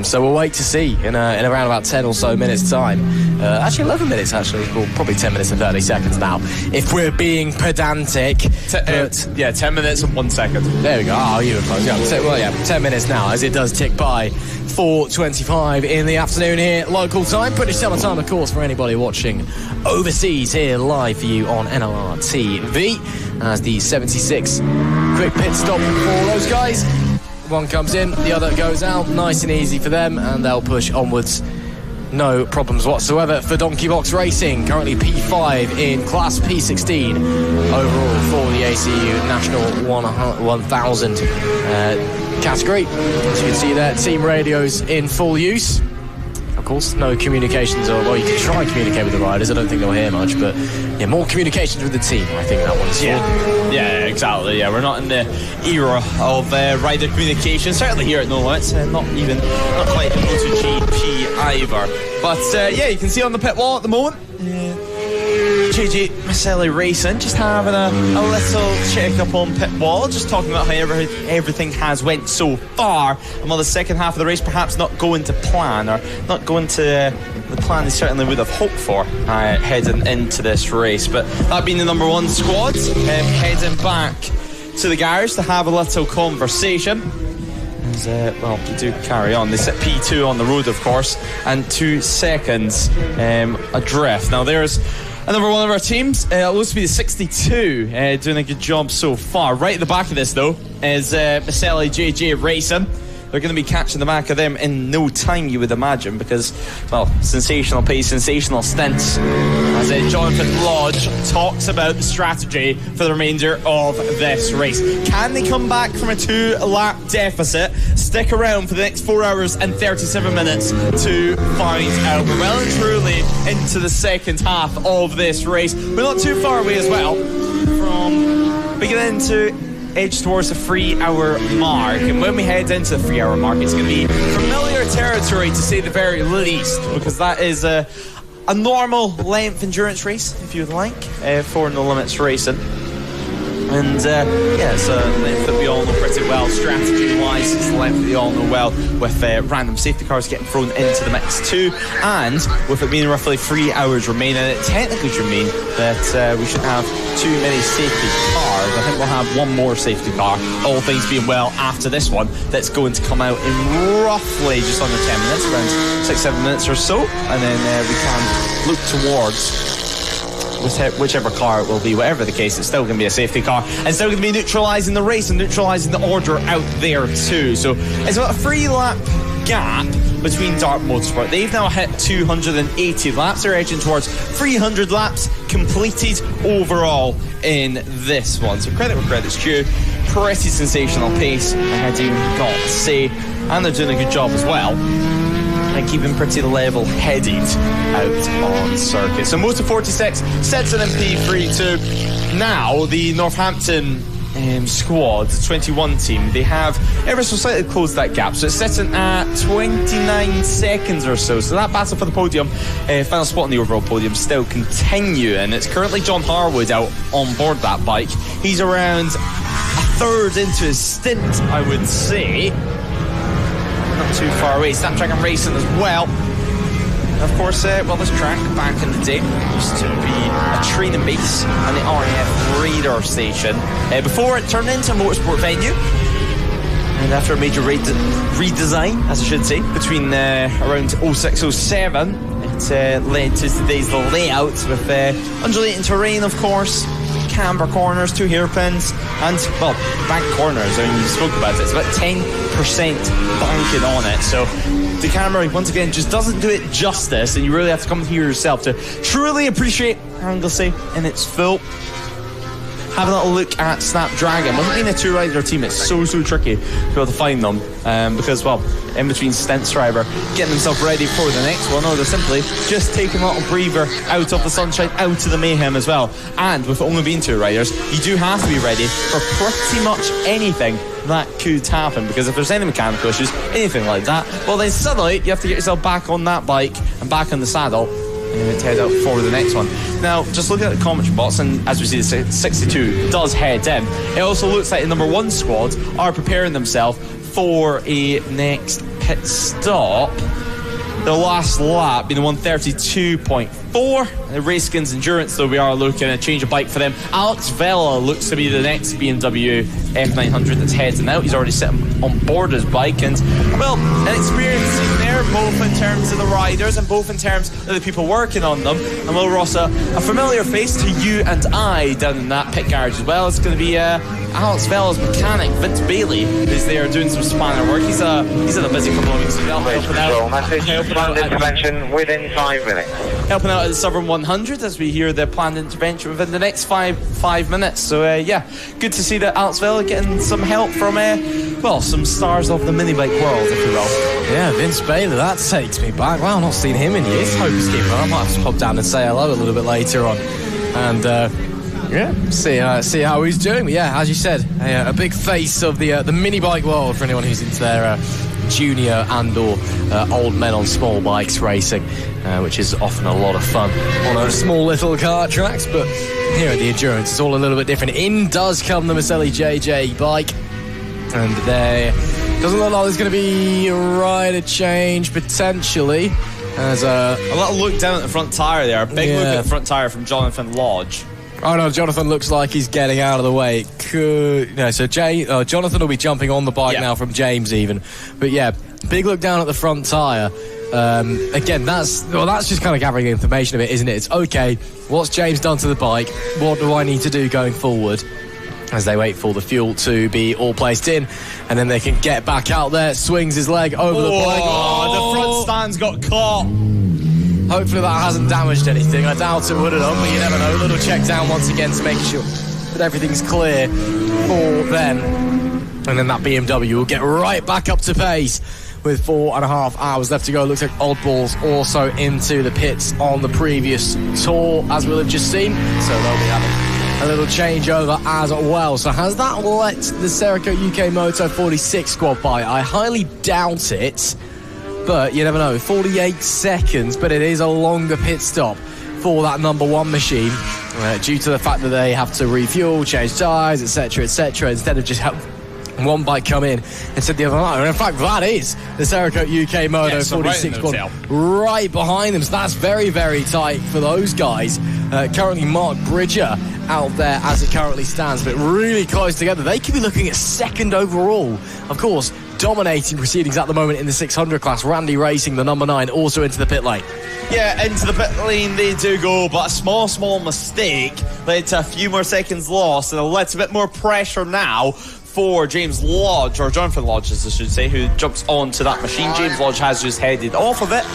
So we'll wait to see in around about 10 or so minutes time. Actually 11 minutes actually, well, probably 10 minutes and 30 seconds now if we're being pedantic. 10 minutes and 1 second. There we go. You were close. 10 minutes now as it does tick by 4:25 in the afternoon here local time. British summer time, of course, for anybody watching overseas here live for you on NLR TV as the 76 quick pit stop for those guys. One comes in, the other goes out, nice and easy for them, and they'll push onwards. No problems whatsoever for 𝐑𝐄𝐓𝐔𝐑𝐍 Racing, currently P5 in Class P16 overall for the ACU National 1000 category. As you can see there, team radios in full use. Of course, no communications, well, you can try and communicate with the riders. I don't think they'll hear much, but more communications with the team. I think that one's for. Yeah, exactly. Yeah, we're not in the era of rider communication. Certainly here at No Limits, not quite in MotoGP either. But you can see on the pit wall at the moment. JJ Maselli Racing just having a little check up on pit wall, just talking about how everything has went so far, and while the second half of the race perhaps not going to plan, or not going to the plan they certainly would have hoped for heading into this race. But that being the number one squad, heading back to the garage to have a little conversation. As, we do carry on. They sit P2 on the road, of course, and 2 seconds adrift. Now there's another one of our teams, it looks to be the 62, doing a good job so far. Right at the back of this, though, is Maselli JJ Racing. They're going to be catching the back of them in no time, you would imagine, because, sensational pace, sensational stints. As Jonathan Lodge talks about the strategy for the remainder of this race. Can they come back from a 2-lap deficit? Stick around for the next 4 hours and 37 minutes to find out. We're well and truly into the second half of this race. We're not too far away as well from beginning to edge towards the 3-hour mark, and when we head into the 3-hour mark, it's going to be familiar territory to say the very least, because that is a normal length endurance race, if you would like, for No Limits Racing. And it's a length that we all know pretty well, strategy-wise. It's a length that we all know well, with random safety cars getting thrown into the mix too, and with it being roughly 3 hours remaining, it technically should mean that we shouldn't have too many safety cars. I think we'll have one more safety car, all things being well, after this one, that's going to come out in roughly just under 10 minutes, around 6-7 minutes or so, and then we can look towards whichever car it will be. Whatever the case, it's still going to be a safety car, and still going to be neutralising the race and neutralising the order out there too. So it's about a 3-lap gap between Dart Motorsport. They've now hit 280 laps. They're edging towards 300 laps completed overall in this one. So credit where credit's due. Pretty sensational pace, I had even got to say, and they're doing a good job as well, and keeping pretty level-headed out on circuit. So Motor 46 sets an P3-2. Now the Northampton squad, the 21 team, they have ever so slightly closed that gap, so it's sitting at 29 seconds or so. So that battle for the podium, final spot on the overall podium, still continuing. It's currently John Harwood out on board that bike. He's around a third into his stint, I would say. Not too far away. Snapdragon Racing as well. Of course, this track back in the day used to be a training base and the RAF radar station before it turned into a motorsport venue. And after a major redesign, as I should say, between around 06-07, it led to today's layout with undulating terrain, of course, camber corners, 2 hairpins, and, bank corners. I mean, you spoke about it. It's about 10% banking on it. So the camera, once again, just doesn't do it justice, and you really have to come here yourself to truly appreciate Anglesey in its full having a little look at Snapdragon. With it being a two-rider team, it's so tricky to be able to find them because, well, in between stints, driver getting himself ready for the next one, or they're simply just taking a little breather out of the sunshine, out to the mayhem as well. And with it only being two riders, you do have to be ready for pretty much anything that could happen, because if there's any mechanical issues, anything like that, well then suddenly you have to get yourself back on that bike and back on the saddle and head out for the next one. Now, just looking at the commentary box, and as we see, the 62 does head in. It also looks like the number one squad are preparing themselves for a next pit stop. The last lap being the 132.4. The Race Skins Endurance, though, we are looking at a change of bike for them. Alex Vela looks to be the next BMW F900 that's heading out. He's already sitting on board his bike, and, well, an experience there, both in terms of the riders and both in terms of the people working on them. And Will Ross, a familiar face to you and I down in that pit garage as well. It's going to be Alex Vela's mechanic, Vince Bailey, who's there doing some spanner work. He's had a busy couple of weeks as well, helping out intervention within 5 minutes. Helping out at the Southern 100 as we hear the planned intervention within the next five minutes. So yeah, good to see that Alex Vela getting some help from some stars of the mini bike world, if you will. Yeah, Vince Bailey, that takes me back. Well, I've not seen him in years. Hope he's keeping up. I might have to pop down and say hello a little bit later on, and see how he's doing. But yeah, as you said, a big face of the mini bike world for anyone who's into their junior and or old men on small bikes racing, which is often a lot of fun on those small little kart tracks. But here at the Endurance, it's all a little bit different. In does come the Maselli JJ bike, and there doesn't look like there's going to be a rider change potentially. As a little look down at the front tyre there, a big look at the front tyre from Jonathan Lodge. Oh no, Jonathan looks like he's getting out of the way. So Jonathan will be jumping on the bike now from James even. But yeah, big look down at the front tyre. Again, that's just kind of gathering information of it, isn't it? It's okay, what's James done to the bike? What do I need to do going forward? As they wait for the fuel to be all placed in, and then they can get back out there. Swings his leg over the bike. The front stand's got caught. Hopefully that hasn't damaged anything. I doubt it would have done, but you never know. A little check down once again to make sure that everything's clear for them. And then that BMW will get right back up to pace with 4.5 hours left to go. Looks like Oddballs also into the pits on the previous tour, as we'll have just seen. So they'll be having a little changeover as well. So has that let the Serica UK Moto 46 squad by? I highly doubt it. But you never know, 48 seconds, but it is a longer pit stop for that number one machine due to the fact that they have to refuel, change tyres, etc., instead of just have one bike come in and set the other line. And in fact, that is the Serica UK Moto 46 squad right behind them. So that's very, very tight for those guys. Currently Mark Bridger out there as it currently stands, but really close together. They could be looking at second overall. Of course, dominating proceedings at the moment in the 600 class. Randy Racing, the number 9, also into the pit lane. Yeah, into the pit lane they do go, but a small mistake led to a few more seconds lost, and it led to a bit more pressure now for James Lodge, or Jonathan Lodge as I should say, who jumps onto that machine. James Lodge has just headed off of it.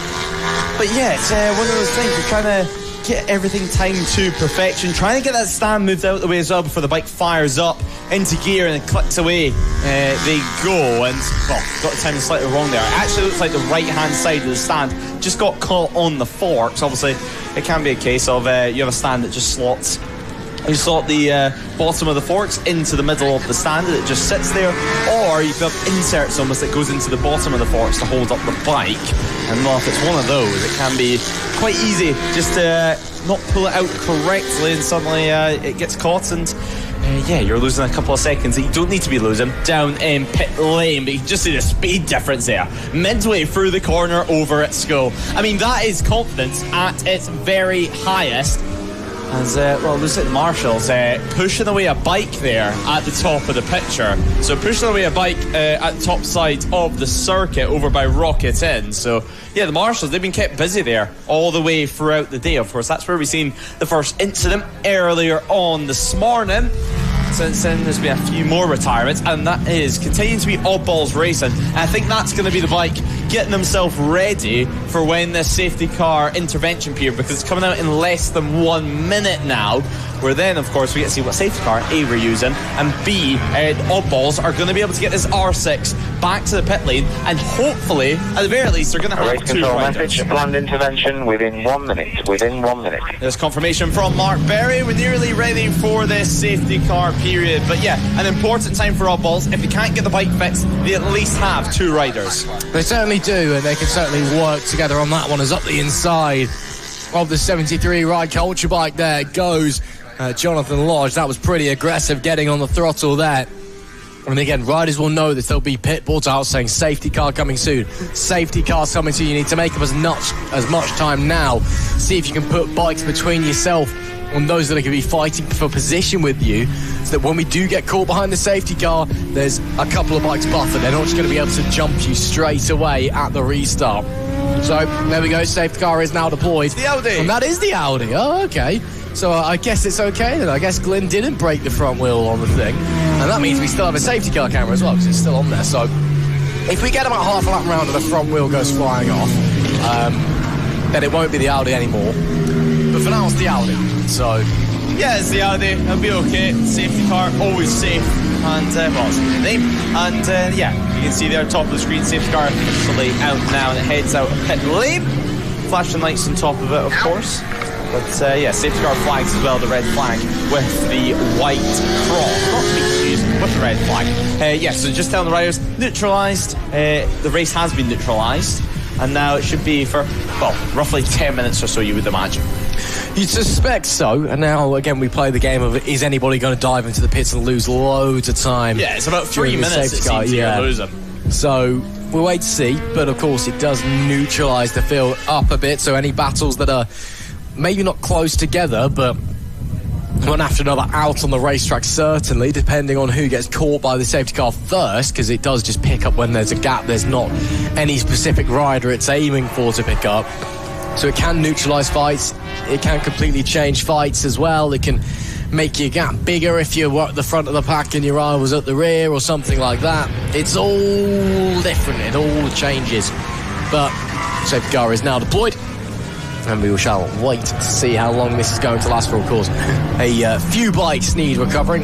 But yeah, it's one of those things, we're trying to get everything timed to perfection, trying to get that stand moved out of the way as well before the bike fires up into gear and it clicks away. They go, and got the timing slightly wrong there. It actually looks like the right hand side of the stand just got caught on the forks. Obviously it can be a case of you have a stand that just slots. You slot the bottom of the forks into the middle of the stand and it just sits there, or you have inserts almost that goes into the bottom of the forks to hold up the bike. And well, if it's one of those, it can be quite easy just to not pull it out correctly, and suddenly it gets caught, and you're losing a couple of seconds that you don't need to be losing down in pit lane. But you can just see the speed difference there midway through the corner over at Skull. I mean, that is confidence at its very highest. As looks like the Marshals pushing away a bike there at the top of the picture. So pushing away a bike at the top side of the circuit over by Rocket Inn. So yeah, the Marshals, they've been kept busy there all the way throughout the day. Of course, that's where we've seen the first incident earlier on this morning. Since then, there's been a few more retirements, and that is continuing to be Oddballs Racing. And I think that's going to be the bike getting themselves ready for when this safety car intervention period, because it's coming out in less than 1 minute now. where then, of course, we get to see what safety car A we're using, and B, oddballs are going to be able to get this R6 back to the pit lane, and hopefully, at the very least, they're going to have race 2 control riders. message, planned intervention within 1 minute. Within 1 minute. There's confirmation from Mark Berry. We're nearly ready for this safety car period. But yeah, an important time for oddballs. If they can't get the bike fixed, they at least have 2 riders. They certainly do, and they can certainly work together on that one. As up the inside of the 73 Ride Culture bike, there goes Jonathan Lodge. That was pretty aggressive, getting on the throttle there. And again, riders will know that there'll be pit boards out saying safety car coming soon. Safety car's coming soon. You need to make up as much time now. See if you can put bikes between yourself and those that are going to be fighting for position with you, so that when we do get caught behind the safety car, there's a couple of bikes buffered. They're not just going to be able to jump you straight away at the restart. So there we go. Safety car is now deployed. The Audi. And that is the Audi. Oh, okay. So I guess it's okay then. I guess Glyn didn't break the front wheel on the thing. And that means we still have a safety car camera as well, because it's still on there. So if we get about half a lap round and the front wheel goes flying off, then it won't be the Audi anymore. But for now, it's the Audi. So yeah, it's the Audi. It'll be okay. Safety car, always safe. And, well, it's the name. And, yeah, you can see there, top of the screen, safety car officially out now, and it heads out of pit lane. Flashing lights on top of it, of course. But, yeah, safety car flags as well, the red flag with the white cross. Not to be confused with the red flag. Yeah, so just telling the riders, neutralised. The race has been neutralised. And now it should be for, well, roughly 10 minutes or so, you would imagine. You'd suspect so. And now, again, we play the game of, is anybody going to dive into the pits and lose loads of time? Yeah, it's about 3 minutes it seems to lose them. So we'll wait to see. But, of course, it does neutralise the field up a bit. So any battles that are maybe not close together, but one after another out on the racetrack, certainly, depending on who gets caught by the safety car first, because it does just pick up when there's a gap. There's not any specific rider it's aiming for to pick up. So it can neutralise fights. It can completely change fights as well. It can make your gap bigger if you were at the front of the pack and your rival was at the rear or something like that. It's all different. It all changes. But safety car is now deployed, and we shall wait to see how long this is going to last for, of course. A few bikes need recovering.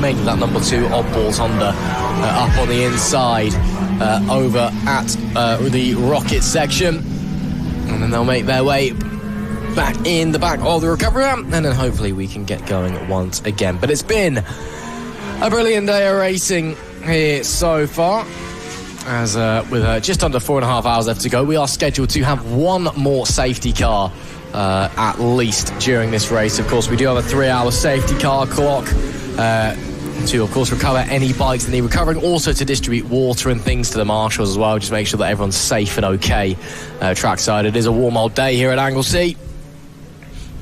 Mainly that number 2 oddballs Honda up on the inside over at the Rocket section. And then they'll make their way back in the back of the recovery ramp, and then hopefully we can get going once again. But it's been a brilliant day of racing here so far. As with just under 4.5 hours left to go, we are scheduled to have one more safety car at least during this race. Of course, we do have a 3-hour safety car clock to, of course, recover any bikes that need recovering. Also to distribute water and things to the marshals as well, just make sure that everyone's safe and okay trackside. It is a warm old day here at Anglesey,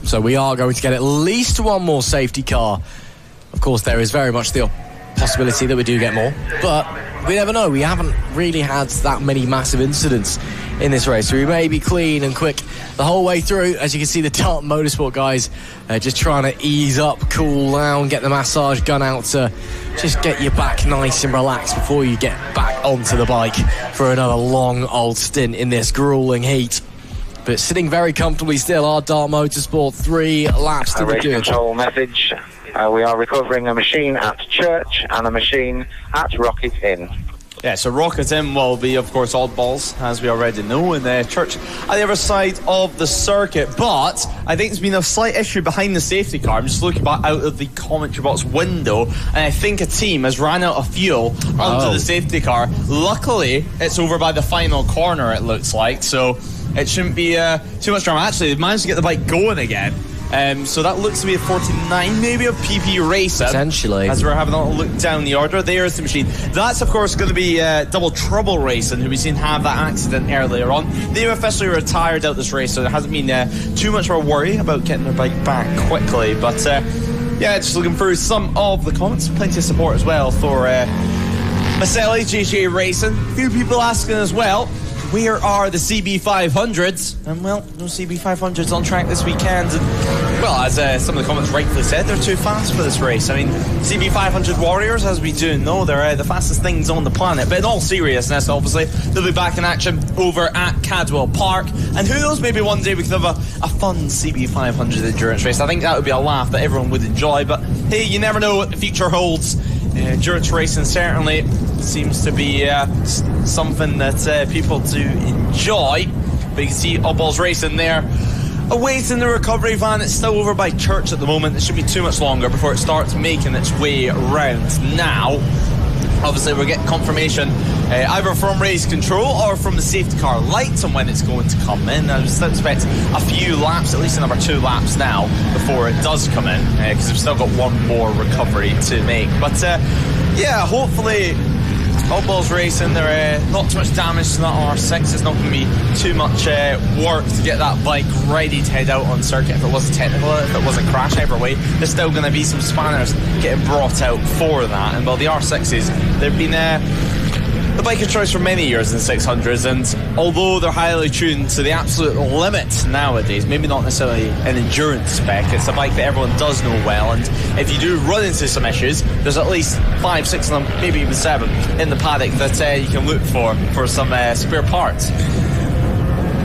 so we are going to get at least one more safety car. Of course, there is very much the possibility that we do get more, but we never know. We haven't really had that many massive incidents in this race, so we may be clean and quick the whole way through. As you can see, the Dart Motorsport guys just trying to ease up, cool down, get the massage gun out to just get you back nice and relaxed before you get back onto the bike for another long old stint in this grueling heat. But sitting very comfortably still are Dart Motorsport, 3 laps to the good. Race control message. We are recovering a machine at Church and a machine at Rocket Inn. Yeah, so Rocket Inn will be, of course, oddballs, as we already know, in the Church at the other side of the circuit. But I think there's been a slight issue behind the safety car. I'm just looking back out of the commentary box window, and I think a team has ran out of fuel onto the safety car. Luckily, it's over by the final corner, it looks like, so it shouldn't be too much drama. Actually, they've managed to get the bike going again. So that looks to be a 49 maybe of PP Racing. Potentially. As we're having a look down the order, there's the machine. That's, of course, going to be Double Trouble Racing, who we've seen have that accident earlier on. They've officially retired out this race, so there hasn't been too much of a worry about getting their bike back quickly. But, yeah, just looking through some of the comments. Plenty of support as well for Maselli, JJ Racing. A few people asking as well, where are the CB500s? And, well, no CB500s on track this weekend. And Well, as some of the comments rightfully said, they're too fast for this race. I mean, CB500 Warriors, as we do know, they're the fastest things on the planet. But in all seriousness, obviously, they'll be back in action over at Cadwell Park. And who knows, maybe one day we could have a fun CB500 endurance race. I think that would be a laugh that everyone would enjoy. But hey, you never know what the future holds. Endurance racing certainly seems to be something that people do enjoy. But you can see Oddballs Racing there, awaiting the recovery van. It's still over by Church at the moment. It shouldn't be too much longer before it starts making its way round. Now, obviously, we're getting confirmation either from race control or from the safety car lights on when it's going to come in. I still expect a few laps, at least another 2 laps now, before it does come in, because we've still got one more recovery to make. But yeah, hopefully Oddballs Racing, they're not too much damage to that R6. It's not going to be too much work to get that bike ready to head out on circuit if it was a technical, if it was a crash. Either way, there's still going to be some spanners getting brought out for that. And well, the R6s, they've been the bike of choice for many years in 600s, and although they're highly tuned to the absolute limit nowadays, maybe not necessarily an endurance spec, it's a bike that everyone does know well. And if you do run into some issues, there's at least 5, 6 of them, maybe even 7 in the paddock that you can look for some spare parts.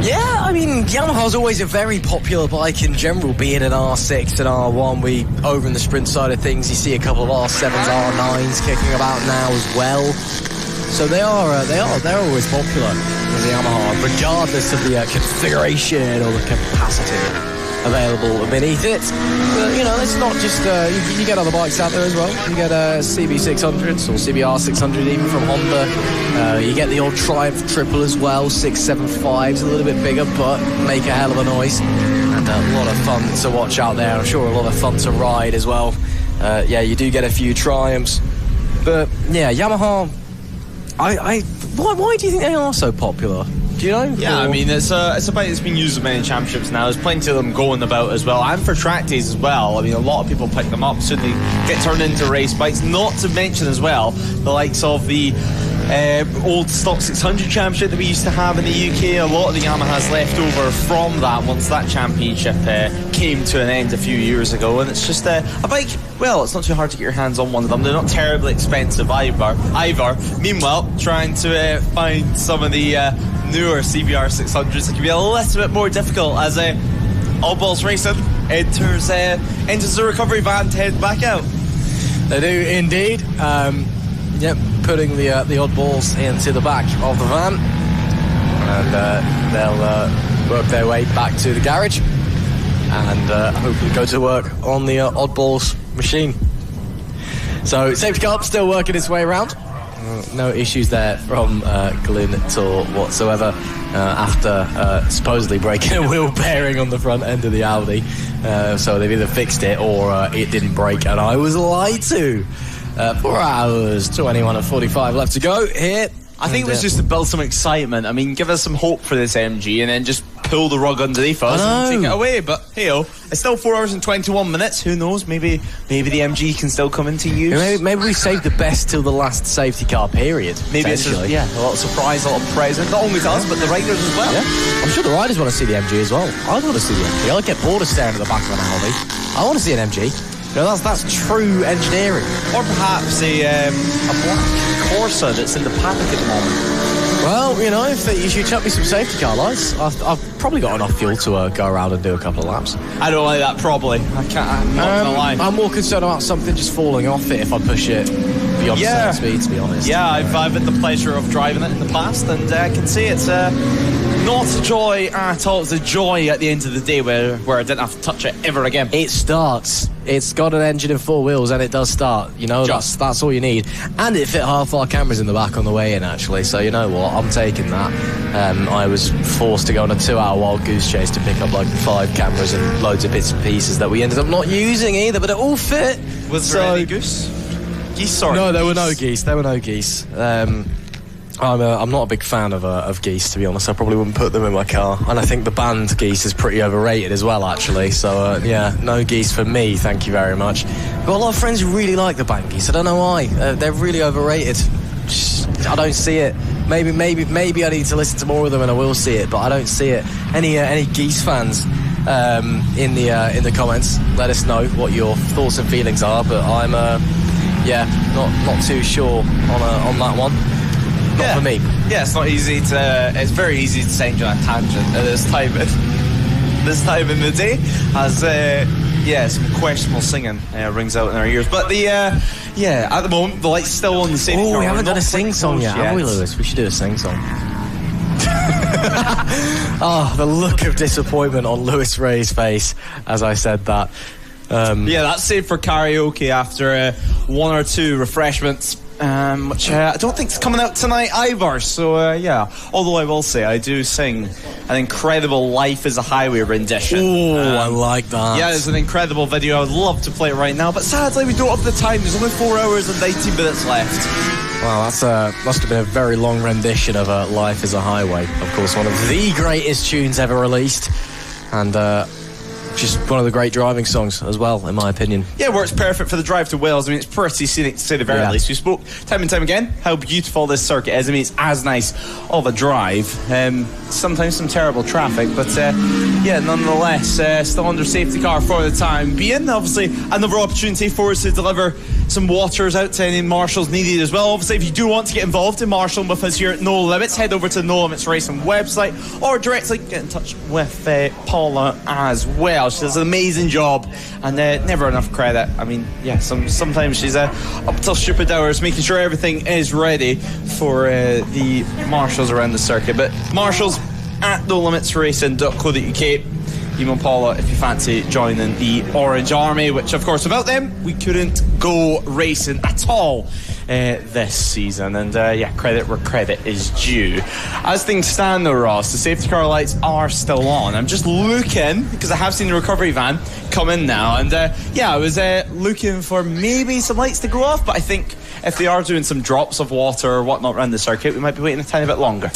Yeah, I mean, Yamaha's always a very popular bike in general, being an R6 and R1. Over in the sprint side of things, you see a couple of R7s, R9s kicking about now as well. So they're always popular with the Yamaha, regardless of the configuration or the capacity available beneath it. But, you know, it's not just, you get other bikes out there as well. You get CB600s or CBR600 even from Honda. You get the old Triumph Triple as well, 675s, a little bit bigger, but make a hell of a noise. And a lot of fun to watch out there. I'm sure a lot of fun to ride as well. Yeah, you do get a few Triumphs. But, yeah, Yamaha, why do you think they are so popular? Do you know? Yeah, I mean, it's a bike that's been used in many championships now. There's plenty of them going about as well, and for track days as well. I mean, a lot of people pick them up soon they get turned into race bikes. Not to mention as well the likes of the old stock 600 championship that we used to have in the UK. A lot of the Yamahas left over from that once that championship came to an end a few years ago, and it's just a bike. Well, it's not too hard to get your hands on one of them. They're not terribly expensive either. Meanwhile, trying to find some of the newer CBR 600s, it can be a little bit more difficult as Oddballs Racing enters the recovery van to head back out. They do indeed. Yep, putting the Oddballs into the back of the van, and they'll work their way back to the garage and hopefully go to work on the Oddballs machine. So safety car still working its way around. No issues there from Glyn Tor whatsoever after supposedly breaking a wheel bearing on the front end of the Audi. So they've either fixed it or it didn't break, and I was lied to. 4 hours, 21 and 45 left to go here. I think it was just to build some excitement. I mean, give us some hope for this MG and then just pull the rug underneath us and take it away. But hey-oh, it's still 4 hours and 21 minutes. Who knows? Maybe the MG can still come into use. Maybe we saved the best till the last safety car period. Maybe it's just, a lot of surprise, a lot of present. Not only us, but the riders as well. Yeah. I'm sure the riders want to see the MG as well. I want to see the MG. I'd get bored of staring at the back of an Audi. I want to see an MG. You know, that's true engineering. Or perhaps a black Corsa that's in the paddock at the moment. Well, you know, if you should chuck me some safety car lights, I've probably got enough fuel to go around and do a couple of laps. I don't like that, probably. I'm not going to lie. I'm more concerned about something just falling off it if I push it beyond certain speed, to be honest. Yeah, I've had the pleasure of driving it in the past, and I can see it's not a joy at all. It's a joy at the end of the day where I didn't have to touch it ever again. It starts. It's got an engine and 4 wheels, and it does start. You know, that's all you need. And it fit half our cameras in the back on the way in, actually. So you know what? I'm taking that. I was forced to go on a 2-hour wild goose chase to pick up like 5 cameras and loads of bits and pieces that we ended up not using either, but it all fit. Was there any geese? Sorry. No, there were no geese. I'm not a big fan of geese, to be honest. I probably wouldn't put them in my car. And I think the band geese is pretty overrated as well, actually. So, yeah, no geese for me, thank you very much. Got a lot of friends who really like the band geese. I don't know why. They're really overrated. I don't see it. Maybe I need to listen to more of them and I will see it, but I don't see it. Any geese fans in the comments. Let us know what your thoughts and feelings are. But I'm not too sure on that one. Not for me. Yeah, it's not easy to. It's very easy to change on a tangent at this time in the day, as some questionable singing rings out in our ears. But at the moment the light's still on the safety car. We haven't done a sing song yet, have we, Lewis? We should do a sing song. The look of disappointment on Lewis Ray's face as I said that. That's saved for karaoke after one or two refreshments, which I don't think is coming out tonight either. So although I will say I do sing an incredible "Life Is a Highway" rendition. I like that. Yeah, there's an incredible video. I would love to play it right now, but sadly we don't have the time. There's only 4 hours and 19 minutes left. Wow, that's must have been a very long rendition of "Life Is a Highway." Of course, one of the greatest tunes ever released, and just one of the great driving songs as well, in my opinion. Yeah, works perfect for the drive to Wales. I mean, it's pretty scenic to say the very least. We spoke time and time again how beautiful this circuit is. I mean, it's as nice of a drive. Sometimes some terrible traffic, but nonetheless, still under safety car for the time being. Obviously, another opportunity for us to deliver some waters out to any marshals needed as well. Obviously, if you do want to get involved in marshalling with us here at No Limits, head over to the No Limits Racing website or directly get in touch with Paula as well. She does an amazing job and never enough credit. I mean, sometimes she's up till stupid hours making sure everything is ready for the marshals around the circuit. But marshals at nolimitsracing.co.uk. Email Paula if you fancy joining the Orange Army, which of course without them we couldn't go racing at all this season. And credit where credit is due. As things stand though, Ross, the safety car lights are still on. I'm just looking because I have seen the recovery van come in now, and I was looking for maybe some lights to go off, but I think if they are doing some drops of water or whatnot around the circuit, we might be waiting a tiny bit longer.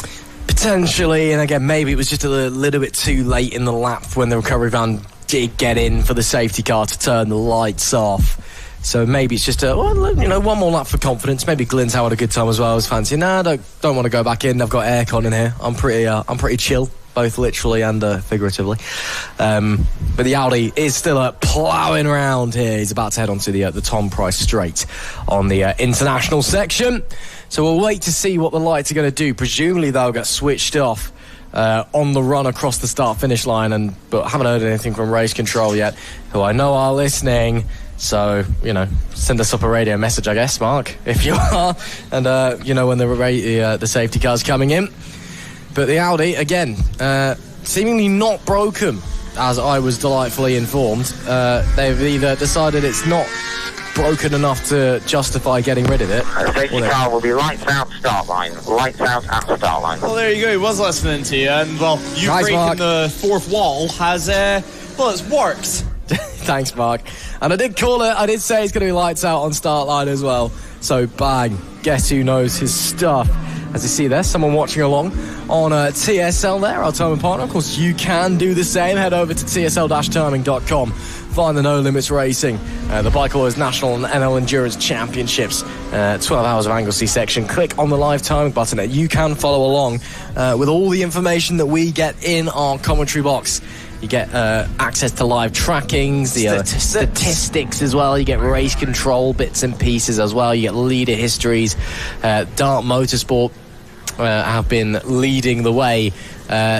Potentially, and again, maybe it was just a little bit too late in the lap when the recovery van did get in for the safety car to turn the lights off. So maybe it's just one more lap for confidence. Maybe Glyn's had a good time as well. I was fancy. Don't want to go back in. I've got aircon in here. I'm pretty chill, both literally and figuratively. But the Audi is still ploughing around here. He's about to head onto the Tom Price Straight on the international section. So we'll wait to see what the lights are going to do. Presumably they'll get switched off on the run across the start-finish line, but I haven't heard anything from Race Control yet, who I know are listening. So, send us up a radio message, I guess, Mark, if you are. And, when the safety car's coming in. But the Audi, again, seemingly not broken, as I was delightfully informed. They've either decided it's not broken enough to justify getting rid of it. The safety car will be lights out, start line. Lights out at the start line. Well, there you go. He was listening to you, and, you breaking Mark. the fourth wall has, it's worked. Thanks, Mark. And I did call it. I did say it's going to be lights out on start line as well. So, bang. Guess who knows his stuff? As you see there, someone watching along on TSL there, our timing partner. Of course, you can do the same. Head over to tsl-timing.com. Find the No Limits Racing, the Bike Lawyers National and NL Endurance Championships, 12 hours of Anglesey section. Click on the live timing button. You can follow along with all the information that we get in our commentary box. You get access to live trackings, the statistics as well. You get race control bits and pieces as well. You get leader histories. Dart Motorsport have been leading the way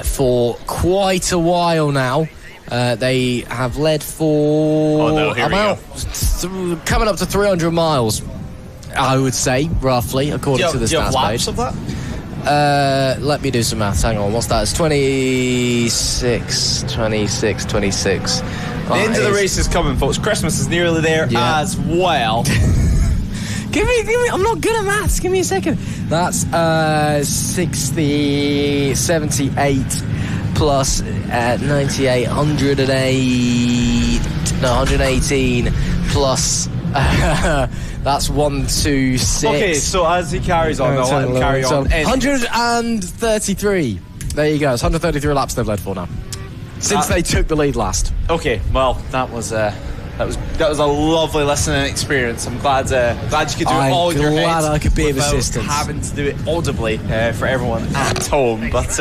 for quite a while now. They have led for coming up to 300 miles, I would say, roughly, according to the stats page. Of that? Let me do some maths. Hang on, what's that? It's 26. The end of the race is coming, folks. Christmas is nearly there as well. Give me, I'm not good at maths. Give me a second. That's 60, 78 plus 98, 118 plus... that's 126. Okay, so as he carries on, I'll let him carry on. 133. There you go. It's 133 laps they've led for now, since they took the lead last. Okay, well, that was a lovely listening experience. I'm glad you could do it all in your head. I'm glad I could be of assistance, having to do it audibly for everyone at home. But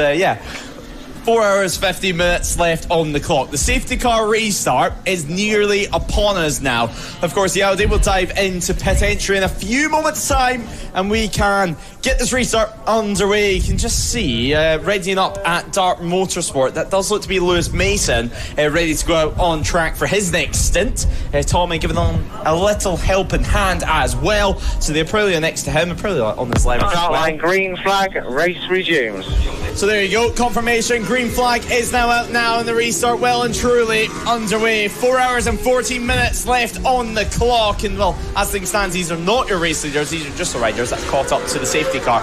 4 hours, 50 minutes left on the clock. The safety car restart is nearly upon us now. Of course, the Audi will dive into pit entry in a few moments' time, and we can get this restart underway. You can just see, readying up at Dart Motorsport, that does look to be Lewis Mason, ready to go out on track for his next stint. Tommy giving them a little helping hand as well. So the Aprilia next to him, Aprilia on this line. Outline green flag, race resumes. So there you go, confirmation. Green flag is now out now, and the restart well and truly underway. 4 hours and 14 minutes left on the clock. And well, as things stand, these are not your race leaders, these are just the riders that caught up to the safety car.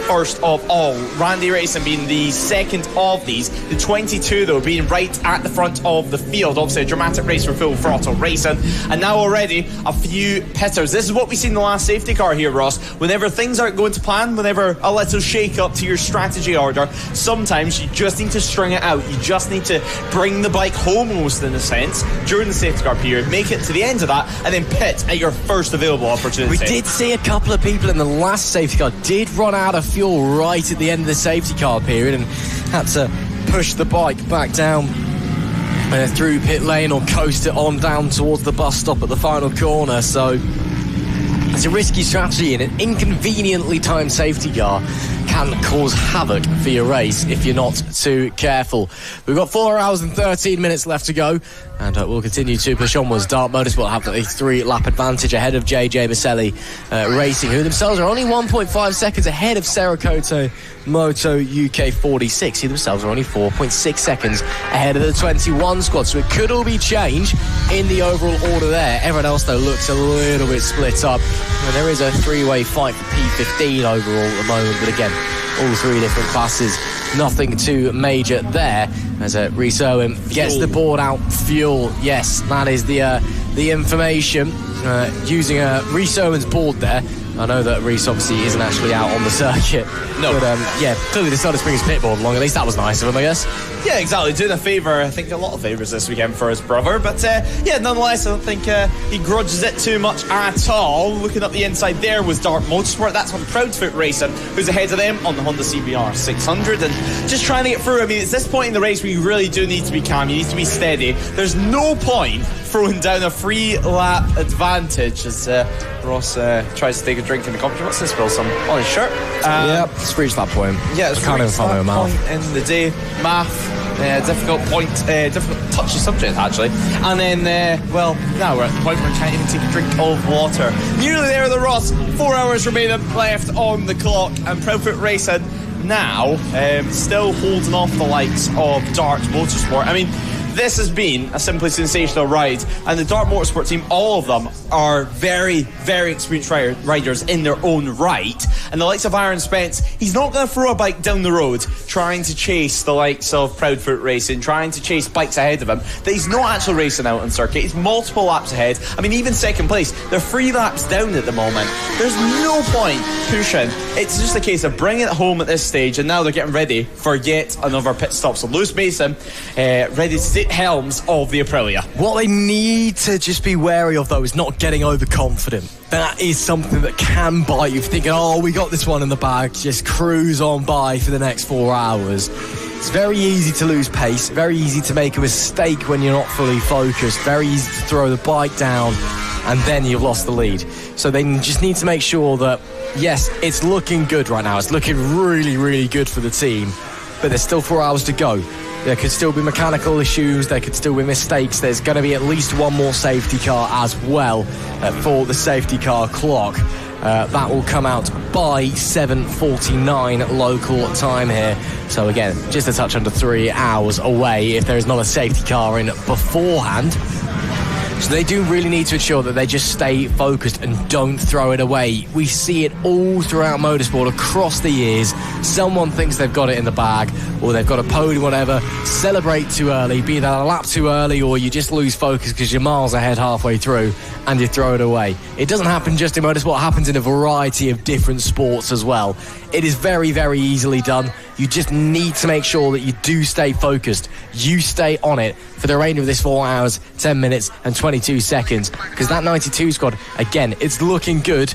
First of all, Randy Racing being the second of these. The 22 though being right at the front of the field. Obviously a dramatic race for Full Throttle Racing. And now already a few pitters. This is what we seen in the last safety car here, Ross. Whenever things aren't going to plan, whenever a little shake up to your strategy order, sometimes you just need to string it out. You just need to bring the bike home, almost in a sense, during the safety car period, make it to the end of that, and then pit at your first available opportunity. We did see a couple of people in the last safety car did run out of fuel right at the end of the safety car period and had to push the bike back down through pit lane or coast it on down towards the bus stop at the final corner. So it's a risky strategy, and an inconveniently timed safety car can cause havoc for your race if you're not too careful. We've got 4 hours and 13 minutes left to go, and we'll continue to push onwards. Dart Motorsport have a 3-lap advantage ahead of �𝐍𝐵 Racing, who themselves are only 1.5 seconds ahead of 𝐷𝐿𝐼 Moto UK46, who themselves are only 4.6 seconds ahead of the 21 squad. So it could all be changed in the overall order there. Everyone else, though, looks a little bit split up. And there is a three-way fight for P15 overall at the moment, but again, all three different classes, nothing too major there. As Rhys Owen gets the board out, fuel, yes, that is the information. Using Rhys Owen's board there. I know that Rhys obviously isn't actually out on the circuit. No. But yeah, clearly decided to bring his pitboard along. At least that was nice of him, I guess. Yeah, exactly. Doing a favour, I think a lot of favours this weekend for his brother. But yeah, nonetheless, I don't think he grudges it too much at all. Looking up the inside there was Dart Motorsport. That's on Proudfoot Racing, who's ahead of them on the Honda CBR 600. And just trying to get through. I mean, it's this point in the race where you really do need to be calm. You need to be steady. There's no point throwing down a 3-lap advantage as Ross tries to take a drink in the competition. What's this, Bill? Some on his shirt? Yeah, it's reached that point. Yeah, it's kind of follow him out. In the day, math. Difficult point, difficult touchy subject actually. And then, well, now we're at the point where we can't even take a drink of water. Nearly there, the Ross. 4 hours remaining left on the clock, and Proudfoot Racing now still holding off the likes of Dart Motorsport. I mean, this has been a simply sensational ride, and the Dart Motorsport team, all of them, are very, very experienced riders in their own right. And the likes of Aaron Spence, he's not going to throw a bike down the road trying to chase the likes of Proudfoot Racing, trying to chase bikes ahead of him that he's not actually racing out on circuit. He's multiple laps ahead. I mean, even second place, they're 3 laps down at the moment. There's no point pushing. It's just a case of bringing it home at this stage, and now they're getting ready for yet another pit stop. So Lewis Mason ready to take helms of the Aprilia. What they need to just be wary of, though, is not getting overconfident. That is something that can bite you, thinking, oh, we got this one in the bag, just cruise on by for the next 4 hours. It's very easy to lose pace, very easy to make a mistake when you're not fully focused, very easy to throw the bike down, and then you've lost the lead. So they just need to make sure that, yes, it's looking good right now. It's looking really, really good for the team, but there's still 4 hours to go. There could still be mechanical issues, there could still be mistakes. There's going to be at least one more safety car as well for the safety car clock. That will come out by 7:49 local time here. So again, just a touch under 3 hours away if there is not a safety car in beforehand. So they do really need to ensure that they just stay focused and don't throw it away. We see it all throughout motorsport across the years. Someone thinks they've got it in the bag, or they've got a podium, whatever, celebrate too early, be that a lap too early, or you just lose focus because you're miles ahead halfway through and you throw it away. It doesn't happen just in motorsport, it happens in a variety of different sports as well. It is very, very easily done. You just need to make sure that you do stay focused. You stay on it for the remainder of this 4 hours, 10 minutes and 22 seconds. Because that 92 squad, again, it's looking good.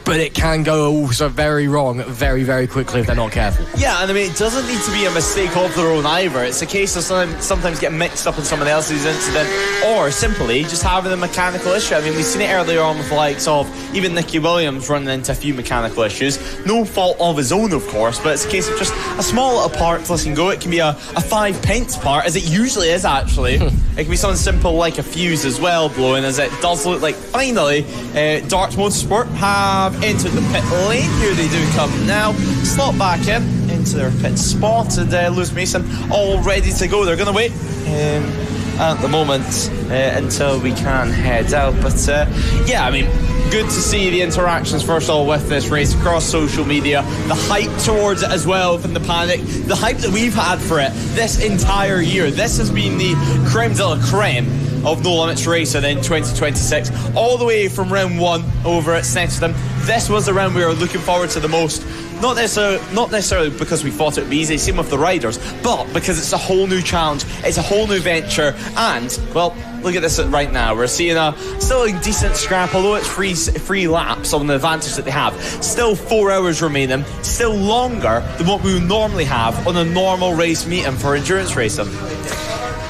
but it can go also very wrong very, very quickly if they're not careful. Yeah, and I mean, it doesn't need to be a mistake of their own either. It's a case of sometimes getting mixed up in someone else's incident, or simply just having a mechanical issue. I mean, we've seen it earlier on with the likes of even Nicky Williams running into a few mechanical issues. No fault of his own, of course, but it's a case of just a small little part to let him go. It can be a 5 pence part, as it usually is, actually. It can be something simple like a fuse as well blowing, as it does look like finally Darts Motorsport have entered the pit lane. Here they do come now. Slot back into their pit spot, and Lewis Mason all ready to go. They're going to wait at the moment until we can head out. But yeah, I mean, good to see the interactions first of all with this race across social media, the hype towards it as well from the Paddock, the hype that we've had for it this entire year. This has been the creme de la creme of No Limits Racing in 2026, all the way from round 1 over at Snetterton. This was the round we were looking forward to the most. Not necessarily because we thought it would be easy, same with the riders, but because it's a whole new challenge, it's a whole new venture, and, well, look at this right now. We're seeing still a decent scrap, although it's free laps on the advantage that they have. Still 4 hours remaining, still longer than what we would normally have on a normal race meeting for endurance racing.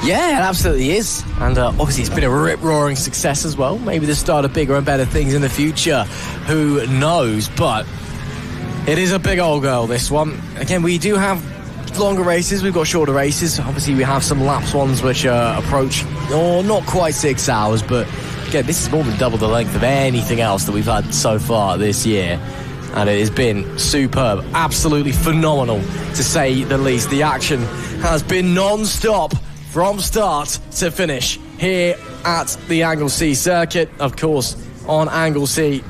Yeah, it absolutely is. And obviously it's been a rip-roaring success as well. Maybe the start of bigger and better things in the future. Who knows? But it is a big old girl, this one. Again, we do have longer races. We've got shorter races. Obviously, we have some laps ones which approach, not quite 6 hours. But again, this is more than double the length of anything else that we've had so far this year. And it has been superb. Absolutely phenomenal, to say the least. The action has been non-stop from start to finish here at the Anglesey circuit, of course, on Anglesey,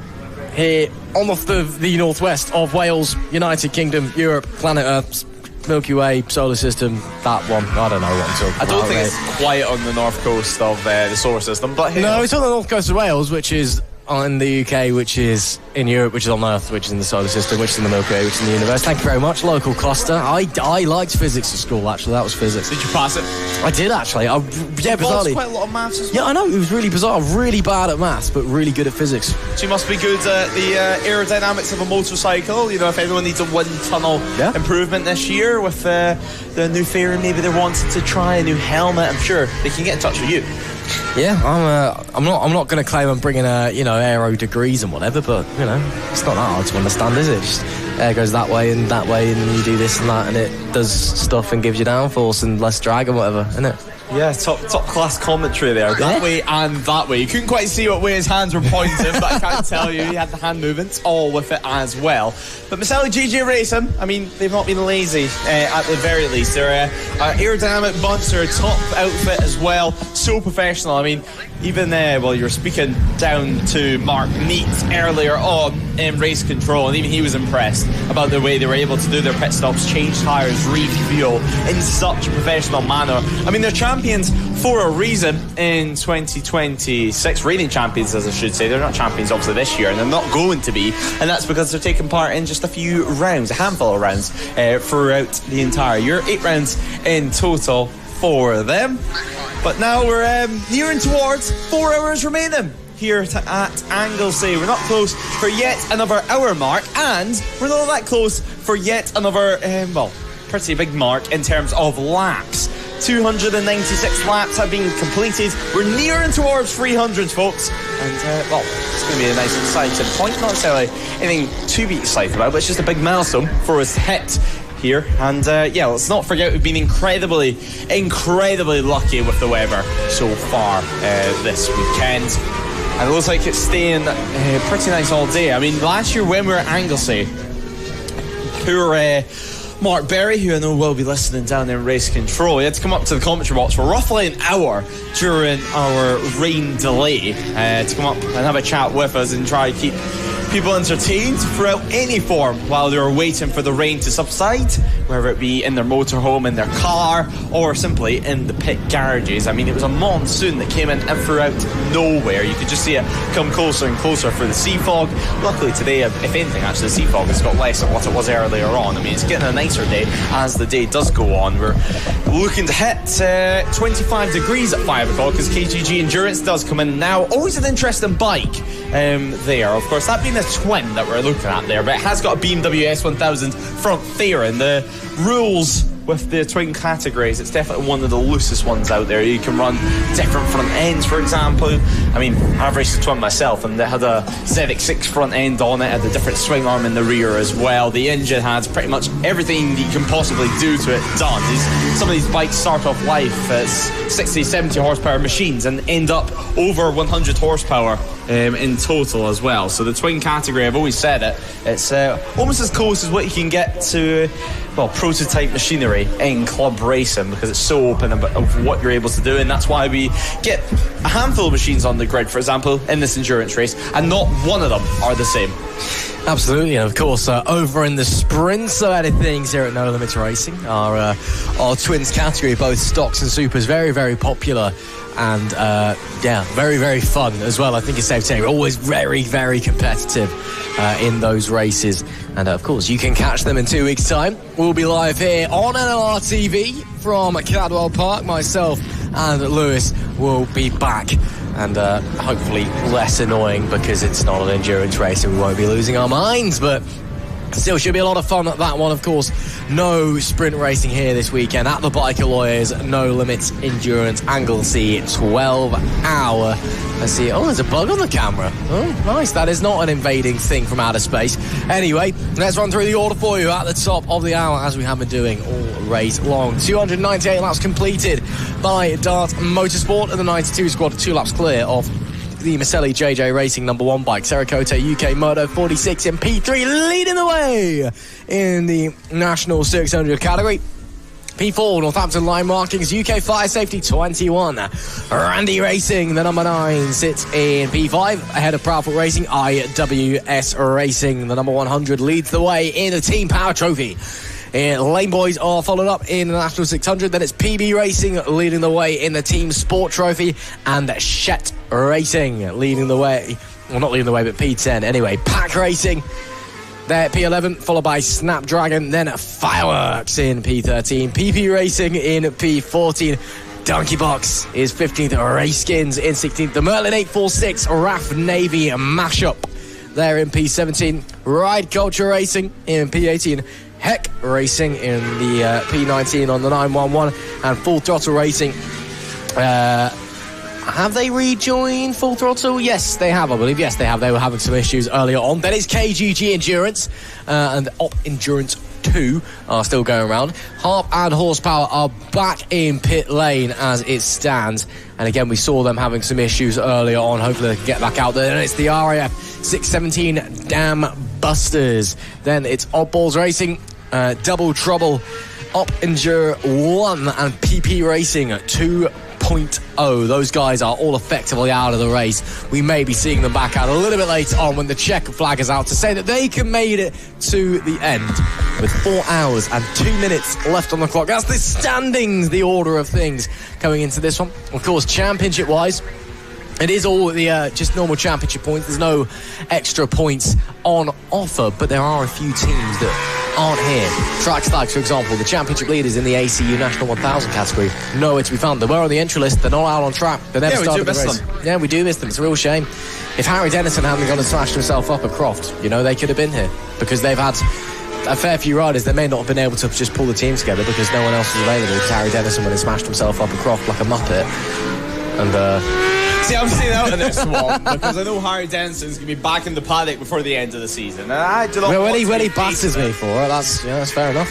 here on the northwest of Wales, United Kingdom, Europe, planet Earth, Milky Way, solar system, that one. I don't know what I'm talking about. I don't think it's quite on the north coast of the solar system, but here. No, it's on the north coast of Wales, which is in the UK, which is in Europe, which is on Earth, which is in the solar system, which is in the Milky Way, which is in the universe. Thank you very much, local cluster. I liked physics at school, actually. That was physics. Did you pass it? I did, actually. Yeah, bizarrely. Quite a lot of maths as well. Yeah, I know. It was really bizarre. Really bad at maths, but really good at physics. So you must be good at the aerodynamics of a motorcycle. You know, if anyone needs a wind tunnel improvement this year with the new fairing, maybe they're wanting to try a new helmet, I'm sure they can get in touch with you. Yeah, I'm not going to claim I'm bringing aero degrees and whatever, but it's not that hard to understand, is it? Just air goes that way, and then you do this and that, and it does stuff and gives you downforce and less drag and whatever, isn't it? Yeah, top class commentary there. That way and that way. You couldn't quite see what way his hands were pointing, but I can't tell you, he had the hand movements all with it as well. But Maselli GJ Racing, I mean, they've not been lazy at the very least. They're an aerodynamic bunch, they're a top outfit as well. So professional. I mean, even you were speaking down to Mark Neat earlier on in race control, and even he was impressed about the way they were able to do their pit stops, change tyres, refuel in such a professional manner. I mean, they're champions for a reason in 2026, reigning champions, as I should say. They're not champions obviously this year, and they're not going to be, and that's because they're taking part in just a few rounds, a handful of rounds throughout the entire year. 8 rounds in total for them. But now we're nearing towards 4 hours remaining here at Anglesey. We're not close for yet another hour mark, and we're not that close for yet another pretty big mark in terms of laps. 296 laps have been completed. We're nearing towards 300, folks, and it's going to be a nice exciting point. Not necessarily anything to be excited about, but it's just a big milestone for us to hit here. And let's not forget we've been incredibly lucky with the weather so far this weekend, and it looks like it's staying pretty nice all day. I mean, last year when we were at Anglesey, poor Mark Berry, who I know will be listening down there in race control, he had to come up to the commentary box for roughly an hour during our rain delay to come up and have a chat with us and try to keep people entertained throughout any form while they were waiting for the rain to subside, whether it be in their motorhome, in their car, or simply in the pit garages. I mean, it was a monsoon that came in and throughout nowhere. You could just see it come closer and closer through the sea fog. Luckily today, if anything, actually, the sea fog has got less than what it was earlier on. I mean, it's getting a nicer day as the day does go on. We're looking to hit 25 degrees at 5 o'clock as KGG Endurance does come in now. Always an interesting bike there. Of course, that being the a twin that we're looking at there, but it has got a BMW S1000 front fairing. The rules with the twin categories, it's definitely one of the loosest ones out there. You can run different front ends, for example. I mean, I've raced a twin myself, and they had a 𝐔𝐋𝐓𝐔 front end on it, had a different swing arm in the rear as well. The engine has pretty much everything that you can possibly do to it done. Some of these bikes start off life as 60, 70 horsepower machines and end up over 100 horsepower in total as well. So the twin category, I've always said it, it's almost as close as what you can get to, well, prototype machinery in club racing, because it's so open of what you're able to do, and that's why we get a handful of machines on the grid, for example, in this endurance race, and not one of them are the same. Absolutely, and of course, over in the sprint side of things here at No Limits Racing, our twins category, both stocks and supers, very, very popular, and very, very fun as well. I think it's safe to say we're always very, very competitive in those races, and of course, you can catch them in 2 weeks' time. We'll be live here on NLR TV from Cadwell Park. Myself and Lewis will be back. And hopefully less annoying, because it's not an endurance race and we won't be losing our minds, but still should be a lot of fun at that one. Of course, no sprint racing here this weekend at the Biker Lawyers No Limits Endurance Anglesey 12-hour. Let's see. Oh, there's a bug on the camera. Oh, nice. That is not an invading thing from outer space. Anyway, let's run through the order for you at the top of the hour, as we have been doing all race long. 298 laps completed by Dart Motorsport, and the 92 squad 2 laps clear of the Maselli JJ Racing #1 bike. 𝐔𝐋𝐓𝐄 UK Moto 46 in P3, leading the way in the National 600 category. P4 Northampton Line Markings UK Fire Safety 21. Randy Racing, the #9, sits in P5 ahead of Proudfoot Racing. IWS Racing, the #100, leads the way in the Team Power Trophy. Lane Boys are followed up in the National 600. Then it's PB Racing leading the way in the Team Sport Trophy, and Shet Racing leading the way. Well, not leading the way, but P10 anyway. Pack Racing there at P11, followed by Snapdragon, then Fireworks in P13, PP Racing in P14. Donkey Box is 15th, Race Skins in 16th, the Merlin 846 RAF Navy Mashup there in P17, Ride Culture Racing in P18, Heck Racing in the P19 on the 911, and Full Throttle Racing. Have they rejoined Full Throttle? Yes, they have, I believe. Yes, they have. They were having some issues earlier on. Then it's KGG Endurance and Op Endurance 2 are still going around. Harp and Horsepower are back in pit lane as it stands. And again, we saw them having some issues earlier on. Hopefully they can get back out there. And it's the RAF 617 Dam Busters. Then it's Oddballs Racing, Double Trouble, Op Endure 1 and PP Racing 2.0. Those guys are all effectively out of the race. We may be seeing them back out a little bit later on when the checker flag is out to say that they can made it to the end with 4 hours and 2 minutes left on the clock. That's the standings, the order of things going into this one. Of course, championship-wise, it is all the just normal championship points. There's no extra points on offer, but there are a few teams that aren't here. Track Stags, for example, the championship leaders in the ACU National 1000 category, nowhere to be found. They were on the entry list, they're not out on track. They never started the race. Yeah, we do miss them. It's a real shame. If Harry Dennison hadn't gone and smashed himself up at Croft, you know, they could have been here, because they've had a fair few riders that may not have been able to just pull the team together because no one else was available, because Harry Dennison went and smashed himself up at Croft like a muppet. And see, I'm staying out of this one because I know Harry Dennison's going to be back in the paddock before the end of the season. And I do not when he batters me for it, that's fair enough.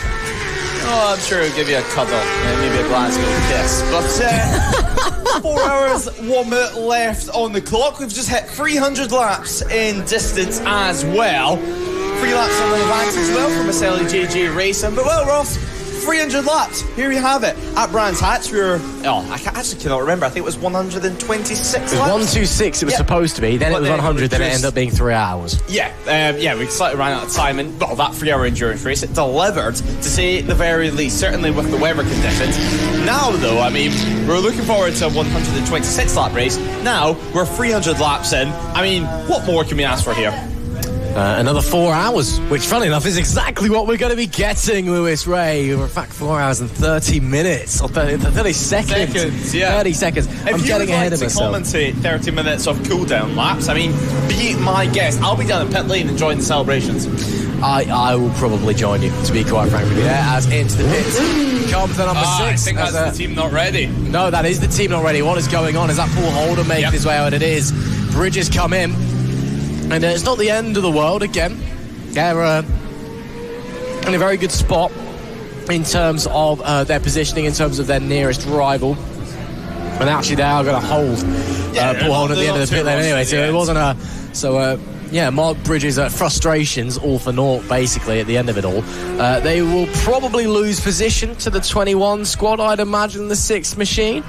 Oh, I'm sure he'll give you a cuddle and maybe a Glasgow kiss. But 4 hours, 1 minute left on the clock. We've just hit 300 laps in distance as well. 3 laps on the advance as well from Maselli JJ Racing. But well, Ross, 300 laps. Here we have it. At Brands Hatch, we were... Oh, I actually cannot remember. I think it was 126 laps. It was 126 it was supposed to be. Then it was 100, then it ended up being 3 hours. Yeah, we slightly ran out of time. And, well, that 3 hour endurance race, it delivered, to say the very least, certainly with the weather conditions. Now, though, I mean, we're looking forward to a 126 lap race. Now, we're 300 laps in. I mean, what more can we ask for here? Another 4 hours, which, funny enough, is exactly what we're going to be getting, Lewis Ray. In fact, 4 hours and 30 minutes, or 30 seconds. 30 seconds. I'm getting ahead of myself. If you would like to commentate 30 minutes of cool-down laps, I mean, be my guest. I'll be down in pit lane enjoying the celebrations. I will probably join you, to be quite frank with you, as into the pits comes the number 6. I think that's the team not ready. No, that is the team not ready. What is going on? Is that Paul Holden making his way out? It is. Bridges come in. And it's not the end of the world again. They're in a very good spot in terms of their positioning, in terms of their nearest rival. And actually, they are going to hold Paul Holden at the end of the pit lane anyway. So it wasn't a... Mark Bridges' frustrations all for naught, basically, at the end of it all. They will probably lose position to the 21 squad, I'd imagine, the 6th machine.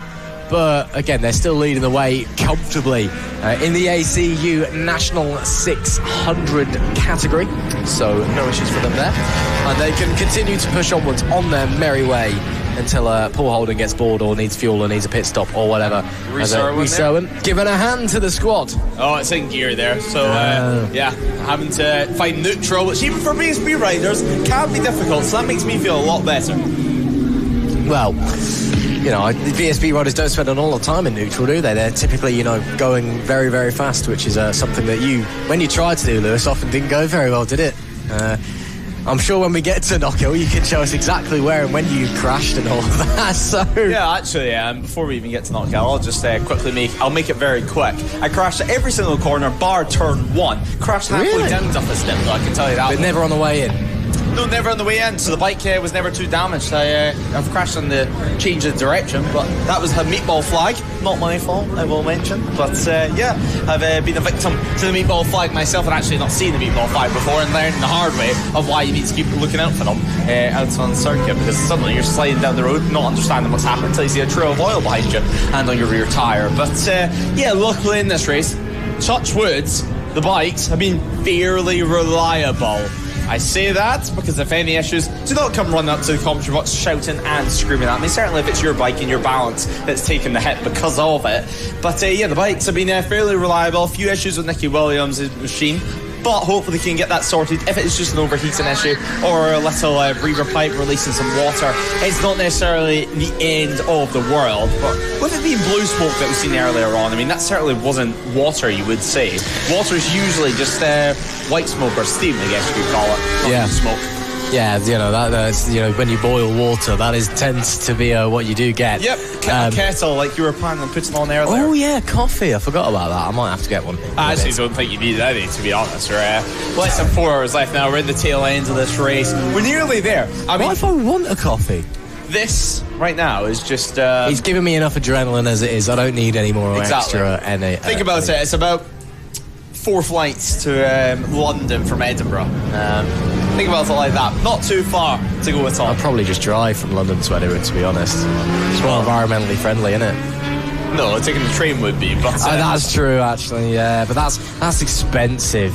But again, they're still leading the way comfortably in the ACU National 600 category. So no issues for them there. And they can continue to push onwards on their merry way until Paul Holden gets bored or needs fuel or needs a pit stop or whatever. Rhys Irwin giving a hand to the squad. Oh, it's in gear there. So, having to find neutral, which even for BSB riders can be difficult. So that makes me feel a lot better. Well... the VSB riders don't spend an all the time in neutral, do they? They're typically, going very, very fast, which is something that when you tried to do, Lewis, often didn't go very well, did it? I'm sure when we get to Knockhill, you can show us exactly where and when you crashed and all of that. So yeah, actually, before we even get to Knockhill, I'll just quickly I'll make it very quick. I crashed at every single corner, bar turn 1. Crashed halfway down Duffus Dip, I can tell you that. But never on the way in. No, never on the way in, so the bike was never too damaged. I've crashed on the change of direction, but that was a meatball flag. Not my fault, I will mention. But I've been a victim to the meatball flag myself, and actually not seen the meatball flag before, and learned the hard way of why you need to keep looking out for them out on the circuit, because suddenly you're sliding down the road, not understanding what's happening until you see a trail of oil behind you and on your rear tyre. But luckily in this race, touch woods, the bikes have been fairly reliable. I say that because if any issues, do not come running up to the commentary box shouting and screaming at me. Certainly if it's your bike and your balance that's taken the hit because of it. But the bikes have been fairly reliable. A few issues with Nicky Williams' machine, but hopefully they can get that sorted. If it's just an overheating issue or a little breather pipe releasing some water, it's not necessarily the end of the world. But with it being blue smoke that we've seen earlier on, I mean, that certainly wasn't water, you would say. Water is usually just white smoke or steam, I guess you could call it. Yeah. Smoke. Yeah, that's when you boil water, that tends to be what you do get. Yep, kettle, like you were planning on putting on earlier. Oh yeah, coffee. I forgot about that. I might have to get one. I actually don't think you need any, to be honest. We're less than 4 hours left now. We're in the tail end of this race. We're nearly there. What if I want a coffee? This right now is just... He's giving me enough adrenaline as it is. I don't need any more extra. Think about it. It's about 4 flights to London from Edinburgh. Think about it like that. Not too far to go at all. I'll probably just drive from London to Edinburgh, to be honest. It's more environmentally friendly, isn't it? No, taking the train would be, but... that's true, actually, yeah. But that's expensive.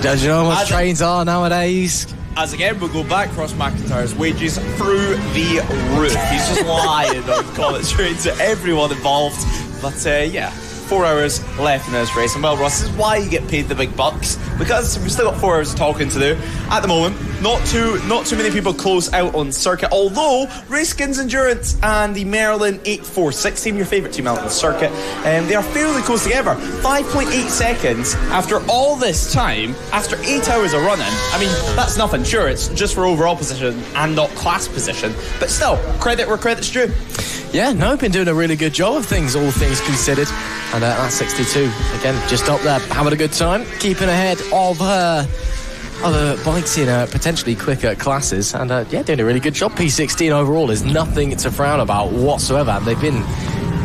Do you know how much trains are nowadays? As again, we'll go back, Ross McIntyre's wages through the roof. He's just lying on college trains to everyone involved. But 4 hours left in this race, and well, Ross, this is why you get paid the big bucks, because we've still got 4 hours of talking to do. At the moment, not too many people close out on circuit, although Racekins Endurance and the Merlin 846 team, your favourite team out on the circuit, they are fairly close together. 5.8 seconds after all this time, after 8 hours of running. I mean, that's nothing. Sure, it's just for overall position and not class position, but still, credit where credit's due. Yeah, no, been doing a really good job of things, all things considered. And that's 62. Again, just up there, having a good time, keeping ahead of other bikes in potentially quicker classes. And doing a really good job. P16 overall is nothing to frown about whatsoever. And they've been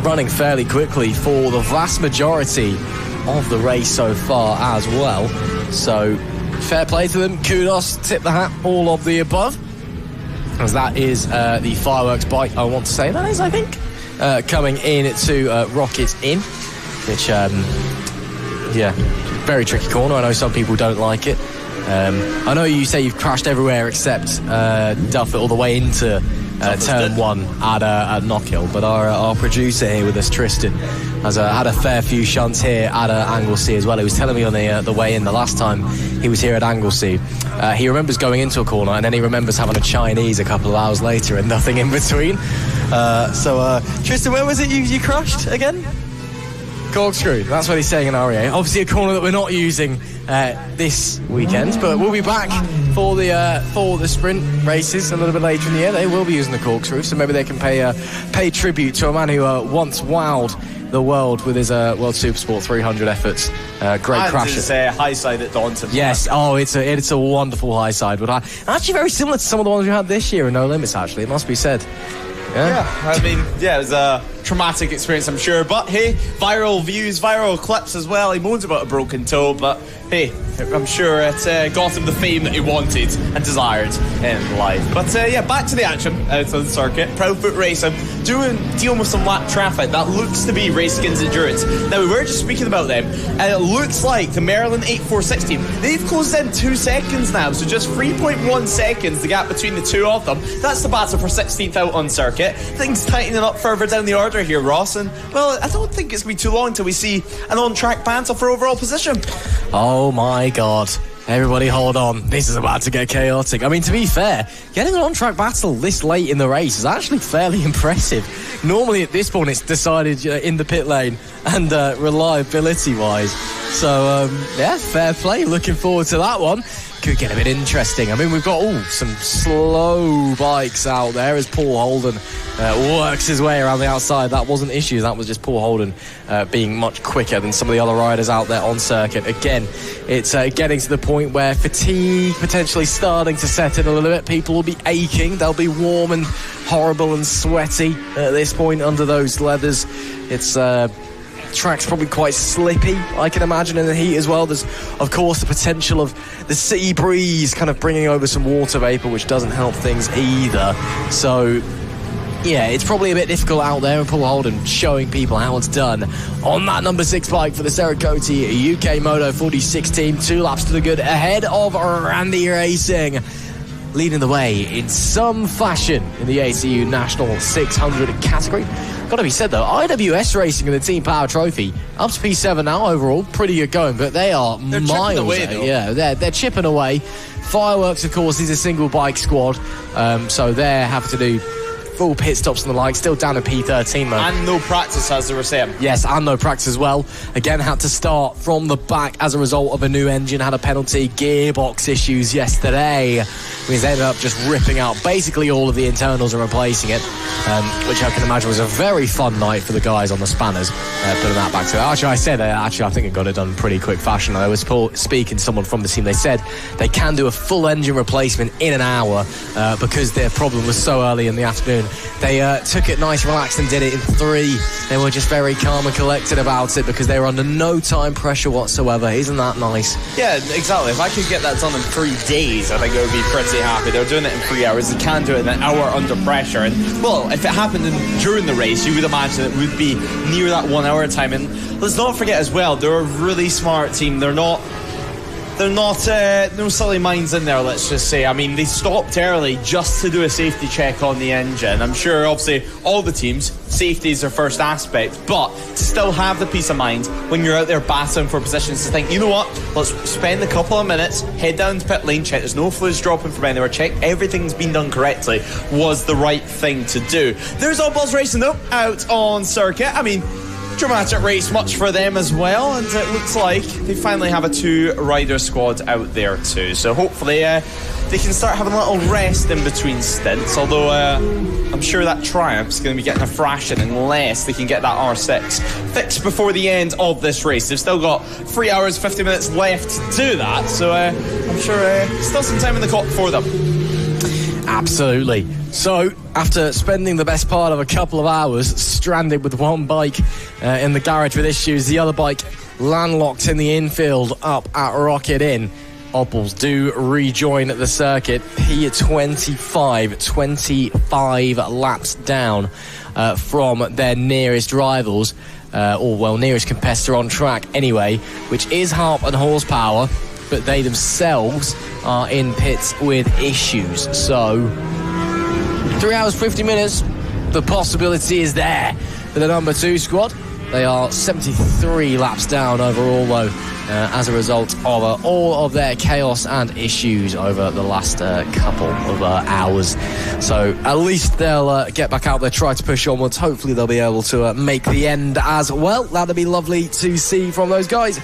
running fairly quickly for the vast majority of the race so far as well. So, fair play to them. Kudos, tip the hat, all of the above. As that is the fireworks bike, I want to say that is, I think, coming in to Rocket Inn, which, very tricky corner. I know some people don't like it. I know you say you've crashed everywhere except Duffet all the way into turn one at Knockhill. But our producer here with us, Tristan, has had a fair few shunts here at Anglesey as well. He was telling me on the way in the last time he was here at Anglesey. He remembers going into a corner, and then he remembers having a Chinese a couple of hours later and nothing in between. So Tristan, where was it you crushed again? Corkscrew, that's what he's saying in REA. Obviously a corner that we're not using this weekend, but we'll be back for the sprint races a little bit later in the year. They will be using the corkscrew, so maybe they can pay tribute to a man who once wowed the world with his World Supersport 300 efforts. Great crash. His high side at Daunton. Yes, it's a wonderful high side. But actually very similar to some of the ones we had this year in No Limits, actually, it must be said. Yeah, I mean, it was a traumatic experience, I'm sure. But hey, viral views, viral clips as well. He moans about a broken toe, but hey, I'm sure it got him the fame that he wanted and desired in life. But back to the action out on the circuit. Proudfoot Racing dealing with some lap traffic that looks to be Race Skins Endurance. Now, we were just speaking about them, and it looks like the Maryland 846 team, they've closed in 2 seconds now, so just 3.1 seconds the gap between the two of them. That's the battle for 16th out on circuit. Things tightening up further down the order here, Ross, and well, I don't think it's going to be too long until we see an on-track battle for overall position. Oh my god, everybody hold on, this is about to get chaotic. I mean, to be fair, getting an on-track battle this late in the race is actually fairly impressive. Normally at this point it's decided in the pit lane and reliability wise, so fair play, looking forward to that one. Could get a bit interesting. I mean, we've got some slow bikes out there as Paul Holden works his way around the outside. That wasn't issues, that was just Paul Holden being much quicker than some of the other riders out there on circuit. Again, it's getting to the point where fatigue potentially starting to set in a little bit. People will be aching, they'll be warm and horrible and sweaty at this point under those leathers. It's track's probably quite slippy, I can imagine, in the heat as well. There's, of course, the potential of the sea breeze kind of bringing over some water vapour, which doesn't help things either. So, yeah, it's probably a bit difficult out there, and Paul Holden showing people how it's done on that number 6 bike for the 𝐔𝐋𝐓𝐿 UK Moto 46 team. 2 laps to the good ahead of Randy Racing, leading the way in some fashion in the ACU National 600 category. Got to be said though, IWS Racing in the Team Power Trophy up to P7 now overall, pretty good going, but they're miles away. Yeah, they're chipping away. Fireworks, of course, is a single bike squad, so they're having to do full pit stops and the like, still down in P13 though. And no practice, as they were saying. Yes, and no practice as well. Again, had to start from the back as a result of a new engine, had a penalty, gearbox issues yesterday. Means they ended up just ripping out basically all of the internals and replacing it, which I can imagine was a very fun night for the guys on the spanners, putting that back to it. Actually, I think it got it done in pretty quick fashion. I was speaking to someone from the team. They said they can do a full engine replacement in an hour because their problem was so early in the afternoon. They took it nice, relaxed, and did it in 3. They were just very calm and collected about it because they were under no time pressure whatsoever. Isn't that nice? Yeah, exactly. If I could get that done in 3 days, I think I would be pretty happy. They're doing it in 3 hours. They can do it in an hour under pressure. And, well, if it happened during the race, you would imagine it would be near that 1 hour time. And let's not forget as well, they're a really smart team. They're not no silly minds in there, let's just say. I mean, they stopped early just to do a safety check on the engine. I'm sure, obviously, all the teams, safety is their first aspect, but to still have the peace of mind when you're out there battling for positions to think, you know what, let's spend a couple of minutes, head down to pit lane, check there's no fluids dropping from anywhere, check everything's been done correctly, was the right thing to do. There's All Buzz Racing, though, out on circuit. I mean, dramatic race, much for them as well, and it looks like they finally have a 2-rider squad out there too, so hopefully they can start having a little rest in between stints, although I'm sure that Triumph's going to be getting a thrashing unless they can get that R6 fixed before the end of this race. They've still got 3 hours 50 minutes left to do that, so I'm sure still some time in the clock for them. Absolutely. So, after spending the best part of a couple of hours stranded with one bike in the garage with issues, the other bike landlocked in the infield up at Rocket Inn, Opals do rejoin the circuit. P25, 25 laps down from their nearest rivals, nearest competitor on track anyway, which is Harp and Horsepower, but they themselves are in pits with issues. So 3 hours, 50 minutes. The possibility is there for the number 2 squad. They are 73 laps down overall, though, as a result of all of their chaos and issues over the last couple of hours. So at least they'll get back out there, try to push onwards. Hopefully they'll be able to make the end as well. That'd be lovely to see from those guys.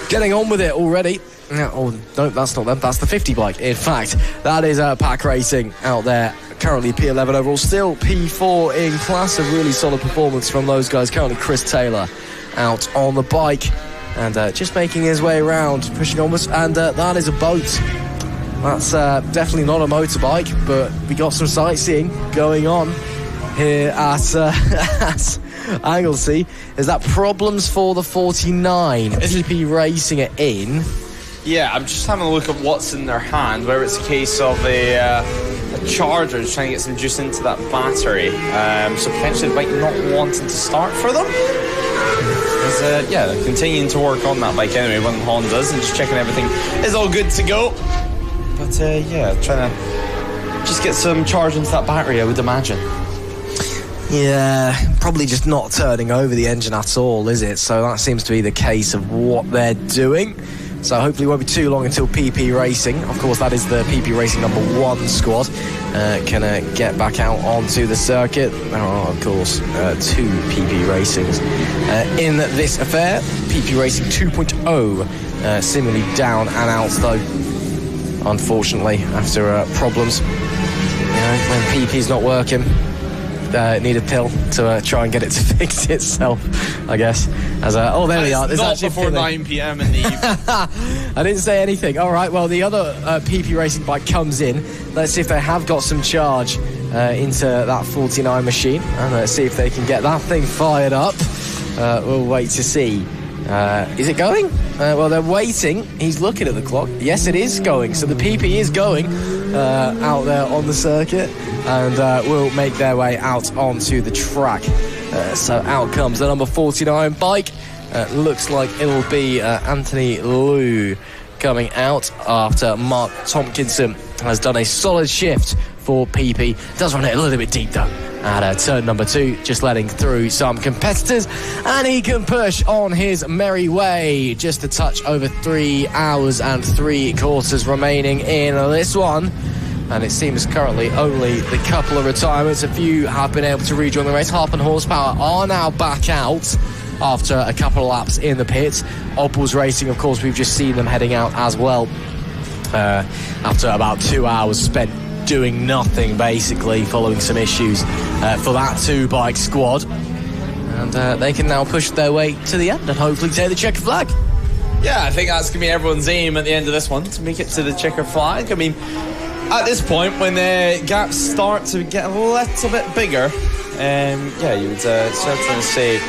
Getting on with it already. Oh, no, that's not them. That's the 50 bike. In fact, that is Pack Racing out there. Currently P11 overall, still P4 in class. A really solid performance from those guys. Currently Chris Taylor out on the bike and just making his way around, pushing onwards. And that is a boat. That's definitely not a motorbike, but we got some sightseeing going on here at Anglesey. Is that problems for the 49? PP racing it in. Yeah, I'm just having a look at what's in their hand, whether it's a case of a charger just trying to get some juice into that battery. So potentially the bike not wanting to start for them. They're continuing to work on that bike anyway, running Hondas and just checking everything is all good to go. But trying to just get some charge into that battery, I would imagine. Yeah, probably just not turning over the engine at all, is it? So that seems to be the case of what they're doing. So hopefully it won't be too long until PP Racing, of course that is the PP Racing number 1 squad, can get back out onto the circuit. There are of course 2 PP Racings in this affair. PP Racing 2.0 seemingly down and out though, unfortunately, after problems. When PP's not working, need a pill to try and get it to fix itself, I guess. There we are. There's not before 9 p.m. in the evening. I didn't say anything. All right, well, the other PP Racing bike comes in. Let's see if they have got some charge into that 49 machine. And let's see if they can get that thing fired up. We'll wait to see. Is it going? Well, they're waiting. He's looking at the clock. Yes, it is going. So the PP is going out there on the circuit and will make their way out onto the track. So out comes the number 49 bike. Looks like it'll be Anthony Liu coming out after Mark Tompkinson has done a solid shift for PP. Does run it a little bit deep though at turn number 2, just letting through some competitors, and he can push on his merry way. Just a touch over 3 hours and 3/4 remaining in this one, and it seems currently only the couple of retirements. A few have been able to rejoin the race. Harp and Horsepower are now back out after a couple of laps in the pits. Opals Racing, of course, we've just seen them heading out as well after about 2 hours spent doing nothing, basically, following some issues for that 2-bike squad. And they can now push their way to the end and hopefully take the checker flag. Yeah, I think that's going to be everyone's aim at the end of this one, to make it to the checker flag. I mean, at this point, when the gaps start to get a little bit bigger, you would certainly say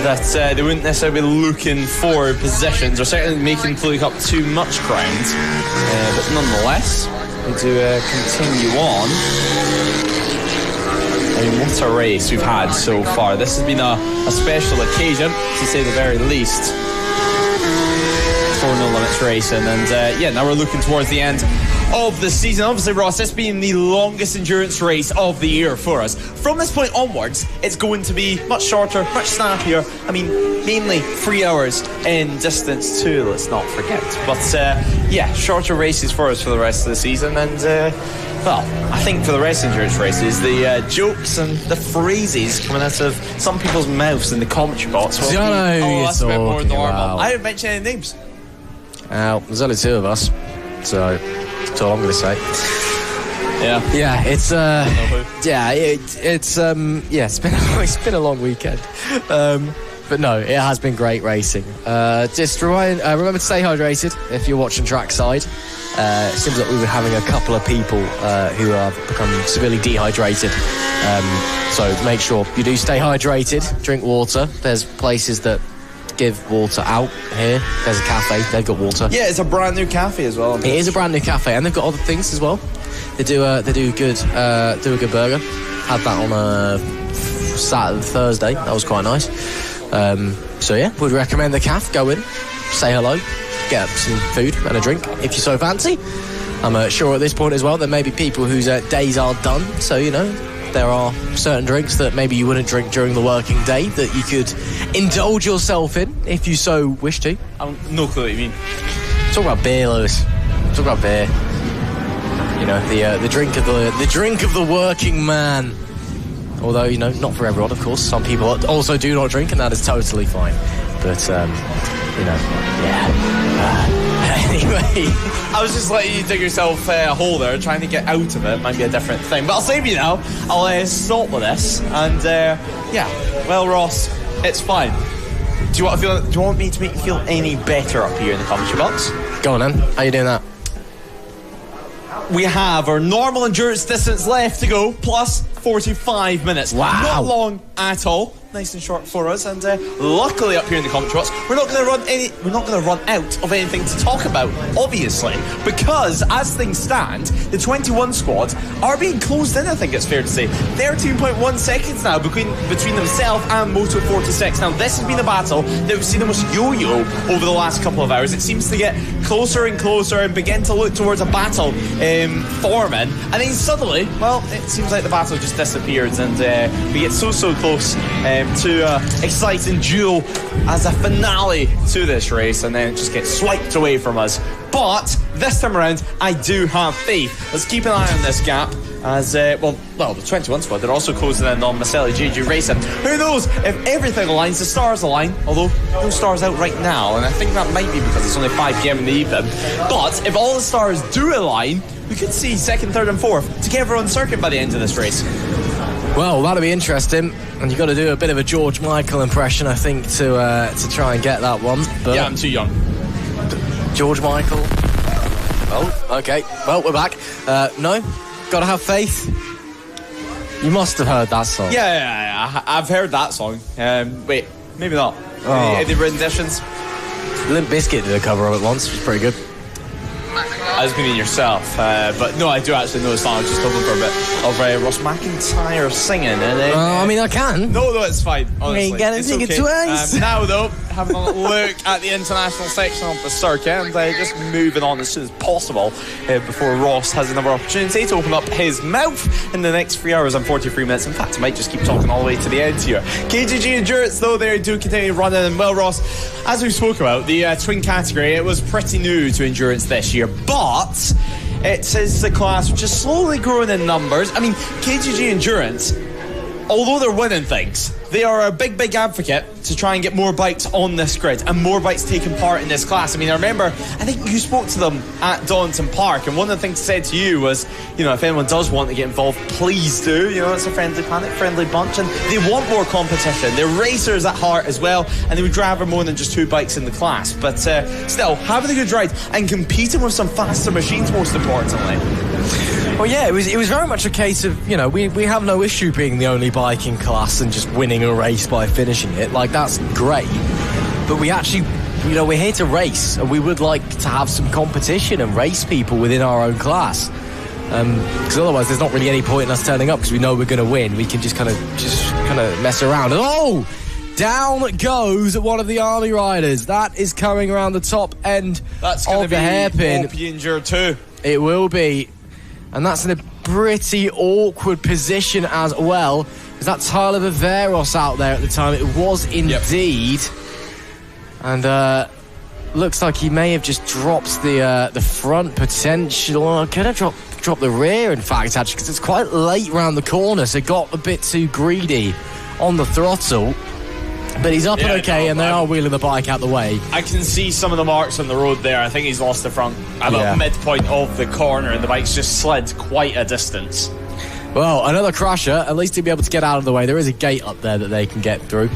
that they wouldn't necessarily be looking for positions or certainly making Fluke up too much ground. But nonetheless, they do continue on. I mean, what a race we've had so far. This has been a special occasion, to say the very least, for No Limits Racing. And now we're looking towards the end of the season. Obviously, Ross, this being the longest endurance race of the year for us. From this point onwards, it's going to be much shorter, much snappier. I mean, mainly 3 hours in distance too, let's not forget. But shorter races for us for the rest of the season. And I think for the rest of endurance races, the jokes and the phrases coming out of some people's mouths in the commentary box will that's a bit more normal. I haven't mentioned any names. There's only 2 of us, so that's all I'm going to say. Yeah, it's it's been a long weekend, but no, it has been great racing. Just remember to stay hydrated if you're watching trackside. It seems like we were having a couple of people who have become severely dehydrated, so make sure you do stay hydrated. Drink water. There's places that give water out here. There's a cafe, they've got water. Yeah, it's a brand new cafe as well. It is a brand new cafe, and they've got other things as well. They do a good burger. Had that on a Thursday. That was quite nice. Would recommend the cafe. Go in, say hello, get some food and a drink if you so fancy. I'm sure at this point as well there may be people whose days are done, so, you know, there are certain drinks that maybe you wouldn't drink during the working day that you could indulge yourself in if you so wish to. No clue what you mean. Talk about beer, Lewis. Talk about beer. You know, the drink of the working man. Although, you know, not for everyone, of course. Some people also do not drink, and that is totally fine. But, you know, yeah. Anyway, I was just letting you dig yourself a hole there. Trying to get out of it might be a different thing. But I'll save you now. I'll stop with this. And, yeah. Well, Ross, it's fine. Do you want me to make you feel any better up here in the commentary box? Go on, then. How you doing that? We have our normal endurance distance left to go, plus 45 minutes. Wow. Not long at all. Nice and short for us, and luckily up here in the commentary box, we're not going to run out of anything to talk about, obviously, because as things stand, the 21 squad are being closed in. I think it's fair to say 13.1 seconds now between themselves and Moto 46. Now, this has been a battle that we've seen almost yo-yo over the last couple of hours. It seems to get closer and closer and begin to look towards a battle forming, and then suddenly, well, it seems like the battle just disappears, and we get so close to exciting duel as a finale to this race, and then it just gets swiped away from us. But this time around, I do have faith. Let's keep an eye on this gap as, well, the 21 squad, they're also closing in on Maselli JG Racing. Who knows if everything aligns, the stars align, although no stars out right now, and I think that might be because it's only 5 p.m. in the evening. But if all the stars do align, we could see 2nd, 3rd and 4th together on circuit by the end of this race. Well, that'll be interesting, and you've got to do a bit of a George Michael impression, I think, to try and get that one. But yeah, I'm too young. George Michael. Oh, okay. Well, we're back. No, gotta have faith. You must have heard that song. Yeah, I've heard that song. Wait, maybe not. Any renditions? Limp Bizkit did a cover of it once. It was pretty good. I was meaning yourself, but no, I do actually know the song. I was just hoping for a bit of Ross McIntyre singing. And I mean, I can. No, it's fine. Honestly, you ain't gonna sing it twice. Now, though, having a look at the international section of the circuit, and just moving on as soon as possible before Ross has another opportunity to open up his mouth in the next 3 hours and 43 minutes. In fact, I might just keep talking all the way to the end here. KGG Endurance, though, they do continue running. And well, Ross, as we spoke about, the twin category, it was pretty new to Endurance this year, but it is the class which is slowly growing in numbers. I mean, KGG Endurance, although they're winning things, they are a big advocate to try and get more bikes on this grid and more bikes taking part in this class. I mean, I remember, I think you spoke to them at Donington Park, and one of the things said to you was, you know, if anyone does want to get involved, please do. You know, it's a friendly planet, friendly bunch, and they want more competition. They're racers at heart as well, and they would rather more than just 2 bikes in the class. But still, having a good ride and competing with some faster machines, most importantly. Well, yeah, it was very much a case of, you know, we have no issue being the only bike in class and just winning a race by finishing it. Like, that's great. But we actually, you know, we're here to race, and we would like to have some competition and race people within our own class. Because otherwise there's not really any point in us turning up, because we know we're going to win. We can just kind of mess around. And oh! Down goes one of the Army riders. That is coming around the top end of the hairpin. That's going to be injured too. It will be. And that's in a pretty awkward position as well. Is that Tyler Viveros out there at the time? It was indeed. Yep. And looks like he may have just dropped the front potential. Or could have dropped the rear, in fact, actually, because it's quite late round the corner, so got a bit too greedy on the throttle. But he's up and okay, and they are wheeling the bike out the way. I can see some of the marks on the road there. I think he's lost the front about midpoint of the corner, and the bike's just slid quite a distance. Well, another crusher. At least he'll be able to get out of the way. There is a gate up there that they can get through.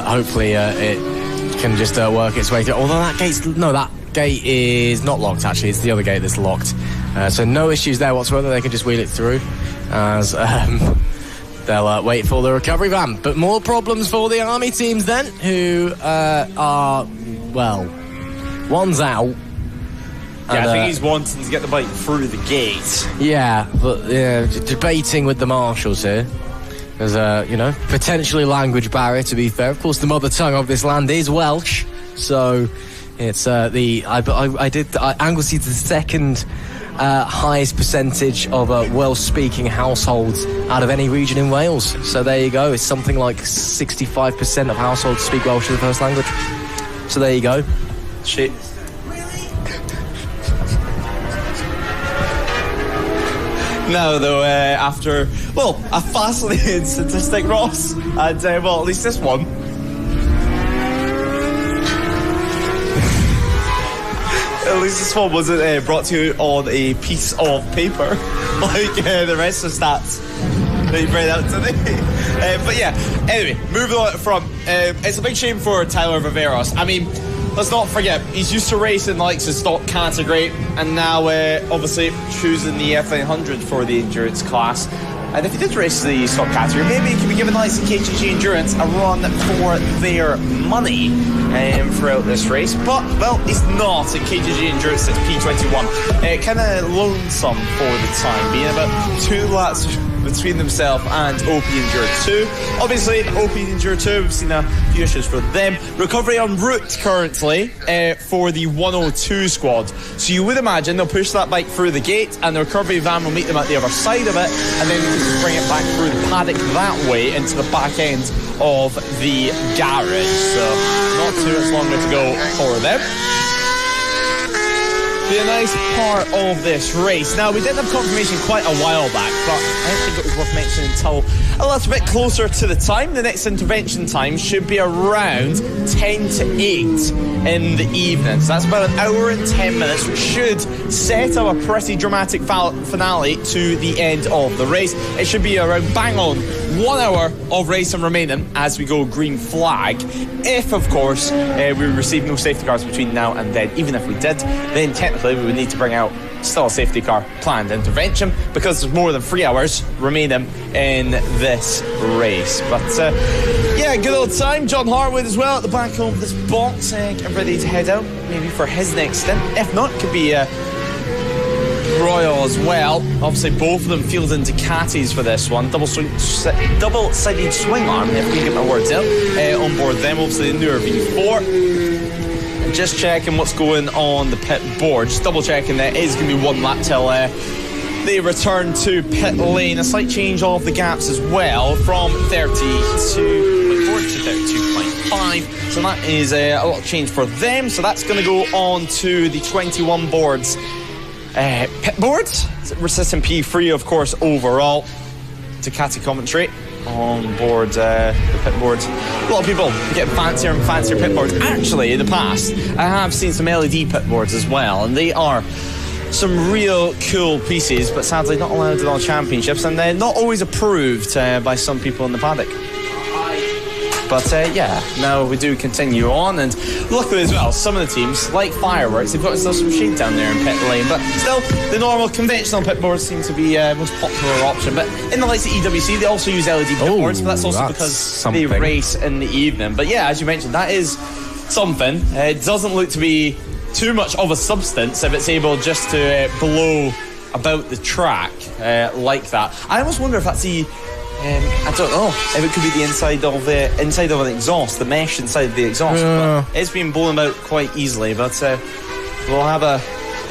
Hopefully it can just work its way through. Although that gate is not locked, actually. It's the other gate that's locked. So no issues there whatsoever. They can just wheel it through as they'll wait for the recovery van. But more problems for the Army teams then, who are, well, one's out. Yeah, I think he's wanting to get the bike through the gate. Yeah, but debating with the marshals here. There's a, potentially language barrier, to be fair. Of course, the mother tongue of this land is Welsh, so It's Anglesey's the second highest percentage of Welsh-speaking households out of any region in Wales. So there you go. It's something like 65% of households speak Welsh as a first language. So there you go. Shit. Now, though, after, a fascinating statistic, Ross, and, at least this one. At least this one wasn't brought to you on a piece of paper, like the rest of the stats that you read out today. But yeah, anyway, moving on from, it's a big shame for Tyler Viveros. I mean, let's not forget, he's used to racing likes the stock category, and now obviously choosing the F900 for the endurance class. And if he did race the stock category, maybe he could be giving likes of 𝐂𝐍 Endurance a run for their money throughout this race. But, he's not in 𝐂𝐍 Endurance at P21. Kind of lonesome for the time being, about 2 laps between themselves and OP Endure 2. Obviously, OP Endure 2, we've seen a few issues for them. Recovery en route currently for the 102 squad. So you would imagine they'll push that bike through the gate, and the recovery van will meet them at the other side of it, and then just bring it back through the paddock that way into the back end of the garage. So not too much longer to go for them. Be a nice part of this race. Now, we didn't have confirmation quite a while back, but I don't think it was worth mentioning until a little bit closer to the time. The next intervention time should be around 10 to 8 in the evening. So that's about an hour and 10 minutes, which should set up a pretty dramatic finale to the end of the race. It should be around bang on 1 hour of racing remaining as we go green flag. If, of course, we receive no safety cars between now and then. Even if we did, then technically we would need to bring out still a safety car planned intervention, because there's more than 3 hours remaining in this race. But yeah, good old time. John Harwood as well at the back of this box, getting ready to head out maybe for his next stint. If not, it could be Royal as well. Obviously both of them fielding Ducatis for this one. Double-sided swing arm, if we can get my words out, on board them. Obviously the newer V4. Just checking what's going on the pit board. Just double checking that it is going to be 1 lap till they return to pit lane. A slight change of the gaps as well, from 32.4 to 32.5. So that is a lot of change for them. So that's going to go on to the 21 boards. Pit boards. Resistant P3, of course, overall. Ducati commentary on board the pit boards. A lot of people get fancier and fancier pit boards. Actually, in the past, I have seen some LED pit boards as well, and they are some real cool pieces, but sadly not allowed in all championships, and they're not always approved by some people in the paddock. But yeah, now we do continue on, and luckily as well, some of the teams, like Fireworks, they've got still some shade down there in pit lane, but still, the normal conventional pit boards seem to be the most popular option. But in the likes of EWC, they also use LED pit boards, but that's also because they race in the evening. But yeah, as you mentioned, that is something. It doesn't look to be too much of a substance if it's able just to blow about the track like that. I almost wonder if that's the I don't know if it could be the inside of an exhaust, the mesh inside of the exhaust. But it's been blown out quite easily. But we'll have a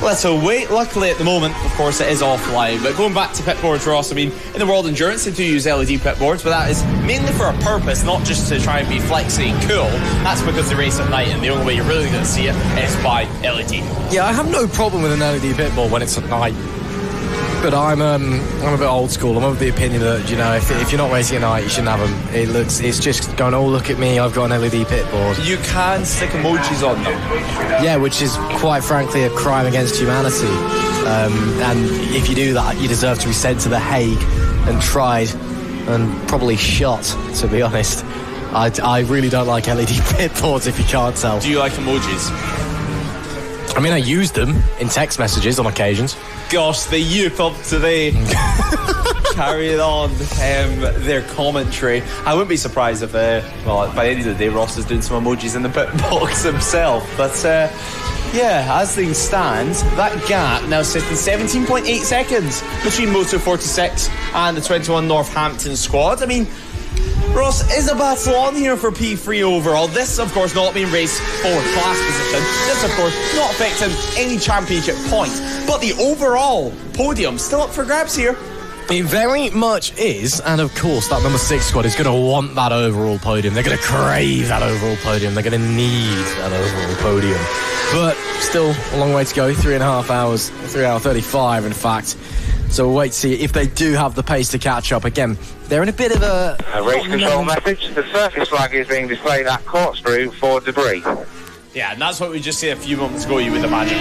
little wait. Luckily, at the moment, of course, it is offline. But going back to pit boards, Ross, I mean, in the World Endurance, they do use LED pit boards, but that is mainly for a purpose, not just to try and be flexy and cool. That's because they race at night, and the only way you're really going to see it is by LED. Yeah, I have no problem with an LED pit board when it's at night. But I'm a bit old school. I'm of the opinion that, you know, if you're not racing at night, you shouldn't have them. It's just going, oh, look at me, I've got an LED pit board. You can stick emojis on them. Yeah, which is quite frankly a crime against humanity. And if you do that, you deserve to be sent to The Hague and tried and probably shot, to be honest. I really don't like LED pit boards, if you can't tell. Do you like emojis? I mean, I use them in text messages on occasions. Gosh, the youth of today carrying on their commentary. I wouldn't be surprised if, by the end of the day, Ross is doing some emojis in the pit box himself. But yeah, as things stand, that gap now sits in 17.8 seconds between Moto 46 and the 21 Northampton squad. I mean, Ross, is a battle on here for P3 overall. This, of course, not being raced for class position. This, of course, not affecting any championship points. But the overall podium still up for grabs here. It very much is, and of course that number 6 squad is going to want that overall podium. They're going to crave that overall podium. They're going to need that overall podium. But still a long way to go, 3.5 hours, 3 hour 35 in fact. So we'll wait to see if they do have the pace to catch up. Again, they're in a bit of a race control message. The surface flag is being displayed at corkscrew for debris. Yeah, and that's what we just said a few moments ago, you would imagine.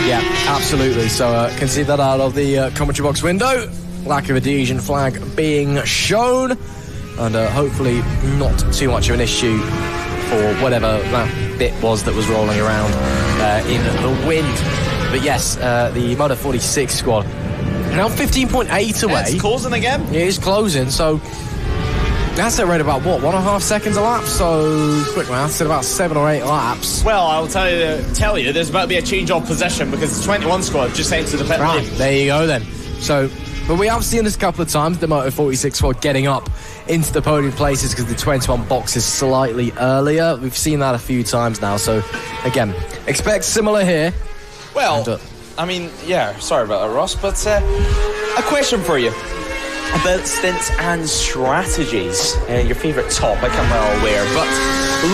Yeah, absolutely. So can see that out of the commentary box window. Lack of adhesion flag being shown, and hopefully not too much of an issue for whatever that bit was that was rolling around in the wind. But yes, the Moto 46 squad now 15.8 away. It's closing again. It is closing, so that's at right about, what, 1.5 seconds a lap? So, quick maths, at about 7 or 8 laps. Well, I'll tell you, there's about to be a change of position because the 21 squad just entered the pit lane. There you go then. So, but we have seen this a couple of times, the Moto 46 squad getting up into the podium places because the 21 box is slightly earlier. We've seen that a few times now, so again, expect similar here. Well, I mean, yeah, sorry about that, Ross, but a question for you about stints and strategies. Your favourite topic, I'm well aware, but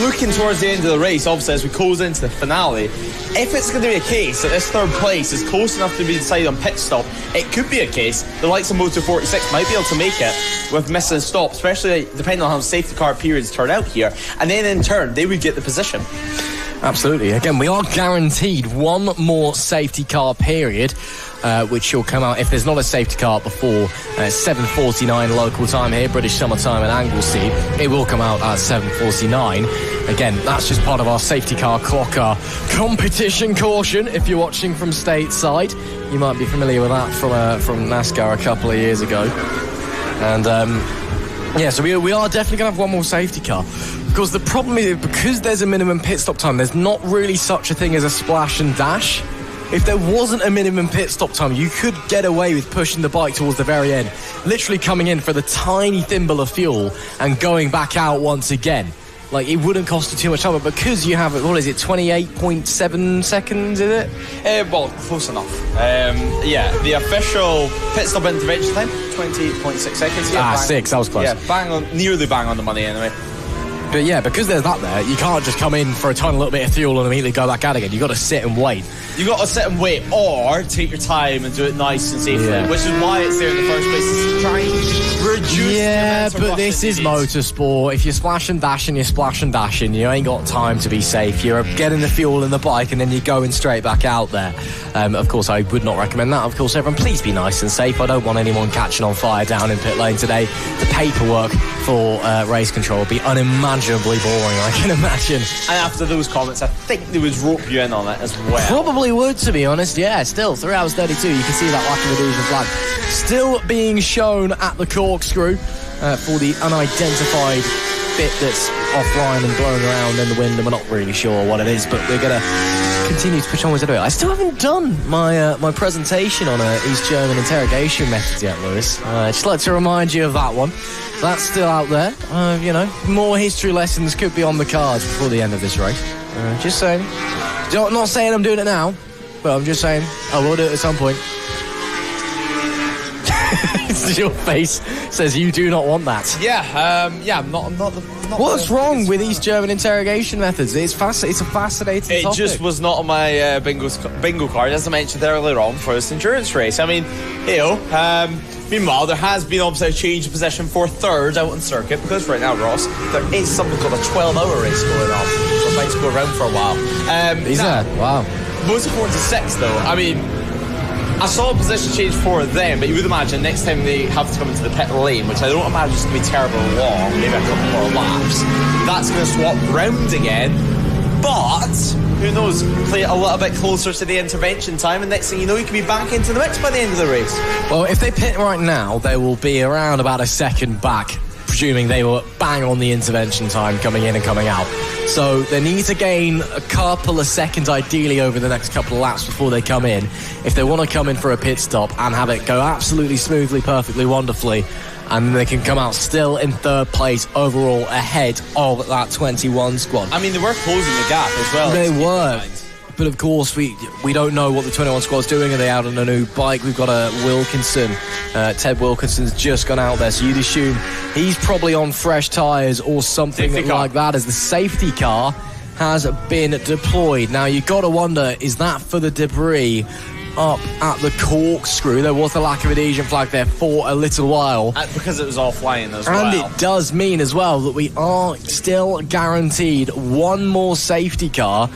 looking towards the end of the race, obviously, as we close into the finale, if it's going to be a case that this third place is close enough to be decided on pit stop, it could be a case the likes of Moto 46 might be able to make it with missing a stop, especially depending on how safety car periods turn out here, and then in turn they would get the position. Absolutely. Again, we are guaranteed one more safety car period, which will come out if there's not a safety car before 7:49 local time here, British summer time in Anglesey. It will come out at 7:49. Again, that's just part of our safety car clocker competition caution. If you're watching from stateside, you might be familiar with that from NASCAR a couple of years ago. And yeah, so we are definitely going to have one more safety car. Because the problem is, because there's a minimum pit stop time, there's not really such a thing as a splash and dash. If there wasn't a minimum pit stop time, you could get away with pushing the bike towards the very end, literally coming in for the tiny thimble of fuel and going back out once again. Like, it wouldn't cost you too much time, but because you have, 28.7 seconds, is it? Well, close enough. Yeah, the official pit stop intervention time, 28.6 seconds. Yeah, 6, that was close. Yeah, nearly bang on the money anyway. But yeah, because there's that there, you can't just come in for a tiny little bit of fuel and immediately go back out again. You've got to sit and wait. You've got to sit and wait, or take your time and do it nice and safely, which is why it's there in the first place, is to try and reduce the amount of but this is motorsport. If you're splash and dashing, you ain't got time to be safe. You're getting the fuel in the bike and then you're going straight back out there. Of course, I would not recommend that. Of course, everyone, please be nice and safe. I don't want anyone catching on fire down in pit lane today. The paperwork for race control will be unimaginably boring, I can imagine. And after those comments, I think they would rope you in on it as well. Probably would, to be honest. Yeah, still 3 hours 32. You can see that lack of adhesion flag still being shown at the corkscrew for the unidentified bit that's offline and blowing around in the wind, and we're not really sure what it is, but we're gonna continue to push onwards to do it. I still haven't done my presentation on East German interrogation methods yet, Lewis. Just like to remind you of that one. That's still out there. More history lessons could be on the cards before the end of this race. Just saying. Not saying I'm doing it now, but I'm just saying I will do it at some point. Your face says you do not want that. I'm not What's wrong with these German interrogation methods? It's a fascinating topic. It just was not on my bingo card, as I mentioned earlier on, for this endurance race. I mean, meanwhile, there has been obviously a change of position for third out on circuit, because right now, Ross, there is something called a 12-hour race going on, so it might go around for a while. Wow. Moto 46, though, I mean, I saw a position change for them, but you would imagine next time they have to come into the pit lane, which I don't imagine is going to be terribly long, maybe a couple more laps, that's going to swap round again. But who knows, play it a little bit closer to the intervention time, and next thing you know, you can be back into the mix by the end of the race. Well, if they pit right now, they will be around about a second back, presuming they were bang on the intervention time coming in and coming out. So they need to gain a couple of seconds ideally over the next couple of laps before they come in, if they want to come in for a pit stop and have it go absolutely smoothly, perfectly, wonderfully, and they can come out still in third place overall ahead of that 21 squad. I mean, they were closing the gap as well. They were. But of course, we don't know what the 21 squad's doing. Are they out on a new bike? We've got a Wilkinson. Ted Wilkinson's just gone out there, so you'd assume he's probably on fresh tyres or something like that, as the safety car has been deployed. Now, you've got to wonder, is that for the debris up at the corkscrew? There was the lack of adhesion flag there for a little while. Because it was all flying as well. And it does mean as well that we are still guaranteed one more safety car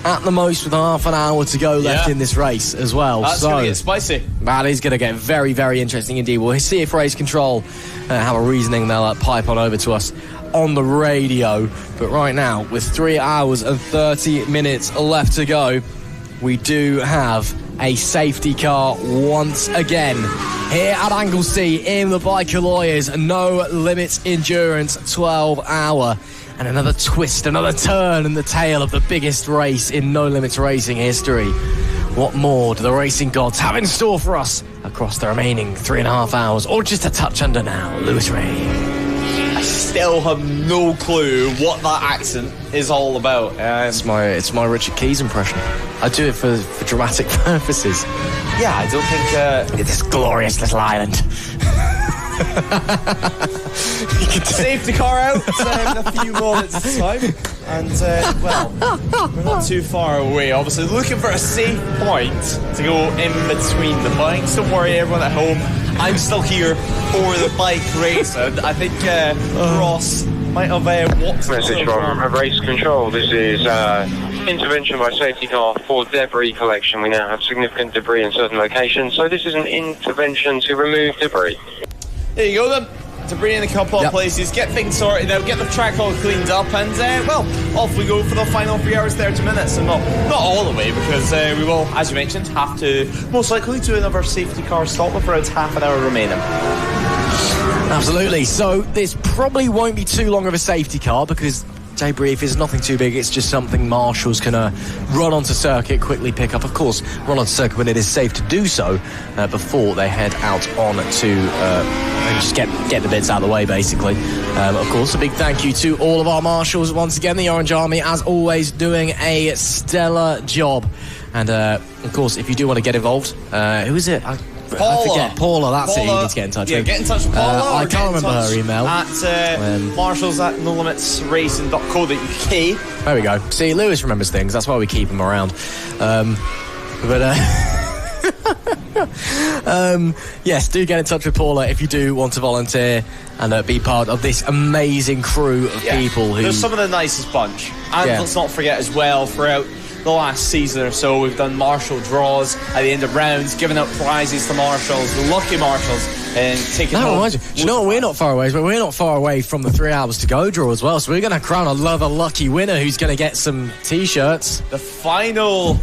at the most, with half an hour to go left in this race as well. That's going to get spicy. That is going to get very, very interesting indeed. We'll see if Race Control have a reasoning. They'll pipe on over to us on the radio. But right now, with 3 hours and 30 minutes left to go, we do have a safety car once again here at Anglesey in the Biker Lawyers No Limits Endurance 12-hour. And another twist, another turn in the tail of the biggest race in No Limits racing history. What more do the racing gods have in store for us across the remaining 3.5 hours, or just a touch under now? Lewis Ray. I still have no clue what that accent is all about. It's my Richard Keys impression. I do it for dramatic purposes. Yeah, I don't think... this glorious little island. Safety car out in a few moments of time, and well, we're not too far away. Obviously, looking for a safe point to go in between the bikes. Don't worry, everyone at home. I'm still here for the bike race, and I think Ross might have walked. Message from Race Control. This is intervention by safety car for debris collection. We now have significant debris in certain locations, so this is an intervention to remove debris. There you go then. Debris in a couple of places, get things sorted out, get the track all cleaned up, and well, off we go for the final 3 hours 30 minutes. And not all the way, because we will, as you mentioned, have to most likely do another safety car stop with around half an hour remaining. Absolutely. So this probably won't be too long of a safety car, because debris, if it's nothing too big, it's just something marshals can run onto circuit, quickly pick up. Of course, run onto circuit when it is safe to do so before they head out on to and just get the bits out of the way, basically. Of course, a big thank you to all of our marshals once again. The Orange Army, as always, doing a stellar job. And of course, if you do want to get involved, who is it? Paula. I forget. Paula, that's it. You need to get in touch with. Get in touch with Paula. I can't remember her email. At marshals@nolimitsracing.co.uk. There we go. See, Lewis remembers things. That's why we keep him around. Yes, do get in touch with Paula if you do want to volunteer and be part of this amazing crew of people who... They're some of the nicest bunch. And let's not forget as well, throughout the last season or so, we've done marshal draws at the end of rounds, giving out prizes to marshals, the lucky marshals, and taking home. Do you know what? We're not far away, but we're not far away from the 3 hours to go draw as well. So we're going to crown another lucky winner who's going to get some t-shirts. The final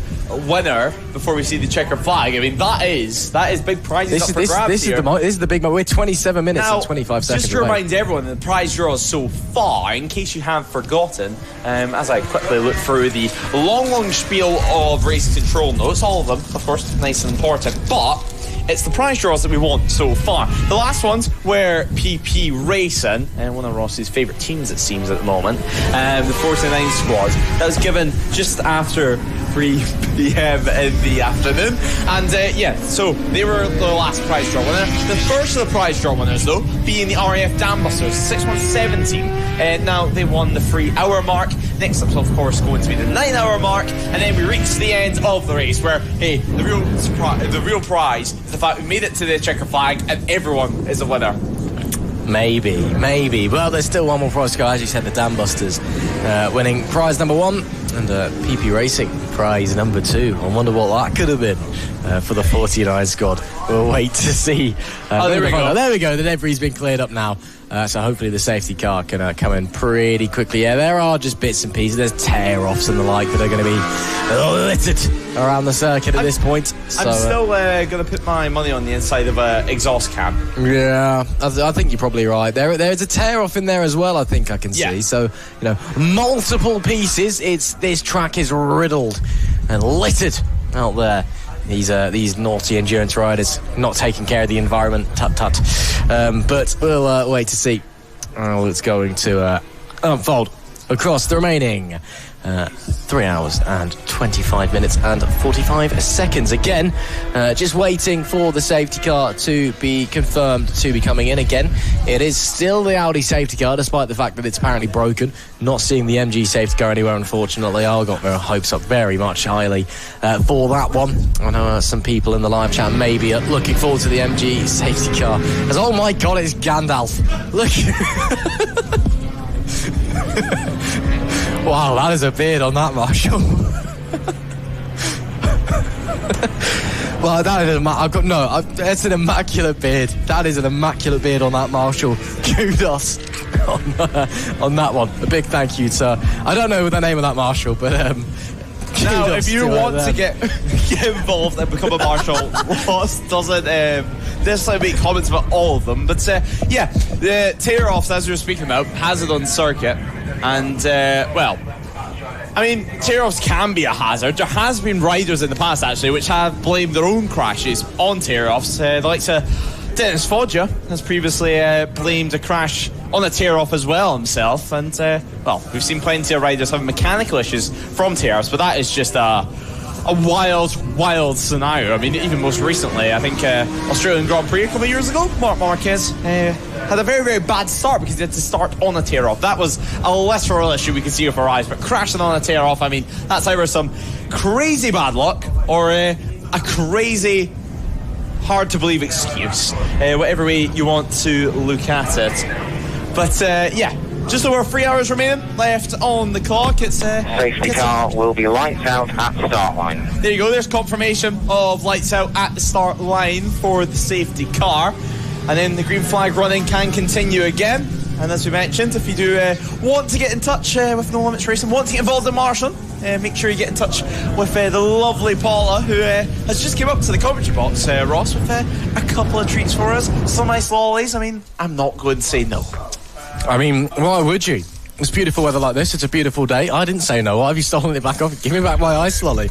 winner before we see the checkered flag. I mean, that is big prizes up for grabs. This is the big moment. We're 27 minutes and 25 seconds. Just to remind everyone, the prize draws so far, in case you have forgotten, as I quickly look through the long spiel of Race Control notes, all of them, of course, nice and important, but it's the prize draws that we want so far. The last ones were PP Racing, and one of Ross's favourite teams, it seems, at the moment, the 49 squad. That was given just after 3 p.m. in the afternoon, and so they were the last prize draw winner. The first of the prize draw winners, though, being the RAF Dambusters, 617. Now they won the 3 hour mark. Next up, of course, going to be the 9 hour mark, and then we reach the end of the race, where the real prize is the fact we made it to the checker flag, and everyone is a winner. Maybe. Well, there's still one more prize to go. As you said, the Dambusters winning prize number 1, and PP Racing prize number 2. I wonder what that could have been for the 49 squad. We'll wait to see. There we go. There we go. The debris has been cleared up now. So hopefully the safety car can come in pretty quickly. Yeah, there are just bits and pieces. There's tear-offs and the like that are going to be littered around the circuit at this point. So, I'm still going to put my money on the inside of an exhaust cam. Yeah, I think you're probably right. There's a tear-off in there as well, I think I can see. So, multiple pieces. This track is riddled and littered out there. These naughty endurance riders not taking care of the environment. Tut. But we'll wait to see how it's going to unfold across the remaining 3 hours and 25 minutes and 45 seconds. Again, just waiting for the safety car to be confirmed to be coming in. Again, it is still the Audi safety car, despite the fact that it's apparently broken. Not seeing the MG safety car anywhere, unfortunately. I got their hopes up very much highly for that one. I know some people in the live chat maybe are looking forward to the MG safety car. As, oh my God, it's Gandalf. Look. Wow, that is a beard on that, Marshall. Well, that is it's an immaculate beard. That is an immaculate beard on that, Marshall. Kudos on that one. A big thank you, sir. I don't know the name of that Marshall, but now, if you want to get involved and become a marshal, Ross doesn't necessarily make comments about all of them. But yeah, the tear-offs, as we were speaking about, has it on circuit. And, well, I mean, tear-offs can be a hazard. There has been riders in the past, actually, which have blamed their own crashes on tear-offs. The likes of Dennis Foggia has previously blamed a crash on a tear-off as well himself. And, well, we've seen plenty of riders having mechanical issues from tear-offs, but that is just a wild scenario. I mean, even most recently, I think Australian Grand Prix a couple of years ago, Marc Marquez had a very, very bad start because he had to start on a tear-off. That was a lesser issue we could see with our eyes, but crashing on a tear-off, I mean, that's either some crazy bad luck or a crazy, hard-to-believe excuse, whatever way you want to look at it. But, yeah, just over 3 hours remaining left on the clock. It's safety car will be lights out at the start line. There you go. There's confirmation of lights out at the start line for the safety car. And then the green flag running can continue again. And as we mentioned, if you do want to get in touch with No Limits Racing, want to get involved in marshalling, make sure you get in touch with the lovely Paula, who has just came up to the commentary box, Ross, with a couple of treats for us. Some nice lollies. I mean, I'm not going to say no. I mean, why would you? It's beautiful weather like this. It's a beautiful day. I didn't say no. Why have you stolen it back off? Give me back my ice lolly.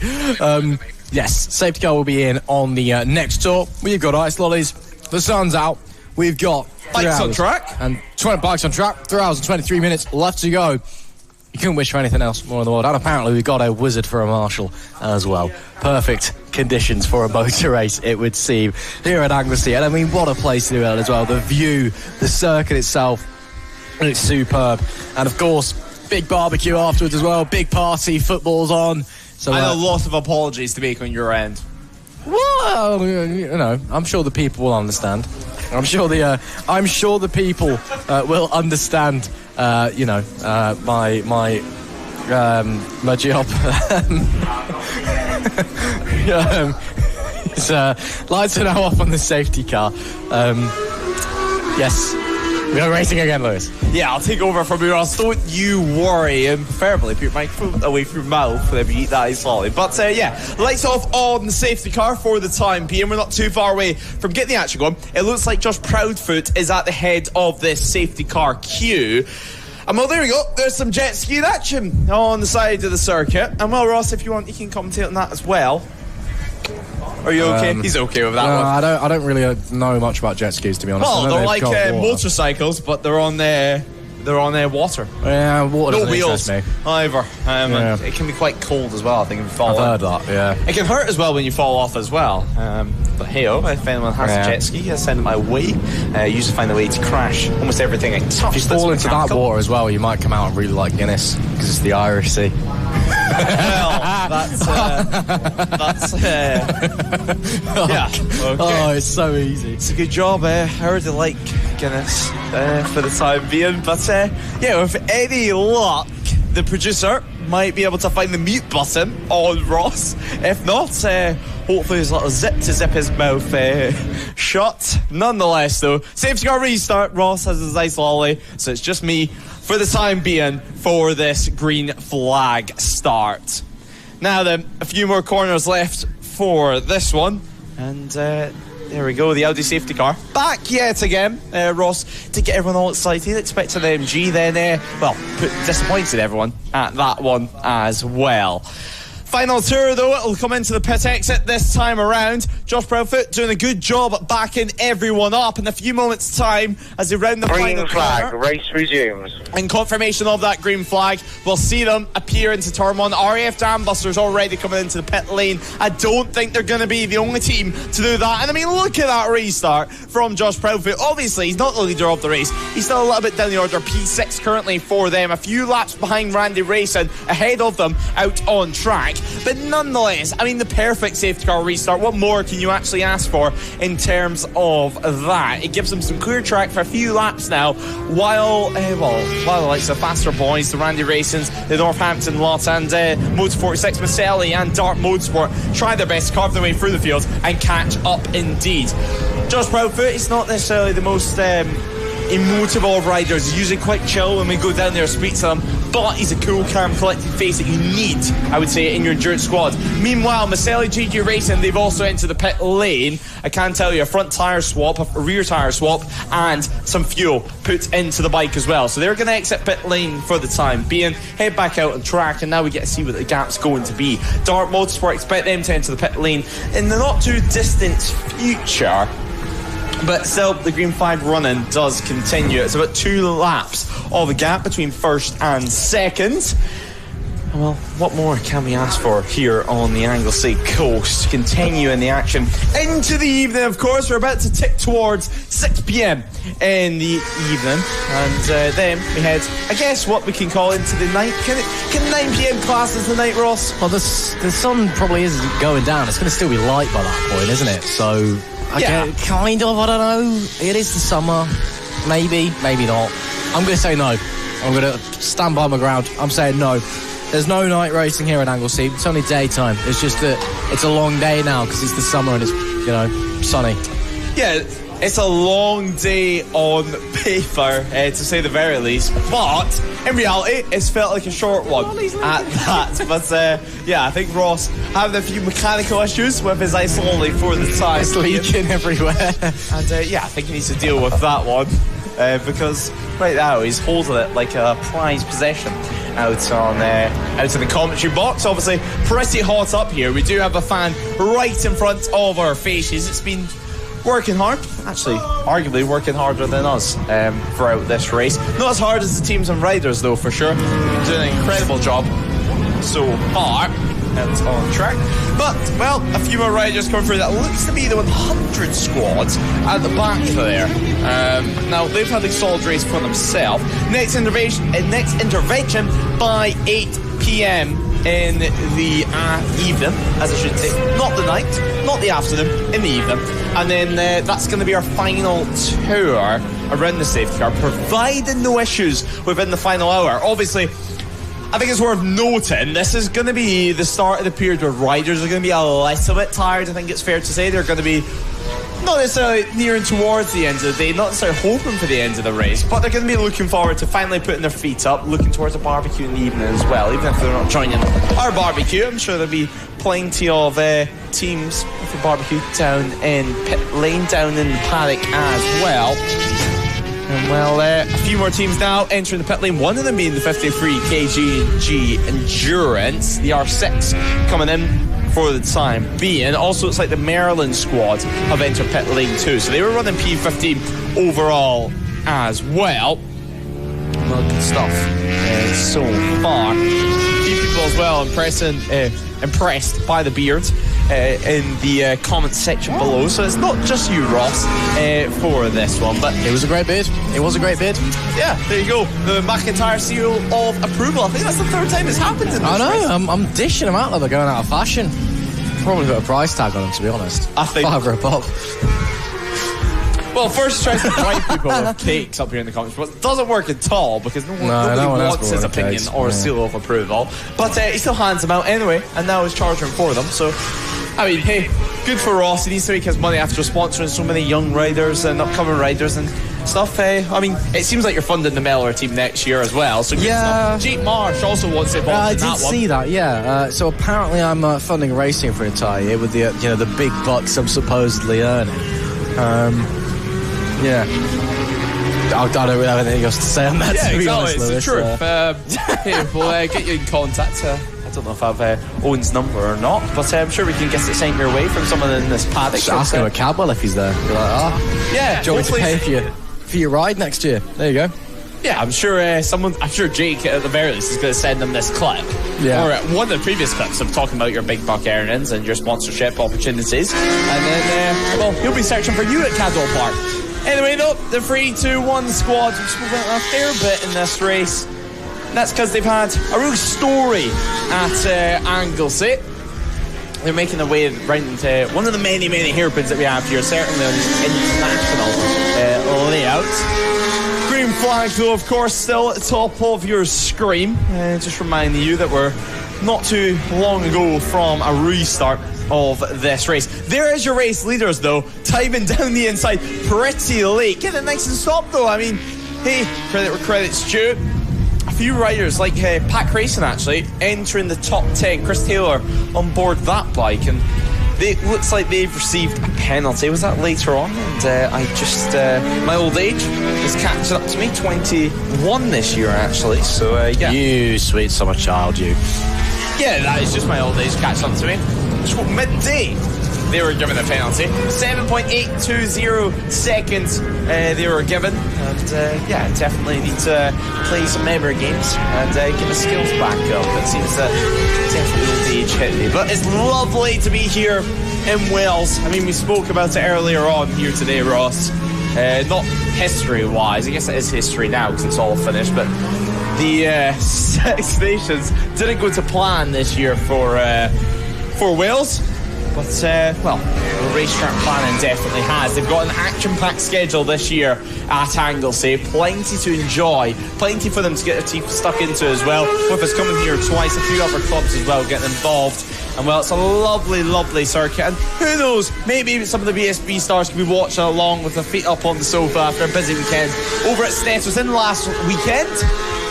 Yes, safety car will be in on the next tour. We've got ice lollies. The sun's out. We've got bikes on track. And 20 bikes on track. 3 hours and 23 minutes left to go. You couldn't wish for anything else more in the world. And apparently we've got a wizard for a marshal as well. Perfect conditions for a motor race, it would seem, here at Anglesey. And I mean, what a place to do it as well. The view, the circuit itself, it's superb. And of course, big barbecue afterwards as well. Big party, football's on. So, and a lot of apologies to make on your end. Well, you know, I'm sure the people will understand. I'm sure the people will understand. You know, my job. Lights are now off on the safety car. Yes. We're racing again, Lewis. Yeah, I'll take over from you, Ross. Don't you worry, and preferably put your microphone away from your mouth whenever you eat that ice lolly. But yeah, lights off on the safety car for the time being. We're not too far away from getting the action going. It looks like Josh Proudfoot is at the head of this safety car queue. And well, there we go. There's some jet ski action on the side of the circuit. And well, Ross, if you want, you can commentate on that as well. Are you okay? He's okay with that one. I don't really know much about jet skis, to be honest. Well, they're like motorcycles, but they're on water. Yeah, water no doesn't wheels interest me. either. Yeah. It can be quite cold as well, I think, if you fall I've heard that, yeah. It can hurt as well when you fall off as well. But hey-oh, if anyone has a jet ski, send it my way. Usually find a way to crash almost everything I touch. If you fall into that water as well, you might come out and really like Guinness, because it's the Irish Sea. Well, that's yeah. Okay. Oh, it's so easy. It's a good job. I already like Guinness for the time being, but yeah, with any luck, the producer might be able to find the mute button on Ross. If not, hopefully his little zip to zip his mouth shut. Nonetheless, though, safety car restart. Ross has his ice lolly, so it's just me for the time being for this green flag start. Now then, a few more corners left for this one, and there we go, the Audi safety car back yet again, Ross, to get everyone all excited, expecting an MG, then well, disappointed everyone at that one as well. Final tour, though, it'll come into the pit exit this time around. Josh Proudfoot doing a good job at backing everyone up in a few moments' time as they round the final flag, corner. race resumes. In confirmation of that green flag, we'll see them appear into turn 1. RAF Dambusters already coming into the pit lane. I don't think they're going to be the only team to do that. And I mean, look at that restart from Josh Proudfoot. Obviously, he's not the leader of the race. He's still a little bit down the order. P6 currently for them. A few laps behind Randy Racing, ahead of them out on track. But nonetheless, I mean, the perfect safety car restart. What more can you actually ask for in terms of that? It gives them some clear track for a few laps now, while the likes of faster boys, the Randy Racings, the Northampton lot, and Motorsport 6 Maselli and Dart Motorsport try their best to carve their way through the field and catch up indeed. Josh Proudfoot is not necessarily the most emotive of riders. He's usually quite chill when we go down there and speak to him, but he's a cool, calm, collected face that you need, I would say, in your endurance squad. Meanwhile, Maselli GG Racing, they've also entered the pit lane. I can tell you, a front tyre swap, a rear tyre swap, and some fuel put into the bike as well. So they're going to exit pit lane for the time being, head back out on track, and now we get to see what the gap's going to be. Dart Motorsport, expect them to enter the pit lane in the not too distant future. But still, the green flag running does continue. It's about 2 laps of a gap between first and second. Well, what more can we ask for here on the Anglesey coast? Continue in the action into the evening, of course. We're about to tick towards 6 p.m. in the evening. And then we head, I guess, what we can call into the night. Can 9 p.m. class as the night, Ross? Well, the sun probably isn't going down. It's going to still be light by that point, isn't it? So... kind of, I don't know. It is the summer. Maybe, maybe not. I'm going to say no. I'm going to stand by my ground. I'm saying no. There's no night racing here at Anglesey. It's only daytime. It's just that it's a long day now because it's the summer and it's, sunny. Yeah, it's a long day on paper, to say the very least. But in reality, it's felt like a short one at that. But I think Ross having a few mechanical issues with his ice only for the time. It's leaking everywhere. And I think he needs to deal with that one. Because right now he's holding it like a prized possession out in the commentary box. Obviously, pretty hot up here. We do have a fan right in front of our faces. It's been working hard, actually, arguably working harder than us throughout this race. Not as hard as the teams and riders, though, for sure. Doing an incredible job so far out on track. But, well, a few more riders coming through. That looks to be the 100 squad at the back there. Now, they've had a solid race for themselves. Next intervention by 8 p.m. in the evening, as I should say. Not the night, not the afternoon, in the evening. And then that's going to be our final tour around the safety car, providing no issues within the final hour. Obviously, I think it's worth noting, this is going to be the start of the period where riders are going to be a little bit tired. I think it's fair to say they're going to be not necessarily nearing towards the end of the day, not necessarily hoping for the end of the race, but they're going to be looking forward to finally putting their feet up, looking towards a barbecue in the evening as well. Even if they're not joining our barbecue, I'm sure there'll be plenty of teams for barbecue down in pit lane, down in the paddock as well. And well, a few more teams now entering the pit lane, one of them being the 53 𝐘𝐍 Endurance, the R6 coming in for the time being. Also, it's like the Maryland squad have entered pit lane too, so they were running P15 overall as well. Well, good stuff so far. A few people as well impressed by the beard in the comment section below. So it's not just you, Ross, for this one, but it was a great bid. It was a great bid. Yeah, there you go. The McIntyre seal of approval. I think that's the third time it's happened in this race. I'm dishing them out like they're going out of fashion. Probably put a price tag on them, to be honest. I think $5 a pop. Well, first tries to bribe people with cakes up here in the comments, but it doesn't work at all because nobody wants his opinion or a seal of approval. But he still hands them out anyway, and now is charging for them. So, I mean, hey, good for Ross. He needs to make his money after sponsoring so many young riders and upcoming riders and stuff. I mean, it seems like you're funding the Mellor team next year as well. So yeah, Jake Marsh also wants it involved in that one. I did see that. Yeah. So apparently, I'm funding racing for an entire year with the big bucks I'm supposedly earning. Yeah. I don't really have anything else to say on that, to be honest, Lewis. It's the truth. We'll get you in contact. I don't know if I've Owen's number or not, but I'm sure we can get it sent your way from someone in this paddock. Just ask him at Cadwell if he's there. Be like, yeah, do you want me to pay for your ride next year? There you go. Yeah, I'm sure Jake at the very least is going to send them this clip. Yeah. Or one of the previous clips of talking about your big buck earnings and your sponsorship opportunities. And then, he'll be searching for you at Cadwell Park. Anyway, though, the 3-2-1 squad, we've spoken about a fair bit in this race. And that's because they've had a real story at Anglesey. They're making their way around one of the many, many hairpins that we have here, certainly on this international layout. Green flag, though, of course, still at the top of your screen. Just reminding you that we're not too long ago from a restart of this race. There is your race leaders, though, timing down the inside pretty late. Get it nice and stopped, though. I mean, hey, credit where credit's due. A few riders like Pack Racing actually entering the top 10. Chris Taylor on board that bike, and it looks like they've received a penalty. Was that later on? And I just my old age is catching up to me. 21 this year actually. So yeah. You sweet summer child, you. Yeah, that is just my old age catching up to me. Midday, they were given a penalty. 7.820 seconds they were given. And yeah, definitely need to play some memory games and get the skills back up. It seems that definitely old age hit me. But it's lovely to be here in Wales. I mean, we spoke about it earlier on here today, Ross. Not history-wise. I guess it is history now because it's all finished. But the Six Nations didn't go to plan this year for Wales. But, the racetrack planning definitely has. They've got an action-packed schedule this year at Anglesey. Plenty to enjoy. Plenty for them to get their teeth stuck into as well. With us coming here twice, a few other clubs as well getting involved. And, well, it's a lovely, lovely circuit. And who knows, maybe some of the BSB stars could be watching along with their feet up on the sofa after a busy weekend over at Snetterton last weekend.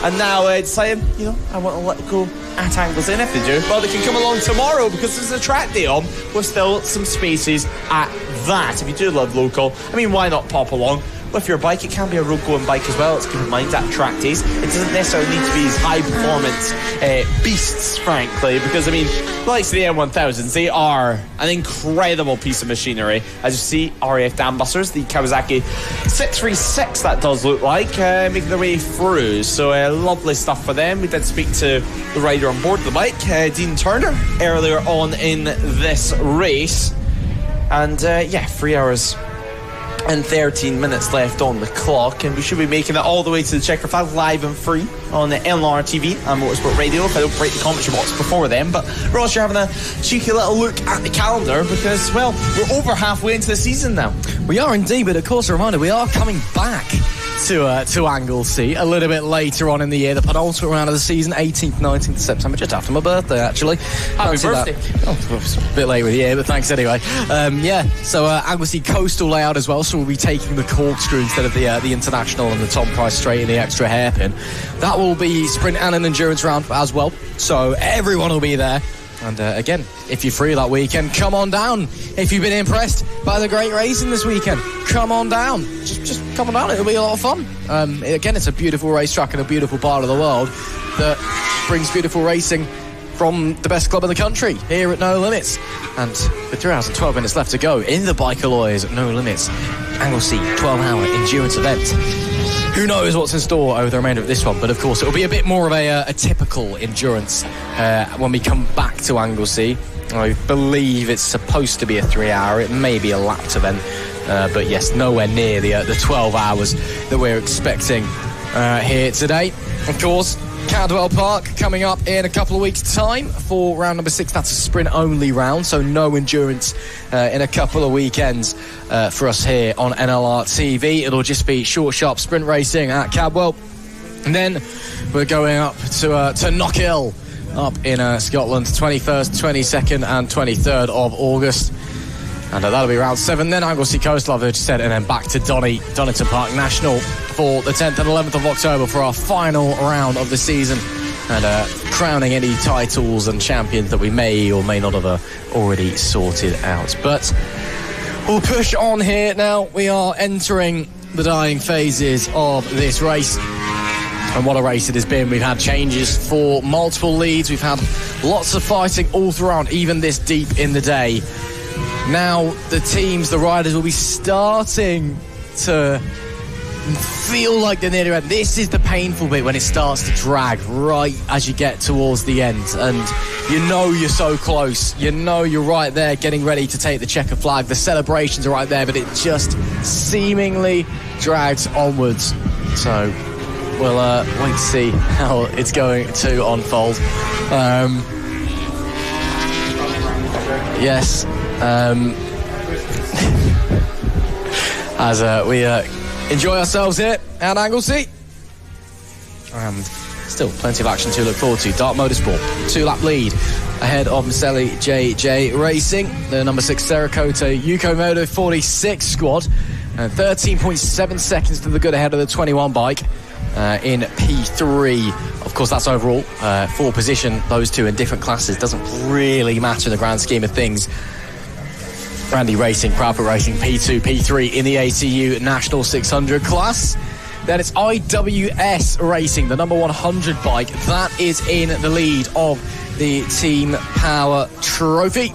And now deciding, I want to let go at Anglesey. And if they do, well, they can come along tomorrow because there's a track day on with still some spaces at that. If you do live local, I mean, why not pop along? With your bike, it can be a road-going bike as well. Let's keep in mind at track days, it doesn't necessarily need to be these high-performance beasts, frankly, because, I mean, the likes of the M1000s, they are an incredible piece of machinery. As you see, RAF dam busters, the Kawasaki 636, that does look like, making their way through. So, lovely stuff for them. We did speak to the rider on board the bike, Dean Turner, earlier on in this race. And, 3 hours and 13 minutes left on the clock, and we should be making it all the way to the Checker Flag live and free on the LR TV and Motorsport Radio if I don't break the commentary box before then. But Ross, you're having a cheeky little look at the calendar because, well, we're over halfway into the season now. We are indeed, but of course a reminder, we are coming back to Anglesey a little bit later on in the year, the penultimate round of the season, 18th, 19th September, just after my birthday, actually. Happy birthday. It's a bit late with the year, but thanks anyway. So Anglesey coastal layout as well, so we'll be taking the corkscrew instead of the international and the Tom Price straight and the extra hairpin. That will be sprint and an endurance round as well, so everyone will be there. And again, if you're free that weekend, come on down. If you've been impressed by the great racing this weekend, come on down. Just come on down. It'll be a lot of fun. Again, it's a beautiful racetrack in a beautiful part of the world that brings beautiful racing from the best club in the country, here at No Limits. And with 3 hours and 12 minutes left to go in the Biker Lawyers at No Limits Anglesey 12-hour endurance event. Who knows what's in store over the remainder of this one, but of course it'll be a bit more of a typical endurance when we come back to Anglesey. I believe it's supposed to be a 3-hour. It may be a lapped event, but yes, nowhere near the 12 hours that we're expecting here today. Of course, Cadwell Park coming up in a couple of weeks' time for round number 6. That's a sprint-only round, so no endurance in a couple of weekends for us here on NLR TV. It'll just be short, sharp sprint racing at Cadwell. And then we're going up to Knockhill up in Scotland, 21st, 22nd and 23rd of August. And that'll be round 7. Then Anglesey Coastal, I've just said, and then back to Donington Park National for the 10th and 11th of October for our final round of the season. And crowning any titles and champions that we may or may not have already sorted out. But we'll push on here now. We are entering the dying phases of this race. And what a race it has been. We've had changes for multiple leads. We've had lots of fighting all throughout, even this deep in the day. Now the teams, the riders, will be starting to feel like they're near the end. This is the painful bit when it starts to drag right as you get towards the end, and you know you're so close. You know you're right there getting ready to take the checker flag. The celebrations are right there, but it just seemingly drags onwards. So we'll wait to see how it's going to unfold. Yes. As we enjoy ourselves here at Anglesey. And still plenty of action to look forward to. Dart Motorsport, 2-lap lead ahead of Maselli JJ Racing. The number 6 𝐔𝐿𝐾𝐓𝐄 Moto 46 squad. 13.7 seconds to the good ahead of the 21 bike in P3. Of course, that's overall. For position, those two in different classes doesn't really matter in the grand scheme of things. Randy Racing, Proudfoot Racing, P2, P3 in the ACU National 600 class. Then it's IWS Racing, the number 100 bike. That is in the lead of the Team Power Trophy.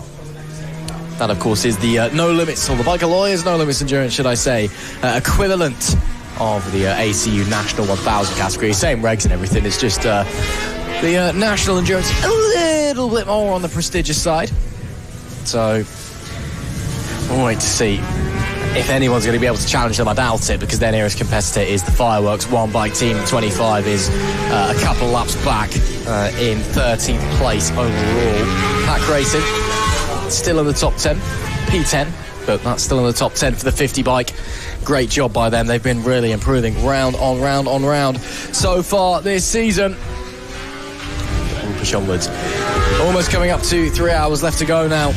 That, of course, is the No Limits, or the Biker Lawyers No Limits Endurance, should I say, equivalent of the ACU National 1000 category. Same regs and everything. It's just the National Endurance a little bit more on the prestigious side. So we'll wait to see if anyone's going to be able to challenge them. I doubt it, because their nearest competitor is the Fireworks One Bike Team. 25 is a couple laps back in 13th place overall. Pack Racing still in the top 10, P10, but that's still in the top 10 for the 50 bike. Great job by them. They've been really improving round on round on round so far this season. We'll push onwards. Almost coming up to 3 hours left to go now.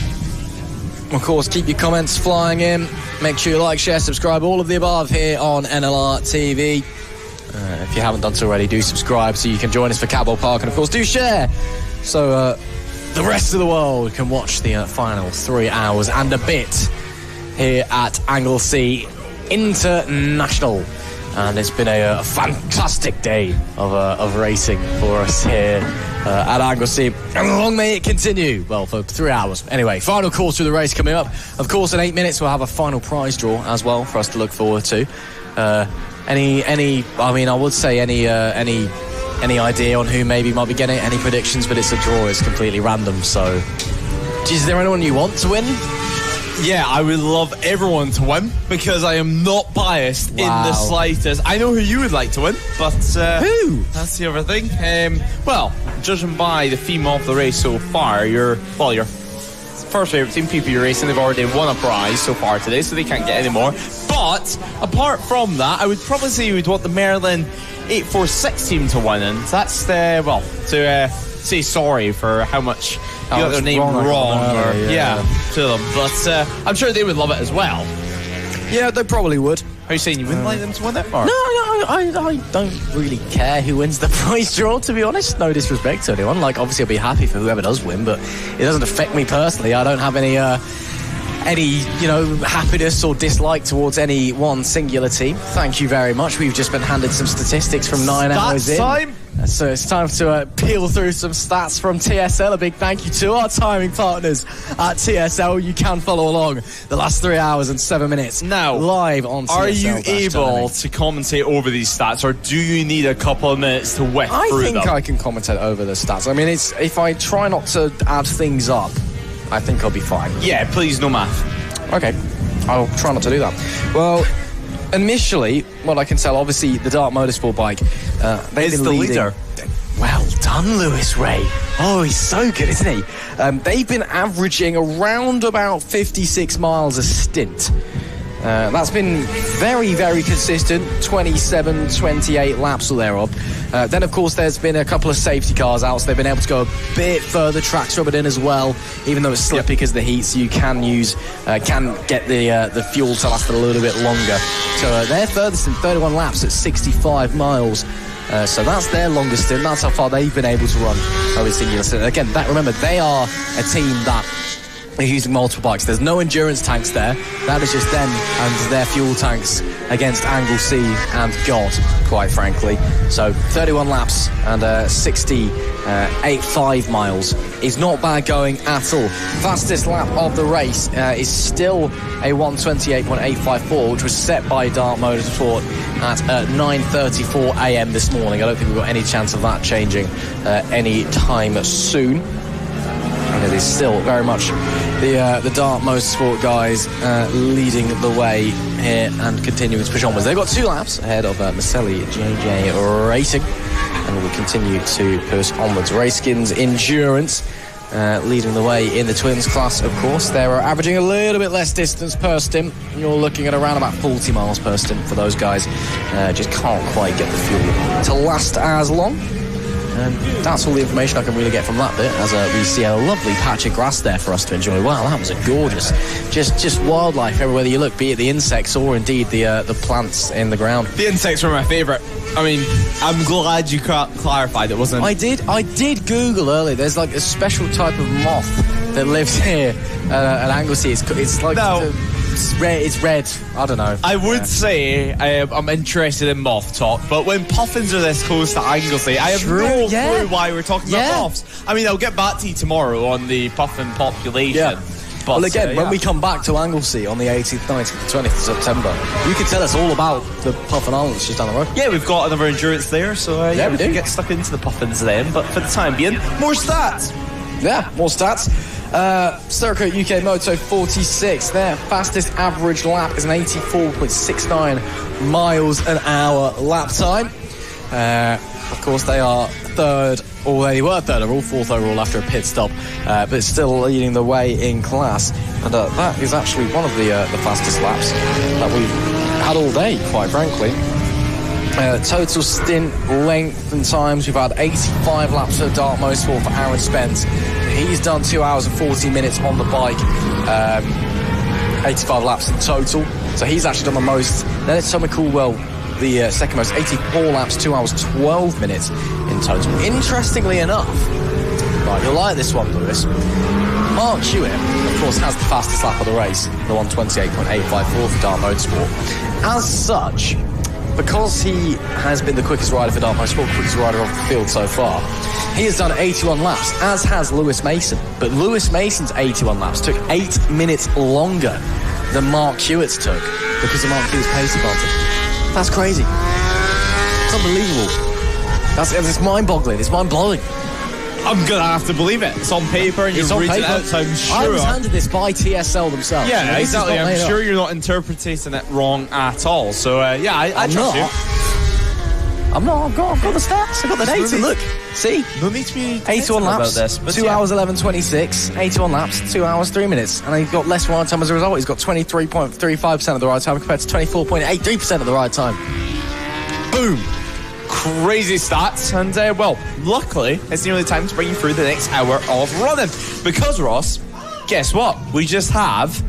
Of course, keep your comments flying in. Make sure you like, share, subscribe, all of the above here on NLR TV. If you haven't done so already, do subscribe so you can join us for Catwell Park. And, of course, do share so the rest of the world can watch the final 3 hours and a bit here at Anglesey International. And it's been a fantastic day of racing for us here at Anglesey, and long may it continue. Well, for 3 hours. Anyway, final course of the race coming up. Of course, in 8 minutes we'll have a final prize draw as well for us to look forward to. Any idea on who maybe might be getting it? Any predictions? But it's a draw. It's completely random. So, is there anyone you want to win? Yeah, I would love everyone to win, because I am not biased in the slightest. I know who you would like to win, but who? That's the other thing. Well, judging by the theme of the race so far, your first favourite team, PP Racing, they've already won a prize so far today, so they can't get any more. But apart from that, I would probably say you would want the Merlin 846 team to win, and that's to say sorry for how much you got their name wrong to them, but I'm sure they would love it as well. Yeah, they probably would. Are you saying you wouldn't like them to win it? Or? No, I don't really care who wins the prize draw, to be honest. No disrespect to anyone. Like, obviously I'll be happy for whoever does win, but it doesn't affect me personally. I don't have any happiness or dislike towards any one singular team. Thank you very much. We've just been handed some statistics from 9 hours in. Time. So it's time to peel through some stats from TSL. A big thank you to our timing partners at TSL. You can follow along the last 3 hours and 7 minutes now live on TSL. Are you able to commentate over these stats, or do you need a couple of minutes to whip through them? I think I can commentate over the stats. I mean, if I try not to add things up, I think I'll be fine. Yeah, please, no math. Okay, I'll try not to do that. Well, initially, what I can tell, obviously, the Dart Motorsport bike, they've been leading. Leader. Well done, Lewis Ray. Oh, he's so good, isn't he? They've been averaging around about 56 miles a stint. That's been very, very consistent, 27, 28 laps or thereof. Then, of course, there's been a couple of safety cars out, so they've been able to go a bit further. Tracks rub it in as well, even though it's slippy because of the heat, so you can get the fuel to last a little bit longer. So they're furthest in 31 laps at 65 miles. So that's their longest stint. That's how far they've been able to run over singular stint. Again, remember, they are a team that using multiple bikes. There's no endurance tanks there. That is just them and their fuel tanks against Anglesey and God, quite frankly. So 31 laps and 68.5 miles is not bad going at all. Fastest lap of the race is still a 1:28.854, which was set by Dart Motorsport at 9:34 a.m. this morning. I don't think we've got any chance of that changing any time soon. And it is still very much the Dart Motorsport guys leading the way here and continuing to push onwards. They've got 2 laps ahead of Maselli JJ Racing, and will continue to push onwards. Racekins Endurance leading the way in the twins class, of course. They're averaging a little bit less distance per stint. You're looking at around about 40 miles per stint for those guys. Just can't quite get the fuel to last as long. And that's all the information I can really get from that bit, as we see a lovely patch of grass there for us to enjoy. Wow, that was a gorgeous, just wildlife everywhere that you look, be it the insects or indeed the plants in the ground. The insects were my favourite. I mean, I'm glad you clarified it wasn't. I did Google earlier. There's like a special type of moth that lives here at Anglesey. It's like it's red. I don't know. I would say I'm interested in moth talk, but when puffins are this close to Anglesey, I have no clue why we're talking about moths. I mean, I'll get back to you tomorrow on the puffin population. Yeah. But, well, again, when we come back to Anglesey on the 18th, 19th, 20th of September, you can tell us all about the Puffin Islands just down the road. Yeah, we've got another endurance there, so we can get stuck into the puffins then. But for the time being, more stats. Yeah, more stats. Circuit UK Moto 46, their fastest average lap is an 84.69 miles an hour lap time. Of course, they are third, or they were third overall, fourth overall after a pit stop, but still leading the way in class. And that is actually one of the fastest laps that we've had all day, quite frankly. Total stint length and times, we've had 85 laps of Dart Motorsport for Aaron Spence. He's done 2 hours and 40 minutes on the bike, 85 laps in total. So he's actually done the most. Then it's Tommy Coolwell, the second most, 84 laps, 2 hours, 12 minutes in total. Interestingly enough, right, you'll like this one, Lewis. Mark Hewitt, of course, has the fastest lap of the race, the 1:28.854 for Dart Motorsport. As such, because he has been the quickest rider for Dart Motorsport, quickest rider off the field so far, he has done 81 laps, as has Lewis Mason. But Lewis Mason's 81 laps took 8 minutes longer than Mark Hewitt's took because of Mark Hewitt's pace advantage. That's crazy. It's unbelievable. It's mind-boggling. It's mind-blowing. I'm going to have to believe it. It's on paper and you've read it out, so I'm sure. I was handed this by TSL themselves. Yeah, exactly. I'm sure you're not interpreting it wrong at all. So, I trust you. I'm not. I've got the stats. I've got the data. Look. See? No need to be 81 laps, about this, 2 hours 11:26, 81 laps, 2 hours 3 minutes, and he's got less ride time as a result. He's got 23.35% of the ride time compared to 24.83% of the ride time. Boom. Crazy stats, and luckily it's nearly time to bring you through the next hour of running, because Ross, guess what? We just have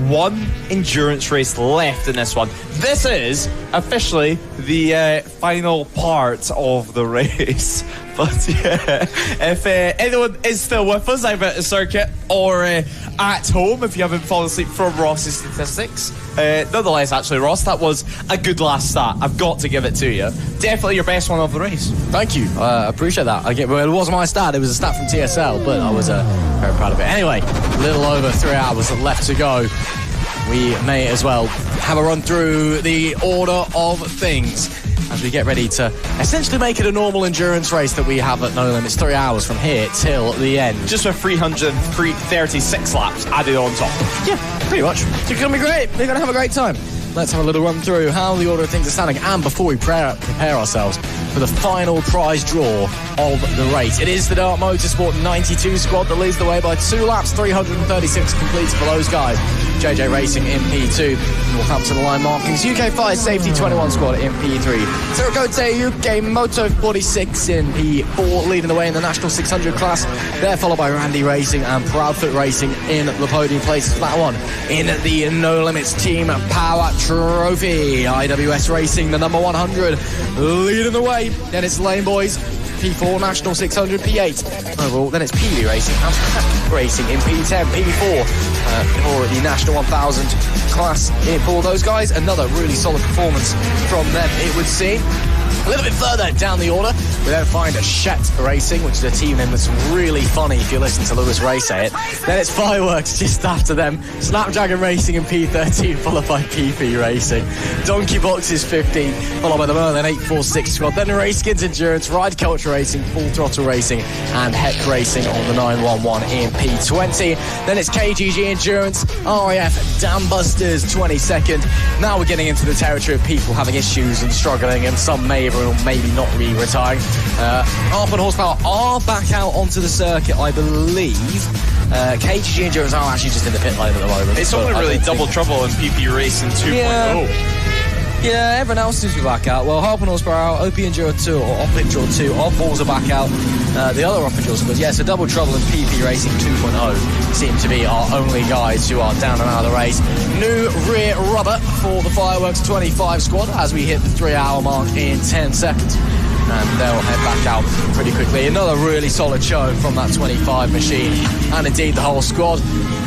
one endurance race left in this one. This is officially the final part of the race. But yeah, if anyone is still with us either at the circuit or at home, if you haven't fallen asleep from Ross's statistics, nonetheless, actually, Ross, that was a good last stat. I've got to give it to you. Definitely your best one of the race. Thank you. I appreciate that. Well, it wasn't my stat. It was a stat from TSL, but I was very proud of it. Anyway, a little over 3 hours left to go. We may as well have a run through the order of things as we get ready to essentially make it a normal endurance race that we have at No Limits. 3 hours from here till the end. Just with 336 laps added on top. Yeah, pretty much. It's going to be great. We're going to have a great time. Let's have a little run through how the order of things are standing, and before we prepare ourselves for the final prize draw of the race. It is the Dart Motorsport 92 squad that leads the way by 2 laps, 336 completed for those guys. JJ Racing in P2, Northampton Line Markings, UK Fire Safety 21 squad in P3, 𝐑𝐄𝐓𝐔𝐑𝐍 Moto 46 in P4, leading the way in the National 600 class. They're followed by Randy Racing and Proudfoot Racing in the podium places for that one. In the No Limits Team Power Trophy, IWS Racing, the number 100, leading the way. Then it's Lane Boys P4, National 600, P8 overall. Then it's PB Racing and Pack Racing in P10, P4 for the National 1000 class for those guys. Another really solid performance from them, it would seem. A little bit further down the order, we then find 𝐔𝐋𝐓𝐔𝐑𝐍 Racing, which is a team name that's really funny if you listen to Lewis Ray say it. Then it's Fireworks just after them, Snapdragon Racing in P13, followed by PP Racing. Donkey Boxes 15, followed by the Merlin 846 squad. Then Racekins Endurance, Ride Culture Racing, Full Throttle Racing, and 𝐔EC Racing on the 911 in P20. Then it's 𝐾𝐍𝐆 Endurance, RAF Dambusters 22nd. Now we're getting into the territory of people having issues and struggling, and some may or maybe not retiring. Half and Horsepower are back out onto the circuit, I believe. 𝐾𝐍𝐆 Endurance are actually just in the pit lane at the moment. It's only really double trouble in PP Racing 2.0. Yeah, everyone else seems to be back out. Well, Half and Horsepower out, OP Enduro 2 or Op Enduro 2, Oddballs are back out. The other Op Enduro squads, yeah, so double trouble in PP Racing 2.0 seem to be our only guys who are down and out of the race. New rear rubber for the Fireworks 25 squad as we hit the 3-hour mark in 10 seconds. And they'll head back out pretty quickly. Another really solid show from that 25 machine, and indeed the whole squad.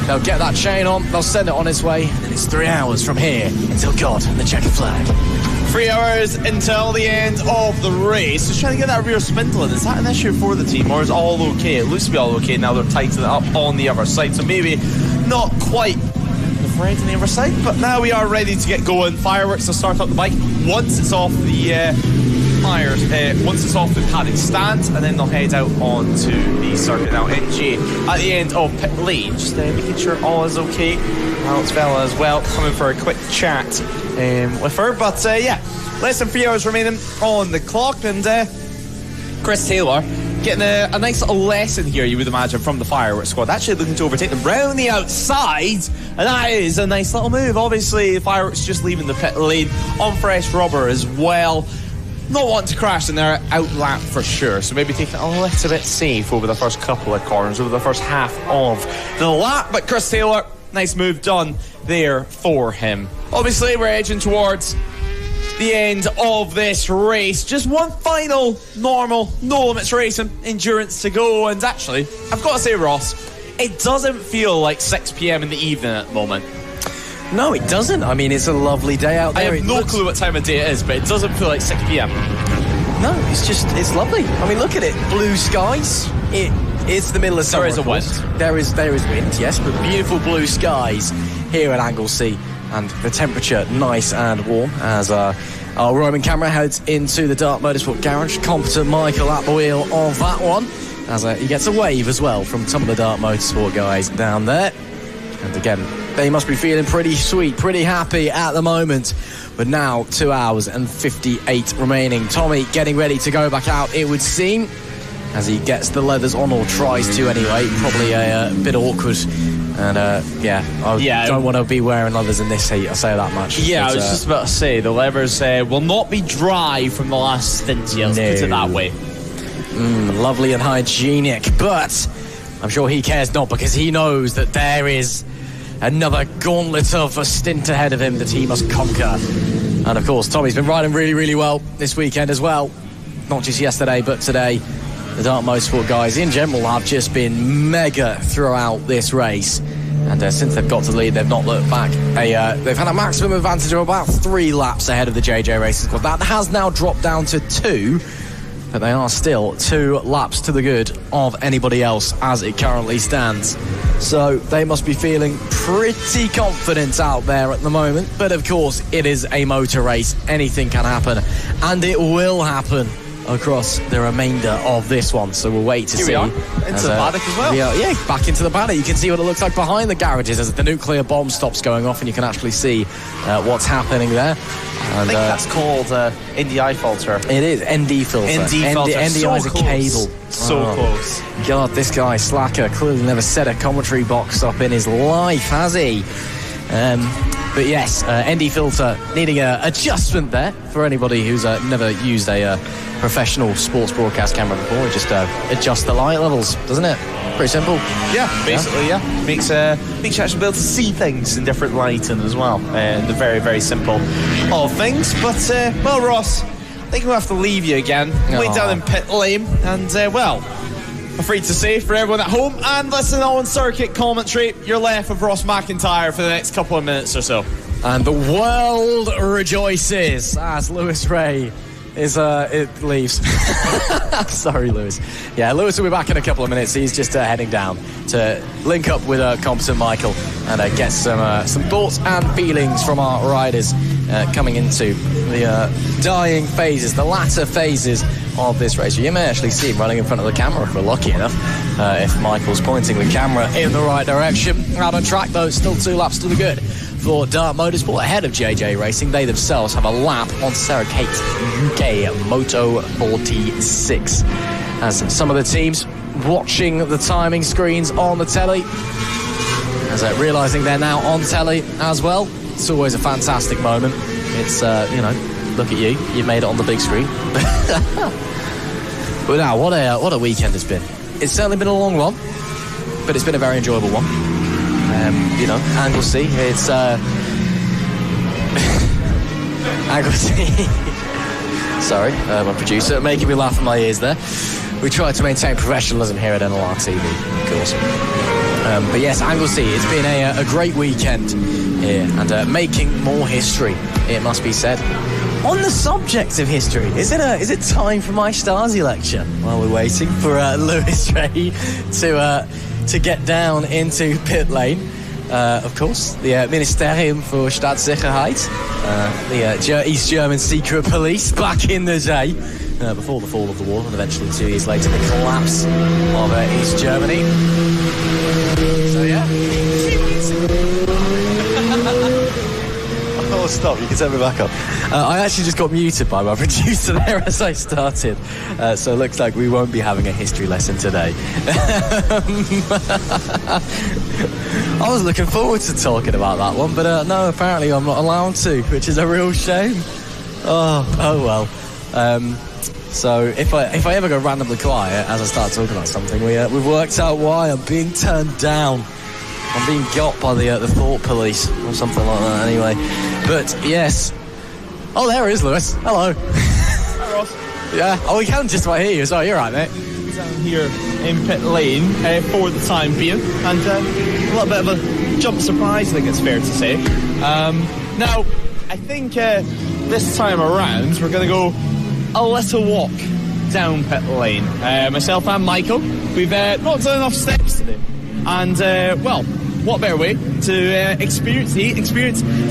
They'll get that chain on, they'll send it on its way, and it's 3 hours from here until God and the checkered flag. 3 hours until the end of the race. Just trying to get that rear spindle in. Is that an issue for the team, or is all okay? It looks to be all okay. Now they're tightening it up on the other side, so maybe not quite right on the other side, but now we are ready to get going. Fireworks will start up the bike once it's off the tires, once it's off the paddock stand, and then they'll head out onto the circuit. Now NG at the end of pit lane, just making sure all is okay. Alex Vela as well, coming for a quick chat with her, but yeah, less than 3 hours remaining on the clock, and Chris Taylor getting a nice little lesson here, you would imagine, from the Fireworks squad. Actually looking to overtake them round the outside, and that is a nice little move. Obviously, the Fireworks just leaving the pit lane on fresh rubber as well. Not wanting to crash in their out lap for sure, so maybe taking it a little bit safe over the first couple of corners, over the first half of the lap. But Chris Taylor, nice move done there for him. Obviously, we're edging towards the end of this race. Just one final normal no limits racing endurance to go, and actually I've got to say, Ross, it doesn't feel like 6 p.m. in the evening at the moment. No, it doesn't. I mean, it's a lovely day out there. I have no clue what time of day it is, but it doesn't feel like 6 p.m. No, it's lovely. I mean, look at it. Blue skies. It's the middle of summer. There is a wind. There is wind, yes, but beautiful blue skies here at Anglesey, and the temperature nice and warm as our roaming camera heads into the Dart Motorsport garage. Competent Michael at the wheel of that one, as he gets a wave as well from some of the Dart Motorsport guys down there. And again, they must be feeling pretty sweet, pretty happy at the moment. But now 2 hours and 58 remaining. Tommy getting ready to go back out, it would seem, as he gets the leathers on, or tries to anyway. Probably a bit awkward. And I don't want to be wearing leathers in this heat, I'll say that much. Yeah, but, I was just about to say, the leathers will not be dry from the last stint, let's put it that way. Lovely and hygienic, but I'm sure he cares not, because he knows that there is another gauntlet of a stint ahead of him that he must conquer. And of course, Tommy's been riding really, really well this weekend as well. Not just yesterday, but today. The Dart Motorsport guys in general have just been mega throughout this race. And since they've got to the lead, they've not looked back. They've had a maximum advantage of about 3 laps ahead of the JJ Racing squad. That has now dropped down to 2. But they are still 2 laps to the good of anybody else as it currently stands. So they must be feeling pretty confident out there at the moment. But of course, it is a motor race. Anything can happen. And it will happen across the remainder of this one. So we'll wait to see. Here we are, into the paddock as well. Yeah, back into the paddock. You can see what it looks like behind the garages as the nuclear bomb stops going off, and you can actually see what's happening there. And, I think that's called NDI filter. It is, ND filter. ND filter. NDI is a cable. So close. God, this guy, Slacker, clearly never set a commentary box up in his life, has he? But yes, ND filter needing an adjustment there for anybody who's never used a professional sports broadcast camera before. Just adjust the light levels, doesn't it? Pretty simple. Yeah, basically, yeah. Makes you actually be able to see things in different lighting as well. The very, very simple of things. But, well, Ross, think we'll have to leave you again. Way down in pit lane. And, well, afraid to say for everyone at home and listening on circuit commentary, you're left with Ross McIntyre for the next couple of minutes or so. And the world rejoices as Lewis Ray it leaves. Sorry, Lewis. Yeah, Lewis will be back in a couple of minutes. He's just heading down to link up with competent Michael and get some thoughts and feelings from our riders coming into the dying phases, the latter phases of this race. You may actually see him running in front of the camera if we're lucky enough, if Michael's pointing the camera in the right direction. Out on track though, still 2 laps to the good for Dart Motorsport ahead of JJ Racing. They themselves have a lap on 𝐔𝐋𝐓𝐔𝐑𝐍 Moto 46. As some of the teams watching the timing screens on the telly, as realising they're now on telly as well. It's always a fantastic moment. It's, look at you. You've made it on the big screen. But now, what a weekend it's been. It's certainly been a long one, but it's been a very enjoyable one. Anglesey, it's Anglesey. Sorry, my producer making me laugh in my ears there. We try to maintain professionalism here at NLR TV, of course. But yes, Anglesey, it's been a great weekend here and making more history, it must be said. On the subject of history, is it time for my Stasi lecture? While we're waiting for Lewis Ray to get down into pit lane. Of course, the Ministerium for Staatssicherheit, the East German secret police, back in the day, before the fall of the wall, and eventually 2 years later the collapse of East Germany. So yeah. Oh, stop, you can set me back up. I actually just got muted by my producer there as I started, so it looks like we won't be having a history lesson today. I was looking forward to talking about that one, but no, apparently I'm not allowed to, which is a real shame. Oh well. So if I ever go randomly quiet as I start talking about something, we've worked out why I'm being turned down. I'm being got by the thought police or something like that anyway. But yes. Oh, there is Lewis. Hello. Hi, Ross. Yeah. Oh, we can just about hear you. So you're right, mate. Down here in pit lane for the time being, and a little bit of a jump surprise, I think it's fair to say. Now, I think this time around we're going to go a little walk down pit lane. Myself and Michael, we've not done enough steps today, and what better way to experience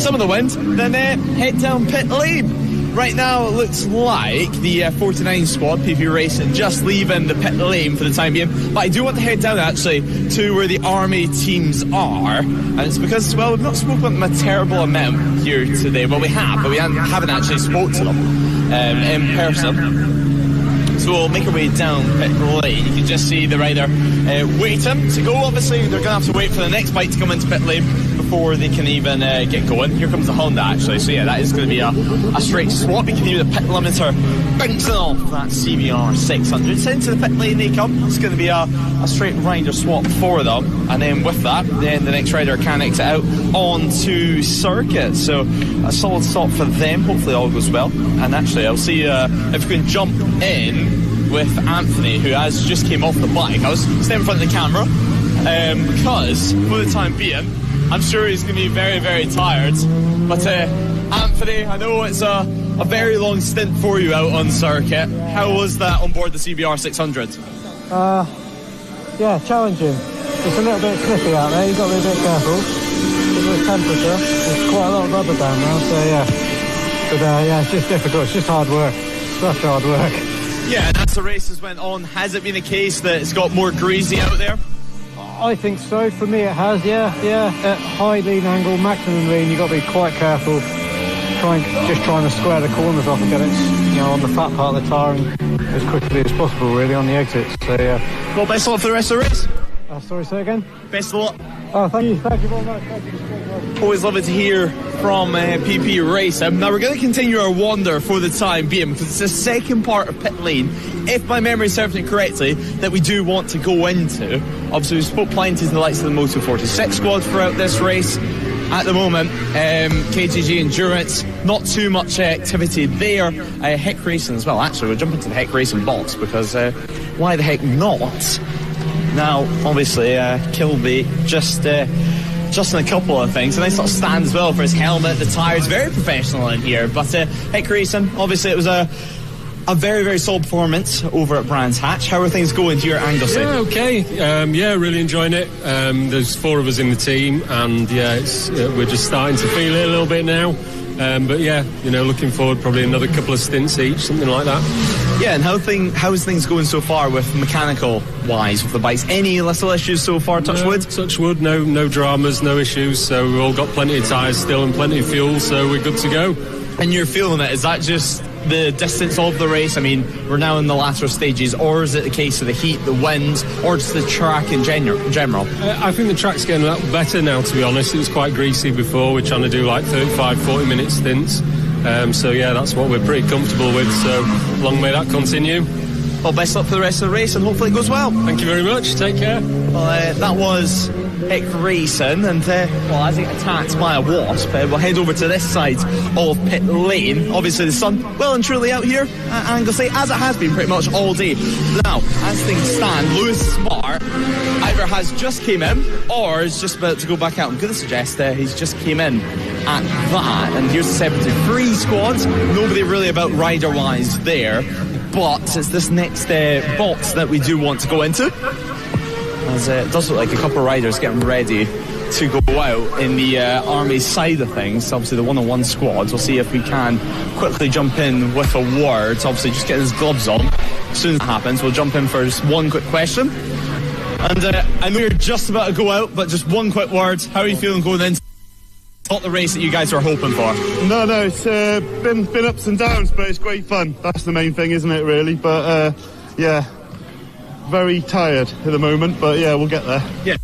some of the wind than head down pit lane. Right now, it looks like the 49 squad, PP Racing, just leaving the pit lane for the time being. But I do want to head down, actually, to where the Army teams are. And it's because, well, we've not spoken with them a terrible amount here today. Well, we have, but we haven't actually spoke to them in person. So we'll make our way down pit lane. You can just see the rider waiting to go. Obviously, they're going to have to wait for the next bike to come into pit lane before they can even get going. Here comes the Honda, actually. So yeah, that is going to be a straight swap. You can hear the pit limiter bouncing off that CBR 600. So into the pit lane they come. It's going to be a straight rider swap for them. And then with that, then the next rider can exit out onto circuit. So a solid stop for them. Hopefully all goes well. And actually, I'll see if we can jump in with Anthony, who has just came off the bike. I was standing in front of the camera because for the time being, I'm sure he's going to be very, very tired. But Anthony, I know it's a very long stint for you out on circuit. How was that on board the CBR 600? Yeah, challenging. It's a little bit slippy out there. You've got to be a bit careful. With the temperature, there's quite a lot of rubber down now, so yeah. But yeah, it's just difficult. It's just hard work. Such hard work. Yeah, and as the races went on, has it been the case that it's got more greasy out there? I think so. For me, it has. Yeah. At high lean angle, maximum lean, you've got to be quite careful. Trying to square the corners off and get it, on the fat part of the tyre as quickly as possible, really, on the exits. So yeah. Well, best of luck for the rest of the race. Sorry, say again. Best of luck. Oh, thank you very much. Thank you. Always love it to hear from PP Racing. Now we're going to continue our wander for the time being because it's the second part of pit lane, if my memory serves me correctly, that we do want to go into. Obviously we spoke plenty to the likes of the Moto 46 squad throughout this race, at the moment, 𝐂𝐍 Endurance, not too much activity there. Heck Racing as well. Actually, we'll jump into the Heck Racing box because why the heck not? Now, obviously, Kilby just in a couple of things. A nice little stand as well for his helmet, the tyres, very professional in here. But Heck Racing, obviously, it was a very, very solid performance over at Brands Hatch. How are things going here at Anglesey? Yeah, okay. Really enjoying it. There's 4 of us in the team, and we're just starting to feel it a little bit now. But yeah, looking forward probably another couple of stints each, something like that. Yeah, and how's things going so far with mechanical-wise with the bikes? Any little issues so far, touch wood? Touch wood, no dramas, no issues. So we've all got plenty of tyres still and plenty of fuel, so we're good to go. And you're feeling it, is that just the distance of the race? I mean, we're now in the latter stages, or is it the case of the heat, the wind, or just the track in general? I think the track's getting a lot better now, to be honest. It was quite greasy before. We're trying to do like 35, 40-minute stints. So yeah, that's what we're pretty comfortable with, so long may that continue. Well, best luck for the rest of the race, and hopefully it goes well. Thank you very much, take care. Well, that was Heck Racing, and as it attacked by a wasp, we'll head over to this side of pit lane. Obviously the sun well and truly out here at Anglesey, as it has been pretty much all day. Now, as things stand, Lewis Smart either has just came in or is just about to go back out. I'm going to suggest he's just came in at that, and here's the 73 squad. Nobody really about rider-wise there, but it's this next box that we do want to go into, as it does look like a couple of riders getting ready to go out in the army side of things. Obviously the one-on-one squads, we'll see if we can quickly jump in with a word. Obviously just get his gloves on. As soon as that happens, we'll jump in for just one quick question. And I know you're just about to go out, but just one quick word. How are you feeling going into not the race that you guys were hoping for? No, it's been ups and downs, but it's great fun. That's the main thing, isn't it, really? But yeah, very tired at the moment, but yeah, we'll get there. Yeah.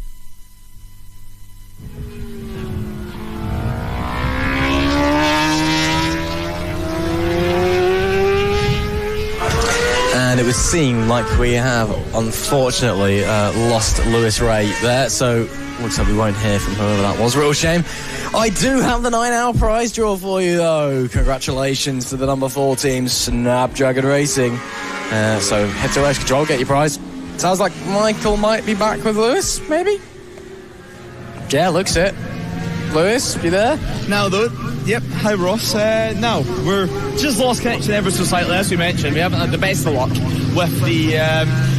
And it would seem like we have, unfortunately, lost Lewis Ray there, so looks like we won't hear from whoever that was. Real shame. I do have the 9-hour prize draw for you, though. Congratulations to the number 4 team, Snapdragon Racing. So head to Race Control, get your prize. Sounds like Michael might be back with Lewis, maybe? Yeah, looks it. Lewis, you there? Now, though, yep, hi Ross. Now, we're just lost connection ever so slightly, as we mentioned. We haven't had the best of luck with the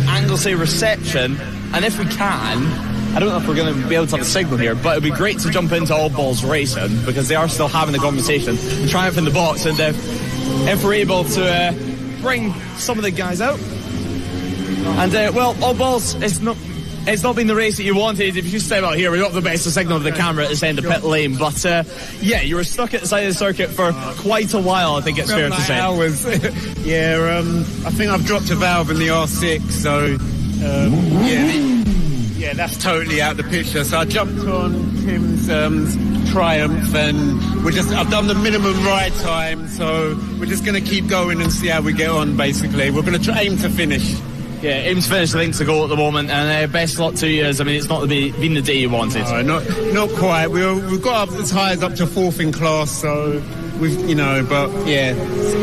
Anglesey reception, and if we can, I don't know if we're going to be able to have a signal here, but it'd be great to jump into All Balls Racing, because they are still having a conversation, triumph in the box, and if we're able to bring some of the guys out. And, well, All Balls, it's not been the race that you wanted. If you step out here, we got the best of signal of the camera at this end of pit lane. But yeah, you were stuck at the side of the circuit for quite a while, I think it's fair to say. Hours. Yeah, I think I've dropped a valve in the R6, so yeah, that's totally out of the picture. So I jumped on Tim's Triumph, and I've done the minimum ride time, so we're just going to keep going and see how we get on, basically. We're going to aim to finish. Yeah, aim to finish, I think, to go at the moment, and best of luck to you. I mean, it's not been the day you wanted. Not quite. We've got up as high as up to 4th in class, so but yeah,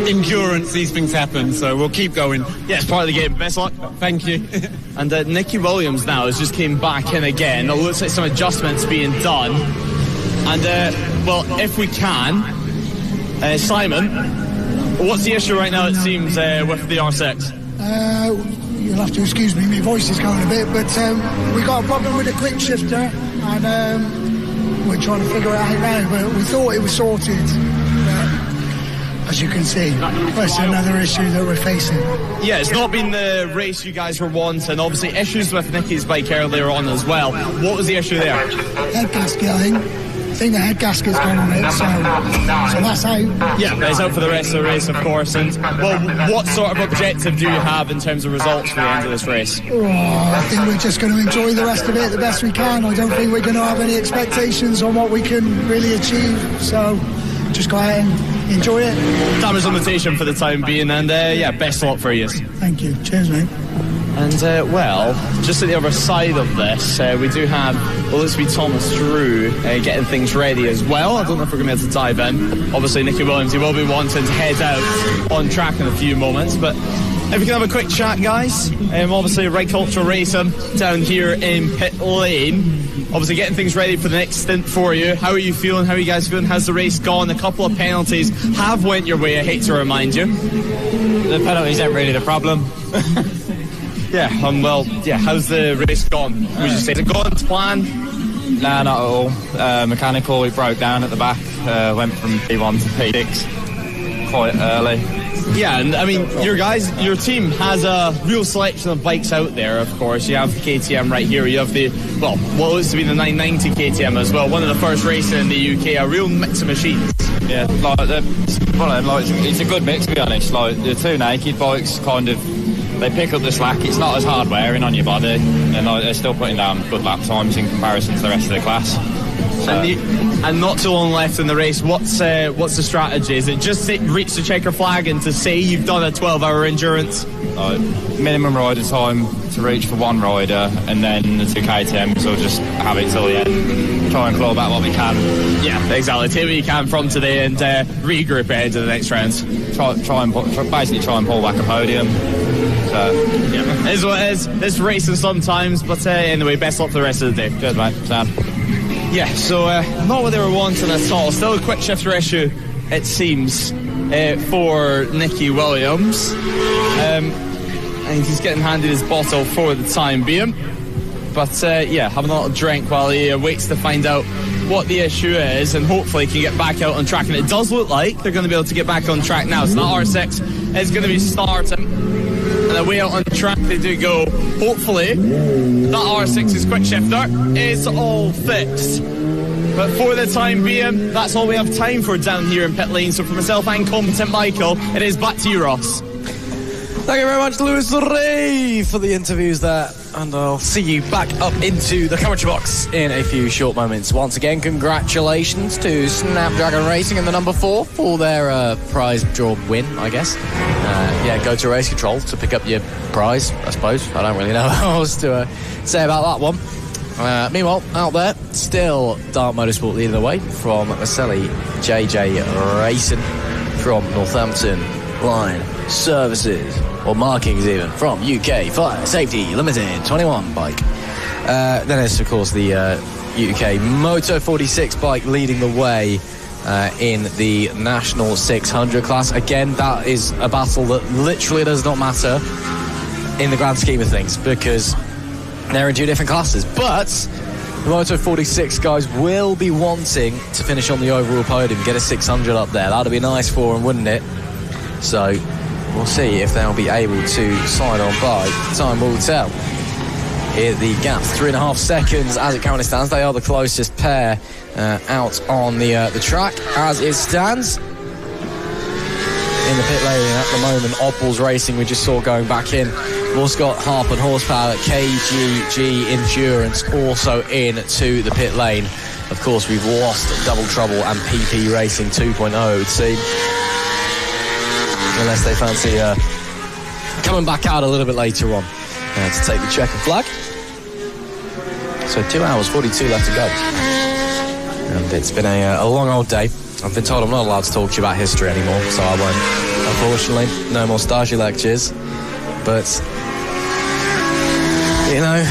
endurance, these things happen, so we'll keep going. Yeah, it's part of the game. Best luck. Thank you. And Nicky Williams now has just came back in again. It looks like some adjustments being done. And, well, if we can, Simon, what's the issue right now, it seems, with the R6? You'll have to excuse me, my voice is going a bit, but we got a problem with the quick shifter, and we're trying to figure it out now, but we thought it was sorted. But as you can see, that's another issue that we're facing. Yeah, it's not been the race you guys were wanting. Obviously, issues with Nicky's bike earlier on as well. What was the issue there? Head gasket, I think the head gasket's gone on it, so that's out. Yeah, it's out for the rest of the race, of course. And, well, what sort of objective do you have in terms of results for the end of this race? I think we're just going to enjoy the rest of it the best we can. I don't think we're going to have any expectations on what we can really achieve, so just go ahead and enjoy it. Damage limitation for the time being, and yeah, best of luck for you. Thank you. Cheers, mate. And, well, just at the other side of this, we do have, well, let's be Thomas Drew getting things ready as well. I don't know if we're going to be able to dive in. Obviously, Nicky Williams, he will be wanting to head out on track in a few moments, but if we can have a quick chat, guys. Obviously, Right Culture Racing down here in pit lane. Obviously, getting things ready for the next stint for you. How are you feeling? How are you guys feeling? How's the race gone? A couple of penalties have went your way, I hate to remind you. The penalties ain't really the problem. Yeah, well, yeah, how's the race gone? Would you say it's gone to plan? Nah, not at all. Mechanical, it broke down at the back. Went from P1 to P6 quite early. Yeah, and I mean, your team has a real selection of bikes out there, of course. You have the KTM right here, you have the, well, what used to be the 990 KTM as well, one of the first races in the UK, a real mix of machines. Yeah, it's a good mix, to be honest. Like, the two naked bikes kind of, they pick up the slack. It's not as hard wearing on your body, and like, they're still putting down good lap times in comparison to the rest of the class. So. And not too long left in the race. What's the strategy? Is it just reach the checker flag and to say you've done a 12-hour endurance? Minimum rider time to reach for one rider, and then the two KTMs will just have it till the end. Try and claw back what we can. Yeah, exactly. Take what you can from today and regroup ahead to the next rounds. Basically try and pull back a podium. So, yeah, it is what it is. It's racing sometimes, but anyway, best luck for the rest of the day. Good, mate. Sam. Yeah, so not what they were wanting at all. Still a quick shifter issue, it seems, for Nicky Williams. And he's getting handed his bottle for the time being. But yeah, having a little drink while he waits to find out what the issue is, and hopefully he can get back out on track. And it does look like they're going to be able to get back on track now. So that R6 is going to be starting, and away out on track they do go. Hopefully that R6's quick shifter is all fixed. But for the time being, that's all we have time for down here in pit lane. So for myself and competent Michael, it is back to you, Ross. Thank you very much, Lewis Ray, for the interviews there. And I'll see you back up into the commentary box in a few short moments. Once again, congratulations to Snapdragon Racing in the number 4 for their prize draw win, I guess. Yeah, go to Race Control to pick up your prize, I suppose. I don't really know what else to say about that one. Meanwhile, out there, still Dark Motorsport leading the way from Maselli JJ Racing from Northampton Line Services, or markings even, from UK Fire Safety Limited 21 bike. Then it's, of course, the UK Moto 46 bike leading the way in the National 600 class. Again, that is a battle that literally does not matter in the grand scheme of things, because they're in two different classes. But the Moto 46 guys will be wanting to finish on the overall podium, get a 600 up there. That'd be nice for them, wouldn't it? So we'll see if they'll be able to sign on by. Time will tell. Here the gap, 3.5 seconds as it currently stands. They are the closest pair out on the track as it stands. In the pit lane at the moment, Oppels Racing, we just saw going back in. We've also got Harp and Horsepower, KGG Endurance also into the pit lane. Of course, we've lost Double Trouble and PP Racing 2.0, it would seem. Unless they fancy coming back out a little bit later on to take the checker flag. So 2 hours 42 left to go. And it's been a long old day. I've been told I'm not allowed to talk to you about history anymore, so I won't. Unfortunately, no more Stasi lectures. But, you know,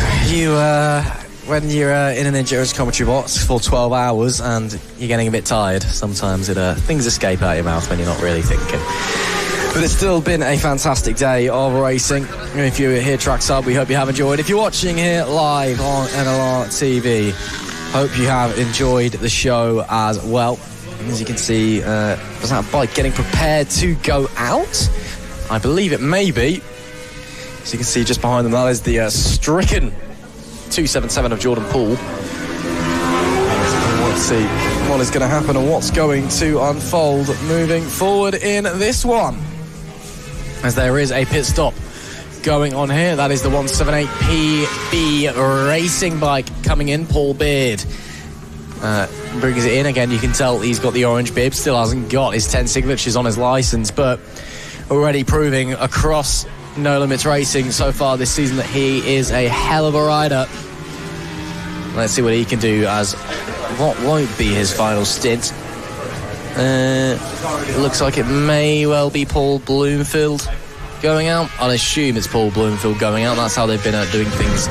when you're in an endurance commentary box for 12 hours and you're getting a bit tired, sometimes things escape out of your mouth when you're not really thinking. But it's still been a fantastic day of racing. If you're here trackside, we hope you have enjoyed. If you're watching here live on NLR TV, hope you have enjoyed the show as well. As you can see, there's that bike getting prepared to go out. I believe it may be. As you can see just behind them, that is the stricken 277 of Jordan Poole. Let's see what is going to happen and what's going to unfold moving forward in this one. As there is a pit stop going on here. That is the 178 PB Racing bike coming in. Paul Beard brings it in. Again, you can tell he's got the orange bib. Still hasn't got his 10 signatures on his licence, but already proving across No Limits Racing so far this season that he is a hell of a rider. Let's see what he can do as what won't be his final stint. It looks like it may well be Paul Bloomfield going out. I'll assume it's Paul Bloomfield going out. That's how they've been doing things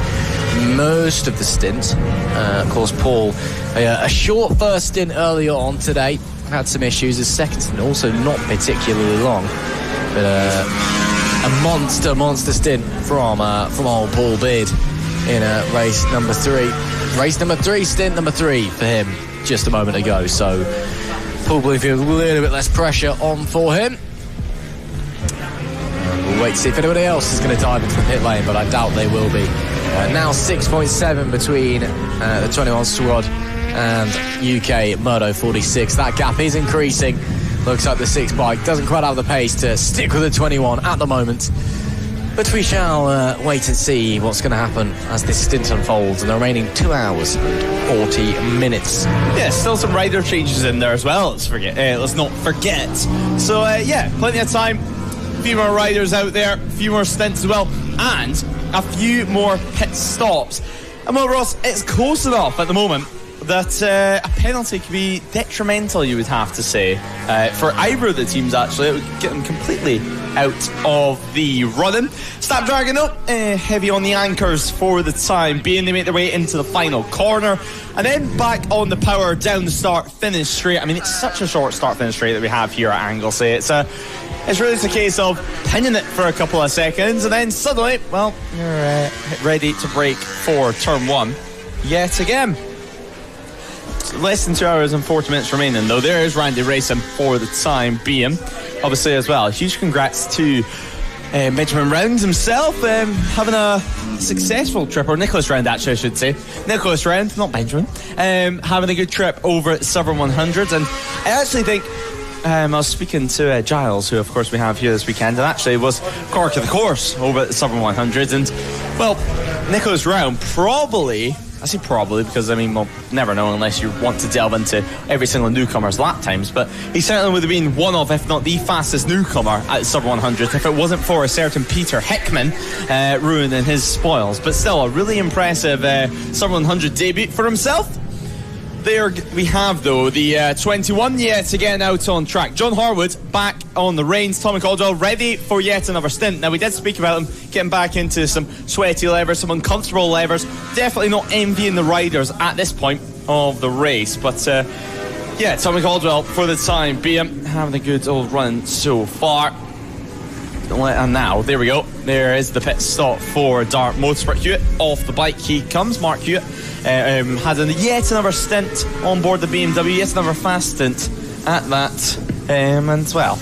most of the stint. Of course, Paul, a short first stint earlier on today, had some issues. His second stint also not particularly long, but a monster stint from old Paul Beard in race number 3. Race number 3, stint number 3 for him just a moment ago. So Paul Bloomfield, a little bit less pressure on for him. We'll wait to see if anybody else is going to dive into the pit lane, but I doubt they will be. Now 6.7 between the 21 squad and UK Moto 46. That gap is increasing. Looks like the 6 bike doesn't quite have the pace to stick with the 21 at the moment. But we shall wait and see what's going to happen as this stint unfolds in the remaining 2 hours and 40 minutes. Yeah, still some rider changes in there as well. Let's not forget. So, plenty of time. A few more riders out there, a few more stints as well, and a few more pit stops. And well, Ross, it's close enough at the moment that a penalty could be detrimental, you would have to say, for either of the teams, actually. It would get them completely out of the running. Snapdragon up, heavy on the anchors for the time being. They make their way into the final corner, and then back on the power down the start-finish straight. I mean, it's such a short start-finish straight that we have here at Anglesey. It's really just a case of pinning it for a couple of seconds, and then suddenly, well, you're ready to break for turn 1 yet again. Less than 2 hours and 40 minutes remaining, though. There is Randy racing for the time being. Obviously, as well, huge congrats to Benjamin Round himself, having a successful trip, or Nicholas Round, actually, I should say. Nicholas Round, not Benjamin, having a good trip over at Southern 100s. And I actually think, I was speaking to Giles, who, of course, we have here this weekend, and actually was Cork of the course over at Southern 100s. And, well, Nicholas Round probably... I say probably because, I mean, we'll never know unless you want to delve into every single newcomer's lap times, but he certainly would have been one of, if not the fastest newcomer at Sub 100 if it wasn't for a certain Peter Hickman ruining his spoils. But still, a really impressive Sub 100 debut for himself. There we have, though, the 21 yet again out on track. John Harwood back on the reins. Tommy Caldwell ready for yet another stint. Now, we did speak about him getting back into some sweaty levers, some uncomfortable levers. Definitely not envying the riders at this point of the race. But, Tommy Caldwell, for the time being, having a good old run so far. And now, there we go. There is the pit stop for Dart Motorsport. Hewitt off the bike. He comes. Mark Hewitt had yet another stint on board the BMW. Yet another fast stint at that. And, well,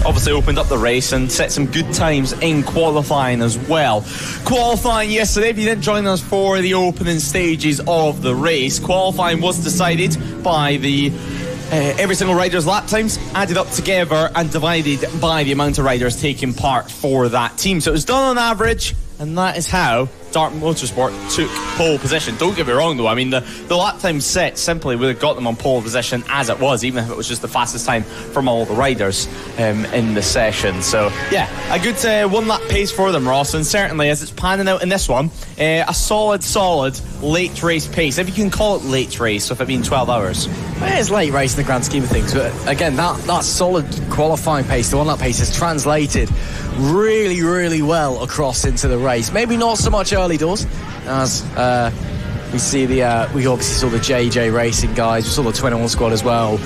obviously opened up the race and set some good times in qualifying as well. Qualifying yesterday, if you didn't join us for the opening stages of the race, qualifying was decided by the every single rider's lap times added up together and divided by the amount of riders taking part for that team. So it was done on average, and that is how Dart Motorsport took pole position. Don't get me wrong, though. I mean, the lap time set simply would have got them on pole position as it was, even if it was just the fastest time from all the riders in the session. So, yeah, a good one-lap pace for them, Ross. And certainly, as it's panning out in this one, a solid late race pace. If you can call it late race, with it being 12 hours. Well, it's late race in the grand scheme of things. But, again, that solid qualifying pace, the one-lap pace, has translated really, really well across into the race. Maybe not so much early doors, as we see we obviously saw the JJ Racing guys, we saw the 21 squad as well,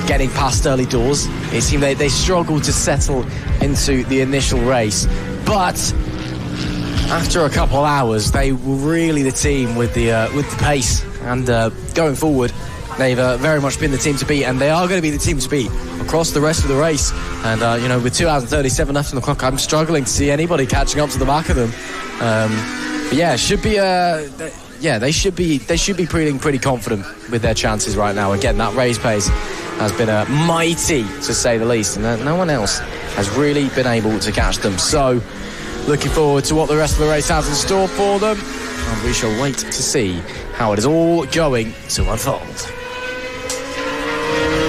getting past early doors. It seemed they struggled to settle into the initial race, but after a couple of hours, they were really the team with the pace, and going forward, they've very much been the team to beat, and they are going to be the team to beat across the rest of the race. And with 2 hours and 37 left on the clock, I'm struggling to see anybody catching up to the back of them. But yeah, it should be they should be feeling pretty confident with their chances right now. Again, that race pace has been mighty, to say the least, and no one else has really been able to catch them. So, looking forward to what the rest of the race has in store for them, and we shall wait to see how it is all going to unfold.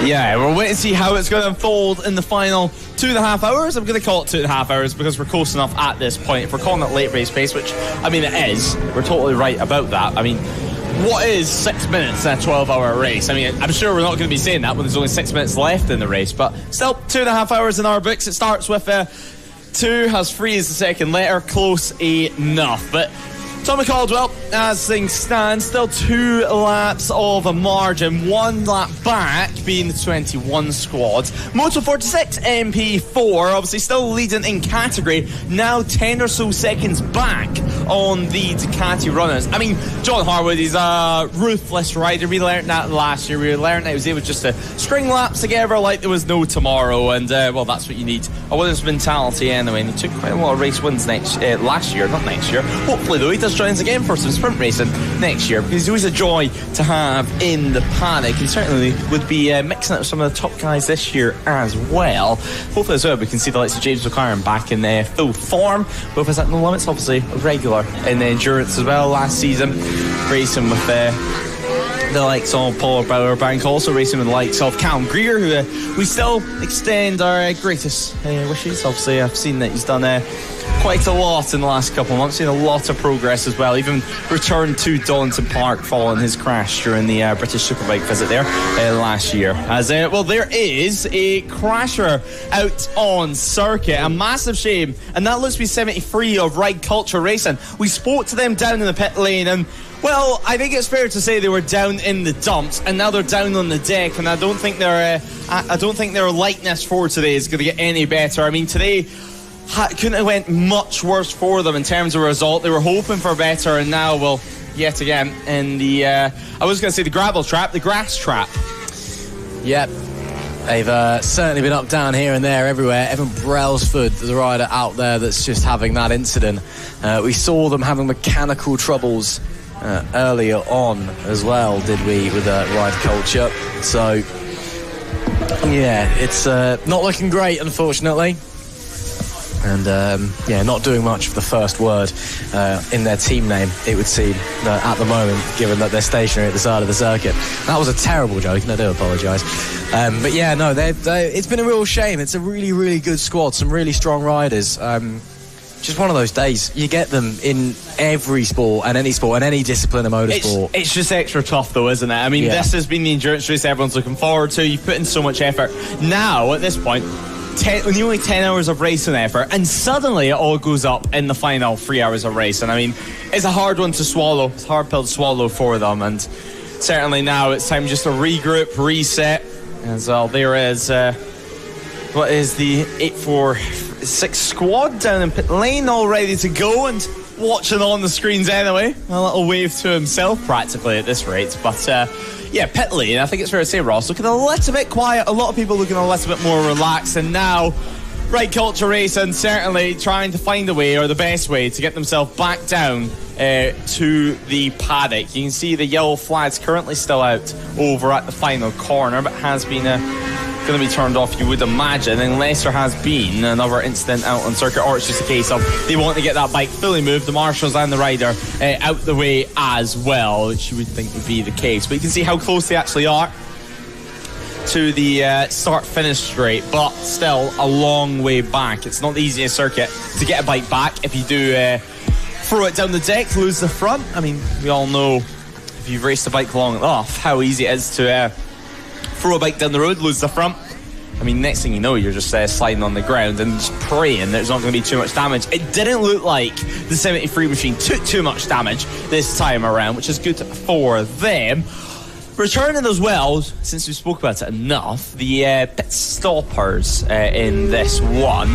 Yeah, we'll wait and see how it's going to unfold in the final 2.5 hours. I'm going to call it 2.5 hours because we're close enough at this point. If we're calling it late race pace, which, I mean, it is, we're totally right about that. I mean, what is 6 minutes in a 12-hour race? I mean, I'm sure we're not going to be saying that when there's only 6 minutes left in the race, but still, 2.5 hours in our books. It starts with 2, has 3 as the second letter, close enough. But Tommy Caldwell, as things stand, still 2 laps of a margin, 1 lap back being the 21 squad. Moto 46 MP4 obviously still leading in category, now 10 or so seconds back on the Ducati runners. I mean, John Harwood is a ruthless rider. We learned that last year. We learned that he was able just to string laps together like there was no tomorrow, and well, that's what you need. A winner's mentality anyway, and he took quite a lot of race wins last year, not next year. Hopefully though, he does join us again for some sprint racing next year, because he's always a joy to have in the paddock. He certainly would be mixing it with some of the top guys this year as well. Hopefully as well we can see the likes of James McLaren back in full form. Both us at No Limits, obviously regular in the endurance as well last season, racing with the likes of Paul Bauerbank, also racing with the likes of Callum Greer, who we still extend our greatest wishes. Obviously I've seen that he's done quite a lot in the last couple of months, seen a lot of progress as well, even returned to Donington Park following his crash during the British Superbike visit there last year. As well, there is a crasher out on circuit, a massive shame, and that looks to be 73 of Ride Culture Racing. We spoke to them down in the pit lane, and well, I think it's fair to say they were down in the dumps, and now they're down on the deck, and I don't think their lightness for today is going to get any better. I mean, today couldn't have went much worse for them in terms of result. They were hoping for better, and now, well, yet again in the I was going to say the gravel trap, the grass trap. Yep. They've certainly been up, down, here and there, everywhere. Evan Brailsford, the rider out there that's just having that incident. We saw them having mechanical troubles earlier on as well, did we, with Ride Culture. So, yeah, it's not looking great, unfortunately. And, not doing much for the first word in their team name, it would seem, at the moment, given that they're stationary at the side of the circuit. That was a terrible joke, and I do apologise. But yeah, no, it's been a real shame. It's a really, really good squad, some really strong riders. Just one of those days. You get them in every sport and any discipline of motorsport. It's just extra tough though, isn't it? I mean, This has been the endurance race everyone's looking forward to. You've put in so much effort. Now, at this point, only 10 hours of racing effort, and suddenly it all goes up in the final 3 hours of race. And I mean, it's a hard one to swallow. It's a hard pill to swallow for them, and certainly now it's time just to regroup, reset. As well, there is what is the 846 squad down in pit lane, all ready to go and watching on the screens anyway. A little wave to himself practically at this rate. But pit lane, I think it's fair to say, Ross, looking a little bit quiet. A lot of people looking a little bit more relaxed, and now Ride Culture Racing certainly trying to find a way, or the best way, to get themselves back down to the paddock. You can see the yellow flag's currently still out over at the final corner, but has been going to be turned off, you would imagine, unless there has been another incident out on circuit, or it's just a case of they want to get that bike fully moved, the marshals and the rider out the way as well, which you would think would be the case. But you can see how close they actually are to the start-finish straight, but still a long way back. It's not the easiest circuit to get a bike back. If you do throw it down the deck, lose the front, I mean, we all know, if you've raced a bike long enough, how easy it is to throw a bike down the road, lose the front. I mean, next thing you know, you're just sliding on the ground and just praying there's not going to be too much damage. It didn't look like the 73 machine took too much damage this time around, which is good for them. Returning as well, since we spoke about it enough, the pit stoppers in this one.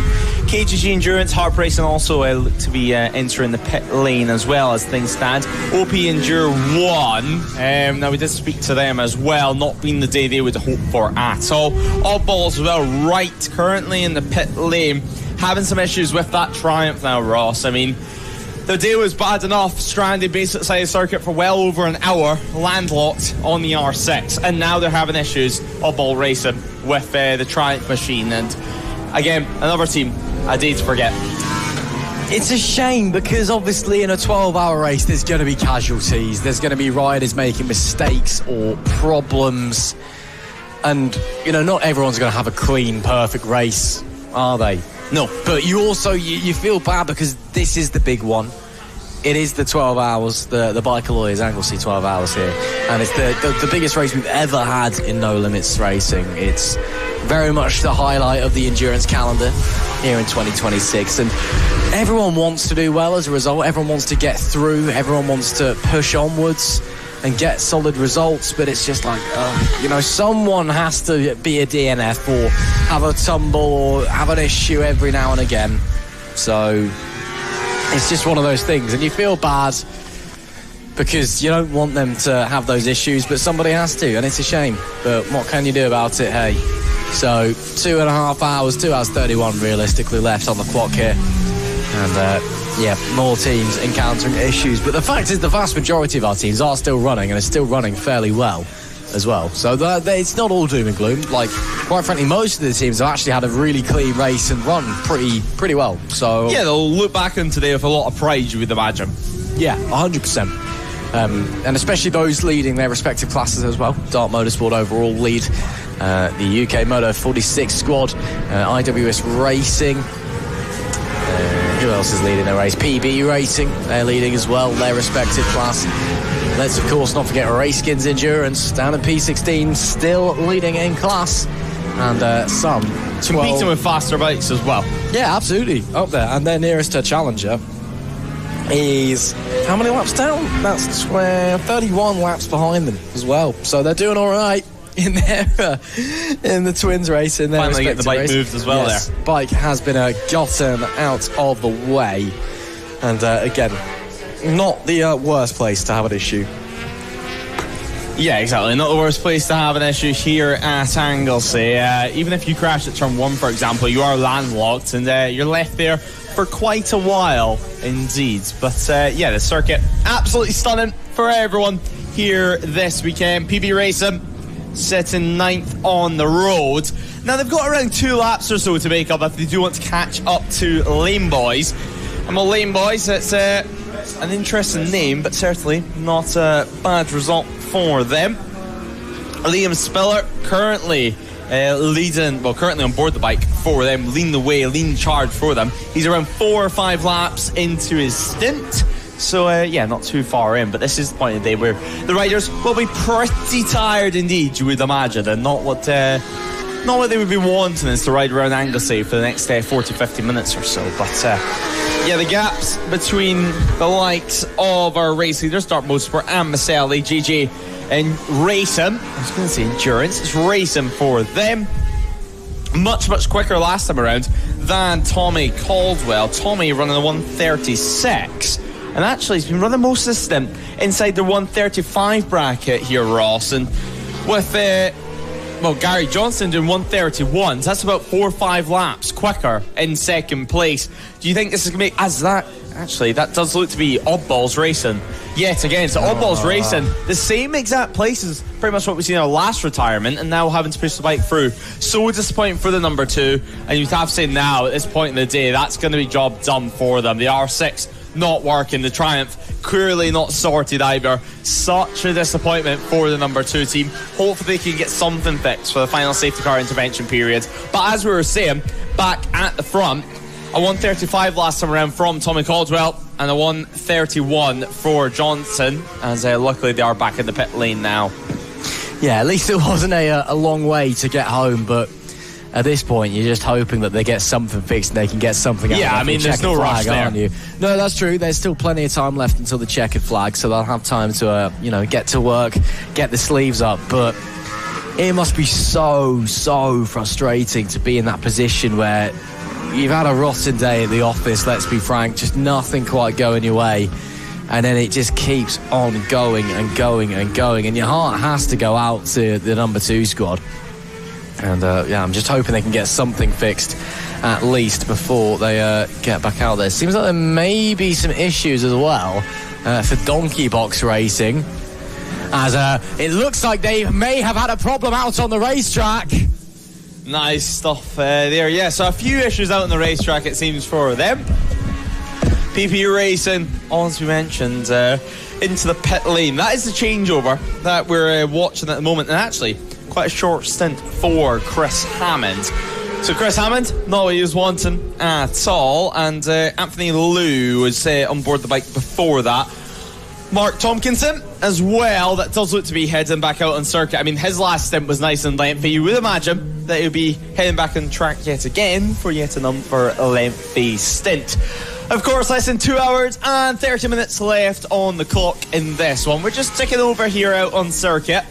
KGG Endurance, Harp Racing also look to be entering the pit lane as well as things stand. OP Endure 1, now we did speak to them as well, not being the day they would hope for at all. Oddballs as well, right, currently in the pit lane, having some issues with that Triumph now, Ross. I mean, the day was bad enough, stranded based outside the circuit for well over an hour, landlocked on the R6, and now they're having issues, Oddball Racing, with the Triumph machine. And again, another team, a day to forget. It's a shame, because obviously in a 12-hour race there's going to be casualties, there's going to be riders making mistakes or problems, and not everyone's going to have a clean, perfect race are they? No. But you also, you feel bad because this is the big one. It is the 12 hours, the Biker Lawyers Anglesey 12 hours here. And it's the biggest race we've ever had in No Limits racing. It's very much the highlight of the endurance calendar here in 2026. And everyone wants to do well as a result. Everyone wants to get through. Everyone wants to push onwards and get solid results. But it's just like, someone has to be a DNF or have a tumble or have an issue every now and again. So it's just one of those things, and you feel bad because you don't want them to have those issues, but somebody has to, and it's a shame. But what can you do about it, hey? So 2.5 hours, 2 hours 31 realistically left on the clock here. And more teams encountering issues. But the fact is the vast majority of our teams are still running, and are still running fairly well as well. So it's not all doom and gloom. Like, quite frankly, most of the teams have actually had a really clean race and run pretty well. So yeah, they'll look back on today with a lot of pride, you would imagine. Yeah, 100%. And especially those leading their respective classes as well. Dart Motorsport overall lead the UK Moto 46 squad, IWS Racing. Who else is leading their race? PB Racing, they're leading as well, their respective class. Let's, of course, not forget Racekins Endurance down in P16, still leading in class. And some 12... competing with faster bikes as well. Yeah, absolutely, up there. And their nearest to challenger is how many laps down? That's 31 laps behind them as well. So they're doing all right in their in the twins race. In their finally get the bike race. moved as well. Yes, there. Bike has been gotten out of the way, and again, not the worst place to have an issue. Yeah, exactly. Not the worst place to have an issue here at Anglesey. Even if you crash at turn 1, for example, you are landlocked and you're left there for quite a while indeed. But the circuit absolutely stunning for everyone here this weekend. PB Racing sitting 9th on the road. Now they've got around 2 laps or so to make up if they do want to catch up to Lane Boys. And well, Lane Boys, it's an interesting name, but certainly not a bad result for them. Liam Spiller currently currently on board the bike for them, leading the way, leading charge for them. He's around 4 or 5 laps into his stint. So, not too far in, but this is the point of the day where the riders will be pretty tired indeed, you would imagine, and not what they would be wanting is to ride around Anglesey for the next 40-50 minutes or so. But, the gaps between the likes of our race leaders, Dart Motorsport and Maselli, GG, and Racing. I was going to say endurance, it's Racing for them. Much quicker last time around than Tommy Caldwell. Tommy running a 136. And actually, he's been running most of the stint inside the 135 bracket here, Ross. And with, Gary Johnson doing 131, so that's about 4 or 5 laps quicker in second place. Do you think this is going to be, that does look to be Oddballs Racing. Yet again, so Oddballs Racing, the same exact places, pretty much what we've seen in our last retirement, and now having to push the bike through. So disappointing for the number 2. And you'd have to say now, at this point in the day, that's going to be job done for them. The R6 not working, the Triumph clearly not sorted either. Such a disappointment for the number 2 team. Hopefully they can get something fixed for the final safety car intervention period. But as we were saying, back at the front, a 135 last time around from Tommy Caldwell and a 131 for Johnson, as luckily they are back in the pit lane now. Yeah, at least it wasn't a long way to get home, but at this point, you're just hoping that they get something fixed and they can get something out. Yeah, I mean, there's no rush there. Aren't you? No, that's true. There's still plenty of time left until the checkered flag, so they'll have time to, get to work, get the sleeves up. But it must be so frustrating to be in that position where you've had a rotten day at the office, let's be frank, just nothing quite going your way. And then it just keeps on going and going and going. And your heart has to go out to the number 2 squad. And I'm just hoping they can get something fixed at least before they get back out there. Seems like there may be some issues as well for Donkey Box Racing, as it looks like they may have had a problem out on the racetrack. Nice stuff there. Yeah, so a few issues out on the racetrack, it seems, for them. PP Racing, as we mentioned, into the pit lane. That is the changeover that we're watching at the moment. And actually, quite a short stint for Chris Hammond. So Chris Hammond, not what he was wanting at all, and Anthony Liu was on board the bike before that. Mark Tompkinson as well, that does look to be heading back out on circuit. I mean, his last stint was nice and lengthy. You would imagine that he'll be heading back on track yet again for yet another lengthy stint. Of course, less than 2 hours and 30 minutes left on the clock in this one. We're just ticking over here out on circuit.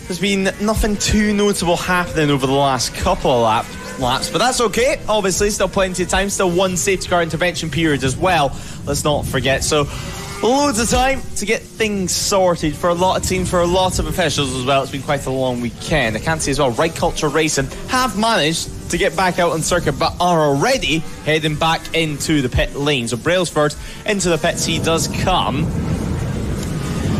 There's been nothing too notable happening over the last couple of laps, but that's okay. Obviously, still plenty of time, still one safety car intervention period as well. Let's not forget. So, loads of time to get things sorted for a lot of teams, for a lot of officials as well. It's been quite a long weekend. I can see as well, Right Culture Racing have managed to get back out on circuit, but are already heading back into the pit lane. So Brailsford into the pits he does come.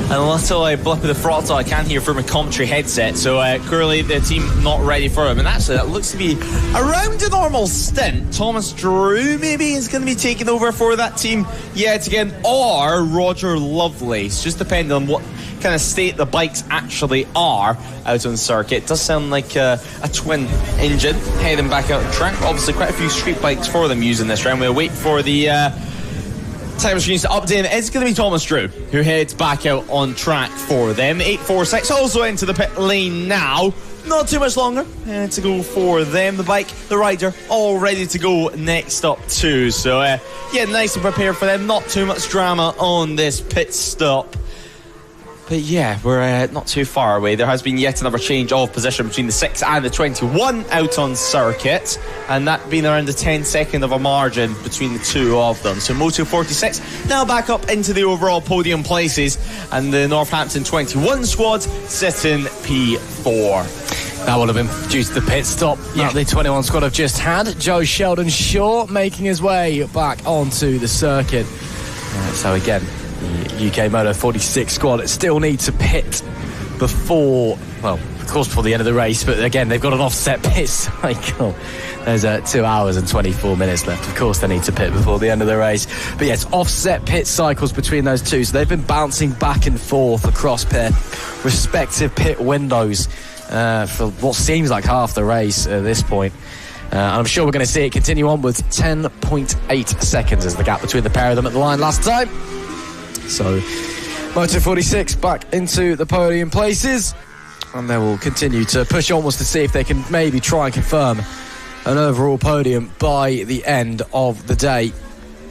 And a little blip of the throttle I can hear from a commentary headset. So clearly the team not ready for him. And actually that looks to be around a normal stint. Thomas Drew maybe is going to be taking over for that team yet again. Or Roger Lovelace. Just depending on what kind of state the bikes actually are out on circuit. It does sound like a twin engine heading back out on track. Obviously quite a few street bikes for them using this round. We'll wait for the time machines to update. It's going to be Thomas Drew who heads back out on track for them. 846 also into the pit lane now. Not too much longer to go for them. The bike, the rider, all ready to go next up too. So yeah, nice and prepared for them. Not too much drama on this pit stop. But yeah, we're not too far away. There has been yet another change of position between the 6 and the 21 out on circuit, and that being around the 10-second of a margin between the two of them. So Moto 46 now back up into the overall podium places, and the Northampton 21 squad sitting P4. That would have been due to the pit stop that the 21 squad have just had. Joe Sheldon Shaw making his way back onto the circuit. So again, the UK Moto 46 squad still need to pit before, well, of course before the end of the race, but again, they've got an offset pit cycle. There's 2 hours and 24 minutes left. Of course they need to pit before the end of the race. But yeah, it's offset pit cycles between those two, so they've been bouncing back and forth across their respective pit windows for what seems like half the race at this point. I'm sure we're going to see it continue on with 10.8 seconds as the gap between the pair of them at the line last time. So Moto 46 back into the podium places, and they will continue to push onwards to see if they can maybe try and confirm an overall podium by the end of the day.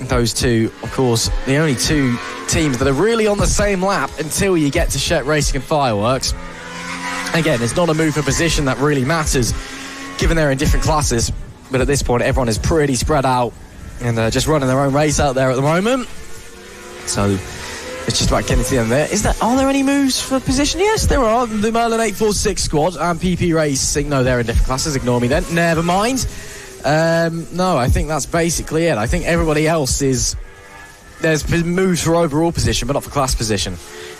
Those two, of course, the only two teams that are really on the same lap until you get to Shet Racing and Fireworks. Again, it's not a move for position that really matters, given they're in different classes, but at this point everyone is pretty spread out and just running their own race out there at the moment. So it's just about getting to the end there. Are there any moves for position? Yes, there are. The Merlin 846 squad and PP Racing. No, they're in different classes. Ignore me then. Never mind. No, I think that's basically it. I think everybody else is... There's been moves for overall position, but not for class position.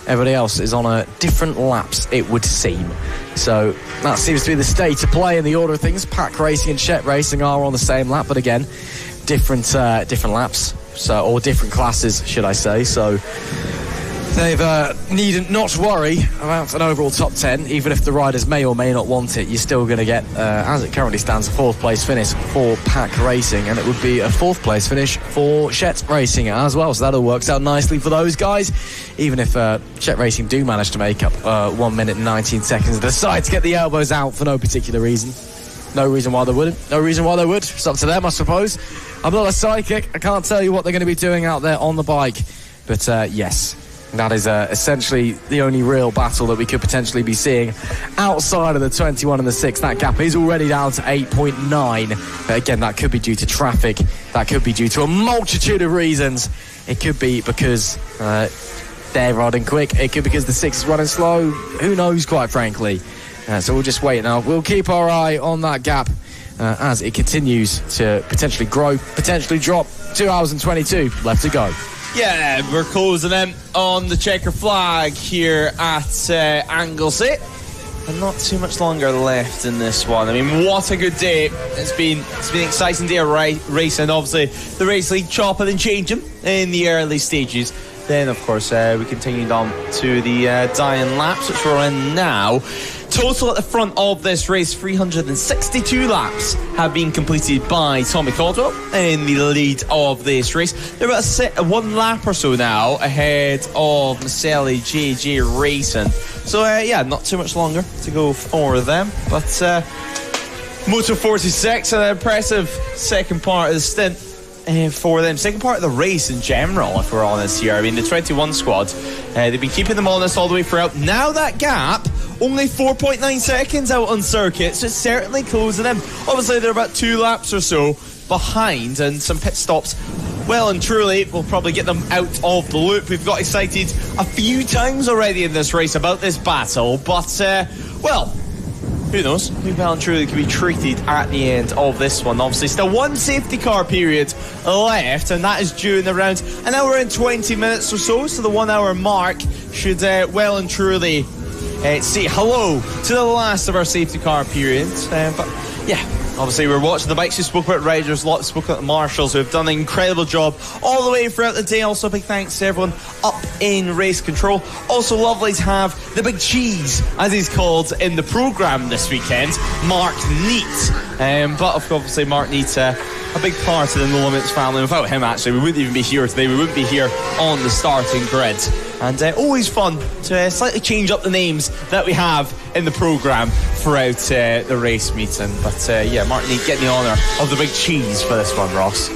Everybody else is on a different laps, it would seem. So that seems to be the state of play in the order of things. Pack Racing and Shet Racing are on the same lap, but again, different laps. So, or different classes, should I say. So they've needn't not worry about an overall top 10. Even if the riders may or may not want it, you're still going to get, as it currently stands, a 4th place finish for Pack Racing, and it would be a 4th place finish for Shet Racing as well. So that all works out nicely for those guys. Even if Shet Racing do manage to make up 1 minute and 19 seconds, decide to get the elbows out for no particular reason. No reason why they wouldn't. No reason why they would. It's up to them, I suppose. I'm not a psychic. I can't tell you what they're going to be doing out there on the bike. But yes, that is essentially the only real battle that we could potentially be seeing outside of the 21 and the 6. That gap is already down to 8.9. But again, that could be due to traffic. That could be due to a multitude of reasons. It could be because they're riding quick. It could be because the 6 is running slow. Who knows, quite frankly. So we'll just wait now. We'll keep our eye on that gap as it continues to potentially grow, potentially drop. 2 hours and 22 left to go. Yeah, we're closing in on the checker flag here at Anglesey. And not too much longer left in this one. I mean, what a good day. It's been an exciting day of racing. Obviously, the race league chopping and changing in the early stages Then, of course, we continued on to the dying laps, which we're in now. Total at the front of this race, 362 laps have been completed by Tommy Caldwell in the lead of this race. They're about 1 lap or so now ahead of Maselli JJ Racing. So, yeah, not too much longer to go for them. But Moto 46, an impressive second part of the stint for them. Second part of the race in general, if we're honest here. I mean, the 21 squad, they've been keeping them honest all the way throughout. Now that gap, only 4.9 seconds out on circuit, so it's certainly closing in. Obviously, they're about 2 laps or so behind, and some pit stops, well and truly, will probably get them out of the loop. We've got excited a few times already in this race about this battle, but, well, who knows? Maybe well and truly could be treated at the end of this one. Obviously, still 1 safety car period left, and that is due in around an hour and 20 minutes or so. So the 1 hour mark should well and truly say hello to the last of our safety car period. But yeah, obviously we're watching the bikes. We spoke about riders, spoke about the marshals, who have done an incredible job all the way throughout the day. Also, a big thanks to everyone up in race control. Also lovely to have the big cheese, as he's called in the programme this weekend, Mark Neat. But obviously Mark Neat's a big part of the No Limits family. Without him, actually, we wouldn't even be here today. We wouldn't be here on the starting grid. And always fun to slightly change up the names that we have in the programme throughout the race meeting. But yeah, Mark Neat getting the honour of the big cheese for this one, Ross.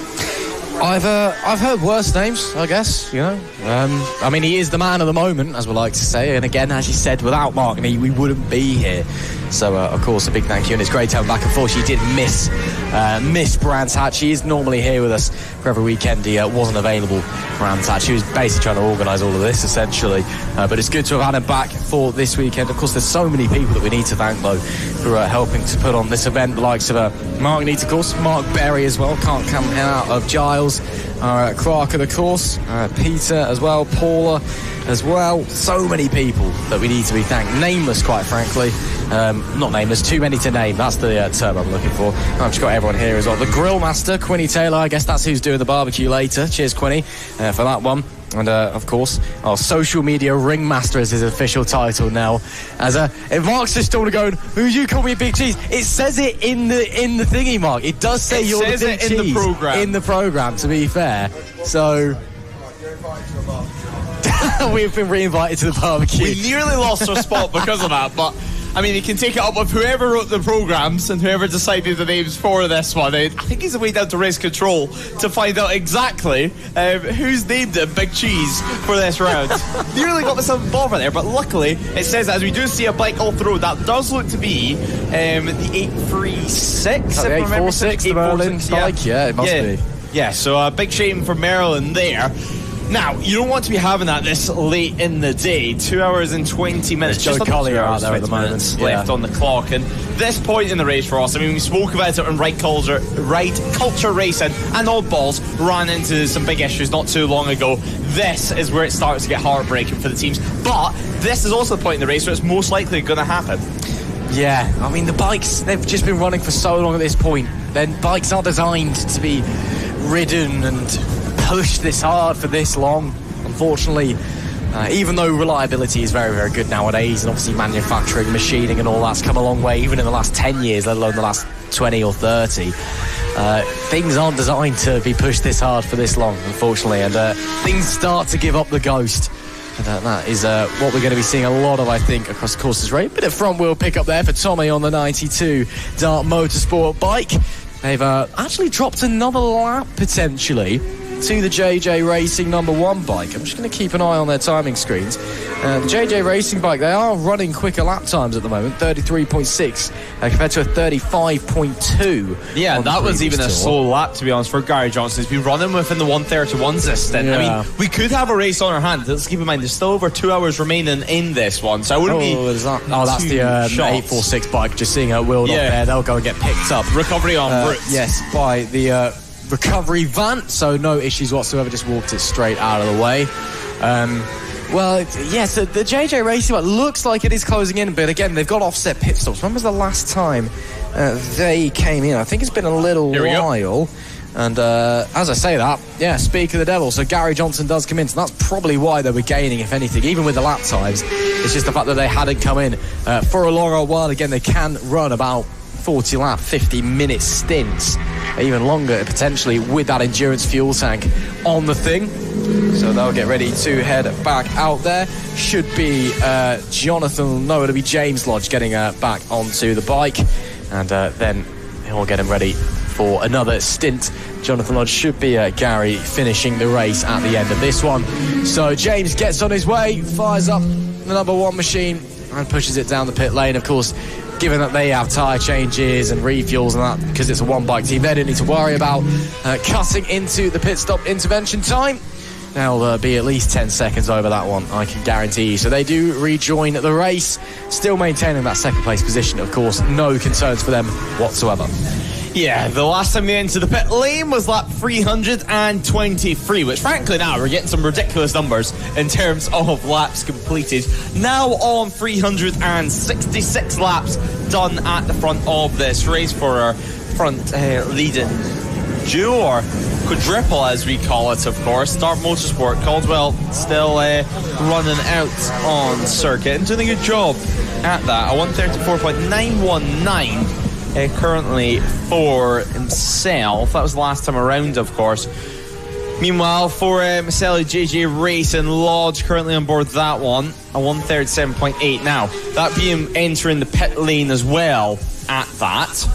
I've heard worse names, I guess, you know. I mean, he is the man of the moment, as we like to say. And again, as you said, without Mark Neat, we wouldn't be here. So, of course, a big thank you. And it's great to have him back. Unfortunately, he did miss Brands Hatch. He is normally here with us for every weekend. He wasn't available, Brands Hatch. He was basically trying to organise all of this, essentially. But it's good to have had him back for this weekend. Of course, there's so many people that we need to thank, though, for helping to put on this event. The likes of Mark Neat, of course, Mark Berry as well. Can't come out of Giles. Clark, of course, Peter as well, Paula as well. So many people that we need to be thanked. Nameless, quite frankly. Not nameless, too many to name. That's the term I'm looking for. I've just got everyone here as well. The grill master, Quinny Taylor. I guess that's who's doing the barbecue later. Cheers, Quinny, for that one. And of course, our social media ringmaster is his official title now. As if Mark's just still going, who you call me Big Cheese? It says it in the thingy, Mark. It does say you're the Big Cheese in the programme. In the programme, to be fair. So we've been re-invited to the barbecue. We nearly lost our spot because of that, but I mean, you can take it up with whoever wrote the programmes and whoever decided the names for this one. I think he's away down to race control to find out exactly who's named it Big Cheese for this round. Nearly got myself involved right there, but luckily it says, as we do see a bike off the road, that does look to be the 836. The 846, the Merlin bike, yeah, it must be. Yeah, so a big shame for Marilyn there. Now, you don't want to be having that this late in the day. 2 hours and 20 minutes. Joe Collier out there at the moment. Left on the clock. And this point in the race for us, I mean, we spoke about it on Right Culture Racing, and Oddballs ran into some big issues not too long ago. This is where it starts to get heartbreaking for the teams. But this is also the point in the race where it's most likely going to happen. Yeah, I mean, the bikes, they've just been running for so long at this point. Then bikes are designed to be ridden and pushed this hard for this long. Unfortunately, even though reliability is very, very good nowadays, and obviously manufacturing, machining and all that's come a long way, even in the last 10 years, let alone the last 20 or 30, things aren't designed to be pushed this hard for this long, unfortunately, and things start to give up the ghost. And that is what we're going to be seeing a lot of, I think, across the course's race. Bit of front wheel pick up there for Tommy on the 92 Dart Motorsport bike. They've actually dropped another lap, potentially, to the JJ Racing number 1 bike. I'm just going to keep an eye on their timing screens. The JJ Racing bike, they are running quicker lap times at the moment, 33.6 compared to a 35.2. Yeah, that was even a slow lap, to be honest, for Gary Johnson. He's been running within the 131s this stint. Yeah. I mean, we could have a race on our hands. Let's keep in mind, there's still over 2 hours remaining in this one, so I wouldn't be that's the 846 bike, just seeing her wheeled up there. They'll go and get picked up. Recovery on route. Yes, by the recovery van, so no issues whatsoever, just walked it straight out of the way. Well, yes, the JJ Racing bike looks like it is closing in, but again, they've got offset pit stops. When was the last time they came in? I think it's been a little while. And as I say that, speak of the devil. So Gary Johnson does come in. So that's probably why they were gaining, if anything, even with the lap times. It's just the fact that they hadn't come in for a long old while. Again, they can run about 40 lap, 50-minute stints, even longer potentially, with that endurance fuel tank on the thing. So they'll get ready to head back out there. Should be it'll be James Lodge getting back onto the bike, and then he'll get him ready for another stint. Jonathan Lodge should be Gary finishing the race at the end of this one. So James gets on his way, fires up the number 1 machine and pushes it down the pit lane. Of course, given that they have tyre changes and refuels and that, because it's a one-bike team, they don't need to worry about cutting into the pit stop intervention time. They'll be at least 10 seconds over that one, I can guarantee you. So they do rejoin the race, still maintaining that second place position. Of course, no concerns for them whatsoever. Yeah, the last time they entered the pit lane was lap 323, which frankly now we're getting some ridiculous numbers in terms of laps completed. Now on 366 laps done at the front of this race for our front leading duo, or quadruple as we call it, of course. Dart Motorsport, Caldwell still running out on circuit and doing a good job at that. A 134.919 currently for himself. That was the last time around, of course. Meanwhile, for Maselli JJ Racing, Lodge currently on board that one, a 137.8. Now, that being entering the pit lane as well at that.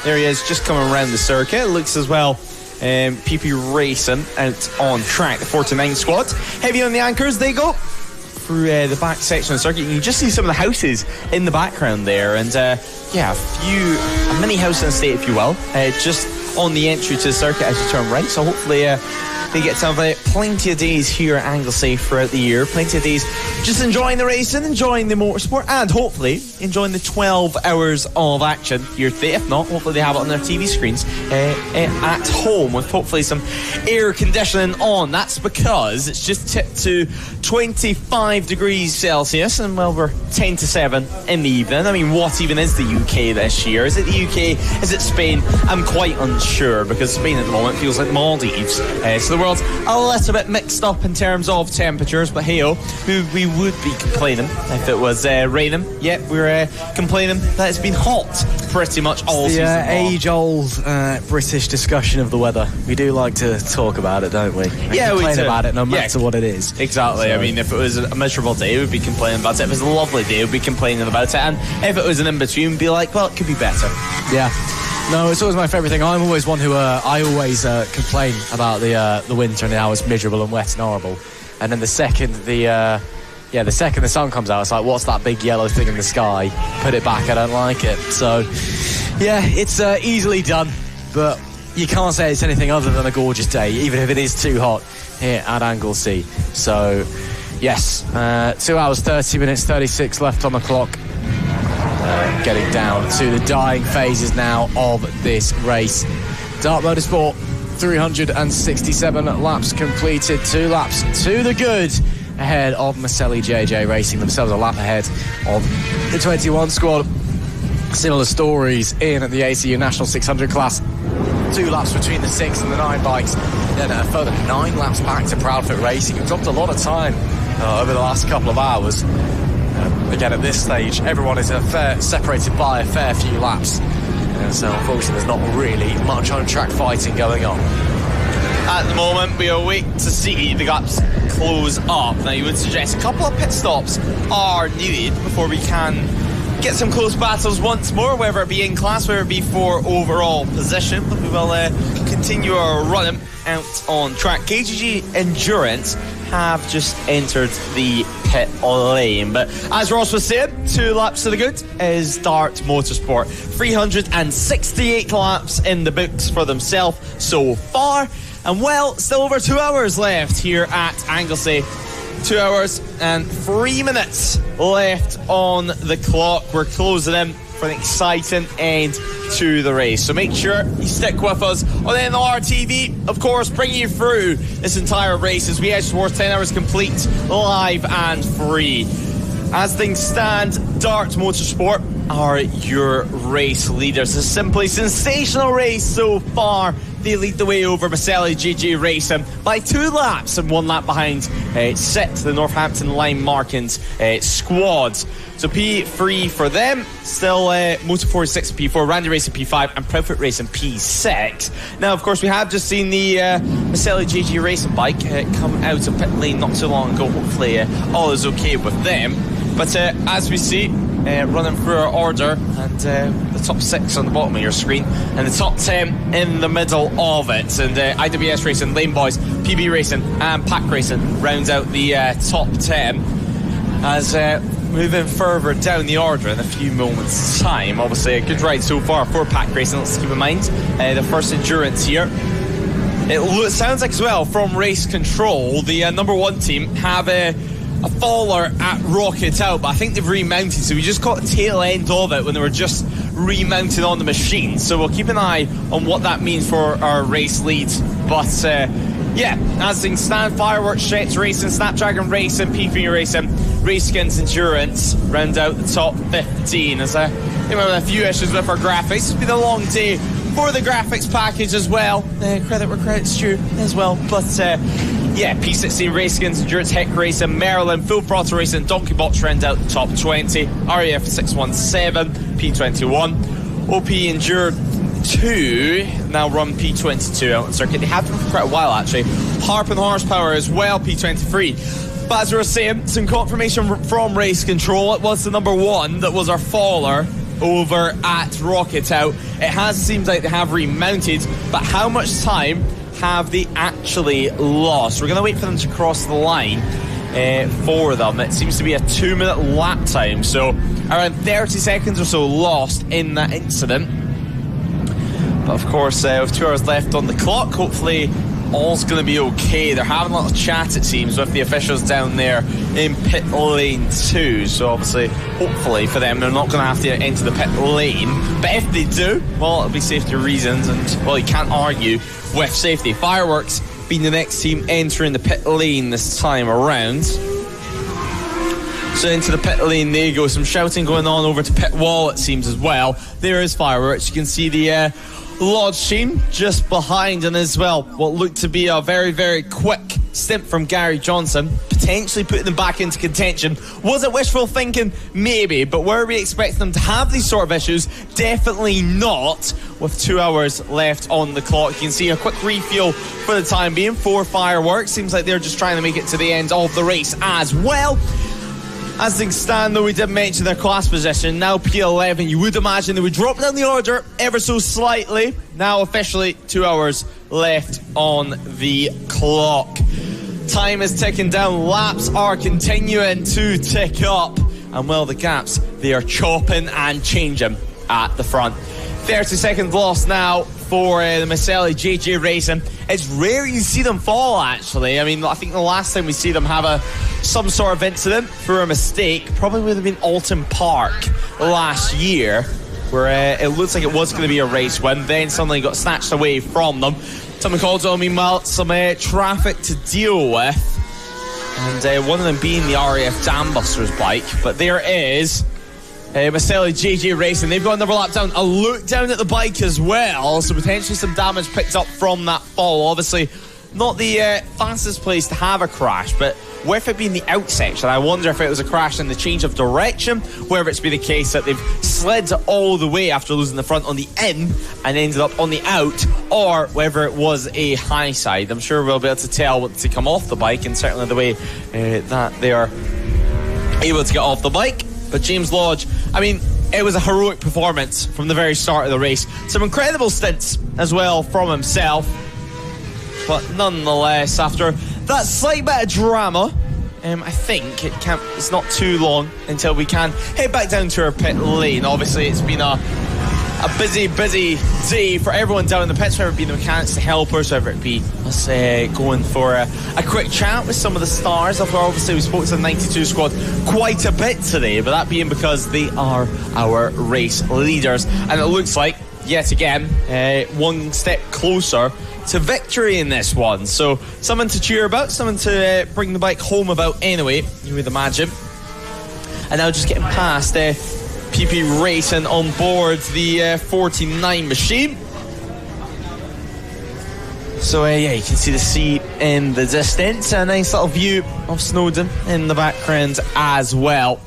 There he is, just coming around the circuit. Looks as well PP Racing out on track, the 49 squad. Heavy on the anchors, they go through the back section of the circuit. You can just see some of the houses in the background there, and a mini house in the state, if you will, just on the entry to the circuit as you turn right. So hopefully they get to have plenty of days here at Anglesey throughout the year, plenty of days just enjoying the racing, enjoying the motorsport, and hopefully enjoying the 12 hours of action here today. If not, hopefully they have it on their TV screens at home with hopefully some air conditioning on. That's because it's just tipped to 25 degrees Celsius, and well, we're 10 to 7 in the evening. I mean, what even is the UK this year? Is it the UK? Is it Spain? I'm quite unsure, because Spain at the moment feels like Maldives. So the world's a little bit mixed up in terms of temperatures, but hey-oh, we would be complaining if it was raining. Yep, we're complaining that it's been hot pretty much all season long. Age-old British discussion of the weather. We do like to talk about it, don't we? We complain about it no matter what it is. Exactly. So, I mean, if it was a miserable day, we'd be complaining about it. If it was a lovely day, we'd be complaining about it. And if it was an in-between, we'd be like, well, it could be better. Yeah. No, it's always my favourite thing. I'm always one who I always complain about the winter and how it's miserable and wet and horrible. And then the second the sun comes out, it's like, what's that big yellow thing in the sky? Put it back, I don't like it. So, yeah, it's easily done, but you can't say it's anything other than a gorgeous day, even if it is too hot here at Anglesey. So, yes, 2 hours, 30 minutes, 36 left on the clock. Getting down to the dying phases now of this race. Dart Motorsport, 367 laps completed, 2 laps to the good ahead of Maselli JJ Racing, themselves a lap ahead of the 21 squad. Similar stories in the ACU National 600 class. 2 laps between the 6 and the 9 bikes, then a further 9 laps back to Proudfoot Racing. It dropped a lot of time over the last couple of hours. Again, at this stage, everyone is separated by a fair few laps. So, unfortunately, there's not really much on-track fighting going on. At the moment, we await to see the gaps close up. Now, you would suggest a couple of pit stops are needed before we can get some close battles once more, whether it be in class, whether it be for overall position. But we will continue our running out on track. KGG Endurance have just entered the pit lane, but as Ross was saying, 2 laps to the good is Dart Motorsport. 368 laps in the books for themselves so far, and well, still over 2 hours left here at Anglesey. 2 hours and 3 minutes left on the clock. We're closing in for an exciting end to the race, so make sure you stick with us on NLR TV, of course, bringing you through this entire race as we edge towards 10 hours complete, live and free. As things stand, Dart Motorsport are your race leaders. A simply sensational race so far. They lead the way over Maselli GG Racing by 2 laps and 1 lap behind SIT, the Northampton Line Markins squad. So P3 for them, still Motor 46 P4, Randy Racing P5 and Proudfoot Racing P6. Now, of course, we have just seen the Maselli GG Racing bike come out of pit lane not too long ago. Hopefully all is okay with them. But as we see, running through our order, and the top 6 on the bottom of your screen, and the top 10 in the middle of it. And IWS Racing, Lane Boys, PB Racing, and Pack Racing rounds out the top 10. As moving further down the order in a few moments' time, obviously a good ride so far for Pack Racing. Let's keep in mind the first endurance here. It sounds like as well from Race Control, the number 1 team have a faller at Rocket Out, but I think they've remounted, so we just caught the tail end of it when they were just remounted on the machine. So we'll keep an eye on what that means for our race leads. But yeah, as things stand, Fireworks, Jets Racing, Snapdragon Racing, P3 Racing, Race Skins Endurance round out the top 15. As I remember a few issues with our graphics. It's been a long day for the graphics package as well. Credit where credit's due as well. But yeah, P16 Race Skins Endurance, Heck Racing, Maryland, Full Throttle Racing, Donkey Box round out the top 20. RAF 617, P21, OP Endure 2 now run P22 out on circuit. They have been for quite a while actually. Harp and Horsepower as well, P23. But as we were saying, some confirmation from Race Control. It was the number 1 that was our faller over at Rocket Out. It has seemed like they have remounted, but how much time have they actually lost? We're going to wait for them to cross the line for them. It seems to be a 2-minute lap time, so around 30 seconds or so lost in that incident. But of course, with 2 hours left on the clock, hopefully all's going to be okay. They're having a lot of chat, it seems, with the officials down there in pit lane 2. So obviously, hopefully for them, they're not going to have to enter the pit lane. But if they do, well, it'll be safety reasons, and well, you can't argue with safety. Fireworks being the next team entering the pit lane this time around. So into the pit lane they go. Some shouting going on over to pit wall, it seems, as well. There is Fireworks. You can see the Lodge team just behind, and as well what looked to be a very, very quick stint from Gary Johnson, potentially putting them back into contention. Was it wishful thinking? Maybe, but were we expecting them to have these sort of issues? Definitely not, with 2 hours left on the clock. You can see a quick refuel for the time being for Fireworks. Seems like they're just trying to make it to the end of the race as well. As things stand, though, we did mention their class position. Now P11, you would imagine they would drop down the order ever so slightly. Now officially 2 hours left on the clock. Time is ticking down. Laps are continuing to tick up. And well, the gaps, they are chopping and changing at the front. 30 seconds lost now for the Maselli JJ Racing. It's rare you see them fall, actually. I mean, I think the last time we see them have some sort of incident for a mistake probably would have been Alton Park last year, where it looks like it was going to be a race win, then suddenly got snatched away from them. Something called on, meanwhile, some traffic to deal with, and one of them being the RAF Dambusters bike. But there is Maselli JJ Racing. They've got another lap down. A look down at the bike as well, so potentially some damage picked up from that fall. Obviously not the fastest place to have a crash, but with it being the out section, I wonder if it was a crash in the change of direction, whether it's been the case that they've slid all the way after losing the front on the in and ended up on the out, or whether it was a high side. I'm sure we'll be able to tell once they come off the bike, and certainly the way that they are able to get off the bike. But James Lodge, I mean, it was a heroic performance from the very start of the race. Some incredible stints as well from himself. But nonetheless, after that slight bit of drama, I think it's not too long until we can head back down to our pit lane. Obviously, it's been a busy day for everyone down in the pits, whether it be the mechanics, the helpers, whether it be us going for a quick chat with some of the stars. Obviously, we spoke to the 92 squad quite a bit today, but that being because they are our race leaders. And it looks like, yet again, one step closer to victory in this one. So something to cheer about, something to bring the bike home about anyway, you would imagine. and now just getting past PP Racing on board the 49 machine. So yeah, you can see the sea in the distance, a nice little view of Snowdon in the background as well.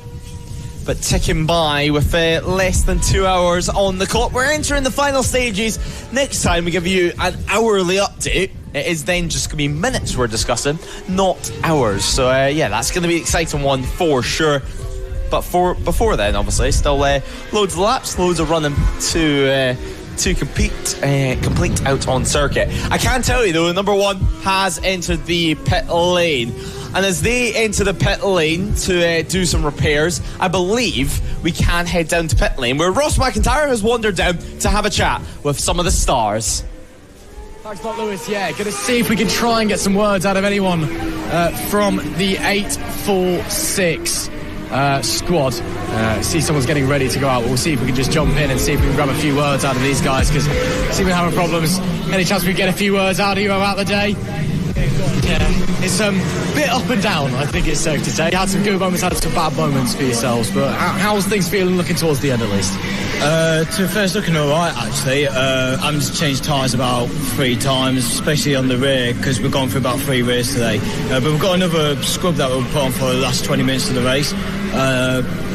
But ticking by with less than 2 hours on the clock. We're entering the final stages. Next time we give you an hourly update, it is then just going to be minutes we're discussing, not hours. So yeah, that's going to be an exciting one for sure. But before then, obviously, still loads of laps, loads of running to complete out on circuit. I can tell you though, number one has entered the pit lane, and as they enter the pit lane to do some repairs, I believe we can head down to pit lane where Ross McIntyre has wandered down to have a chat with some of the stars. Thanks a lot, Lewis. Yeah, going to see if we can try and get some words out of anyone from the 846 squad. See someone's getting ready to go out. We'll see if we can just jump in and see if we can grab a few words out of these guys, because see we're having problems. Any chance we get a few words out of you about the day? Yeah, it's a bit up and down, I think it's safe to say. You had some good moments, had some bad moments for yourselves, but how's things feeling looking towards the end at least? To be fair, it's looking alright actually. I'm just changed tyres about 3 times, especially on the rear, because we've gone through about 3 rears today. But we've got another scrub that we'll put on for the last 20 minutes of the race.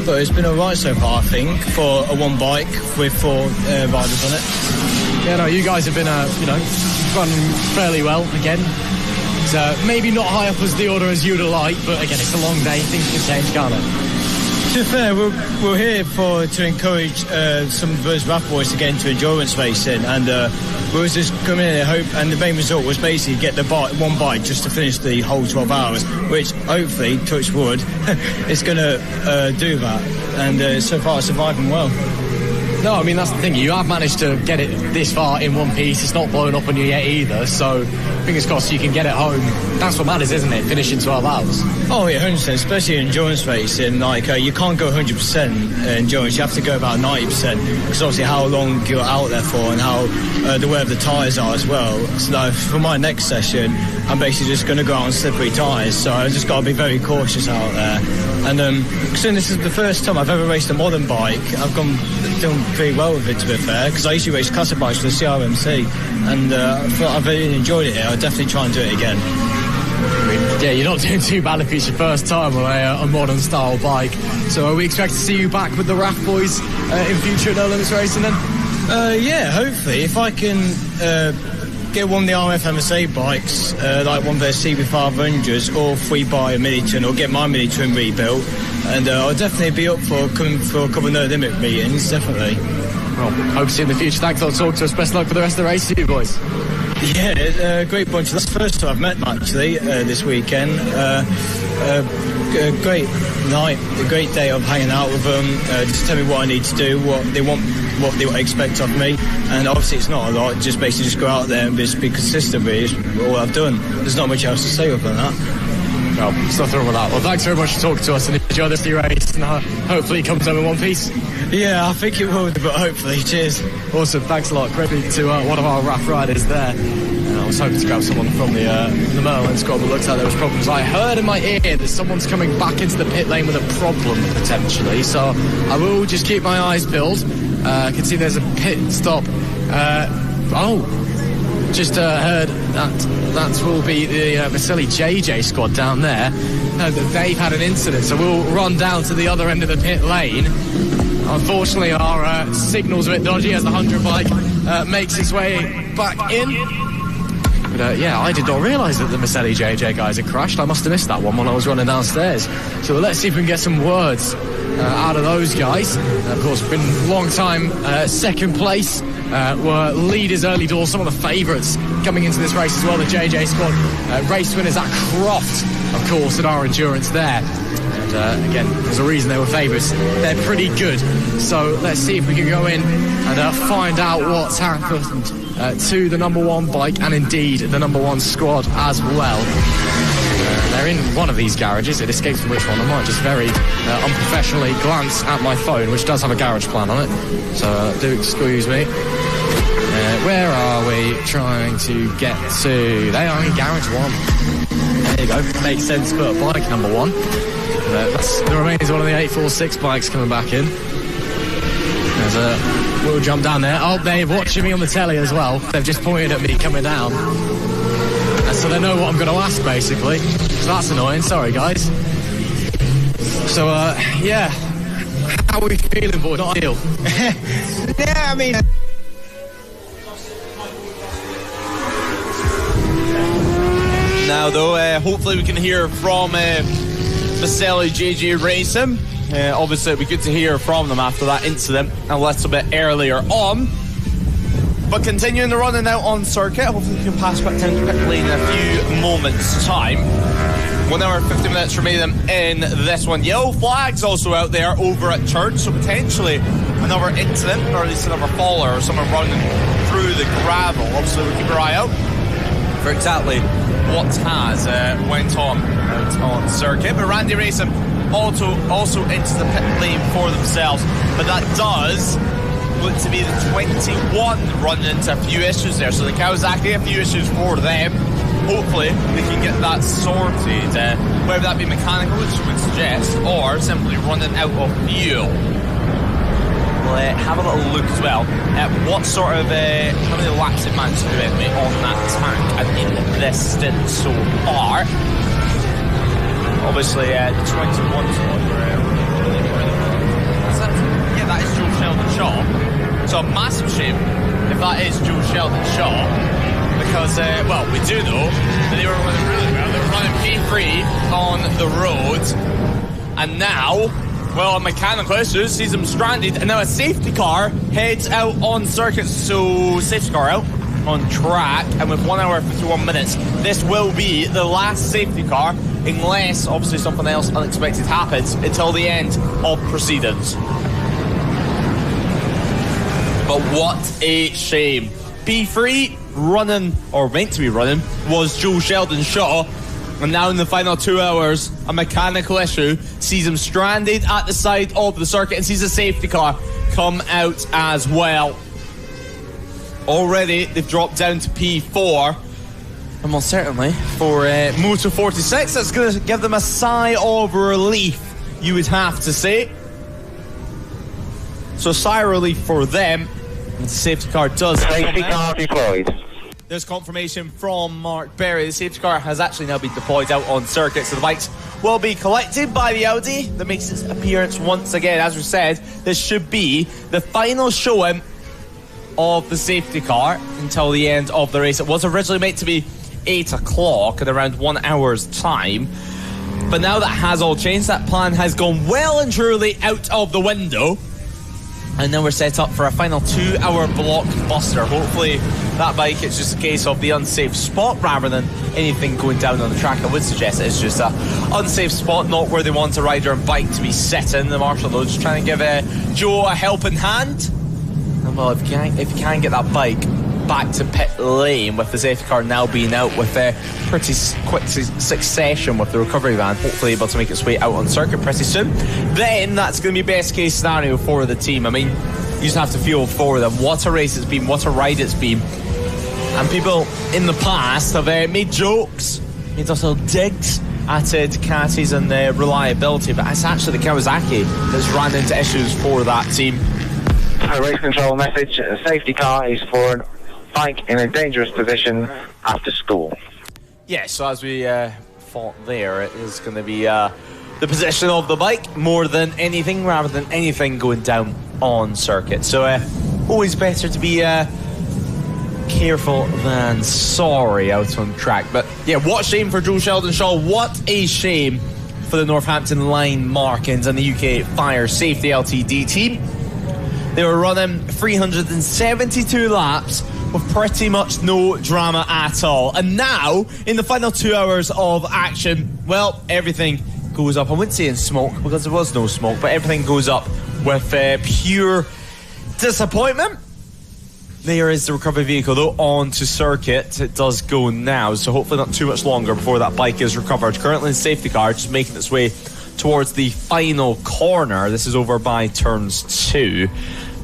But it's been alright so far, I think, for a one bike with 4 riders on it. Yeah, no, you guys have been, running fairly well again. So maybe not high up as the order as you'd like, but again, it's a long day. Things can change, can't it? To be fair, we're here to encourage some of those RAF boys to get into endurance racing, and we was just coming in and hope, and the main result was basically get the one bike just to finish the whole 12 hours, which hopefully, touch wood, is going to do that, and so far surviving well. No, I mean, that's the thing. You have managed to get it this far in one piece. It's not blown up on you yet either, so fingers crossed you can get it home. That's what matters, isn't it? Finishing 12 hours. Oh, yeah, 100%, especially in endurance racing. Like, you can't go 100% endurance. You have to go about 90%, because obviously how long you're out there for and how the wear of the tyres are as well. So for my next session, I'm basically just going to go out on slippery tyres, so I just got to be very cautious out there. And considering this is the first time I've ever raced a modern bike, I've done pretty well with it, to be fair, because I usually race classic bikes for the CRMC, and I've really enjoyed it here. I'll definitely try and do it again. Yeah, you're not doing too bad if it's your first time on a modern style bike. So we expect to see you back with the RAF boys in future No Limits racing then? Yeah, hopefully. If I can get one of the RF MSA bikes, like one of their CB500s, or if we buy a mini twin or get my mini twin rebuilt, and I'll definitely be up for coming for a couple of No Limit meetings, definitely. Well, hope to see you in the future. Thanks for talking to us. Best of luck for the rest of the race to you boys. Yeah, great bunch. That's the first time I've met them actually this weekend. A great night, a great day of hanging out with them. Just tell me what I need to do, what they want, what they expect of me, and obviously it's not a lot. Just basically just go out there and just be consistent. Really, is all I've done. There's not much else to say other than that. Well, it's nothing wrong with that. Well, thanks very much for talking to us, and enjoy this race, and hopefully it comes home in one piece. Yeah, I think it will, but hopefully. Cheers. Awesome, thanks a lot. Credit to one of our RAF riders there. I was hoping to grab someone from the Merlin squad, but looks like there was problems. I heard in my ear that someone's coming back into the pit lane with a problem, potentially, so I will just keep my eyes peeled. I can see there's a pit stop. Just heard that will be the Vasily JJ squad down there. They've had an incident, so we'll run down to the other end of the pit lane. Unfortunately, our signal's a bit dodgy as the 100 bike makes its way back in. But yeah, I did not realise that the Vasily JJ guys had crashed. I must have missed that one when I was running downstairs. So let's see if we can get some words out of those guys. Of course, been a long time second place. Were leaders early doors, some of the favourites coming into this race as well. The JJ squad race winners at Croft, of course, at our endurance there. And again, there's a reason they were favourites. They're pretty good. So let's see if we can go in and find out what's happened to the number one bike and indeed the number one squad as well. They're in one of these garages. It escapes from which one. I might just very unprofessionally glance at my phone, which does have a garage plan on it. So do excuse me. Where are we trying to get to? They are in garage one. There you go. Makes sense for bike number one. That's the remains of one of the 846 bikes coming back in. There's a wheel jump down there. Oh, they're watching me on the telly as well. They've just pointed at me coming down. And so they know what I'm going to ask, basically. So that's annoying. Sorry, guys. So, yeah. How are we feeling, boy? Not ideal. Yeah, I mean... Now, though, hopefully we can hear from Maselli JJ Racing. Obviously, it'd be good to hear from them after that incident a little bit earlier on. But continuing the running out on circuit, hopefully we can pass back down quickly in a few moments' time. 1 hour and 50 minutes remaining in this one. Yellow flags also out there over at church, so potentially another incident, or at least another faller, or someone running through the gravel. Obviously, we'll keep our eye out for exactly what has went on out on circuit. But Randy Racing also into the pit lane for themselves, but that does look to be the 21 running into a few issues there. So the Kawasaki, a few issues for them. Hopefully they can get that sorted, whether that be mechanical, which would suggest, or simply running out of fuel. We'll have a little look as well at what sort of how many laps it managed to do anyway on that tank and in this stint so far. Obviously, the 21 yeah, that is Joe Sheldon Shaw. So a massive shame if that is Joe Sheldon Shaw, because well, we do know that they were running really well. They were running P3 on the road, and now, well, a mechanical issue sees them stranded, and now a safety car heads out on circuit. So safety car out on track, and with 1 hour and 51 minutes, this will be the last safety car, unless obviously something else unexpected happens, until the end of proceedings. But what a shame. P3 running, or meant to be running, was Joe Sheldon Shaw. And now in the final 2 hours, a mechanical issue sees him stranded at the side of the circuit and sees a safety car come out as well. Already, they've dropped down to P4. And most certainly, for Moto 46, that's going to give them a sigh of relief, you would have to say. So sigh of relief for them. And the safety car does. Safety car deployed. There's confirmation from Mark Berry. The safety car has actually now been deployed out on circuit, so the bikes will be collected by the Audi that makes its appearance once again. As we said, this should be the final showing of the safety car until the end of the race. It was originally meant to be 8 o'clock in around 1 hour's time, but now that has all changed. That plan has gone well and truly out of the window. And now we're set up for a final 2 hour blockbuster. Hopefully that bike, it's just a case of the unsafe spot rather than anything going down on the track. I would suggest it's just a unsafe spot, not where they want a rider and bike to be sitting. The marshal though just trying to give Joe a helping hand. And well, if you can get that bike back to pit lane with the safety car now being out with a pretty quick succession with the recovery van, hopefully able to make its way out on circuit pretty soon, then that's going to be best case scenario for the team. I mean, you just have to feel for them. What a race it's been, what a ride it's been. And people in the past have made jokes, made also digs at Ducatis and reliability, but it's actually the Kawasaki that's ran into issues for that team. A race control message, a safety car is for an bike in a dangerous position after school. Yeah, so as we thought there, it is going to be the position of the bike more than anything, rather than anything going down on circuit. So always better to be careful than sorry out on track. But yeah, what a shame for Joe Sheldon Shaw. What a shame for the Northampton Line Markins and the UK Fire Safety Ltd team. They were running 372 laps with pretty much no drama at all. And now, in the final 2 hours of action, well, everything goes up. I wouldn't say in smoke, because there was no smoke, but everything goes up with pure disappointment. There is the recovery vehicle, though, onto circuit. It does go now, so hopefully not too much longer before that bike is recovered. Currently in safety car, just making its way towards the final corner. This is over by turns 2.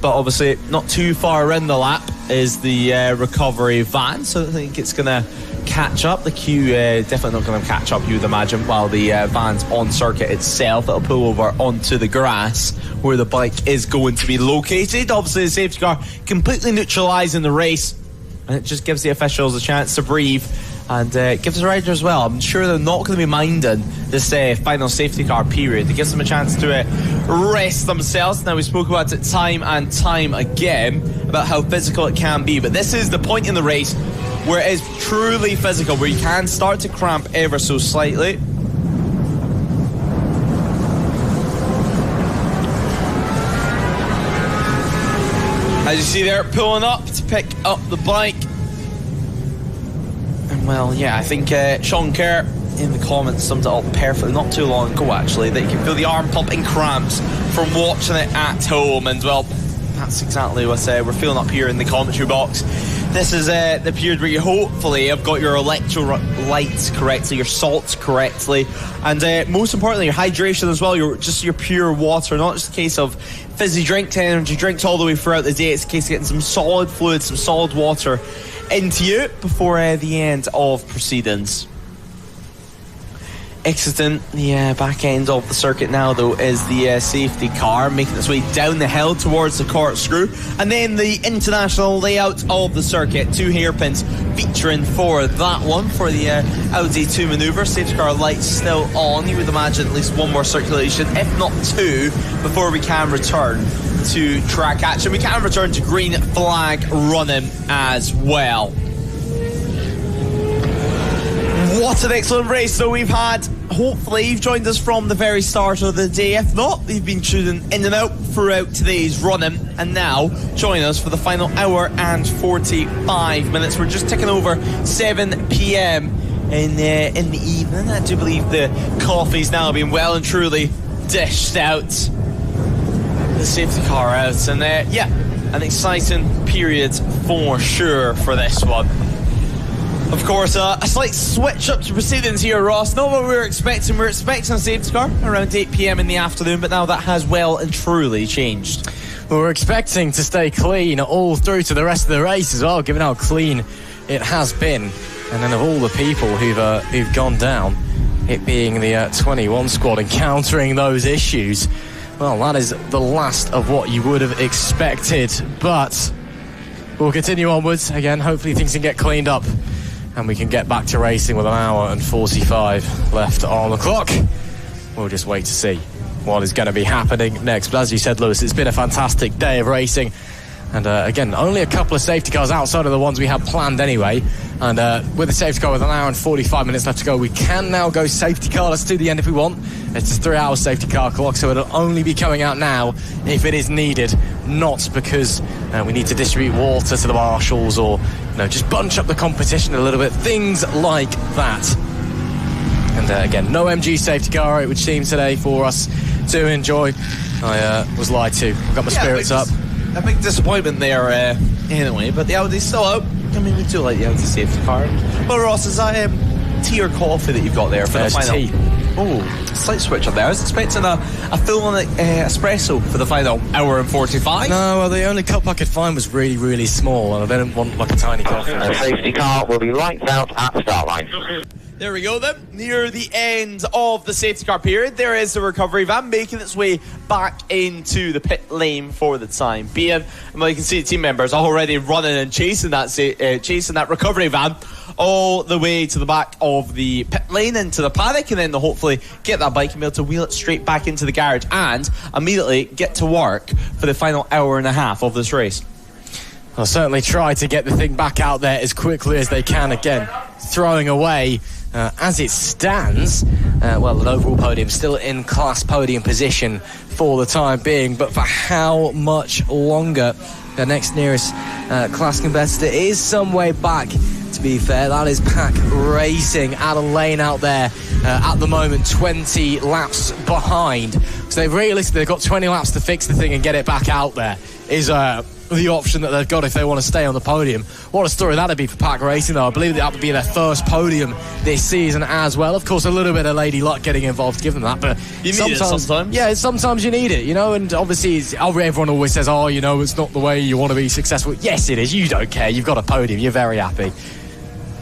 but obviously not too far around the lap is the recovery van, so I think it's going to catch up. The queue definitely not going to catch up, you would imagine, while the van's on circuit itself. It'll pull over onto the grass where the bike is going to be located. Obviously the safety car completely neutralising the race, and it just gives the officials a chance to breathe, and gives the rider as well. I'm sure they're not going to be minding this final safety car period. It gives them a chance to rest themselves. Now, we spoke about it time and time again about how physical it can be, but this is the point in the race where it is truly physical, where you can start to cramp ever so slightly. As you see there, pulling up to pick up the bike. And well, yeah, I think Sean Kerr in the comments summed it up perfectly not too long ago, actually, that you can feel the arm pumping cramps from watching it at home. And well, that's exactly what we're feeling up here in the commentary box. This is the period where you hopefully have got your electrolytes correctly, your salts correctly, and most importantly, your hydration as well, your pure water. Not just a case of fizzy drinks, energy drinks all the way throughout the day. It's a case of getting some solid fluid, some solid water into you before the end of proceedings. Exiting the back end of the circuit now, though, is the safety car making its way down the hill towards the corkscrew, and then the international layout of the circuit. 2 hairpins featuring for that one for the Audi 2 manoeuvre. Safety car lights still on. You would imagine at least one more circulation, if not 2, before we can return to track action. We can return to green flag running as well. What an excellent race though we've had. Hopefully you've joined us from the very start of the day. If not, you've been tuning in and out throughout today's running, and now join us for the final hour and 45 minutes. We're just ticking over 7 p.m. in the evening. I do believe the coffee's now been well and truly dished out. The safety car out, and yeah, an exciting period for sure for this one. Of course, a slight switch up to proceedings here, Ross. Not what we were expecting. We were expecting a safety car around 8 p.m. in the afternoon, but now that has well and truly changed. Well, we're expecting to stay clean all through to the rest of the race as well, given how clean it has been. And then of all the people who've gone down, it being the 21 squad encountering those issues, well, that is the last of what you would have expected. But we'll continue onwards. Again, hopefully things can get cleaned up and we can get back to racing with an hour and 45 left on the clock. We'll just wait to see what is going to be happening next. But as you said, Lewis, it's been a fantastic day of racing. And again, only a couple of safety cars outside of the ones we had planned anyway. And with the safety car with an hour and 45 minutes left to go, we can now go safety carless to the end if we want. It's a 3-hour safety car clock, so it'll only be coming out now if it is needed, not because we need to distribute water to the marshals or just bunch up the competition a little bit, things like that. And again, no MG safety car, it would seem, today for us to enjoy. I was lied to. I've got my spirits up. A big disappointment there anyway, but the Audi's still out. I mean, we do like the Audi safety car. Well, Ross, is that tea or coffee that you've got there for the final? Tea. Oh, slight switch up there. I was expecting a full-on espresso for the final hour and 45. No, well, the only cup I could find was really, really small, and I didn't want like a tiny coffee. The safety car will be lights out at the start line. There we go then. Near the end of the safety car period, there is the recovery van making its way back into the pit lane for the time being. And well, you can see the team members already running and chasing that recovery van all the way to the back of the pit lane into the paddock, and then they'll hopefully get that bike and be able to wheel it straight back into the garage and immediately get to work for the final hour and a half of this race. I'll certainly try to get the thing back out there as quickly as they can. Again, throwing away as it stands, well, an overall podium, still in class podium position for the time being, but for how much longer? The next nearest class competitor is some way back, to be fair. That is Pack Racing at a lane out there at the moment, 20 laps behind. So they've got 20 laps to fix the thing and get it back out there. Is the option that they've got if they want to stay on the podium. What a story that'd be for Pack Racing, though. I believe that would be their first podium this season as well. Of course, a little bit of lady luck getting involved to give them that, but you need it sometimes. Yeah, sometimes you need it, you know. And obviously, everyone always says, "Oh, you know, it's not the way you want to be successful." Yes, it is. You don't care. You've got a podium. You're very happy.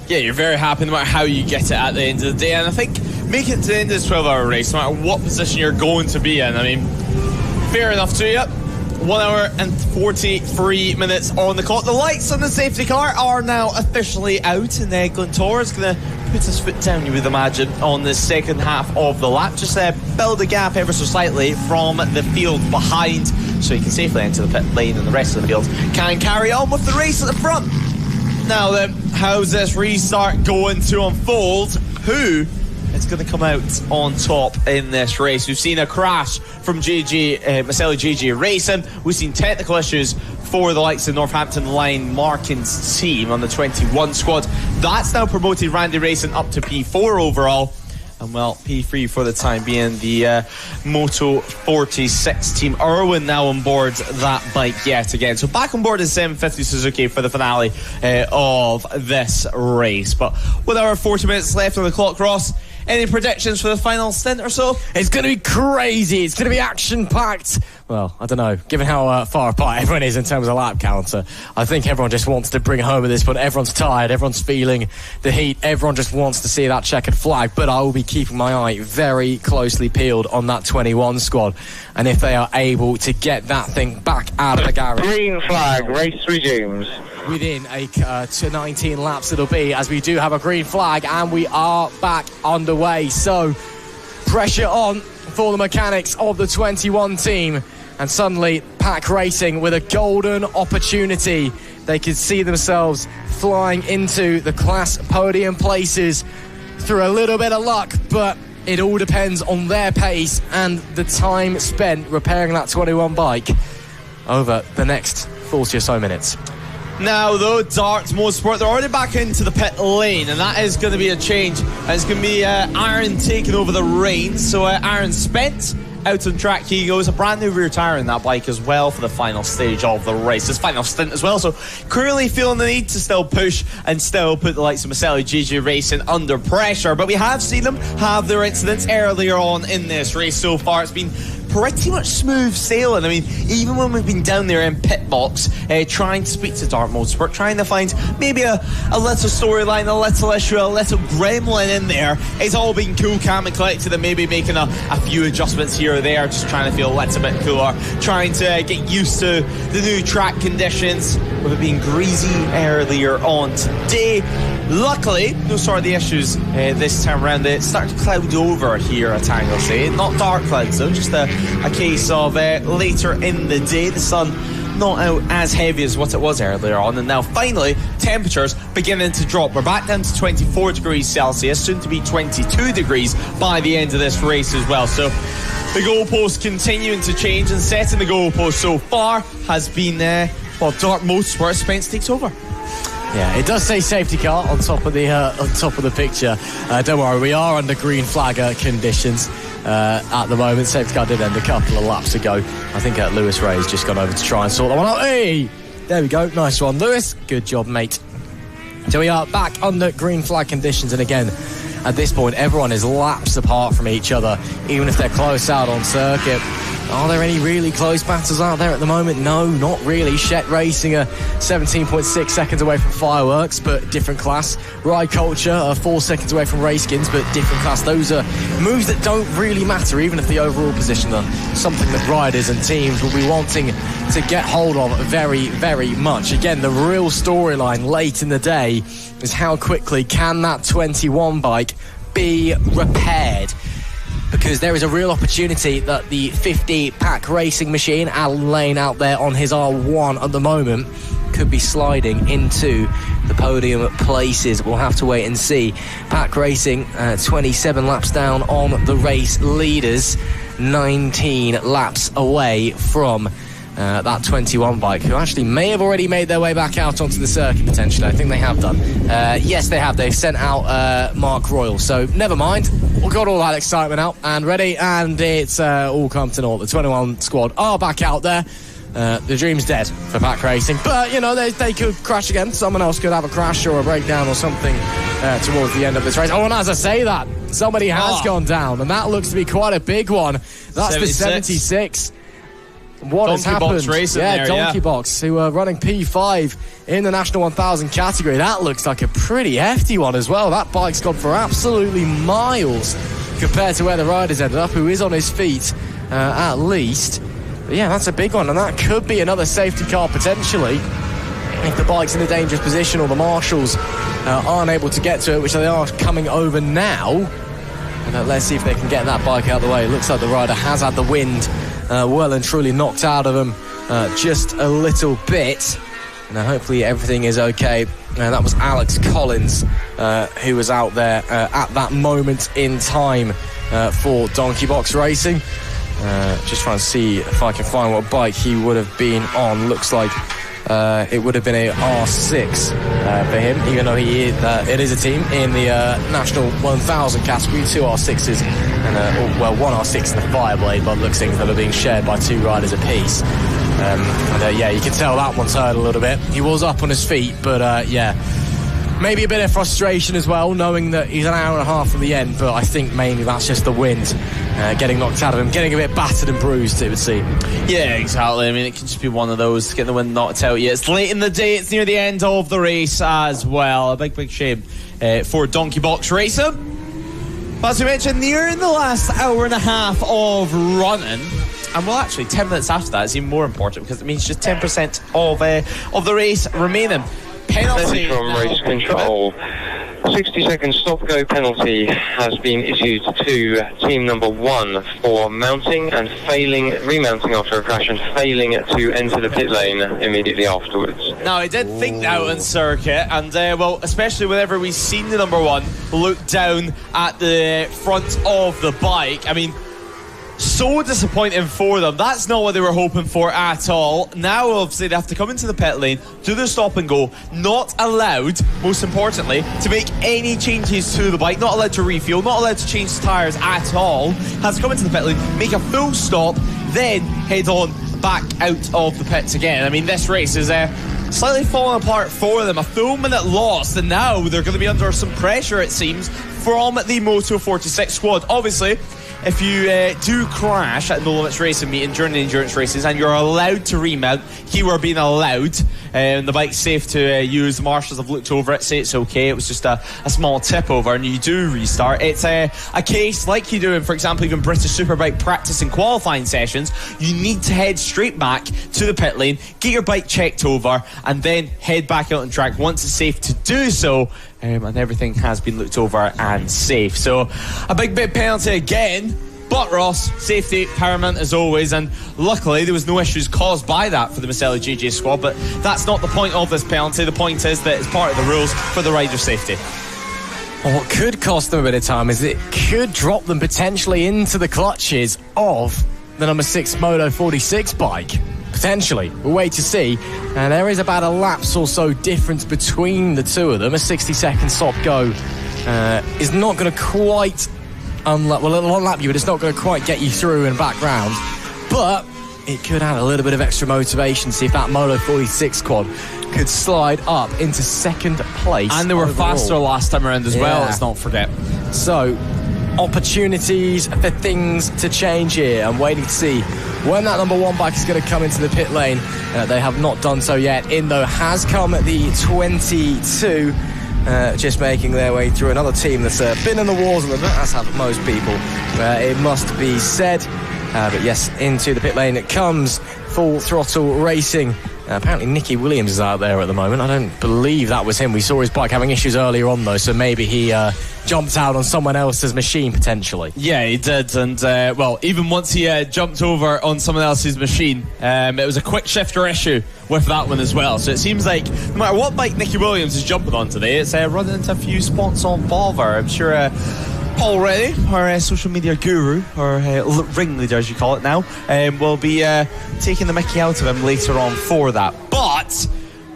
Yeah, you're very happy no matter how you get it at the end of the day. And I think making it to the end of this 12-hour race, no matter what position you're going to be in, I mean, fair enough to you. 1 hour and 43 minutes on the clock. The lights on the safety car are now officially out, and Guntor is going to put his foot down, you would imagine, on the second half of the lap. Just build a gap ever so slightly from the field behind, so he can safely enter the pit lane, and the rest of the field can carry on with the race at the front. Now then, how's this restart going to unfold? Who is going to come out on top in this race? We've seen a crash from Maselli GG Racing. We've seen technical issues for the likes of Northampton Line Markin's team on the 21 squad. That's now promoted Randy Racing up to P4 overall. And well, P3 for the time being. The Moto 46 team, Irwin, now on board that bike yet again. So back on board is 750 Suzuki for the finale of this race. But with our 40 minutes left on the clock, Ross, any predictions for the final stint or so? It's going to be crazy. It's going to be action-packed. Well, I don't know. Given how far apart everyone is in terms of lap counter, I think everyone just wants to bring home at this point. Everyone's tired. Everyone's feeling the heat. Everyone just wants to see that checkered flag. But I will be keeping my eye very closely peeled on that 21 squad. And if they are able to get that thing back out of the garage. Green flag, race resumes. Within to 19 laps it'll be, as we do have a green flag and we are back underway. So pressure on for the mechanics of the 21 team, and suddenly Pack Racing with a golden opportunity. They could see themselves flying into the class podium places through a little bit of luck, but it all depends on their pace and the time spent repairing that 21 bike over the next 40 or so minutes. Now, though, Dart Motorsport, they're already back into the pit lane, and that is going to be a change. And it's going to be Aaron taking over the reins. So Aaron spent out on track. He goes, a brand new rear tyre in that bike as well for the final stage of the race, his final stint as well. So clearly feeling the need to still push and still put the likes of Maselli GG Racing under pressure. But we have seen them have their incidents earlier on in this race so far. It's been pretty much smooth sailing. I mean, even when we've been down there in pit box trying to speak to Dart Motorsport, trying to find maybe a little storyline, a little issue, a little gremlin in there, it's all been cool, calm and collected, and maybe making a few adjustments here or there, just trying to feel a little bit cooler, trying to get used to the new track conditions with it being greasy earlier on today. Luckily, no sort of the issues this time around. It started to cloud over here at Anglesey. Not dark clouds though, just a case of later in the day, the sun not out as heavy as what it was earlier on, and now finally temperatures beginning to drop. We're back down to 24 degrees Celsius, soon to be 22 degrees by the end of this race as well. So the goalposts continuing to change, and setting the goalpost so far has been Dart Motorsport. Spence takes over. Yeah, it does say safety car on top of the picture. Don't worry, we are under green flag conditions at the moment. Safety car did end a couple of laps ago. I think Lewis Ray's just gone over to try and sort that one out. Hey, there we go, nice one, Lewis. Good job, mate. So we are back under green flag conditions, and again, at this point, everyone is laps apart from each other, even if they're close out on circuit. Are there any really close battles out there at the moment? No, not really. Shet Racing are 17.6 seconds away from Fireworks, but different class. Ride Culture are 4 seconds away from Racekins, but different class. Those are moves that don't really matter, even if the overall position are something that riders and teams will be wanting to get hold of very, very much. Again, the real storyline late in the day is how quickly can that 21 bike be repaired? Because there is a real opportunity that the 50 Pack Racing machine, Alan Lane out there on his R1 at the moment, could be sliding into the podium places. We'll have to wait and see. Pack Racing 27 laps down on the race leaders, 19 laps away from that 21 bike, who actually may have already made their way back out onto the circuit potentially. I think they have done. Yes, they have. They've sent out Mark Royal, so never mind. We've got all that excitement out and ready, and it's all come to naught. The 21 squad are back out there. the dream's dead for Pack Racing. But, you know, they could crash again. Someone else could have a crash or a breakdown or something towards the end of this race. Oh, and as I say that, somebody has gone down, and that looks to be quite a big one. That's 76. The 76. What has happened? Box racing Donkey Box, who are running P5 in the National 1000 category. That looks like a pretty hefty one as well. That bike's gone for absolutely miles compared to where the rider's ended up, who is on his feet at least. But yeah, that's a big one, and that could be another safety car potentially if the bike's in a dangerous position or the marshals aren't able to get to it, which they are coming over now. And let's see if they can get that bike out of the way. It looks like the rider has had the wind well and truly knocked out of him just a little bit. And hopefully everything is okay. That was Alex Collins who was out there at that moment in time for Donkey Box Racing. Just trying to see if I can find what bike he would have been on. Looks like it would have been a R6 for him, even though it is a team in the National 1000 category. 2 R6s and one R6 and a Fireblade, by the looks of things, that are being shared by 2 riders apiece. Yeah, you can tell that one's hurt a little bit. He was up on his feet, but yeah, maybe a bit of frustration as well, knowing that he's an hour and a half from the end. But I think mainly that's just the wind getting knocked out of him, getting a bit battered and bruised, it would seem. Yeah, exactly. I mean, it can just be one of those, getting the wind knocked out. Yeah, it's late in the day, it's near the end of the race as well. A big shame for Donkey Box Racing. But as we mentioned, nearing the last hour and a half of running. And well, actually, 10 minutes after that is even more important, because it means just 10% of the race remaining. Penalty from race control. 60-second stop-go penalty has been issued to team number 1 for mounting and remounting after a crash and failing to enter the pit lane immediately afterwards. Now, I did think that on circuit, and well, especially whenever we've seen the number 1 look down at the front of the bike. I mean, so disappointing for them. That's not what they were hoping for at all. Now, obviously, they have to come into the pit lane, do their stop and go, not allowed, most importantly, to make any changes to the bike, not allowed to refuel, not allowed to change the tyres at all. Has to come into the pit lane, make a full stop, then head on back out of the pits again. I mean, this race is slightly falling apart for them. A full minute lost, and now they're going to be under some pressure, it seems, from the Moto 46 squad. Obviously, if you do crash at No Limits Racing meeting during the endurance races and you're allowed to remount, you are being allowed, and the bike's safe to use. The marshals have looked over it, say it's okay, it was just a small tip over, and you do restart. It's a case like you do in, for example, even British Superbike practice and qualifying sessions. You need to head straight back to the pit lane, get your bike checked over, and then head back out on track once it's safe to do so. And everything has been looked over and safe. So a big penalty again, but Ross, safety paramount as always, and luckily there was no issues caused by that for the Maselli JJ squad. But that's not the point of this penalty. The point is that it's part of the rules for the rider's safety. Well, what could cost them a bit of time is it could drop them potentially into the clutches of the number 6 Moto 46 bike. Potentially. We'll wait to see. And there is about a lapse or so difference between the two of them. A 60-second stop-go is not going to quite it'll unlap you, but it's not going to quite get you through and back round. But it could add a little bit of extra motivation, see if that Moto 46 squad could slide up into second place. And they were overall. faster last time around as well, let's not forget. So, opportunities for things to change here. I'm waiting to see when that number 1 bike is going to come into the pit lane. They have not done so yet. In though has come at the 22, just making their way through another team that's been in the wars a little bit, as have most people, it must be said. But yes, into the pit lane it comes, Full Throttle Racing. Apparently Nicky Williams is out there at the moment. I don't believe that was him. We saw his bike having issues earlier on though, so maybe he jumped out on someone else's machine potentially. Yeah, he did, and well, even once he jumped over on someone else's machine, it was a quick shifter issue with that one as well. So it seems like no matter what bike Nicky Williams is jumping on today, it's running into a few spots on bother. I'm sure Paul Reddy, our social media guru, or ringleader as you call it now, will be taking the mickey out of him later on for that. But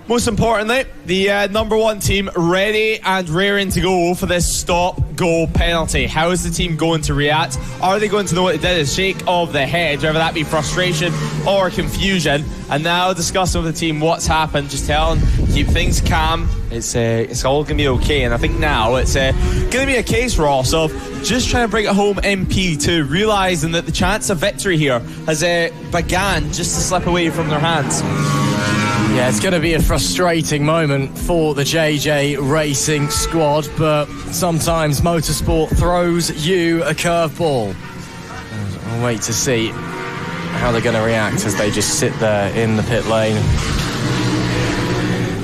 Most importantly, the number one team ready and raring to go for this stop-go penalty. How is the team going to react? Are they going to know what they did? A shake of the head, whether that be frustration or confusion. And now discussing with the team what's happened, just tell them, keep things calm. It's all going to be okay. And I think now it's going to be a case, Ross, of just trying to bring it home in P2, realising that the chance of victory here has began just to slip away from their hands. Yeah, it's going to be a frustrating moment for the JJ Racing squad, but sometimes motorsport throws you a curveball. I'll wait to see how they're going to react as they just sit there in the pit lane.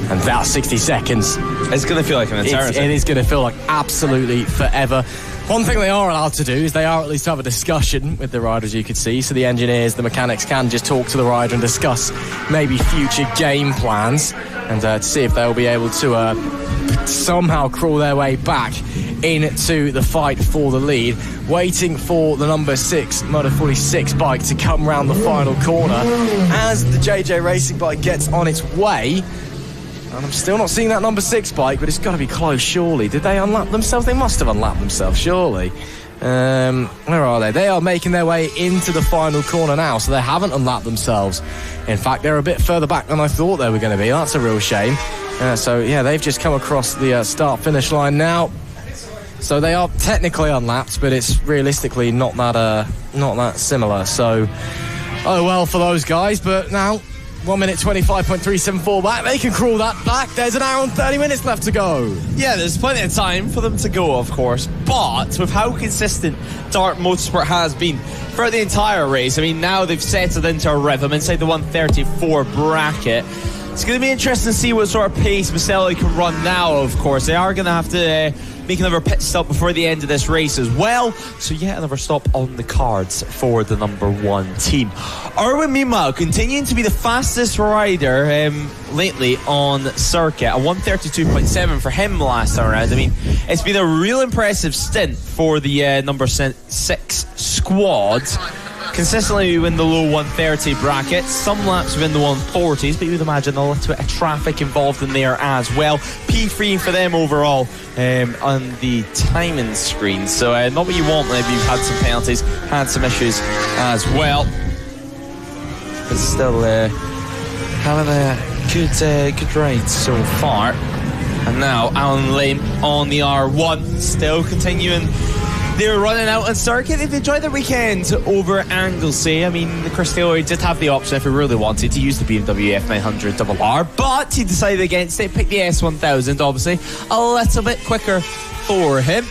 And that 60 seconds. It's going to feel like an eternity. It is going to feel like absolutely forever. One thing they are allowed to do is they are at least have a discussion with the riders, you could see. So the engineers, the mechanics can just talk to the rider and discuss maybe future game plans and to see if they'll be able to somehow crawl their way back into the fight for the lead. Waiting for the number 6 Moto 46 bike to come round the final corner as the JJ Racing bike gets on its way. And I'm still not seeing that number 6 bike, but it's got to be close, surely. Did they unlap themselves? They must have unlapped themselves, surely. Where are they? They are making their way into the final corner now, so they haven't unlapped themselves. In fact, they're a bit further back than I thought they were going to be. That's a real shame. So, yeah, they've just come across the start-finish line now. So they are technically unlapped, but it's realistically not that similar. So, oh well for those guys, but now 1 minute 25.374 back. They can crawl that back. There's an hour and 30 minutes left to go. Yeah, there's plenty of time for them to go, of course. But with how consistent Dart Motorsport has been throughout the entire race, I mean, now they've settled into a rhythm inside the 134 bracket. It's going to be interesting to see what sort of pace Maselli can run now, of course. They are going to have to make another pit stop before the end of this race as well. So yet another stop on the cards for the number one team. Irwin, meanwhile, continuing to be the fastest rider lately on circuit. A 132.7 for him last time around. I mean, it's been a real impressive stint for the number 6 squad. Consistently within the low 130 bracket, some laps within the 140s, but you would imagine a little bit of traffic involved in there as well. P3 for them overall on the timing screen, so not what you want whenever you've had some penalties, had some issues as well. But still having a good ride so far. And now Alan Lane on the R1, still continuing. They were running out on circuit. They've enjoyed their weekend over Anglesey. I mean, Chris Taylor did have the option if he really wanted to use the BMW F900RR, but he decided against it. Picked the S1000, obviously a little bit quicker for him.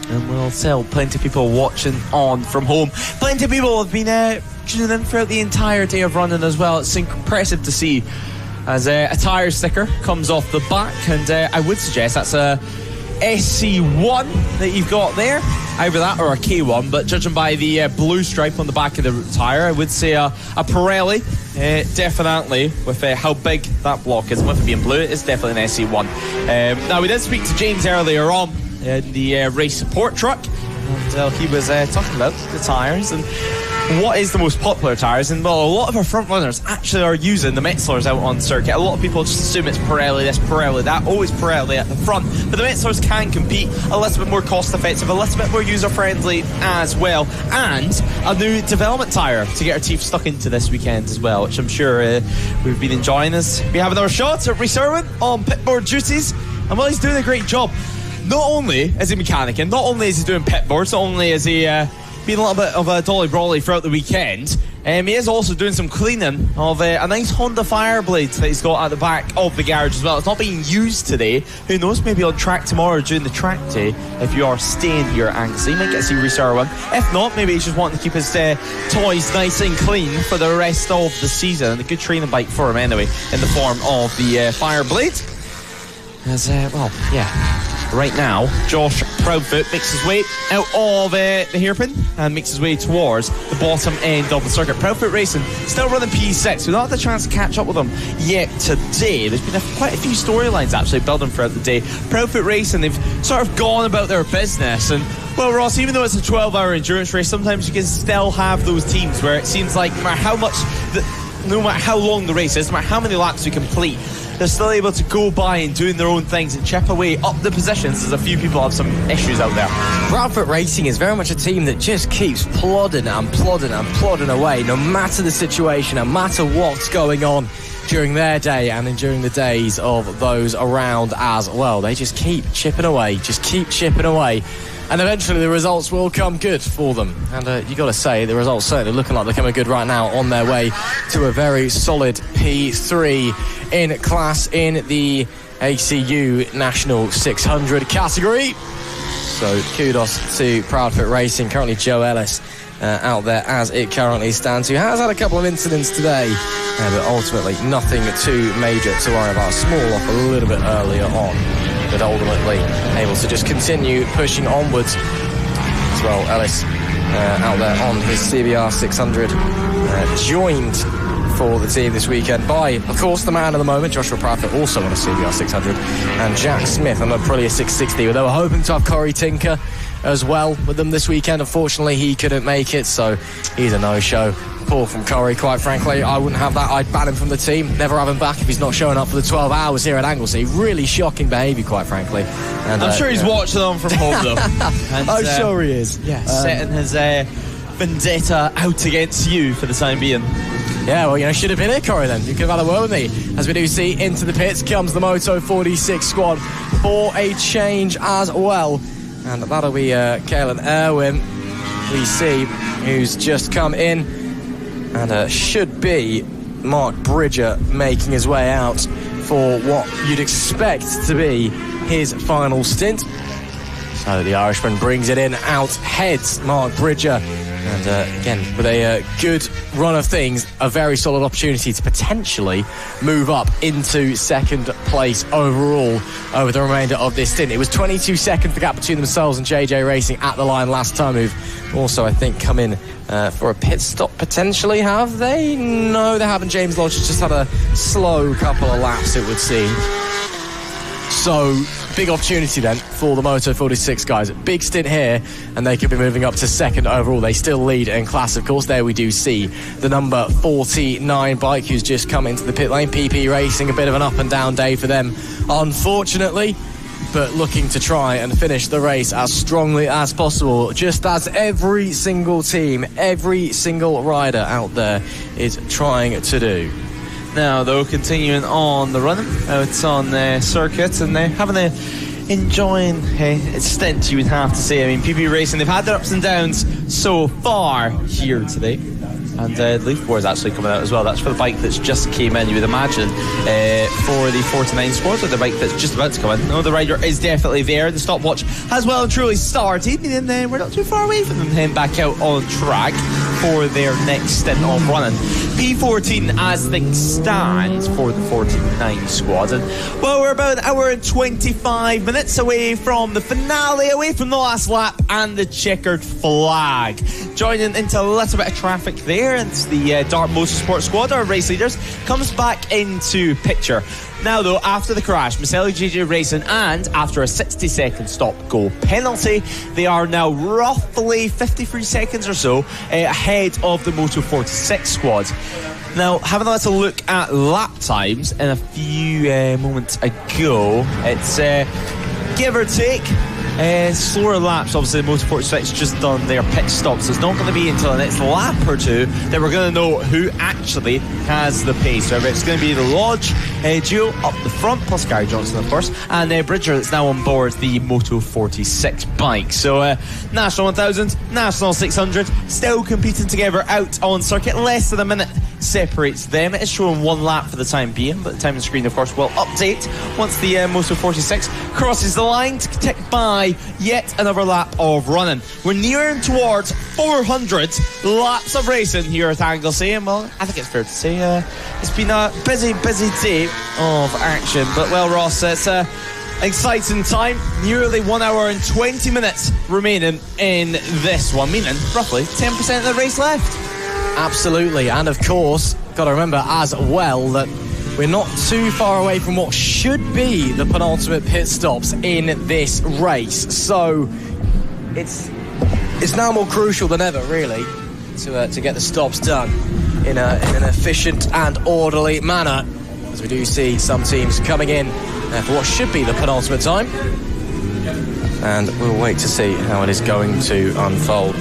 And we'll tell plenty of people watching on from home. Plenty of people have been tuning in throughout the entire day of running as well. It's impressive to see as a tyre sticker comes off the back, and I would suggest that's a SC1 that you've got there, either that or a K1, but judging by the blue stripe on the back of the tyre, I would say a Pirelli, definitely, with how big that block is. And with it being blue, it's definitely an SC1. Now, we did speak to James earlier on in the race support truck, and he was talking about the tyres and what is the most popular tyres. And well, a lot of our front runners actually are using the Metzlers out on circuit. A lot of people just assume it's Pirelli this, Pirelli that, always Pirelli at the front, but the Metzlers can compete a little bit more cost effective, a little bit more user friendly as well, and a new development tyre to get our teeth stuck into this weekend as well, which I'm sure we've been enjoying as we have another shot at Rhys Irwin on pitboard duties. And well, he's doing a great job. Not only is he mechanicking, not only is he doing pit boards, not only is he been a little bit of a dolly brawly throughout the weekend, he is also doing some cleaning of a nice Honda Fireblade that he's got at the back of the garage as well. It's not being used today. Who knows, maybe on track tomorrow during the track day. If you are staying here at Anglesey, you might get to see Rhys Irwin. If not, maybe he's just wanting to keep his toys nice and clean for the rest of the season. And a good training bike for him anyway, in the form of the Fireblade. As, well, yeah. Right now, Josh Proudfoot makes his way out of the hairpin and makes his way towards the bottom end of the circuit. Proudfoot Racing still running P6. We've not had the chance to catch up with them yet today. There's been quite a few storylines actually building throughout the day. Proudfoot Racing, they've sort of gone about their business, and well, Ross, even though it's a 12-hour endurance race, sometimes you can still have those teams where it seems like no matter how much no matter how long the race is, no matter how many laps we complete, they're still able to go by and doing their own things and chip away up the positions as a few people have some issues out there. Proudfoot Racing is very much a team that just keeps plodding and plodding and plodding away, no matter the situation, no matter what's going on during their day and during the days of those around as well. They just keep chipping away, and eventually the results will come good for them. And you got to say, the results certainly looking like they're coming good right now, on their way to a very solid P3 in class in the ACU National 600 category. So kudos to Proudfoot Racing. Currently Joe Ellis out there as it currently stands, who has had a couple of incidents today, but ultimately nothing too major to worry about. Small off a little bit earlier on, but ultimately able to just continue pushing onwards as well. Ellis out there on his CBR 600, joined for the team this weekend by, of course, the man of the moment, Joshua Proudfoot, also on a CBR 600, and Jack Smith on a Aprilia 660. They were hoping to have Corey Tinker as well with them this weekend. Unfortunately, he couldn't make it, so he's a no-show. Poor from Corey, quite frankly. I wouldn't have that. I'd ban him from the team, never have him back if he's not showing up for the 12 hours here at Anglesey. Really shocking behaviour, quite frankly. And, I'm sure he's watching them from home, though. And, I'm sure he is, yes. Setting his vendetta out against you for the time being. Yeah, well, should have been here, Corey, then. You could have had a word with me. As we do see, into the pits comes the Moto 46 squad for a change as well. And that'll be Caelan Irwin, we see, who's just come in. And should be Mark Bridger making his way out for what you'd expect to be his final stint. So the Irishman brings it in, out heads Mark Bridger. And again, with a good run of things, a very solid opportunity to potentially move up into second place overall over the remainder of this stint. It was 22 seconds the gap between themselves and JJ Racing at the line last time, who've also, I think, come in for a pit stop potentially. Have they? No, they haven't. James Lodge has just had a slow couple of laps, it would seem. So, big opportunity then for the Moto 46 guys. Big stint here, and they could be moving up to second overall. They still lead in class, of course. There we do see the number 49 bike who's just come into the pit lane. PP Racing, a bit of an up and down day for them, unfortunately, but looking to try and finish the race as strongly as possible, just as every single team, every single rider out there is trying to do. Now, though, continuing on the run out on the circuit, and they're having enjoying a stint, you would have to say. I mean, PP Racing, they've had their ups and downs so far here today. And Leaf Board is actually coming out as well. That's for the bike that's just came in, you would imagine, for the 49 squad, or the bike that's just about to come in. No, the rider is definitely there. The stopwatch has well and truly started, and then we're not too far away from them heading back out on track for their next stint of running. P14 as things stand for the 49 squad. And, well, we're about an hour and 25 minutes away from the finale, away from the last lap and the checkered flag. Joining into a little bit of traffic there, it's the Dart Motorsport squad, our race leaders, comes back into picture. Now, though, after the crash, Maselli JJ Racing, and after a 60-second stop-go penalty, they are now roughly 53 seconds or so ahead of the Moto 46 squad. Now, having a little look at lap times in a few moments ago, it's give or take slower laps. Obviously, the Moto 46 just done their pit stops. It's not going to be until the next lap or two that we're going to know who actually has the pace. So it's going to be the Lodge duo up the front, plus Gary Johnson, of course, and Bridger that's now on board the Moto 46 bike. So National 1000, National 600, still competing together out on circuit. Less than a minute separates them. It is showing one lap for the time being, but the time on screen, of course, will update once the Moto 46 crosses the line to tick by yet another lap of running. We're nearing towards 400 laps of racing here at Anglesey, and well, I think it's fair to say it's been a busy day of action. But well, Ross, it's a exciting time. Nearly 1 hour and 20 minutes remaining in this one, meaning roughly 10% of the race left. Absolutely, and of course, got to remember as well that we're not too far away from what should be the penultimate pit stops in this race. So it's now more crucial than ever, really, to get the stops done. in an efficient and orderly manner, as we do see some teams coming in for what should be the penultimate time. And we'll wait to see how it is going to unfold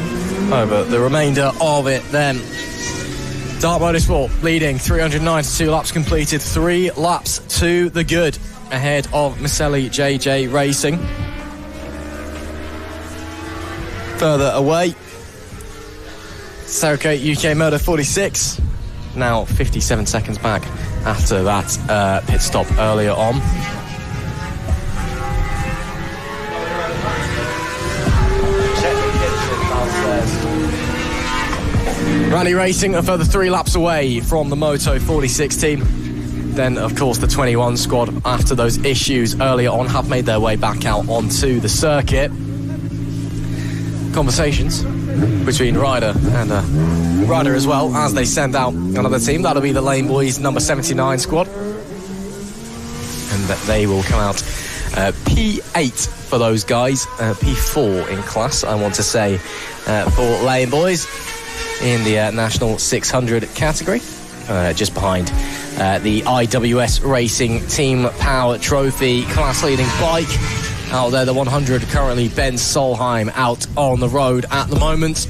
over the remainder of it then. Dart Motorsport leading, 392 laps completed, 3 laps to the good, ahead of Maselli JJ Racing. Further away, 𝐔𝐋𝐓𝐄 UK Motor 46, now 57 seconds back after that pit stop earlier on. Rally Racing a further 3 laps away from the Moto 46 team. Then, of course, the 21 squad, after those issues earlier on, have made their way back out onto the circuit. Conversations between Ryder and Ryder as well, as they send out another team. That'll be the Lane Boys number 79 squad. And they will come out P8 for those guys, P4 in class, I want to say, for Lane Boys in the National 600 category, just behind the IWS Racing Team Power Trophy class leading bike. Out there, the 100, currently Ben Solheim out on the road at the moment.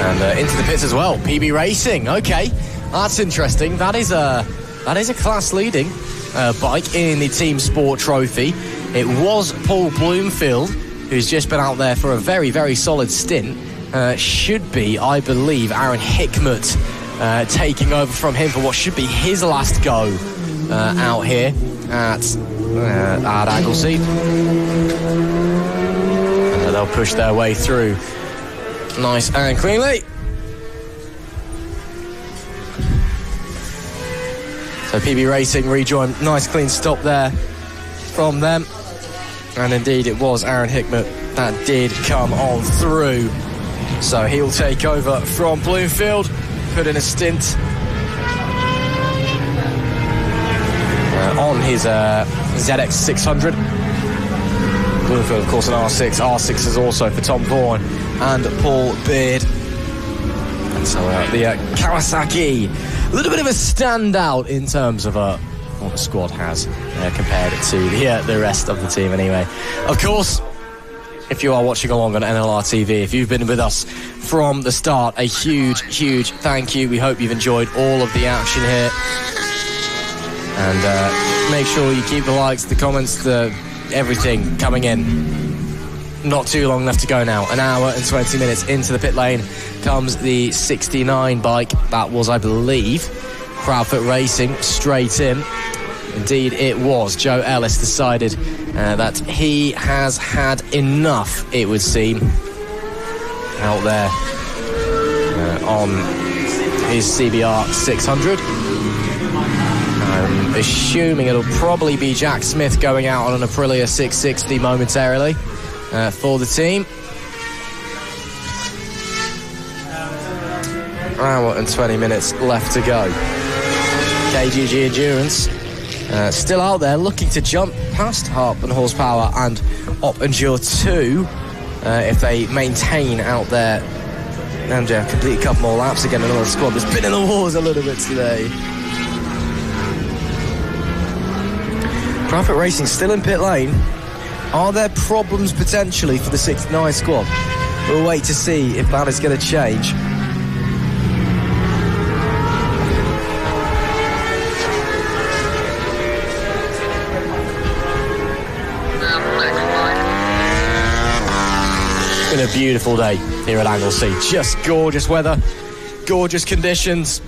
And into the pits as well, PB Racing. Okay, that's interesting. That is a class leading bike in the Team Sport Trophy. It was Paul Bloomfield, who's just been out there for a very, very solid stint. Should be, I believe, Aaron Hickmott taking over from him for what should be his last go out here at Anglesey. And they'll push their way through nice and cleanly. So PB Racing rejoined, nice clean stop there from them. And indeed it was Aaron Hickmott that did come on through. So he'll take over from Bloomfield, put in a stint on his ZX 600. Bloomfield, of course, an R6. R6 is also for Tom Vaughan and Paul Beard. And so the Kawasaki, a little bit of a standout in terms of what the squad has compared to the rest of the team anyway. Of course, if you are watching along on NLR TV, if you've been with us from the start, a huge, huge thank you. We hope you've enjoyed all of the action here. And make sure you keep the likes, the comments, everything coming in. Not too long left to go now. An hour and 20 minutes into the pit lane comes the 69 bike. That was, I believe, Proudfoot Racing straight in. Indeed it was. Joe Ellis decided that he has had enough, it would seem, out there on his CBR 600. I'm assuming it'll probably be Jack Smith going out on an Aprilia 660 momentarily for the team. Hour and 20 minutes left to go. KGG Endurance still out there looking to jump past Harp and Horsepower and Op Endure 2 if they maintain out there and complete a couple more laps again. Another squad that's been in the wars a little bit today. Proudfoot Racing still in pit lane. Are there problems potentially for the 69 squad? We'll wait to see if that is going to change. It's been a beautiful day here at Anglesey. Just gorgeous weather, gorgeous conditions.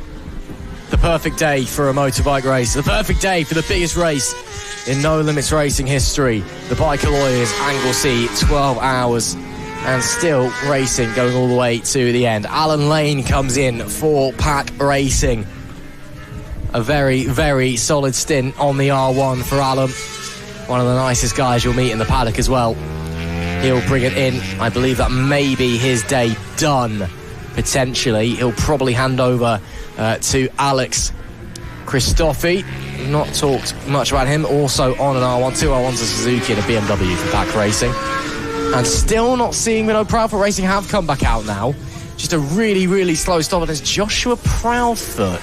The perfect day for a motorbike race. The perfect day for the biggest race in No Limits racing history. The Biker Lawyers Anglesey, 12 hours and still racing, going all the way to the end. Alan Lane comes in for Pack Racing. A very, very solid stint on the R1 for Alan. One of the nicest guys you'll meet in the paddock as well. He'll bring it in. I believe that may be his day done, potentially. He'll probably hand over to Alex Christophe. Not talked much about him. Also on an R1, 2 R1s, a Suzuki and a BMW for Pack Racing. And still not seeing Proudfoot Racing have come back out now. Just a really, really slow stop. And there's Joshua Proudfoot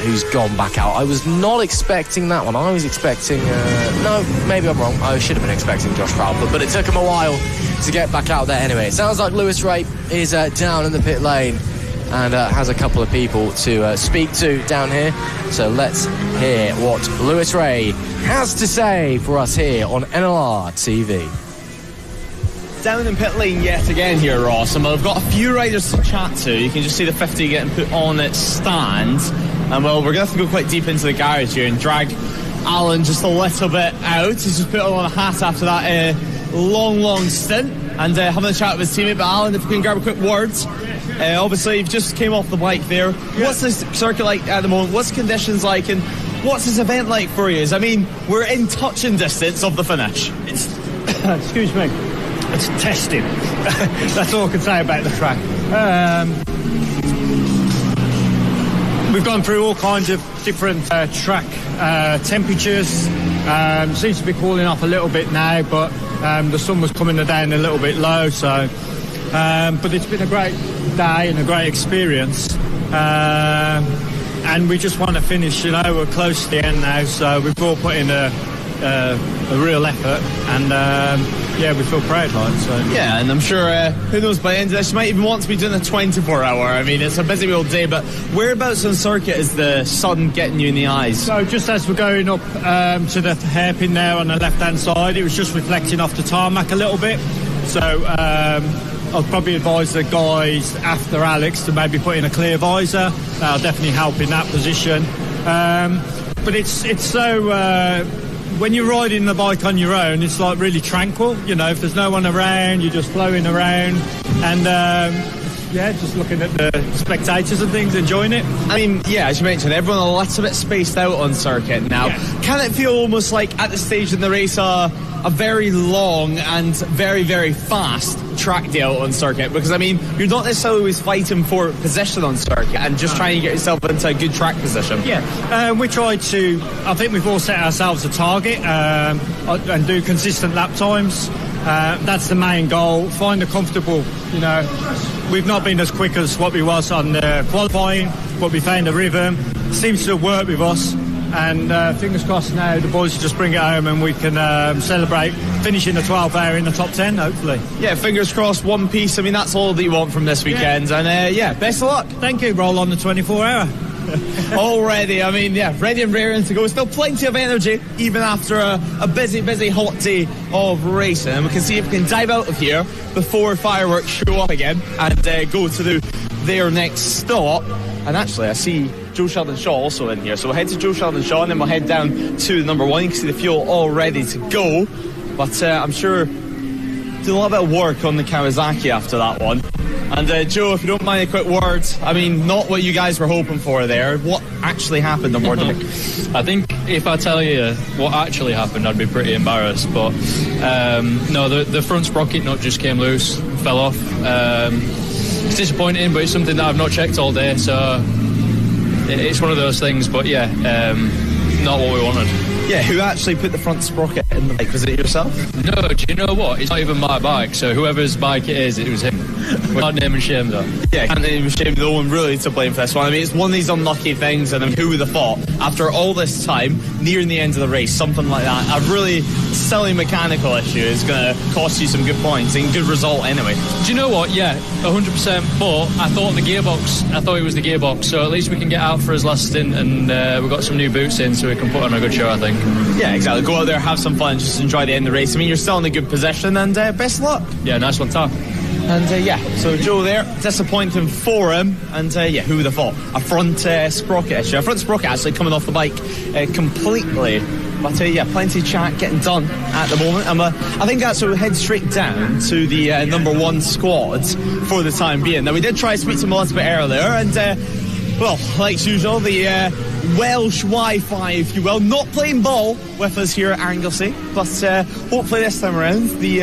who's gone back out. I was not expecting that one. I was expecting... no, maybe I'm wrong. I should have been expecting Josh Proudfoot, but it took him a while to get back out there anyway. It sounds like Lewis Ray is down in the pit lane and has a couple of people to speak to down here. So let's hear what Lewis Ray has to say for us here on NLR TV. Down in pit lane yet again here, Ross, and we've got a few riders to chat to. You can just see the 50 getting put on its stand, and well, we're going to have to go quite deep into the garage here and drag Alan just a little bit out. He's just put on a hat after that long stint, and having a chat with his teammate. But Alan, if you can grab a quick word. Obviously, you've just came off the bike there. Yeah. What's this circuit like at the moment? What's the conditions like, and what's this event like for you? I mean, we're in touching distance of the finish. Excuse me. It's testing. That's all I can say about the track. We've gone through all kinds of different track temperatures. Seems to be cooling off a little bit now, but the sun was coming down a little bit low. So, but it's been a great day and a great experience. And we just want to finish. We're close to the end now, so we've all put in a real effort, and we feel proud, so. Yeah, and I'm sure who knows, by the end of this you might even want to be doing a 24-hour. I mean, it's a busy old day, but whereabouts on circuit is the sun getting you in the eyes? So just as we're going up to the hairpin there on the left hand side, it was just reflecting off the tarmac a little bit, so I'll probably advise the guys after Alex to maybe put in a clear visor. That'll definitely help in that position. But it's so when you're riding the bike on your own, it's like really tranquil. If there's no one around, you're just flowing around, and just looking at the spectators and things, enjoying it. I mean, yeah, as you mentioned, everyone a little bit spaced out on circuit now. Yeah. Can it feel almost like at this stage in the race a very long and very, very fast track deal on circuit? Because, I mean, you're not necessarily always fighting for position on circuit and just trying to get yourself into a good track position. Yeah, we tried to, I think we've all set ourselves a target and do consistent lap times. That's the main goal. Find a comfortable, we've not been as quick as what we was on the qualifying, but we found a rhythm. Seems to have worked with us. And fingers crossed now the boys will just bring it home and we can celebrate finishing the 12th hour in the top 10, hopefully. Yeah, fingers crossed, one piece. I mean, that's all that you want from this weekend. Yeah. And best of luck. Thank you. Roll on the 24-hour. Already, I mean, ready and raring to go. Still plenty of energy, even after a busy hot day of racing. And we can see if we can dive out of here before fireworks show up again and go to their next stop. And actually, I see Joe Sheldon Shaw also in here. So we'll head to Joe Sheldon Shaw and then we'll head down to number one. You can see the fuel all ready to go. But I'm sure doing a little bit of work on the Kawasaki after that one. And Joe, if you don't mind a quick word, I mean, not what you guys were hoping for there. What actually happened on board the bike? I think if I tell you what actually happened, I'd be pretty embarrassed. But no, the front sprocket nut just came loose, fell off. It's disappointing, but it's something that I've not checked all day, so it's one of those things. But not what we wanted. Yeah, who actually put the front sprocket in the bike? Was it yourself? No, do you know what? It's not even my bike, so whoever's bike it is, it was him. We're not name and shame, though. Yeah, can't name and shame, no one really to blame for this one. I mean, it's one of these unlucky things, and who would have thought, after all this time, nearing the end of the race, something like that, a really silly mechanical issue is going to cost you some good points and good result anyway. Do you know what? Yeah, 100%, but I thought it was the gearbox, so at least we can get out for his last stint, and we've got some new boots in, so we can put on a good show, I think. Yeah, exactly. Go out there, have some fun, just enjoy the end of the race. I mean, you're still in a good position, and best of luck. Yeah, nice one, Tom. And so Joe there, disappointing for him. And who would have thought? A front sprocket issue. A front sprocket actually coming off the bike completely. But plenty of chat getting done at the moment. And I think that's what we'll head straight down to the number one squad for the time being. Now, we did try to speak to them a little bit earlier, and Well, like usual, the Welsh Wi-Fi, if you will, not playing ball with us here at Anglesey, but hopefully this time around, the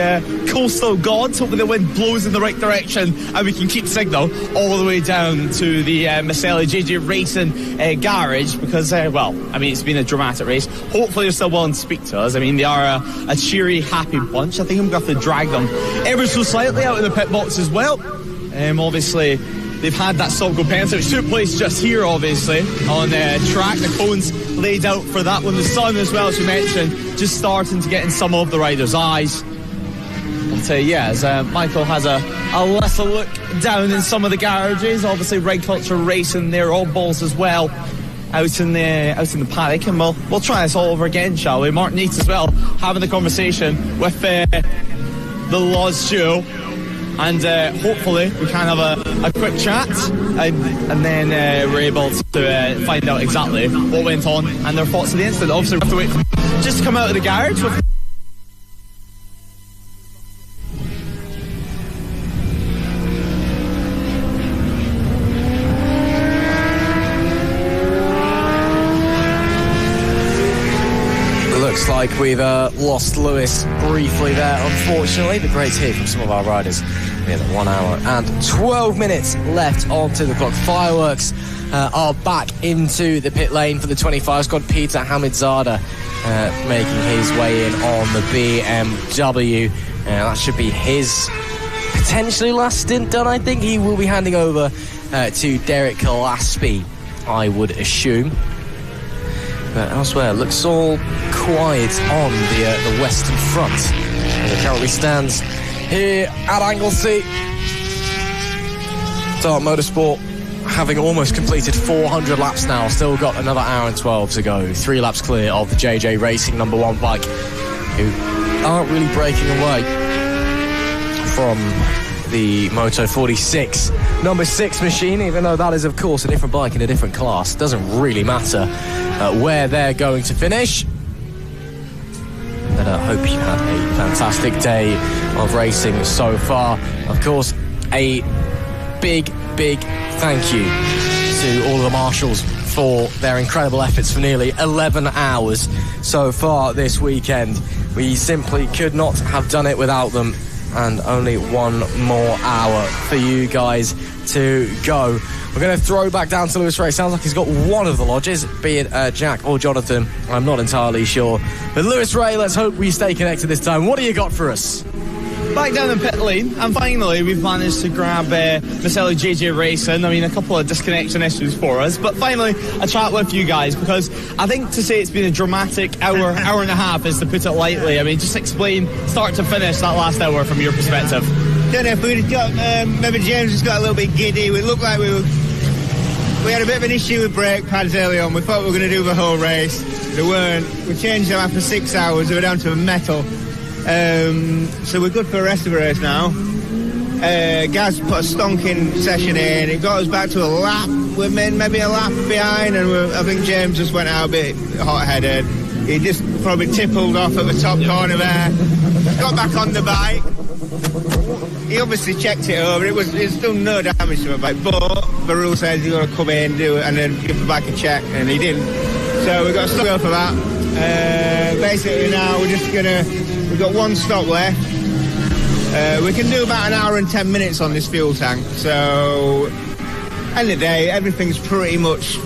coastal gods, hopefully the wind blows in the right direction and we can keep signal all the way down to the Maselli JJ Racing garage, because, well, I mean, it's been a dramatic race. Hopefully they're still willing to speak to us. I mean, they are a cheery, happy bunch. I think I'm going to have to drag them ever so slightly out of the pit box as well. Obviously, they've had that stop-go penalty, which took place just here, obviously, on track. The cones laid out for that one. The sun, as well, as you mentioned, just starting to get in some of the riders' eyes. But yeah, as Michael has a little look down in some of the garages, obviously Red Culture Racing, they're all balls as well, out in the paddock, and we'll try this all over again, shall we? Martin Eates as well, having the conversation with the Loz Duo. And hopefully we can have a quick chat, and then we're able to find out exactly what went on and their thoughts of the incident. Obviously we have to wait for them just to come out of the garage with Looks like we've lost Lewis briefly there, unfortunately, but great to hear from some of our riders. We have 1 hour and 12 minutes left onto the clock. Fireworks are back into the pit lane for the 25 squad. Peter Hamidzada making his way in on the BMW. That should be his potentially last stint done, I think. He will be handing over to Derek Gillespie, I would assume. But elsewhere, looks all quiet on the western front. And it currently stands here at Anglesey. Dart Motorsport having almost completed 400 laps now. Still got another hour and 12 to go. 3 laps clear of the JJ Racing number 1 bike, who aren't really breaking away from the Moto 46 number 6 machine, even though that is, of course, a different bike in a different class. Doesn't really matter where they're going to finish. But I hope you had a fantastic day of racing so far. Of course, a big thank you to all of the marshals for their incredible efforts for nearly 11 hours so far this weekend. We simply could not have done it without them, and only 1 more hour for you guys to go. We're going to throw back down to Lewis Ray. Sounds like he's got one of the lodges, be it Jack or Jonathan. I'm not entirely sure. But Lewis Ray, let's hope we stay connected this time. What do you got for us? Back down the pit lane, and finally we've managed to grab Maselli JJ Racing. I mean, a couple of disconnection issues for us, but finally a chat with you guys, because I think to say it's been a dramatic hour and a half is to put it lightly. I mean, just explain start to finish that last hour from your perspective. Don't know if we'd got maybe James has got a little bit giddy. It looked like we had a bit of an issue with brake pads early on. We thought we were going to do the whole race. They weren't. We changed them after 6 hours. They were down to metal. So we're good for the rest of the race now. Gaz put a stonking session in. It got us back to a lap. We're maybe a lap behind, and I think James just went out a bit hot-headed. He just probably tippled off at the top corner there. Got back on the bike. He obviously checked it over. It's done no damage to the bike, but the rule says you've got to come in, do it, and then give the bike a check, and he didn't. So we've got to go for that. Basically now we've got 1 stop left. We can do about 1 hour and 10 minutes on this fuel tank. So, end of the day, everything's pretty much,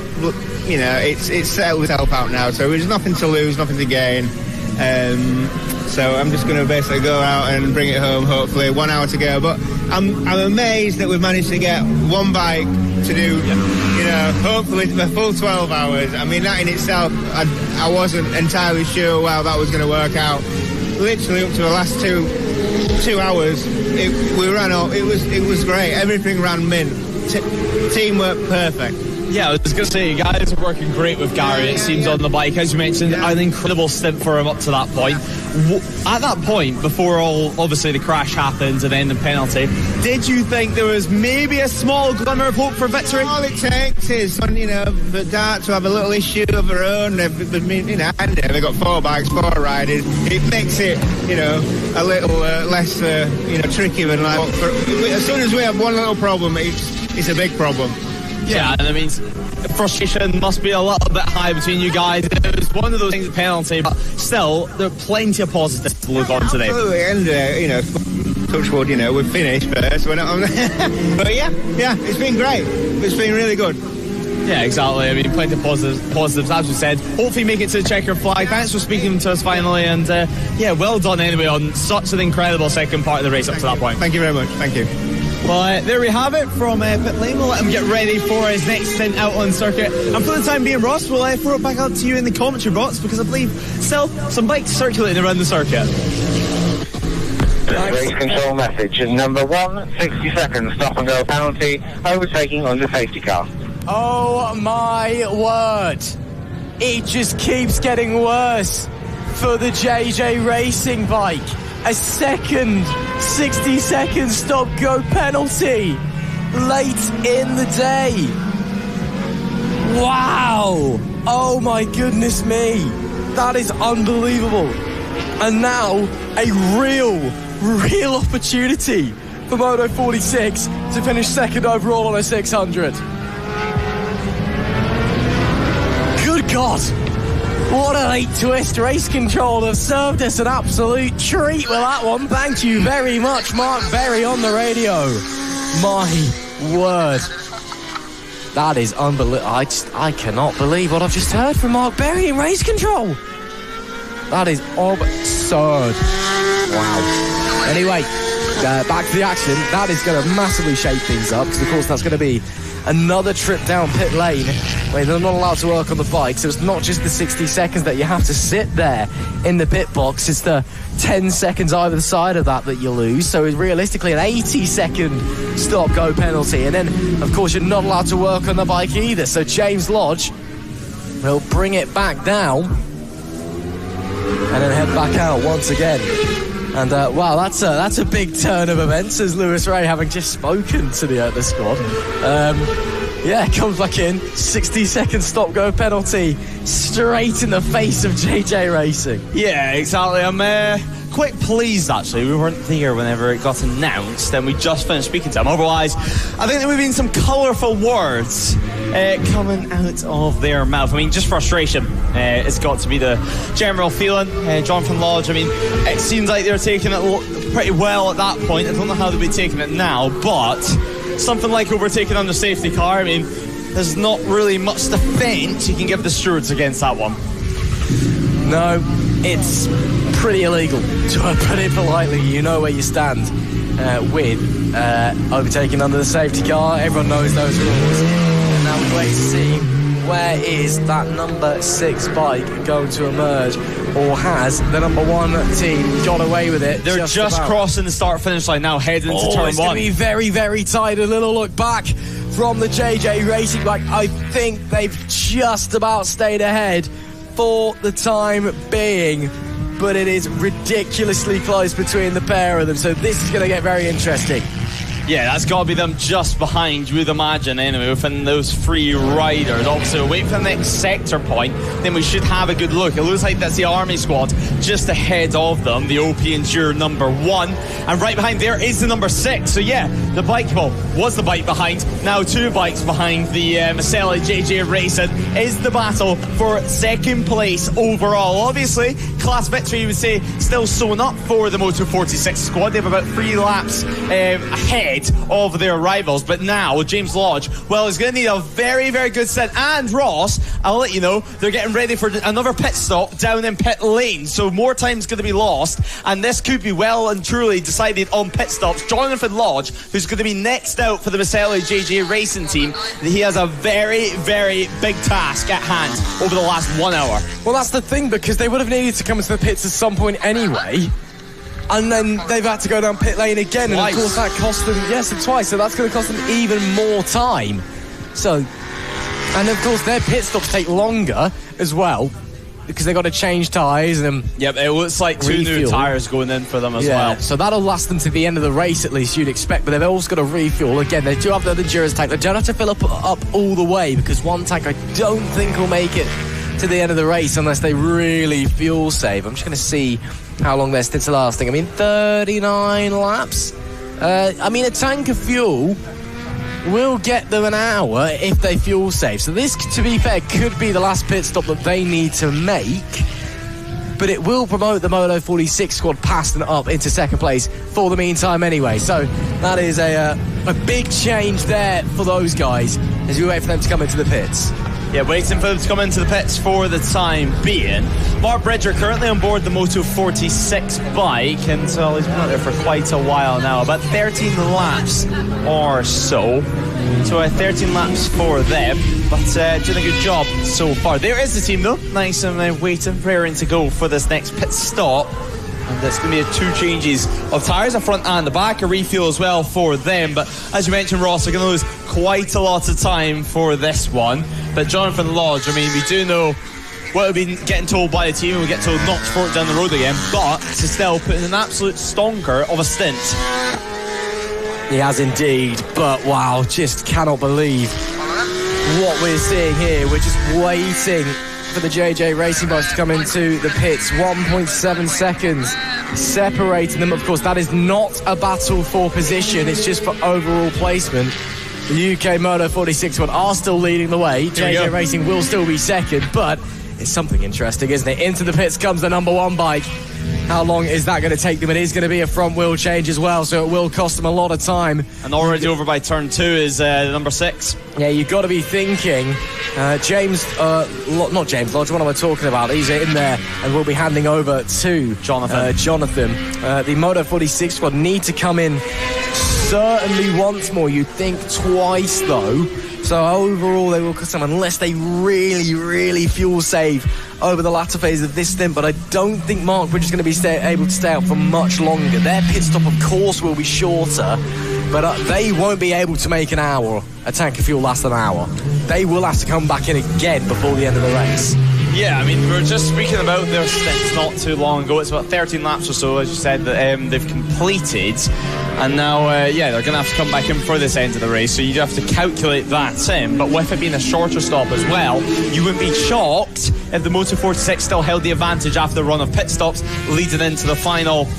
you know, it's settled itself out now. So there's nothing to lose, nothing to gain. So I'm just going to basically go out and bring it home, hopefully. 1 hour to go. But I'm amazed that we've managed to get 1 bike to do, you know, hopefully the full 12 hours. I mean, that in itself, I wasn't entirely sure how that was going to work out. Literally up to the last two hours, we ran up. It was great. Everything ran mint. Teamwork perfect. Yeah, I was going to say, you guys are working great with Gary, it seems, on the bike. As you mentioned, an incredible stint for him up to that point. At that point, before obviously the crash happened and then the penalty, did you think there was maybe a small glimmer of hope for victory? All it takes is, you know, for Dart to have a little issue of their own. They've got 4 bikes, 4 riders. It makes it, you know, a little less, you know, tricky than like. As soon as we have one little problem, it's a big problem. Yeah, and I mean, frustration must be a little bit high between you guys. It was one of those things, penalty, but still, there are plenty of positives to look on today. Absolutely, and touch wood, we've finished first. We're not on but yeah, it's been great. It's been really good. Yeah, exactly. I mean, plenty of positives, as we said. Hopefully make it to the checkered flag. Thanks for speaking to us finally, and well done anyway on such an incredible second part of the race up to that point. Thank you very much. Thank you. Well, there we have it from pit lane. We'll let him get ready for his next stint out on circuit. And for the time being, Ross, we'll throw it back up to you in the commentary box, because I believe still some bikes circulating around the circuit. Race control message. Number 1, 60 seconds stop and go penalty, overtaking on the safety car. Oh my word. It just keeps getting worse for the JJ Racing bike. A second 60-second stop-go penalty late in the day. Wow. Oh my goodness me. That is unbelievable. And now a real opportunity for Moto 46 to finish second overall on a 600. Good God. What a late twist. Race Control have served us an absolute treat with that one. Thank you very much, Mark Berry on the radio. My word. That is unbelievable. I cannot believe what I've just heard from Mark Berry in Race Control. That is absurd. Wow. Anyway, back to the action. That is going to massively shake things up, because of course that's going to be another trip down pit lane where they're not allowed to work on the bike. So it's not just the 60 seconds that you have to sit there in the pit box, it's the 10 seconds either side of that you lose. So it's realistically an 80-second stop-go penalty. And then, of course, you're not allowed to work on the bike either. So James Lodge will bring it back down and then head back out once again. And wow, that's a big turn of events, as Lewis Ray, having just spoken to the squad, comes back in, 60-second stop-go penalty straight in the face of JJ Racing. Yeah, exactly. I'm quite pleased, actually. We weren't there whenever it got announced, and we just finished speaking to him. Otherwise, I think there would have been some colourful words coming out of their mouth. I mean, just frustration. It's got to be the general feeling. Jonathan Lodge, I mean, it seems like they're taking it pretty well at that point. I don't know how they'll be taking it now, but something like overtaking on the safety car, I mean, there's not really much defence you can give the stewards against that one. No, it's pretty illegal, to put it politely. You know where you stand with overtaking under the safety car. Everyone knows those rules. And now we wait to see, where is that number 6 bike going to emerge, or has the number 1 team got away with it? They're just crossing the start-finish line now, heading into turn 1. It's going to be very, very tight. A little look back from the JJ Racing bike. I think they've just about stayed ahead for the time being, but it is ridiculously close between the pair of them, so this is going to get very interesting. Yeah, that's got to be them just behind, you would imagine, anyway, within those 3 riders. Obviously, we'll wait for the next sector point, then we should have a good look. It looks like that's the Army squad just ahead of them, the OP Endure number 1, and right behind there is the number 6. So yeah, the bike, well, was the bike behind, now 2 bikes behind the Maselli JJ Racing is the battle for second place overall. Obviously, class victory, you would say, still sewn up for the Moto 46 squad. They have about 3 laps ahead of their rivals, but now James Lodge, well, is going to need a very, very good stint. And Ross, I'll let you know, they're getting ready for another pit stop down in pit lane, so more time's going to be lost, and this could be well and truly decided on pit stops. Jonathan Lodge, who's going to be next out for the Maselli JJ Racing team, he has a very, very big task at hand over the last 1 hour. Well, that's the thing, because they would have needed to come into the pits at some point anyway, and then they've had to go down pit lane again, twice. And of course that cost them, twice, so that's going to cost them even more time. So, and of course their pit stops take longer as well, because they've got to change tyres and yep, it looks like 2 new tyres going in for them as well. So that'll last them to the end of the race, at least you'd expect, but they've also got to refuel. Again, they do have the endurance tank. They don't have to fill up all the way, because one tank I don't think will make it to the end of the race unless they really fuel save. I'm just going to see how long their stints are lasting. I mean, 39 laps. I mean, a tank of fuel will get them an hour if they fuel save. So this, to be fair, could be the last pit stop that they need to make. But it will promote the Moto 46 squad past and up into second place for the meantime anyway. So that is a big change there for those guys as we wait for them to come into the pits. Yeah, waiting for them to come into the pits for the time being. Mark Bridger currently on board the Moto 46 bike, and so he's been out there for quite a while now, about 13 laps or so. So 13 laps for them, but doing a good job so far. There is the team though, nice and waiting, preparing to go for this next pit stop. And it's going to be 2 changes of tyres, the front and the back, a refuel as well for them. But as you mentioned, Ross, they're going to lose quite a lot of time for this one. But Jonathan Lodge, I mean, we do know what we've been getting told by the team, and we get told not to fork down the road again, but to still put in an absolute stonker of a stint. He has indeed, but wow, just cannot believe what we're seeing here. We're just waiting for the JJ Racing bikes to come into the pits. 1.7 seconds separating them. Of course, that is not a battle for position, it's just for overall placement. The UK Moto 46 one are still leading the way. JJ Racing will still be second, but it's something interesting, isn't it? Into the pits comes the number 1 bike. How long is that going to take them? It is going to be a front wheel change as well, so it will cost them a lot of time. And already over by turn 2 is the number 6. Yeah, you've got to be thinking not James Lodge, what am I talking about? He's in there, and we'll be handing over to Jonathan. The Moto 46 squad need to come in certainly once more. You'd think twice though. So overall they will cost them unless they really fuel save over the latter phase of this stint. But I don't think Mark Bridge is going to be able to stay out for much longer. Their pit stop of course will be shorter, but they won't be able to make an hour. A tank of fuel lasts an hour. They will have to come back in again before the end of the race. Yeah, I mean, we were just speaking about their stints not too long ago. It's about 13 laps or so, as you said, that they've completed. And now, they're going to have to come back in for this end of the race, so you have to calculate that in. But with it being a shorter stop as well, you wouldn't be shocked if the Moto 46 still held the advantage after the run of pit stops, leading into the final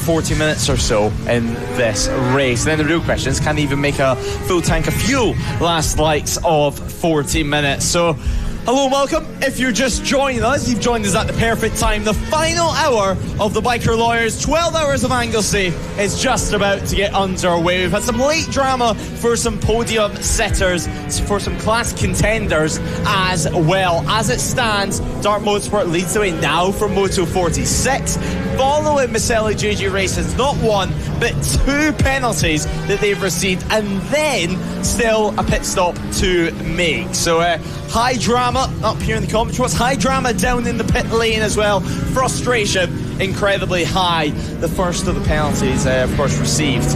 40 minutes or so in this race. And then the real question is, can they even make a full tank of fuel last likes of 40 minutes? So, hello and welcome. If you're just joining us, you've joined us at the perfect time. The final hour of the Biker Lawyers 12 Hours of Anglesey is just about to get underway. We've had some late drama for some podium setters, for some class contenders as well. As it stands, Dart Motorsport leads the way now for Moto 46, following Maselli JJ Racing's not 1 but 2 penalties that they've received, and then still a pit stop to make. So high drama up here in the commentary. What's high drama down in the pit lane as well? Frustration incredibly high. The first of the penalties, of course, received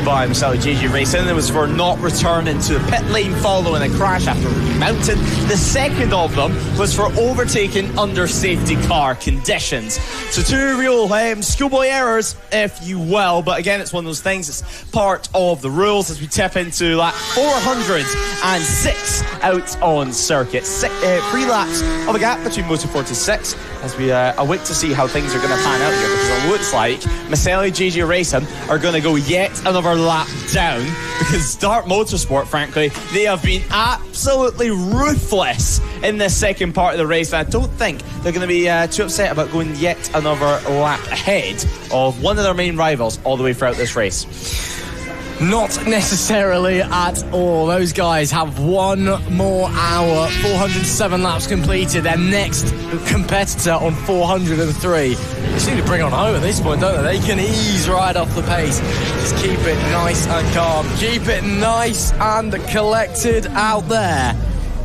by Maselli JJ Racing. It was for not returning to the pit lane following a crash after remounting. The second of them was for overtaking under safety car conditions. So 2 real schoolboy errors, if you will. But again, it's one of those things. It's part of the rules as we tip into lap 406 out on circuit. 3 laps of a gap between Moto 46 as we await to see how things are going to pan out here, because it looks like Maselli JJ Racing are going to go yet another lap down, because Dart Motorsport, frankly, they have been absolutely ruthless in this second part of the race, and I don't think they're going to be too upset about going yet another lap ahead of one of their main rivals all the way throughout this race. Not necessarily at all. Those guys have 1 more hour, 407 laps completed. Their next competitor on 403. They seem to bring on home at this point, don't they? They can ease right off the pace. Just keep it nice and calm. Keep it nice and collected out there.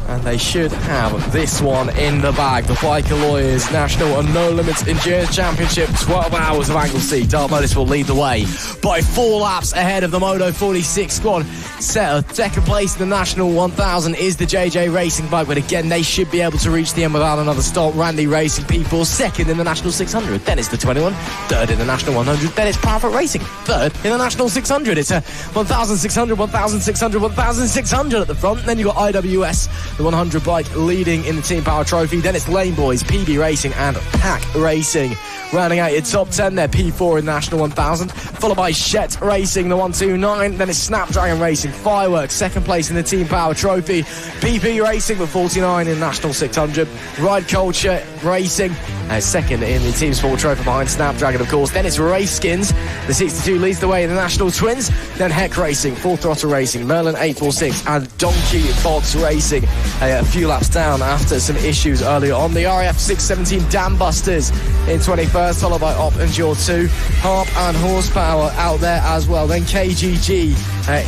And they should have this one in the bag. The Biker Lawyers National and No Limits Endurance Championship, 12 Hours of Anglesey. Dart Motors will lead the way by 4 laps ahead of the Moto 46 squad. Second place in the National 1000 is the JJ Racing bike, but again, they should be able to reach the end without another stop. Randy Racing People, second in the National 600. Then it's the 21, third in the National 100. Then it's Powerfoot Racing, third in the National 600. It's a 1,600, 1,600, 1,600 at the front. Then you've got IWS the 100 bike leading in the Team Power Trophy. Then it's Lane Boys, PB Racing and Pack Racing. Rounding out your top 10 there, P4 in National 1000, followed by Shet Racing, the 129. Then it's Snapdragon Racing, Fireworks, second place in the Team Power Trophy. PP Racing with 49 in National 600. Ride Culture Racing, second in the Team Sport Trophy behind Snapdragon, of course. Then it's Race Skins, the 62 leads the way in the National Twins. Then Heck Racing, Full Throttle Racing, Merlin 846 and Donkey Box Racing. A few laps down after some issues earlier on. The RAF 617 Dam Busters in 21st, followed by Op Endure 2, Harp and Horsepower out there as well. Then KGG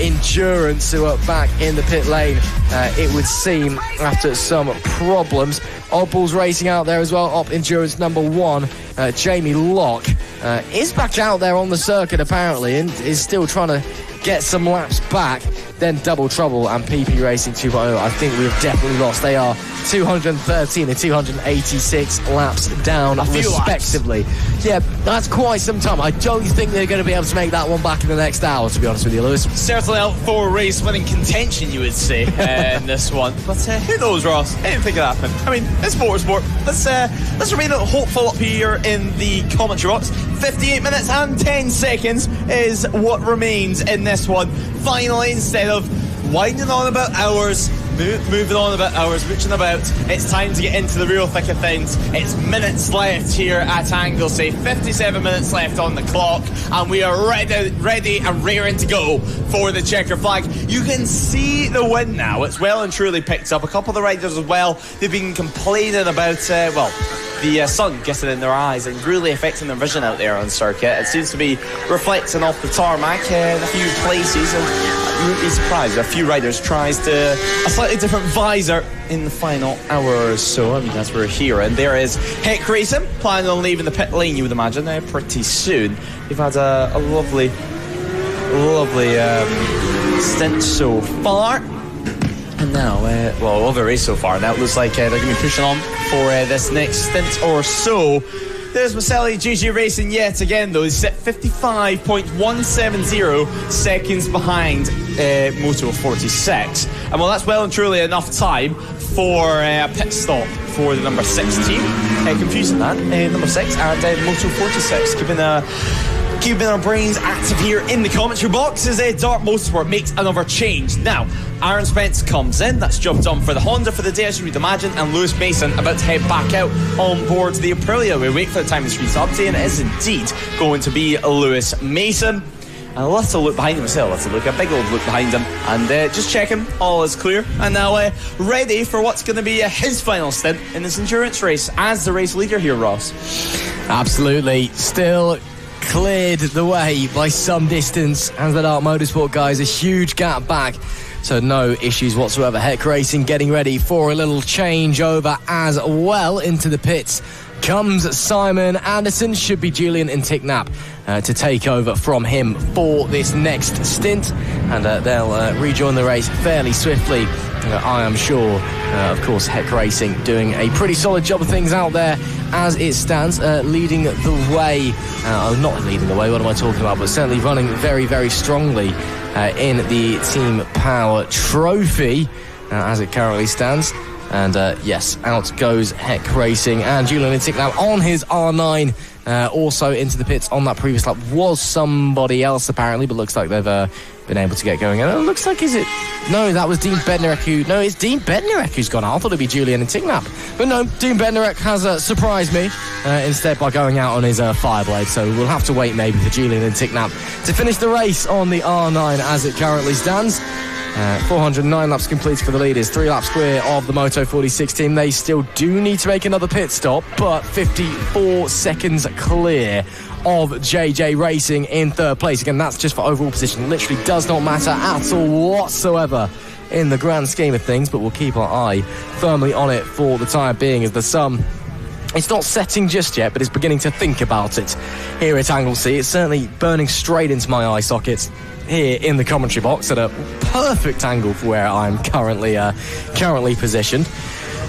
Endurance, who are back in the pit lane, it would seem, after some problems. Oddballs Racing out there as well. Op Endurance number 1, Jamie Locke, is back out there on the circuit apparently and is still trying to get some laps back. Then Double Trouble and PP Racing 2.0, I think we've definitely lost. They are 213 and 286 laps down, respectively. Yeah, that's quite some time. I don't think they're going to be able to make that one back in the next hour, to be honest with you, Lewis. Certainly out for race-winning contention, you would say, in this one. But who knows, Ross? Anything could happen. I mean, it's motorsport. Let's remain hopeful up here in the commentary box. 58 minutes and 10 seconds is what remains in this one. Finally, instead of winding on about hours, moving on about hours, mooching about, it's time to get into the real thick of things. It's minutes left here at Anglesey, 57 minutes left on the clock, and we are ready and raring to go for the checker flag. You can see the wind now. It's well and truly picked up. A couple of the riders as well, they've been complaining about, the sun getting in their eyes and really affecting their vision out there on circuit. It seems to be reflecting off the tarmac in a few places, and you wouldn't be surprised if a few riders tries a slightly different visor in the final hour or so. I mean, as we're here, and there is Heck Racing planning on leaving the pit lane, you would imagine, pretty soon. They've had a lovely stint so far. And now, over race so far. Now it looks like they're going to be pushing on for this next stint or so. There's Maselli GG Racing yet again, though. He's set 55.170 seconds behind Moto 46. And well, that's well and truly enough time for a pit stop for the number 6 team. Confusing that. Number 6 and Moto 46. Keeping our brains active here in the commentary box as Dart Motorsport makes another change. Now, Aaron Spence comes in. That's job done for the Honda for the day, as you would imagine, and Lewis Mason about to head back out on board the Aprilia. We wait for the time the screen to update, and it is indeed going to be Lewis Mason. And let's look behind him. Let's look a big old look behind him, and just checking all is clear. And now ready for what's going to be his final stint in this endurance race as the race leader here, Ross. Absolutely. Still cleared the way by some distance, and the Dart Motorsport guys a huge gap back, so no issues whatsoever. Heck Racing getting ready for a little changeover as well. Into the pits comes Simon Anderson. Should be Julian and Ticknap to take over from him for this next stint, and they'll rejoin the race fairly swiftly, I am sure. Of course, Heck Racing doing a pretty solid job of things out there as it stands, leading the way. Not leading the way, what am I talking about? But certainly running very, very strongly in the Team Power Trophy as it currently stands. And yes, out goes Heck Racing, and Julian Ticknap on his R9. Also into the pits on that previous lap was somebody else apparently, but looks like they've been able to get going. And it looks like, that was Dean Bednarek it's Dean Bednarek who's gone out. I thought it'd be Julian and Ticknap, but no, Dean Bednarek has surprised me instead by going out on his Fireblade, so we'll have to wait maybe for Julian and Ticknap to finish the race on the R9 as it currently stands. 409 laps completed for the leaders, 3 laps clear of the Moto 46 team. They still do need to make another pit stop, but 54 seconds clear of JJ Racing in third place. Again, that's just for overall position. Literally does not matter at all whatsoever in the grand scheme of things, but we'll keep our eye firmly on it for the time being, as the sun, it's not setting just yet, but it's beginning to think about it here at Anglesey. It's certainly burning straight into my eye sockets here in the commentary box at a perfect angle for where I'm currently positioned.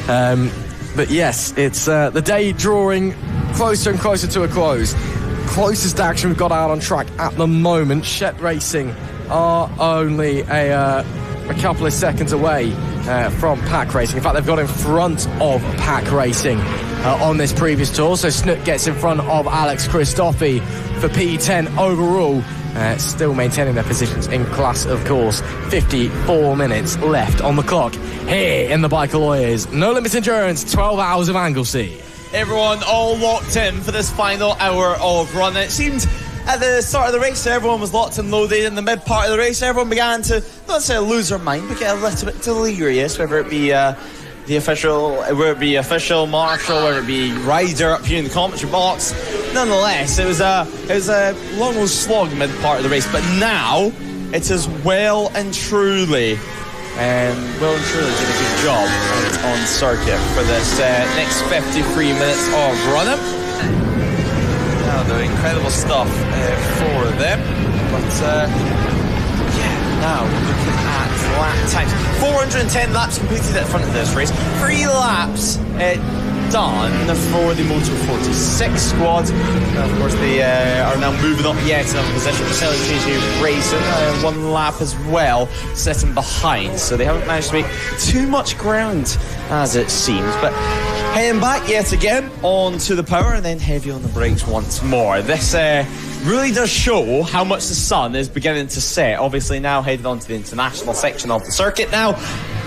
But yes, it's the day drawing closer and closer to a close. Closest action we've got out on track at the moment. Shet Racing are only a couple of seconds away from Pack Racing. In fact, they've got in front of Pack Racing on this previous tour. So Snook gets in front of 𝐔𝐋𝐓𝐈𝐌𝐀𝐄𝐓 for P10 overall. Still maintaining their positions in class, of course. 54 minutes left on the clock here in the Biker Lawyers No Limit Endurance 12 Hours of Anglesey. Everyone all locked in for this final hour of run. It seemed at the start of the race everyone was locked and loaded. In the mid part of the race everyone began to, not say lose their mind, but get a little bit delirious, whether it be official, marshal, whether it be rider up here in the commentary box. Nonetheless, it was a long old slog mid part of the race, but now it is well and truly did a good job on circuit for this next 53 minutes of running. Now doing incredible stuff for them, but now looking at lap times. 410 laps completed at the front of this race. 3 laps done for the Moto 46 squad. Now, of course, they are now moving up yet another position. 𝐔𝐋𝐓𝐈𝐌𝐀𝐄𝐓 Racing, 1 lap as well, sitting behind. So they haven't managed to make too much ground, as it seems. But heading back yet again onto the power and then heavy on the brakes once more. This really does show how much the sun is beginning to set. Obviously now headed on to the international section of the circuit now.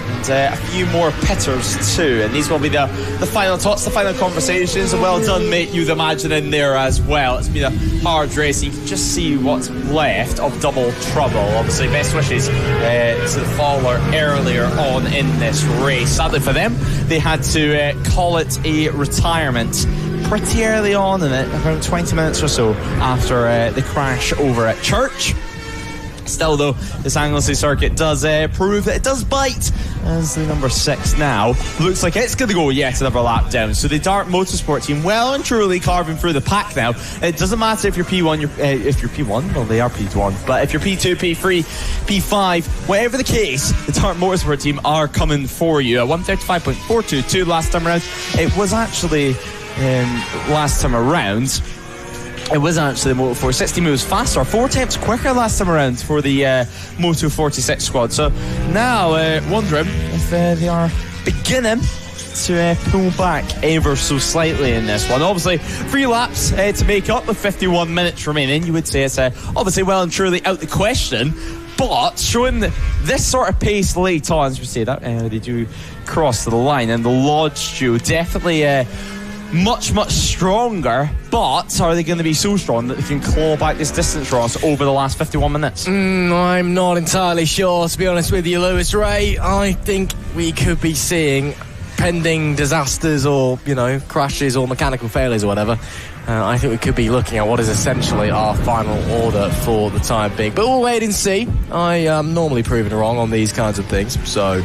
And a few more pitters too, and these will be the final thoughts, the final conversations. And well done, mate, you'd imagine in there as well. It's been a hard race. You can just see what's left of double trouble. Obviously, best wishes to the faller earlier on in this race. Sadly for them, they had to call it a retirement pretty early on in it, around 20 minutes or so after the crash over at Church. Still, though, this Anglesey circuit does prove that it does bite, as the number 6 now looks like it's going to go yet another lap down. So the Dart Motorsport team well and truly carving through the pack now. It doesn't matter if you're P1, if you're P1, well, they are P1, but if you're P2, P3, P5, whatever the case, the Dart Motorsport team are coming for you. At 135.422 last time around, it was actually last time around. It was actually the Moto 460 moves faster, 4 tenths quicker last time around for the Moto 46 squad. So now wondering if they are beginning to pull back ever so slightly in this one. Obviously 3 laps to make up with 51 minutes remaining. You would say it's obviously well and truly out the question, but showing this sort of pace late on, as we say that, they do cross the line, and the Lodge duo definitely much stronger, but are they going to be so strong that they can claw back this distance, Ross, over the last 51 minutes? I'm not entirely sure, to be honest with you, Lewis Ray. I think we could be seeing, pending disasters or, crashes or mechanical failures or whatever, I think we could be looking at what is essentially our final order for the time being. But we'll wait and see. I am normally proven wrong on these kinds of things, so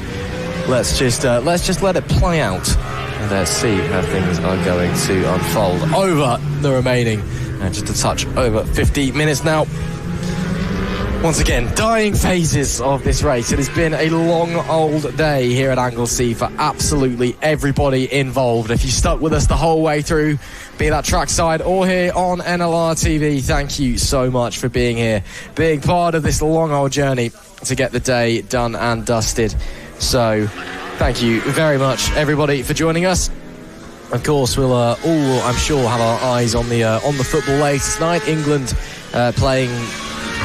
let's just let it play out. And let's see how things are going to unfold over the remaining, just a touch over 50 minutes now. Once again, dying phases of this race. It has been a long old day here at Anglesey for absolutely everybody involved. If you stuck with us the whole way through, be that trackside or here on NLR TV, thank you so much for being here, being part of this long old journey to get the day done and dusted. So thank you very much, everybody, for joining us. Of course, we'll all, I'm sure, have our eyes on the football later tonight. England playing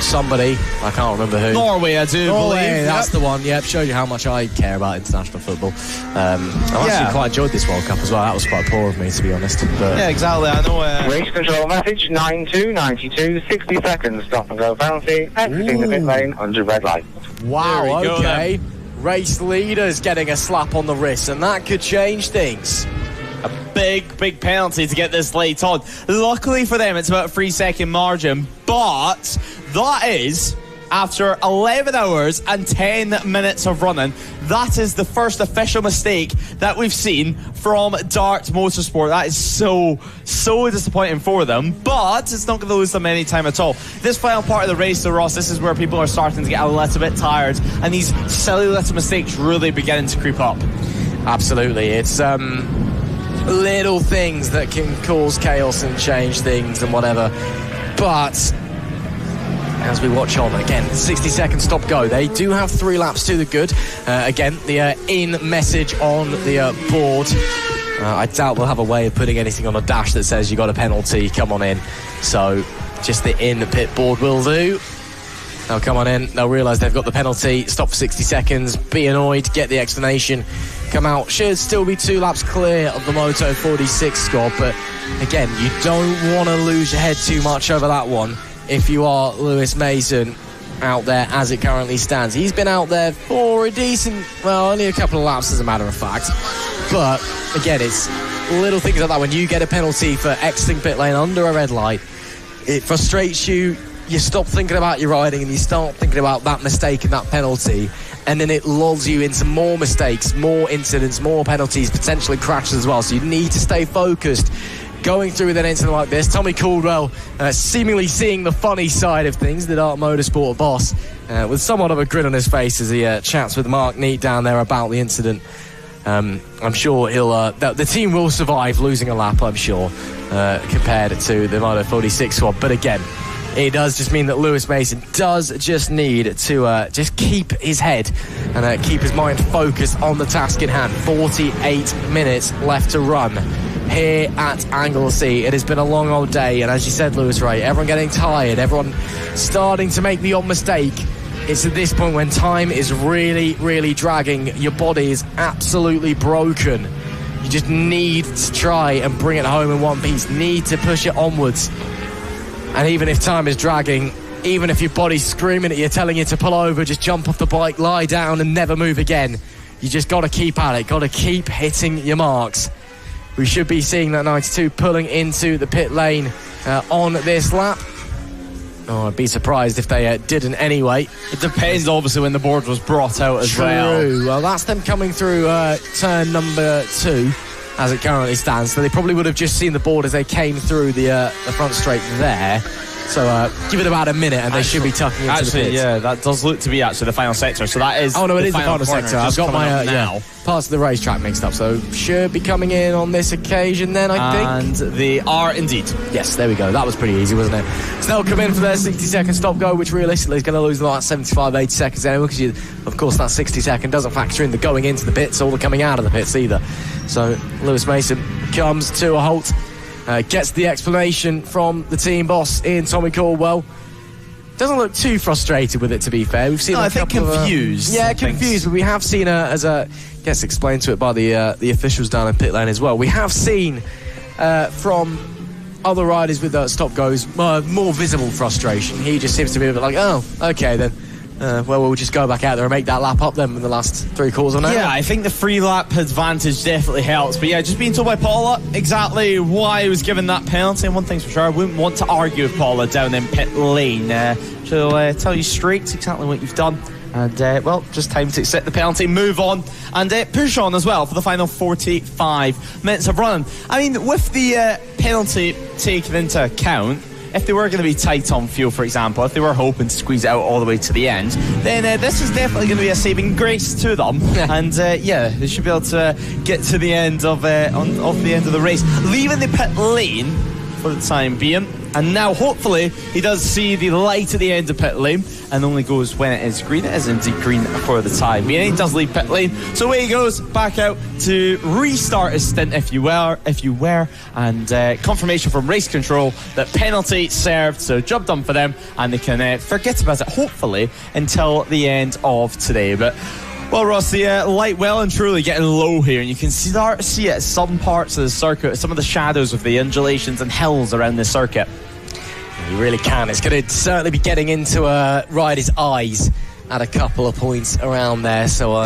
somebody, I can't remember who. Norway, I do believe. That's the one. Yep, shows you how much I care about international football. I've actually quite enjoyed this World Cup as well. That was quite poor of me, to be honest. But yeah, exactly. I know. Race control message 9292, 60 seconds. Stop and go penalty. Exiting the pit lane under red light. Wow. Okay. Race leaders getting a slap on the wrist, and that could change things. A big penalty to get this late on. Luckily for them, it's about a 3-second margin, but that is after 11 hours and 10 minutes of running. That is the first official mistake that we've seen from Dart Motorsport. That is so disappointing for them, but it's not going to lose them any time at all. This final part of the race, though, Ross, this is where people are starting to get a little bit tired, and these silly little mistakes really beginning to creep up. Absolutely. It's little things that can cause chaos and change things and whatever, but as we watch on. Again, 60-second stop-go. They do have 3 laps to the good. Again, the in message on the board. I doubt we'll have a way of putting anything on a dash that says you got a penalty, come on in. So just the in pit board will do. They'll come on in, they'll realise they've got the penalty, stop for 60 seconds, be annoyed, get the explanation, come out. Should still be 2 laps clear of the Moto 46 squad, but again, you don't want to lose your head too much over that one if you are Lewis Mason out there as it currently stands. He's been out there for a decent, well, only a couple of laps as a matter of fact, but again, it's little things like that. When you get a penalty for exiting pit lane under a red light, it frustrates you. You stop thinking about your riding and you start thinking about that mistake and that penalty, and then it lulls you into more mistakes, more incidents, more penalties, potentially crashes as well. So you need to stay focused going through with an incident like this. Tommy Caldwell seemingly seeing the funny side of things, the Dart Motorsport boss, with somewhat of a grin on his face as he chats with Mark Neate down there about the incident. I'm sure he'll the team will survive losing a lap, I'm sure, compared to the Moto 46 squad. But again, it does just mean that Lewis Mason does just need to just keep his head and keep his mind focused on the task in hand. 48 minutes left to run here at Anglesey. It has been a long old day, and as you said, Lewis Ray, everyone getting tired, everyone starting to make the odd mistake. It's at this point when time is really, really dragging. Your body is absolutely broken. You just need to try and bring it home in one piece, need to push it onwards. And even if time is dragging, even if your body's screaming at you, telling you to pull over, just jump off the bike, lie down and never move again, you just got to keep at it, got to keep hitting your marks. We should be seeing that 92 pulling into the pit lane on this lap. Oh, I'd be surprised if they didn't anyway. It depends, obviously, when the board was brought out as well. True. Well, that's them coming through turn number 2 as it currently stands. So they probably would have just seen the board as they came through the front straight there. So give it about a minute and they should be tucking into the pits. Yeah, that does look to be actually the final sector. So that is. Oh no, it is the final sector. I've got my parts of the racetrack mixed up. So should be coming in on this occasion then, I think. And they are indeed. Yes, there we go. That was pretty easy, wasn't it? So they'll come in for their 60-second stop go, which realistically is going to lose like 75-80 seconds anyway, because of course that 60-second doesn't factor in the going into the pits or the coming out of the pits either. So Lewis Mason comes to a halt. Gets the explanation from the team boss in Tommy Caldwell. Doesn't look too frustrated with it, to be fair. We've seen I think confused. Confused, but we have seen gets explained to it by the officials down in pit lane as well. We have seen from other riders with stop goes more visible frustration. He just seems to be a bit like, oh, okay then. Well, we'll just go back out there and make that lap up then in the last 3 quarters on that. Yeah, I think the free lap advantage definitely helps. But yeah, just being told by Paula exactly why he was given that penalty. And one thing's for sure, I wouldn't want to argue with Paula down in pit lane. She'll tell you straight exactly what you've done. And, well, just time to accept the penalty, move on, and push on as well for the final 45 minutes of running. I mean, with the penalty taken into account, if they were going to be tight on fuel, for example, if they were hoping to squeeze it out all the way to the end, then this is definitely going to be a saving grace to them. And yeah, they should be able to get to the end of the end of the race, leaving the pit lane for the time being. And now, hopefully, he does see the light at the end of pit lane and only goes when it is green. It is indeed green for the time being. He does leave pit lane, so away he goes back out to restart his stint, if you were, and confirmation from race control that penalty served, so job done for them, and they can forget about it, hopefully, until the end of today. But well, Ross, the light well and truly getting low here, and you can start to see it at some parts of the circuit, some of the shadows of the undulations and hills around the circuit. You really can. It's going to certainly be getting into riders' eyes at a couple of points around there, so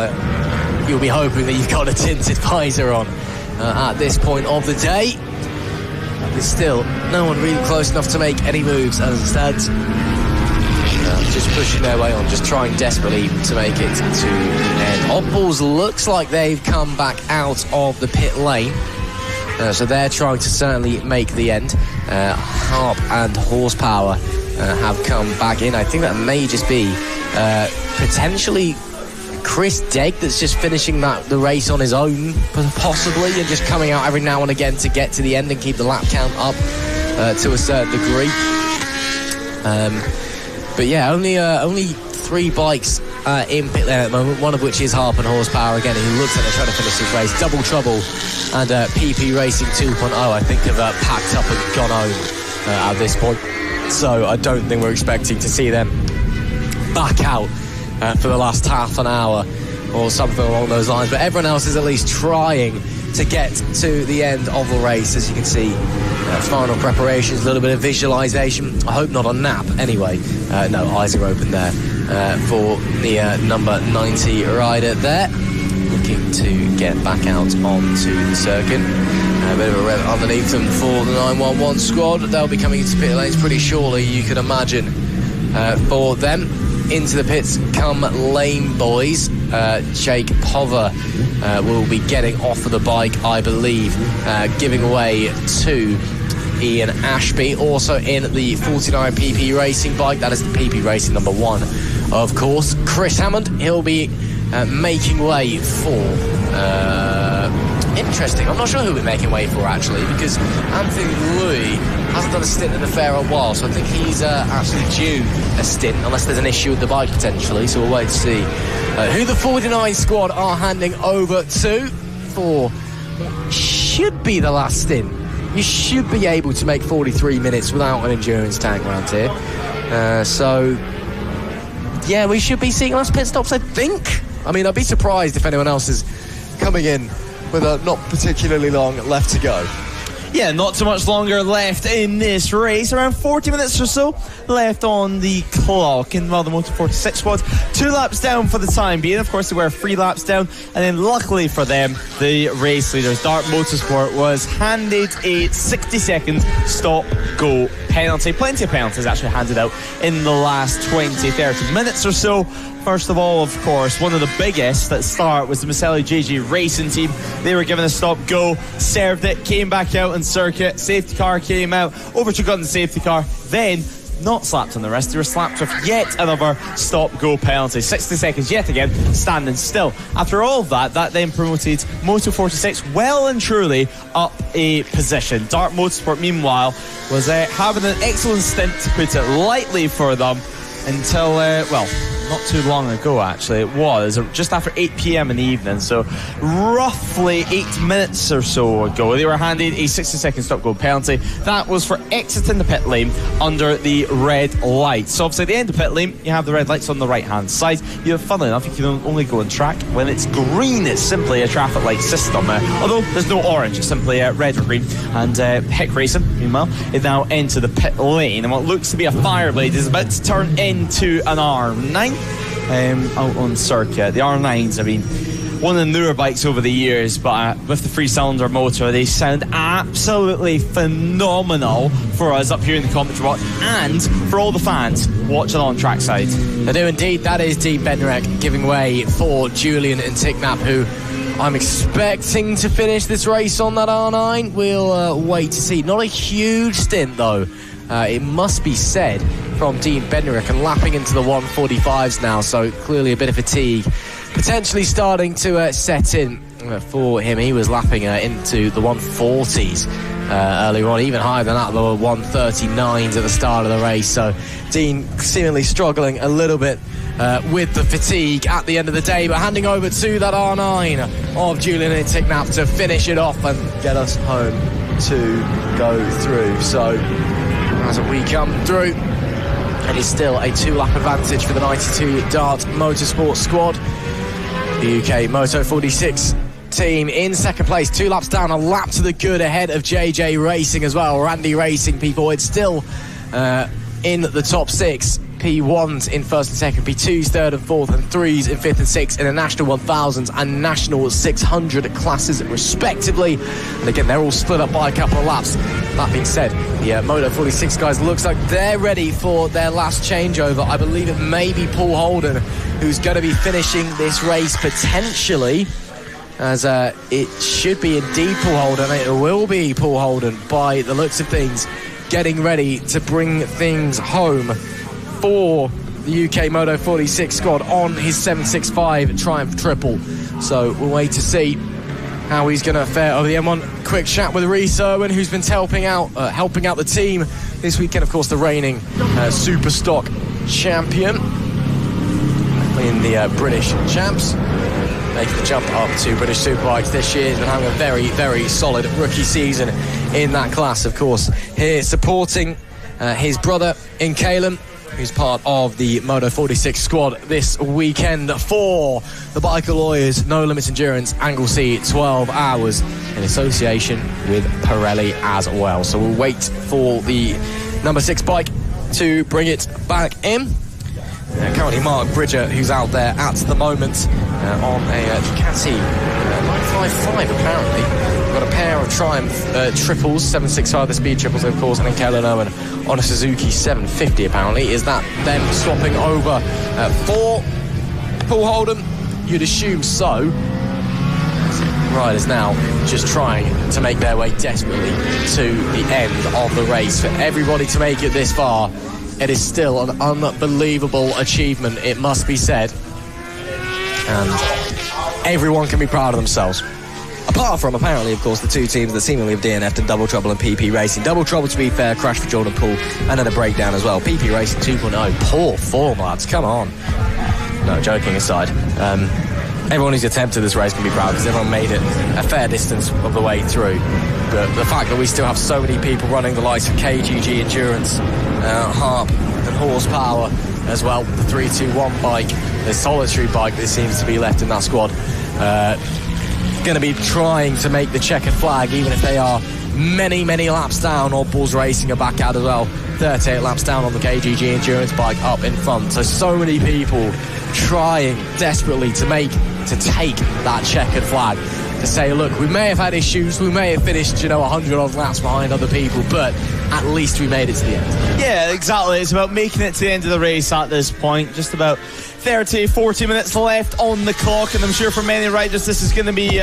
you'll be hoping that you've got a tinted visor on at this point of the day. There's still no one really close enough to make any moves as it stands. Just pushing their way on, just trying desperately to make it to the end. Oddballs looks like they've come back out of the pit lane, so they're trying to certainly make the end. Harp and Horsepower have come back in. I think that may just be potentially Chris Degg that's just finishing the race on his own, possibly, and just coming out every now and again to get to the end and keep the lap count up to a certain degree. But yeah, only 3 bikes in pit lane at the moment, one of which is Harp and Horsepower again, who looks like they're trying to finish this race. Double Trouble and PP Racing 2.0, I think, have packed up and gone home at this point. So I don't think we're expecting to see them back out for the last half an hour or something along those lines. But everyone else is at least trying to get to the end of the race, as you can see. Final preparations, a little bit of visualisation. I hope not a nap anyway. No, eyes are open there for the number 90 rider there, looking to get back out onto the circuit. A bit of a rev underneath them for the 911 squad. They'll be coming into pit lanes pretty shortly, you can imagine, for them. Into the pits come Lane Boys. 𝐔𝐋𝐓𝐈𝐌𝐀𝐄𝐓 will be getting off of the bike, I believe, giving away to Ian Ashby. Also in the 49 PP Racing bike, that is the PP Racing number 1, of course. Chris Hammond, he'll be making way for... interesting, I'm not sure who we're making way for, actually, because Anthony Louis hasn't done a stint in the fair a while, so I think he's actually due a stint, unless there's an issue with the bike potentially. So we'll wait to see who the 49 squad are handing over to for what should be the last stint. You should be able to make 43 minutes without an endurance tank around here. So yeah, we should be seeing last pit stops, I think. I mean, I'd be surprised if anyone else is coming in with a not particularly long left to go. Yeah, not too much longer left in this race. Around 40 minutes or so left on the clock in the Motor 46 squad. 2 laps down for the time being. Of course, they were 3 laps down. And then luckily for them, the race leaders, Dart Motorsport, was handed a 60-second stop-go penalty. Plenty of penalties actually handed out in the last 20-30 minutes or so. First of all, of course, one of the biggest at start was the Maselli JG Racing team. They were given a stop-go, served it, came back out on circuit, safety car came out, overtook on the safety car, then not slapped on the wrist, they were slapped with yet another stop-go penalty. 60 seconds yet again, standing still. After all of that then promoted Moto 46 well and truly up a position. Dart Motorsport, meanwhile, was having an excellent stint, to put it lightly, for them, until, not too long ago, actually. It was just after 8 p.m. in the evening, so roughly 8 minutes or so ago, they were handed a 60-second stop-go penalty. That was for exiting the pit lane under the red lights. So obviously at the end of the pit lane, you have the red lights on the right-hand side. Funnily enough, you can only go on track when it's green. It's simply a traffic light system. Although there's no orange, it's simply red or green. And Heck Racing, meanwhile, is now into the pit lane. And what looks to be a Fireblade is about to turn into an R9. Out on circuit. The R9s, I mean, one of the newer bikes over the years, but with the 3-cylinder motor, they sound absolutely phenomenal for us up here in the commentary box and for all the fans watching on trackside. They do indeed. That is Dean Bednarek giving way for Julian and Ticknap, who I'm expecting to finish this race on that R9. We'll wait to see. Not a huge stint, though. It must be said, from Dean Bednarek, and lapping into the 145s now, so clearly a bit of fatigue potentially starting to set in for him. He was lapping into the 140s earlier on, even higher than that, the 139s at the start of the race. So Dean seemingly struggling a little bit with the fatigue at the end of the day, but handing over to that R9 of Julian and Ticknap to finish it off and get us home to go through. So as we come through, it is still a 2-lap advantage for the 92 Dart Motorsport squad. The UK Moto 46 team in second place, 2 laps down, a lap to the good ahead of JJ Racing as well. Randy Racing, people, it's still in the top 6. P1s in first and second, P2s third and fourth, and 3s in fifth and sixth in the National 1000s and National 600 classes respectively. And again, they're all split up by a couple of laps. That being said, the Moto 46 guys looks like they're ready for their last changeover. I believe it may be Paul Holden who's going to be finishing this race potentially, as it should be indeed Paul Holden. It will be Paul Holden by the looks of things, getting ready to bring things home for the UK Moto 46 squad on his 765 Triumph Triple. So we'll wait to see how he's going to fare over the M1. Quick chat with Rhys Irwin, who's been helping out the team this weekend. Of course, the reigning super stock champion, in the British champs, making the jump up to British Superbikes this year. He's been having a very, very solid rookie season in that class. Of course, here supporting his brother in 𝐂𝐍𝐆, who's part of the Moto 46 squad this weekend for the Biker Lawyers No Limits Endurance Anglesey 12 Hours in association with Pirelli as well. So we'll wait for the number 6 bike to bring it back in. Currently Mark Bridger, who's out there at the moment on a Ducati 955 apparently. We've got a pair of Triumph triples, 765 the speed triples of course, and then 𝐂𝐍𝐿 Owen on a Suzuki 750 apparently. Is that them swapping over for Paul Holden? You'd assume so. Riders now just trying to make their way desperately to the end of the race. For everybody to make it this far, it is still an unbelievable achievement, it must be said. And everyone can be proud of themselves. Apart from, apparently, of course, the two teams that seemingly have DNF'd in Double Trouble and PP Racing. Double Trouble, to be fair, crash for Jordan Poole, and then a breakdown as well. PP Racing 2.0, poor form, lads, come on. No, joking aside. Everyone who's attempted this race can be proud because everyone made it a fair distance of the way through. But the fact that we still have so many people running the likes of KGG Endurance, Harp and Horsepower as well, the 321 bike, the solitary bike that seems to be left in that squad, going to be trying to make the checkered flag, even if they are many, many laps down. Oddballs Racing are back out as well, 38 laps down on the KGG Endurance bike up in front. So many people trying desperately to take that checkered flag, to say, look, we may have had issues, we may have finished 100 odd laps behind other people, but at least we made it to the end. Yeah, exactly. It's about making it to the end of the race at this point. Just about 40 minutes left on the clock, and I'm sure for many riders this is going to be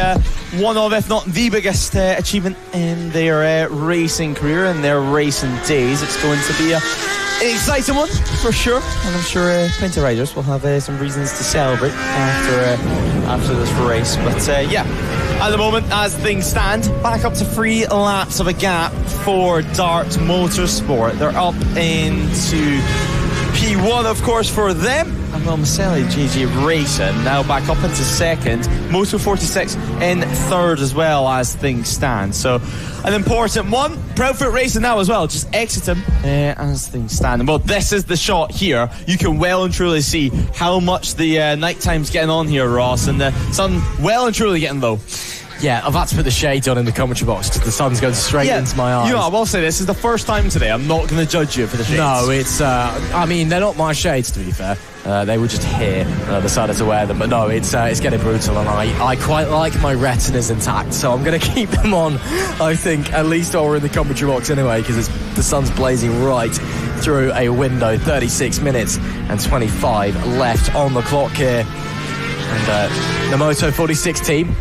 one of, if not the biggest achievement in their racing career and their racing days. It's going to be an exciting one for sure, and I'm sure plenty of riders will have some reasons to celebrate after this race. But yeah, at the moment, as things stand, back up to 3 laps of a gap for Dart Motorsport. They're up into P1, of course, for them. And well, Maselli GG Racing now back up into second. Moto 46 in third as well, as things stand. So an important one. Proudfoot Racing now as well, just exiting as things stand. Well, this is the shot here. You can well and truly see how much the night time's getting on here, Ross, and the sun well and truly getting low. Yeah, I've had to put the shades on in the commentary box because the sun's going straight into my eyes. You know, I will say this is the first time today I'm not going to judge you for the shades. No, it's, I mean, they're not my shades, to be fair. They were just here, decided to wear them. But no, it's getting brutal, and I quite like my retinas intact, so I'm going to keep them on, I think, at least while we're in the commentary box anyway, because the sun's blazing right through a window. 36 minutes and 25 left on the clock here. And the Moto 46 team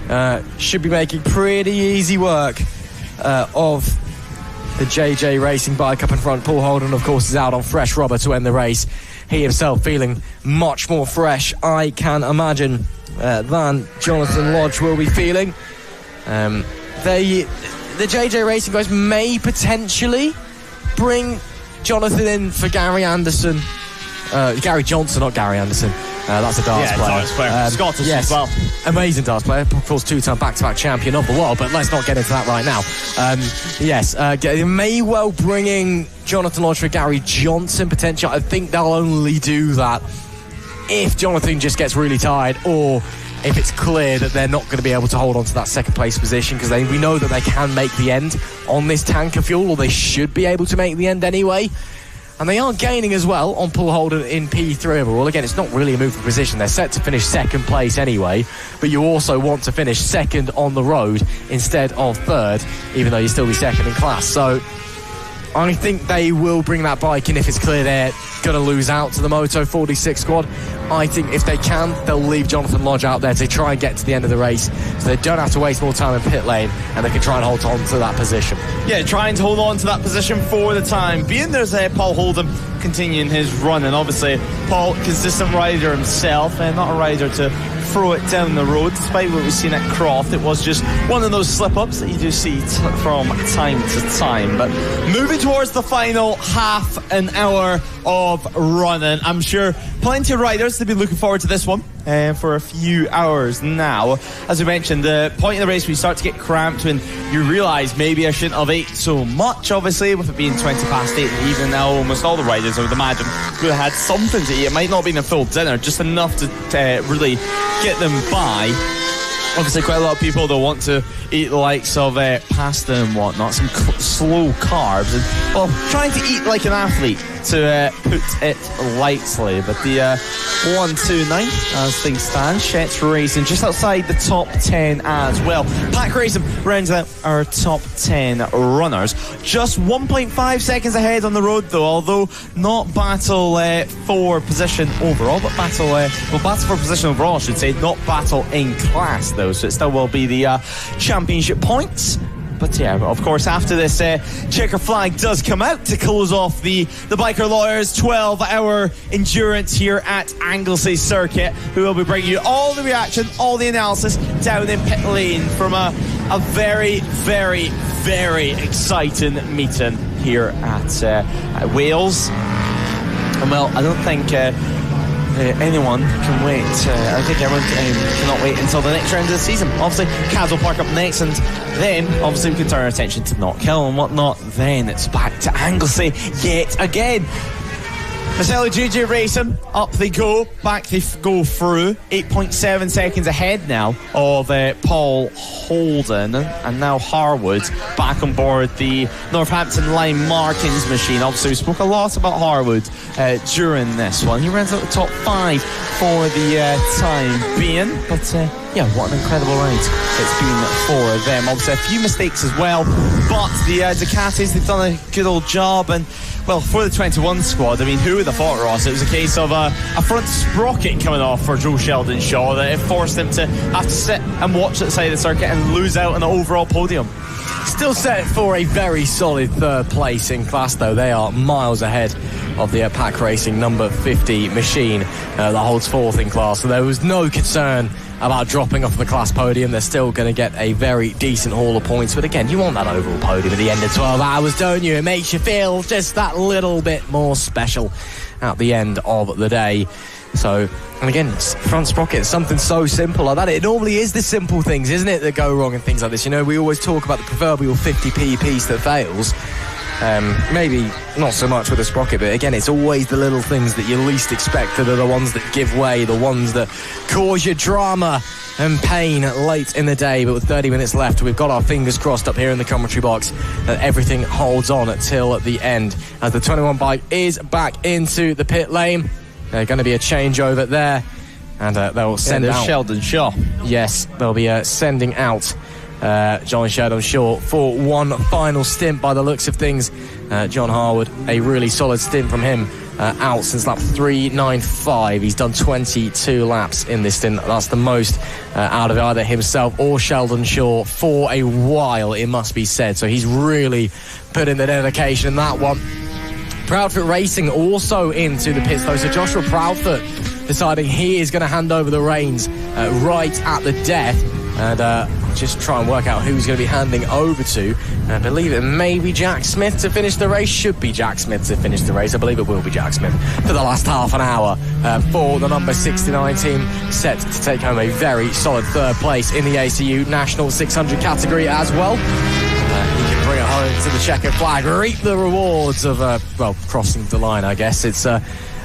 should be making pretty easy work of the JJ Racing bike up in front. Paul Holden, of course, is out on fresh rubber to end the race. He himself feeling much more fresh, I can imagine, than Jonathan Lodge will be feeling. The JJ Racing guys may potentially bring Jonathan in for Gary Anderson. Gary Johnson, not Gary Anderson. That's a darts player. Darts player. Scottish as well. Amazing darts player. Of course, 2-time back-to-back champion of the world, but let's not get into that right now. They may well bring in Jonathan Lodge for Gary Johnson, potentially. I think they'll only do that if Jonathan just gets really tired, or if it's clear that they're not going to be able to hold on to that second place position, because we know that they can make the end on this tank of fuel, or they should be able to make the end anyway. And they are gaining as well on Paul Holden in P3 overall. Again, it's not really a move for position. They're set to finish second place anyway, but you also want to finish second on the road instead of third, even though you still be second in class. So I think they will bring that bike in if it's clear they're going to lose out to the Moto 46 squad. I think if they can, they'll leave Jonathan Lodge out there to try and get to the end of the race, so they don't have to waste more time in pit lane, and they can try and hold on to that position. Yeah, trying to hold on to that position for the time being. There's Paul Holden continuing his run, and obviously Paul, consistent rider himself, and not a rider to throw it down the road. Despite what we've seen at Croft, it was just one of those slip-ups that you do see from time to time. But moving towards the final half an hour of running, I'm sure plenty of riders to be looking forward to this one for a few hours now. As we mentioned, the point of the race where you start to get cramped when you realise maybe I shouldn't have ate so much, obviously, with it being 20 past 8 in the evening now. Almost all the riders, I would imagine, would have had something to eat. It might not be a full dinner, just enough to really get them by. Obviously, quite a lot of people that want to eat the likes of pasta and whatnot, some slow carbs, and well, trying to eat like an athlete, to put it lightly. But the 129, as things stand, Shet's racing just outside the top 10 as well. Pack Racing rounds out our top 10 runners. Just 1.5 seconds ahead on the road, though, although not battle for position overall, but battle for position overall, I should say, not battle in class, though, so it still will be the championship points. But yeah, of course, after this, checker flag does come out to close off the Biker Lawyers 12-hour endurance here at Anglesey Circuit, who will be bringing you all the reaction, all the analysis down in pit lane from a very, very, very exciting meeting here at Wales. And well, I don't think anyone can wait. I think everyone cannot wait until the next round of the season. Obviously, Kaz will park up next, and then obviously we can turn our attention to Knockhill and whatnot. Then it's back to Anglesey yet again. Marcelo JJ Racing, up they go, back they go through. 8.7 seconds ahead now of Paul Holden, and now Harwood back on board the Northampton Line Markins machine. Obviously, we spoke a lot about Harwood during this one. He runs out the top 5 for the time being, but yeah, what an incredible ride it's been for them. Obviously, a few mistakes as well, but the Ducatis, they've done a good old job. And well, for the 21 squad, I mean, who would have thought, Ross? It was a case of a front sprocket coming off for Joe Sheldon Shaw that it forced him to have to sit and watch at the side of the circuit and lose out on the overall podium. Still set for a very solid third place in class, though. They are miles ahead of the Pack Racing number 50 machine that holds fourth in class. So there was no concern about dropping off the class podium. They're still going to get a very decent haul of points. But again, you want that overall podium at the end of 12 hours, don't you? It makes you feel just that little bit more special at the end of the day. So, and again, front sprocket, something so simple like that. It normally is the simple things, isn't it, that go wrong and things like this. You know, we always talk about the proverbial 50p piece that fails. Maybe not so much with a sprocket, but again, it's always the little things that you least expect that are the ones that give way, the ones that cause you drama and pain late in the day. But with 30 minutes left, we've got our fingers crossed up here in the commentary box that everything holds on until the end, as the 21 bike is back into the pit lane. There's going to be a changeover there, and they'll send out Sheldon Shaw. Yes, they'll be sending out John Sheldon Shaw for one final stint by the looks of things. John Harwood, a really solid stint from him, out since lap 395. He's done 22 laps in this stint. That's the most out of either himself or Sheldon Shaw for a while, it must be said. So he's really put in the dedication in that one. Proudfoot Racing also into the pits, though. So Joshua Proudfoot deciding he is going to hand over the reins right at the death, and just try and work out who he's going to be handing over to. I believe it may be Jack Smith to finish the race. Should be Jack Smith to finish the race. I believe it will be Jack Smith for the last half an hour for the number 69 team, set to take home a very solid third place in the ACU National 600 category as well. He can bring it home to the checkered flag, reap the rewards of, crossing the line, I guess. It's,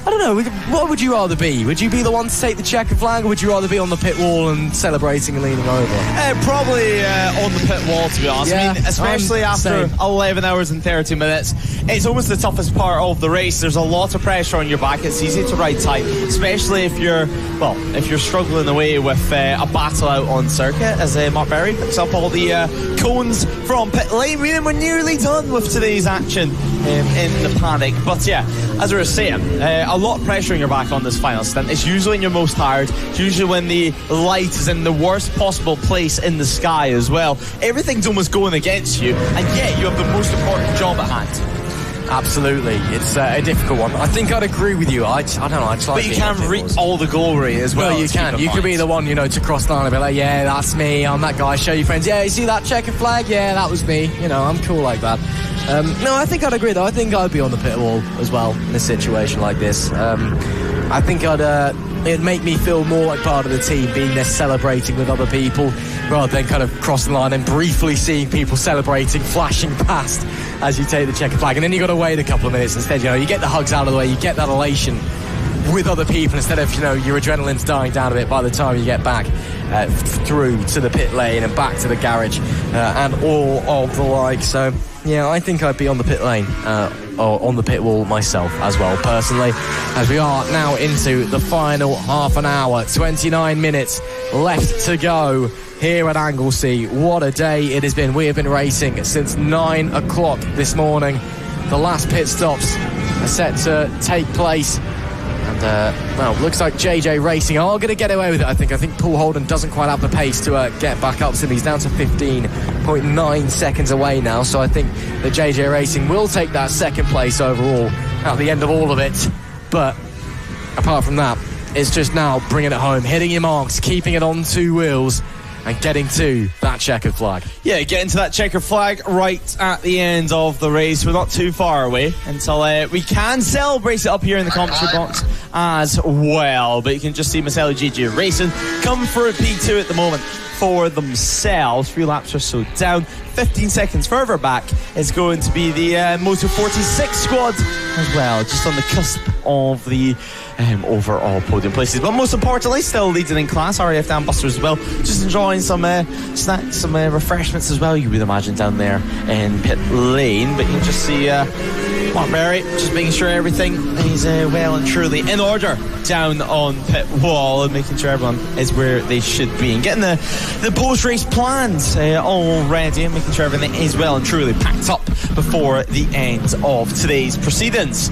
I don't know, what would you rather be? Would you be the one to take the checkered flag, or would you rather be on the pit wall and celebrating and leaning over? Probably on the pit wall, to be honest. Yeah, I mean, especially after 11 hours and 30 minutes, it's almost the toughest part of the race. There's a lot of pressure on your back. It's easy to ride tight, especially if you're struggling away with a battle out on circuit, as Mark Berry picks up all the cones from pit lane. We're nearly done with today's action in the paddock. But yeah, as we were saying, a lot of pressure on your back on this final stint. It's usually when you're most tired. It's usually when the light is in the worst possible place in the sky as well. Everything's almost going against you, and yet you have the most important job at hand. Absolutely, it's a difficult one. I think I'd agree with you. I don't know. But you can reach all the glory as well. You can. You could be the one, to cross the line and be like, yeah, that's me. I'm that guy. Show your friends. Yeah, you see that checkered flag? Yeah, that was me. I'm cool like that. No, I think I'd agree though. I think I'd be on the pit wall as well in a situation like this. I think it'd make me feel more like part of the team, being there celebrating with other people rather than kind of crossing the line and briefly seeing people celebrating, flashing past as you take the checkered flag. And then you got to wait a couple of minutes instead. You get the hugs out of the way, you get that elation with other people instead of, your adrenaline's dying down a bit by the time you get back through to the pit lane and back to the garage and all of the like. So, yeah, I think I'd be on the pit lane or on the pit wall myself as well, personally, as we are now into the final half an hour, 29 minutes left to go here at Anglesey. What a day it has been. We have been racing since 9 o'clock this morning. The last pit stops are set to take place. And, looks like JJ Racing are going to get away with it, I think. I think Paul Holden doesn't quite have the pace to get back up, so he's down to 15.9 seconds away now. So I think that JJ Racing will take that second place overall at the end of all of it. But apart from that, it's just now bringing it home, hitting your marks, keeping it on two wheels, and getting to that checkered flag. Yeah, getting to that checkered flag right at the end of the race. We're not too far away until we can celebrate it up here in the commentary box as well. But you can just see Marcelo JJ Racing come for a P2 at the moment for themselves. 3 laps or so down. 15 seconds further back is going to be the Moto 46 squad as well, just on the cusp of the overall podium places. But most importantly, still leading in class, RAF Dan Buster as well, just enjoying some snacks, some refreshments as well, you would imagine, down there in pit lane. But you can just see Mark Berry just making sure everything is well and truly in order down on pit wall, and making sure everyone is where they should be, and getting the post-race plans all ready, and making sure everything is well and truly packed up before the end of today's proceedings.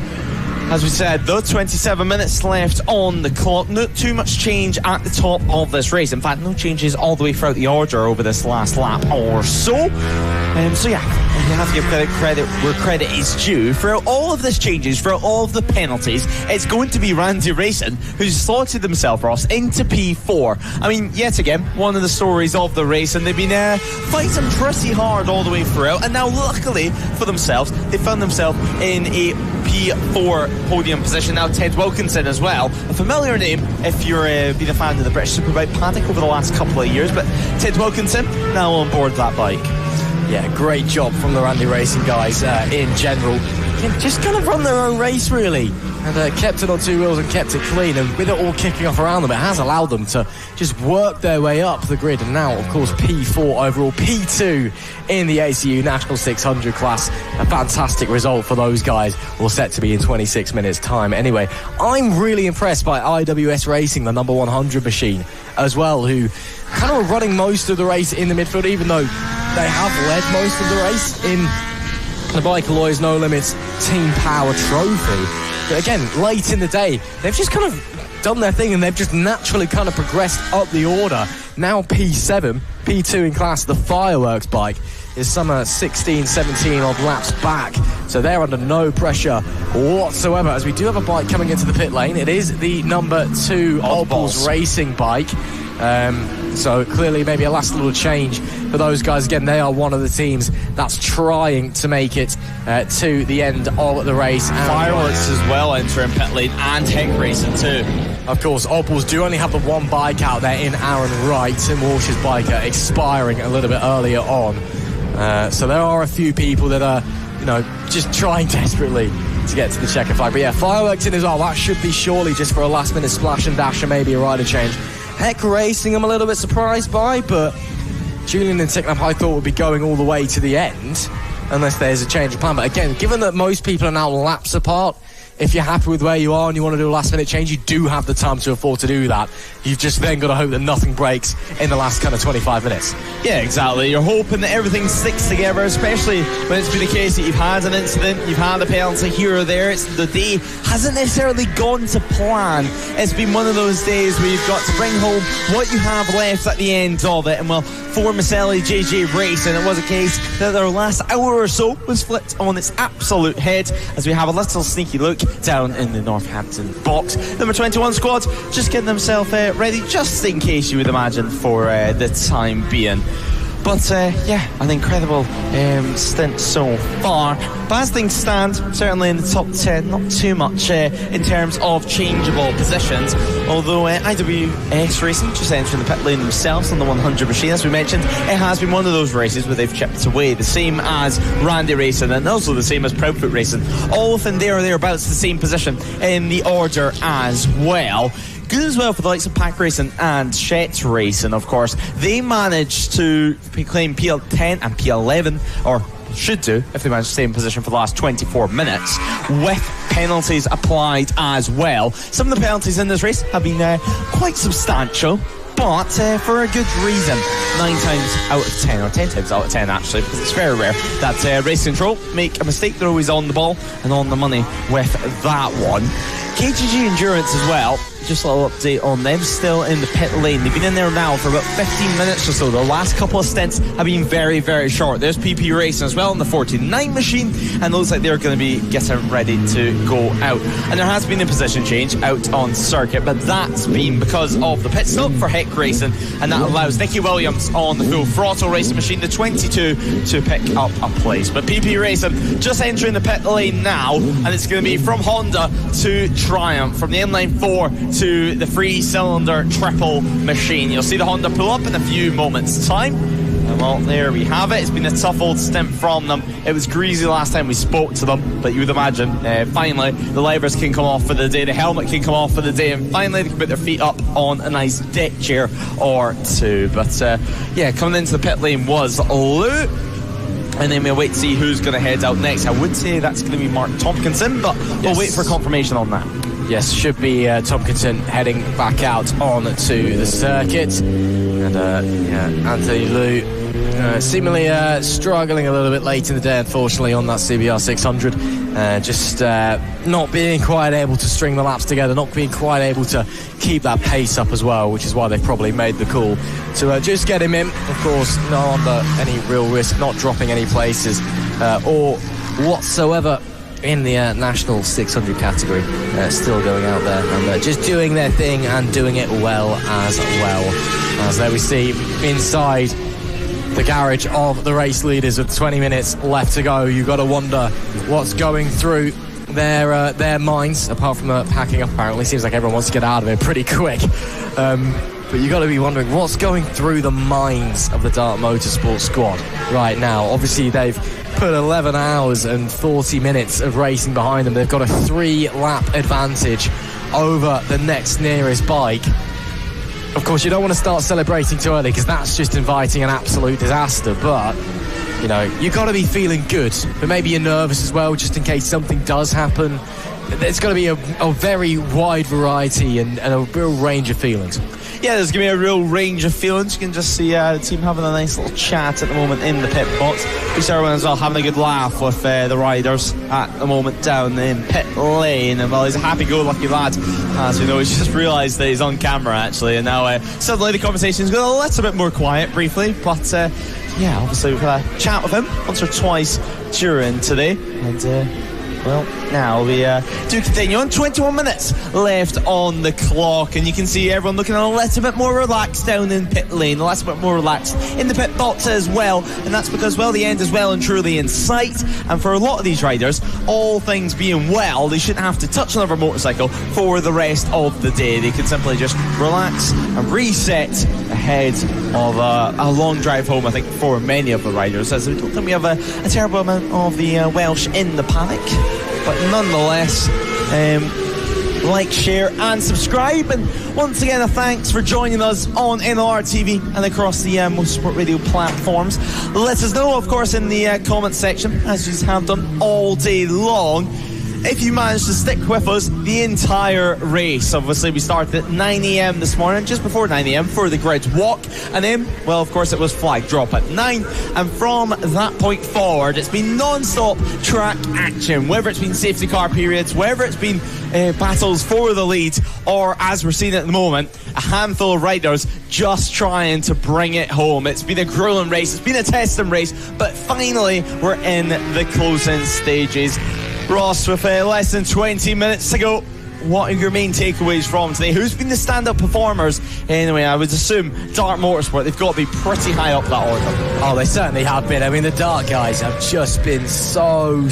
As we said, though, 27 minutes left on the clock. Not too much change at the top of this race. In fact, no changes all the way throughout the order over this last lap or so. So yeah, you have to give credit where credit is due. For all of this changes, for all of the penalties, it's going to be Randy Racing who's slotted themselves, Ross, into P4. I mean, yet again, one of the stories of the race, and they've been fighting pretty hard all the way throughout, and now luckily for themselves, they found themselves in a P4 podium position. Now Ted Wilkinson as well, a familiar name if you're been a fan of the British Superbike paddock over the last couple of years, but Ted Wilkinson now on board that bike. Yeah, great job from the Randy Racing guys in general. Just kind of run their own race, really, and kept it on two wheels and kept it clean, and with it all kicking off around them, it has allowed them to just work their way up the grid. And now, of course, P4 overall, P2 in the ACU National 600 class. A fantastic result for those guys, all set to be in 26 minutes time. Anyway, I'm really impressed by IWS Racing, the number 100 machine as well, who kind of were running most of the race in the midfield, even though they have led most of the race in the Biker Lawyers No Limits Team Power Trophy. But again, late in the day, they've just kind of done their thing, and they've just naturally kind of progressed up the order. Now P7, P2 in class, the Fireworks bike, is some 16, 17 odd laps back. So they're under no pressure whatsoever, as we do have a bike coming into the pit lane. It is the number 2 Oddballs Racing bike. So clearly maybe a last little change for those guys. Again, they are one of the teams that's trying to make it to the end of the race. And Fireworks as well entering pit lane, and Heck Racing too. Of course, Oddballs do only have the one bike out there in Aaron Wright. Tim Walsh's bike expiring a little bit earlier on. So there are a few people that are, just trying desperately to get to the checker flag. But yeah, Fireworks in as well. That should be surely just for a last minute splash and dash and maybe a rider change. Heck Racing I'm a little bit surprised by, but Julian and Ticknap I thought would be going all the way to the end unless there's a change of plan. But again, given that most people are now laps apart if you're happy with where you are and you want to do a last-minute change, you do have the time to afford to do that. You've just then got to hope that nothing breaks in the last kind of 25 minutes. Yeah, exactly. You're hoping that everything sticks together, especially when it's been the case that you've had an incident, you've had a penalty here or there. The day hasn't necessarily gone to plan. It's been one of those days where you've got to bring home what you have left at the end of it. And well, for Maselli JJ Racing, it was a case that their last hour or so was flipped on its absolute head as we have a little sneaky look down in the Northampton box. Number 21 squad just getting themselves ready, just in case you would imagine, for the time being. But yeah, an incredible stint so far. But as things stand, certainly in the top 10, not too much in terms of changeable positions. Although IWS Racing just entering the pit lane themselves on the 100 machine. As we mentioned, it has been one of those races where they've chipped away. The same as Randy Racing and also the same as Proudfoot Racing. All within there or thereabouts the same position in the order as well. Good as well for the likes of Pack Racing and Shet Racing, of course. They managed to claim PL10 and P11, or should do, if they manage to stay in position for the last 24 minutes, with penalties applied as well. Some of the penalties in this race have been quite substantial, but for a good reason. 9 times out of 10, or 10 times out of 10 actually, because it's very rare that Race Control make a mistake. They're always on the ball and on the money with that one. KGG Endurance as well, just a little update on them, still in the pit lane. They've been in there now for about 15 minutes or so. The last couple of stints have been very, very short. There's PP Racing as well on the 49 machine, and it looks like they're going to be getting ready to go out. And there has been a position change out on circuit, but that's been because of the pit stop for Heck Racing, and that allows Nicky Williams on the full throttle racing machine, the 22, to pick up a place. But PP Racing just entering the pit lane now, and it's going to be from Honda to Triumph, from the inline 4 to the 3-cylinder triple machine. You'll see the Honda pull up in a few moments' time. And well, there we have it. It's been a tough old stint from them. It was greasy last time we spoke to them, but you would imagine finally the levers can come off for the day, the helmet can come off for the day, and finally they can put their feet up on a nice deck chair or two. But yeah, coming into the pit lane was Lou. And then we'll wait to see who's going to head out next. I would say that's going to be Mark Tompkinson, but we'll wait for confirmation on that. Yes, should be Tompkinson heading back out on to the circuit. And yeah, Anthony Liu seemingly struggling a little bit late in the day, unfortunately, on that CBR 600. Just not being quite able to string the laps together, not being quite able to keep that pace up as well, which is why they've probably made the call to just get him in. Of course, not under any real risk, not dropping any places or whatsoever in the national 600 category, still going out there and just doing their thing and doing it well. As there we see inside the garage of the race leaders with 20 minutes left to go. You've got to wonder what's going through their minds, apart from packing up. Apparently seems like everyone wants to get out of it pretty quick, but you got to be wondering what's going through the minds of the Dart Motorsport squad right now. Obviously they've put 11 hours and 40 minutes of racing behind them. They've got a 3-lap advantage over the next nearest bike. Of course, you don't want to start celebrating too early because that's just inviting an absolute disaster, but you know, you've got to be feeling good, but maybe you're nervous as well just in case something does happen. There's got to be a very wide variety and a real range of feelings. Yeah, there's going to be a real range of feelings. You can just see the team having a nice little chat at the moment in the pit box. We see everyone as well having a good laugh with the riders at the moment down in pit lane. And well, he's a happy-go-lucky lad. As we know, he's just realised that he's on camera actually, and now suddenly the conversation's got a little bit more quiet briefly. But yeah, obviously we've had a chat with him once or twice during today, and well, now we do continue on. 21 minutes left on the clock, and you can see everyone looking a little bit more relaxed down in pit lane, a little bit more relaxed in the pit box as well, and that's because, well, the end is well and truly in sight, and for a lot of these riders, all things being well, they shouldn't have to touch another motorcycle for the rest of the day. They can simply just relax and reset ahead of a long drive home, I think, for many of the riders, as we don't think we have a terrible amount of the Welsh in the paddock. But nonetheless, like, share and subscribe, and once again a thanks for joining us on NLR TV and across the Motorsport Radio platforms. Let us know, of course, in the comment section, as you have done all day long, if you managed to stick with us the entire race. Obviously, we started at 9 a.m. this morning, just before 9 a.m. for the grid walk, and then, well, of course, it was flag drop at 9, and from that point forward, it's been non-stop track action, whether it's been safety car periods, whether it's been battles for the lead, or, as we're seeing at the moment, a handful of riders just trying to bring it home. It's been a grueling race, it's been a testing race, but finally, we're in the closing stages. Ross, with less than 20 minutes to go, what are your main takeaways from today? Who's been the stand-up performers? Anyway, I would assume Dart Motorsport, they've got to be pretty high up that order. Oh, they certainly have been. I mean, the Dart guys have just been so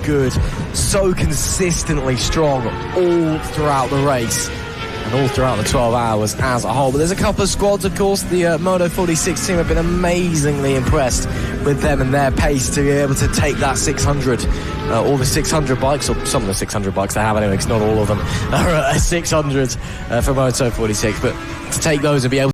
good, so consistently strong all throughout the race and all throughout the 12 hours as a whole. But there's a couple of squads, of course. The Moto 46 team have been amazingly impressed with them and their pace to be able to take that 600, all the 600 bikes, or some of the 600 bikes they have anyway, because not all of them are 600 for Moto 46, but to take those and be able